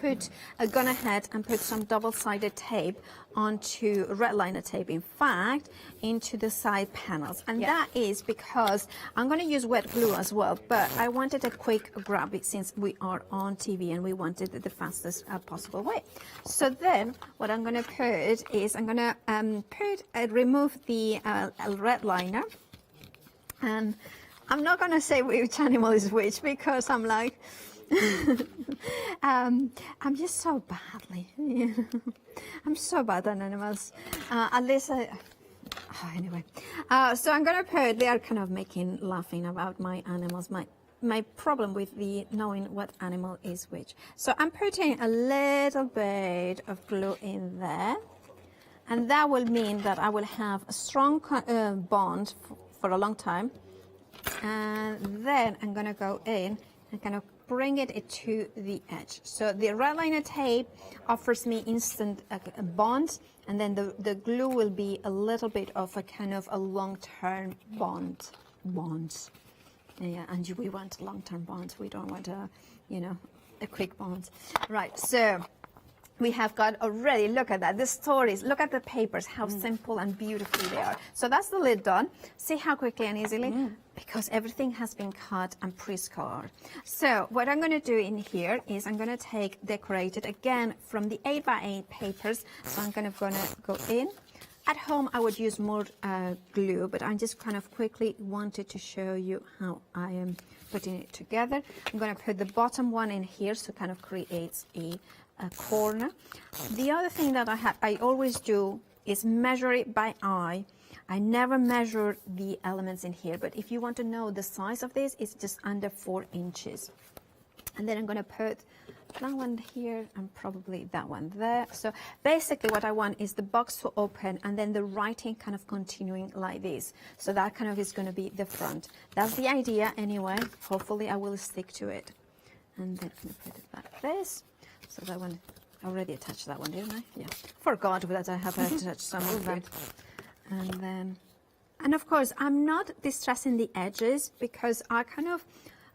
gone ahead and put some double-sided tape onto red liner tape, in fact, into the side panels. And that is because I'm going to use wet glue as well, but I wanted a quick grab it since we are on TV and we wanted it the fastest possible way. So then what I'm going to put is, I'm going to remove the red liner, and I'm not going to say which animal is which because I'm like, I'm just so badly. I'm so bad at animals. At least anyway. So I'm gonna put. They are kind of laughing about my animals. My problem with knowing what animal is which. So I'm putting a little bit of glue in there, and that will mean that I will have a strong bond for a long time. And then I'm gonna go in and kind of bring it to the edge. So the red liner tape offers me instant bond, and then the glue will be a little bit of a kind of a long-term bond. Yeah, and we want long-term bonds. We don't want a quick bond. Right, so we have got already, look at that, the stories, look at the papers, how simple and beautiful they are. So that's the lid done. See how quickly and easily? Because everything has been cut and pre-scored. So what I'm going to do in here is I'm going to decorate it again from the 8x8 papers. So I'm going to go in. At home, I would use more glue, but I just kind of quickly wanted to show you how I am putting it together. I'm going to put the bottom one in here, so kind of creates a corner. The other thing that I always do is measure it by eye. I never measure the elements in here, but if you want to know the size of this, it's just under 4 inches. And then I'm going to put that one here and probably that one there. So basically what I want is the box to open and then the writing kind of continuing like this. So that kind of is going to be the front. That's the idea anyway. Hopefully I will stick to it. And then I'm going to put it like this. So that one, I already attached that one, didn't I? Yeah. Forgot that I have attached some of that. And of course, I'm not distressing the edges because I kind of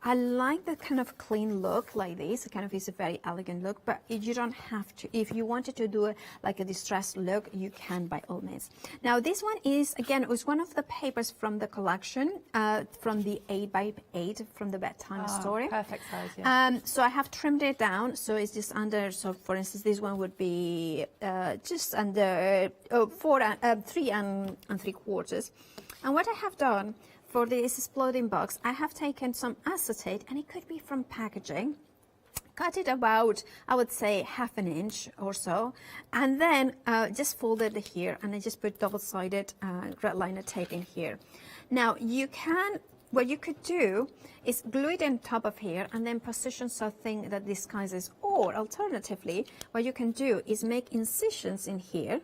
I like the kind of clean look like this. It kind of is a very elegant look, but you don't have to. If you wanted to do like a distressed look, you can by all means. Now this one is, again, it was one of the papers from the collection, from the 8x8 from the bedtime story. Perfect size, yeah. So I have trimmed it down, so it's just under, so for instance, this one would be just under 3 and 3/4. And what I have done for this exploding box, I have taken some acetate, and it could be from packaging, cut it about, I would say, 1/2 inch or so, and then just folded it here, and I just put double-sided red liner tape in here. Now you can, what you could do is glue it on top of here and then position something that disguises, or alternatively, what you can do is make incisions in here.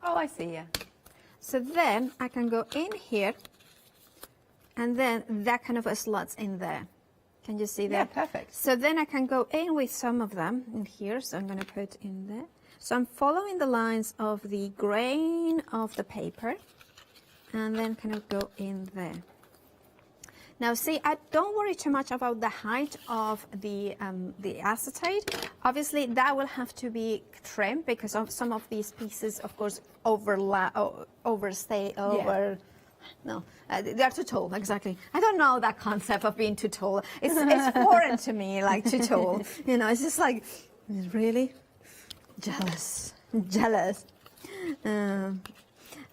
Oh, I see, yeah. So then I can go in here, and then that kind of slots in there. Can you see that? Yeah, perfect. So then I can go in with some of them in here. So I'm going to put in there. So I'm following the lines of the grain of the paper, and then kind of go in there. Now see, I don't worry too much about the height of the acetate. Obviously that will have to be trimmed because of some of these pieces, of course, overstay. No, they're too tall, exactly. I don't know that concept of being too tall. It's foreign to me, like too tall. You know, it's just like, really? Jealous.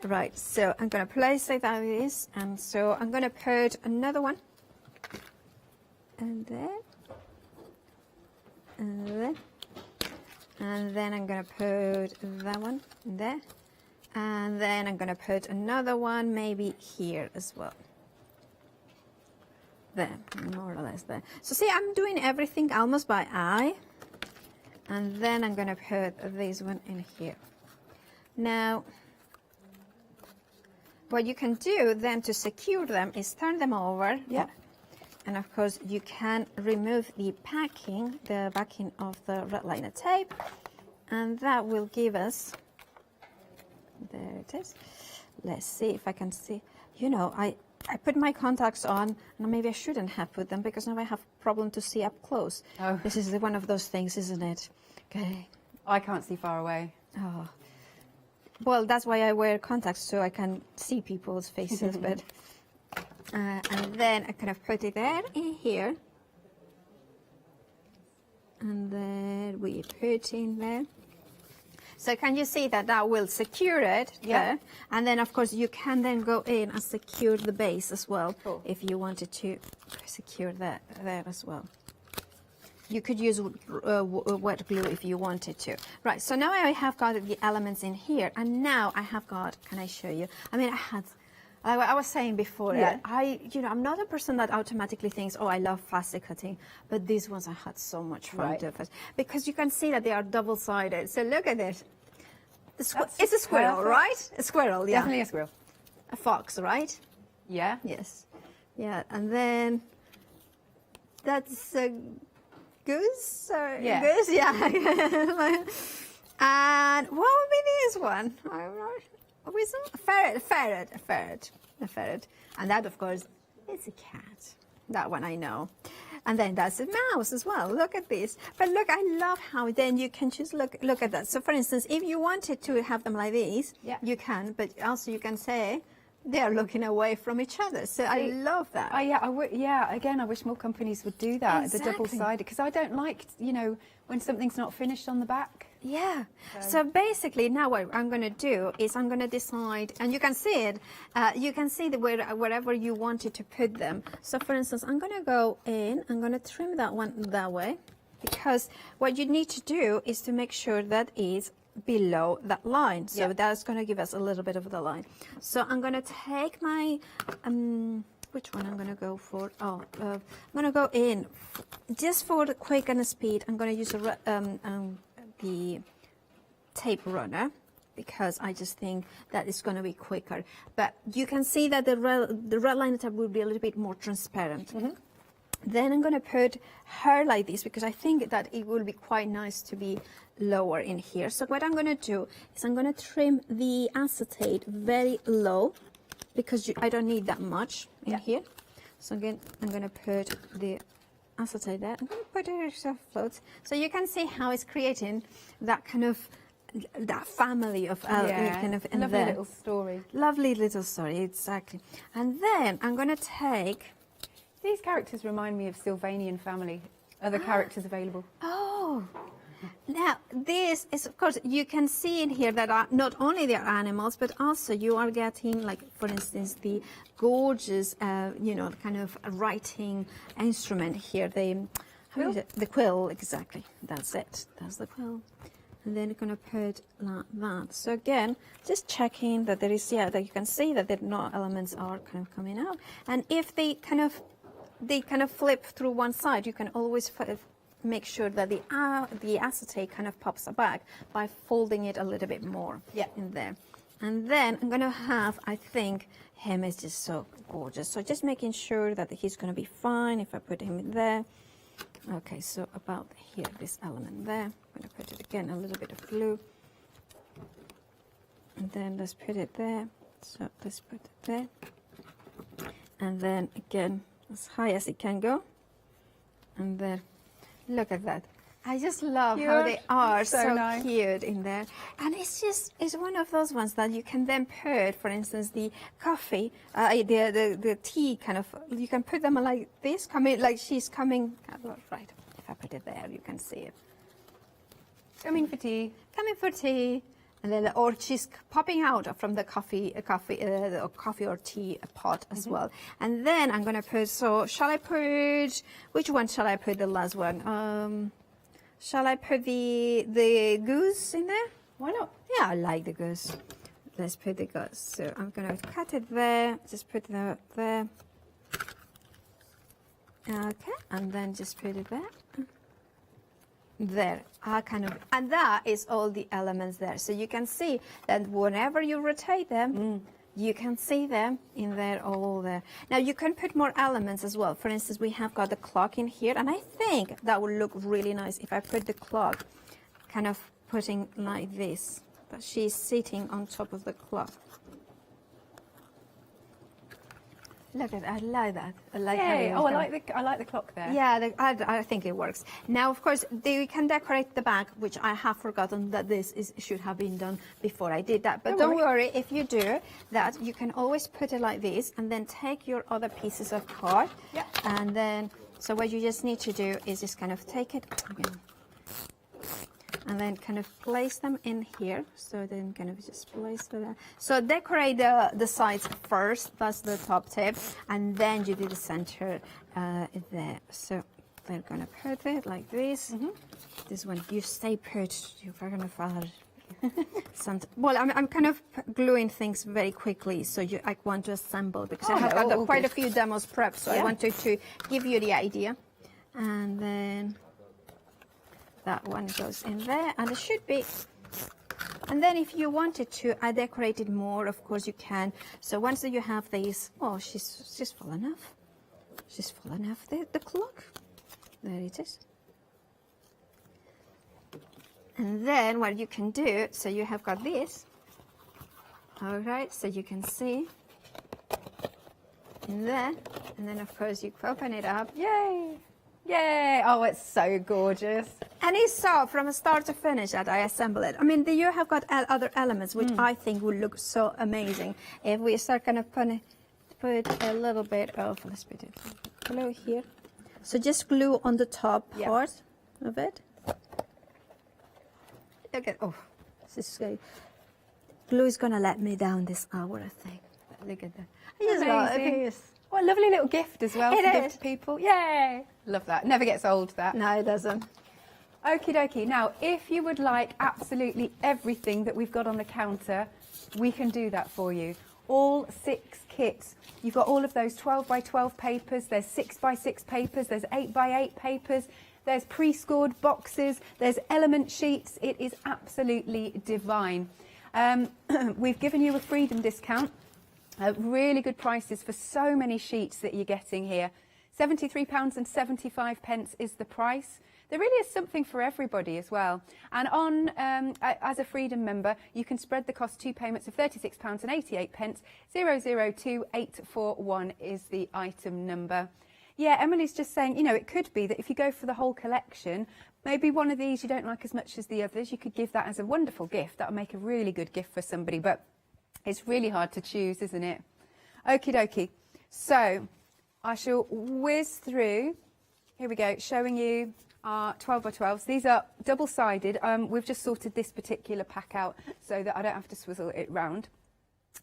Right, so I'm going to place it like this, and so I'm going to put another one, and there, and there, and then I'm going to put that one there, and then I'm going to put another one maybe here as well. There, more or less there. So see, I'm doing everything almost by eye, and then I'm going to put this one in here. Now, what you can do then to secure them is turn them over. Yeah. And of course you can remove the backing of the red liner tape, and that will give us, there it is. Let's see if I can see. You know, I put my contacts on, and maybe I shouldn't have put them because now I have a problem to see up close. Oh. This is one of those things, isn't it? Okay. I can't see far away. Oh. Well, that's why I wear contacts, so I can see people's faces. But and then I kind of put it there in here, and then we put in there. So can you see that that will secure it? Yeah. There? And then of course you can then go in and secure the base as well, cool, if you wanted to secure that there as well. You could use wet glue if you wanted to. Right, so now I have got the elements in here, and now I have got, can I show you? I mean, I was saying before, yeah, I'm not a person that automatically thinks, oh, I love plastic cutting, but these ones I had so much fun with it, because you can see that they are double-sided. So look at it. It's a squirrel, perfect, right? A squirrel, yeah. Definitely a squirrel. A fox, right? Yeah. Yes. Yeah, and then that's a goose? Yeah. Goose, yeah. And what would be this one? A weasel? A ferret. And that, of course, is a cat. That one I know. And then that's a mouse as well. Look at this. But look, I love how then you can just look at that. So for instance, if you wanted to have them like this, yeah, you can, but also you can say they are looking away from each other. So I love that. Again, I wish more companies would do that, Exactly. the double-sided, because I don't like, when something's not finished on the back. Yeah. So basically, now what I'm going to do is I'm going to decide, and you can see it. You can see wherever you wanted to put them. So for instance, I'm going to go in. I'm going to trim that one that way, because what you need to do is to make sure that is below that line. So that's going to give us a little bit of the line. So I'm going to take my which one I'm going to go for? I'm going to go in just for the quick and the speed. I'm going to use the tape runner, because I just think that it's going to be quicker. But you can see that the red liner tape will be a little bit more transparent. Mm-hmm. Then I'm going to put her like this, because I think that it will be quite nice to be lower in here. So what I'm going to do is I'm going to trim the acetate very low, because I don't need that much in here. So again, I'm going to put the acetate there. I'm going to put it so floats. So you can see how it's creating that kind of that family of kind of in lovely there. little story. Lovely little story, exactly. And then I'm going to take. These characters remind me of Sylvanian family. Other characters available. Oh. Now, this is, of course, you can see in here that are not only they are animals, but also you are getting, like, for instance, the gorgeous, you know, kind of writing instrument here. How is it? The quill, exactly. That's it. That's the quill. And then you're going to put like that. So again, just checking that there is, that you can see that the no elements are kind of coming out. And if they kind of flip through one side, you can always make sure that the acetate kind of pops back by folding it a little bit more in there. And then I'm going to have, I think, him is just so gorgeous. So just making sure that he's going to be fine if I put him in there. Okay, so about here, this element there. I'm going to put it again, a little bit of glue. And then let's put it there. So let's put it there. And then again, as high as it can go. And then, look at that. I just love how they are so nice. Cute in there. And it's one of those ones that you can then put, for instance, the coffee, the tea kind of, you can put them like this, like she's coming, right, if I put it there, you can see it. Coming for tea. Coming for tea. And then, or she's popping out from the coffee or tea pot as well. And then I'm going to put, so shall I put, which one shall I put, the last one? Shall I put the goose in there? Why not? Yeah, I like the goose. Let's put the goose. So I'm going to cut it there, just put it there. Okay, and then just put it there. There, and that is all the elements there. So you can see that whenever you rotate them, you can see them in there, all there. Now you can put more elements as well. For instance, we have got the clock in here, and I think that would look really nice if I put the clock kind of putting like this, that she's sitting on top of the clock. Look at that, I like that. I like how I like the clock there. Yeah, I think it works. Now, of course, we can decorate the back, which I have forgotten that should have been done before I did that. But don't worry, if you do that, you can always put it like this, and then take your other pieces of card. Yeah. And then, so what you just need to do is just kind of take it again, and then kind of place them in here. So then kind of just place them. So decorate the sides first, that's the top tip, and then you do the center there. So they're gonna put it like this. This one, you stay put, you're gonna follow. Well, I'm kind of gluing things very quickly, so I want to assemble, because I have got quite a few demos prepped, so I wanted to give you the idea. And then that one goes in there, and it should be. And then if you wanted to, I decorated more, of course you can. So once you have these, oh, she's fallen off. She's fallen off the clock. There it is. And then what you can do, so you have got this. All right, so you can see in there, and then of course you open it up. Yay! Yay! Oh, it's so gorgeous. And it's so, from start to finish, that I assemble it. I mean, you have got other elements, which I think would look so amazing. If we start kind of put a little bit of, let's put it, glue here. So just glue on the top part of it. Look at, oh, this is great. Glue is going to let me down this hour, I think. Look at that. I just love it. What a lovely little gift as well It to give is. to people. Yay! Love that. Never gets old, that. No, it doesn't. Okie dokie. Now, if you would like absolutely everything that we've got on the counter, we can do that for you. All 6 kits. You've got all of those 12 by 12 papers. There's 6 by 6 papers. There's 8 by 8 papers. There's pre-scored boxes. There's element sheets. It is absolutely divine. We've given you a freedom discount. Really good prices for so many sheets that you're getting here. £73.75 is the price. There really is something for everybody as well. And on as a Freedom member, you can spread the cost 2 payments of £36.88. 002841 is the item number. Yeah, Emily's just saying, you know, it could be that if you go for the whole collection, maybe one of these you don't like as much as the others, you could give that as a wonderful gift. That would make a really good gift for somebody, but it's really hard to choose, isn't it? Okie dokie. So I shall whiz through, here we go, showing you our 12 by 12s. These are double-sided. We've just sorted this particular pack out so that I don't have to swizzle it round.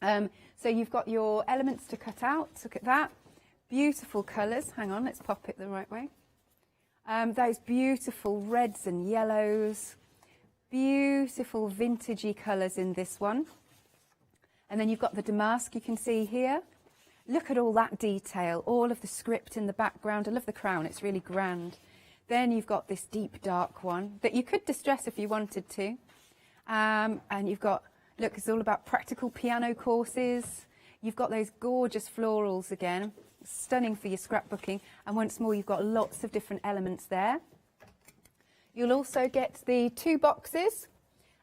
So you've got your elements to cut out. Look at that. Beautiful colours. Hang on, let's pop it the right way. Those beautiful reds and yellows. Beautiful vintagey colours in this one. And then you've got the damask you can see here. Look at all that detail, all of the script in the background. I love the crown, it's really grand. Then you've got this deep dark one that you could distress if you wanted to. And you've got, look, it's all about practical piano courses. You've got those gorgeous florals again, stunning for your scrapbooking. And once more, you've got lots of different elements there. You'll also get the 2 boxes.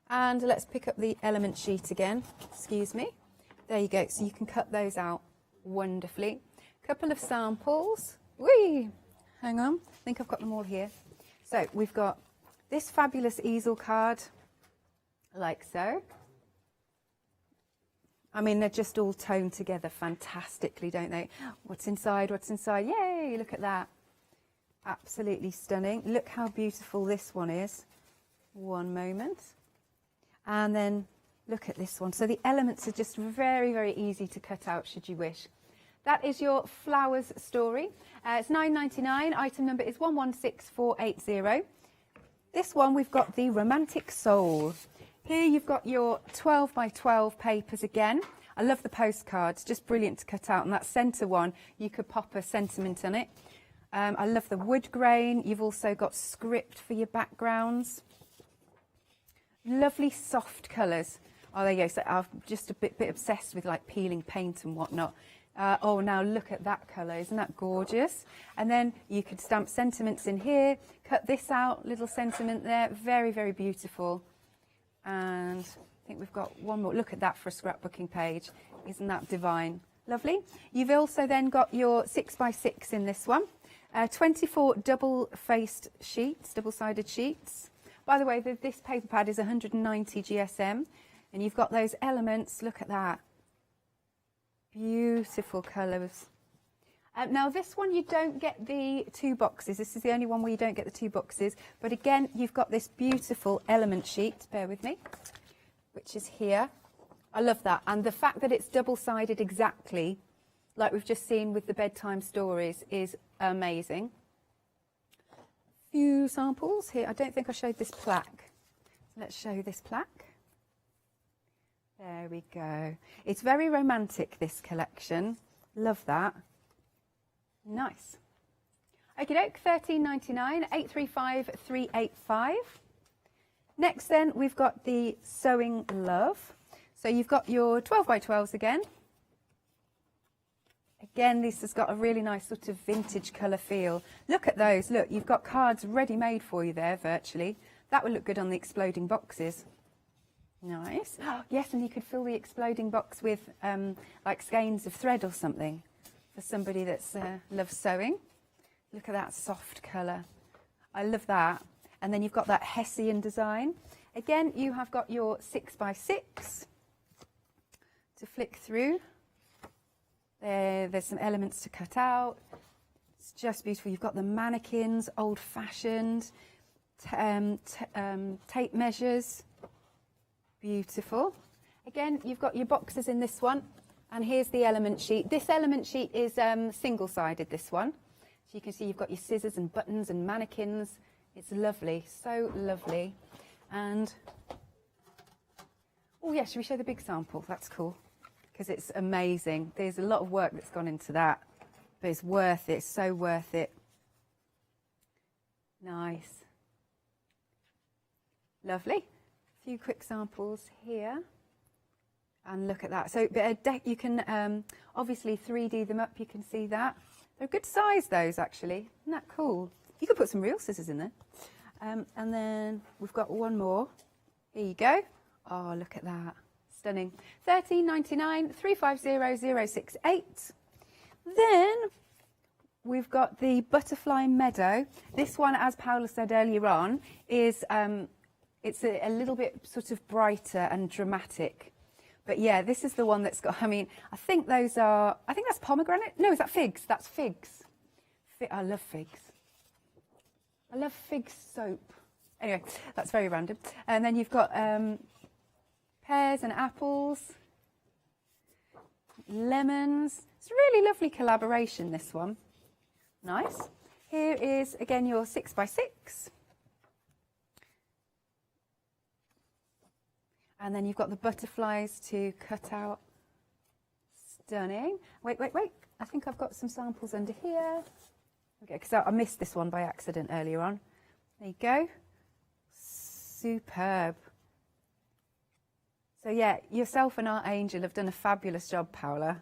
And let's pick up the element sheet again. Excuse me. There you go. So you can cut those out wonderfully. Couple of samples. Whee! Hang on. I think I've got them all here. So we've got this fabulous easel card, like so. I mean, they're just all toned together fantastically, don't they? What's inside? What's inside? Yay! Look at that. Absolutely stunning. Look how beautiful this one is. One moment. And then look at this one. So the elements are just very, very easy to cut out should you wish. That is your flowers story. It's £9.99. Item number is 116480. This one we've got the Romantic Soul. Here you've got your 12 by 12 papers again. I love the postcards, just brilliant to cut out. And that centre one, you could pop a sentiment on it. I love the wood grain. You've also got script for your backgrounds. Lovely soft colours. Oh, there you go. So I'm just a bit obsessed with like peeling paint and whatnot. Oh, now look at that colour. Isn't that gorgeous? And then you could stamp sentiments in here. Cut this out, little sentiment there. Very, very beautiful. And I think we've got one more. Look at that for a scrapbooking page. Isn't that divine? Lovely. You've also then got your 6 by 6 in this one. 24 double-faced sheets, double-sided sheets. By the way, this paper pad is 190 GSM, and you've got those elements. Look at that. Beautiful colours. Now, this one, you don't get the 2 boxes. This is the only one where you don't get the 2 boxes. But again, you've got this beautiful element sheet, bear with me, which is here. I love that. And the fact that it's double-sided exactly, like we've just seen with the bedtime stories, is amazing. Few samples here. I don't think I showed this plaque. So let's show this plaque. There we go. It's very romantic, this collection. Love that. Nice. Okie doke, £13.99, 835385. Next then, we've got the Sewing Love. So you've got your 12 by 12s again. Again, this has got a really nice sort of vintage colour feel. Look at those. Look, you've got cards ready-made for you there, virtually. That would look good on the exploding boxes. Nice. Oh, yes, and you could fill the exploding box with like skeins of thread or something for somebody that's loves sewing. Look at that soft colour. I love that. And then you've got that Hessian design. Again, you have got your 6 by 6 to flick through. There's some elements to cut out. It's just beautiful. You've got the mannequins, old-fashioned, tape measures. Beautiful. Again, you've got your boxes in this one. And here's the element sheet. This element sheet is single-sided, this one. So you can see you've got your scissors and buttons and mannequins. It's lovely, so lovely. And, oh yeah, should we show the big sample? That's cool, because it's amazing. There's a lot of work that's gone into that, but it's worth it, so worth it. Nice. Lovely. A few quick samples here. And look at that. So you can obviously 3D them up, you can see that. They're a good size, those, actually. Isn't that cool? You could put some real scissors in there. And then we've got one more. Here you go. Oh, look at that. Stunning. $13.99, 350068. Then we've got the Butterfly Meadow. This one, as Paula said earlier on, is it's a little bit sort of brighter and dramatic. But yeah, this is the one that's got, I mean, I think that's pomegranate. No, is that figs? That's figs. I love figs. I love fig soap. Anyway, that's very random. And then you've got pears and apples, lemons. It's a really lovely collaboration, this one. Nice. Here is, again, your 6x6. And then you've got the butterflies to cut out. Stunning. Wait. I think I've got some samples under here. Okay, because I missed this one by accident earlier on. There you go. Superb. So yeah, yourself and our Angel have done a fabulous job, Paula.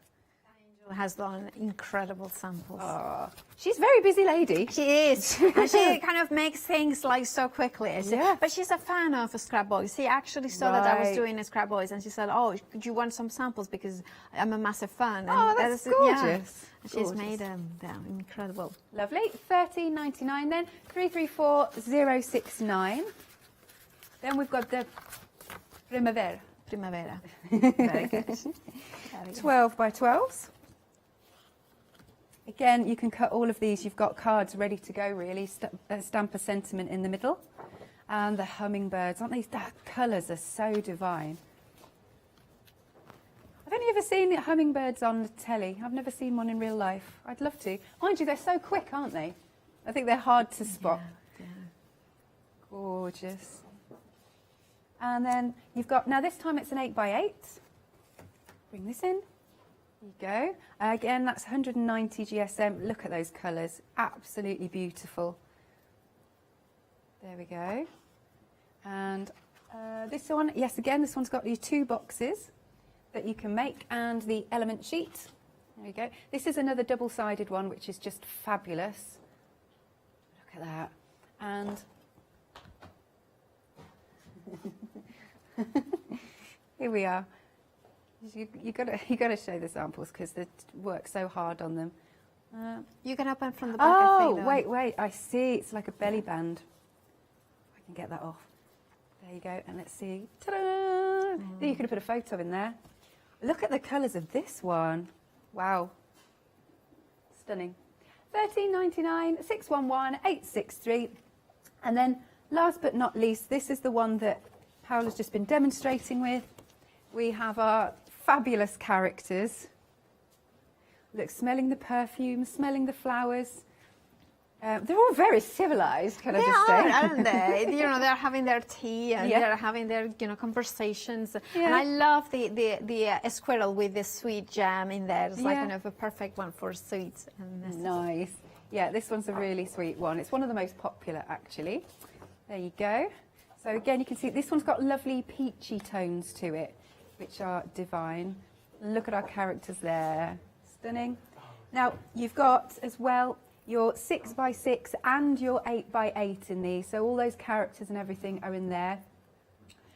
Angel has done incredible samples. Oh, she's a very busy lady. She is. And she kind of makes things like so quickly. Yeah. But she's a fan of scrap boys. She actually saw that I was doing a scrap boys and she said, oh, could you want some samples because I'm a massive fan. And that's gorgeous. Yeah. She's made them incredible. Lovely. $13.99 then. 334069. Then we've got the Primavera. Very good. 12 by 12s. Again, you can cut all of these. You've got cards ready to go, really. Stamp a sentiment in the middle. And the hummingbirds. Aren't these? That colours are so divine. I've only ever seen hummingbirds on the telly. I've never seen one in real life. I'd love to. Mind you, they're so quick, aren't they? I think they're hard to spot. Yeah. Gorgeous. And then you've got, now this time it's an 8x8. Bring this in. There you go. Again, that's 190 GSM. Look at those colours. Absolutely beautiful. There we go. And this one, yes, again, this one's got your 2 boxes that you can make and the element sheet. There we go. This is another double-sided one, which is just fabulous. Look at that. And here we are. You got to show the samples because they work so hard on them. You can open from the back. Oh, wait! I see. It's like a belly band. I can get that off. There you go. And let's see. Ta-da! There, you could have put a photo in there. Look at the colours of this one. Wow. Stunning. $13.99, 611-863. And then, last but not least, this is the one that Paula's just been demonstrating with. We have our fabulous characters. Look, smelling the perfume, smelling the flowers. They're all very civilized, can I just say? They are, aren't they? You know, they're having their tea and they're having their, conversations. Yeah. And I love the squirrel with the sweet jam in there. It's like kind of a perfect one for sweets. Nice. Yeah, this one's a really sweet one. It's one of the most popular, actually. There you go. So again, you can see this one's got lovely peachy tones to it, which are divine. Look at our characters there. Stunning. Now, you've got as well your 6x6 and your 8x8 in these. So all those characters and everything are in there.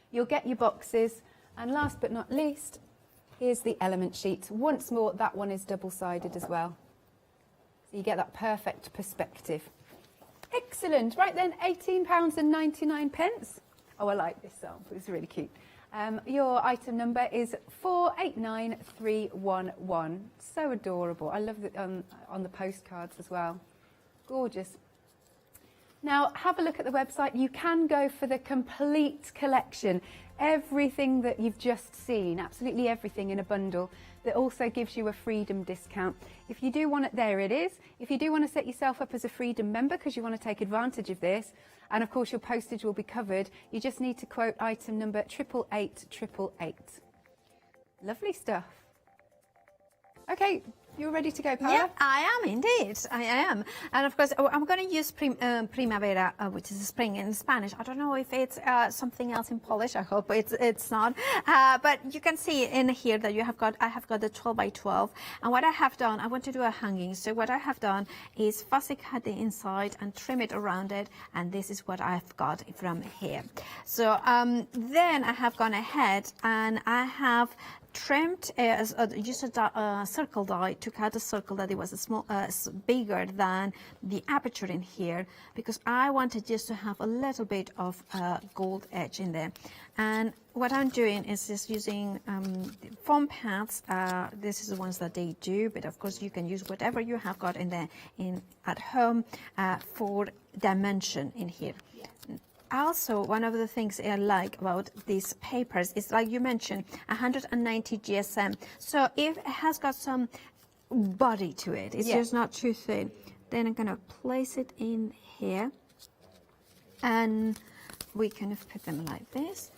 You'll get your boxes. And last but not least, here's the element sheet. Once more, that one is double-sided as well. So you get that perfect perspective. Excellent. Right then, £18.99. Oh, I like this sample. It's really cute. Your item number is 489311. So adorable. I love it on the postcards as well. Gorgeous. Now, have a look at the website. You can go for the complete collection. Everything that you've just seen, absolutely everything in a bundle. That also gives you a Freedom discount. If you do want it, there it is. If you do want to set yourself up as a Freedom member because you want to take advantage of this, and of course your postage will be covered, you just need to quote item number 88888. Lovely stuff. Okay, You're ready to go, Paola? Yeah, I am indeed. I am. And of course, I'm going to use primavera, which is spring in Spanish. I don't know if it's something else in Polish. I hope it's not. But you can see in here that I have got the 12 by 12. And what I have done, I want to do a hanging. So what I have done is fussy cut the inside and trim it around it. And this is what I've got from here. So then I have gone ahead and I have trimmed just a circle die to cut a circle that it was a small bigger than the aperture in here, because I wanted just to have a little bit of gold edge in there. And what I'm doing is just using foam pads. This is the ones that they do, but of course you can use whatever you have got in there at home for dimension in here. Also, one of the things I like about these papers is, like you mentioned, 190 GSM. So if it has got some body to it, it's just not too thin, then I'm going to place it in here. And we kind of put them like this.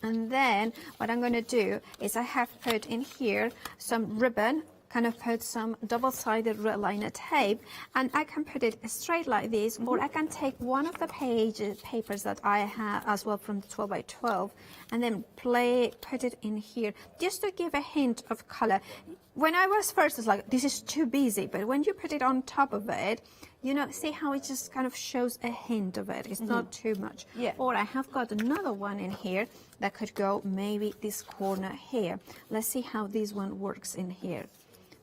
And then what I'm going to do is I have put in here some ribbon, kind of put some double-sided red liner tape, and I can put it straight like this, or I can take one of the papers that I have as well from the 12 by 12 and then put it in here just to give a hint of color. When I was first, it's like, this is too busy, but when you put it on top of it, you know, see how it just kind of shows a hint of it. It's not too much. Yeah. Or I have got another one in here that could go maybe this corner here. Let's see how this one works in here.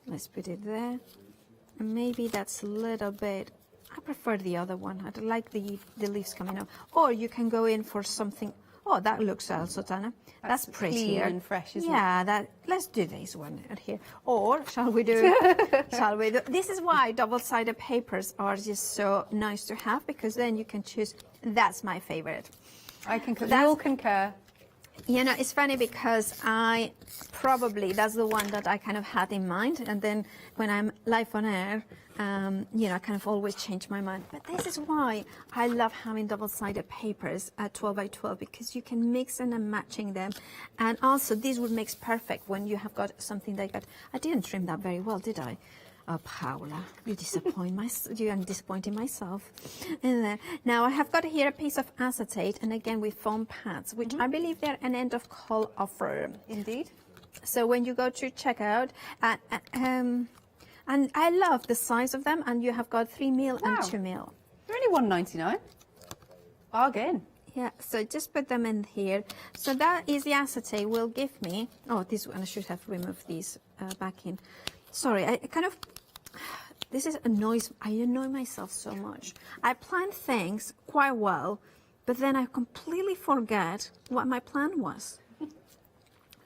Let's put it there. And maybe that's a little bit, I prefer the other one. I don't like the leaves coming up. Or you can go in for something. Oh, that looks also, Tana. That's prettier. Clean and fresh, isn't it? Yeah, let's do this one out here. Or shall we do, this is why double-sided papers are just so nice to have, because then you can choose. That's my favorite. I concur. We all concur. You know, it's funny because that's the one that I kind of had in mind. And then when I'm live on air, you know, I kind of always change my mind. But this is why I love having double-sided papers at 12 by 12, because you can mix and matching them. And also, this would make perfect when you have got something like that. I didn't trim that very well, did I? Oh, Paola, you I'm disappointing myself. Now I have got here a piece of acetate, and again with foam pads, which I believe they're an end of call offer. Indeed. So when you go to checkout, and I love the size of them, and you have got 3 mil and 2 mil. They're only $1.99. Bargain. Yeah, so just put them in here. So that is the acetate will give me. Oh, this one I should have removed these back in. Sorry, I kind of. I annoy myself so much. I plan things quite well, but then I completely forget what my plan was.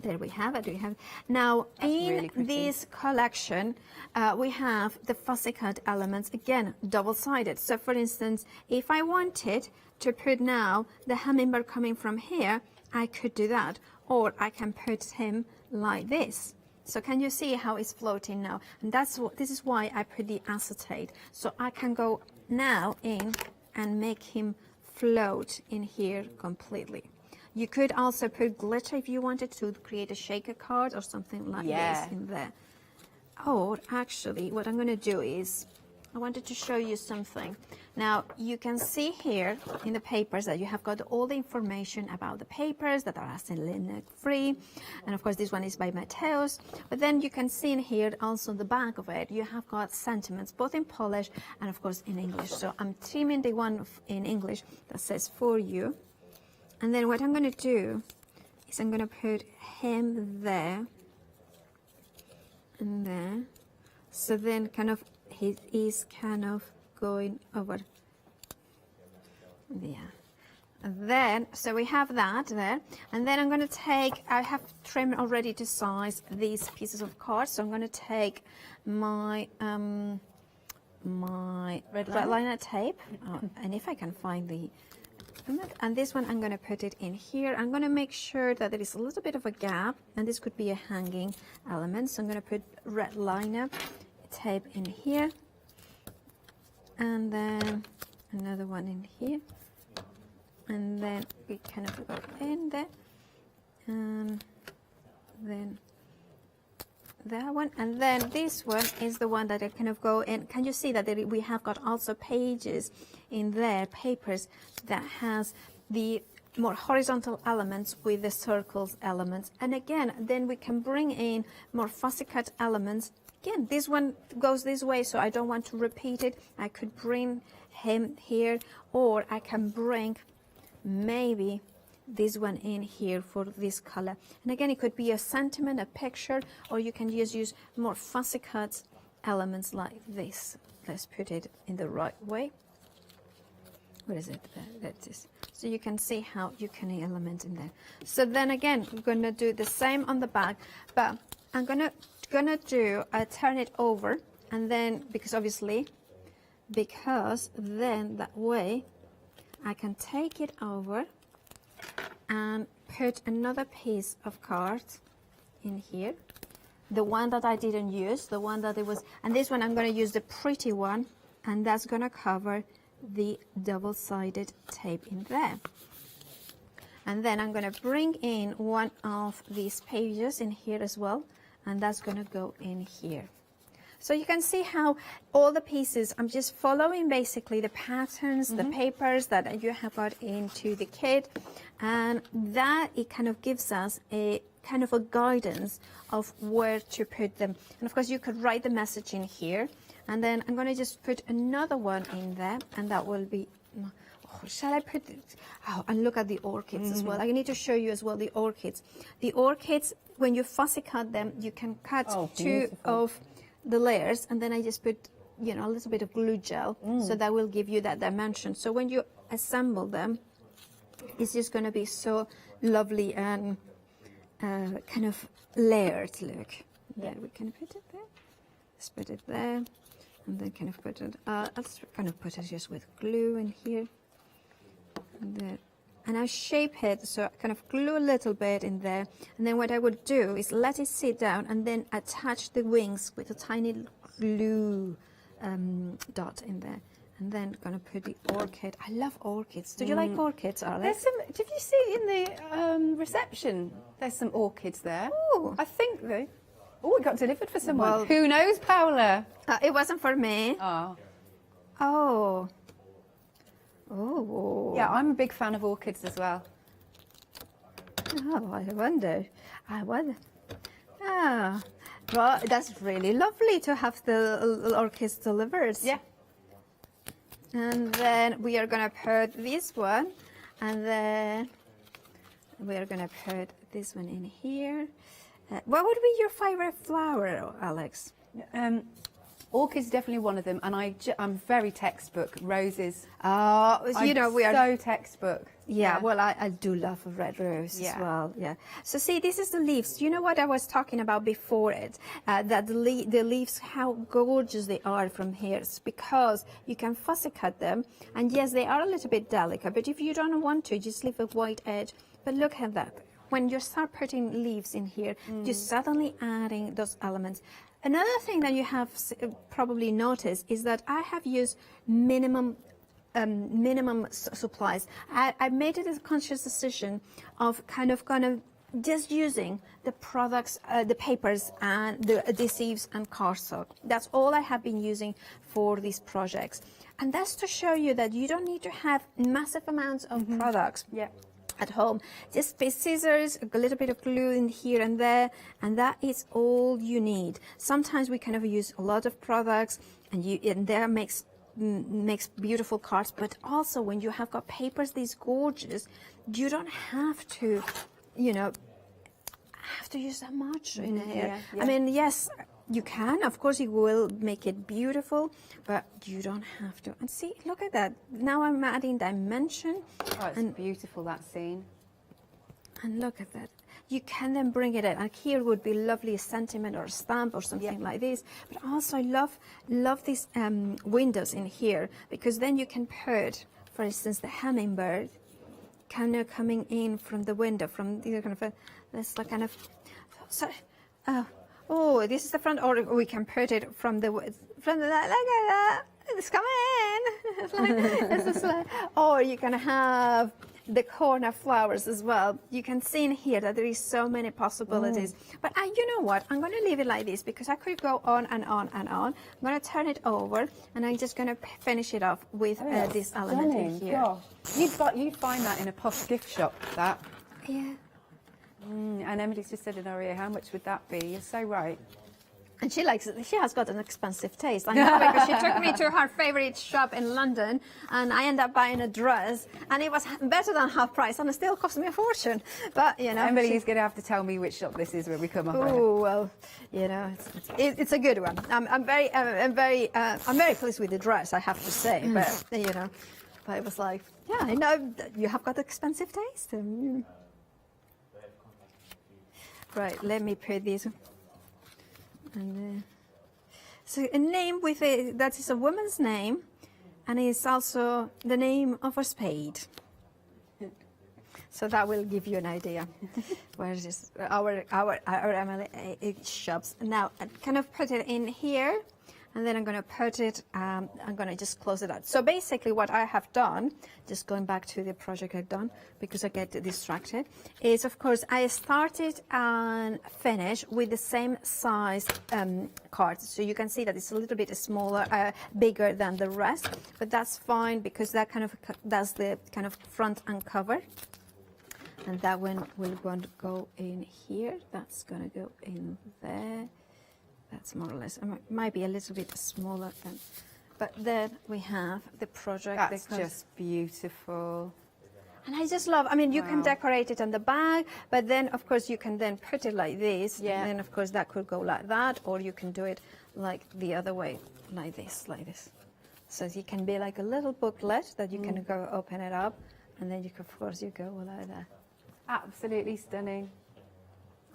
There we have it. Now, in this collection, we have the fussy cut elements, again, double-sided. So, for instance, if I wanted to put now the hummingbird coming from here, I could do that. Or I can put him like this. So can you see how it's floating now? And this is why I put the acetate. So I can go now in and make him float in here completely. You could also put glitter if you wanted to create a shaker card or something like this in there. Or actually, what I'm going to do is, I wanted to show you something. Now, you can see here in the papers that you have got all the information about the papers that are acrylic free. And of course, this one is by Mateos. But then you can see in here also the back of it, you have got sentiments, both in Polish and of course in English. So I'm trimming the one in English that says for you. And then what I'm going to do is I'm going to put him there and there. So then kind of, he is kind of going over. Yeah. And then, so we have that there. And then I'm going to take, I have trimmed already to size these pieces of card. So I'm going to take my red liner tape. And if I can find the, and this one I'm going to put it in here. I'm going to make sure that there is a little bit of a gap. And this could be a hanging element. So I'm going to put red liner tape in here, and then another one in here, and then we kind of go in there, and then that one, and then this one is the one that I kind of go in. Can you see that we have got also pages in there, papers that has the more horizontal elements with the circles elements, and again then we can bring in more fussy cut elements. Again, this one goes this way, so I don't want to repeat it. I could bring him here, or I can bring maybe this one in here for this color. And again, it could be a sentiment, a picture, or you can just use more fussy cut elements like this. Let's put it in the right way. What is it? That is. So you can see how you can element in there. So then again, we're gonna do the same on the back, but I'm gonna do turn it over, and then because then that way I can take it over and put another piece of card in here, the one that I didn't use, the one that it was, and this one I'm going to use the pretty one, and that's going to cover the double-sided tape in there. And then I'm going to bring in one of these pages in here as well, and that's going to go in here. So you can see how all the pieces, I'm just following basically the patterns, the papers that you have got into the kit, and that it kind of gives us a kind of a guidance of where to put them. And of course you could write the message in here, and then I'm going to just put another one in there, and that will be, shall I put it? Oh, and look at the orchids as well. I need to show you as well the orchids. The orchids, when you fussy cut them, you can cut two of the layers, and then I just put, you know, a little bit of glue gel, so that will give you that dimension. So when you assemble them, it's just going to be so lovely and kind of layered look. There, we can put it there. Let's put it there, and then kind of put it. Let's kind of put it just with glue in here, and there. And I shape it, so I kind of glue a little bit in there. And then what I would do is let it sit down and then attach the wings with a tiny glue dot in there. And then gonna put the orchid. I love orchids. Do you like orchids, Alex? There's some, did you see in the reception, there's some orchids there? Oh, I think they, it got delivered for someone. Well, who knows, Paula? It wasn't for me. Oh. Oh. Oh. Yeah, I'm a big fan of orchids as well. Oh, I wonder. Ah, well, that's really lovely to have the orchids delivered. Yeah. And then we are going to put this one, and then we are going to put this one in here. What would be your favorite flower, Alex? Orchids definitely one of them, and I'm very textbook. Roses. You know, we are so textbook. Yeah, well, I do love a red rose as well. Yeah. So see, this is the leaves. You know what I was talking about before it? That the leaves, how gorgeous they are from here. It's because you can fussy cut them, and yes, they are a little bit delicate. But if you don't want to, just leave a white edge. But look at that. When you start putting leaves in here, you're suddenly adding those elements. Another thing that you have probably noticed is that I have used minimum supplies. I made it a conscious decision of kind of just using the products, the papers and the adhesives and cardstock. That's all I have been using for these projects. And that's to show you that you don't need to have massive amounts of products. Yeah. At home, just scissors, a little bit of glue in here and there, and that is all you need. Sometimes we kind of use a lot of products, and there makes beautiful cards. But also, when you have got papers this gorgeous, you don't have to, you know, use that much in here. I mean, yes, you can. Of course, it will make it beautiful, but you don't have to. And see, look at that. Now I'm adding dimension. Oh, it's beautiful, that scene. And look at that. You can then bring it in. Like here would be lovely a sentiment or a stamp or something like this. But also I love these windows in here, because then you can put, for instance, the hummingbird kind of coming in from the window, from the kind of oh, this is the front, or we can put it from the look at that, it's coming. It's just like, or you can have the corner flowers as well. You can see in here that there is so many possibilities. But you know what? I'm going to leave it like this because I could go on and on and on. I'm going to turn it over and I'm just going to finish it off with this element in here. You'd find that in a posh gift shop, that. Yeah. And Emily's just said in her ear, how much would that be? You're so right. And she likes it. She has got an expensive taste. I know because she took me to her favorite shop in London, and I ended up buying a dress, and it was better than half price, and it still cost me a fortune. But you know, Emily's going to have to tell me which shop this is when we come up. Oh well, you know, it's a good one. I'm very pleased with the dress, I have to say. But you know, but it was like, yeah, I know you have got expensive taste. And, you know. Right, let me put this. And so a name with that is a woman's name, and it's also the name of a spade. So that will give you an idea where is our Emily shops. Now I kind of put it in here, and then I'm going to put it. I'm going to just close it out. So basically, what I have done, just going back to the project I've done because I get distracted, is of course I started and finished with the same size cards. So you can see that it's a little bit smaller, bigger than the rest, but that's fine because that kind of does the kind of front and cover. And that one will want to go in here. That's going to go in there. That's more or less. It might be a little bit smaller than, but then we have the project. That's just beautiful. And I just love. I mean, you can decorate it on the bag, but then of course you can then put it like this. Yeah. And then of course that could go like that, or you can do it like the other way, like this, like this. So it can be like a little booklet that you can go open it up, and then you can, of course, you go like that. Absolutely stunning.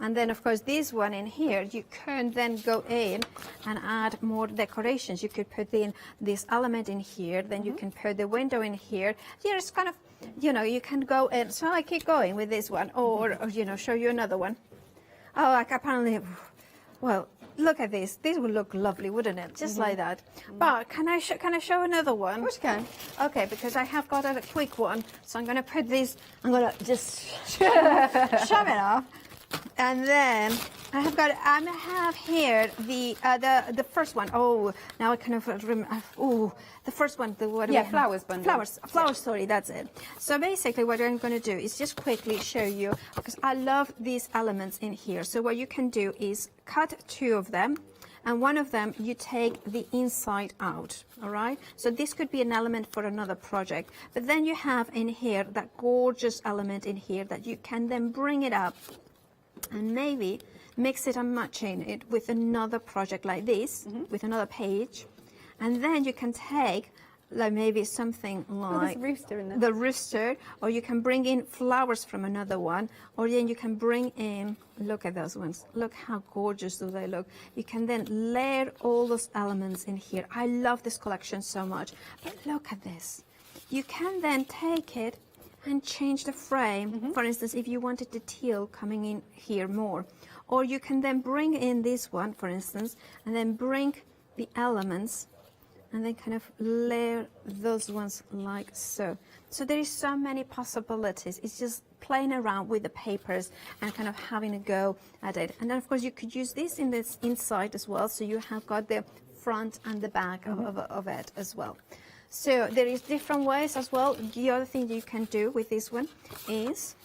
And then, of course, this one in here, you can then go in and add more decorations. You could put in this element in here, then you can put the window in here. Yeah, it's kind of, you know, you can go in. So I keep going with this one, or you know, show you another one. Oh, like apparently, well, look at this. This would look lovely, wouldn't it? Just like that. But can I show another one? Of course you can. Okay, because I have got a quick one. So I'm going to put this, I'm going to just shove it off. And then I have here the first one. Oh, now I kind of remember. Oh, the first one. Flowers bundle. Flowers. Sorry, that's it. So basically, what I'm going to do is just quickly show you because I love these elements in here. So what you can do is cut two of them, and one of them you take the inside out. All right. So this could be an element for another project, but then you have in here that gorgeous element in here that you can then bring it up. And maybe mix it and matching it with another project like this, with another page. And then you can take like maybe something like rooster in there. The rooster, or you can bring in flowers from another one, or then you can bring in, look at those ones. Look how gorgeous do they look. You can then layer all those elements in here. I love this collection so much. But look at this. You can then take it and change the frame. For instance, if you wanted the teal coming in here more, or you can then bring in this one, for instance, and then bring the elements and then kind of layer those ones like so. So there is so many possibilities. It's just playing around with the papers and kind of having a go at it. And then of course you could use this in this inside as well, so you have got the front and the back of it as well. So there is different ways as well. The other thing you can do with this one is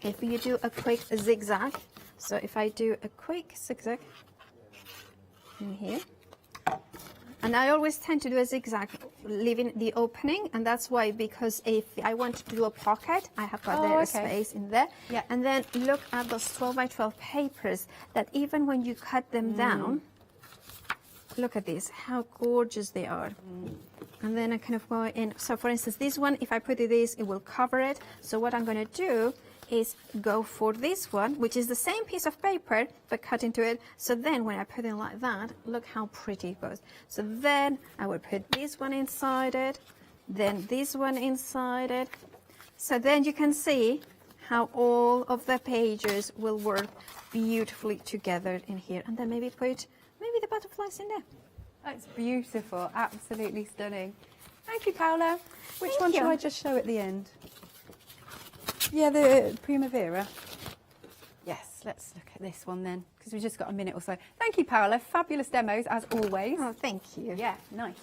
if you do a quick zigzag. So if I do a quick zigzag in here, and I always tend to do a zigzag, leaving the opening, and that's why, because if I want to do a pocket, I have got a space in there. Yeah. And then look at those 12 by 12 papers that even when you cut them down, look at this, how gorgeous they are. And then I kind of go in. So for instance, this one, if I put this, it will cover it. So what I'm going to do is go for this one, which is the same piece of paper, but cut into it. So then when I put it like that, look how pretty it goes. So then I will put this one inside it, then this one inside it. So then you can see how all of the pages will work beautifully together in here. And then maybe put the butterflies in there. That's beautiful, absolutely stunning. Thank you, Paola. Which one should I just show at the end? Yeah, the Primavera. Yes, let's look at this one then, because we've just got a minute or so. Thank you, Paola. Fabulous demos, as always. Oh, thank you. Yeah, nice.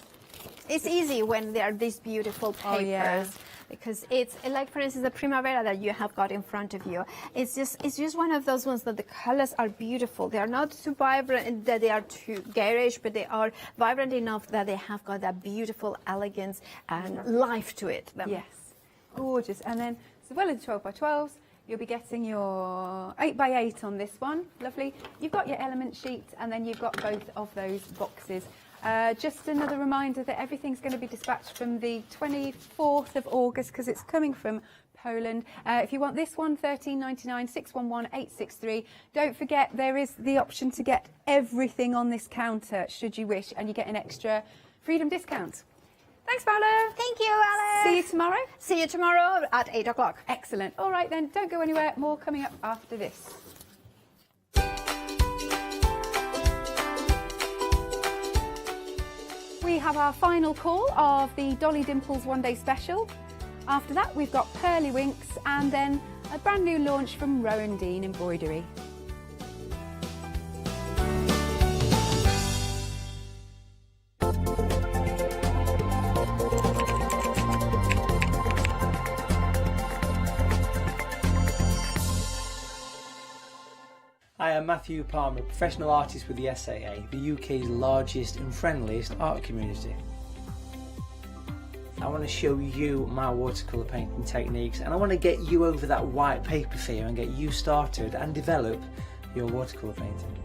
It's easy when there are these beautiful papers. Oh, yeah. Because it's like, for instance, the Primavera that you have got in front of you. It's just one of those ones that the colors are beautiful. They are not too vibrant, that they are too garish, but they are vibrant enough that they have got that beautiful elegance and life to it. Yes, gorgeous. And then, as well as 12 by 12s, you'll be getting your 8 by 8 on this one. Lovely. You've got your element sheet, and then you've got both of those boxes. Just another reminder that everything's going to be dispatched from the 24th of August because it's coming from Poland. If you want this one, £13.99, 611 863. Don't forget there is the option to get everything on this counter should you wish, and you get an extra Freedom discount. Thanks, Paola. Thank you, Alice. See you tomorrow. See you tomorrow at 8 o'clock. Excellent. All right then, don't go anywhere. More coming up after this. We have our final call of the Dolly Dimples One Day Special. After that, we've got Pearly Winks and then a brand new launch from Rowan Dean Embroidery. Hi, I'm Matthew Palmer, professional artist with the SAA, the UK's largest and friendliest art community. I want to show you my watercolour painting techniques, and I want to get you over that white paper fear and get you started and develop your watercolour painting.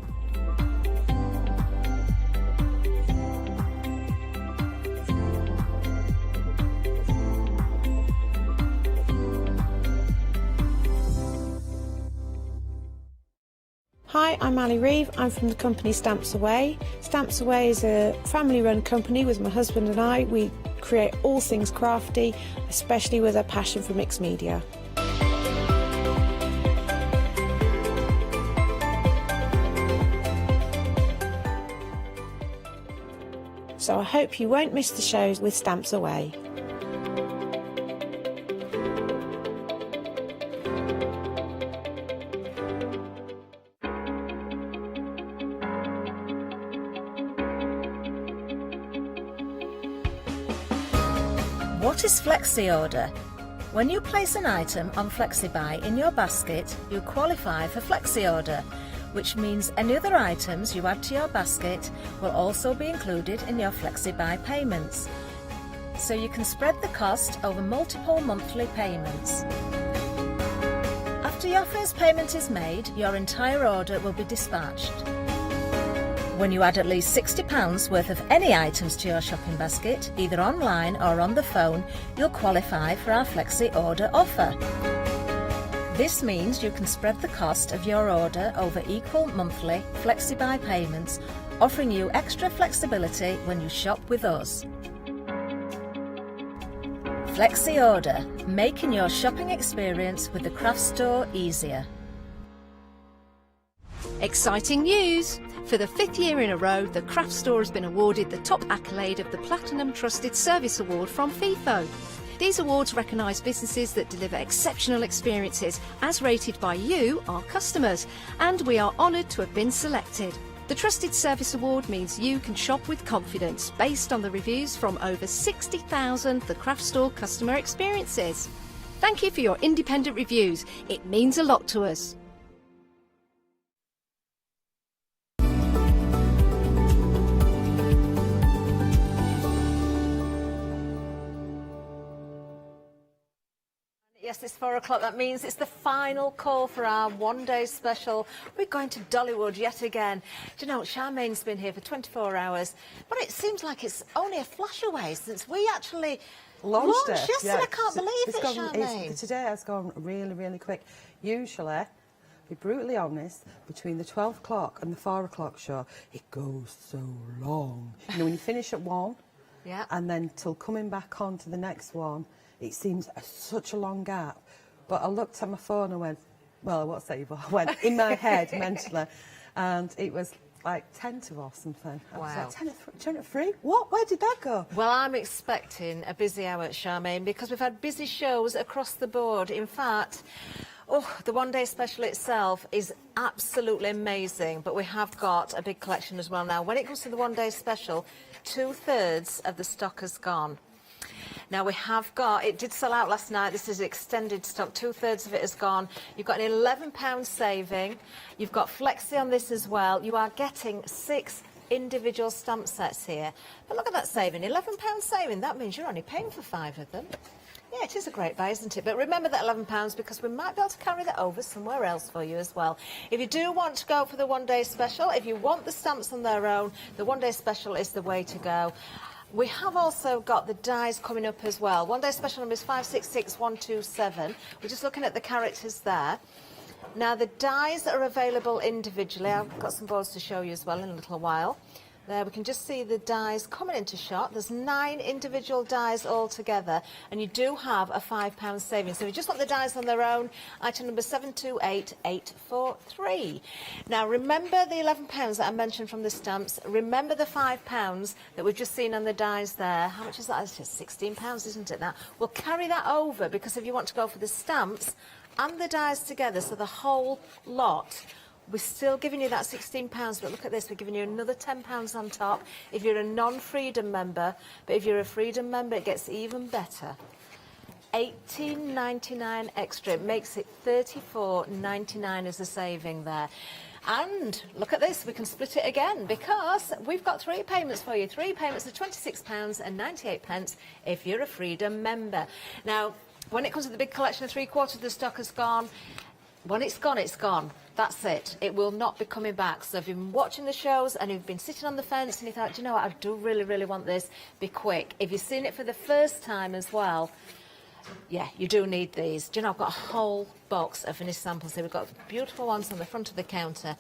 Hi, I'm Ali Reeve. I'm from the company Stamps Away. Stamps Away is a family-run company with my husband and I. We create all things crafty, especially with a passion for mixed media. So I hope you won't miss the shows with Stamps Away. What is Flexi Order? When you place an item on FlexiBuy in your basket, you qualify for Flexi Order, which means any other items you add to your basket will also be included in your FlexiBuy payments. So you can spread the cost over multiple monthly payments. After your first payment is made, your entire order will be dispatched. When you add at least £60 worth of any items to your shopping basket, either online or on the phone, you'll qualify for our Flexi Order offer. This means you can spread the cost of your order over equal monthly FlexiBuy payments, offering you extra flexibility when you shop with us. Flexi Order, making your shopping experience with the craft store easier. Exciting news! For the 5th year in a row, the craft store has been awarded the top accolade of the Platinum Trusted Service Award from Feefo. These awards recognise businesses that deliver exceptional experiences as rated by you, our customers, and we are honoured to have been selected. The Trusted Service Award means you can shop with confidence based on the reviews from over 60,000 The Craft Store customer experiences. Thank you for your independent reviews. It means a lot to us. Yes, it's 4 o'clock. That means it's the final call for our one-day special. We're going to Dollywood yet again. Do you know, Charmaine's been here for 24 hours, but it seems like it's only a flash away since we actually launched yesterday. Yeah, I can't believe it, Charmaine. Today has gone really, really quick. Usually, to be brutally honest, between the 12 o'clock and the 4 o'clock show, it goes so long. You know, when you finish at 1, and then till coming back on to the next one, it seems such a long gap. But I looked at my phone and went, well, I won't say, but I went in my head mentally, and it was like 10 to or something. I was Wow. like, 10 at 3? What? Where did that go? Well, I'm expecting a busy hour at Charmaine because we've had busy shows across the board. In fact, the one-day special itself is absolutely amazing, but we have got a big collection as well now. When it comes to the one-day special, 2/3 of the stock has gone. Now we have got, it did sell out last night, this is extended stock, 2/3 of it has gone. You've got an £11 saving, you've got flexi on this as well, you are getting 6 individual stamp sets here. But look at that saving, £11 saving, that means you're only paying for 5 of them. Yeah, it is a great buy, isn't it? But remember that £11 because we might be able to carry that over somewhere else for you as well. If you do want to go for the one-day special, if you want the stamps on their own, the one-day special is the way to go. We have also got the dies coming up as well. One-day special number is 566127. We're just looking at the characters there. Now, the dies are available individually. I've got some boards to show you as well in a little while. There, we can just see the dies coming into shot. There's 9 individual dies altogether, and you do have a £5 saving. So if you just want the dies on their own, item number 728843. Now, remember the £11 that I mentioned from the stamps. Remember the £5 that we've just seen on the dies there. How much is that? It's just £16, isn't it, now? We'll carry that over, because if you want to go for the stamps and the dies together, so the whole lot, we're still giving you that £16, but look at this, we're giving you another £10 on top if you're a non-Freedom member, but if you're a Freedom member, it gets even better. £18.99 extra, it makes it £34.99 as a saving there. And look at this, we can split it again because we've got 3 payments for you. 3 payments of £26.98 if you're a Freedom member. Now, when it comes to the big collection of 3/4 of the stock has gone, when it's gone, it's gone. That's it. It will not be coming back. So if you've been watching the shows and you've been sitting on the fence and you thought, do you know what, I do really, really want this, be quick. If you've seen it for the first time as well, yeah, you do need these. Do you know, I've got a whole box of finished samples here. We've got beautiful ones on the front of the counter.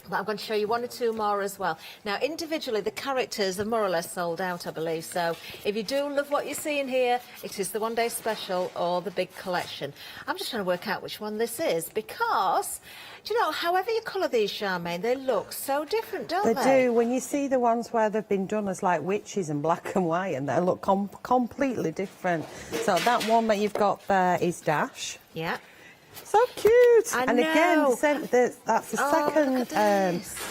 But I'm going to show you 1 or 2 more as well. Now, individually, the characters are more or less sold out, I believe. So if you do love what you're seeing here, it is the one-day special or the big collection. I'm just trying to work out which one this is because, do you know, however you colour these, Charmaine, they look so different, don't they? They do. When you see the ones where they've been done as like witches and black and white, and they look completely different. So that one that you've got there is Dash. Yeah. So cute! I and know. Again, that's the second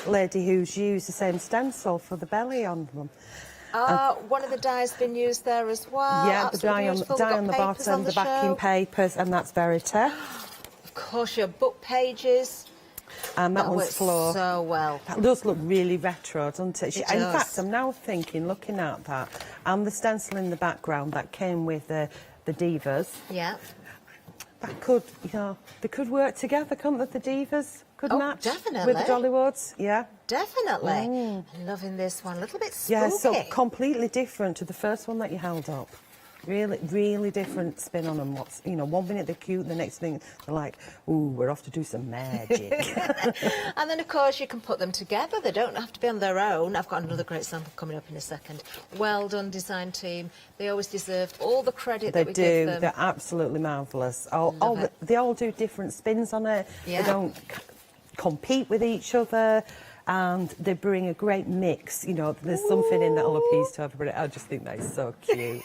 lady who's used the same stencil for the belly on them. One of the dies been used there as well. Yeah, the die on the bottom, the backing papers, and that's Verite. Of course, your book pages. And that one's Floor. So well. That does look really retro, doesn't it? It In does. fact, I'm now thinking, looking at that, and the stencil in the background that came with the Divas. Yeah. That could, you know, they could work together, couldn't they? The Divas could match definitely. with the Dollywoods. Yeah. Definitely. Mm. Loving this one. A little bit spooky. Yeah, so completely different to the first one that you held up. Really, really different spin on them. What's, you know, one minute they're cute, the next thing they're like, ooh, we're off to do some magic. And then, of course, you can put them together. They don't have to be on their own. I've got another great sample coming up in a second. Well done, design team. They always deserve all the credit that we give them. They're absolutely marvellous. They all do different spins on it. Yeah. They don't compete with each other. And they bring a great mix. You know, there's something in that'll appease to everybody. I just think that is so cute.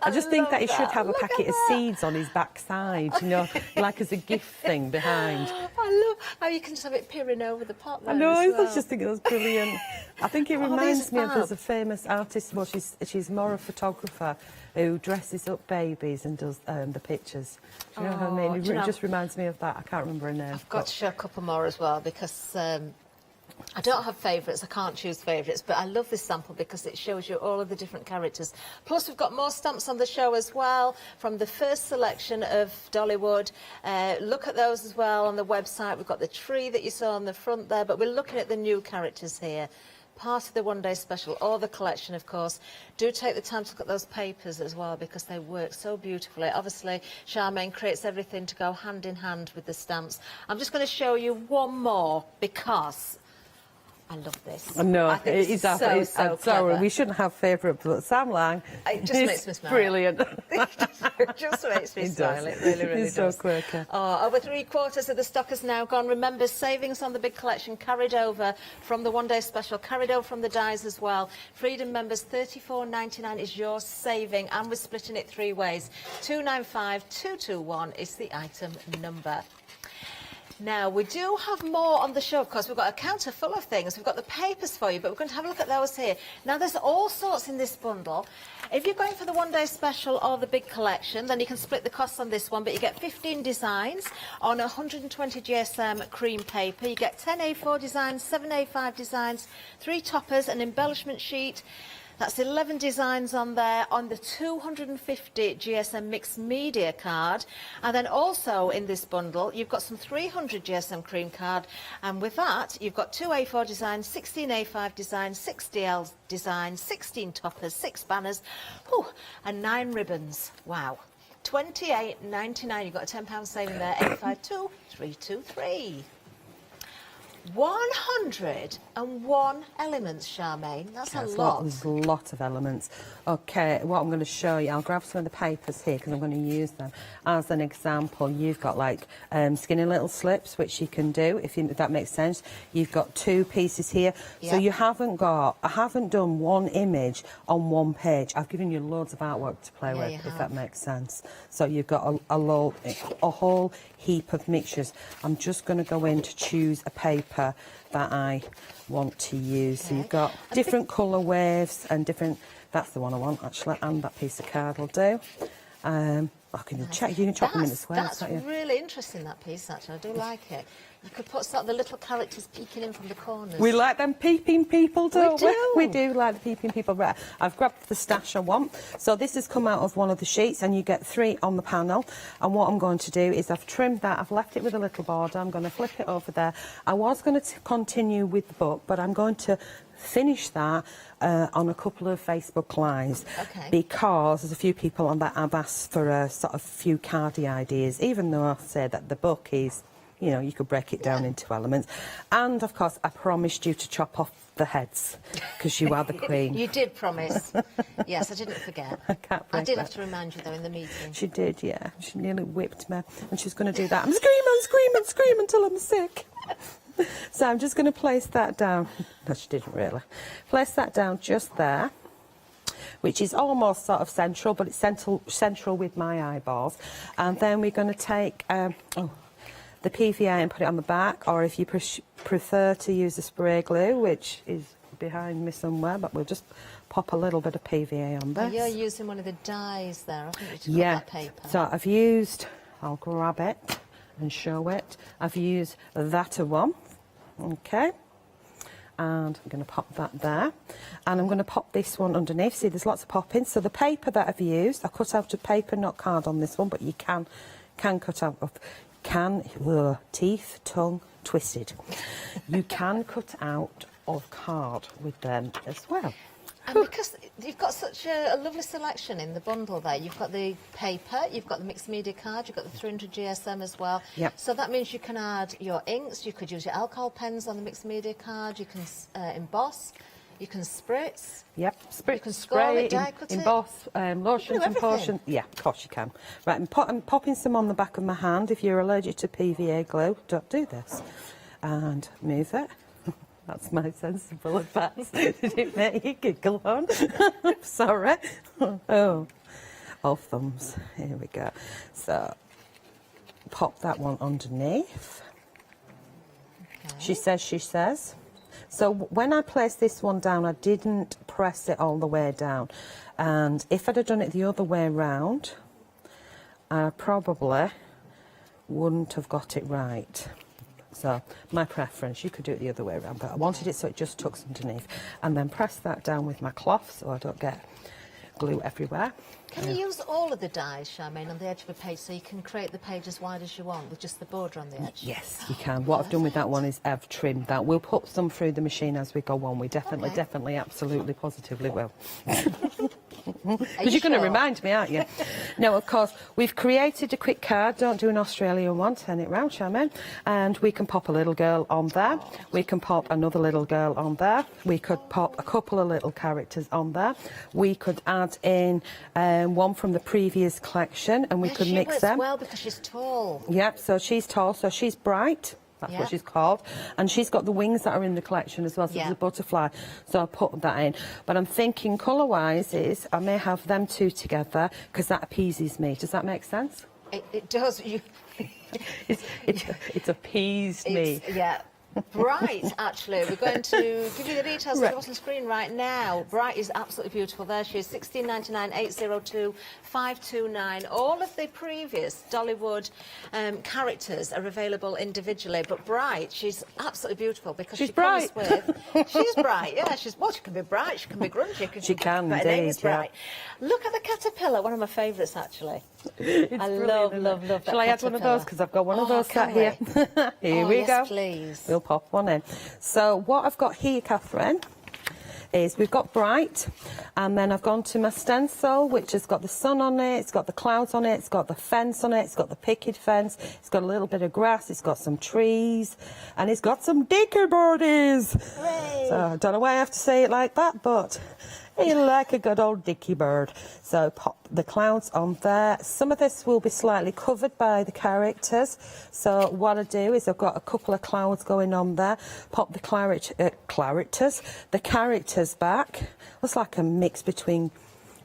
I just think that he should have a packet of seeds on his backside, you know, like as a gift thing behind. I love how you can just have it peering over the pot there. I know, as well. I just think it was brilliant. I think it reminds me of, there's a famous artist, well, she's more a photographer who dresses up babies and does the pictures. Do you know what I mean? It just reminds me of that. I can't remember her name. I've got to show a couple more as well because I don't have favourites, I can't choose favourites, but I love this sample because it shows you all of the different characters. Plus, we've got more stamps on the show as well from the first selection of Dollywood. Look at those as well on the website. We've got the tree that you saw on the front there, but we're looking at the new characters here. Part of the one-day special, or the collection, of course. Do take the time to look at those papers as well because they work so beautifully. Obviously, Charmaine creates everything to go hand in hand with the stamps. I'm just going to show you one more because I love this. No, I think it's so clever. we shouldn't have favourite, but Sam Lang It just makes me smile. brilliant. It just makes me smile. It really, really It's does. so quirky. Oh, over 3/4 of the stock has now gone. Remember, savings on the big collection carried over from the one-day special, carried over from the dies as well. Freedom members, $34.99 is your saving, and we're splitting it 3 ways. 295221 is the item number. Now, we do have more on the show, of course. We've got a counter full of things. We've got the papers for you, but we're going to have a look at those here. Now, there's all sorts in this bundle. If you're going for the one-day special or the big collection, then you can split the costs on this one, but you get 15 designs on 120 GSM cream paper. You get 10 A4 designs, 7 A5 designs, 3 toppers, an embellishment sheet. That's 11 designs on there on the 250 GSM mixed media card. And then also in this bundle, you've got some 300 GSM cream card. And with that, you've got 2 A4 designs, 16 A5 designs, 6 DL designs, 16 toppers, 6 banners, and 9 ribbons. Wow. $28.99. You've got a £10 saving there. 852323. 101 elements, Charmaine. That's a lot. There's a lot of elements. Okay, what I'm going to show you, I'll grab some of the papers here because I'm going to use them as an example. You've got like skinny little slips, which you can do if that makes sense. You've got 2 pieces here, so you haven't got. I haven't done one image on one page. I've given you loads of artwork to play with, if that makes sense. So you've got a whole heap of mixtures. I'm just going to go in to choose a paper that I want to use. So you've got different colour waves and different. That's the one I want actually, and that piece of card will do. I can check. You can chop them in as well. That's really interesting. That piece actually, I do like it. You could put sort of the little characters peeking in from the corners. We like them peeping people, don't we? We do like the peeping people. Right, I've grabbed the stash I want. So this has come out of one of the sheets, and you get 3 on the panel. And what I'm going to do is I've trimmed that. I've left it with a little border. I'm going to flip it over there. I was going to continue with the book, but I'm going to finish that on a couple of Facebook Lives because there's a few people on that I've asked for a sort of few cardy ideas, even though I say that the book is, you know, you could break it down into elements. And, of course, I promised you to chop off the heads because you are the queen. You did promise. Yes, I didn't forget. I did have to remind you, though, in the meeting. She did, yeah. She nearly whipped me. And she's going to do that. I'm screaming until I'm sick. So I'm just going to place that down. No, she didn't really. Place that down just there, which is almost sort of central, but it's central with my eyeballs. And then we're going to take the PVA and put it on the back, or if you prefer to use the spray glue, which is behind me somewhere, but we'll just pop a little bit of PVA on this. You're using one of the dies there, haven't you, to cut that paper? So I've used, I'll grab it and show it. I've used that one, okay, and I'm going to pop that there, and I'm going to pop this one underneath. See, there's lots of poppings. So the paper that I've used, I cut out a paper, not card on this one, but you can cut out of teeth, tongue twisted. You can cut out of card with them as well. And because you've got such a lovely selection in the bundle there, you've got the paper, you've got the mixed media card, you've got the 300 GSM as well. Yep. So that means you can add your inks, you could use your alcohol pens on the mixed media card, you can emboss, you can spritz. Yep, spritz, you can spray, die cut emboss, lotions and potions. Yeah, of course you can. Right, I'm popping some on the back of my hand. If you're allergic to PVA glue, don't do this. And move it. That's my sensible advice. Did it make you giggle on? Sorry. Oh, thumbs. Here we go. So, pop that one underneath. Okay. She says. So, when I placed this one down, I didn't press it all the way down. And if I'd have done it the other way round, I probably wouldn't have got it right. So, my preference, you could do it the other way around, but I wanted it so it just tucks underneath. And then press that down with my cloth so I don't get glue everywhere. Can you use all of the dies, Charmaine, on the edge of a page so you can create the page as wide as you want with just the border on the edge? Yes, you can. What I've done with that one is I've trimmed that. We'll put some through the machine as we go on. We definitely, absolutely, positively will. Because you're going to remind me, aren't you? No, of course, we've created a quick card. Don't do an Australian one. Turn it round, Charmaine. And we can pop a little girl on there. We can pop another little girl on there. We could pop a couple of little characters on there. We could add in one from the previous collection, and we could mix them. Well, because she's tall. Yep, so she's tall, so she's bright. That's what she's called. And she's got the wings that are in the collection as well, so there's a butterfly. So I'll put that in. But I'm thinking colour-wise is I may have them two together because that appeases me. Does that make sense? It does. It appeased me. Yeah. Bright, actually. We're going to give you the details on the screen right now. Bright is absolutely beautiful. There she is, $16.99, 802 529. All of the previous Dollywood characters are available individually, but Bright, she's absolutely beautiful because she's she bright. comes with... She's bright, yeah. She can be bright, she can be grungy. She can, but her name is indeed, Bright. Look at the caterpillar, one of my favourites, actually. I love that. Shall I add one of those? Because I've got one of those sat here. Here we go. Please. We'll pop one in. So what I've got here, Catherine, is we've got Bright, and then I've gone to my stencil, which has got the sun on it, it's got the clouds on it, it's got the fence on it, it's got the picket fence, it's got a little bit of grass, it's got some trees, and it's got some dicker birdies. Hooray. So I don't know why I have to say it like that, but you like a good old dicky bird. So pop the clouds on there. Some of this will be slightly covered by the characters. So what I do is I've got a couple of clouds going on there. Pop the characters back. Looks like a mix between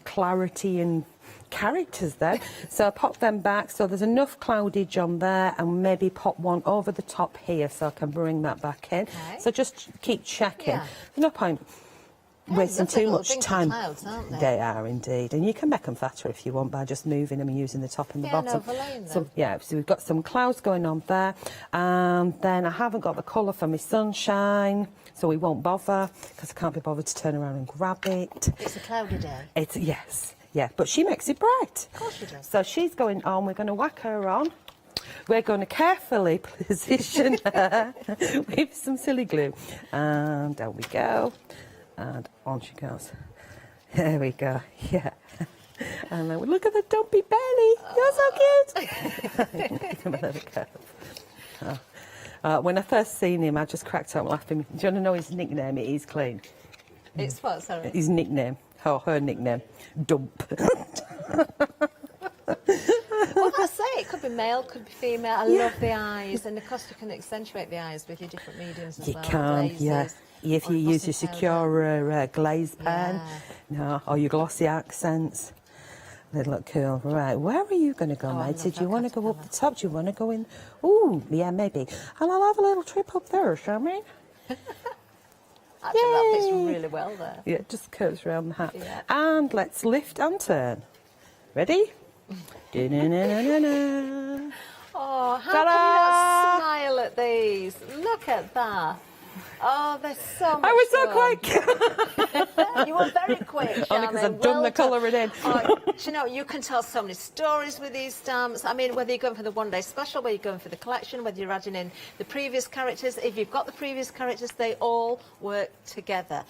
clarity and characters there. So I pop them back so there's enough cloudage on there, and maybe pop one over the top here so I can bring that back in. Okay. So just keep checking. Yeah. No point wasting too much time. Clouds, aren't they? They are indeed, and you can make them fatter if you want by just moving them and using the top and the bottom. Overlaying them. So yeah, so we've got some clouds going on there, and then I haven't got the colour for my sunshine, so we won't bother because I can't be bothered to turn around and grab it. It's a cloudy day. It's yeah, but she makes it bright. Of course she does. So she's going on. We're going to whack her on. We're going to carefully position her with some silly glue, and down we go. And on she goes. There we go. Yeah. And then look at the dumpy belly. You're so cute. When I first seen him, I just cracked up laughing. Do you want to know his nickname? It is Clean. It's what, sorry? His nickname. Oh, her nickname. Dump. Well, I say it could be male, could be female. I love the eyes, and of course you can accentuate the eyes with your different mediums as well. You can, glazes. If you use your secure glaze pen, or your glossy accents, they look cool. Right, where are you going to go, mate? Do you want to go up the top? Do you want to go in? Ooh, yeah, maybe. And I'll have a little trip up there, shall we? Actually, that fits really well there. Yeah, it just curves around the hat. Yeah. And let's lift and turn. Ready? Da-na-na-na-na-na. Oh, how can you not smile at these? Look at that. Oh, they're so much I was so quick. You were very quick, only because I've done the colouring in. Oh, do you know, you can tell so many stories with these stamps. I mean, whether you're going for the one-day special, whether you're going for the collection, whether you're adding in the previous characters. If you've got the previous characters, they all work together.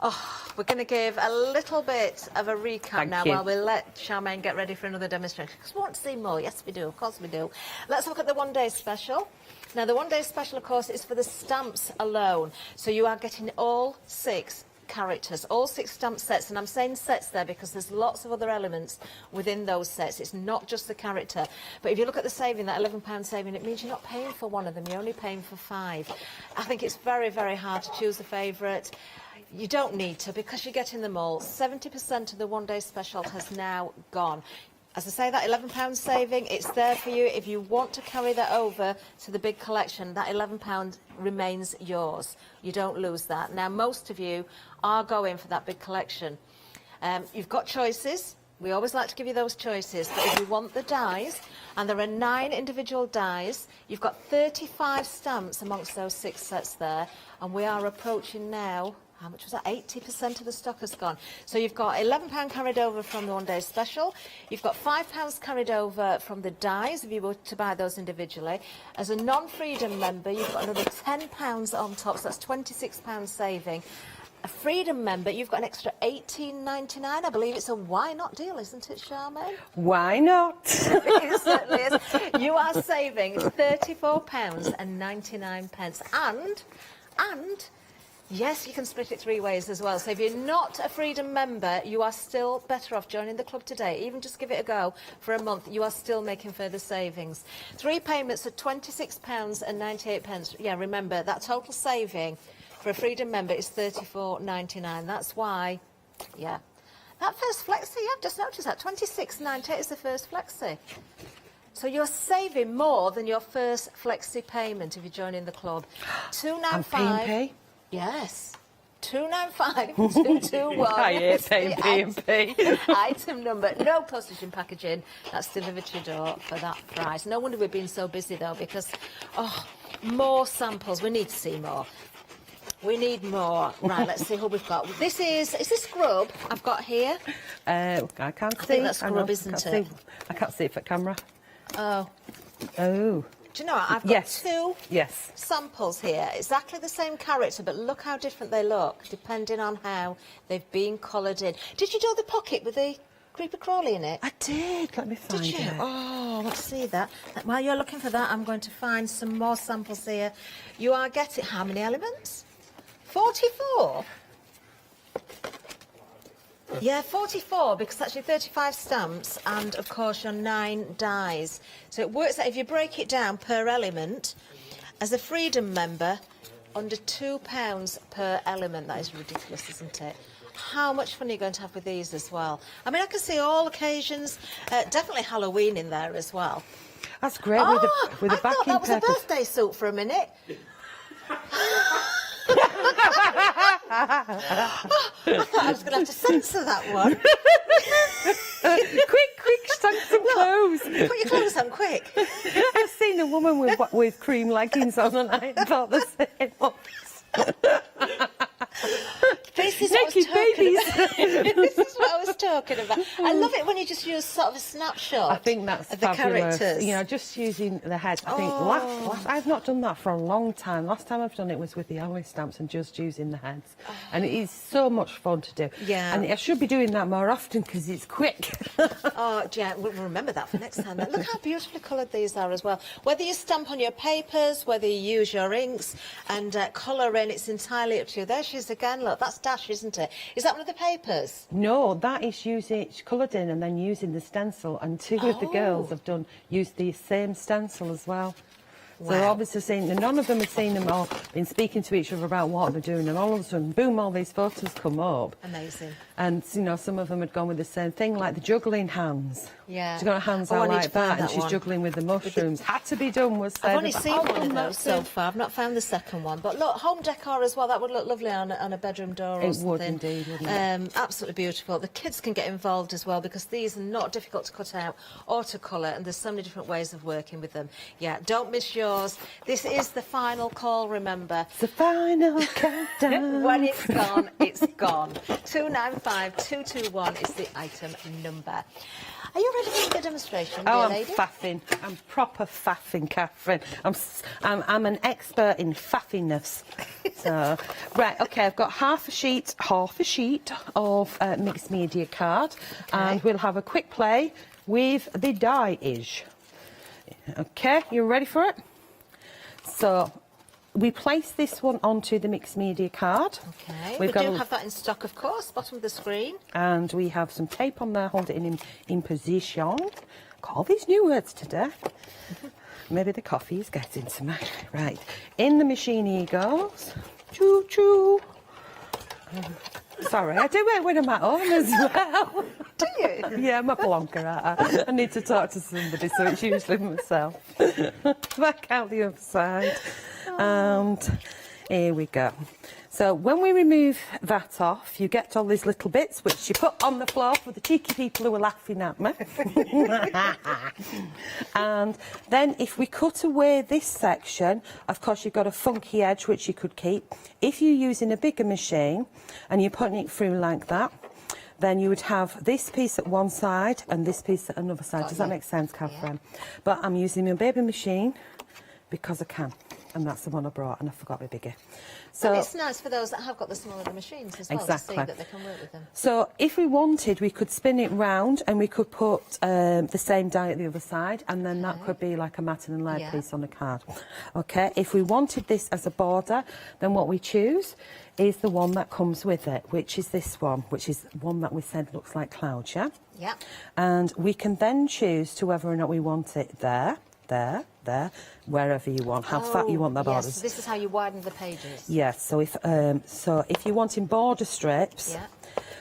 Oh, we're going to give a little bit of a recap now while we let Charmaine get ready for another demonstration. Because we want to see more. Yes, we do. Of course we do. Let's look at the one-day special. Now, the one-day special, of course, is for the stamps alone. So you are getting all 6 characters, all 6 stamp sets. And I'm saying sets there because there's lots of other elements within those sets. It's not just the character. But if you look at the saving, that £11 saving, it means you're not paying for one of them. You're only paying for 5. I think it's very, very hard to choose a favourite. You don't need to because you're getting them all. 70% of the one-day special has now gone. As I say, that £11 saving, it's there for you. If you want to carry that over to the big collection, that £11 remains yours. You don't lose that. Now, most of you are going for that big collection. You've got choices. We always like to give you those choices. But if you want the dies, and there are 9 individual dies, you've got 35 stamps amongst those 6 sets there. And we are approaching now... How much was that? 80% of the stock has gone. So you've got £11 carried over from the one-day special. You've got £5 carried over from the dies, if you were to buy those individually. As a non-freedom member, you've got another £10 on top, so that's £26 saving. a Freedom member, you've got an extra $18.99. I believe it's a why not deal, isn't it, Charmaine? Why not? It certainly is. You are saving £34.99. And yes, you can split it 3 ways as well. So if you're not a Freedom member, you are still better off joining the club today. Even just give it a go for a month, you are still making further savings. 3 payments of £26.98. Yeah, remember, that total saving for a Freedom member is $34.99. That's why, yeah. That first flexi, yeah, I've just noticed that. $26.98 is the first flexi. So you're saving more than your first flexi payment if you're joining the club. $2.95. And P&P? Yes. 295-221. I hate paying P&P. Item number. No postage and packaging. That's delivered to your door for that price. No wonder we've been so busy though, because more samples. We need to see more. We need more. Right, let's see who we've got. This is this scrub I've got here? I can't see. I think that's scrub, isn't it? I can't see it for camera. Oh. Oh. Do you know what? I've got two samples here. Exactly the same character, but look how different they look, depending on how they've been coloured in. Did you do the pocket with the creepy crawly in it? I did. Let me find it. Oh, let's see that. While you're looking for that, I'm going to find some more samples here. You are getting how many elements? 44. Yeah, 44, because actually 35 stamps and, of course, your 9 dies. So it works out, if you break it down per element, as a Freedom member, under £2 per element. That is ridiculous, isn't it? How much fun are you going to have with these as well? I mean, I can see all occasions, definitely Halloween in there as well. That's great with the backing that was a birthday suit for a minute. I thought I was going to have to censor that one. quick, stand some clothes. Put your clothes on, quick. I've seen a woman with cream leggings on and I thought the same. This is what this is what I was talking about. I love it when you just use sort of a snapshot. I think that's of the fabulous. characters. You know, just using the head. I think I've not done that for a long time. Last time I've done it was with the Alice stamps and just using the heads, and it is so much fun to do. Yeah. And I should be doing that more often because it's quick. Oh, yeah, we'll remember that for next time. Look how beautifully coloured these are as well. Whether you stamp on your papers, whether you use your inks and colour in, it's entirely up to you. There she is again. Look, that's Dash, isn't it? Is that one of the papers? No, that is using coloured in and then using the stencil. And two of the girls have used the same stencil as well. So they're obviously saying, none of them have seen them all, been speaking to each other about what they're doing, and all of a sudden, boom, all these photos come up. Amazing. And, you know, some of them had gone with the same thing, like the juggling hands. Yeah. She's got her hands out like that, and she's juggling with the mushrooms. Had to be done, was said. I've only seen one of those so far. I've not found the second one. But look, home decor as well. That would look lovely on a bedroom door or something. It would indeed, wouldn't it? Absolutely beautiful. The kids can get involved as well because these are not difficult to cut out or to colour, and there's so many different ways of working with them. Yeah, don't miss yours. This is the final call, remember. It's the final countdown. When it's gone, it's gone. 295-221 is the item number. Are you ready for the demonstration, dear lady? I'm faffing. I'm proper faffing, Catherine. I'm an expert in faffiness. So, right, okay, I've got half a sheet of mixed media card, and we'll have a quick play with the die-ish. Okay, you ready for it? So, we place this one onto the mixed media card. Okay, we do have that in stock, of course, bottom of the screen. And we have some tape on there, hold it in position. Got all these new words today. Maybe the coffee is getting to me. Right, in the machine he goes. Choo choo. Sorry, I do it when I'm at home as well. Do you? Yeah, I'm a blogger. I need to talk to somebody, so it's usually myself. Back out the other side. And here we go. So when we remove that off, you get all these little bits which you put on the floor for the cheeky people who are laughing at me. And then if we cut away this section, of course you've got a funky edge which you could keep. If you're using a bigger machine and you're putting it through like that, then you would have this piece at one side and this piece at another side. Does that make sense, Catherine? Yeah. But I'm using my baby machine because I can. and that's the one I brought, and I forgot my biggie. So and it's nice for those that have got the smaller machines as well, exactly. to see that they can work with them. So if we wanted, we could spin it round and we could put the same die at the other side, and then that could be like a matten and layer piece on the card. Okay, if we wanted this as a border, then what we choose is the one that comes with it, which is this one, which is one that we said looks like clouds, yeah? Yeah. And we can then choose to whether or not we want it there, wherever you want, how fat you want the borders. Yes, so this is how you widen the pages. Yes, so if you're wanting border strips,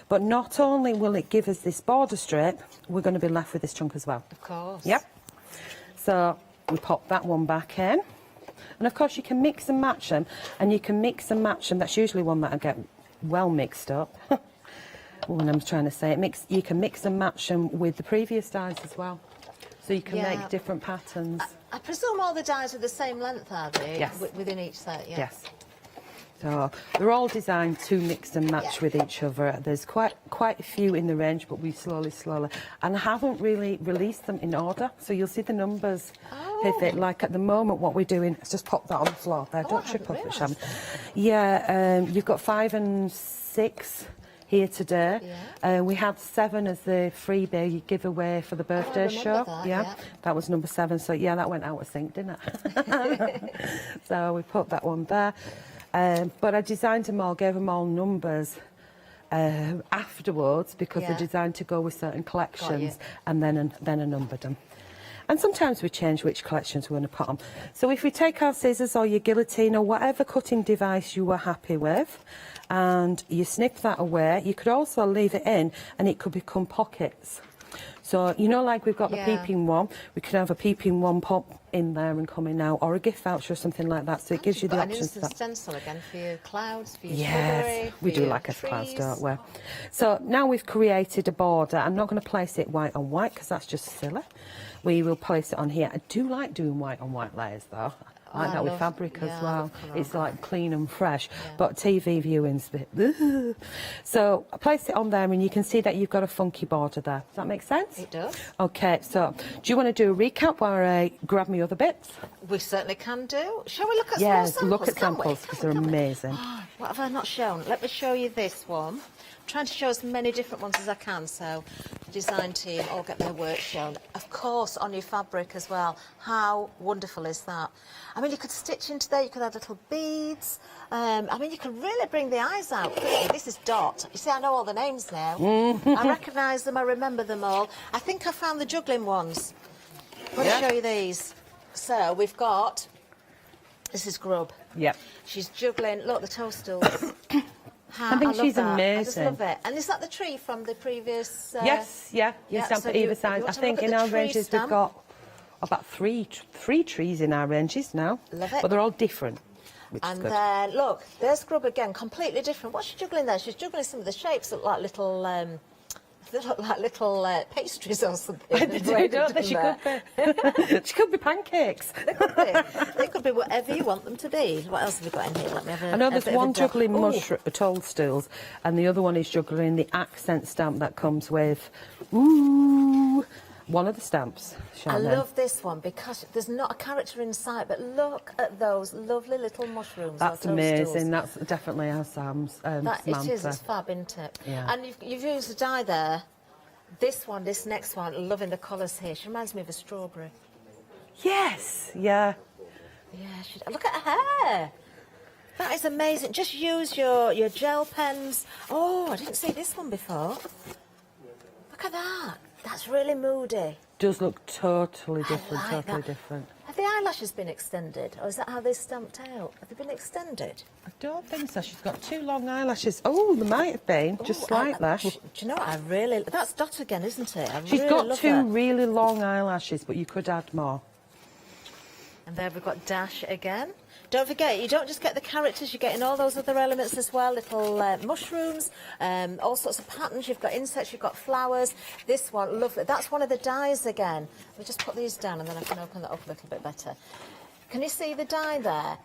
but not only will it give us this border strip, we're going to be left with this chunk as well. Of course. Yep. So we pop that one back in. And of course you can mix and match them, and you can mix and match them. That's usually one that I get well mixed up. When I'm trying to say it, you can mix and match them with the previous dies as well. So you can make different patterns. I presume all the dies are the same length, are they? Yes. Within each set, yeah. Yes. So they're all designed to mix and match with each other. There's quite a few in the range, but we slowly, and I haven't really released them in order, so you'll see the numbers. Perfect. Like at the moment, what we're doing is just pop that on the floor there. Don't trip over it, Shannon. Yeah, you've got 5 and 6 here today. We had 7 as the freebie giveaway for the birthday show. That was number 7. So yeah, that went out of sync, didn't it? So we put that one there. But I designed them all, gave them all numbers afterwards, because they're designed to go with certain collections, and then I numbered them. And sometimes we change which collections we want to put on. So if we take our scissors or your guillotine or whatever cutting device you were happy with, and you snip that away, you could also leave it in and it could become pockets. So, you know, like we've got the peeping one, we could have a peeping one pop in there and coming out, or a gift voucher or something like that, so it gives you the options. An instant stencil again for your clouds, for your yes, shrubbery, we do like us clouds, don't we? So now we've created a border. I'm not going to place it white on white because that's just silly. We will place it on here. I do like doing white on white layers though. I like that with fabric as well. It's like clean and fresh, but TV viewing's a bit. So I place it on there and you can see that you've got a funky border there. Does that make sense? It does. Okay, so do you want to do a recap while I grab me other bits? We certainly can do. Shall we look at some samples? samples? Look at samples because they're amazing. Oh, what have I not shown? Let me show you this one. I'm trying to show as many different ones as I can, so the design team all get their work shown. Of course, on your fabric as well. How wonderful is that? I mean, you could stitch into there, you could add little beads. I mean, you can really bring the eyes out, couldn't you? This is Dot. You see, I know all the names now. I recognise them, I remember them all. I think I found the juggling ones. I'm going to show you these. So, we've got... This is Grub. Yep. She's juggling... Look, the toadstools. I think she's amazing. I just love it. And is that the tree from the previous... Yes, yeah. You stamp at either side. I think in our ranges we've got about three trees in our ranges now. Love it. But they're all different, which is good. And then, look, there's Grub again, completely different. What's she juggling there? She's juggling some of the shapes that look like little... They look like little pastries or something. They do, don't they? She could be. She could be pancakes. They could be. They could be whatever you want them to be. What else have we got in here? Let me have I know there's one juggling toadstools, and the other one is juggling the accent stamp that comes with, one of the stamps. I love this one because there's not a character in sight, but look at those lovely little mushrooms. That's amazing. That's definitely our Sam's. It is. It's fab, isn't it? Yeah. And you've used a dye there. This one, this next one, loving the colours here. She reminds me of a strawberry. Yes. Yeah. Yeah. Look at her hair. That is amazing. Just use your gel pens. Oh, I didn't see this one before. Look at that. That's really moody. Does look totally different, different. Have the eyelashes been extended, or is that how they're stamped out? Have they been extended? I don't think so. She's got 2 long eyelashes. Oh, there might have been, just slightly. Do you know what? That's Dot again, isn't it? She's got 2 really long eyelashes, but you could add more. And there we've got Dash again. Don't forget, you don't just get the characters, you're getting all those other elements as well, little mushrooms, all sorts of patterns. You've got insects, you've got flowers. This one, lovely. That's one of the dies again. We'll just put these down and then I can open that up a little bit better. Can you see the die there?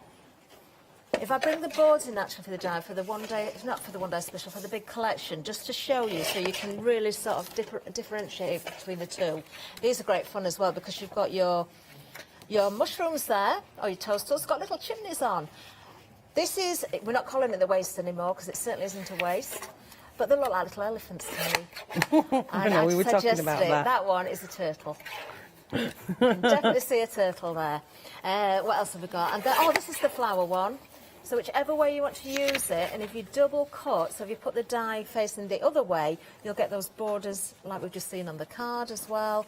If I bring the boards in actually for the die, for the one day, not for the one day special, for the big collection, just to show you so you can really sort of differentiate between the two. These are great fun as well because you've got your Your mushrooms there, or your toasters, got little chimneys on. This is, we're not calling it the waist anymore because it certainly isn't a waist, but they look like little elephants to me. I know, we were talking about that. That one is a turtle. You can definitely see a turtle there. What else have we got? And then, oh, this is the flower one. So whichever way you want to use it, and if you double cut, so if you put the die facing the other way, you'll get those borders like we've just seen on the card as well.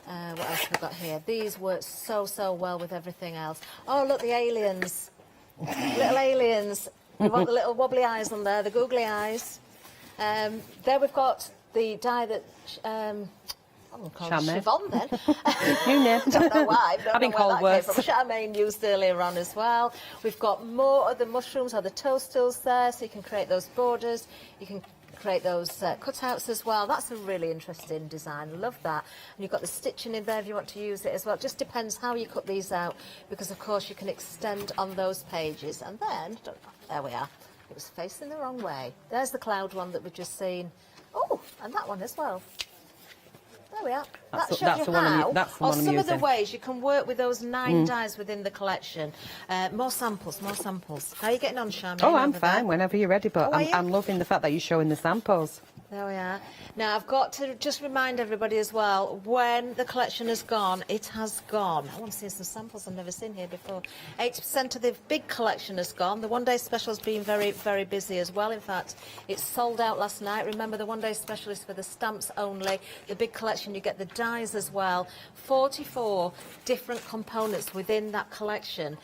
What else have we got here? These work so well with everything else. Oh, look, the aliens. Little aliens. You want the little wobbly eyes on there, the googly eyes. There we've got the die that... I'm called Siobhan then. You know. Don't know why. I've been called worse. Charmaine used earlier on as well. We've got more of the mushrooms or the toasters there, so you can create those borders. You can create those cutouts as well. That's a really interesting design. Love that. And you've got the stitching in there if you want to use it as well. It just depends how you cut these out, because of course you can extend on those pages. And then, there we are. It was facing the wrong way. There's the cloud one that we've just seen. Oh, and that one as well. There we are. That shows you how, or some of the ways you can work with those 9 dies within the collection. More samples, more samples. How are you getting on, Charmaine? Oh, I'm fine, whenever you're ready, but I'm loving the fact that you're showing the samples. There we are. Now, I've got to just remind everybody as well, when the collection has gone, it has gone. I want to see some samples I've never seen here before. 80% of the big collection has gone. The one-day special has been very, very busy as well. In fact, it sold out last night. Remember, the one-day special is for the stamps only. The big collection, you get the dies as well. 44 different components within that collection.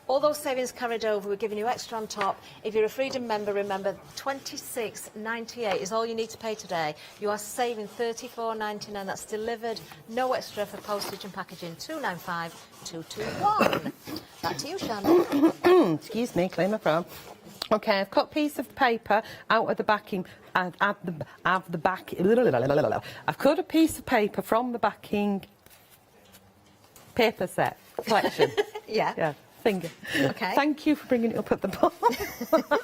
All those savings carried over, we're giving you extra on top. If you're a Freedom member, remember, $26.98 is all you need to pay today. You are saving $34.99. That's delivered, no extra for postage and packaging. $295-221. Back to you, Shannon. Excuse me, clear my throat. Okay, I've cut a piece of paper out of the backing. I've cut a piece of paper from the backing paper set collection. Yeah. Finger. Okay. Thank you for bringing it up at the bottom.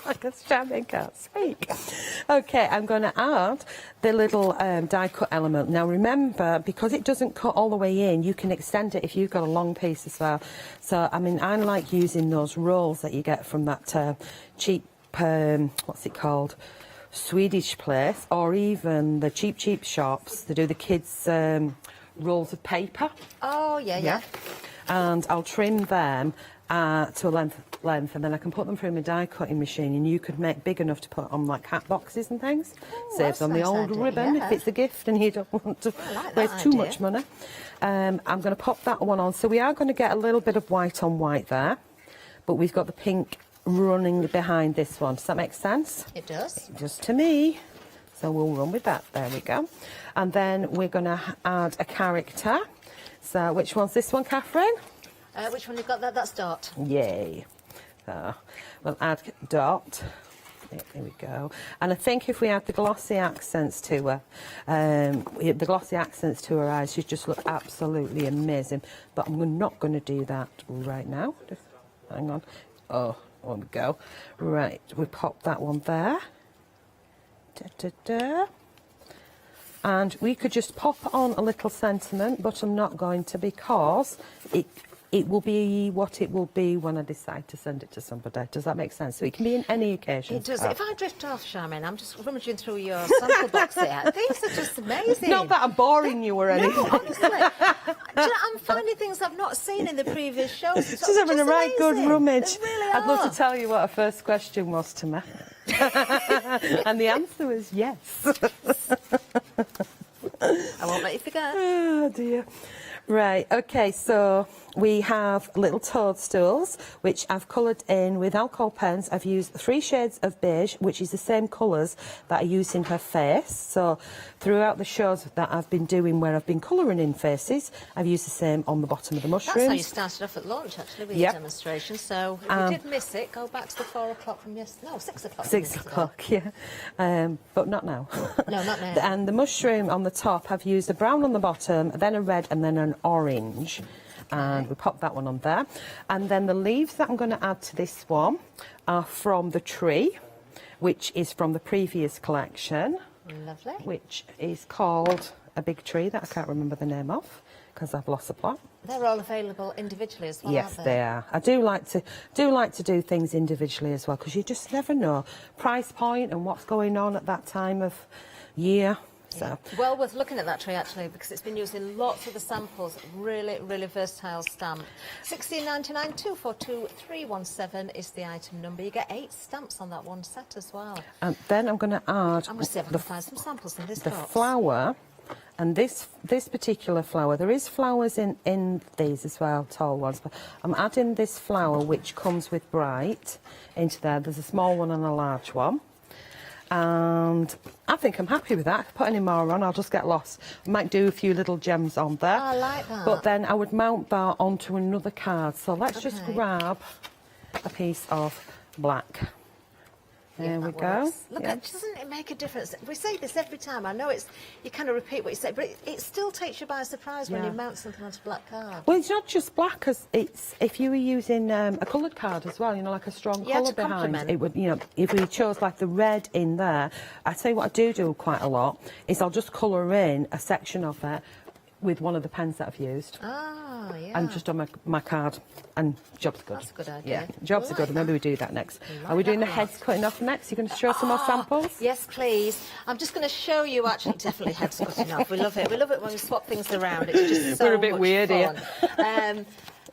Because Charmaine can't speak. Okay, I'm going to add the little die cut element. Now remember, because it doesn't cut all the way in, you can extend it if you've got a long piece as well. So, I mean, I like using those rolls that you get from that cheap, what's it called? Swedish place, or even the cheap shops. They do the kids' rolls of paper. Oh, yeah. And I'll trim them to a length, and then I can put them through my die cutting machine, and you could make big enough to put on like hat boxes and things. Saves on the old ribbon if it's a gift and you don't want to waste too much money. I'm going to pop that one on. So we are going to get a little bit of white on white there, but we've got the pink running behind this one. Does that make sense? It does. Just to me. So we'll run with that. There we go. And then we're going to add a character. So which one's this one, Catherine? Which one you got there? That's Dot. Yay. So we'll add Dot. There we go. And I think if we add the glossy accents to her, eyes, she just look absolutely amazing. But I'm not going to do that right now. Just hang on. Oh, there we go. Right, we pop that one there. And we could just pop on a little sentiment, but I'm not going to, because it will be what it will be when I decide to send it to somebody. Does that make sense? So it can be in any occasion. It does. If I drift off, Charmaine, I'm just rummaging through your sample box here. These are just amazing. Not that I'm boring you or anything. No, honestly. Do you know, I'm finding things I've not seen in the previous shows. She's having a right good rummage. They really I'd love to tell you what her first question was to me. And the answer was yes. I won't let you forget. Oh dear. Right, okay, so we have little toadstools, which I've coloured in with alcohol pens. I've used 3 shades of beige, which is the same colours that I use in her face. So throughout the shows that I've been doing where I've been colouring in faces, I've used the same on the bottom of the mushrooms. That's how you started off at launch, actually, with your demonstration. So if you did miss it, go back to the 4 o'clock from yesterday. No, 6 o'clock. 6 o'clock, yeah. But not now. No, not now. And the mushroom on the top, I've used a brown on the bottom, then a red, and then an orange. And we pop that one on there. And then the leaves that I'm going to add to this one are from the tree, which is from the previous collection. Lovely. Which is called a big tree that I can't remember the name of, because I've lost the plot. They're all available individually as well, Yes, aren't they are. I do like to do things individually as well, because you just never know price point and what's going on at that time of year. So. Well worth looking at that tree actually, because it's been used in lots of the samples. Really, really versatile stamp. 16.99, 242 317 is the item number. You get 8 stamps on that one set as well. And then I'm going to add I'm going to see if I can find some samples in this the box. flower, and this particular flower. There is flowers in these as well, tall ones. But I'm adding this flower, which comes with bright, into there. There's a small one and a large one. And I think I'm happy with that. Put any more on, I'll just get lost. I might do a few little gems on there. Oh, I like that. But then I would mount that onto another card. So let's just grab a piece of black. There we go. Look, doesn't it make a difference? We say this every time. I know you kind of repeat what you say, but it still takes you by surprise when you mount something onto a black card. Well, it's not just black, because it's if you were using a coloured card as well, you know, like a strong colour behind it would, you know, if we chose like the red in there. I tell you what I do quite a lot is I'll just colour in a section of it with one of the pens that I've used. Oh, yeah. And just on my card, and job's good. That's a good idea. Yeah, jobs are good. Maybe we do that next. Are we doing the heads cutting off next? You're going to show some more samples? Yes, please. I'm just going to show you, actually, definitely heads cutting off. We love it. We love it when we swap things around. It's just so We're a bit much weird fun. here.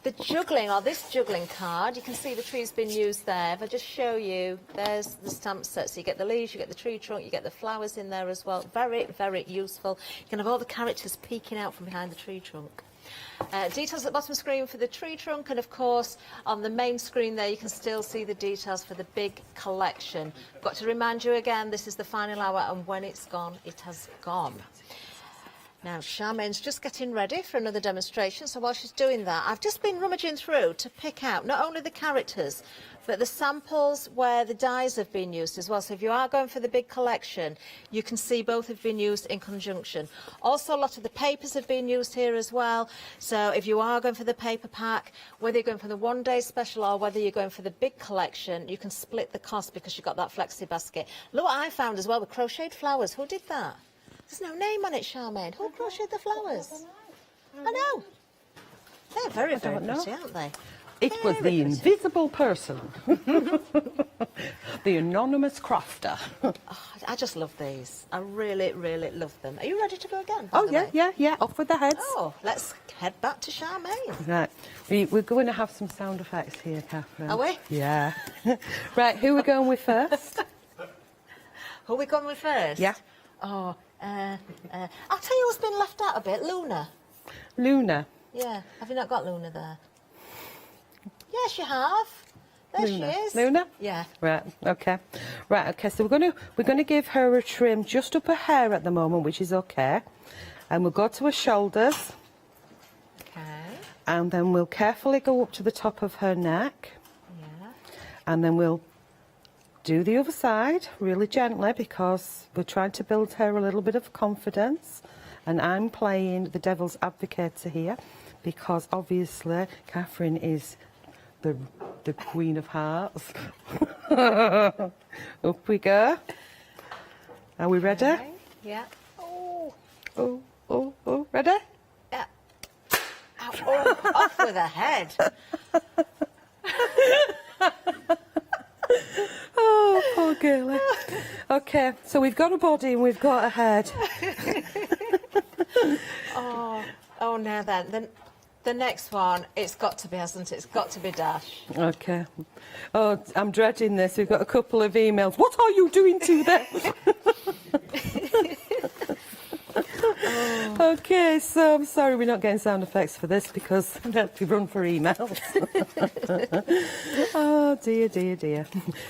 The juggling, or this juggling card, you can see the tree's been used there. If I just show you, there's the stamp set. So you get the leaves, you get the tree trunk, you get the flowers in there as well. Very, very useful. You can have all the characters peeking out from behind the tree trunk. Details at the bottom screen for the tree trunk, and of course on the main screen there you can still see the details for the big collection. Got to remind you again, this is the final hour, and when it's gone, it has gone. Now, Charmaine's just getting ready for another demonstration, so while she's doing that, I've just been rummaging through to pick out not only the characters, but the samples where the dies have been used as well. So if you are going for the big collection, you can see both have been used in conjunction. Also, a lot of the papers have been used here as well. So if you are going for the paper pack, whether you're going for the one-day special or whether you're going for the big collection, you can split the cost because you've got that flexi basket. Look what I found as well with crocheted flowers. Who did that? There's no name on it, Charmaine. Who crocheted the flowers? I know. They're very, very pretty, aren't they? It was the invisible person. The anonymous crafter. I just love these. I really, really love them. Are you ready to go again? Oh, yeah. Off with the heads. Oh, let's head back to Charmaine. Right. We're going to have some sound effects here, Catherine. Are we? Yeah. Right, who are we going with first? Who are we going with first? Yeah. Oh, I'll tell you what's been left out a bit. Luna. Luna. Yeah. Have you not got Luna there? Yes, you have. There Luna. she is. Luna? Yeah. Right, okay. Right, okay, so we're going to give her a trim just up her hair at the moment, which is okay. And we'll go to her shoulders. Okay. And then we'll carefully go up to the top of her neck. Yeah. And then we'll do the other side really gently, because we're trying to build her a little bit of confidence. And I'm playing the devil's advocate here, because obviously Catherine is the Queen of Hearts. Up we go. Are we ready? Okay. Yeah. Oh, ready? Yeah. Ow, oh, off with her head. Oh, poor girlie. Okay, so we've got a body and we've got a head. Oh, now then. The next one, it's got to be, hasn't it? It's got to be Dash. Okay. Oh, I'm dreading this. We've got a couple of emails. What are you doing to them? Okay, so I'm sorry we're not getting sound effects for this, because we have to run for emails. Oh, dear.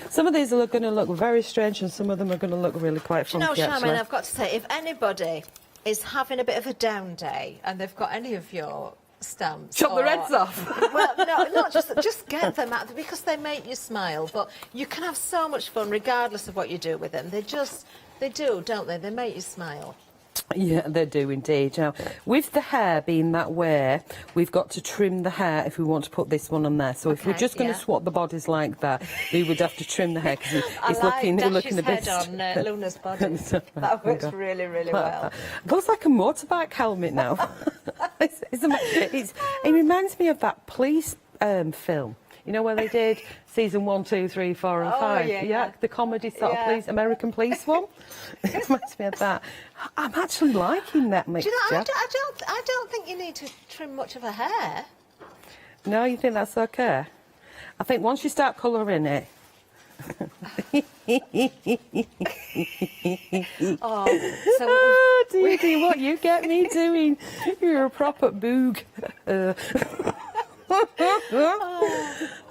Some of these are going to look very strange, and some of them are going to look really quite funky. Do you know, Charmaine, actually. I've got to say, if anybody is having a bit of a down day and they've got any of your stamps, chop the heads off. Well, no, not just get them out, because they make you smile. But you can have so much fun regardless of what you do with them. They do, don't they? They make you smile. Yeah, they do indeed. Now, with the hair being that way, we've got to trim the hair if we want to put this one on there. So if we're just going to swap the bodies like that, we would have to trim the hair because it's looking a bit... on Luna's body. That works really, really well. It looks like a motorbike helmet now. It reminds me of that police film. You know where they did season 1, 2, 3, 4 and 5? Yeah, the comedy sort of police, American police one. It reminds me of that. I'm actually liking that mixture. Do you know, I don't think you need to trim much of her hair. No, you think that's okay? I think once you start colouring it... Dee, what you get me doing? You're a proper boog.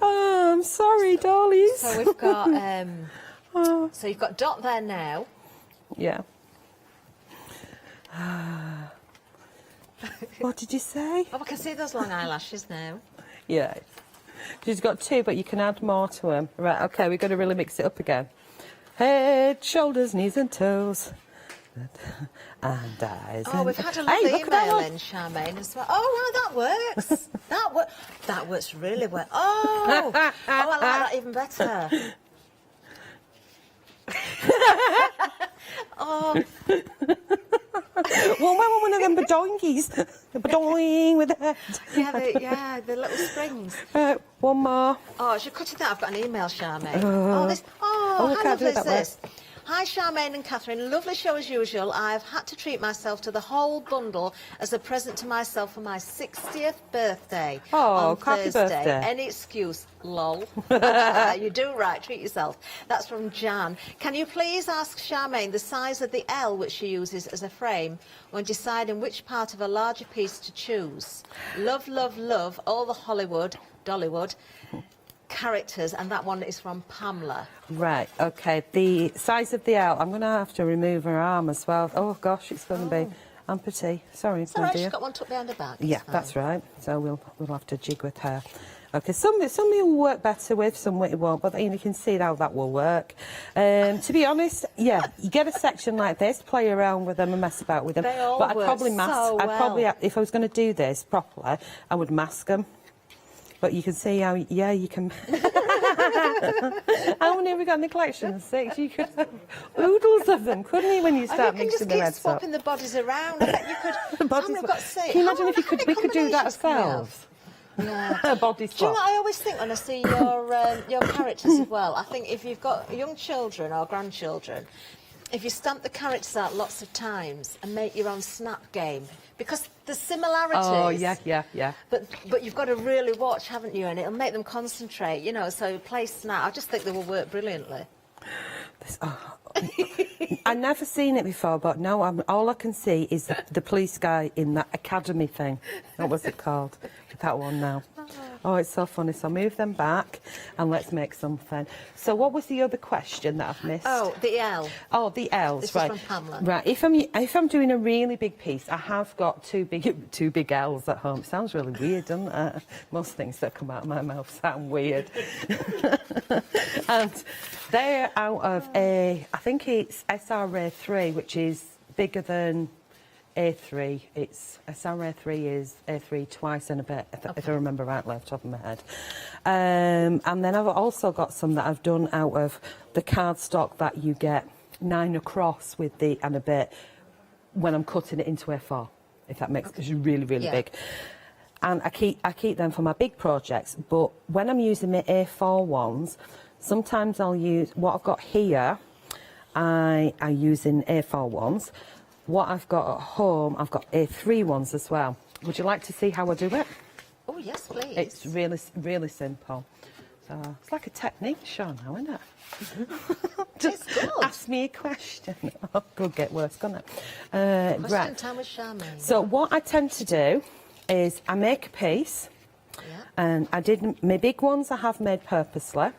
Oh, I'm sorry, dollies. So we've got, so you've got Dot there now. Yeah. What did you say? Oh, I can see those long eyelashes now. Yeah. She's got 2, but you can add more to them. Right, OK, we've got to really mix it up again. Head, shoulders, knees and toes. And eyes. Oh, we've had a lovely email in, Charmaine, as well. Oh, wow, that works. That works really well. Oh, I like that even better. Oh. One of them badoinkies. The badoing with the head. Yeah, the little springs. Right, one more. Oh, as you're cutting that, I've got an email, Charmaine. How lovely is this? Hi, Charmaine and Catherine. Lovely show as usual. I've had to treat myself to the whole bundle as a present to myself for my 60th birthday on happy Thursday. birthday. Any excuse, lol. You do right, treat yourself. That's from Jan. Can you please ask Charmaine the size of the L which she uses as a frame when deciding which part of a larger piece to choose? Love, love, love all the Dollywood characters, and that one is from Pamela. Right, OK. The size of the L, I'm going to have to remove her arm as well. Oh, gosh, it's going to be amputee. Sorry, it's all right, she's got one tucked behind her back. Yeah, that's right. So we'll have to jig with her. OK, some will work better with, some it won't, but you can see how that will work. To be honest, yeah, you get a section like this, play around with them and mess about with them. They all but I'd work probably mask. so well. I'd probably, if I was going to do this properly, I would mask them. But you can see how, yeah, you can... How many have we got in the collection? 6? You could have oodles of them, couldn't you, when you start mixing the reds up? You can just keep swapping the bodies around. I bet you could... The bodies got 6. Can you imagine if we could do that ourselves? Yeah. A body swap. Do you know what I always think when I see your characters as well? I think if you've got young children or grandchildren, if you stamp the characters out lots of times and make your own snap game, because there's similarities. Oh, yeah. But you've got to really watch, haven't you? And it'll make them concentrate, you know, so play snap. I just think they will work brilliantly. I've never seen it before, but now all I can see is the police guy in that academy thing. What was it called? That one now. Oh, it's so funny. So move them back and let's make something. So what was the other question that I've missed? Oh, the L. Oh, the L's, this right. Is from Pamela. Right, if I'm doing a really big piece, I have got two big L's at home. It sounds really weird, doesn't it? Most things that come out of my mouth sound weird. And they're out of I think it's SRA3, which is bigger than A3. It's SRA3 is A3 twice and a bit, if I remember rightly off the top of my head. And then I've also got some that I've done out of the cardstock that you get 9 across with the and a bit when I'm cutting it into A4, if that makes it's really big. And I keep them for my big projects, but when I'm using my A4 ones, sometimes I'll use what I've got here. I use in A4 ones. What I've got at home, I've got A3 ones as well. Would you like to see how I do it? Oh, yes, please. It's really simple. So it's like a technique show now, isn't it? Just ask me a question. Oh, could get worse, couldn't it? Question time with Charmaine. So what I tend to do is I make a piece, and my big ones I have made purposely.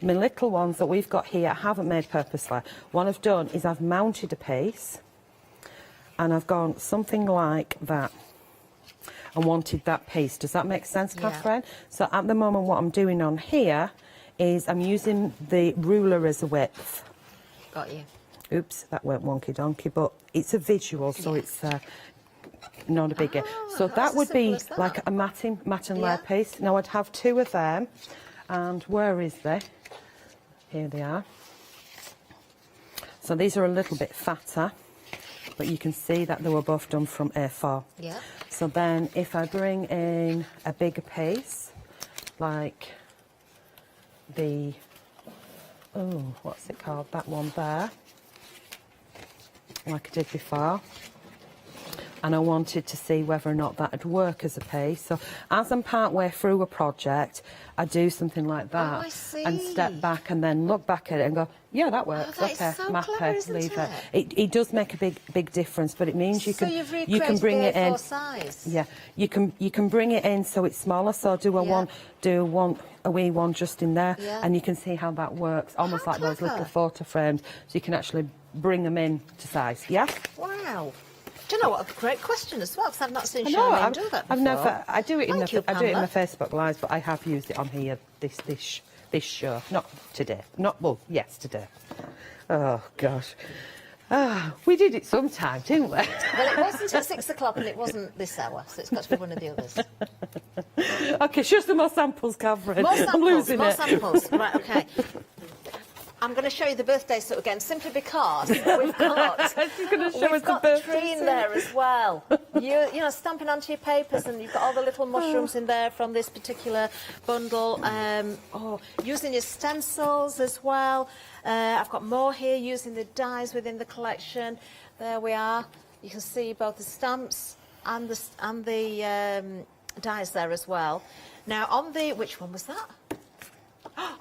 My little ones that we've got here I haven't made purposely. What I've done is I've mounted a piece, and I've gone something like that and wanted that piece. Does that make sense, Catherine? So at the moment what I'm doing on here is I'm using the ruler as a width. Got you. Oops, that went wonky donkey, but it's a visual, so it's not a biggie. So that would be like a matte and layer piece. Now I'd have 2 of them, and where is they? Here they are. So these are a little bit fatter, but you can see that they were both done from A4. Yeah. So then if I bring in a bigger piece, like the, oh, what's it called, that one there, like I did before, and I wanted to see whether or not that would work as a piece. So as I'm part way through a project, I do something like that and step back and then look back at it and go, yeah, that works. Okay, so map clever, it, leave isn't it. It does make a big difference, but it means you So can you've bring it in. size. Yeah, you can bring it in so it's smaller. So do a wee one just in there, and you can see how that works, almost like those little photo frames. So you can actually bring them in to size. Yeah. Wow. Do you know what? A great question as well, because I've not seen I know, Charmaine do that before. I do it in Thank you, I do it in my Pamela. Facebook lives, but I have used it on here this show. Not today. Yesterday. Oh gosh. We did it sometime, didn't we? Well, it wasn't at 6 o'clock and it wasn't this hour, so it's got to be one of the others. Okay, show us some more samples, Catherine. More samples, I'm losing more it. samples. Right, okay. I'm going to show you the birthday suit again, simply because we've got, the tree in there as well. You know, stamping onto your papers, and you've got all the little mushrooms in there from this particular bundle. Using your stencils as well. I've got more here, using the dies within the collection. There we are. You can see both the stamps and the dies there as well. Now, on the... which one was that?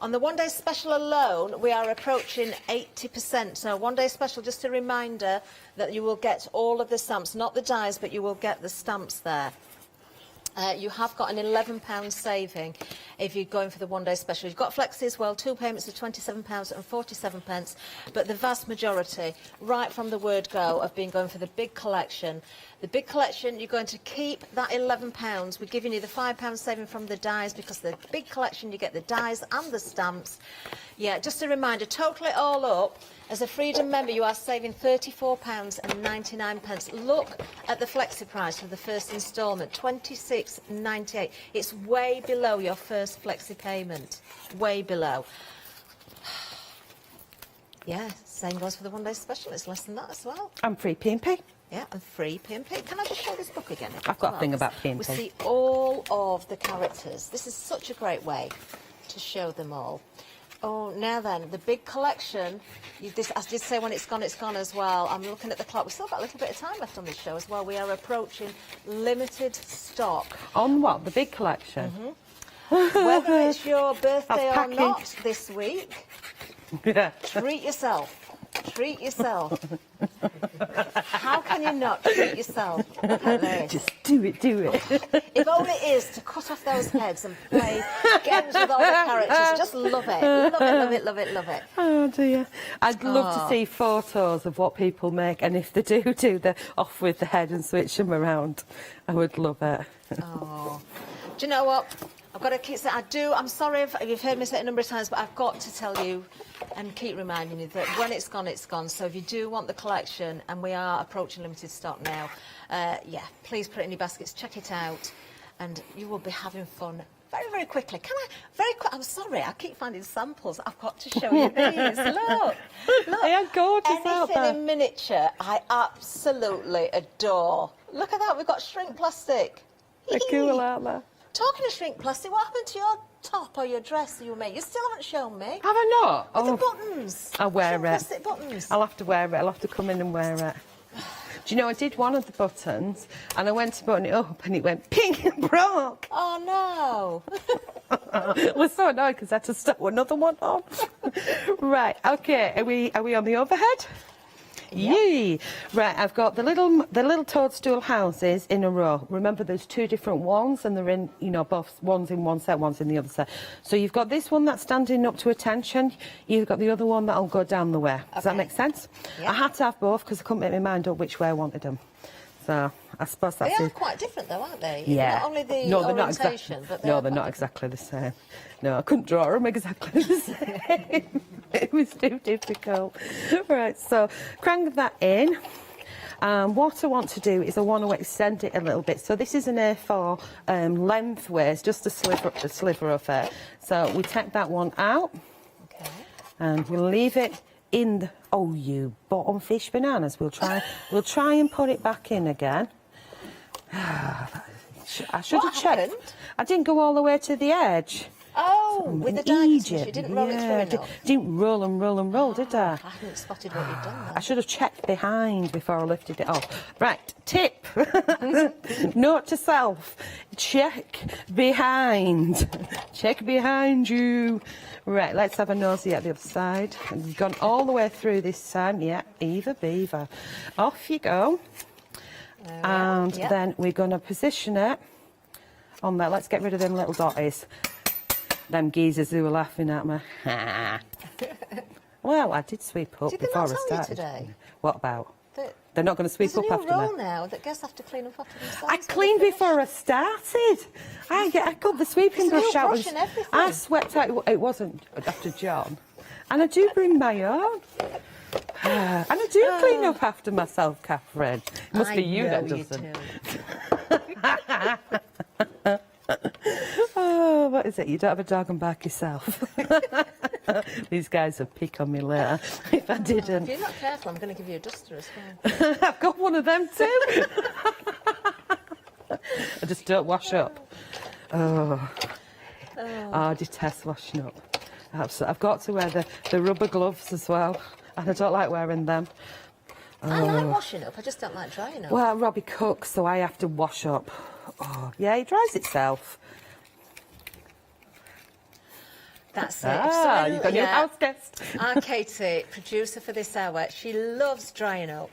On the one-day special alone, we are approaching 80%. So one-day special, just a reminder that you will get all of the stamps, not the dies, but you will get the stamps there. You have got an £11 saving if you're going for the one-day special. You've got flexi as well, 2 payments of £27.47, but the vast majority, right from the word go, have been going for the big collection. The big collection, you're going to keep that £11. We're giving you the £5 saving from the dies, because the big collection, you get the dies and the stamps. Yeah, just a reminder, total it all up, as a Freedom member, you are saving £34.99. Look at the flexi price for the first instalment, £26.98. It's way below your first flexi payment, way below. Yeah, same goes for the one-day special. It's less than that as well. And free P&P. Yeah, and free P&P. Can I just show this book again? I've got a thing about P&P. We see all of the characters. This is such a great way to show them all. Oh, now then, the big collection. I did say when it's gone as well. I'm looking at the clock. We've still got a little bit of time left on this show as well. We are approaching limited stock. On what? The big collection? Whether it's your birthday or not this week, treat yourself. Treat yourself. How can you not treat yourself? Look at this. Just do it. If only it is to cut off those heads and play games with all the characters. Just love it. Love it. Oh dear. I'd love to see photos of what people make, and if they do the off with the head and switch them around, I would love it. Oh. Do you know what? I've got to keep saying, I'm sorry if you've heard me say it a number of times, but I've got to tell you and keep reminding you that when it's gone, it's gone. So if you do want the collection, and we are approaching limited stock now, please put it in your baskets, check it out, and you will be having fun very, very quickly. I'm sorry, I keep finding samples. I've got to show you these. Look. They are gorgeous out there. Anything in miniature, I absolutely adore. Look at that, we've got shrink plastic. They're cool out there. Talking of shrink plastic, what happened to your top or your dress that you made? You still haven't shown me. Have I not? With the buttons. I'll wear shrink it. Plastic buttons. I'll have to wear it. I'll have to come in and wear it. Do you know, I did one of the buttons, and I went to button it up, and it went pink and broke. Oh, no. I was so annoyed because I had to sew another one on. Right, okay, are we on the overhead? Yep. Yay! Right, I've got the little toadstool houses in a row. Remember, there's 2 different ones, and they're in, both one's in one set, one's in the other set. So you've got this one that's standing up to attention. You've got the other one that'll go down the way. Does that make sense? Yep. I had to have both because I couldn't make my mind up which way I wanted them. So I suppose that's They are quite different, though, aren't they? Yeah. Not only the they're orientation, not exactly, but they're not exactly the same. No, I couldn't draw them exactly the same. It was too difficult. Right, so crank that in. And what I want to do is I want to extend it a little bit. So this is an A4 lengthways, just a sliver of it. So we take that one out. Okay. And we'll leave it in the... Oh, you bottom fish bananas. We'll try and put it back in again. I should have checked. I didn't go all the way to the edge. Oh, with the die cutting, you didn't roll it through enough. Didn't roll and roll and roll, did I? I hadn't spotted what you'd done there. I should have checked behind before I lifted it off. Right, tip. Note to self. Check behind. Check behind you. Right, let's have a nosy at the other side. You've gone all the way through this time. Yeah, Eva Beaver. Off you go. And then we're going to position it on there. Let's get rid of them little dotties. Them geezers who were laughing at me. Well, I did sweep up before I started. Today? What about? They're not going to sweep up after me. There's a new rule now that guests have to clean up after themselves. I cleaned before I started. I got the sweeping brush out. I swept out. It wasn't after John. And I do bring my own. And I do clean up after myself, Catherine. It must be you that doesn't. Oh, what is it? You don't have a dog and bark yourself. These guys would pick on me later if I didn't. If you're not careful, I'm going to give you a duster as well. I've got one of them too. I just don't wash up. Oh, I detest washing up. Absolutely. I've got to wear the rubber gloves as well, and I don't like wearing them. I like washing up, I just don't like drying up. Well, Robbie cooks, so I have to wash up. Oh, yeah, it dries itself. That's it. You've got your house guest. Our Katie, producer for this hour, she loves drying up.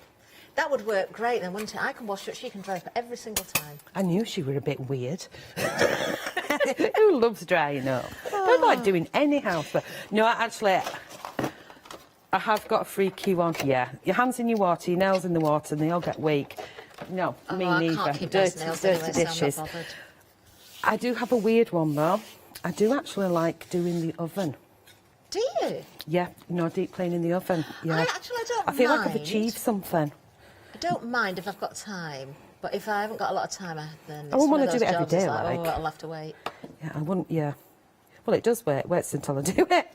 That would work great then, wouldn't it? I can wash up, she can dry up every single time. I knew she were a bit weird. Who loves drying up? I don't like doing any housework. No, actually, I have got a freaky one. Yeah, your hands in your water, your nails in the water, and they all get weak. No, me neither. I can't keep dirty nails anyway, dishes. so I'm not bothered. I do have a weird one though. I do actually like doing the oven. Do you? Yeah, deep cleaning the oven. Yeah. I don't I feel mind. like I've achieved something. I don't mind if I've got time, but if I haven't got a lot of time, then it's I wouldn't one want of to do those it every jobs, day, it's like, like. oh, I'll have to wait. Yeah, I wouldn't, yeah. Well, it does wait. Waits until I do it.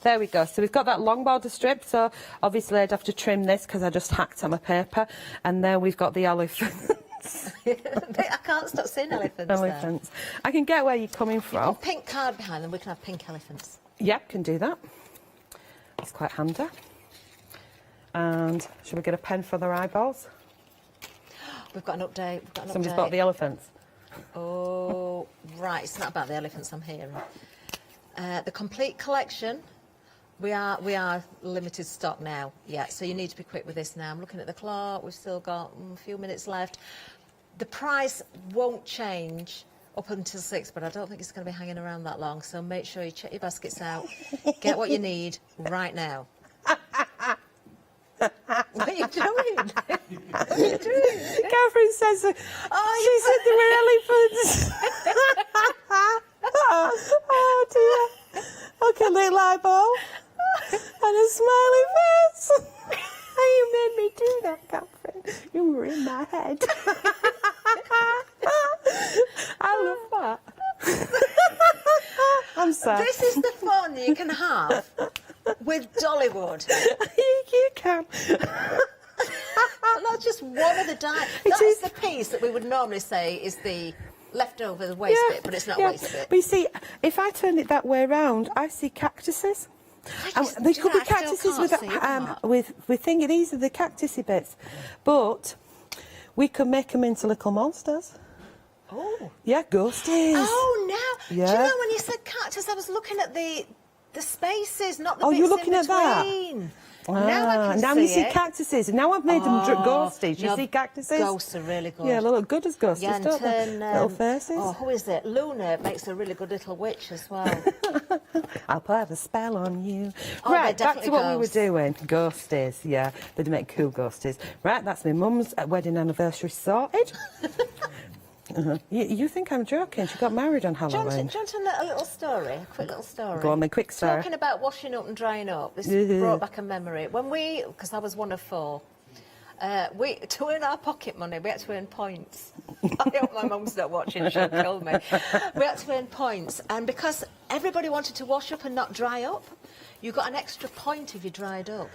There we go. So we've got that long border strip. So obviously I'd have to trim this because I just hacked at my paper. And then we've got the elephants. I can't stop seeing elephants. Elephants. I can get where you're coming from. Put pink card behind them, we can have pink elephants. Yep, can do that. It's quite handy. And should we get a pen for their eyeballs? We've got an update. Somebody's bought the elephants. Oh, right. It's not about the elephants I'm hearing. The complete collection. We are limited stock now. Yeah, so you need to be quick with this now. I'm looking at the clock. We've still got a few minutes left. The price won't change up until 6, but I don't think it's going to be hanging around that long. So make sure you check your baskets out. Get what you need right now. What are you doing? What are you doing? Catherine says she said there were elephants. Oh dear. Look at little eyeball and a smiley face. You made me do that, Catherine. You were in my head. I love that. I'm sorry. This is the fun you can have with Dollywood. You can. And that's just one of the die. That is the piece that we would normally say is the leftover waste bit, but it's not waste bit. But you see, if I turn it that way around, I see cactuses. They could be cactuses with thingy. These are the cactusy bits, but we could make them into little monsters. Oh. Yeah, ghosties. Oh, now. Yeah. Do you know when you said cactus, I was looking at the spaces, not the Oh, bits you're looking in at that? between. Now I can you see see it. cactuses. Now I've made them ghosties. You see cactuses? Ghosts are really good. Yeah, they look good as ghosties, Yeah, and don't they? Little faces. Oh, who is it? Luna makes a really good little witch as well. I'll put a spell on you. Oh, Right, they're back to what we were ghosts. doing. Ghosties, yeah. They do make cool ghosties. Right, that's my mum's wedding anniversary sorted. You think I'm joking? She got married on Halloween. Do you want a little story? A quick little story? Go on then, quick story. Talking about washing up and drying up, this brought back a memory. When because I was one of 4, To earn our pocket money, we had to earn points. I hope my mum's not watching, she'll kill me. We had to earn points, and because everybody wanted to wash up and not dry up, you got an extra point if you dried up.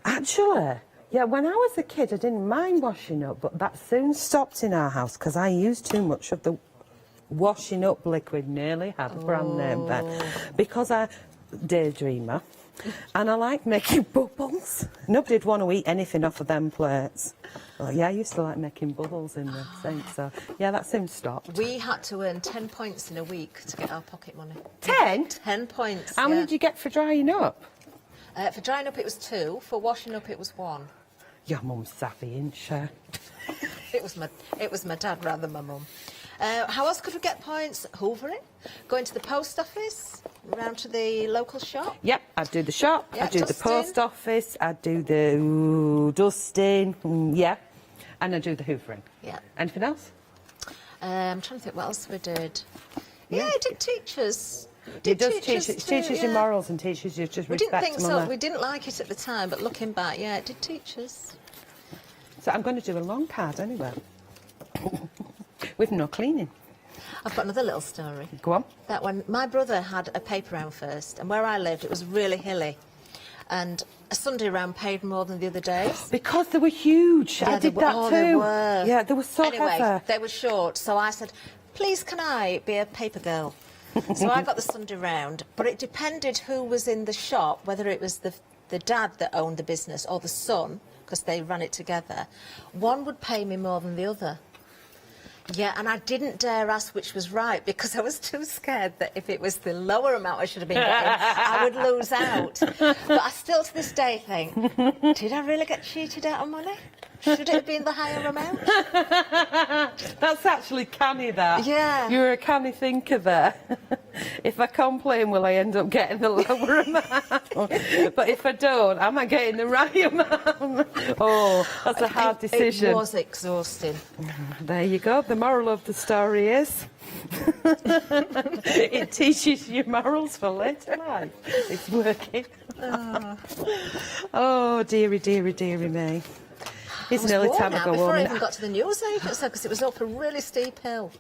Actually, yeah, when I was a kid, I didn't mind washing up, but that soon stopped in our house because I used too much of the washing up liquid. Nearly had a brand name then. Because I'm a daydreamer and I like making bubbles. Nobody'd want to eat anything off of them plates. Well, yeah, I used to like making bubbles in the sink, so yeah, that soon stopped. We had to earn 10 points in a week to get our pocket money. 10? 10 points. How many did you get for drying up? For drying up it was 2, for washing up it was 1. Your mum's savvy, isn't she? It was my dad rather than my mum. How else could we get points? Hoovering, going to the post office, round to the local shop. Yep, I'd do the shop, Yeah, I'd do the dusting. post office, I'd do the dusting, yeah, and I'd do the hoovering. Yeah. Anything else? I'm trying to think what else we did. Yeah, it did teach us. It does teach too, teaches you morals and teaches you just We didn't respect think so. mother. We didn't like it at the time, but looking back, yeah, it did teach us. So I'm going to do a long card anyway, with no cleaning. I've got another little story. Go on. That one, my brother had a paper round first, and where I lived, it was really hilly. And a Sunday round paid more than the other days. Because they were huge. Yeah, I did they were, that oh, too. They were. Yeah, they were so anyway, heavy. they were short, so I said, please can I be a paper girl? So I got the Sunday round, but it depended who was in the shop, whether it was the dad that owned the business or the son, because they ran it together. One would pay me more than the other. Yeah, and I didn't dare ask which was right because I was too scared that if it was the lower amount I should have been getting, I would lose out. But I still to this day think, did I really get cheated out of money? Should it have been the higher amount? That's actually canny, that. Yeah. You're a canny thinker there. If I complain, will I end up getting the lower amount? But if I don't, am I getting the right amount? Oh, that's a hard decision. It was exhausting. There you go. The moral of the story is it teaches you morals for later life. It's working. Oh, dearie, dearie, dearie me. It's nearly time to go before home. I even got to the newsagents, because it was up a really steep hill.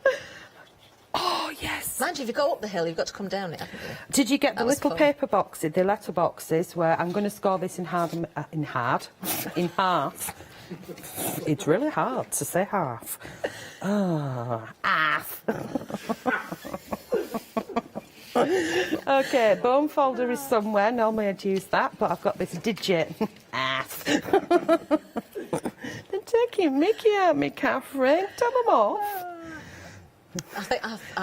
Oh, yes. Mind you, if you go up the hill, you've got to come down it, haven't you? Did you get the That was little fun. paper boxes, the letter boxes, where I'm going to score this in half? It's really hard to say half. Oh, half. Okay, bone folder is somewhere. Normally I'd use that, but I've got this digit. Half. They're taking Mickey out me, Catherine. Tell them off. I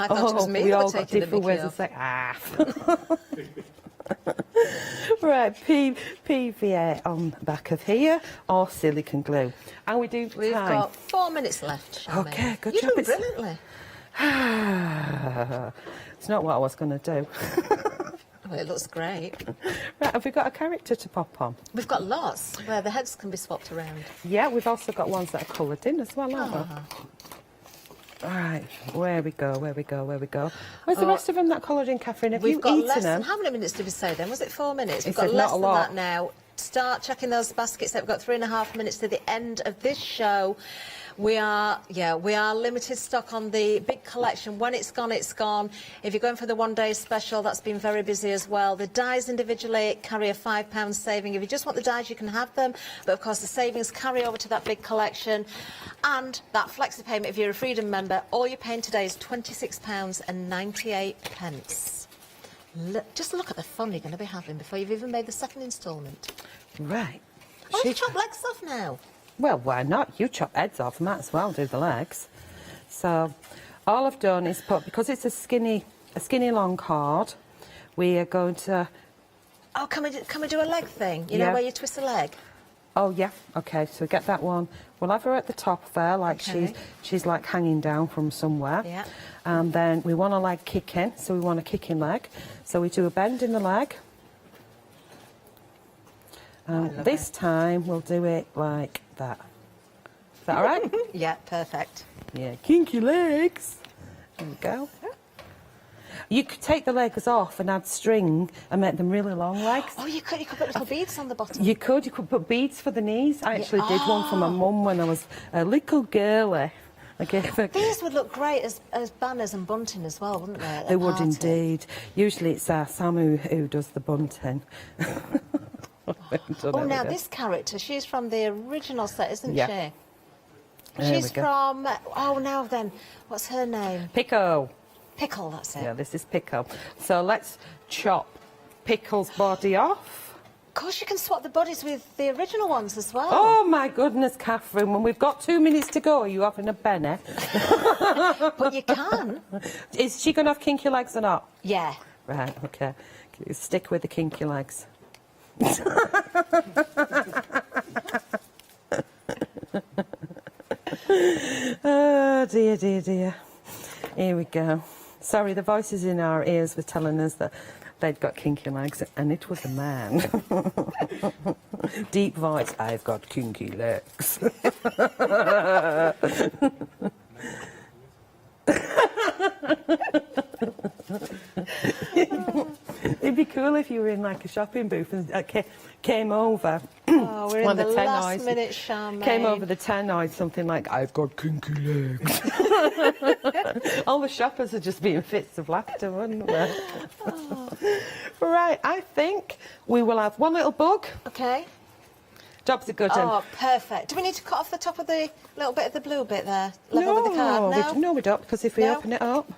thought it was me we that all were got taking the different mickey ways to off. say half. Right, PVA on the back of here, or silicone glue. And we do We've time. got 4 minutes left, Charmaine. Okay, good You're job. doing brilliantly. It's not what I was going to do. Well, it looks great. Right, have we got a character to pop on? We've got lots where the heads can be swapped around. Yeah, we've also got ones that are coloured in as well, haven't we? Right, where we go. Where's the rest of them that coloured in, Catherine? Have We've you got eaten less them? than, how many minutes did we say then? Was it 4 minutes? It We've got said less not a than lot. that now. Start checking those baskets out. We've got 3.5 minutes to the end of this show. We are limited stock on the big collection. When it's gone, it's gone. If you're going for the one-day special, that's been very busy as well. The dies individually carry a £5 saving. If you just want the dies, you can have them. But, of course, the savings carry over to that big collection. And that flexi payment, if you're a Freedom member, all you're paying today is £26.98. Just look at the fun you're going to be having before you've even made the second instalment. Right. Oh, you chop legs off now. Well, why not? You chop heads off, might as well do the legs. So, all I've done is put, because it's a skinny long card, we are going to... Oh, can we do a leg thing? You know, Yeah. where you twist a leg? Oh, yeah, okay, so get that one. We'll have her at the top there, like Okay. she's like hanging down from somewhere. Yeah. And then we want a leg kicking, so we want a kicking leg. So we do a bend in the leg. This time we'll do it like that. Is that all right? Yeah, perfect. Yeah, kinky legs. There we go. You could take the legs off and add string and make them really long legs. Oh, you could put little beads on the bottom. You could put beads for the knees. I actually did one for my mum when I was a little girly. These would look great as banners and bunting as well, wouldn't they? They would indeed. Usually it's Sam who does the bunting. Oh, now this character, she's from the original set, isn't she? There She's from, oh, now then, what's her name? Pico. Pickle, that's it. Yeah, this is Pickle. So let's chop Pickle's body off. Of course, you can swap the bodies with the original ones as well. Oh, my goodness, Catherine, when we've got 2 minutes to go, are you having a Benny? But you can. Is she going to have kinky legs or not? Yeah. Right, OK. Stick with the kinky legs. Oh, dear, dear, dear. Here we go. Sorry, the voices in our ears were telling us that they'd got kinky legs, and it was a man. Deep voice, I've got kinky legs. It'd be cool if you were in like a shopping booth and came over. Oh, we're in the last minute, Charmaine. Came over the tannoy, something like, I've got kinky legs. All the shoppers are just being fits of laughter, wouldn't they? Oh. Right, I think we will have one little bug. OK. Job's a good one. Oh, perfect. Do we need to cut off the top of the little bit of the blue bit there? Level with the card? No, we don't, because if we open it up...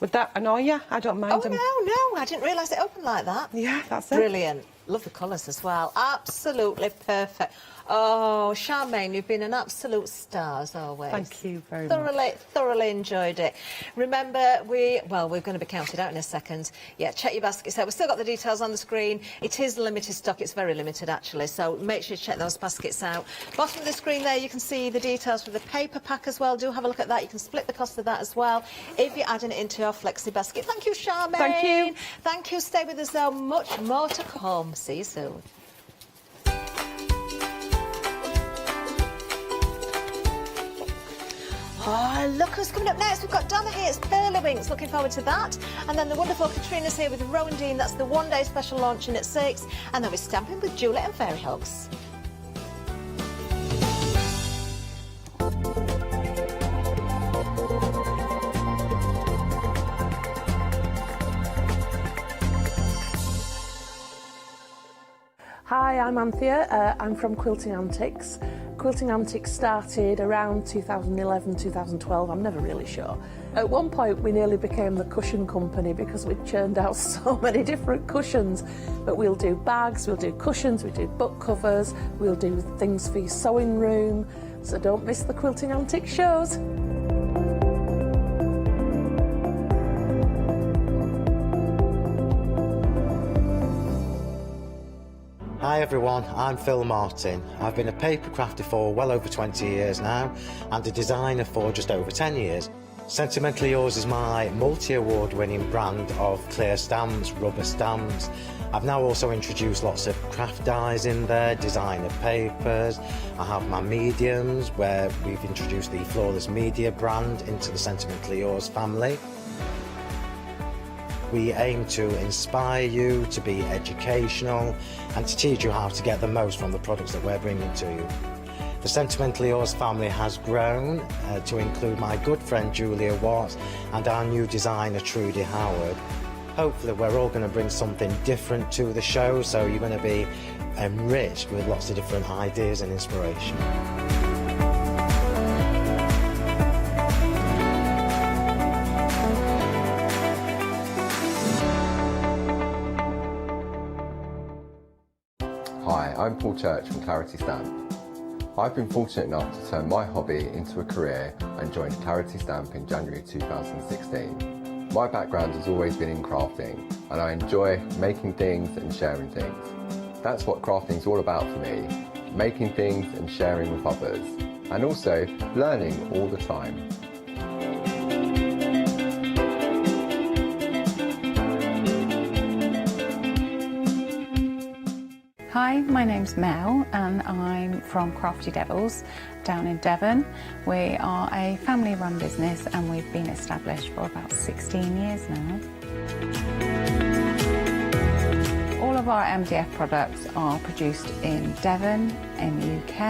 Would that annoy you? I don't mind them. Oh, no, I didn't realise it opened like that. Yeah, that's it. Brilliant. Love the colours as well. Absolutely perfect. Oh, Charmaine, you've been an absolute star as always. Thank you very much. Thoroughly enjoyed it. Remember, we're going to be counted out in a second. Yeah, check your baskets out. We've still got the details on the screen. It is limited stock. It's very limited, actually, so make sure you check those baskets out. Bottom of the screen there, you can see the details for the paper pack as well. Do have a look at that. You can split the cost of that as well if you're adding it into your flexi basket. Thank you, Charmaine. Thank you. Thank you. Stay with us, though. Much more to come. See you soon. Oh, look who's coming up next. We've got Donna here. It's Pearly Winks. Looking forward to that. And then the wonderful Katrina's here with Rowan Dean. That's the one-day special launching at 6. And then we're stamping with Juliet and Fairy Hugs. Hi, I'm Anthea. I'm from Quilting Antics. Quilting Antics started around 2011, 2012, I'm never really sure. At one point we nearly became the cushion company because we churned out so many different cushions. But we'll do bags, we'll do cushions, we do book covers, we'll do things for your sewing room. So don't miss the Quilting Antics shows. Hi everyone, I'm Phil Martin. I've been a paper crafter for well over 20 years now and a designer for just over 10 years. Sentimentally Yours is my multi-award winning brand of clear stamps, rubber stamps. I've now also introduced lots of craft dyes in there, designer papers. I have my mediums where we've introduced the Flawless Media brand into the Sentimentally Yours family. We aim to inspire you, to be educational and to teach you how to get the most from the products that we're bringing to you. The Sentimentally Yours family has grown to include my good friend Julia Watts and our new designer Trudy Howard. Hopefully we're all going to bring something different to the show, so you're going to be enriched with lots of different ideas and inspiration. Hi, I'm Paul Church from Clarity Stamp. I've been fortunate enough to turn my hobby into a career and joined Clarity Stamp in January 2016. My background has always been in crafting and I enjoy making things and sharing things. That's what crafting's all about for me, making things and sharing with others, and also learning all the time. Hi, my name's Mel and I'm from Crafty Devils down in Devon. We are a family-run business and we've been established for about 16 years now. All of our MDF products are produced in Devon, in the UK,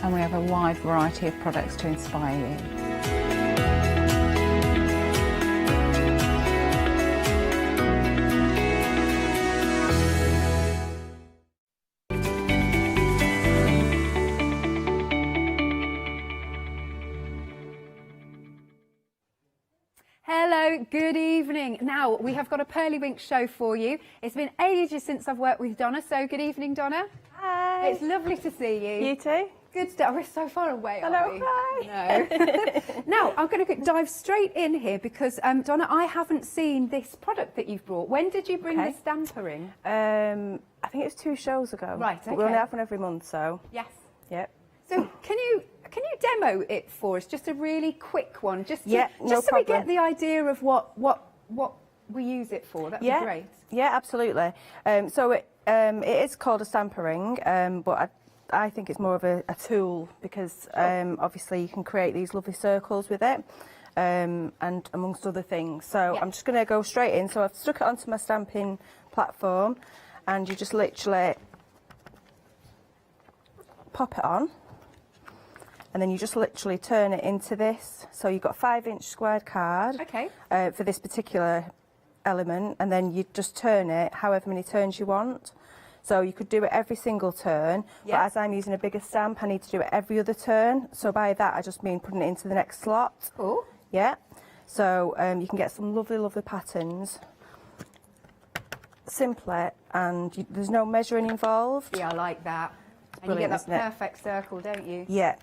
and we have a wide variety of products to inspire you. Hello, good evening. Now, we have got a Pearlywink show for you. It's been ages since I've worked with Donna, so good evening, Donna. Hi. It's lovely to see you. You too. Good stuff. We're so far away, Hello, aren't we? hi. No. Now, I'm going to dive straight in here because, Donna, I haven't seen this product that you've brought. When did you bring this stampering? I think it was 2 shows ago. Right, okay. We only have one every month, so. Yes. Yep. So, can you demo it for us? Just a really quick one, just so we get the idea of what we use it for. That'd be great. Yeah, absolutely. So it is called a stampering, but I think it's more of a tool because obviously you can create these lovely circles with it, and amongst other things. So I'm just going to go straight in. So I've stuck it onto my stamping platform, and you just literally pop it on. And then you just literally turn it into this. So you've got a 5-inch squared card for this particular element, and then you just turn it however many turns you want. So you could do it every single turn, but as I'm using a bigger stamp, I need to do it every other turn. So by that, I just mean putting it into the next slot. Oh. Yeah. So you can get some lovely, lovely patterns. Simply, and there's no measuring involved. Yeah, I like that. And you get that perfect circle, don't you? Yeah.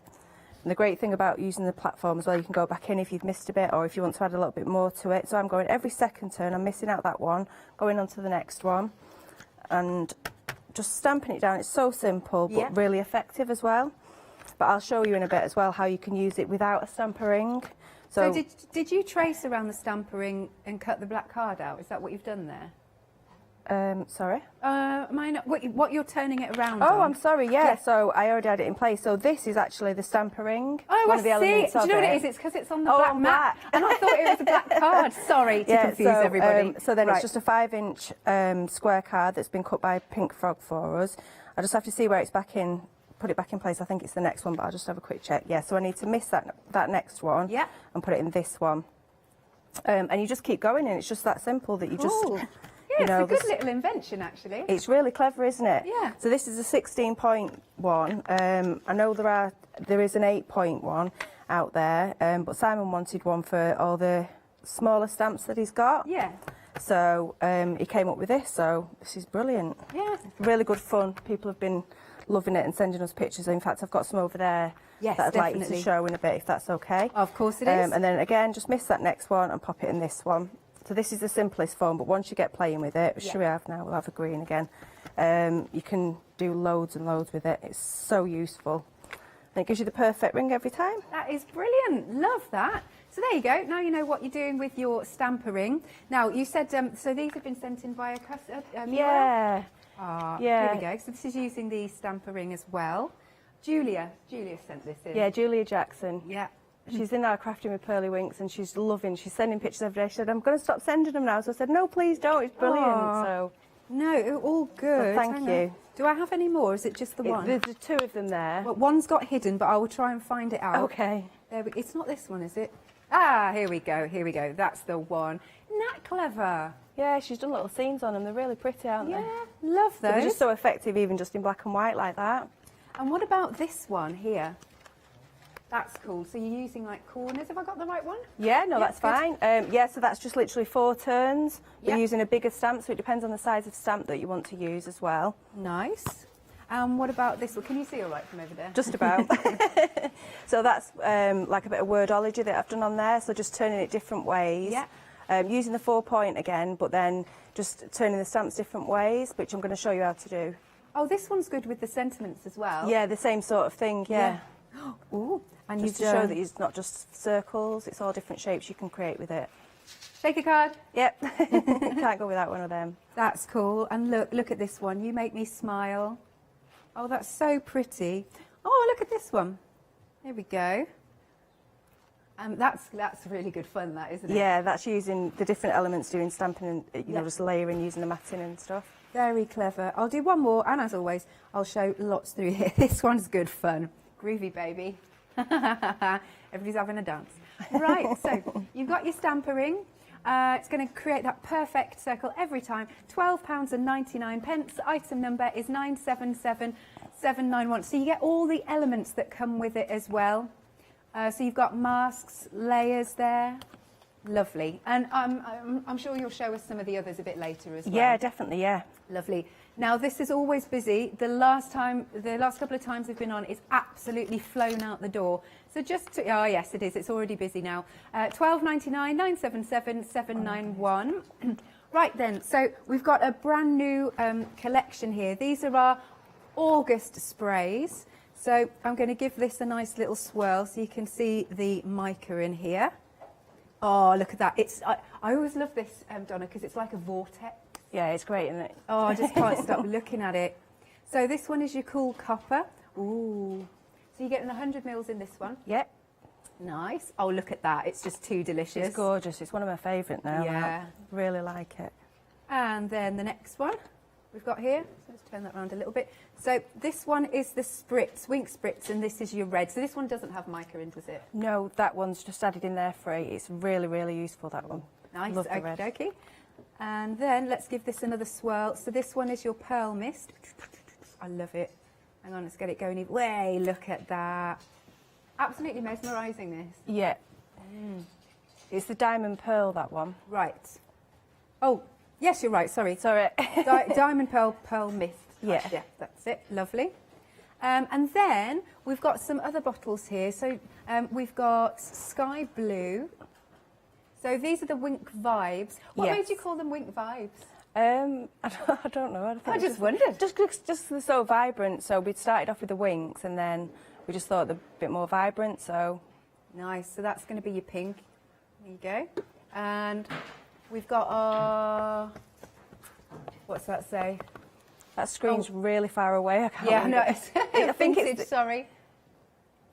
And the great thing about using the platform as well, you can go back in if you've missed a bit or if you want to add a little bit more to it. So I'm going every second turn, I'm missing out that one, going on to the next one and just stamping it down. It's so simple but really effective as well. But I'll show you in a bit as well how you can use it without a stampering. So did you trace around the stampering and cut the black card out? Is that what you've done there? Sorry? What you're turning it around Oh, on? I'm sorry, yeah. So I already had it in place. So this is actually the stampering. Oh, one of the elements Do you know what it is? It's because it's on the black mat. And I thought it was a black card. Sorry to confuse everybody. So then it's just a 5-inch square card that's been cut by Pink Frog for us. I just have to see where it's back in, put it back in place. I think it's the next one, but I'll just have a quick check. Yeah, so I need to miss that next one and put it in this one. And you just keep going, and it's just that simple that you just... Yeah, it's a good little invention, actually. It's really clever, isn't it? Yeah. So this is a 16.1. I know there is an 8.1 out there, but Simon wanted one for all the smaller stamps that he's got. Yeah. So he came up with this, so this is brilliant. Yeah. Really good fun. People have been loving it and sending us pictures. In fact, I've got some over there that I'd like you to show in a bit, if that's okay. Of course it is. And then again, just miss that next one and pop it in this one. So this is the simplest form, but once you get playing with it, which we have now, we'll have a green again, you can do loads and loads with it. It's so useful. And it gives you the perfect ring every time. That is brilliant. Love that. So there you go. Now you know what you're doing with your stampering. Now, you said, so these have been sent in via yeah. Here we go. So this is using the stampering as well. Julia sent this in. Yeah, Julia Jackson. Yeah. She's in our Crafting with Pearlywinks and she's loving, she's sending pictures every day. She said, I'm going to stop sending them now. So I said, no, please don't, it's brilliant. So no, all good. So thank you. Do I have any more, or is it just the one? There's 2 of them there. Well, one's got hidden, but I will try and find it out. Okay. It's not this one, is it? Ah, here we go, that's the one. Isn't that clever? Yeah, she's done little scenes on them. They're really pretty, aren't they? Yeah, love those. They're just so effective, even just in black and white like that. And what about this one here? That's cool. So you're using like corners. Have I got the right one? Yeah, no, that's fine. Yeah, so that's just literally 4 turns. You're using a bigger stamp, so it depends on the size of stamp that you want to use as well. Nice. What about this one? Can you see all right from over there? Just about. So that's like a bit of wordology that I've done on there. So just turning it different ways. Yeah. Using the 4-point again, but then just turning the stamps different ways, which I'm going to show you how to do. Oh, this one's good with the sentiments as well. Yeah, the same sort of thing. Yeah. Ooh. And just to show that it's not just circles, it's all different shapes you can create with it. Shake a card. Yep. Can't go without one of them. That's cool. And look at this one. You make me smile. Oh, that's so pretty. Oh, look at this one. There we go. That's really good fun, that, isn't it? Yeah, that's using the different elements, doing stamping and you know, just layering, using the matting and stuff. Very clever. I'll do one more, and as always, I'll show lots through here. This one's good fun. Groovy, baby. Everybody's having a dance. Right, so you've got your stamper ring. It's going to create that perfect circle every time. £12.99. Item number is 977791. So you get all the elements that come with it as well. So you've got masks, layers there. Lovely. And I'm sure you'll show us some of the others a bit later as well. Yeah, definitely, yeah. Lovely. Now, this is always busy. The last couple of times we've been on, it's absolutely flown out the door. So just to, oh yes, it is. It's already busy now. £12.99, 977791. Right then, so we've got a brand new collection here. These are our August sprays. So I'm going to give this a nice little swirl so you can see the mica in here. Oh, look at that. I always love this, Donna, because it's like a vortex. Yeah, it's great, isn't it? Oh, I just can't stop looking at it. So this one is your cool copper. Ooh. So you're getting 100 mils in this one? Yep. Nice. Oh, look at that. It's just too delicious. It's gorgeous. It's one of my favourite now. Yeah. I really like it. And then the next one we've got here. So let's turn that around a little bit. So this one is the spritz, wink spritz, and this is your red. So this one doesn't have mica in, does it? No, that one's just added in there free. It's really, really useful, that one. Nice. Love the red. Okay. And then let's give this another swirl. So this one is your pearl mist. I love it. Hang on, let's get it going even way. Look at that. Absolutely mesmerising, this. Yeah. It's the diamond pearl, that one. Right. Oh, yes, you're right. Sorry. Diamond pearl mist. Yeah. Yeah, that's it. Lovely. And then we've got some other bottles here. So we've got sky blue. So these are the Wink Vibes. What made you call them Wink Vibes? I don't know. I just wondered. Just they're so vibrant. So we started off with the winks, and then we just thought they're a bit more vibrant. So nice. So that's going to be your pink. There you go. And we've got our. What's that say? That screen's really far away. I can't. Yeah, no. I think vintage, it's sorry.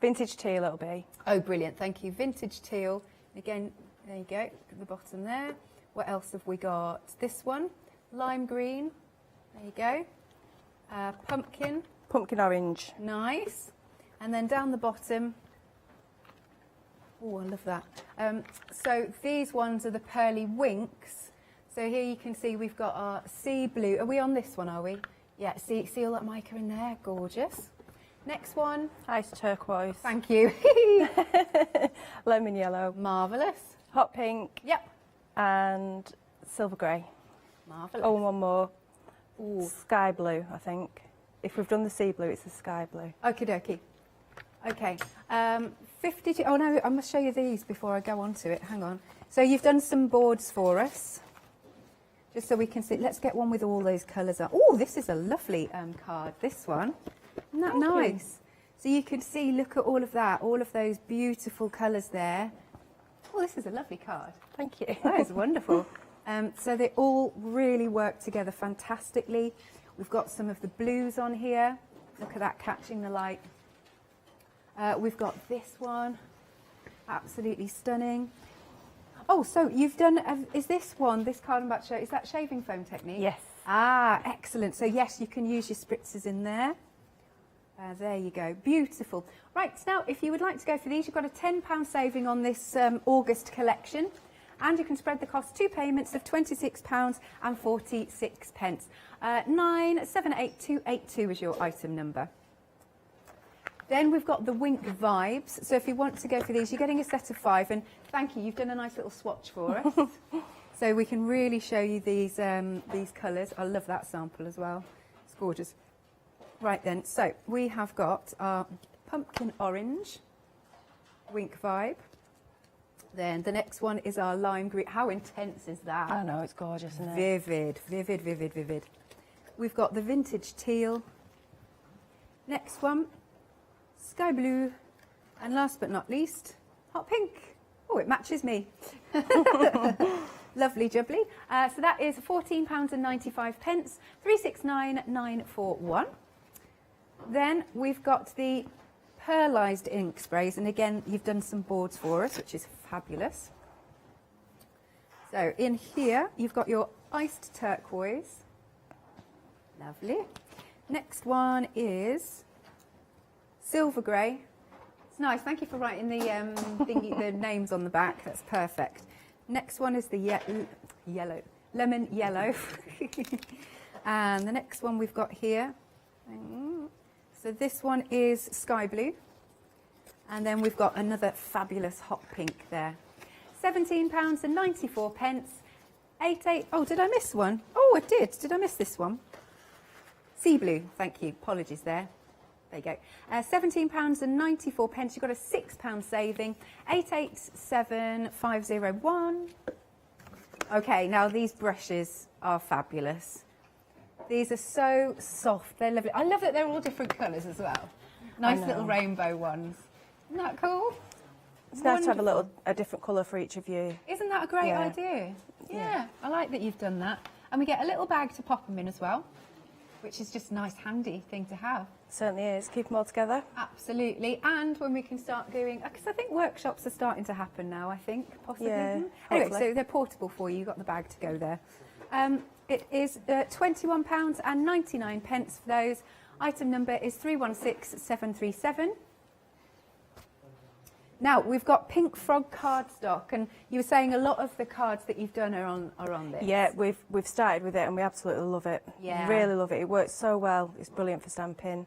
Vintage teal. It'll be. Oh, brilliant! Thank you. Vintage teal. Again, there you go. At the bottom there. What else have we got? This one, lime green. There you go. Pumpkin. Pumpkin orange. Nice. And then down the bottom. Oh, I love that. So these ones are the pearly winks. So here you can see we've got our sea blue. Are we on this one, are we? Yeah, see all that mica in there? Gorgeous. Next one. Ice turquoise. Thank you. Lemon yellow. Marvellous. Hot pink. Yep. And silver grey. Marvellous. Oh, and one more. Ooh. Sky blue, I think. If we've done the sea blue, it's the sky blue. Okie dokie. Okay. 52. Oh no, I must show you these before I go on to it. Hang on. So you've done some boards for us. Just so we can see. Let's get one with all those colours on. Oh, this is a lovely card. This one. Isn't that nice? So you can see, look at all of that. All of those beautiful colours there. Oh, this is a lovely card. Thank you. That is wonderful. So they all really work together fantastically. We've got some of the blues on here. Look at that, catching the light. We've got this one. Absolutely stunning. Oh, so you've done, is this one, this card I'm about to show, is that shaving foam technique? Yes. Ah, excellent. So yes, you can use your spritzers in there. There you go. Beautiful. Right, now, if you would like to go for these, you've got a £10 saving on this August collection. And you can spread the cost, 2 payments of £26.46. 978282 is your item number. Then we've got the Wink Vibes. So if you want to go for these, you're getting a set of 5. And thank you, you've done a nice little swatch for us. So we can really show you these colours. I love that sample as well. It's gorgeous. Right then, so we have got our pumpkin orange Wink Vibe. Then the next one is our lime green. How intense is that? I know, it's gorgeous, isn't it? Vivid, vivid, vivid, vivid. We've got the vintage teal. Next one, sky blue. And last but not least, hot pink. Oh, it matches me. Lovely jubbly. So that is £14.95, 369941. Then we've got the pearlised ink sprays, and again, you've done some boards for us, which is fabulous. So in here, you've got your iced turquoise. Lovely. Next one is silver grey. It's nice. Thank you for writing the the names on the back. That's perfect. Next one is the yellow, lemon yellow. And the next one we've got here. So this one is sky blue. And then we've got another fabulous hot pink there. £17.94. 88. Oh, did I miss one? Oh, I did. Did I miss this one? Sea blue. Thank you. Apologies there. There you go. £17.94. You've got a £6 saving. 887501. Okay, now these brushes are fabulous. These are so soft. They're lovely. I love that they're all different colours as well. Nice little rainbow ones. Isn't that cool? It's nice to have a different colour for each of you. Isn't that a great idea? Yeah, I like that you've done that. And we get a little bag to pop them in as well, which is just a nice, handy thing to have. Certainly is. Keep them all together. Absolutely. And when we can start doing, because I think workshops are starting to happen now, I think, possibly. Yeah, Anyway, hopefully. so they're portable for you. You've got the bag to go there. It is £21.99 for those. Item number is 316737. Now, we've got Pink Frog cardstock, and you were saying a lot of the cards that you've done are on this. Yeah, we've started with it and we absolutely love it. Yeah. Really love it. It works so well. It's brilliant for stamping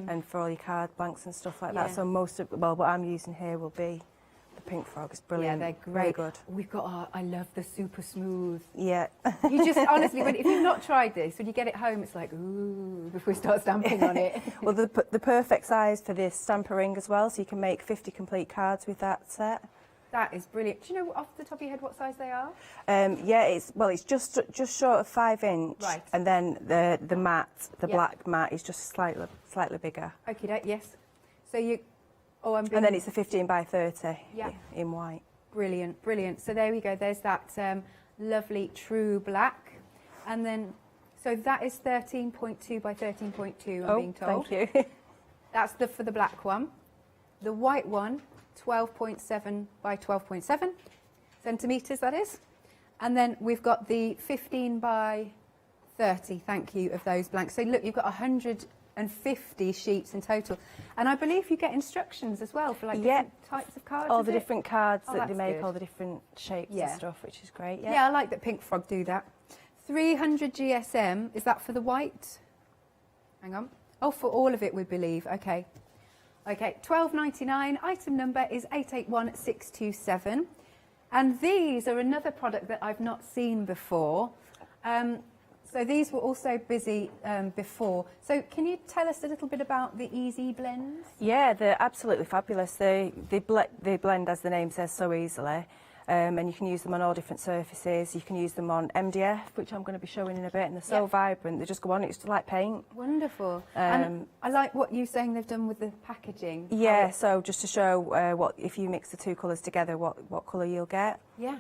and for all your card blanks and stuff like that. Yeah. So most of, well, what I'm using here will be the Pink Frog. It's brilliant. Yeah, they're Really great. good. We've got I love the super smooth. Yeah. You just, honestly, if you've not tried this, when you get it home, it's like, ooh, before we start stamping on it. Well, the perfect size for this stamper ring as well, so you can make 50 complete cards with that set. That is brilliant. Do you know off the top of your head what size they are? Yeah, it's just short of 5 inch. Right. And then the matte, black matte, is just slightly bigger. Okie doke, yes. So you, And then it's a 15 by 30 in white. Brilliant, brilliant. So there we go. There's that lovely true black. And then, so that is 13.2 by 13.2, I'm being told. Thank you. That's for the black one. The white one, 12.7 by 12.7 centimetres, that is. And then we've got the 15 by 30, thank you, of those blanks. So look, you've got 150 sheets in total. And I believe you get instructions as well for like different types of cards. All the different cards Oh, that they that's make, good. all the different shapes and stuff, which is great. Yeah, I like that Pink Frog do that. 300 GSM, is that for the white? Hang on. Oh, for all of it, we believe. Okay. Okay, £12.99. Item number is 881627. And these are another product that I've not seen before. So these were also busy before. So can you tell us a little bit about the Easy Blends? Yeah, they're absolutely fabulous. They blend, as the name says, so easily. And you can use them on all different surfaces. You can use them on MDF, which I'm going to be showing in a bit, and they're so vibrant. They just go on, it's like paint. Wonderful. And I like what you're saying they've done with the packaging. Yeah, so just to show what if you mix the two colours together, what colour you'll get. Yeah.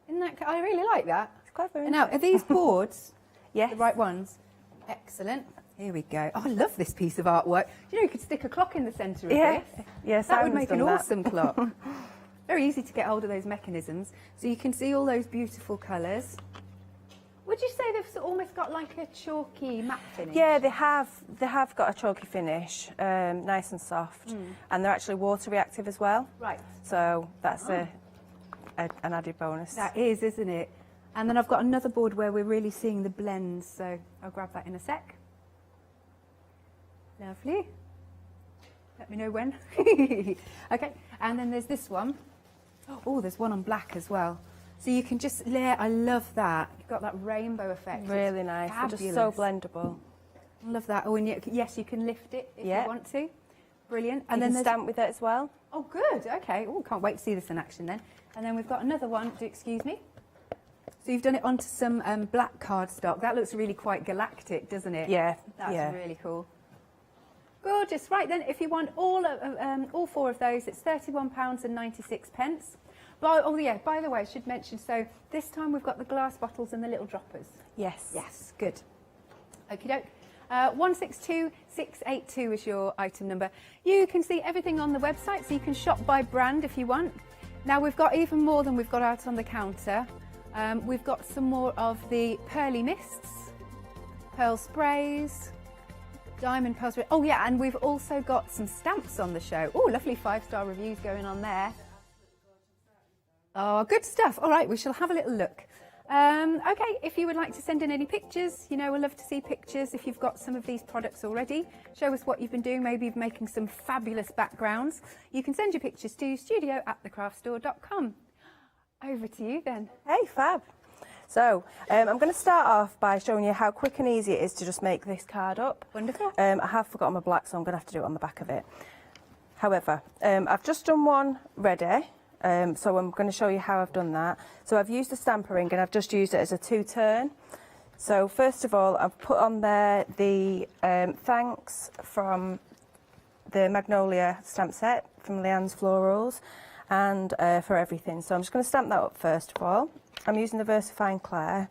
Isn't that, I really like that. It's clever, isn't Now, it? are these boards yes. the right ones? Excellent. Here we go. Oh, I love this piece of artwork. You know, you could stick a clock in the centre of Yeah. this. Yeah, that would Simon's make an done that. awesome clock. Very easy to get hold of those mechanisms. So you can see all those beautiful colours. Would you say they've almost got like a chalky matte finish? Yeah, they have got a chalky finish, nice and soft, and they're actually water reactive as well. Right. So that's an added bonus. That is, isn't it? And then I've got another board where we're really seeing the blends, so I'll grab that in a sec. Lovely. Let me know when. Okay, and then there's this one. Oh, there's one on black as well. So you can just layer, I love that. You've got that rainbow effect. Really It's nice. fabulous. They're just so blendable. Love that. Oh, and yes, you can lift it if you want to. Brilliant. And then stamp with it as well. Oh, good. Okay. Oh, can't wait to see this in action then. And then we've got another one. Excuse me. So you've done it onto some black cardstock. That looks really quite galactic, doesn't it? Yeah. That's really cool. Gorgeous. Right then, if you want all four of those, it's £31.96. Oh yeah, by the way, I should mention, so this time we've got the glass bottles and the little droppers. Yes. Yes, good. Okie doke. 162682 is your item number. You can see everything on the website, so you can shop by brand if you want. Now we've got even more than we've got out on the counter. We've got some more of the pearly mists, pearl sprays, diamond pearl spray. Oh yeah, and we've also got some stamps on the show. Oh, lovely 5-star reviews going on there. Oh, good stuff. All right, we shall have a little look. Okay, if you would like to send in any pictures, you know, we'd love to see pictures. If you've got some of these products already, show us what you've been doing, maybe making some fabulous backgrounds. You can send your pictures to studio@thecraftstore.com. Over to you then. Hey, fab. So, I'm going to start off by showing you how quick and easy it is to just make this card up. Wonderful. I have forgotten my black, so I'm going to have to do it on the back of it. However, I've just done one ready. So I'm going to show you how I've done that. So I've used the stamper ring and I've just used it as a 2-turn. So first of all, I've put on there the thanks from the Magnolia stamp set from Leanne's Florals and for everything. So I'm just going to stamp that up first of all. I'm using the VersaFine Claire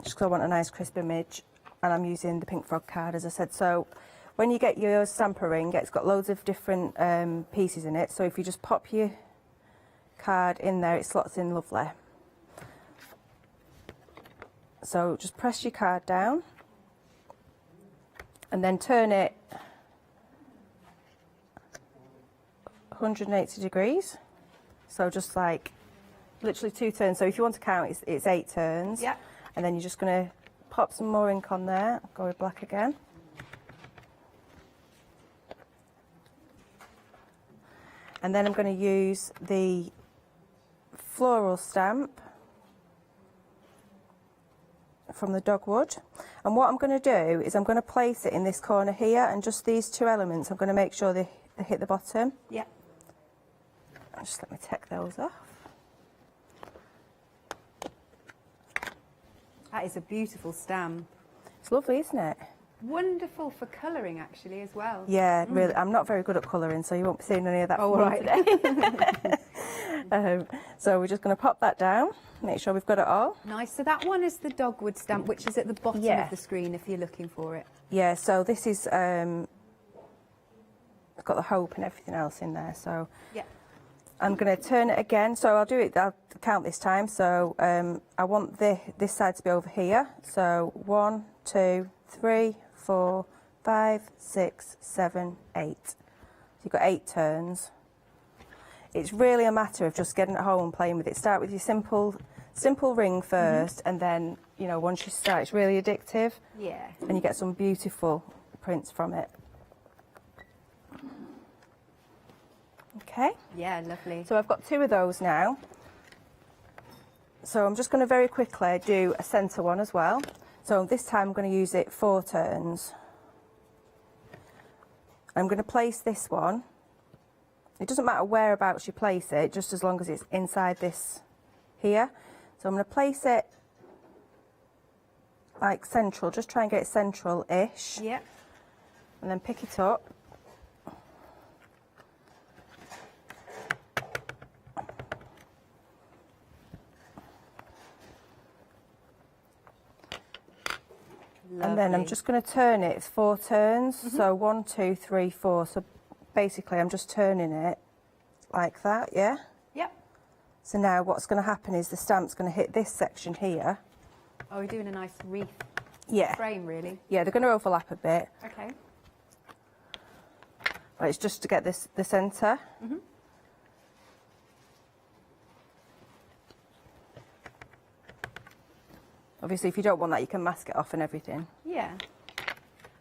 just because I want a nice crisp image, and I'm using the Pink Frog card as I said. So when you get your stamper ring, it's got loads of different pieces in it. So if you just pop your card in there, it slots in lovely. So just press your card down and then turn it 180 degrees. So just like literally 2 turns. So if you want to count, it's 8 turns. Yeah. And then you're just going to pop some more ink on there. Go with black again. And then I'm going to use the floral stamp from the dogwood, and what I'm going to do is I'm going to place it in this corner here, and just these 2 elements I'm going to make sure they hit the bottom. Yeah. Just let me take those off. That is a beautiful stamp. It's lovely, isn't it? Wonderful for colouring actually as well. Yeah, really. I'm not very good at colouring, so you won't be seeing any of that Oh, from me right. today. So we're just going to pop that down, make sure we've got it all. Nice. So that one is the dogwood stamp, which is at the bottom Yeah. of the screen if you're looking for it. Yeah, so this is, it's got the hope and everything else in there, so Yeah. I'm going to turn it again. So I'll count this time. So I want this side to be over here. So 1, 2, 3, 4, 5, 6, 7, 8. So you've got 8 turns. It's really a matter of just getting at home and playing with it. Start with your simple ring first, and then, you know, once you start, it's really addictive. Yeah. And you get some beautiful prints from it. Okay. Yeah, lovely. So I've got 2 of those now. So I'm just going to very quickly do a centre one as well. So this time I'm going to use it 4 turns. I'm going to place this one. It doesn't matter whereabouts you place it, just as long as it's inside this here. So I'm going to place it like central, just try and get it central-ish. Yeah. And then pick it up. And then I'm just going to turn it. It's 4 turns. So 1, 2, 3, 4. So basically I'm just turning it like that, yeah? Yep. So now what's going to happen is the stamp's going to hit this section here. Oh, we're doing a nice wreath Yeah. frame, really. Yeah, they're going to overlap a bit. Okay. But it's just to get this the centre. Obviously, if you don't want that, you can mask it off and everything. Yeah.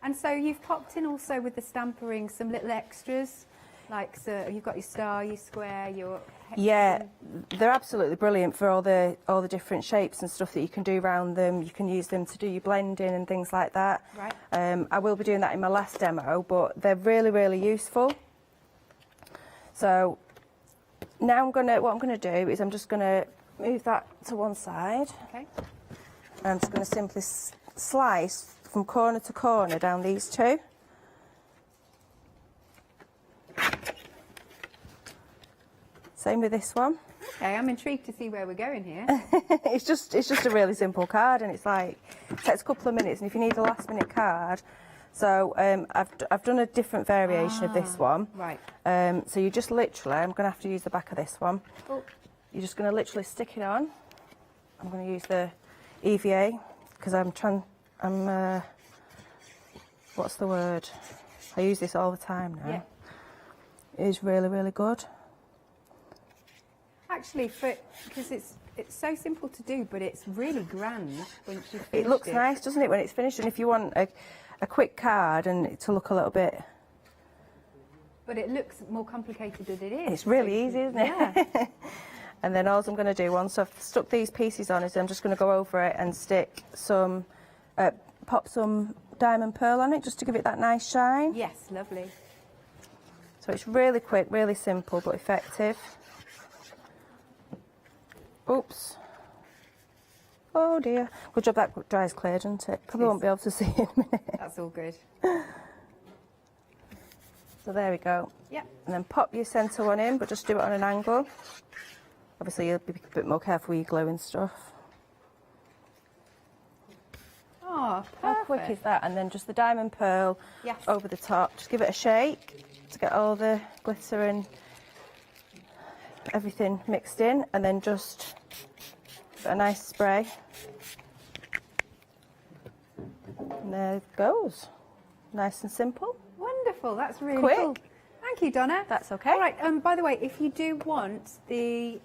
And so you've popped in also with the stampering some little extras, like so you've got your star, your square, your hexagon. Yeah, they're absolutely brilliant for all the different shapes and stuff that you can do around them. You can use them to do your blending and things like that. Right. I will be doing that in my last demo, but they're really, really useful. So now what I'm gonna do is I'm just gonna move that to one side. Okay. And I'm just going to simply slice from corner to corner down these 2. Same with this one. Okay, I'm intrigued to see where we're going here. It's just a really simple card, and it's like, it takes a couple of minutes, and if you need a last minute card, so I've done a different variation of this one. Right. So you just literally, I'm going to have to use the back of this one. Oh. You're just going to literally stick it on. I'm going to use the EVA because what's the word? I use this all the time now. Yeah. It is really, really good. Actually, because it's so simple to do, but it's really grand once you've finished it. Looks nice, doesn't it, when it's finished? And if you want a quick card and it to look a little bit... But it looks more complicated than it is. It's really easy, isn't it? Yeah. And then all I'm going to do, once I've stuck these pieces on, is I'm just going to go over it and stick some, pop some diamond pearl on it, just to give it that nice shine. Yes, lovely. So it's really quick, really simple, but effective. Oops. Oh dear. Good job that dries clear, doesn't it? Probably won't be able to see in a minute. That's all good. So there we go. Yeah. And then pop your centre one in, but just do it on an angle. Obviously, you'll be a bit more careful with your glue and stuff. Oh, perfect. How quick is that? And then just the diamond pearl over the top. Just give it a shake to get all the glitter and everything mixed in, and then just a nice spray. And there it goes. Nice and simple. Wonderful. That's really quick. cool. Thank you, Donna. That's okay. All right. By the way, if you do want the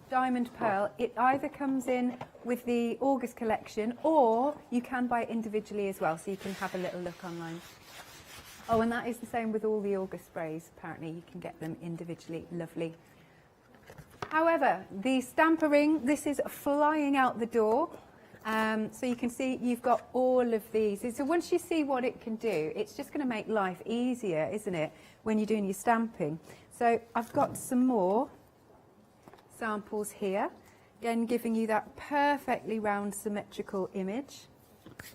diamond pearl, it either comes in with the August collection, or you can buy it individually as well, so you can have a little look online. Oh, and that is the same with all the August sprays. Apparently, you can get them individually. Lovely. However, the stamper ring, this is flying out the door. So you can see you've got all of these. So once you see what it can do, it's just going to make life easier, isn't it, when you're doing your stamping. So I've got some more samples here, again giving you that perfectly round symmetrical image.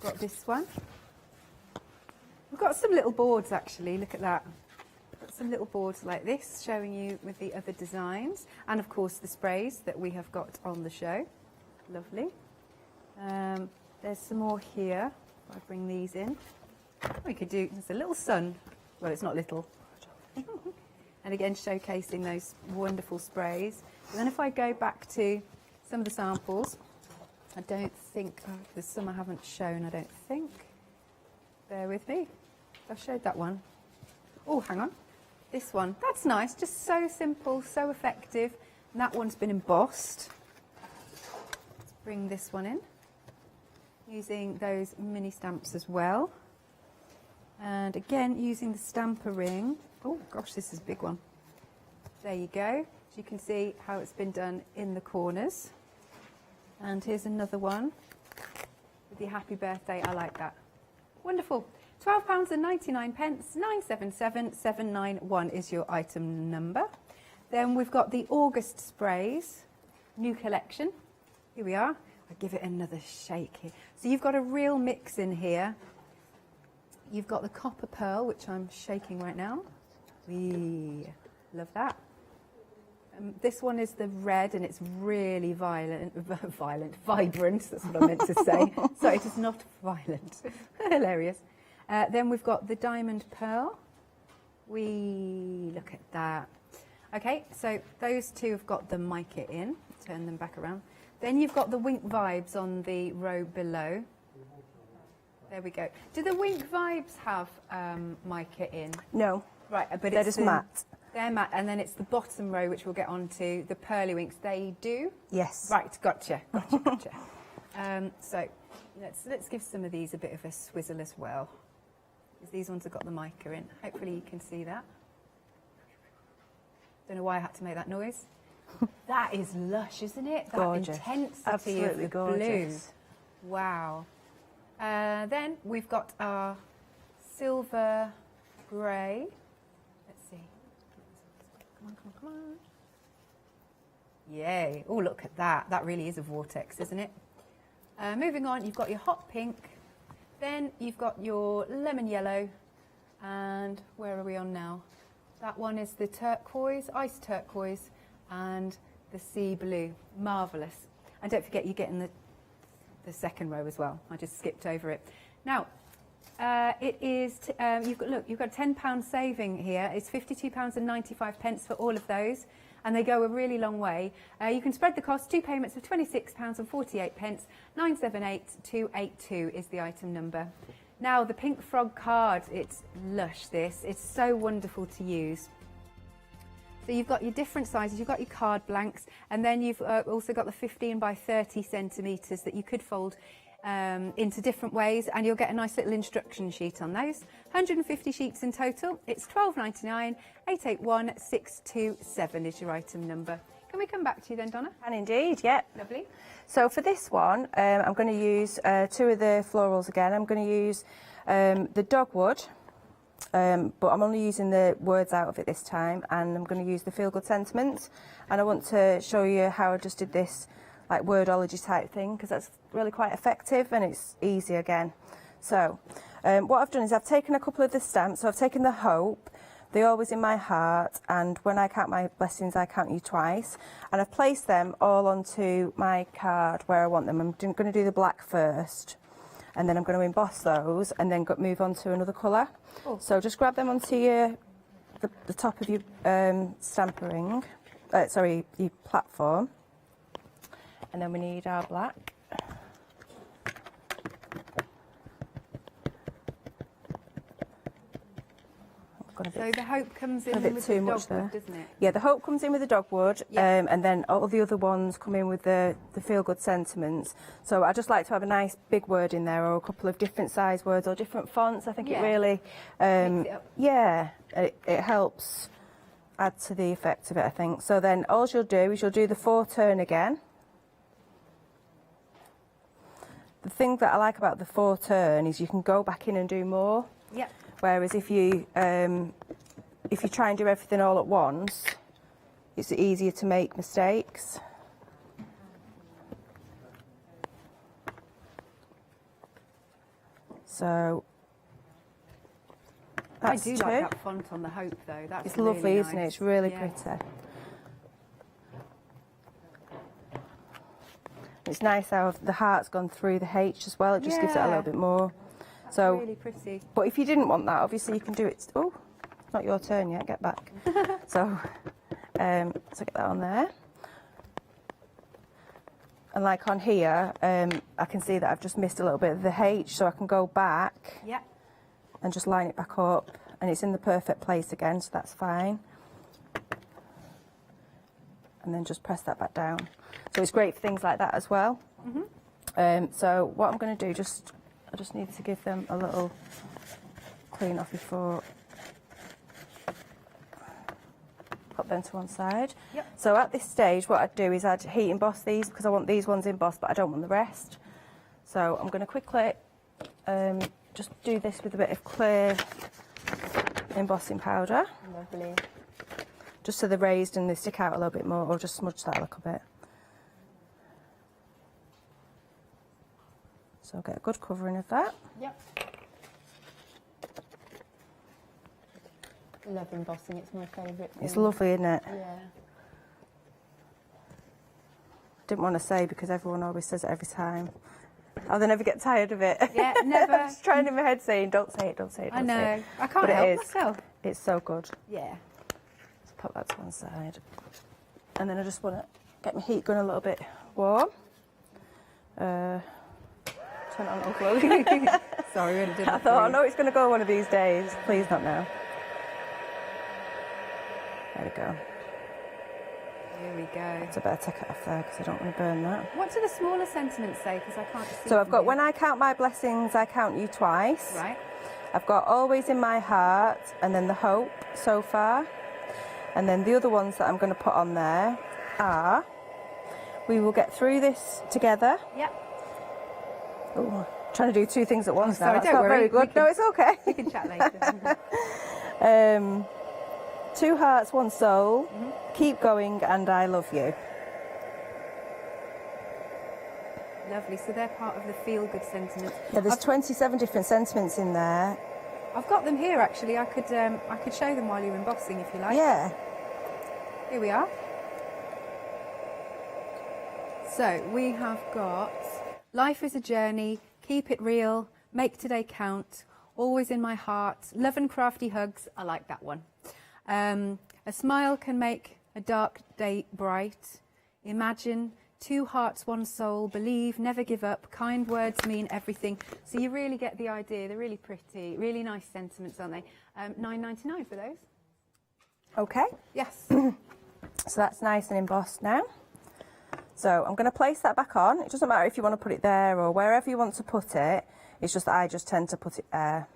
Got this one. We've got some little boards actually, look at that. Got some little boards like this showing you with the other designs, and of course the sprays that we have got on the show. Lovely. There's some more here. If I bring these in, we could do, there's a little sun. Well, it's not little. And again, showcasing those wonderful sprays. And then if I go back to some of the samples, I don't think, there's some I haven't shown, I don't think. Bear with me. I've showed that one. Oh, hang on. This one. That's nice. Just so simple, so effective. And that one's been embossed. Let's bring this one in. Using those mini stamps as well. And again, using the stamper ring. Oh, gosh, this is a big one. There you go. So you can see how it's been done in the corners. And here's another one with the happy birthday. I like that. Wonderful. £12.99, 977791 is your item number. Then we've got the August sprays, new collection. Here we are. I'll give it another shake here. So you've got a real mix in here. You've got the copper pearl, which I'm shaking right now. We love that. This one is the red, and it's really vibrant. That's what I meant to say. Sorry, it is not violent. Hilarious. Then we've got the diamond pearl. We look at that. Okay, so those two have got the mica in. Turn them back around. Then you've got the Wink Vibes on the row below. There we go. Do the Wink Vibes have mica in? No. Right, but they're just matte. They're matte, and then it's the bottom row, which we'll get onto, the pearly winks. They do? Yes. Right, gotcha. So let's give some of these a bit of a swizzle as well. Because these ones have got the mica in. Hopefully you can see that. Don't know why I had to make that noise. That is lush, isn't it? That gorgeous. Intensity Absolutely of the gorgeous. blue. Wow. Then we've got our silver grey. Let's see. Come on. Yay. Oh, look at that. That really is a vortex, isn't it? Moving on, you've got your hot pink. Then you've got your lemon yellow. And where are we on now? That one is the turquoise, ice turquoise. And the sea blue. Marvellous. And don't forget, you get in the second row as well. I just skipped over it. Now, it is, you've got a £10 saving here. It's £52.95 for all of those, and they go a really long way. You can spread the cost, 2 payments of £26.48. 978282 is the item number. Now, the Pink Frog card, it's lush, this. It's so wonderful to use. So you've got your different sizes, you've got your card blanks, and then you've also got the 15 by 30 centimetres that you could fold into different ways, and you'll get a nice little instruction sheet on those. 150 sheets in total. It's £12.99. 881627 is your item number. Can we come back to you then, Donna? And indeed, yeah. Lovely. So for this one, I'm going to use 2 of the florals again. I'm going to use the dogwood, but I'm only using the words out of it this time, and I'm going to use the feel good sentiments. And I want to show you how I just did this like wordology type thing, because that's really quite effective and it's easy again. So what I've done is I've taken a couple of the stamps. So I've taken the hope, the always in my heart, and when I count my blessings I count you twice, and I've placed them all onto my card where I want them. I'm going to do the black first, and then I'm going to emboss those and then move on to another colour. So just grab them onto the top of your stamper ring, sorry, your platform, and then we need our black. So the hope comes in with the dogwood, doesn't it? Yeah, the hope comes in with the dogwood, and then all the other ones come in with the feel-good sentiments. So I just like to have a nice big word in there, or a couple of different size words, or different fonts. I think it really, it helps add to the effect of it, I think. So then all you'll do is you'll do the 4 turn again. The thing that I like about the 4 turn is you can go back in and do more. Yep. Whereas if you try and do everything all at once, it's easier to make mistakes. So that's I do 2. like that font on the hope, though. That's it's really lovely, nice. isn't it? It's really pretty. It's nice how the heart's gone through the H as well. It just gives it a little bit more. That's so really pretty. But if you didn't want that, obviously you can do it. Oh, it's not your turn yet. Get back. so get that on there. And like on here, I can see that I've just missed a little bit of the H, so I can go back and just line it back up, and it's in the perfect place again, so that's fine. And then just press that back down. So it's great for things like that as well. So what I'm going to do, I just need to give them a little clean off before put them to one side. So at this stage what I'd do is I'd heat emboss these, because I want these ones embossed but I don't want the rest. So I'm going to quickly just do this with a bit of clear embossing powder. Lovely. Just so they're raised and they stick out a little bit more, or just smudge that a little bit. So I'll get a good covering of that. Love embossing, it's my favourite thing. It's lovely, isn't it? Yeah. Didn't want to say, because everyone always says it every time. Oh, they never get tired of it. Yeah, never. I'm just trying in my head saying, don't say it, don't say it, don't say it. I can't But help it is. myself. It's so good. Yeah. Let's put that to one side. And then I just want to get my heat gun a little bit warm. Turn it on a little slowly. Sorry, I thought, I know it's going to go one of these days. Please not now. There we go. Here we go. So I better take it off there, because I don't want to burn that. What do the smaller sentiments say? Because I can't see. So I've got, them when I count my blessings, I count you twice. Right. I've got always in my heart, and then the hope so far. And then the other ones that I'm going to put on there are, we will get through this together. Yep. Oh, trying to do 2 things at once now. Sorry, That's don't not worry. very good. No, it's okay. We can chat later. 2 hearts, 1 soul. Keep going, and I love you. Lovely. So they're part of the feel-good sentiments. Yeah, there's 27 different sentiments in there. I've got them here actually. I could show them while you're embossing if you like. Yeah. Here we are. So we have got life is a journey, keep it real, make today count, always in my heart, love and crafty hugs. I like that one. A smile can make a dark day bright. Imagine, two hearts, one soul, believe, never give up, kind words mean everything. So you really get the idea. They're really pretty, really nice sentiments, aren't they? £9.99 for those. Okay. Yes. So that's nice and embossed now. So I'm going to place that back on. It doesn't matter if you want to put it there or wherever you want to put it. It's just that I just tend to put it there.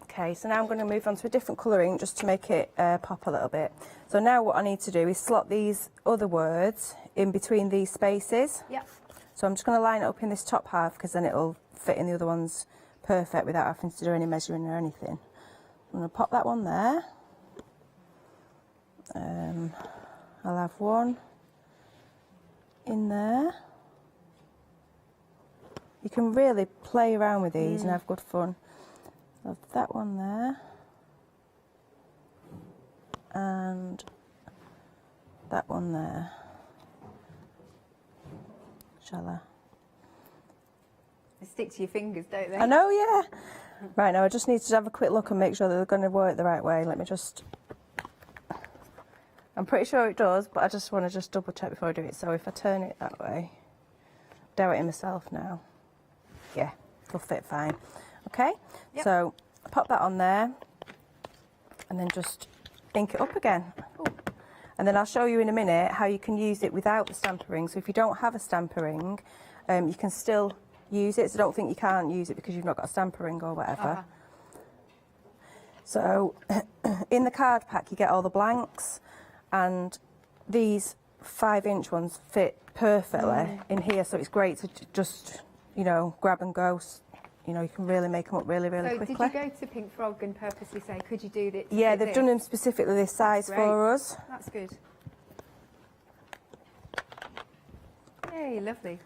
Okay, so now I'm going to move on to a different colouring just to make it pop a little bit. So now what I need to do is slot these other words in between these spaces. Yep. So I'm just going to line it up in this top half because then it'll fit in the other ones perfect without having to do any measuring or anything. I'm going to pop that one there. I'll have one in there. You can really play around with these and have good fun. I'll have that one there. And that one there. Shall I? They stick to your fingers, don't they? I know, yeah. Right, now I just need to have a quick look and make sure that they're going to work the right way. Let me just... I'm pretty sure it does, but I just want to just double check before I do it. So if I turn it that way, do it in myself now. Yeah, it'll fit fine. Okay, yep. So pop that on there and then just ink it up again. Ooh. And then I'll show you in a minute how you can use it without the stamper ring. So if you don't have a stamper ring, you can still use it. So don't think you can't use it because you've not got a stamper ring or whatever. So in the card pack you get all the blanks, and these 5-inch ones fit perfectly in here, so it's great to just, you know, grab and go. You know, you can really make them up really quickly. Did you go to Pink Frog and purposely say, could you do this? Yeah, they've done them specifically this size for us. That's good. Yay, lovely.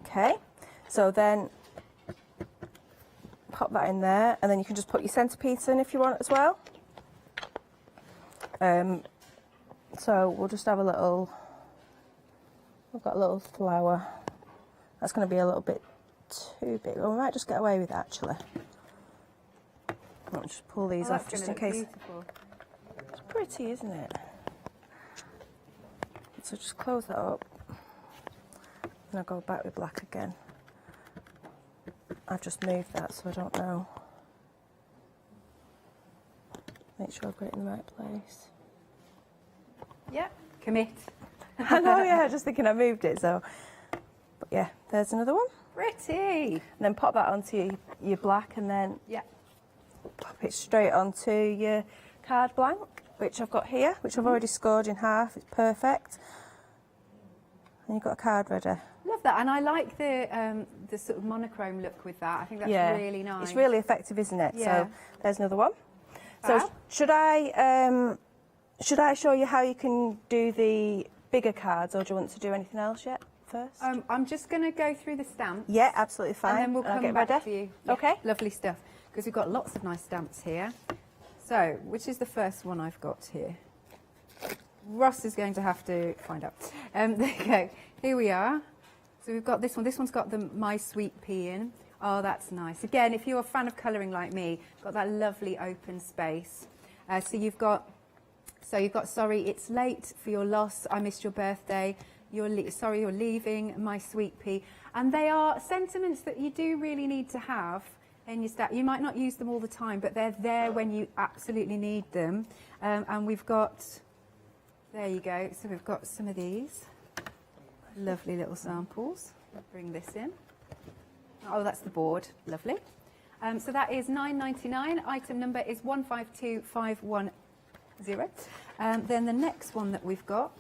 Okay, so then pop that in there, and then you can just put your centrepiece in if you want as well. So we'll just have a little, we've got a little flower. That's going to be a little bit too big. Well, we might just get away with it actually. I'll just pull these off just in case. Beautiful. It's pretty, isn't it? So just close that up. And I'll go back with black again. I've just moved that so I don't know. Make sure I've got it in the right place. Yep, commit. I know, yeah, just thinking I moved it, so. But yeah, there's another one. Pretty. And then pop that onto your black, and then pop it straight onto your card blank, which I've got here, which I've already scored in half. It's perfect. And you've got a card ready. Love that, and I like the sort of monochrome look with that. I think that's really nice. It's really effective, isn't it? Yeah. So there's another one. So should I show you how you can do the bigger cards, or do you want to do anything else yet first? I'm just going to go through the stamps. Yeah, absolutely fine. And then we'll come back to you. Yeah, okay. Lovely stuff, because we've got lots of nice stamps here. So, which is the first one I've got here? Ross is going to have to find out. There you go. Here we are. So we've got this one. This one's got the My Sweet Pea in. Oh, that's nice. Again, if you're a fan of colouring like me, got that lovely open space. So you've got sorry, it's late for your loss. I missed your birthday. Sorry, you're leaving. My Sweet Pea. And they are sentiments that you do really need to have in your stack. You might not use them all the time, but they're there when you absolutely need them. And we've got, there you go. So we've got some of these lovely little samples. I'll bring this in. Oh, that's the board. Lovely. So that is £9.99. Item number is 152510. Then the next one that we've got,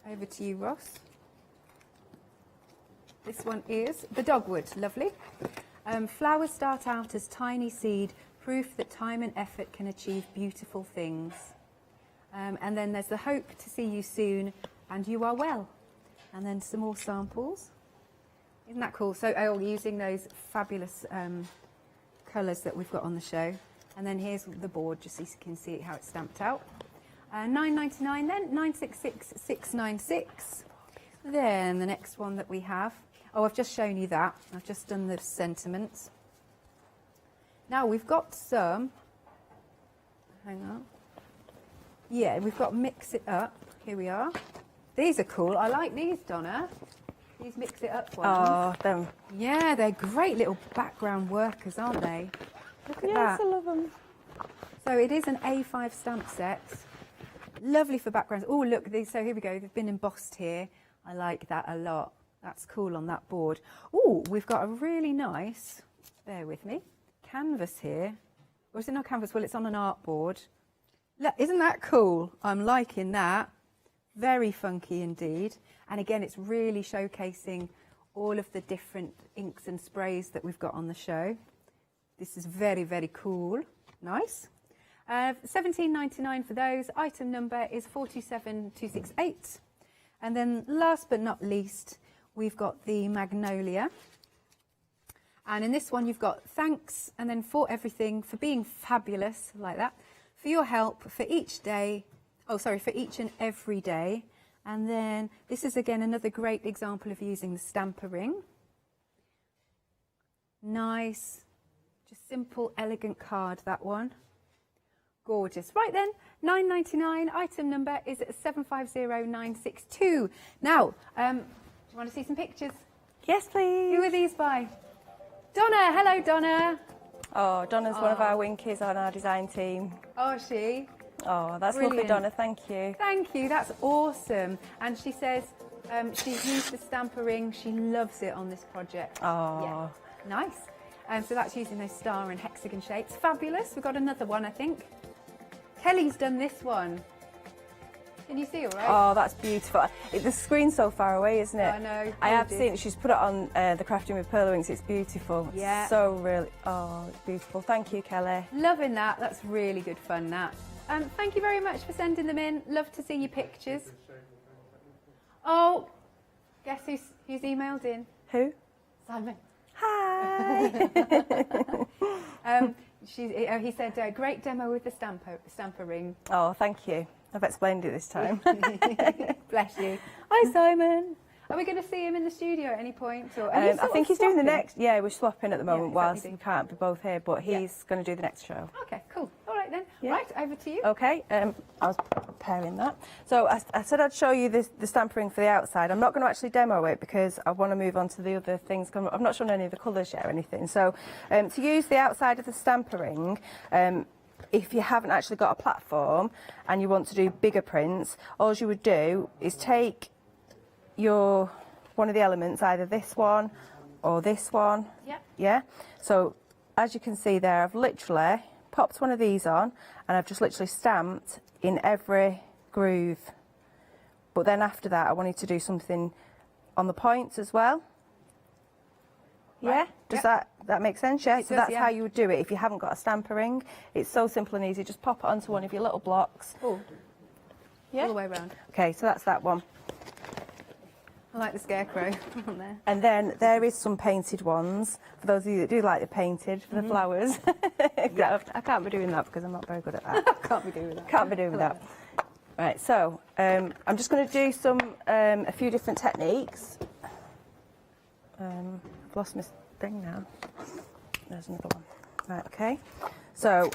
over to you, Ross. This one is the dogwood. Lovely. Flowers start out as tiny seed, proof that time and effort can achieve beautiful things. And then there's the hope to see you soon, and you are well. And then some more samples. Isn't that cool? So using those fabulous colours that we've got on the show. And then here's the board, just so you can see how it's stamped out. £9.99 then, 966,696. Then the next one that we have, oh, I've just shown you that. I've just done the sentiments. Now we've got some, hang on. Yeah, we've got Mix It Up. Here we are. These are cool. I like these, Donna. These Mix It Up ones. Oh, them. Yeah, they're great little background workers, aren't they? Look at that. Yes, I love them. So it is an A5 stamp set. Lovely for backgrounds. Oh, look, these. So here we go. They've been embossed here. I like that a lot. That's cool on that board. Oh, we've got a really nice, bear with me, canvas here. Or is it not canvas? Well, it's on an art board. Look, isn't that cool? I'm liking that. Very funky indeed. And again, it's really showcasing all of the different inks and sprays that we've got on the show. This is very, very cool. Nice. £17.99 for those. Item number is 47268. And then last but not least, we've got the Magnolia. And in this one, you've got thanks and then for everything, for being fabulous, like that, for your help, for each day, oh, sorry, for each and every day. And then this is again another great example of using the stamper ring. Nice, just simple, elegant card, that one. Gorgeous. Right then, £9.99. Item number is 750962. Now, do you want to see some pictures? Yes, please. Who are these by? Donna. Hello, Donna. Oh, Donna's one of our winkies on our design team. Oh, is she? Oh, that's Brilliant. lovely, Donna. Thank you. Thank you. That's awesome. And she says she's used the stamper ring. She loves it on this project. Oh. Yeah. Nice. So that's using those star and hexagon shapes. Fabulous. We've got another one, I think. Kelly's done this one. Can you see all right? Oh, that's beautiful. The screen's so far away, isn't it? I know. I have seen it. She's put it on the Crafting with Pearl Wings. It's beautiful. Yeah. So really, oh, it's beautiful. Thank you, Kelly. Loving that. That's really good fun, that. Thank you very much for sending them in. Love to see your pictures. Oh, guess who's emailed in? Who? Simon. Hi. He said, great demo with the stamper ring. Oh, thank you. I've explained it this time. Bless you. Hi, Simon. Are we going to see him in the studio at any point? Or I think he's doing the next. Yeah, we're swapping at the moment exactly. whilst we can't be both here, but he's going to do the next show. Okay, cool. All right then. Yeah. Right, over to you. Okay, I was preparing that. So I said I'd show you the stamp ring for the outside. I'm not going to actually demo it because I want to move on to the other things. I've not shown any of the colours yet or anything. So to use the outside of the stamper ring, if you haven't actually got a platform and you want to do bigger prints, all you would do is take one of the elements, either this one or this one. Yep. Yeah. So as you can see there, I've literally popped one of these on and I've just literally stamped in every groove. But then after that, I wanted to do something on the points as well. Right. Yeah. Does that make sense? Yeah. It So does, that's how you would do it if you haven't got a stamper ring. It's so simple and easy. Just pop it onto one of your little blocks. Oh. Yeah. All the way around. Okay. So that's that one. I like the scarecrow on there. And then there is some painted ones, for those of you that do like the painted, for the flowers. Yeah. I can't be doing that because I'm not very good at that. Can't be doing that. Can't be doing that. Right, so I'm just going to do a few different techniques. I've lost my thing now. There's another one. Right, okay. So,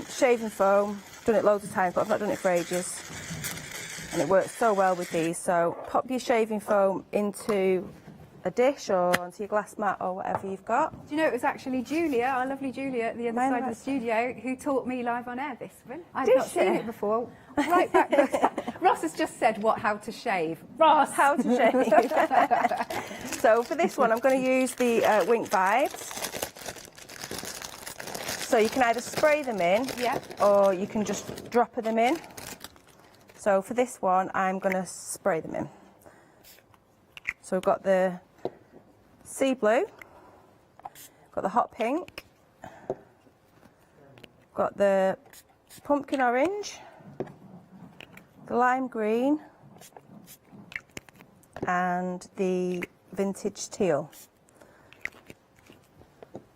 shaving foam, done it loads of times, but I've not done it for ages. And it works so well with these. So pop your shaving foam into a dish or onto your glass mat or whatever you've got. Do you know, it was actually Julia, our lovely Julia at the other side of the studio, who taught me live on air this one. I've not seen it before. Right back. Ross has just said how to shave. Ross! How to shave. So for this one, I'm going to use the Wink Vibes. So you can either spray them in, or you can just drop them in. So for this one, I'm going to spray them in. So we've got the sea blue, got the hot pink, got the pumpkin orange, the lime green, and the vintage teal.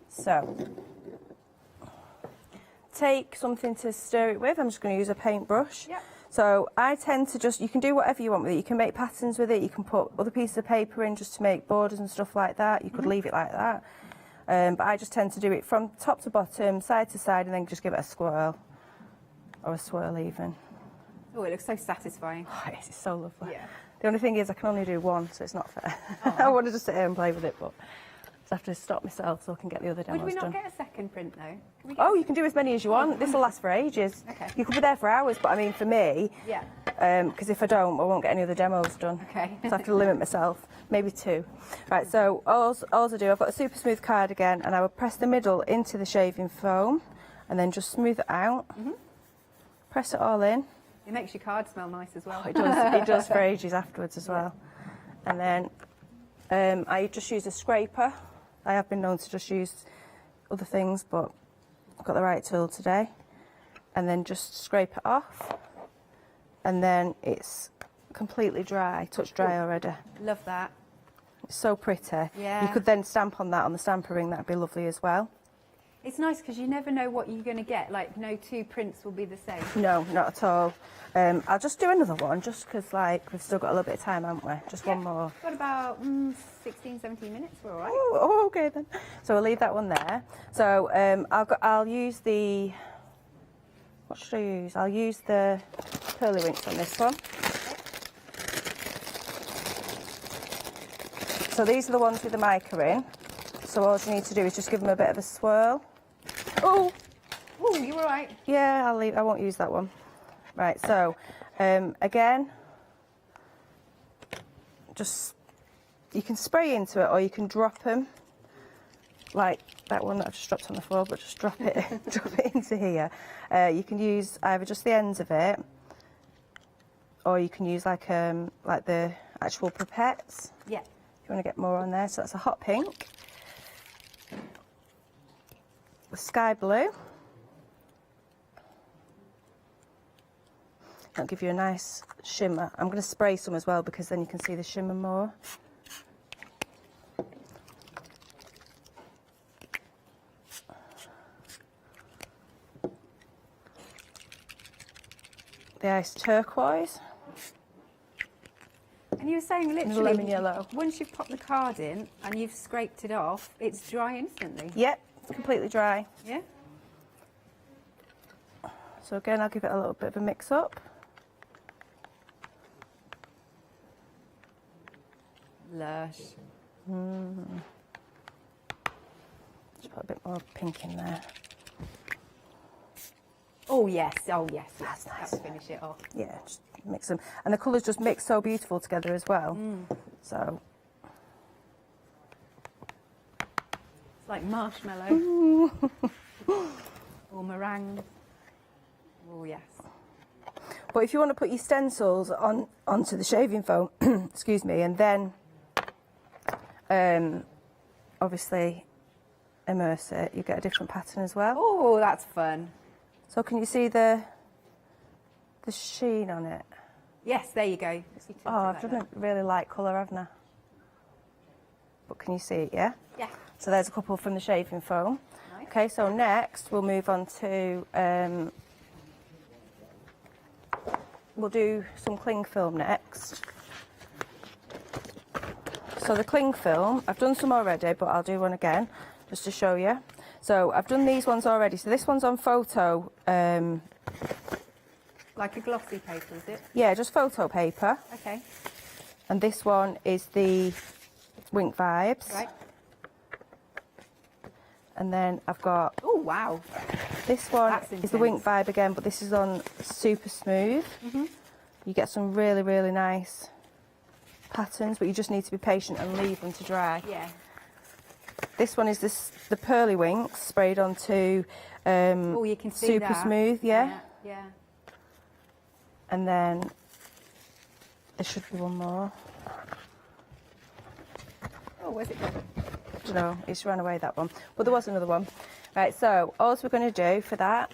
So take something to stir it with. I'm just going to use a paintbrush. Yep. So I tend to just, you can do whatever you want with it. You can make patterns with it, you can put other pieces of paper in just to make borders and stuff like that. You could leave it like that. But I just tend to do it from top to bottom, side to side, and then just give it a swirl. Or a swirl even. Oh, it looks so satisfying. Oh, yes, it's so lovely. Yeah. The only thing is I can only do one, so it's not fair. I want to just sit here and play with it, but I have to stop myself so I can get the other demos done. Would we not get a second print though? Oh, you can do as many as you want. This will last for ages. Okay. You could be there for hours, but I mean for me, yeah. Because if I don't, I won't get any other demos done. Okay. So I have to limit myself, maybe 2. Right, so all I do, I've got a super smooth card again, and I will press the middle into the shaving foam, and then just smooth it out. Press it all in. It makes your card smell nice as well. Oh, it does. It does for ages afterwards as well. And then I just use a scraper. I have been known to just use other things, but I've got the right tool today. And then just scrape it off. And then it's completely dry, touch dry already. Love that. It's so pretty. Yeah. You could then stamp on that on the stamper ring, that'd be lovely as well. It's nice because you never know what you're going to get. Like, no 2 prints will be the same. No, not at all. I'll just do another one, just because, like, we've still got a little bit of time, haven't we? Just one more. Got about 16, 17 minutes. We're all right. Oh, okay then. So we'll leave that one there. So I'll use the. What should I use? I'll use the pearly winks on this one. So these are the ones with the mica in. So all you need to do is just give them a bit of a swirl. Oh, you all right? Yeah, I'll leave. I won't use that one. Right. So again, just you can spray into it, or you can drop them, like that one that I've just dropped on the floor. But just drop it, drop it into here. You can use either just the ends of it, or you can use like the actual pipettes. Yeah. If you want to get more on there. So that's a hot pink. The sky blue. That'll give you a nice shimmer. I'm going to spray some as well because then you can see the shimmer more. The ice turquoise. And you were saying literally, lemon yellow. Once you've popped the card in and you've scraped it off, it's dry instantly. Yep, it's completely dry. Yeah. So again, I'll give it a little bit of a mix up. Lush. Just put a bit more pink in there. Oh yes, That's nice. That'll finish it off. Yeah, just mix them. And the colours just mix so beautiful together as well. So. It's like marshmallow. Or meringue. Oh yes. But if you want to put your stencils onto the shaving foam, excuse me, and then obviously immerse it, you get a different pattern as well. Oh, that's fun. So can you see the sheen on it? Yes, there you go. Oh, I've done a really light colour, haven't I? But can you see it, yeah? Yeah. So there's a couple from the shaving foam. Nice. Okay, so next we'll move on to, we'll do some cling film next. So the cling film, I've done some already, but I'll do one again just to show you. So I've done these ones already. So this one's on photo. Like a glossy paper, is it? Yeah, just photo paper. Okay. And this one is the Wink Vibes. Right. And then I've got... Oh, wow. This one is the Wink Vibe again, but this is on super smooth. You get some really, really nice patterns, but you just need to be patient and leave them to dry. Yeah. This one is the Pearly Winks sprayed onto oh, you can see super that. smooth, yeah. Yeah. And then there should be one more. Oh, where's it gone? I don't know, it's run away, that one. But there was another one. Right, so all we're going to do for that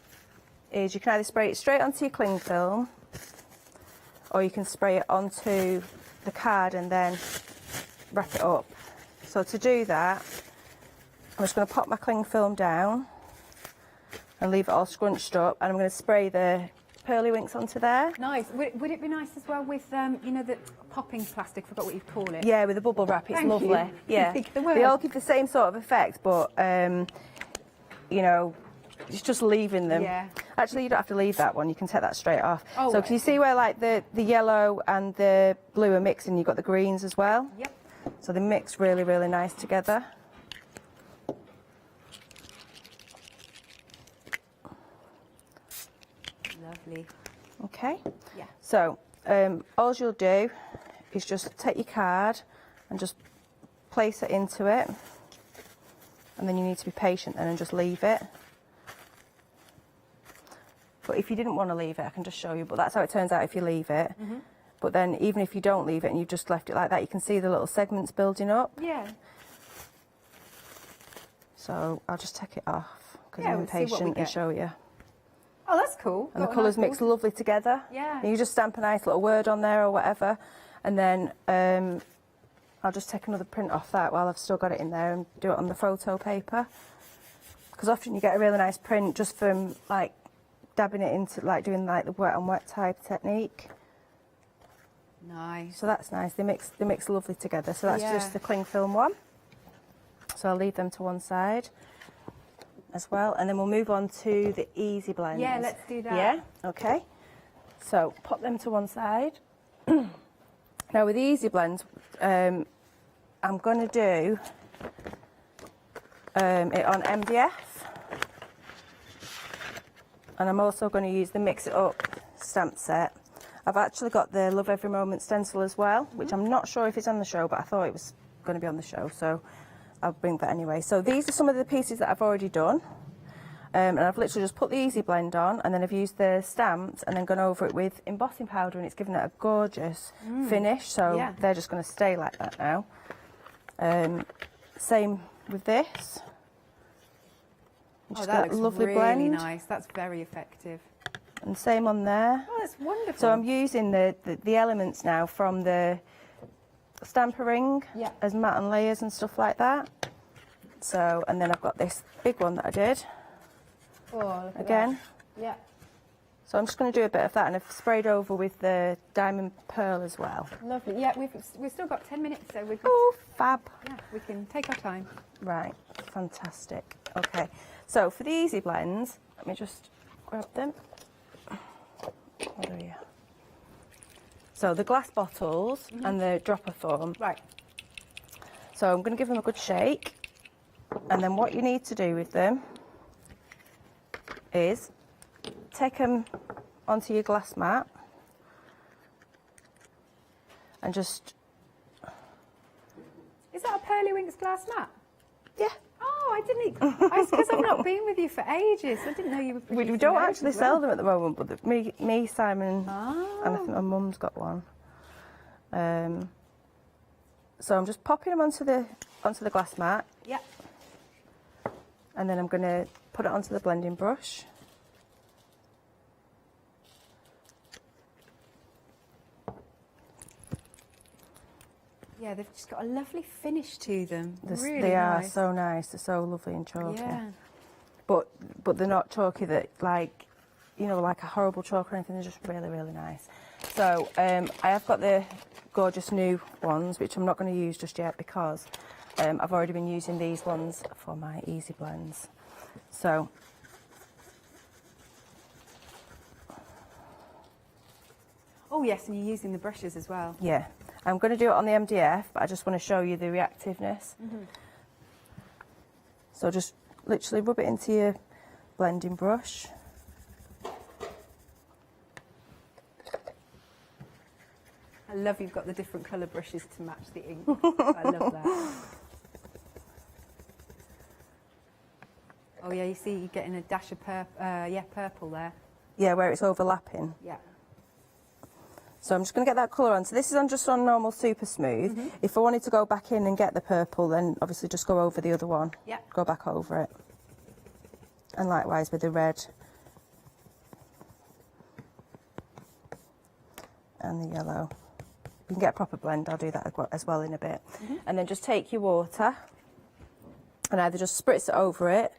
is you can either spray it straight onto your cling film, or you can spray it onto the card and then wrap it up. So to do that, I'm just going to pop my cling film down and leave it all scrunched up, and I'm going to spray the pearlywinks onto there. Nice. Would it be nice as well with, you know, the popping plastic, I forgot what you call it. Yeah, with the bubble wrap, it's Thank lovely. you. Yeah, Think of the they word. all give the same sort of effect, but, you know, it's just leaving them. Yeah. Actually, you don't have to leave that one, you can take that straight off. Oh, so can you see where like the yellow and the blue are mixing, you've got the greens as well? Yep. So they mix really, really nice together. Lovely. Okay. Yeah. So all you'll do is just take your card and just place it into it, and then you need to be patient then and just leave it. But if you didn't want to leave it, I can just show you, but that's how it turns out if you leave it. Mhm. But then even if you don't leave it and you've just left it like that, you can see the little segments building up. Yeah. So I'll just take it off because Yeah, I'm we'll see what we impatient and get. show you. Oh, that's cool. And the Got a colours nice mix border. lovely together. Yeah. And you just stamp a nice little word on there or whatever. And then I'll just take another print off that while I've still got it in there and do it on the photo paper. Because often you get a really nice print just from like dabbing it into, like doing like the wet on wet type technique. Nice. So that's nice. They mix lovely together. So that's Yeah. just the cling film one. So I'll leave them to one side as well, and then we'll move on to the easy blends. Yeah, let's do that. Yeah, okay. So pop them to one side. Now with the easy blends, I'm going to do it on MDF, and I'm also going to use the Mix It Up stamp set. I've actually got the Love Every Moment stencil as well, which I'm not sure if it's on the show, but I thought it was going to be on the show, so I'll bring that anyway. So these are some of the pieces that I've already done. And I've literally just put the Easy Blend on, and then I've used the stamps and then gone over it with embossing powder, and it's given it a gorgeous finish. So yeah. they're just going to stay like that now. Same with this. Oh, Just that got looks lovely really blend. nice. That's very effective. And same on there. Oh, that's wonderful. So I'm using the elements now from the stamper ring Yeah. as mat and layers and stuff like that. So, and then I've got this big one that I did Oh, look at again. that. Yeah. So I'm just going to do a bit of that, and I've sprayed over with the diamond pearl as well. Lovely. Yeah, we've still got 10 minutes, so we've Oh, fab. yeah, we can take our time. Right, fantastic. Okay, so for the easy blends, let me just grab them. What are you? So the glass bottles and the dropper foam. Right. So I'm going to give them a good shake, and then what you need to do with them is take them onto your glass mat and just... Is that a Pearlywinks glass mat? Yeah. Oh, I didn't. It's because I've not been with you for ages. I didn't know you were. We producing don't those actually as sell well. them at the moment, but me, Simon, and I think my mum's got one. So I'm just popping them onto the glass mat, Yeah. and then I'm going to put it onto the blending brush. Yeah, they've just got a lovely finish to them. Really They are nice. so nice. They're so lovely and chalky. Yeah. But they're not chalky that like, you know, like a horrible chalk or anything. They're just really, really nice. So I have got the gorgeous new ones, which I'm not going to use just yet because I've already been using these ones for my easy blends. So Oh yes, and you're using the brushes as well. yeah, I'm going to do it on the MDF, but I just want to show you the reactiveness. So just literally rub it into your blending brush. I love you've got the different colour brushes to match the ink. I love that. Oh yeah, you see you're getting a dash of purple there. Yeah, where it's overlapping. Yeah. So I'm just going to get that colour on. So this is on just on normal super smooth. If I wanted to go back in and get the purple, then obviously just go over the other one. Yeah. Go back over it. And likewise with the red and the yellow. You can get a proper blend, I'll do that as well in a bit. And then just take your water and either just spritz it over it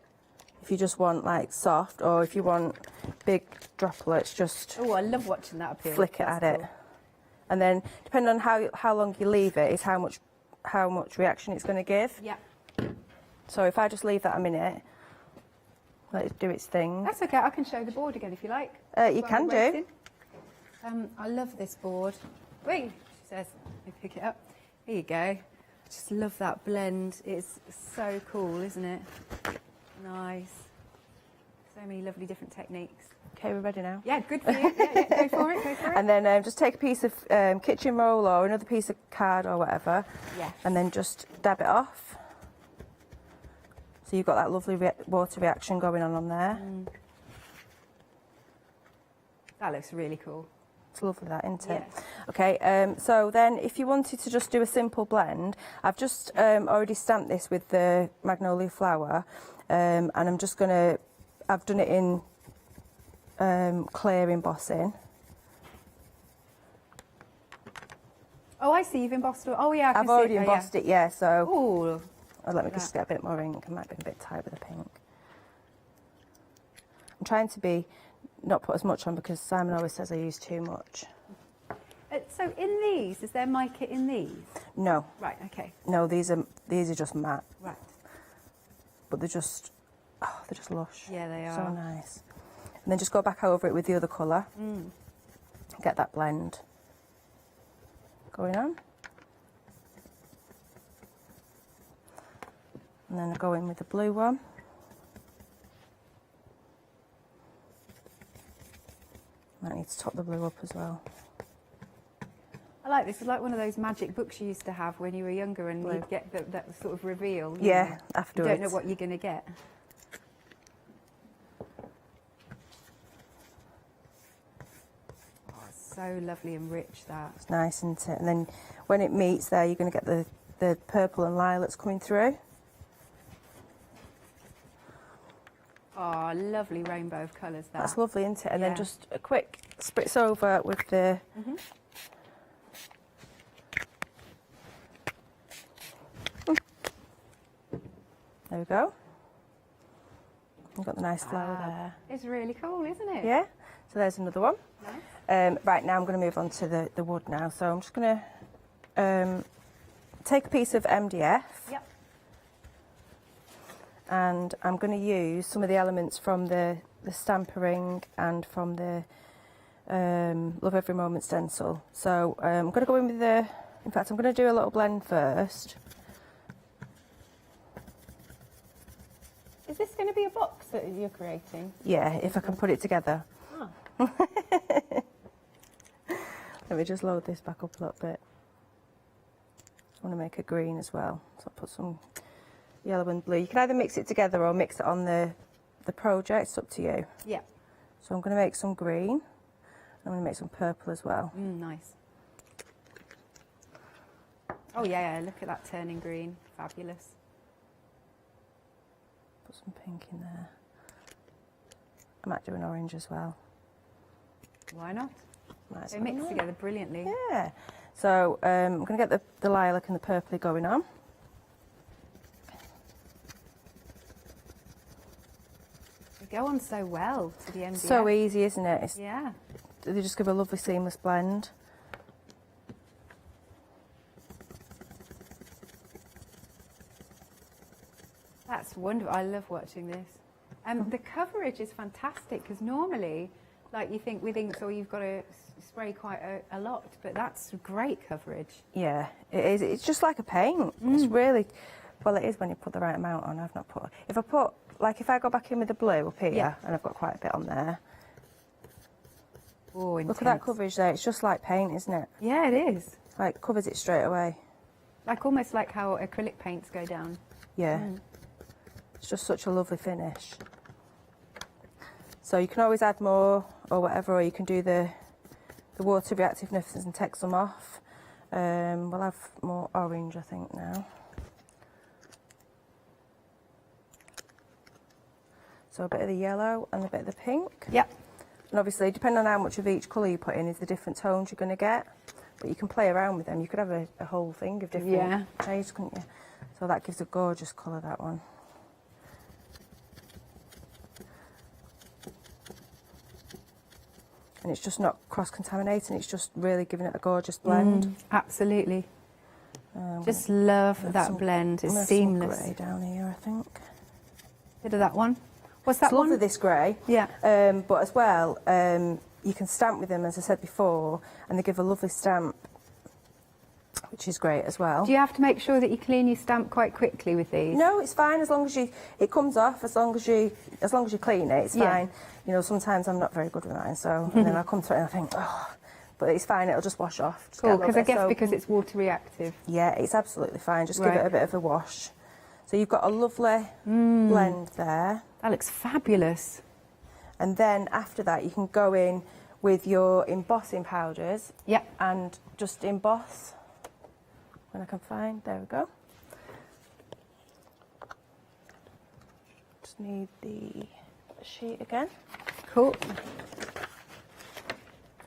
if you just want like soft, or if you want big droplets, just Oh, I love watching that appear. flick it at it. And then depending on how long you leave it is how much reaction it's going to give. Yeah. So if I just leave that a minute, let it do its thing. That's okay. I can show the board again if you like. You while can we're do. waiting. I love this board. Wait, she says. Let me pick it up. Here you go. I just love that blend. It's so cool, isn't it? Nice. So many lovely different techniques. Okay, we're ready now. Yeah, good for you. Yeah, go for it, go for it. And then just take a piece of kitchen roll or another piece of card or whatever, Yes. and then just dab it off. So you've got that lovely water reaction going on there. That looks really cool. It's lovely, that, isn't it? Yes. Okay, so then if you wanted to just do a simple blend, I've just already stamped this with the magnolia flower, and I'm just going to, I've done it in clear embossing. Oh, I see. You've embossed it. Oh, yeah, I can I've already see it. embossed it, yeah, so... Ooh. Oh, let me just get a bit more ink. I might be a bit tight with the pink. I'm trying to not put as much on because Simon always says I use too much. So in these, is there mica in these? No. Right, okay. No, these are just matte. Right. But they're just lush. Yeah, they are. So nice. And then just go back over it with the other colour. Get that blend going on. And then go in with the blue one. Might need to top the blue up as well. I like this. It's like one of those magic books you used to have when you were younger, and you'd get that sort of reveal. Yeah, know. afterwards. You don't know what you're going to get. Oh, it's so lovely and rich, that. It's nice, isn't it? And then when it meets there, you're going to get the purple and lilacs coming through. Oh, lovely rainbow of colours, that. That's lovely, isn't it? And then just a quick spritz over with the... There we go. You've got the nice flower there. It's really cool, isn't it? Yeah. So there's another one. Nice. Right, now I'm going to move on to the wood now. So I'm just going to take a piece of MDF. Yep. And I'm going to use some of the elements from the stampering and from the Love Every Moment stencil. So I'm going to go in with in fact I'm going to do a little blend first. Is this going to be a box that you're creating? Yeah, if I can put it together. Oh. Let me just load this back up a little bit. I want to make a green as well, so I'll put some yellow and blue. You can either mix it together or mix it on the project, it's up to you. Yeah. So I'm going to make some green. I'm going to make some purple as well. Nice. Oh yeah, look at that turning green. Fabulous. Put some pink in there. I might do an orange as well. Why not? Might They mix together brilliantly. Yeah. So I'm going to get the lilac and the purple going on. They go on so well to the MDF. So easy, isn't it? Yeah. They just give a lovely seamless blend. That's wonderful. I love watching this. The coverage is fantastic because normally, like you think with inks, or you've got to spray quite a lot, but that's great coverage. Yeah, it is. It's just like a paint. It's really, well, it is when you put the right amount on. I've not put, if I go back in with the blue up here, and I've got quite a bit on there. Oh, look at that coverage there. It's just like paint, isn't it? Yeah, it is. Like, covers it straight away. Like almost like how acrylic paints go down. Yeah. It's just such a lovely finish. So you can always add more or whatever, or you can do the water reactiveness and take some off. We'll have more orange, I think, now. So a bit of the yellow and a bit of the pink. Yep. And obviously, depending on how much of each colour you put in, is the different tones you're going to get. But you can play around with them. You could have a whole thing of different shades, couldn't you? So that gives a gorgeous colour, that one. and it's just not cross-contaminating, it's just really giving it a gorgeous blend. Absolutely. Just love that blend. It's seamless. Some grey down here, I think. Bit of that one. What's that It's one? lovely, this grey. Yeah. But as well, you can stamp with them, as I said before, and they give a lovely stamp, which is great as well. Do you have to make sure that you clean your stamp quite quickly with these? No, it's fine as long as it comes off. As long as you clean it, it's fine. You know, sometimes I'm not very good with mine, so and then I come through it and I think, oh, but it's fine. It'll just wash off. Just Cool, get a little because I bit of guess soap. because it's water reactive. Yeah, it's absolutely fine. Just give it a bit of a wash. So you've got a lovely blend there. That looks fabulous. And then after that, you can go in with your embossing powders. Yep. And just emboss. When I can find, there we go. Just need the sheet again. Cool.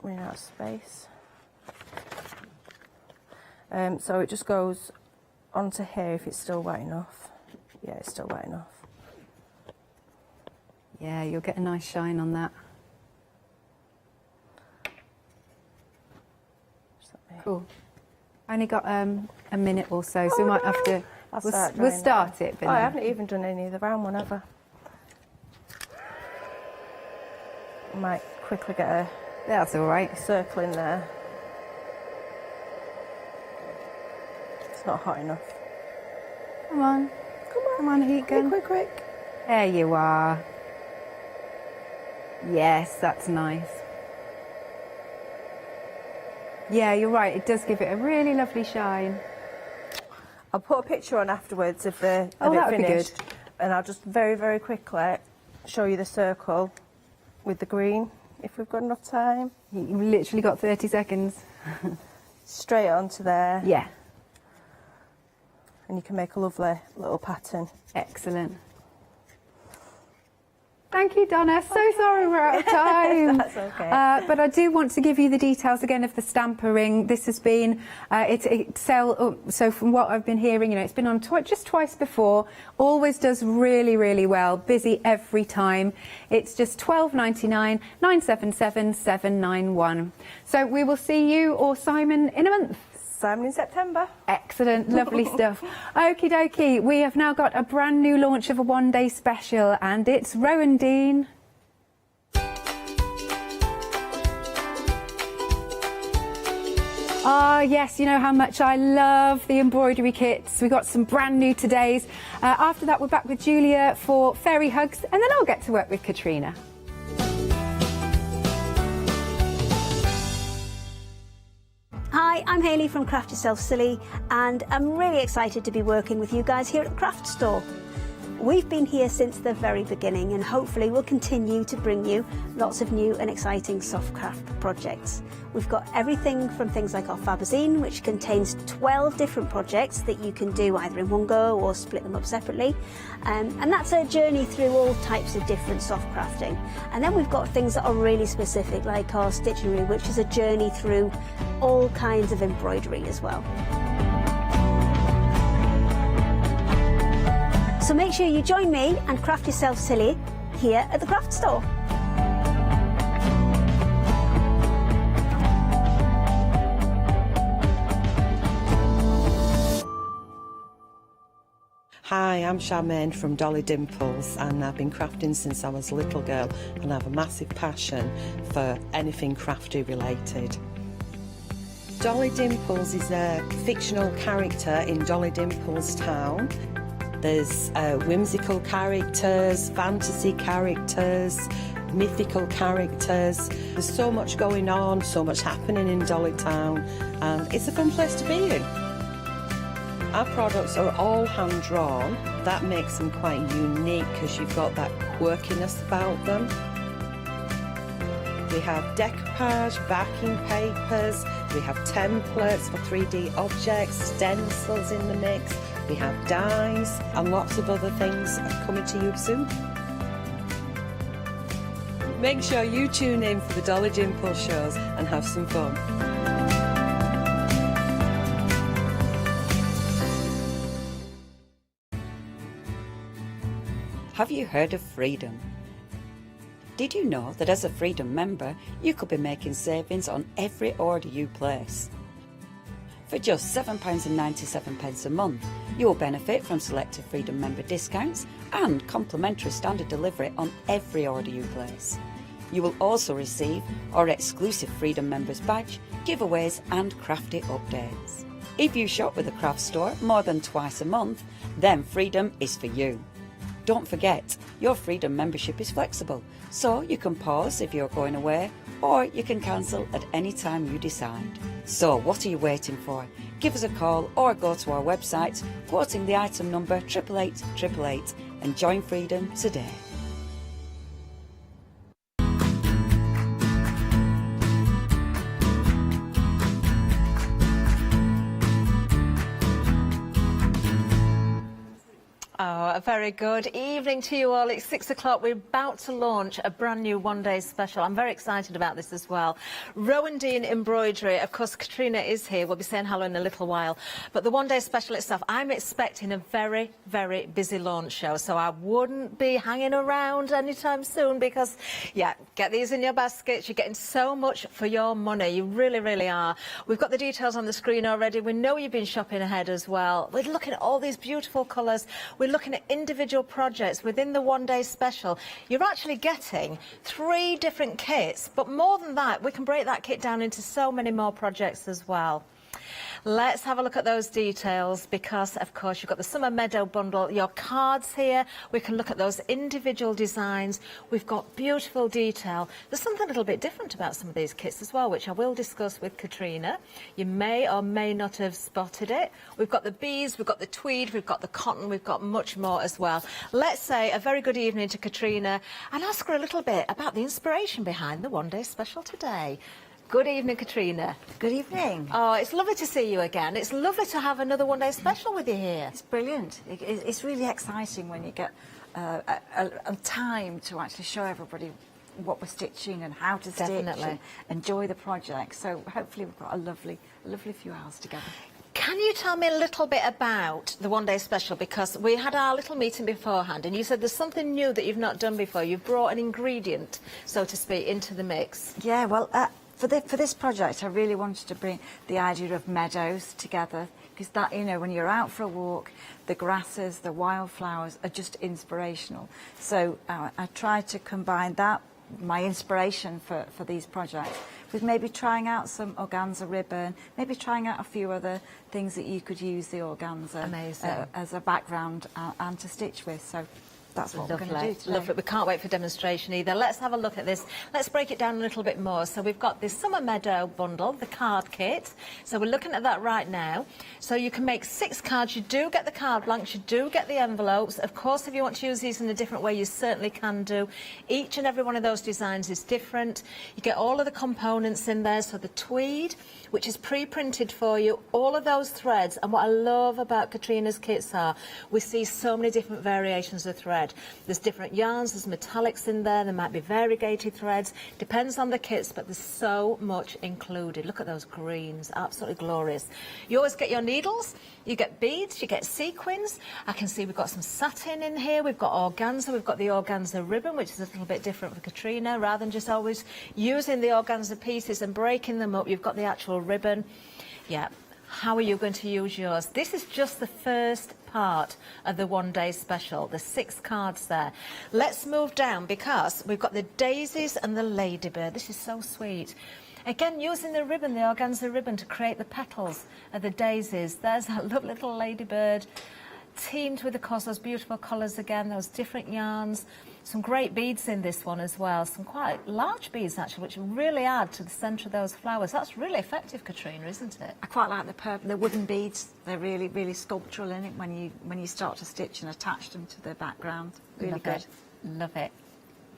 Running out of space. So it just goes onto here if it's still wet enough. Yeah, it's still wet enough. Yeah, you'll get a nice shine on that. Cool. I only got a minute or so, so we might have to. We'll start it. I haven't even done any of the round one ever. I might quickly get a. That's all right. Circle in there. It's not hot enough. Come on. Come on, heat gun. Quick. There you are. Yes, that's nice. Yeah, you're right. It does give it a really lovely shine. I'll put a picture on afterwards of the Oh, that would be finished, good. and I'll just very, very quickly show you the circle with the green, if we've got enough time. You've literally got 30 seconds. Straight onto there. Yeah. And you can make a lovely little pattern. Excellent. Thank you, Donna. So sorry we're out of time. That's okay. But I do want to give you the details again of the stampering. This has been, so from what I've been hearing, you know, it's been on just twice before. Always does really, really well. Busy every time. It's just $12.99, 977 791. So we will see you or Simon in a month. Simon in September. Excellent, lovely stuff. Okie dokie, we have now got a brand new launch of a one-day special, and it's Rowan Dean. Ah, yes, you know how much I love the embroidery kits. We got some brand new todays. After that, we're back with Julia for fairy hugs, and then I'll get to work with Katrina. Hi, I'm Hayley from Craft Yourself Silly, and I'm really excited to be working with you guys here at the Craft Store. We've been here since the very beginning, and hopefully we'll continue to bring you lots of new and exciting soft craft projects. We've got everything from things like our Fabazine, which contains 12 different projects that you can do either in one go or split them up separately. And that's a journey through all types of different soft crafting. And then we've got things that are really specific, like our Stitchery, which is a journey through all kinds of embroidery as well. So make sure you join me and Craft Yourself Silly here at the Craft Store. Hi, I'm Charmaine from Dolly Dimples, and I've been crafting since I was a little girl, and I have a massive passion for anything crafty related. Dolly Dimples is a fictional character in Dolly Dimples Town. There's whimsical characters, fantasy characters, mythical characters. There's so much going on, so much happening in Dolly Town, and it's a fun place to be in. Our products are all hand-drawn. That makes them quite unique because you've got that quirkiness about them. We have decoupage, backing papers, we have templates for 3D objects, stencils in the mix, we have dies, and lots of other things are coming to you soon. Make sure you tune in for the Dolly Dimples shows and have some fun. Have you heard of freedom? Did you know that as a Freedom member, you could be making savings on every order you place? For just £7.97 a month, you will benefit from selected Freedom member discounts and complimentary standard delivery on every order you place. You will also receive our exclusive Freedom Members badge, giveaways and crafty updates. If you shop with the craft store more than twice a month, then Freedom is for you. Don't forget, your Freedom membership is flexible, so you can pause if you're going away, or you can cancel at any time you decide. So what are you waiting for? Give us a call or go to our website, quoting the item number 88888 and join Freedom today. Oh, a very good evening to you all. It's 6 o'clock. We're about to launch a brand new one-day special. I'm very excited about this as well. Rowan Dean Embroidery. Of course, Katrina is here. We'll be saying hello in a little while. But the one-day special itself, I'm expecting a very, very busy launch show. So I wouldn't be hanging around anytime soon because, yeah, get these in your baskets. You're getting so much for your money. You really, really are. We've got the details on the screen already. We know you've been shopping ahead as well. We're looking at all these beautiful colours. We're looking at individual projects within the one-day special. You're actually getting 3 different kits, but more than that, we can break that kit down into so many more projects as well. Let's have a look at those details because, of course, you've got the Summer Meadow bundle, your cards here. We can look at those individual designs. We've got beautiful detail. There's something a little bit different about some of these kits as well, which I will discuss with Katrina. You may or may not have spotted it. We've got the bees, we've got the tweed, we've got the cotton, we've got much more as well. Let's say a very good evening to Katrina and ask her a little bit about the inspiration behind the one-day special today. Good evening, Katrina. Good evening. Oh, it's lovely to see you again. It's lovely to have another one-day special with you here. It's brilliant. It's really exciting when you get a time to actually show everybody what we're stitching and how to stitch and enjoy the project. So hopefully we've got a lovely few hours together. Can you tell me a little bit about the one-day special? Because we had our little meeting beforehand and you said there's something new that you've not done before. You've brought an ingredient, so to speak, into the mix. Yeah, well, for this project, I really wanted to bring the idea of meadows together because that, you know, when you're out for a walk, the grasses, the wildflowers are just inspirational. So I tried to combine that, my inspiration for these projects, with maybe trying out some organza ribbon, maybe trying out a few other things that you could use the organza as a background and to stitch with. So that's what we're going to do today. Lovely. We can't wait for demonstration either. Let's have a look at this. Let's break it down a little bit more. So we've got this Summer Meadow bundle, the card kit. So we're looking at that right now. So you can make 6 cards. You do get the card blanks. You do get the envelopes. Of course, if you want to use these in a different way, you certainly can do. Each and every one of those designs is different. You get all of the components in there. So the tweed, which is pre-printed for you, all of those threads. And what I love about Katrina's kits are we see so many different variations of thread. There's different yarns, there's metallics in there might be variegated threads, depends on the kits, but there's so much included. Look at those greens, absolutely glorious. You always get your needles, you get beads, you get sequins. I can see we've got some satin in here, we've got organza, we've got the organza ribbon, which is a little bit different for Katrina. Rather than just always using the organza pieces and breaking them up, you've got the actual ribbon. Yeah. How are you going to use yours? This is just the first part of the one-day special, the 6 cards there. Let's move down because we've got the daisies and the ladybird. This is so sweet. Again, using the ribbon, the organza ribbon, to create the petals of the daisies. There's that lovely little ladybird, teamed with, of course, those beautiful colours again, those different yarns. Some great beads in this one as well, some quite large beads actually, which really add to the centre of those flowers. That's really effective, Katrina, isn't it? I quite like the wooden beads. They're really, really sculptural in it when you start to stitch and attach them to the background. Really good. Love it.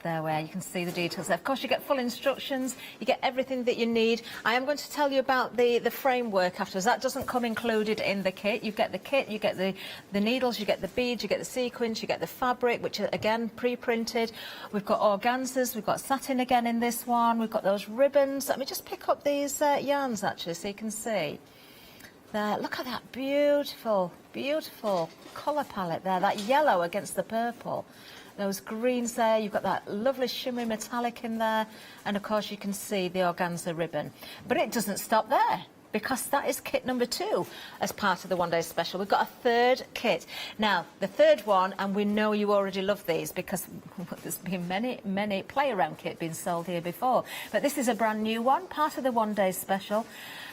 There where you can see the details there. Of course, you get full instructions, you get everything that you need. I am going to tell you about the framework afterwards. That doesn't come included in the kit. You get the kit, you get the needles, you get the beads, you get the sequins, you get the fabric, which are again pre-printed. We've got organzas, we've got satin again in this one, we've got those ribbons. Let me just pick up these yarns actually so you can see. there. Look at that beautiful, beautiful colour palette there, that yellow against the purple. Those greens there, you've got that lovely shimmery metallic in there, and of course you can see the organza ribbon. But it doesn't stop there, because that is kit number 2 as part of the one-day special. We've got a third kit. Now, the third one, and we know you already love these because there's been many play-around kit being sold here before. But this is a brand new one, part of the one-day special.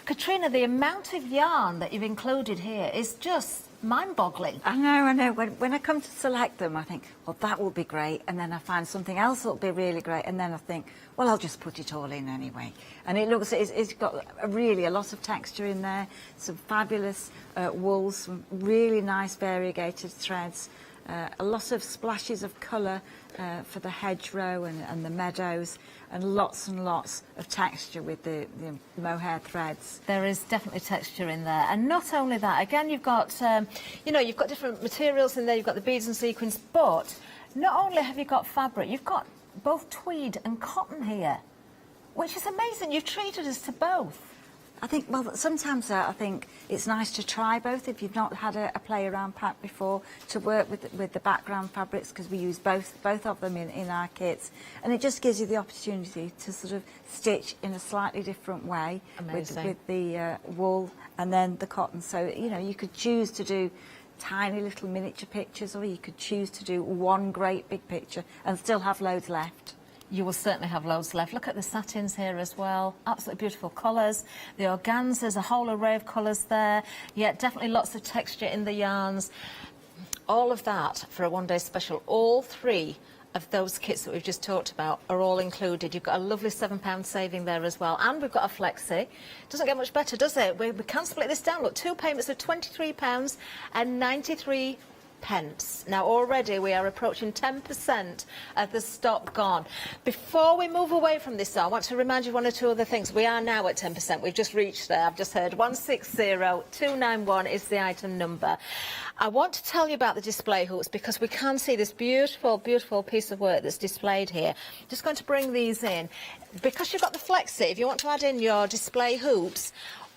Katrina, the amount of yarn that you've included here is just mind-boggling. I know. When I come to select them, I think, well, that will be great. And then I find something else that will be really great. And then I think, well, I'll just put it all in anyway. And it looks, it's got really a lot of texture in there, some fabulous wools, some really nice variegated threads, a lot of splashes of colour for the hedgerow and the meadows, and lots of texture with the mohair threads. There is definitely texture in there, and not only that, again, you've got, you've got different materials in there, you've got the beads and sequins, but not only have you got fabric, you've got both tweed and cotton here, which is amazing. You've treated us to both. I think, well, sometimes I think it's nice to try both if you've not had a play-around pack before, to work with the background fabrics, because we use both of them in our kits, and it just gives you the opportunity to sort of stitch in a slightly different way with the wool and then the cotton. So, you could choose to do tiny little miniature pictures, or you could choose to do one great big picture and still have loads left. You will certainly have loads left. Look at the satins here as well. Absolutely beautiful colours. The organzas, a whole array of colours there. Yeah, definitely lots of texture in the yarns. All of that for a one-day special. All 3 of those kits that we've just talked about are all included. You've got a lovely £7 saving there as well. And we've got a flexi. Doesn't get much better, does it? We can split this down. Look, 2 payments of £23 and 93 pence. Now already we are approaching 10% of the stock gone. Before we move away from this, I want to remind you 1 or 2 other things. We are now at 10%. We've just reached there. I've just heard 160291 is the item number. I want to tell you about the display hoops because we can see this beautiful, beautiful piece of work that's displayed here. Just going to bring these in. Because you've got the flexi, if you want to add in your display hoops,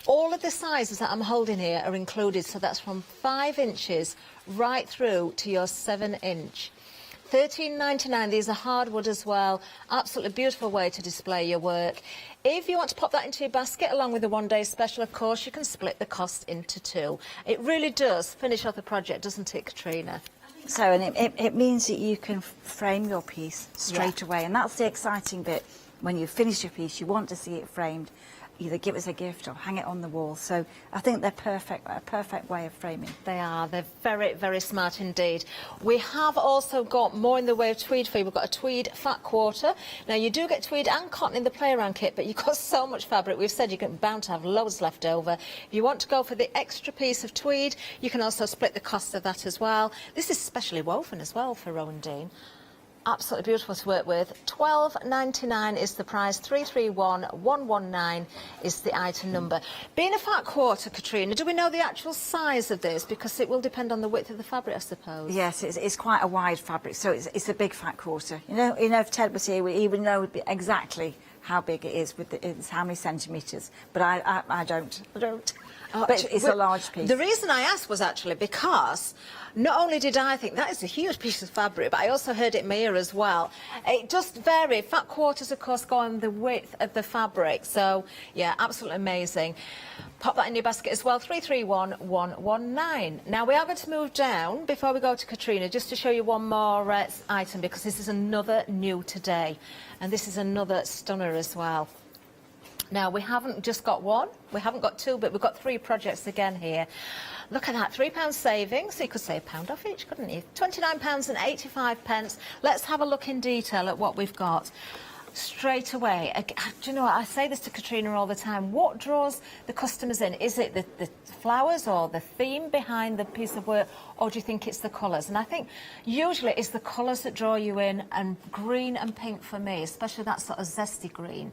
all of the sizes that I'm holding here are included, so that's from 5 inches right through to your 7-inch. £13.99. These are hardwood as well. Absolutely beautiful way to display your work. If you want to pop that into your basket along with the one-day special, of course, you can split the cost into 2. It really does finish off the project, doesn't it, Katrina? So, and it means that you can frame your piece straight away, and that's the exciting bit. When you finish your piece, you want to see it framed. Either give it as a gift or hang it on the wall. So I think they're a perfect way of framing. They are. They're very, very smart indeed. We have also got more in the way of tweed for you. We've got a tweed fat quarter. Now, you do get tweed and cotton in the play-around kit, but you've got so much fabric. We've said you're bound to have loads left over. If you want to go for the extra piece of tweed, you can also split the cost of that as well. This is specially woven as well for Rowan Dean. Absolutely beautiful to work with. £12.99 is the price. 331119 is the item number. Being a fat quarter, Katrina, do we know the actual size of this? Because it will depend on the width of the fabric, I suppose. Yes, it's quite a wide fabric, so it's a big fat quarter. You know, if Ted was here, he would know exactly how big it is, it's how many centimetres. But I don't. But it's a large piece. The reason I asked was actually because not only did I think that is a huge piece of fabric, but I also heard it in my ear as well. It just varied. Fat quarters, of course, go on the width of the fabric. So, yeah, absolutely amazing. Pop that in your basket as well, 331119. Now, we are going to move down before we go to Katrina, just to show you one more item, because this is another new today. And this is another stunner as well. Now, we haven't just got 1, we haven't got 2, but we've got 3 projects again here. Look at that, £3 savings, so you could save £1 off each, couldn't you? £29.85. Let's have a look in detail at what we've got. Straight away, do you know what, I say this to Katrina all the time, what draws the customers in? Is it the flowers or the theme behind the piece of work, or do you think it's the colours? And I think usually it's the colours that draw you in, and green and pink for me, especially that sort of zesty green.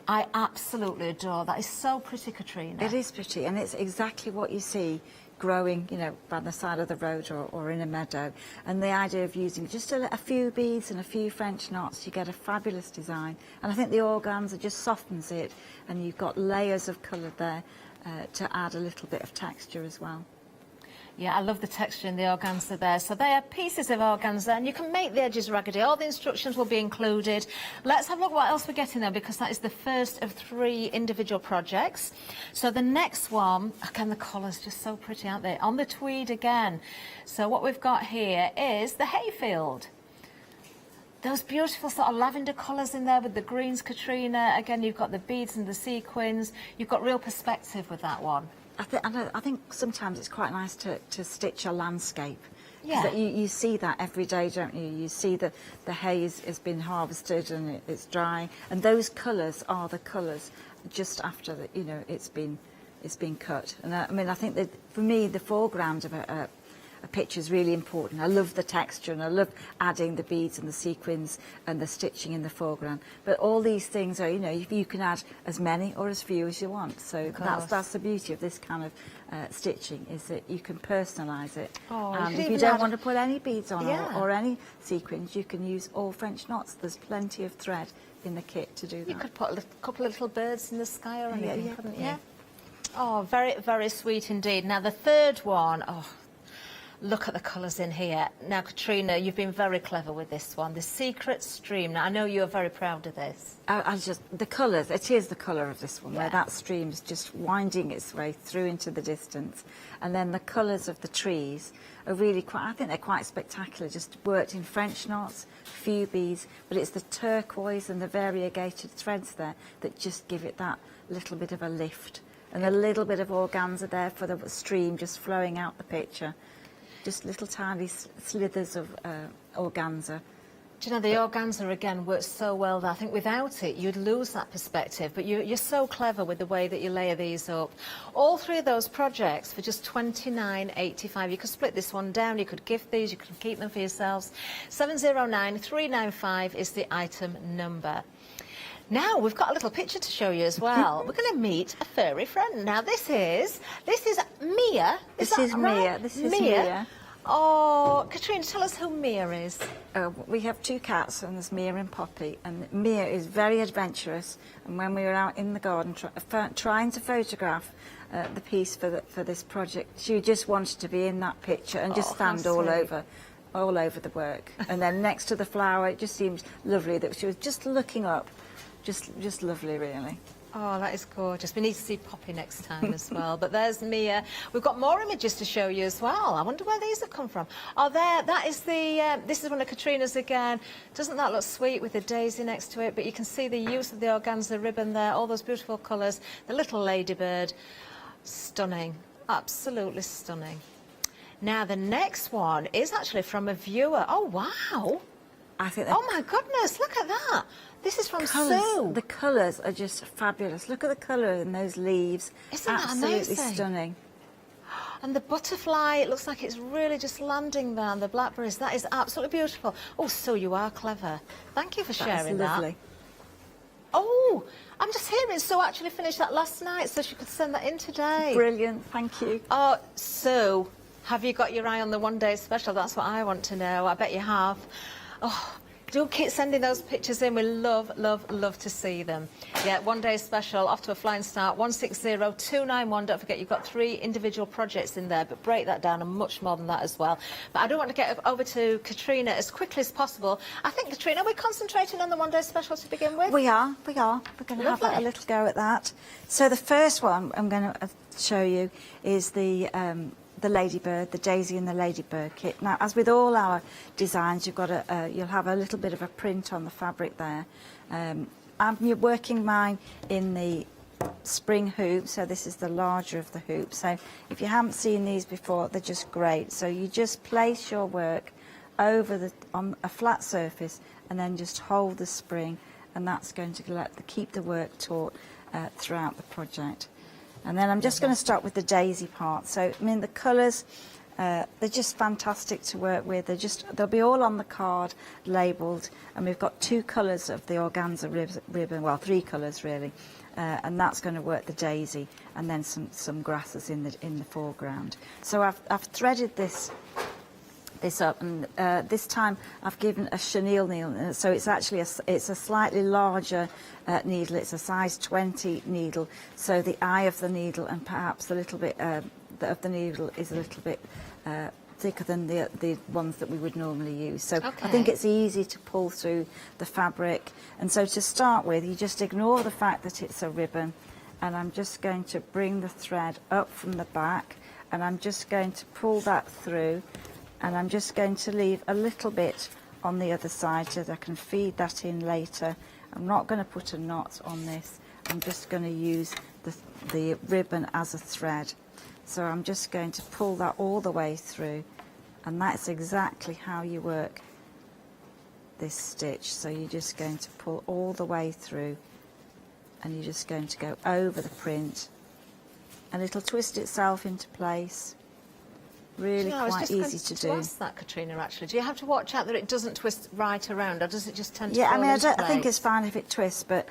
I absolutely adore that. It's so pretty, Katrina. It is pretty, and it's exactly what you see growing, you know, by the side of the road or in a meadow. And the idea of using just a few beads and a few French knots, you get a fabulous design. And I think the organza just softens it, and you've got layers of colour there. to add a little bit of texture as well. Yeah, I love the texture in the organza there. So they are pieces of organza, and you can make the edges raggedy. All the instructions will be included. Let's have a look what else we're getting there, because that is the first of 3 individual projects. So the next one, again, the colours just so pretty, aren't they? On the tweed again. So what we've got here is the hayfield. Those beautiful sort of lavender colours in there with the greens, Katrina. Again, you've got the beads and the sequins. You've got real perspective with that one. I think sometimes it's quite nice to stitch a landscape. Yeah. You see that every day, don't you? You see the hay has been harvested and it's drying, and those colours are the colours just after it's been cut. And I mean, I think that for me the foreground of a picture is really important. I love the texture and I love adding the beads and the sequins and the stitching in the foreground. But all these things are, you can add as many or as few as you want. So that's the beauty of this kind of stitching, is that you can personalise it. Oh, and if you don't want to put any beads on or any sequins, you can use all French knots. There's plenty of thread in the kit to do that. You could put a couple of little birds in the sky or anything, couldn't you? Yeah. Oh, very, very sweet indeed. Now the third one, look at the colours in here. Now, Katrina, you've been very clever with this one. The Secret Stream. Now, I know you're very proud of this. The colours, it is the colour of this one, where that stream is just winding its way through into the distance. And then the colours of the trees are really I think they're quite spectacular, just worked in French knots, few beads, but it's the turquoise and the variegated threads there that just give it that little bit of a lift. And a little bit of organza there for the stream just flowing out the picture. Just little tiny slithers of organza. Do you know, the organza, again, works so well that I think without it, you'd lose that perspective. But you're so clever with the way that you layer these up. All 3 of those projects for just £29.85. You could split this one down, you could gift these, you could keep them for yourselves. 709395 is the item number. Now, we've got a little picture to show you as well. We're going to meet a furry friend. Now, this is Mia. This is Mia. This is Mia. Oh, Katrina, tell us who Mia is. We have 2 cats, and there's Mia and Poppy. And Mia is very adventurous. And when we were out in the garden trying to photograph the piece for this project, she just wanted to be in that picture and just stand all over the work. And then next to the flower, it just seemed lovely that she was just looking up. Just lovely, really. Oh, that is gorgeous. We need to see Poppy next time as well. But there's Mia. We've got more images to show you as well. I wonder where these have come from. Oh, there. That is this is one of Katrina's again. Doesn't that look sweet with the daisy next to it? But you can see the use of the organza ribbon there. All those beautiful colours. The little ladybird. Stunning. Absolutely stunning. Now, the next one is actually from a viewer. Oh, wow. Oh, my goodness. Look at that. This is from Sue. The colours are just fabulous. Look at the colour in those leaves. Isn't that amazing? Absolutely stunning. And the butterfly, it looks like it's really just landing there on the blackberries. That is absolutely beautiful. Oh, Sue, you are clever. Thank you for sharing that. Lovely. Oh, I'm just hearing Sue actually finished that last night, so she could send that in today. Brilliant, thank you. Oh, Sue, have you got your eye on the one-day special? That's what I want to know. I bet you have. Oh, do keep sending those pictures in. We love, love, love to see them. Yeah, one-day special, off to a flying start, 160291. Don't forget, you've got 3 individual projects in there, but break that down and much more than that as well. But I do want to get over to Katrina as quickly as possible. I think, Katrina, are we concentrating on the one-day special to begin with? We are. We're going to have a little go at that. So the first one I'm going to show you is the ladybird, the daisy and the ladybird kit. Now, as with all our designs, you've got you'll have a little bit of a print on the fabric there. I'm working mine in the spring hoop, so this is the larger of the hoops. So if you haven't seen these before, they're just great. So you just place your work over on a flat surface and then just hold the spring, and that's going to keep the work taut throughout the project. And then I'm just going to start with the daisy part. So, I mean, the colours, they're just fantastic to work with. They'll be all on the card, labelled, and we've got 2 colours of the organza ribbon, well, 3 colours really, and that's going to work the daisy, and then some grasses in the foreground. So I've threaded this this up, and this time I've given a chenille needle, so it's actually it's a slightly larger needle. It's a size 20 needle, so the eye of the needle and perhaps a little bit of the needle is a little bit thicker than the ones that we would normally use. So I think it's easy to pull through the fabric. And so to start with, you just ignore the fact that it's a ribbon, and I'm just going to bring the thread up from the back, and I'm just going to pull that through, and I'm just going to leave a little bit on the other side so that I can feed that in later. I'm not going to put a knot on this. I'm just going to use the ribbon as a thread. So I'm just going to pull that all the way through, and that's exactly how you work this stitch. So you're just going to pull all the way through, and you're just going to go over the print, and it'll twist itself into place. Really quite easy to do. I ask that, Katrina, actually. Do you have to watch out that it doesn't twist right around, or does it just tend to fall into place? I think it's fine if it twists, but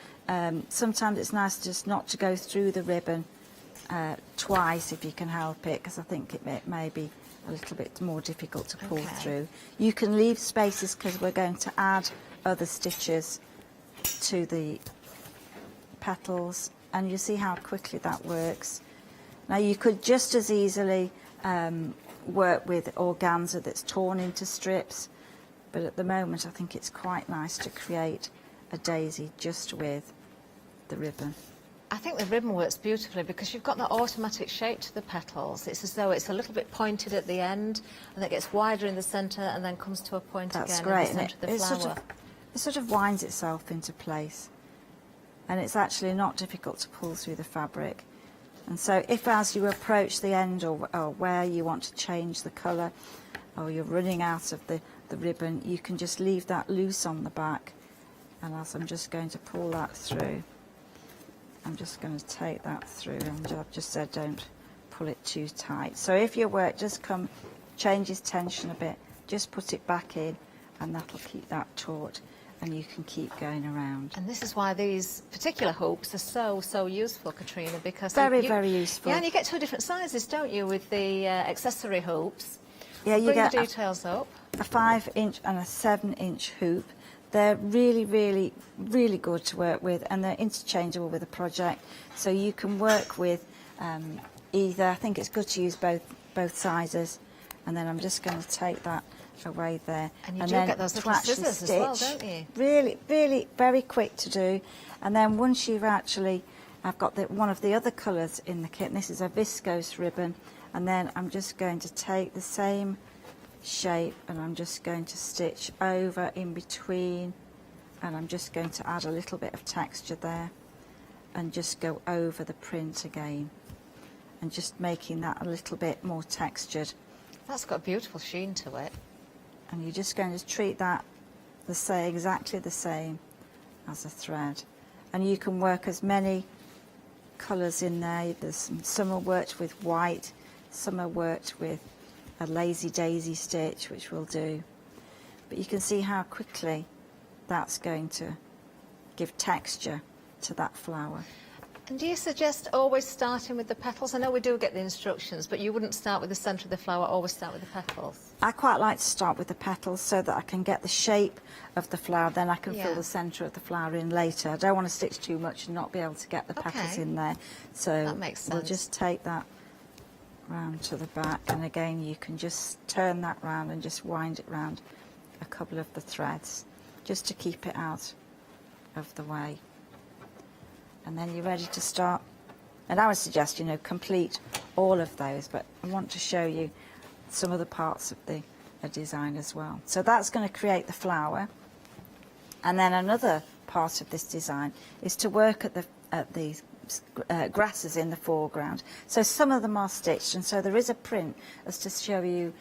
sometimes it's nice just not to go through the ribbon twice if you can help it, because I think it may be a little bit more difficult to pull through. You can leave spaces because we're going to add other stitches to the petals, and you see how quickly that works. Now you could just as easily work with organza that's torn into strips, but at the moment I think it's quite nice to create a daisy just with the ribbon. I think the ribbon works beautifully because you've got that automatic shape to the petals. It's as though it's a little bit pointed at the end, and it gets wider in the centre and then comes to a point That's again great, in the centre of the flower. It sort of winds itself into place, and it's actually not difficult to pull through the fabric. And so if as you approach the end or where you want to change the colour, or you're running out of the ribbon, you can just leave that loose on the back, and as I'm just going to pull that through, I'm just going to take that through, and I've just said don't pull it too tight. So if your work does changes tension a bit, just put it back in, and that'll keep that taut, and you can keep going around. And this is why these particular hoops are so useful, Katrina, because very useful. Yeah, and you get two different sizes, don't you, with the accessory hoops? Yeah, you Bring get the details up. A 5-inch and a 7-inch hoop. They're really good to work with, and they're interchangeable with a project. So you can work with either. I think it's good to use both sizes. And then I'm just going to take that away there. And you do get those little scissors as well, don't you? Really very quick to do. And then once you've I've got one of the other colours in the kit. And this is a viscose ribbon. And then I'm just going to take the same shape, and I'm just going to stitch over in between, and I'm just going to add a little bit of texture there, and just go over the print again, and just making that a little bit more textured. That's got a beautiful sheen to it. And you're just going to treat that exactly the same as a thread. And you can work as many colours in there. Some are worked with white, some are worked with a lazy daisy stitch, which we'll do, but you can see how quickly that's going to give texture to that flower. And do you suggest always starting with the petals? I know we do get the instructions, but you wouldn't start with the centre of the flower, always start with the petals? I quite like to start with the petals so that I can get the shape of the flower, then I can fill the centre of the flower in later. I don't want to stitch too much and not be able to get the petals in there, so that makes sense. We'll just take that round to the back, and again you can just turn that round and just wind it round a couple of the threads just to keep it out of the way, and then you're ready to start. And I would suggest complete all of those, but I want to show you some of the parts of the design as well. So that's going to create the flower, and then another part of this design is to work at the grasses in the foreground. So some of them are stitched, and so there is a print as to show you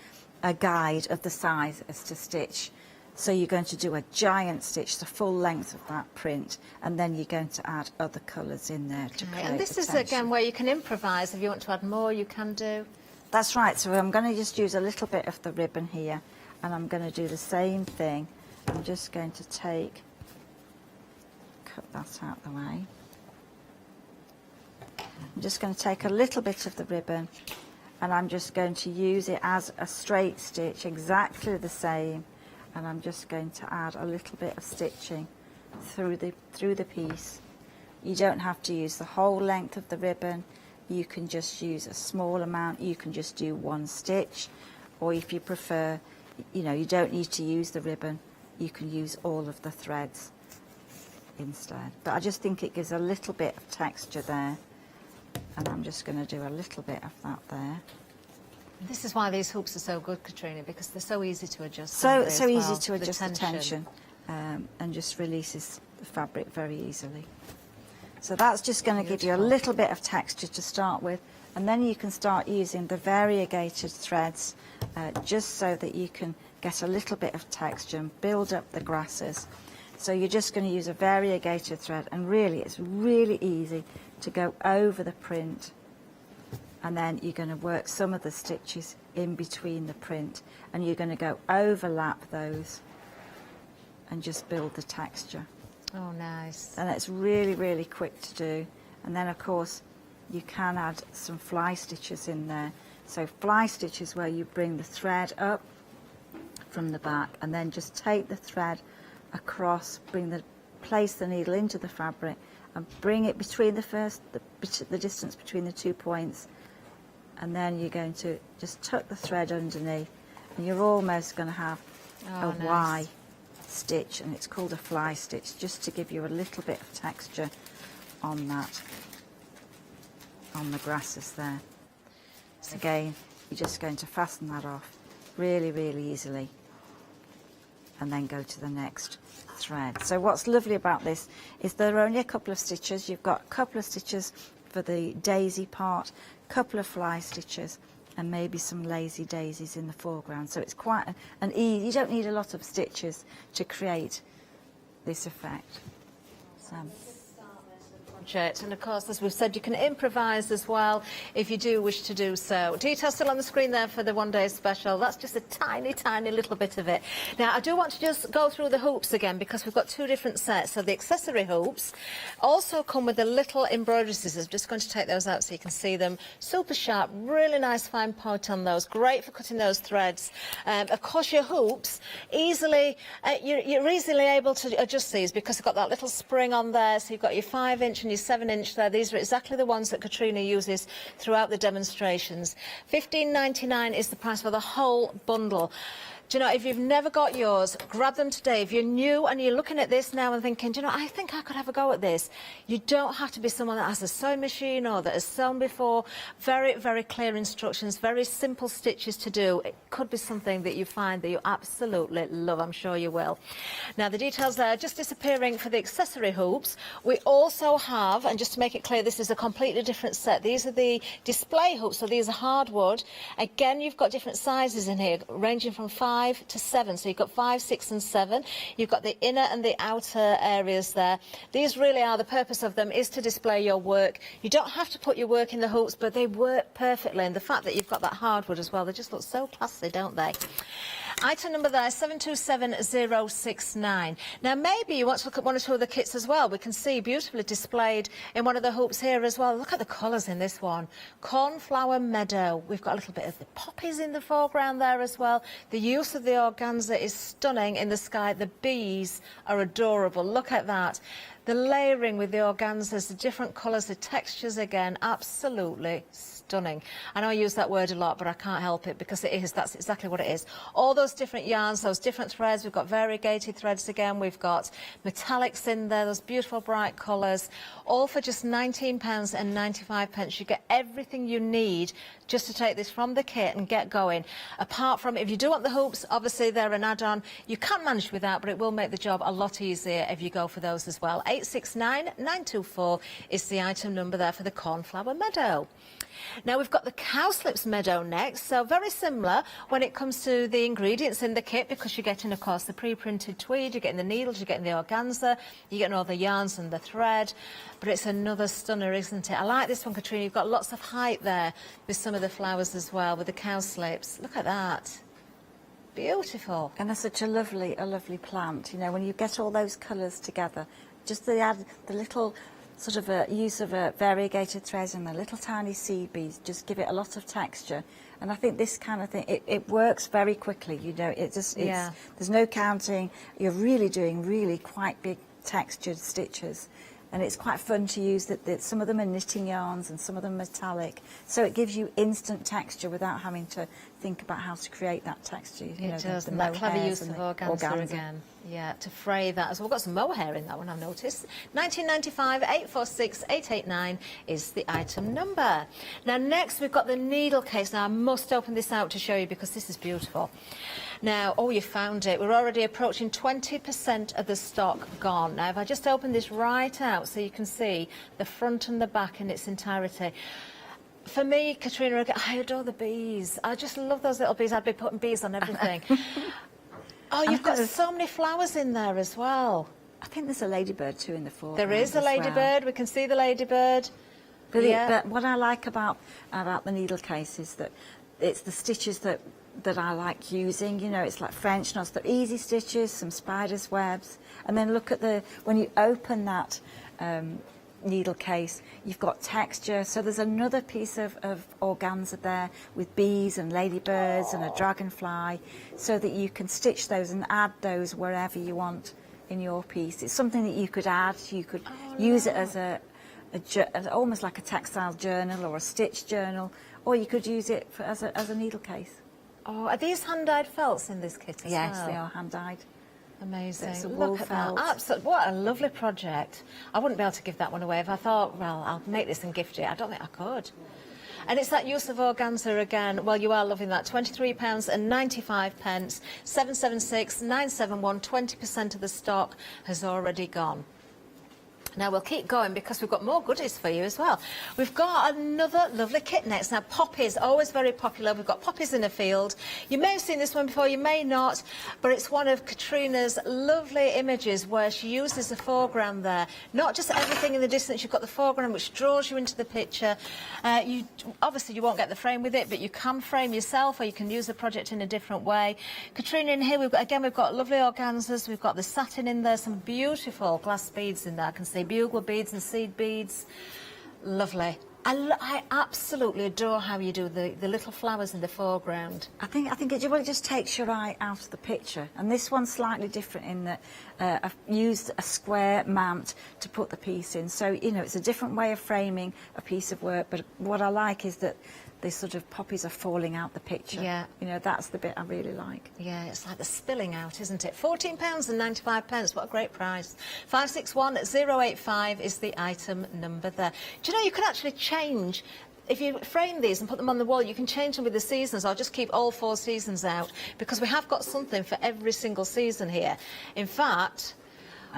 a guide of the size as to stitch. So you're going to do a giant stitch, the full length of that print, and then you're going to add other colours in there to create. And this is again where you can improvise. If you want to add more, you can do. That's right. So I'm going to just use a little bit of the ribbon here, and I'm going to do the same thing. I'm just going to cut that out of the way. I'm just going to take a little bit of the ribbon, and I'm just going to use it as a straight stitch, exactly the same, and I'm just going to add a little bit of stitching through the piece. You don't have to use the whole length of the ribbon. You can just use a small amount. You can just do one stitch, or if you prefer, you know, you don't need to use the ribbon. You can use all of the threads instead. But I just think it gives a little bit of texture there, and I'm just going to do a little bit of that there. This is why these hoops are so good, Katrina, because they're so easy to adjust. So easy to adjust the tension, and just releases the fabric very easily. So that's just going to give you a little bit of texture to start with, and then you can start using the variegated threads just so that you can get a little bit of texture and build up the grasses. So you're just going to use a variegated thread, and really it's really easy to go over the print, and then you're going to work some of the stitches in between the print, and you're going to go overlap those and just build the texture. Oh, nice. And it's really, really quick to do. And then, of course, you can add some fly stitches in there. So fly stitches where you bring the thread up from the back and then just take the thread across, place the needle into the fabric and bring it between the distance between the 2 points. And then you're going to just tuck the thread underneath, and you're almost going to have a nice Y stitch, and it's called a fly stitch, just to give you a little bit of texture on that, on the grasses there. So again, you're just going to fasten that off really, really easily, and then go to the next thread. So what's lovely about this is there are only a couple of stitches. You've got a couple of stitches for the daisy part, a couple of fly stitches, and maybe some lazy daisies in the foreground. So it's quite an easy, you don't need a lot of stitches to create this effect. So. And of course, as we've said, you can improvise as well if you do wish to do so. Details still on the screen there for the one-day special. That's just a tiny, tiny little bit of it. Now, I do want to just go through the hoops again, because we've got two different sets. So the accessory hoops also come with the little embroidery scissors. I'm just going to take those out so you can see them. Super sharp, really nice fine point on those. Great for cutting those threads. Of course, your hoops, you're easily able to adjust these because they've got that little spring on there. So you've got your 5-inch and your 7-inch there. These are exactly the ones that Katrina uses throughout the demonstrations. $15.99 is the price for the whole bundle. Do you know, if you've never got yours, grab them today. If you're new and you're looking at this now and thinking, do you know, I think I could have a go at this. You don't have to be someone that has a sewing machine or that has sewn before. Very, very clear instructions, very simple stitches to do. It could be something that you find that you absolutely love. I'm sure you will. Now, the details there are just disappearing for the accessory hoops. We also have, and just to make it clear, this is a completely different set. These are the display hoops, so these are hardwood. Again, you've got different sizes in here, ranging from 5 to 7, so you've got 5, 6 and 7. You've got the inner and the outer areas there. These really are, the purpose of them is to display your work. You don't have to put your work in the hoops, but they work perfectly, and the fact that you've got that hardwood as well, they just look so classy, don't they? Item number there, 727069. Now, maybe you want to look at one or two of the kits as well. We can see beautifully displayed in one of the hoops here as well. Look at the colours in this one. Cornflower meadow. We've got a little bit of the poppies in the foreground there as well. The use of the organza is stunning in the sky. The bees are adorable. Look at that. The layering with the organzas, the different colours, the textures again, absolutely stunning. I know I use that word a lot, but I can't help it because it is. That's exactly what it is. All those different yarns, those different threads. We've got variegated threads again. We've got metallics in there, those beautiful bright colours, all for just £19.95. You get everything you need just to take this from the kit and get going. Apart from, if you do want the hoops, obviously they're an add-on. You can manage without, but it will make the job a lot easier if you go for those as well. 869924 is the item number there for the cornflower meadow. Now we've got the cowslips meadow next, so very similar when it comes to the ingredients in the kit, because you're getting, of course, the pre-printed tweed, you're getting the needles, you're getting the organza, you're getting all the yarns and the thread, but it's another stunner, isn't it? I like this one, Katrina. You've got lots of height there with some of the flowers as well, with the cowslips. Look at that. Beautiful. And they're such a lovely plant. You know, when you get all those colours together, just the little sort of a use of variegated threads and the little tiny seed beads just give it a lot of texture. And I think this kind of thing, it works very quickly, you know, there's no counting, you're really doing really quite big textured stitches. And it's quite fun to use that some of them are knitting yarns and some of them are metallic. So it gives you instant texture without having to think about how to create that texture. You know, It does, the and that clever use mohairs of and the organza again. Yeah, to fray that as well. We've got some mohair in that one, I've noticed. 1995 846 889 is the item number. Now next we've got the needle case. Now I must open this out to show you because this is beautiful. Now, oh, you found it. We're already approaching 20% of the stock gone. Now, if I just open this right out so you can see the front and the back in its entirety. For me, Katrina, I adore the bees. I just love those little bees. I'd be putting bees on everything. Oh, you've got so many flowers in there as well. I think there's a ladybird too in the foreground. There is a ladybird. Well. We can see the ladybird. But what I like about the needle case is that it's the stitches that I like using. You know, it's like French knots. They're easy stitches, some spider's webs, and then look at when you open that needle case, you've got texture. So there's another piece of organza there with bees and ladybirds and a dragonfly, so that you can stitch those and add those wherever you want in your piece. It's something that you could add. You could use it as almost like a textile journal or a stitch journal, or you could use it as a needle case. Oh, are these hand-dyed felts in this kit as well? Yes, they are hand-dyed. Amazing. It's a wool Look at felt. that. Absolutely. What a lovely project. I wouldn't be able to give that one away if I thought, well, I'll make this and gift it. I don't think I could. And it's that use of organza again. Well, you are loving that. £23.95, 776 971. 20% of the stock has already gone. Now, we'll keep going because we've got more goodies for you as well. We've got another lovely kit next. Now, poppies, always very popular. We've got poppies in a field. You may have seen this one before, you may not, but it's one of Katrina's lovely images where she uses the foreground there. Not just everything in the distance, you've got the foreground which draws you into the picture. Obviously, you won't get the frame with it, but you can frame yourself or you can use the project in a different way. Katrina, in here, we've got lovely organzas. We've got the satin in there, some beautiful glass beads in there. I can see bugle beads and seed beads. Lovely. I absolutely adore how you do the little flowers in the foreground. I think it just takes your eye out of the picture. And this one's slightly different in that I've used a square mount to put the piece in. So, you know, it's a different way of framing a piece of work. But what I like is that the sort of poppies are falling out the picture. Yeah. You know, that's the bit I really like. Yeah, it's like the spilling out, isn't it? £14.95. What a great price. 561085 is the item number there. Do you know you can actually change? If you frame these and put them on the wall, you can change them with the seasons. I'll just keep all 4 seasons out because we have got something for every single season here. In fact,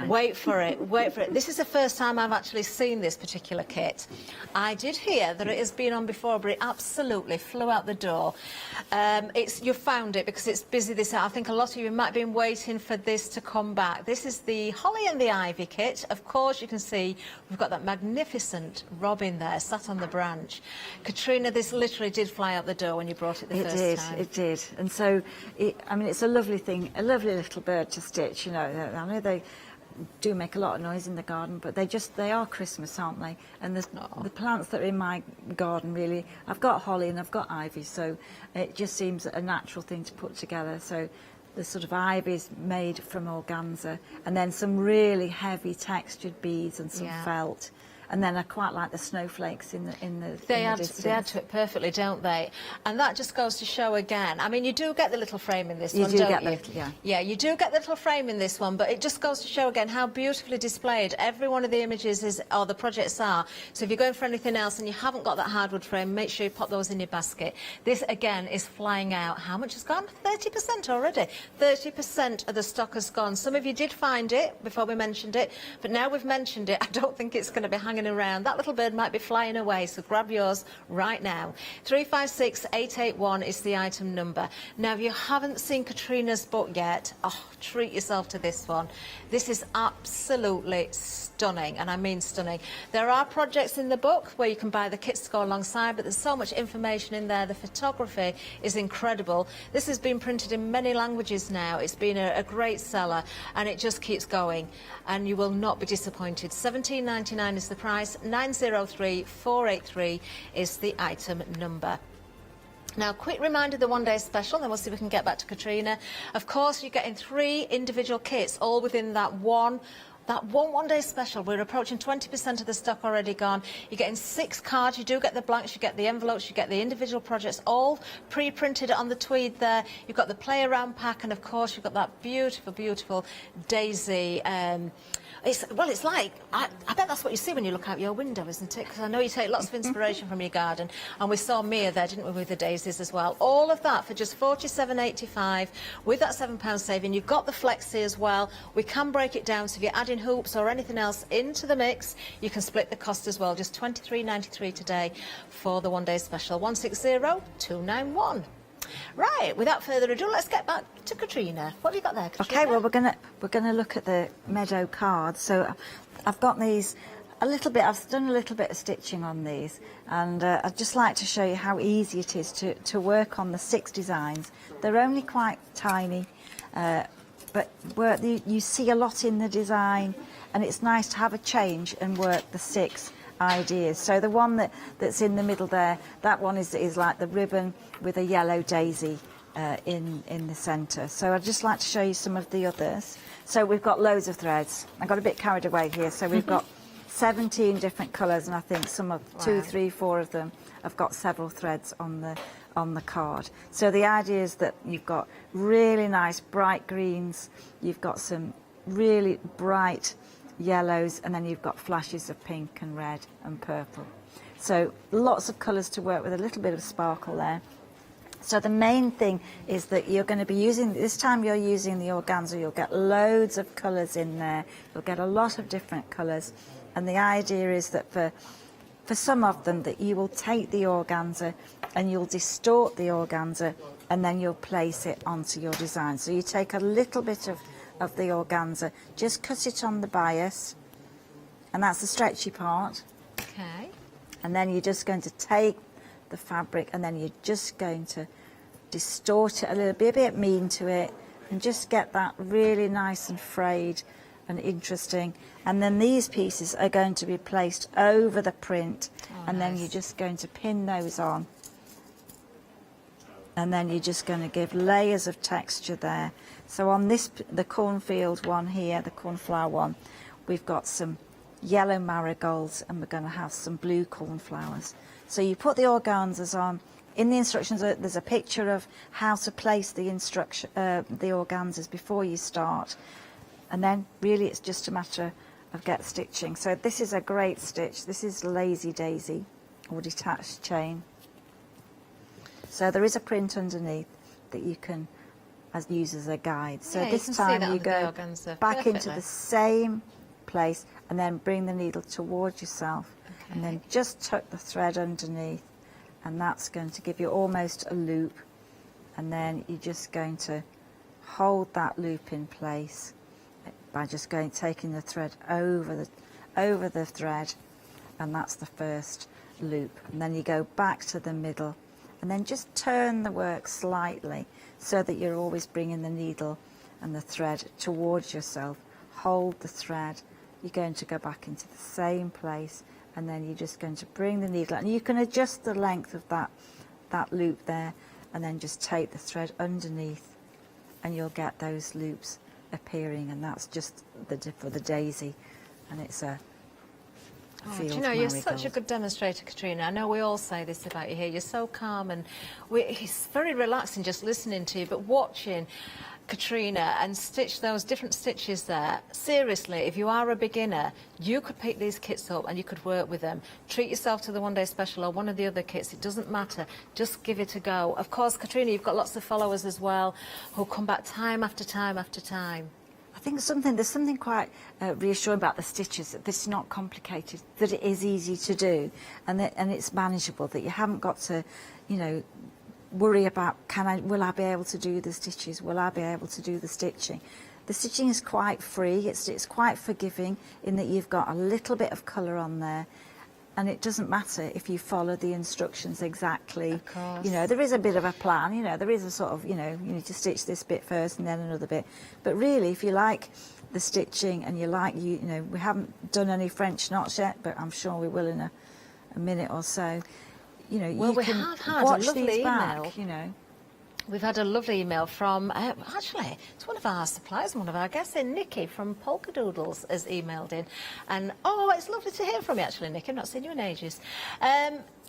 wait for it, wait for it. This is the first time I've actually seen this particular kit. I did hear that it has been on before, but it absolutely flew out the door. You found it because it's busy this hour. I think a lot of you might have been waiting for this to come back. This is the Holly and the Ivy kit. Of course, you can see we've got that magnificent robin there sat on the branch. Katrina, this literally did fly out the door when you brought it the first time. It did. And so, I mean, it's a lovely thing, a lovely little bird to stitch, you know. I know they do make a lot of noise in the garden, but they are Christmas, aren't they? And the plants that are in my garden, really, I've got holly and I've got ivy, so it just seems a natural thing to put together. So the sort of ivy is made from organza, and then some really heavy textured beads and some felt. And then I quite like the snowflakes in the distance. They add to it perfectly, don't they? And that just goes to show again. I mean, you do get the little frame in this one, don't you? Yeah, you do get the little frame in this one, but it just goes to show again how beautifully displayed every one of the images is, or the projects are. So if you're going for anything else and you haven't got that hardwood frame, make sure you pop those in your basket. This, again, is flying out. How much has gone? 30% already. 30% of the stock has gone. Some of you did find it before we mentioned it, but now we've mentioned it, I don't think it's going to be hanging around. That little bird might be flying away, so grab yours right now. 356881 is the item number. Now, if you haven't seen Katrina's book yet, treat yourself to this one. This is absolutely stunning, and I mean stunning. There are projects in the book where you can buy the kits to go alongside, but there's so much information in there. The photography is incredible. This has been printed in many languages now. It's been a great seller, and it just keeps going, and you will not be disappointed. £17.99 is the price. 903483 is the item number. Now, quick reminder, the one-day special, then we'll see if we can get back to Katrina. Of course, you're getting 3 individual kits, all within that one-day special. We're approaching 20% of the stock already gone. You're getting 6 cards. You do get the blanks, you get the envelopes, you get the individual projects, all pre-printed on the tweed there. You've got the play-around pack, and of course, you've got that beautiful, beautiful daisy. It's like, I bet that's what you see when you look out your window, isn't it? Because I know you take lots of inspiration from your garden. And we saw Mia there, didn't we, with the daisies as well. All of that for just £47.85 with that £7 saving. You've got the flexi as well. We can break it down, so if you're adding hoops or anything else into the mix, you can split the cost as well. Just £23.93 today for the one-day special. 160291. Right, without further ado, let's get back to Katrina. What have you got there, Katrina? Okay, well, we're gonna look at the meadow cards. So I've got these a little bit. I've done a little bit of stitching on these, and I'd just like to show you how easy it is to work on the 6 designs. They're only quite tiny, but you see a lot in the design, and it's nice to have a change and work the 6 ideas. So the one that's in the middle there, that one is like the ribbon with a yellow daisy in the centre. So I'd just like to show you some of the others. So we've got loads of threads. I got a bit carried away here. So we've got 17 different colours, and I think some of 2, 3, 4 of them have got several threads on the card. So the idea is that you've got really nice bright greens, you've got some really bright yellows, and then you've got flashes of pink and red and purple. So lots of colours to work with, a little bit of sparkle there. So the main thing is that you're going to be using, this time you're using the organza, you'll get loads of colours in there, you'll get a lot of different colours, and the idea is that for some of them that you will take the organza and you'll distort the organza, and then you'll place it onto your design. So you take a little bit of the organza, just cut it on the bias, and that's the stretchy part. Okay. And then you're just going to take the fabric, and then you're just going to distort it a little, be a bit mean to it, and just get that really nice and frayed and interesting. And then these pieces are going to be placed over the print, and then you're just going to pin those on. And then you're just going to give layers of texture there. So on this, the cornfield one here, the cornflower one, we've got some yellow marigolds, and we're going to have some blue cornflowers. So you put the organzas on. In the instructions, there's a picture of how to place the organzas before you start. And then really it's just a matter of get stitching. So this is a great stitch. This is Lazy Daisy, or detached chain. So there is a print underneath that you can use as a guide. So this time you go back into the same place, and then bring the needle towards yourself, and then just tuck the thread underneath, and that's going to give you almost a loop. And then you're just going to hold that loop in place by just taking the thread over the thread, and that's the first loop. And then you go back to the middle, and then just turn the work slightly so that you're always bringing the needle and the thread towards yourself. Hold the thread, you're going to go back into the same place, and then you're just going to bring the needle, and you can adjust the length of that loop there, and then just take the thread underneath, and you'll get those loops appearing. And that's just for the daisy, and it's a do you know, you're such a good demonstrator, Katrina. I know we all say this about you here. You're so calm, and it's very relaxing just listening to you, but watching Katrina and stitch those different stitches there. Seriously, if you are a beginner, you could pick these kits up and you could work with them. Treat yourself to the one-day special or one of the other kits. It doesn't matter. Just give it a go. Of course, Katrina, you've got lots of followers as well who come back time after time after time. I think there's something quite reassuring about the stitches, that this is not complicated, that it is easy to do, and it's manageable, that you haven't got to, you know, worry about will I be able to do the stitches, will I be able to do the stitching. The stitching is quite free, it's quite forgiving in that you've got a little bit of colour on there, And it doesn't matter if you follow the instructions exactly. Of course. You know, there is a bit of a plan, you know, there is a sort of, you know, you need to stitch this bit first and then another bit. But really, if you like the stitching and you like, you know, we haven't done any French knots yet, but I'm sure we will in a minute or so. You know, Well, you we can have had watch a lovely these email. back, you know. We've had a lovely email from, actually, it's one of our suppliers, one of our guests, Nikki from Polka Doodles has emailed in. And, oh, it's lovely to hear from you, actually, Nikki. I've not seen you in ages.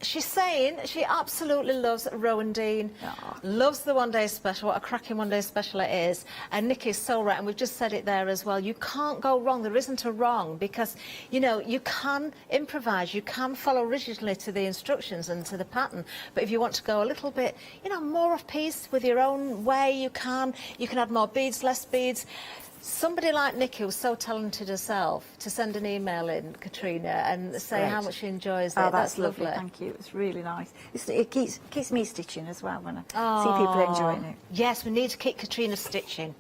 She's saying she absolutely loves Rowan Dean, loves the One Day Special, what a cracking One Day Special it is. And Nikki's so right, and we've just said it there as well. You can't go wrong. There isn't a wrong because, you know, you can improvise. You can follow rigidly to the instructions and to the pattern. But if you want to go a little bit, you know, more off-piece with your own way, you can. You can add more beads, less beads. Somebody like Nikki was so talented herself to send an email in, Katrina, and say Great. how much she enjoys it. Oh, That's lovely. lovely. Thank you. It's really nice. It keeps me stitching as well when I see people enjoying it. Yes, we need to keep Katrina stitching.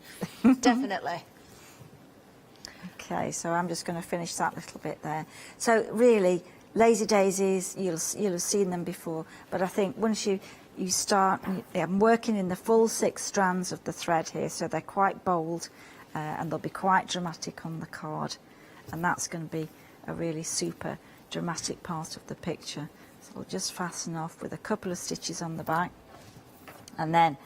Definitely. Okay, so I'm just going to finish that little bit there. So really, lazy daisies, you'll have seen them before, but I think once you start, I'm working in the full 6 strands of the thread here, so they're quite bold. And they'll be quite dramatic on the card, and that's going to be a really super dramatic part of the picture. So we'll just fasten off with a couple of stitches on the back, and then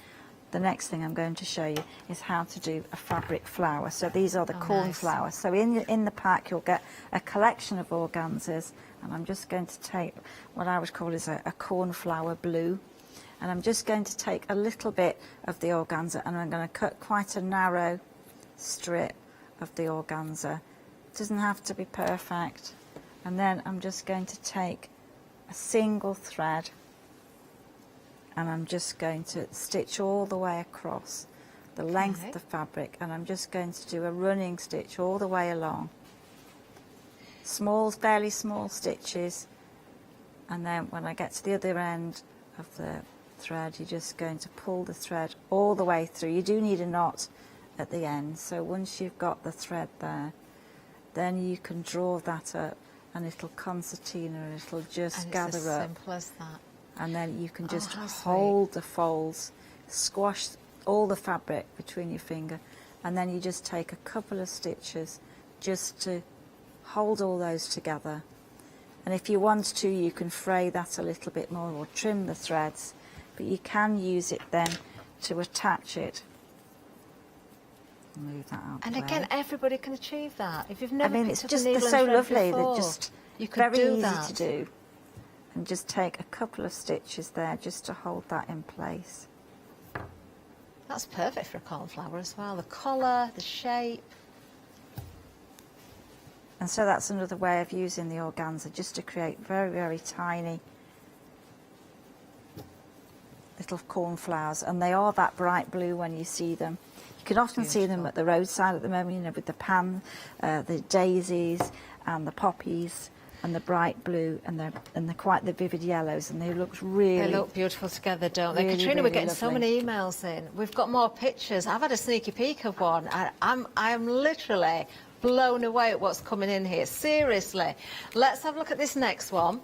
the next thing I'm going to show you is how to do a fabric flower. So these are the corn flowers. So in the pack you'll get a collection of organzas, and I'm just going to take what I would call is a cornflower blue, and I'm just going to take a little bit of the organza and I'm going to cut quite a narrow strip of the organza. It doesn't have to be perfect. And then I'm just going to take a single thread and I'm just going to stitch all the way across the length of the fabric, and I'm just going to do a running stitch all the way along. Small, fairly small stitches, and then when I get to the other end of the thread, you're just going to pull the thread all the way through. You do need a knot at the end, so once you've got the thread there, then you can draw that up and it'll concertina and it'll just gather up. Simple as that. And then you can just hold the folds, squash all the fabric between your finger, and then you just take a couple of stitches just to hold all those together. And if you want to, you can fray that a little bit more or trim the threads, but you can use it then to attach it. Move that out. And the way. again, everybody can achieve that. If you've never it's picked just up a they're needle so and thread lovely. before, They're just you could very do easy that. to do. And just take a couple of stitches there just to hold that in place. That's perfect for a cornflower as well. The colour, the shape. And so that's another way of using the organza, just to create very, very tiny little cornflowers. And they are that bright blue when you see them. You can often see them at the roadside at the moment, you know, with the the daisies and the poppies and the bright blue and they're quite the vivid yellows, and they look really... They look beautiful together, don't they? Really, Katrina, really we're getting so lovely. many emails in. We've got more pictures. I've had a sneaky peek of one. I'm literally blown away at what's coming in here. Seriously. Let's have a look at this next one.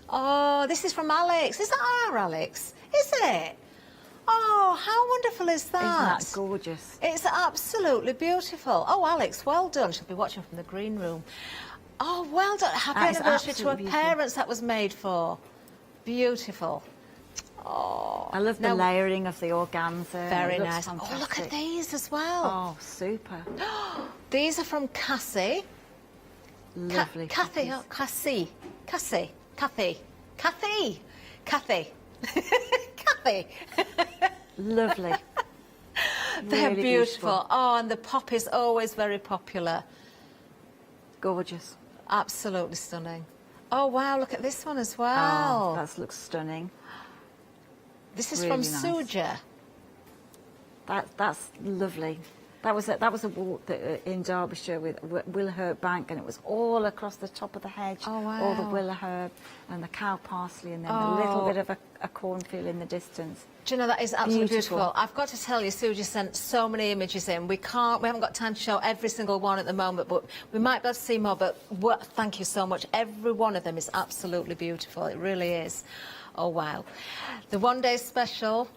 Oh, this is from Alex. Is that our Alex? Is it? Oh, how wonderful is that? Isn't that gorgeous? It's absolutely beautiful. Oh, Alex, well done. She'll be watching from the green room. Oh, well done. Happy That is anniversary to her absolutely beautiful. parents that was made for. Beautiful. Oh, I love the now- layering of the organza. Very It looks nice. Oh, look at fantastic. these as well. Oh, super. These are from Cassie. Lovely. Kathy. Oh, Cassie. Cassie. Kathy. Kathy. Kathy. Kathy. Lovely. They're Really beautiful. Oh, and the pop is always very popular. Gorgeous. Absolutely stunning. Oh, wow, look at this one as well. Oh, that looks stunning. This is really from nice. Suja. That's lovely. That was a walk in Derbyshire with Willow Bank, and it was all across the top of the hedge. Oh, wow. All the willow herb and the cow parsley, and then a little bit of a cornfield in the distance. Do you know, that is absolutely beautiful. I've got to tell you, Sue just sent so many images in. We haven't got time to show every single one at the moment, but we might be able to see more. But thank you so much. Every one of them is absolutely beautiful. It really is. Oh, wow. The one-day special.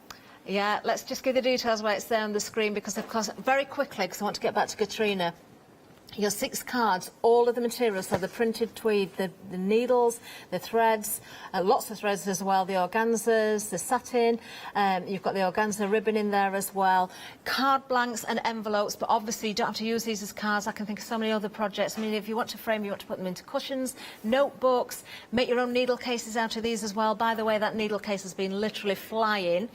Yeah, let's just give the details where it's there on the screen, because, of course, very quickly, because I want to get back to Katrina. Your 6 cards, all of the materials, so the printed tweed, the needles, the threads, lots of threads as well, the organzas, the satin, you've got the organza ribbon in there as well, card blanks and envelopes, but obviously you don't have to use these as cards. I can think of so many other projects. I mean, if you want to frame, you want to put them into cushions, notebooks, make your own needle cases out of these as well. By the way, that needle case has been literally flying.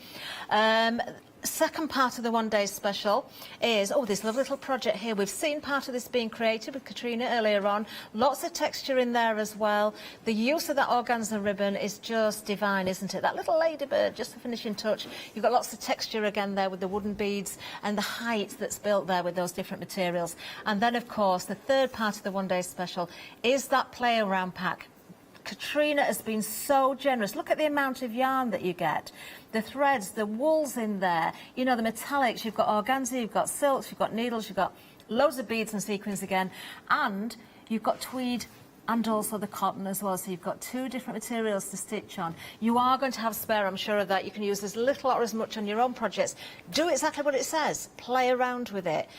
Second part of the one-day special is, this lovely little project here. We've seen part of this being created with Katrina earlier on. Lots of texture in there as well. The use of that organza ribbon is just divine, isn't it? That little ladybird, just the finishing touch. You've got lots of texture again there with the wooden beads and the height that's built there with those different materials. And then, of course, the third part of the one-day special is that play-around pack. Katrina has been so generous. Look at the amount of yarn that you get. The threads, the wools in there, you know, the metallics. You've got organza, you've got silks, you've got needles, you've got loads of beads and sequins again. And you've got tweed and also the cotton as well. So you've got 2 different materials to stitch on. You are going to have spare, I'm sure of that. You can use as little or as much on your own projects. Do exactly what it says. Play around with it.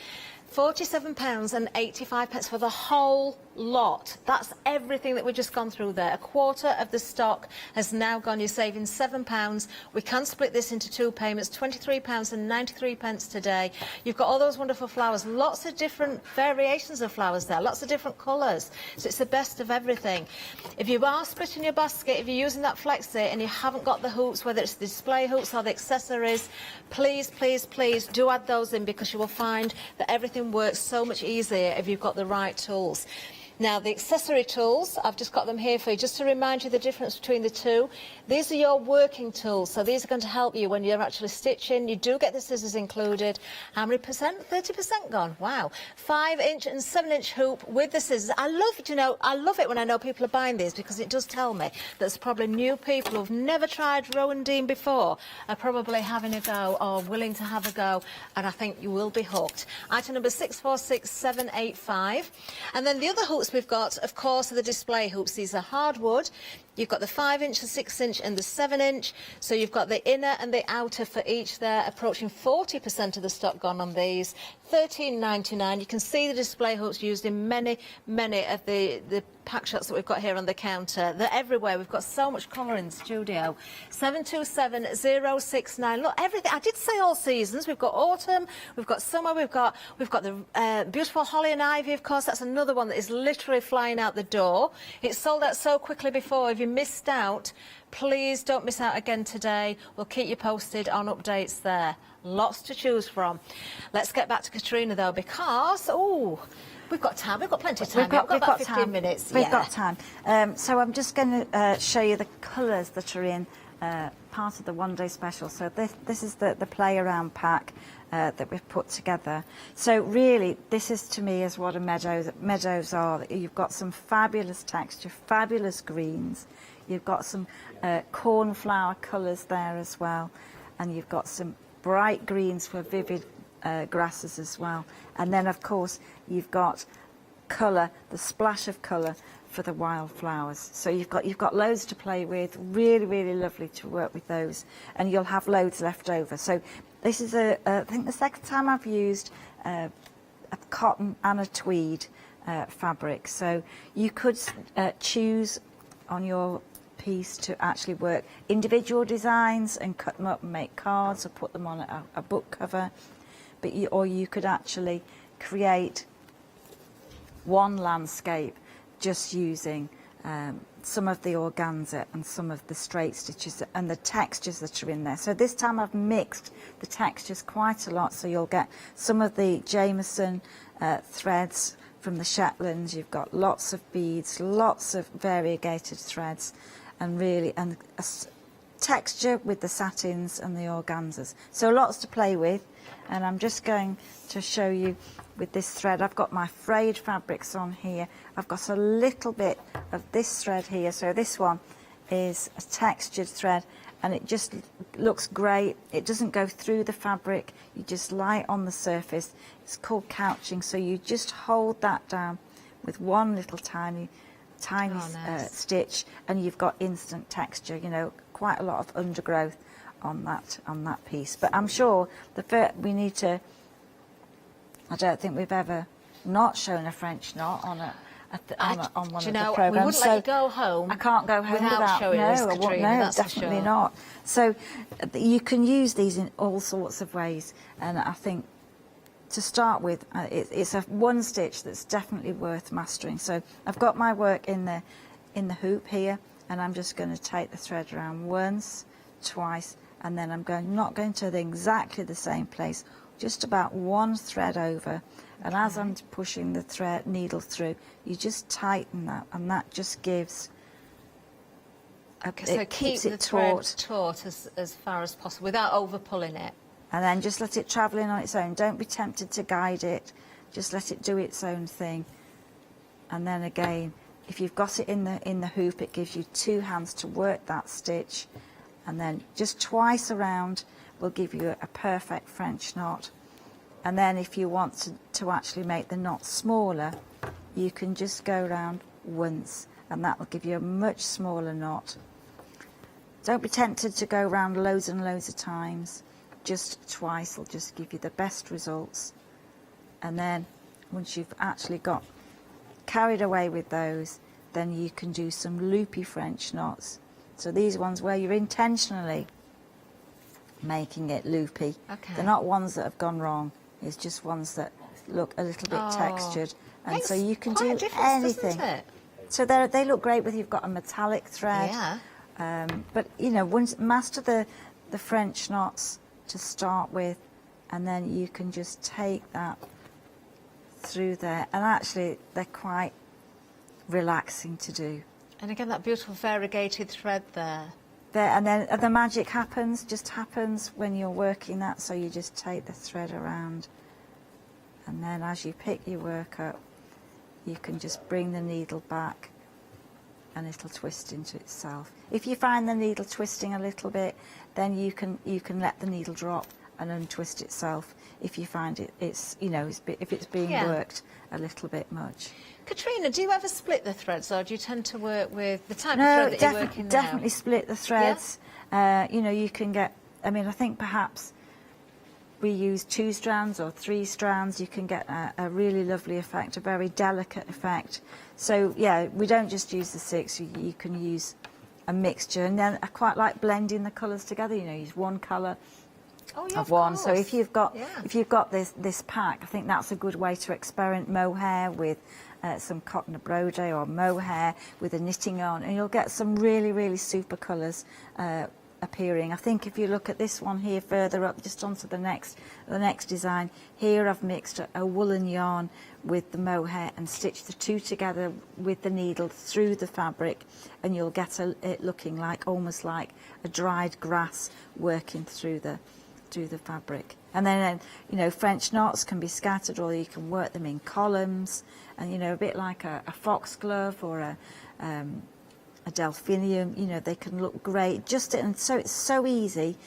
£47.85 for the whole lot. That's everything that we've just gone through there. A quarter of the stock has now gone. You're saving £7. We can split this into 2 payments, £23.93 today. You've got all those wonderful flowers, lots of different variations of flowers there, lots of different colours. So it's the best of everything. If you are splitting your basket, if you're using that flexi and you haven't got the hoops, whether it's the display hoops or the accessories, please, please, please do add those in, because you will find that everything works so much easier if you've got the right tools. Now, the accessory tools, I've just got them here for you, just to remind you the difference between the two. These are your working tools, so these are going to help you when you're actually stitching. You do get the scissors included. How many percent? 30% gone. Wow. 5-inch and 7-inch hoop with the scissors. I love it when I know people are buying these, because it does tell me there's probably new people who've never tried Rowan Dean before are probably having a go or willing to have a go, and I think you will be hooked. Item number 646785. And then the other hoops we've got, of course, are the display hoops. These are hardwood. You've got the 5-inch, the 6-inch and the 7-inch. So you've got the inner and the outer for each there, approaching 40% of the stock gone on these. £13.99. You can see the display hoops used in many, many of the pack shots that we've got here on the counter. They're everywhere. We've got so much colour in the studio. 727069. Look, everything. I did say all seasons. We've got autumn, we've got summer, we've got the beautiful holly and ivy, of course. That's another one that is literally flying out the door. It's sold out so quickly before. If you missed out, please don't miss out again today. We'll keep you posted on updates there. Lots to choose from. Let's get back to Katrina, though, because, we've got time. We've got plenty of time. We've got about 15 minutes. We've got time. So I'm just going to show you the colours that are in part of the one-day special. So this is the play-around pack that we've put together. So really, this is, to me, is what a meadows are. You've got some fabulous texture, fabulous greens. You've got some cornflower colours there as well. And you've got some bright greens for vivid grasses as well. And then, of course, you've got colour, the splash of colour for the wildflowers. So you've got loads to play with. Really, really lovely to work with those. And you'll have loads left over. So this is, I think, the second time I've used a cotton and a tweed fabric. So you could choose on your piece to actually work individual designs and cut them up and make cards or put them on a book cover. Or you could actually create one landscape just using some of the organza and some of the straight stitches and the textures that are in there. So this time I've mixed the textures quite a lot, so you'll get some of the Jameson threads from the Shetlands. You've got lots of beads, lots of variegated threads, and really texture with the satins and the organzas. So lots to play with. And I'm just going to show you with this thread. I've got my frayed fabrics on here. I've got a little bit of this thread here. So this one is a textured thread, and it just looks great. It doesn't go through the fabric. You just lie it on the surface. It's called couching. So you just hold that down with one little tiny stitch, and you've got instant texture. You know, quite a lot of undergrowth on that piece. But I'm sure we need to. I don't think we've ever not shown a French knot on one of the programs. We wouldn't let you go home. I can't go home without showing us, Katrina, that's definitely for sure. not. So you can use these in all sorts of ways, and I think to start with, it's a one stitch that's definitely worth mastering. So I've got my work in the hoop here, and I'm just going to take the thread around once, twice, and then I'm not going to exactly the same place, just about one thread over. And as I'm pushing the needle through, you just tighten that, and that just gives. So keep the thread taut as far as possible without over pulling it. And then just let it travel in on its own. Don't be tempted to guide it. Just let it do its own thing. And then again, if you've got it in the hoop, it gives you two hands to work that stitch. And then just twice around will give you a perfect French knot. And then if you want to actually make the knot smaller, you can just go around once, and that will give you a much smaller knot. Don't be tempted to go around loads and loads of times. Just twice will just give you the best results. And then once you've actually got carried away with those, then you can do some loopy French knots. So these ones where you're intentionally making it loopy. Okay. They're not ones that have gone wrong. It's just ones that look a little bit textured. And so you can do anything. So they look great whether you've got a metallic thread. Yeah. But, you know, master the French knots to start with, and then you can just take that through there. And actually, they're quite relaxing to do. And again, that beautiful variegated thread there. And then the magic just happens when you're working that. So you just take the thread around, and then as you pick your work up, you can just bring the needle back, and it'll twist into itself. If you find the needle twisting a little bit, then you can let the needle drop and untwist itself. If you find if it's being worked a little bit much. Katrina, do you ever split the threads, or do you tend to work with the type of thread that you're working now? Definitely split the threads. Yeah? You know, you can get. I mean, I think perhaps we use 2 strands or 3 strands. You can get a really lovely effect, a very delicate effect. So yeah, we don't just use the 6. You can use a mixture, and then I quite like blending the colours together. You know, use one colour. Of one. So if you've got this pack, I think that's a good way to experiment mohair with some cotton brode or mohair with a knitting on, and you'll get some really, really super colours appearing. I think if you look at this one here further up, just onto the next design, here I've mixed a woolen yarn with the mohair and stitched the two together with the needle through the fabric, and you'll get it looking like almost like a dried grass working through the fabric. And then you know, French knots can be scattered, or you can work them in columns, and you know, a bit like a foxglove or a delphinium. You know, they can look great. And so it's so easy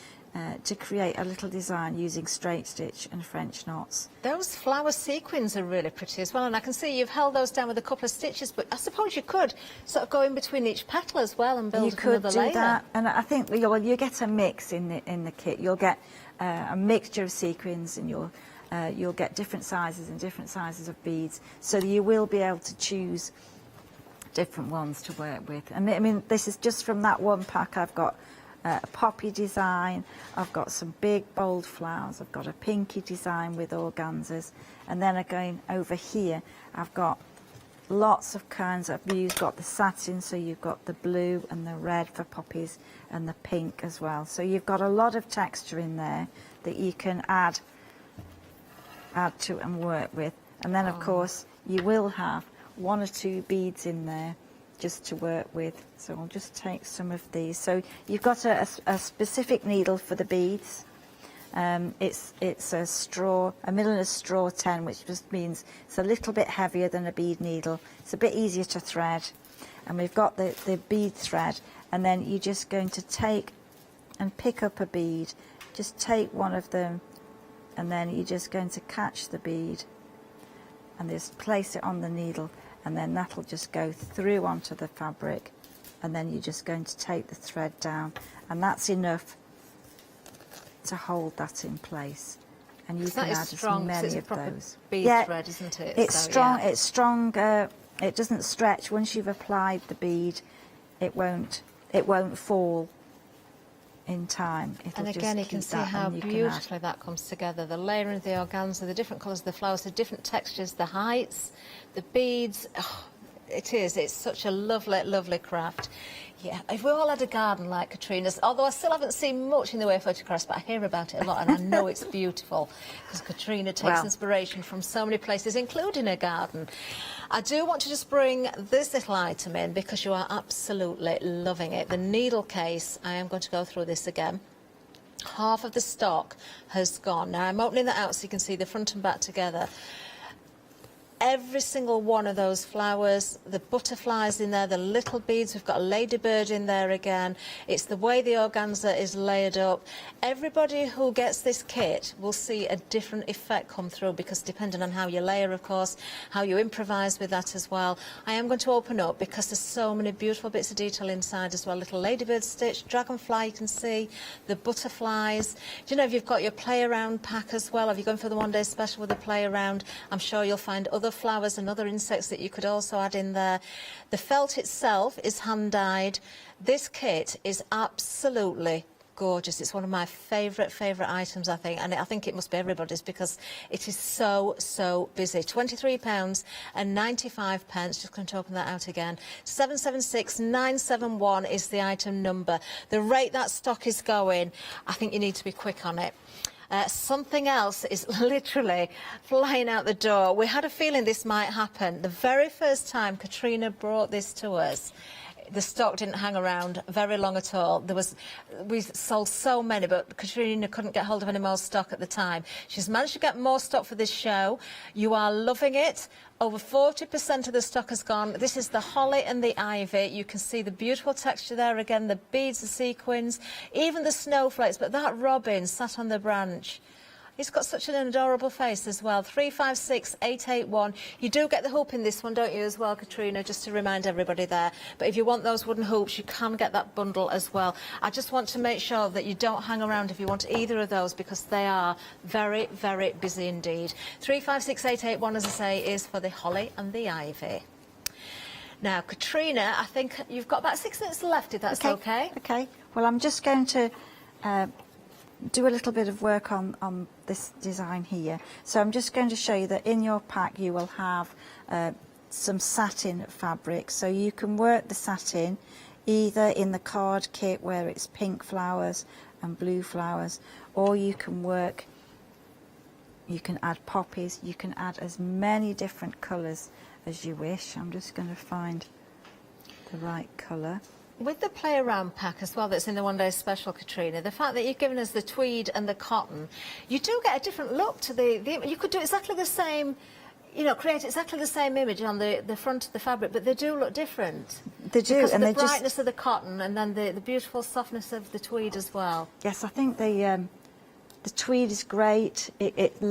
to create a little design using straight stitch and French knots. Those flower sequins are really pretty as well, and I can see you've held those down with a couple of stitches, but I suppose you could sort of go in between each petal as well and build another layer. You could do that, and I think you get a mix in the kit. You'll get a mixture of sequins, and you'll get different sizes and different sizes of beads, so you will be able to choose different ones to work with. I mean, this is just from that one pack. I've got a poppy design, I've got some big bold flowers, I've got a pinky design with organzas, and then again over here I've got lots of kinds of, you've got the satin, so you've got the blue and the red for poppies, and the pink as well. So you've got a lot of texture in there that you can add to and work with. And then of course you will have 1 or 2 beads in there just to work with. So I'll just take some of these. So you've got a specific needle for the beads, It's a straw, a milliner's straw 10, which just means it's a little bit heavier than a bead needle. It's a bit easier to thread. And we've got the bead thread, and then you're just going to take and pick up a bead. Just take one of them, and then you're just going to catch the bead and just place it on the needle, and then that'll just go through onto the fabric, and then you're just going to take the thread down, and that's enough to hold that in place. And you can add as many of those. Bead thread, isn't it? It's So, strong. yeah. It's strong. It doesn't stretch. Once you've applied the bead, it won't fall in time. It'll And again, you just can keep see that, how and you can beautifully that comes together. The layering of the organza, the different colours of the flowers, the different textures, the heights, the beads. Oh, it's such a lovely, lovely craft. Yeah, if we all had a garden like Katrina's, although I still haven't seen much in the way of photographs, but I hear about it a lot and I know it's beautiful because Katrina takes inspiration from so many places, including her garden. I do want to just bring this little item in because you are absolutely loving it. The needle case, I am going to go through this again. Half of the stock has gone. Now I'm opening that out so you can see the front and back together. Every single one of those flowers, the butterflies in there, the little beads, we've got a ladybird in there again. It's the way the organza is layered up. Everybody who gets this kit will see a different effect come through because depending on how you layer, of course, how you improvise with that as well. I am going to open up because there's so many beautiful bits of detail inside as well. Little ladybird stitch, dragonfly you can see, the butterflies. Do you know, if you've got your play around pack as well, if you're going for the one day special with a play around, I'm sure you'll find other flowers and other insects that you could also add in there. The felt itself is hand dyed. This kit is absolutely gorgeous. It's one of my favourite items, I think, and I think it must be everybody's because it is so busy. £23.95. Just going to open that out again. 776971 is the item number. The rate that stock is going, I think you need to be quick on it. Something else is literally flying out the door. We had a feeling this might happen. The very first time Katrina brought this to us, the stock didn't hang around very long at all. We sold so many, but Katrina couldn't get hold of any more stock at the time. She's managed to get more stock for this show. You are loving it. Over 40% of the stock has gone. This is the holly and the ivy. You can see the beautiful texture there again, the beads, the sequins, even the snowflakes. But that robin sat on the branch. He's got such an adorable face as well. 356881. You do get the hoop in this one, don't you, as well, Katrina, just to remind everybody there. But if you want those wooden hoops, you can get that bundle as well. I just want to make sure that you don't hang around if you want either of those because they are very busy indeed. 356881, as I say, is for the holly and the ivy. Now, Katrina, I think you've got about 6 minutes left, if that's okay. Okay. Well, I'm just going to do a little bit of work on this design here. So I'm just going to show you that in your pack you will have some satin fabric. So you can work the satin either in the card kit where it's pink flowers and blue flowers, or you can add poppies, you can add as many different colours as you wish. I'm just going to find the right colour. With the play around pack as well that's in the one day special, Katrina, the fact that you've given us the tweed and the cotton, you do get a different look to you could do exactly the same, you know, create exactly the same image on the front of the fabric, but they do look different. They do, because and of the brightness of the cotton and then the beautiful softness of the tweed as well. Yes, I think the tweed is great. It